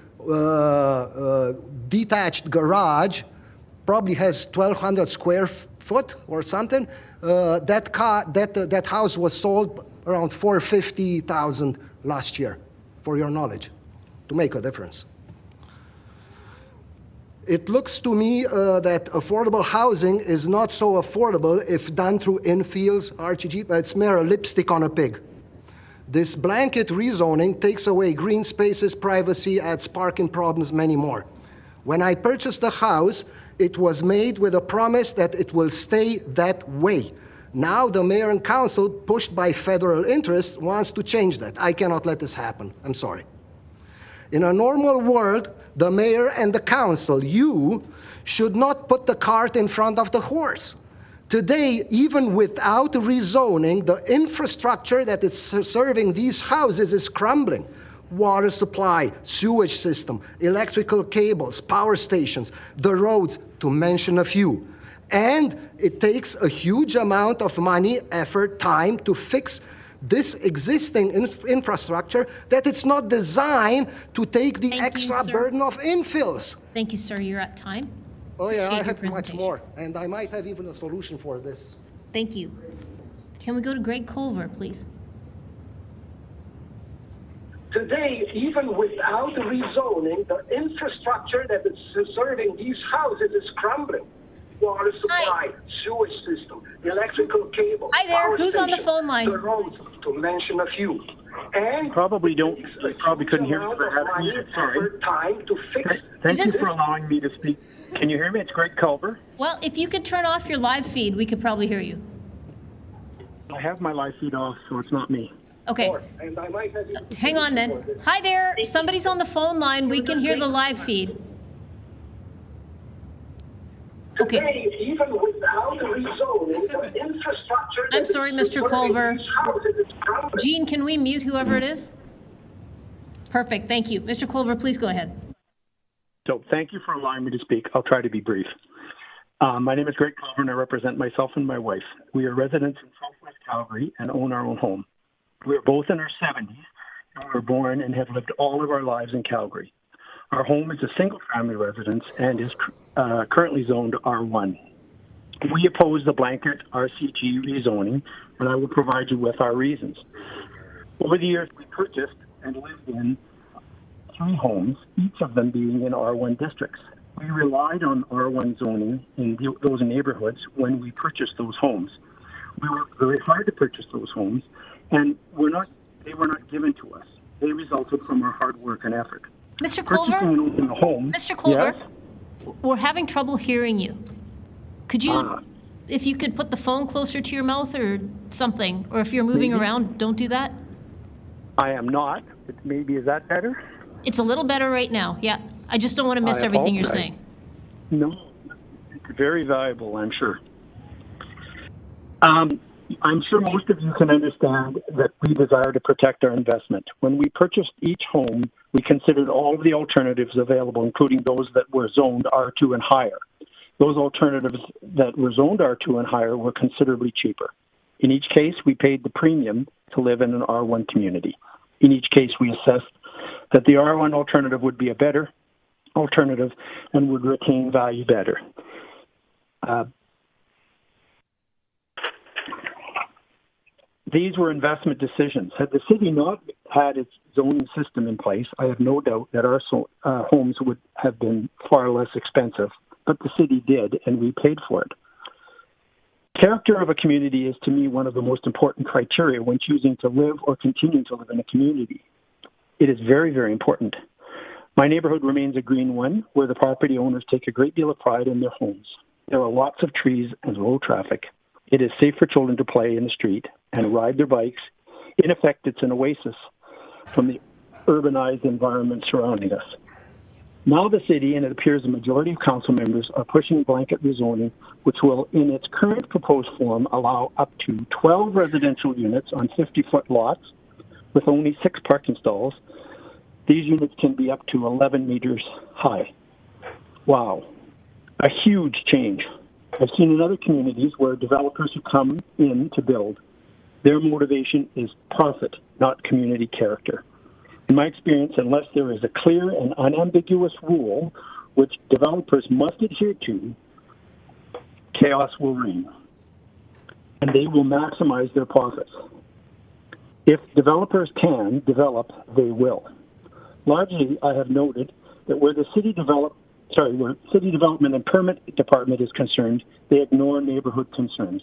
detached garage, probably has 1,200 square foot or something. That house was sold around $450,000 last year, for your knowledge, to make a difference. It looks to me that affordable housing is not so affordable if done through infills, RGG, it's mere lipstick on a pig. This blanket rezoning takes away green spaces, privacy, adds parking problems, many more. When I purchased the house, it was made with a promise that it will stay that way. Now the mayor and council, pushed by federal interests, wants to change that. I cannot let this happen. I'm sorry. In a normal world, the mayor and the council, you, should not put the cart in front of the horse. Today, even without rezoning, the infrastructure that is serving these houses is crumbling. Water supply, sewage system, electrical cables, power stations, the roads, to mention a few. And it takes a huge amount of money, effort, time to fix this existing infrastructure that it's not designed to take the extra burden of infills. Thank you, sir. You're at time. Oh yeah, I have much more, and I might have even a solution for this. Thank you. Can we go to Greg Culver, please? Today, even without rezoning, the infrastructure that is serving these houses is crumbling. Water supply, sewage system, electrical cable. Hi there. Power Who's on the station, phone line? The roads, to mention a few. And You probably couldn't hear me, but I had muted. Sorry. Time to fix. Thank you for allowing me to speak. Can you hear me? It's Greg Culver. Well, if you could turn off your live feed, we could probably hear you. I have my live feed off, so it's not me. Okay. And I might have Hang on then. Hi there. Somebody's on the phone line. We can hear the live feed. Okay. Today, even without rezoning, the infrastructure. I'm sorry, Mr. Culver. Jean, can we mute whoever it is? Perfect. Thank you. Mr. Culver, please go ahead. So thank you for allowing me to speak. I'll try to be brief. My name is Greg Culver, and I represent myself and my wife. We are residents in Southwest Calgary and own our own home. We are both in our 70s, and we were born and have lived all of our lives in Calgary. Our home is a single-family residence and is currently zoned R1. We oppose the blanket RCG rezoning, and I will provide you with our reasons. Over the years, we purchased and lived in 3 homes, each of them being in R1 districts. We relied on R1 zoning in those neighborhoods when we purchased those homes. We worked very hard to purchase those homes, and they were not given to us. They resulted from our hard work and effort. Mr. Culver? Mr. Culver, yes? We're having trouble hearing you. Could you, if you could put the phone closer to your mouth or something, or if you're moving around, don't do that. I am not. Maybe, is that better? It's a little better right now, yeah. I just don't want to miss everything you're saying. No, it's very valuable, I'm sure. I'm sure most of you can understand that we desire to protect our investment. When we purchased each home, we considered all of the alternatives available, including those that were zoned R2 and higher. Those alternatives that were zoned R2 and higher were considerably cheaper. In each case, we paid the premium to live in an R1 community. In each case, we assessed that the R1 alternative would be a better alternative and would retain value better. These were investment decisions. Had the city not had its zoning system in place, I have no doubt that our homes would have been far less expensive, but the city did, and we paid for it. Character of a community is, to me, one of the most important criteria when choosing to live or continue to live in a community. It is very, very important. My neighborhood remains a green one, where the property owners take a great deal of pride in their homes. There are lots of trees and low traffic. It is safe for children to play in the street and ride their bikes. In effect, it's an oasis from the urbanized environment surrounding us. Now the city, and it appears the majority of council members, are pushing blanket rezoning, which will, in its current proposed form, allow up to 12 residential units on 50-foot lots with only 6 parking stalls. These units can be up to 11 meters high. Wow, a huge change. I've seen in other communities where developers who come in to build, their motivation is profit, not community character. In my experience, unless there is a clear and unambiguous rule which developers must adhere to, chaos will reign, and they will maximize their profits. If developers can develop, they will. Largely, I have noted that where city development and permit department is concerned, they ignore neighborhood concerns.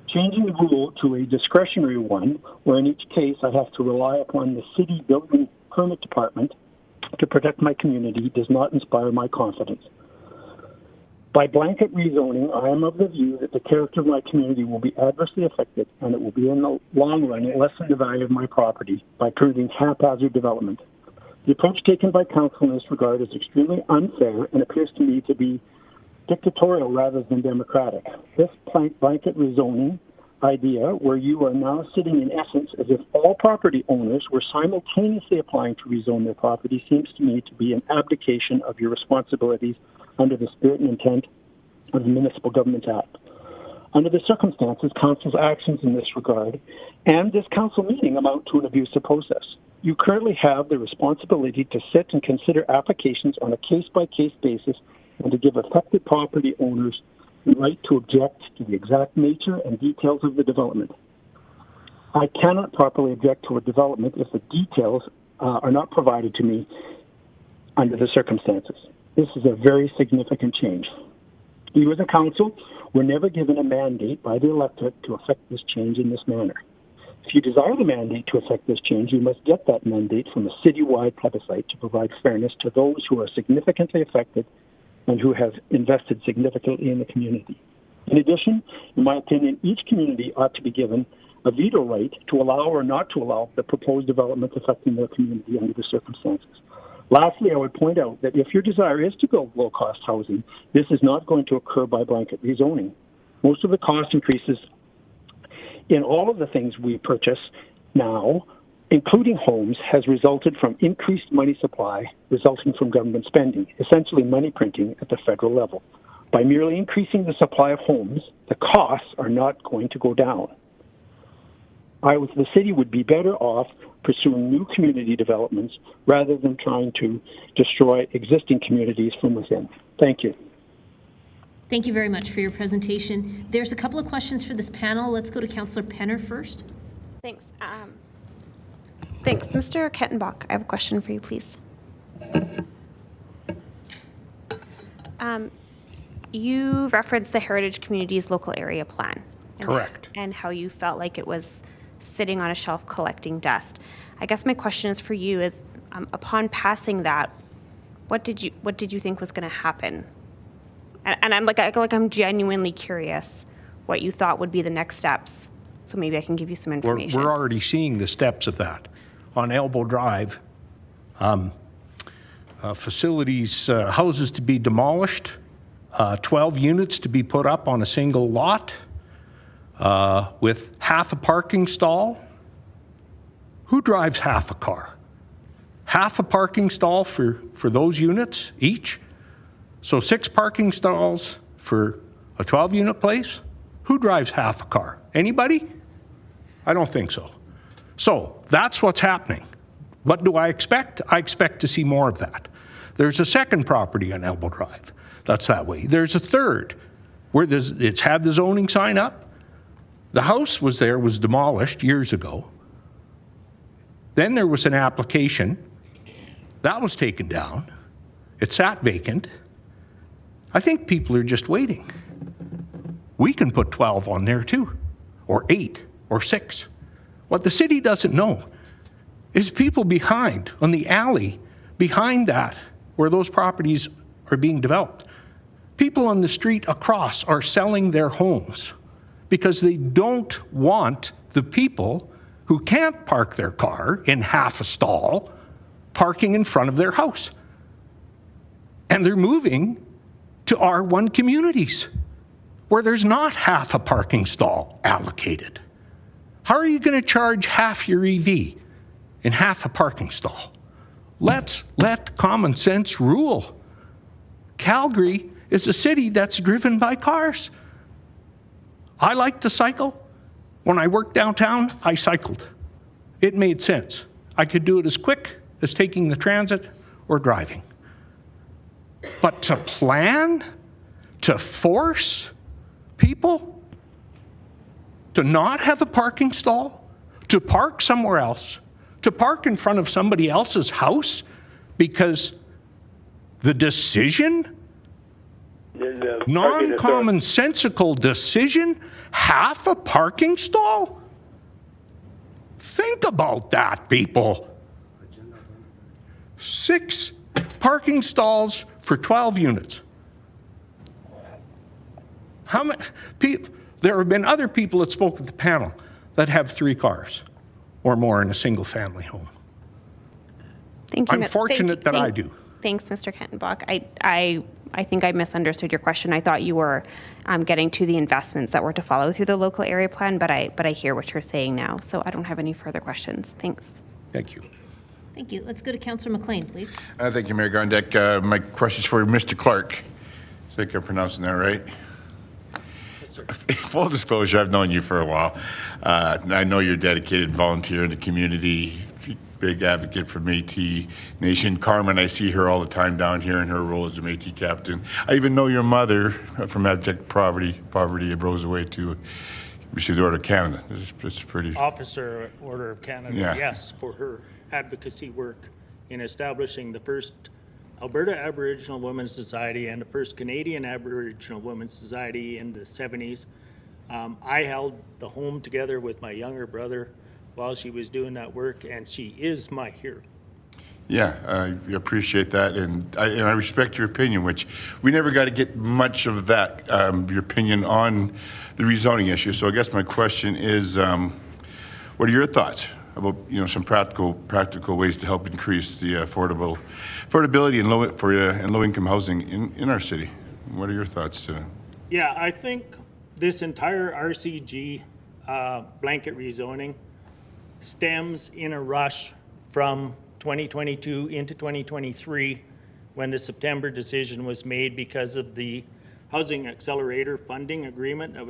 Changing the rule to a discretionary one, where in each case I have to rely upon the city building permit department to protect my community, does not inspire my confidence. By blanket rezoning, I am of the view that the character of my community will be adversely affected, and it will be in the long run lessen the value of my property by permitting haphazard development. The approach taken by council in this regard is extremely unfair and appears to me to be dictatorial rather than democratic. This blanket rezoning idea, where you are now sitting in essence as if all property owners were simultaneously applying to rezone their property, seems to me to be an abdication of your responsibilities under the spirit and intent of the Municipal Government Act. Under the circumstances, council's actions in this regard and this council meeting amount to an abusive process. You currently have the responsibility to sit and consider applications on a case-by-case basis and to give affected property owners the right to object to the exact nature and details of the development. I cannot properly object to a development if the details are not provided to me under the circumstances. This is a very significant change. You as a council were never given a mandate by the electorate to effect this change in this manner. If you desire the mandate to effect this change, you must get that mandate from a citywide plebiscite to provide fairness to those who are significantly affected and who have invested significantly in the community. In addition, in my opinion, each community ought to be given a veto right to allow or not to allow the proposed developments affecting their community under the circumstances. Lastly, I would point out that if your desire is to build low-cost housing, this is not going to occur by blanket rezoning. Most of the cost increases in all of the things we purchase now, including homes, has resulted from increased money supply resulting from government spending, essentially money printing at the federal level. By merely increasing the supply of homes, the costs are not going to go down. The city would be better off pursuing new community developments rather than trying to destroy existing communities from within. Thank you. Thank you very much for your presentation. There's a couple of questions for this panel. Let's go to Councillor Penner first. Thanks. Thanks. Mr. Kettenbach, I have a question for you, please. You referenced the Heritage Communities Local Area Plan. Correct. And how you felt like it was sitting on a shelf collecting dust. I guess my question is for you is, upon passing that, what did you think was going to happen? And I'm genuinely curious what you thought would be the next steps. So maybe I can give you some information. We're already seeing the steps of that. On Elbow Drive, facilities, houses to be demolished, 12 units to be put up on a single lot with half a parking stall. Who drives half a car? Half a parking stall for those units each? So 6 parking stalls for a 12-unit place? Who drives half a car? Anybody? I don't think so. So that's what's happening. What do I expect? I expect to see more of that. There's a second property on Elbow Drive that's that way. There's a third where it's had the zoning sign up. The house was demolished years ago. Then there was an application. That was taken down. It sat vacant. I think people are just waiting. We can put 12 on there too, or 8, or 6. What the city doesn't know is people behind, on the alley, behind that, where those properties are being developed. People on the street across are selling their homes because they don't want the people who can't park their car in half a stall parking in front of their house. And they're moving to R1 communities where there's not half a parking stall allocated. How are you going to charge half your EV in half a parking stall? Let's let common sense rule. Calgary is a city that's driven by cars. I like to cycle. When I worked downtown, I cycled. It made sense. I could do it as quick as taking the transit or driving. But to plan, to force people to not have a parking stall, to park somewhere else, to park in front of somebody else's house because the decision, non-commonsensical decision, half a parking stall? Think about that, people. 6 parking stalls for 12 units. How many people? There have been other people that spoke at the panel that have 3 cars or more in a single family home. Thank you. I'm fortunate that I do. Thanks, Mr. Kettenbach. I think I misunderstood your question. I thought you were getting to the investments that were to follow through the local area plan, but I hear what you're saying now, so I don't have any further questions. Thanks. Thank you. Thank you. Let's go to Councillor McLean, please. Thank you, Mayor Gondek. My question is for Mr. Clark. I think I'm pronouncing that right. Full disclosure, I've known you for a while. I know you're a dedicated volunteer in the community, big advocate for Métis Nation. Carmen, I see her all the time down here in her role as a Métis captain. I even know your mother from abject poverty rose away to receive the Order of Canada. It's pretty. Officer Order of Canada, Yeah. yes, for her. advocacy work in establishing the first Alberta Aboriginal Women's Society and the first Canadian Aboriginal Women's Society in the 70s. I held the home together with my younger brother while she was doing that work, and she is my hero. Yeah, I appreciate that, and I respect your opinion, which we never got to get much of that, your opinion on the rezoning issue. So I guess my question is, what are your thoughts about some practical ways to help increase the affordability and low-income housing in our city? What are your thoughts? Yeah, I think this entire RCG blanket rezoning stems in a rush from 2022 into 2023 when the September decision was made because of the Housing Accelerator funding agreement that was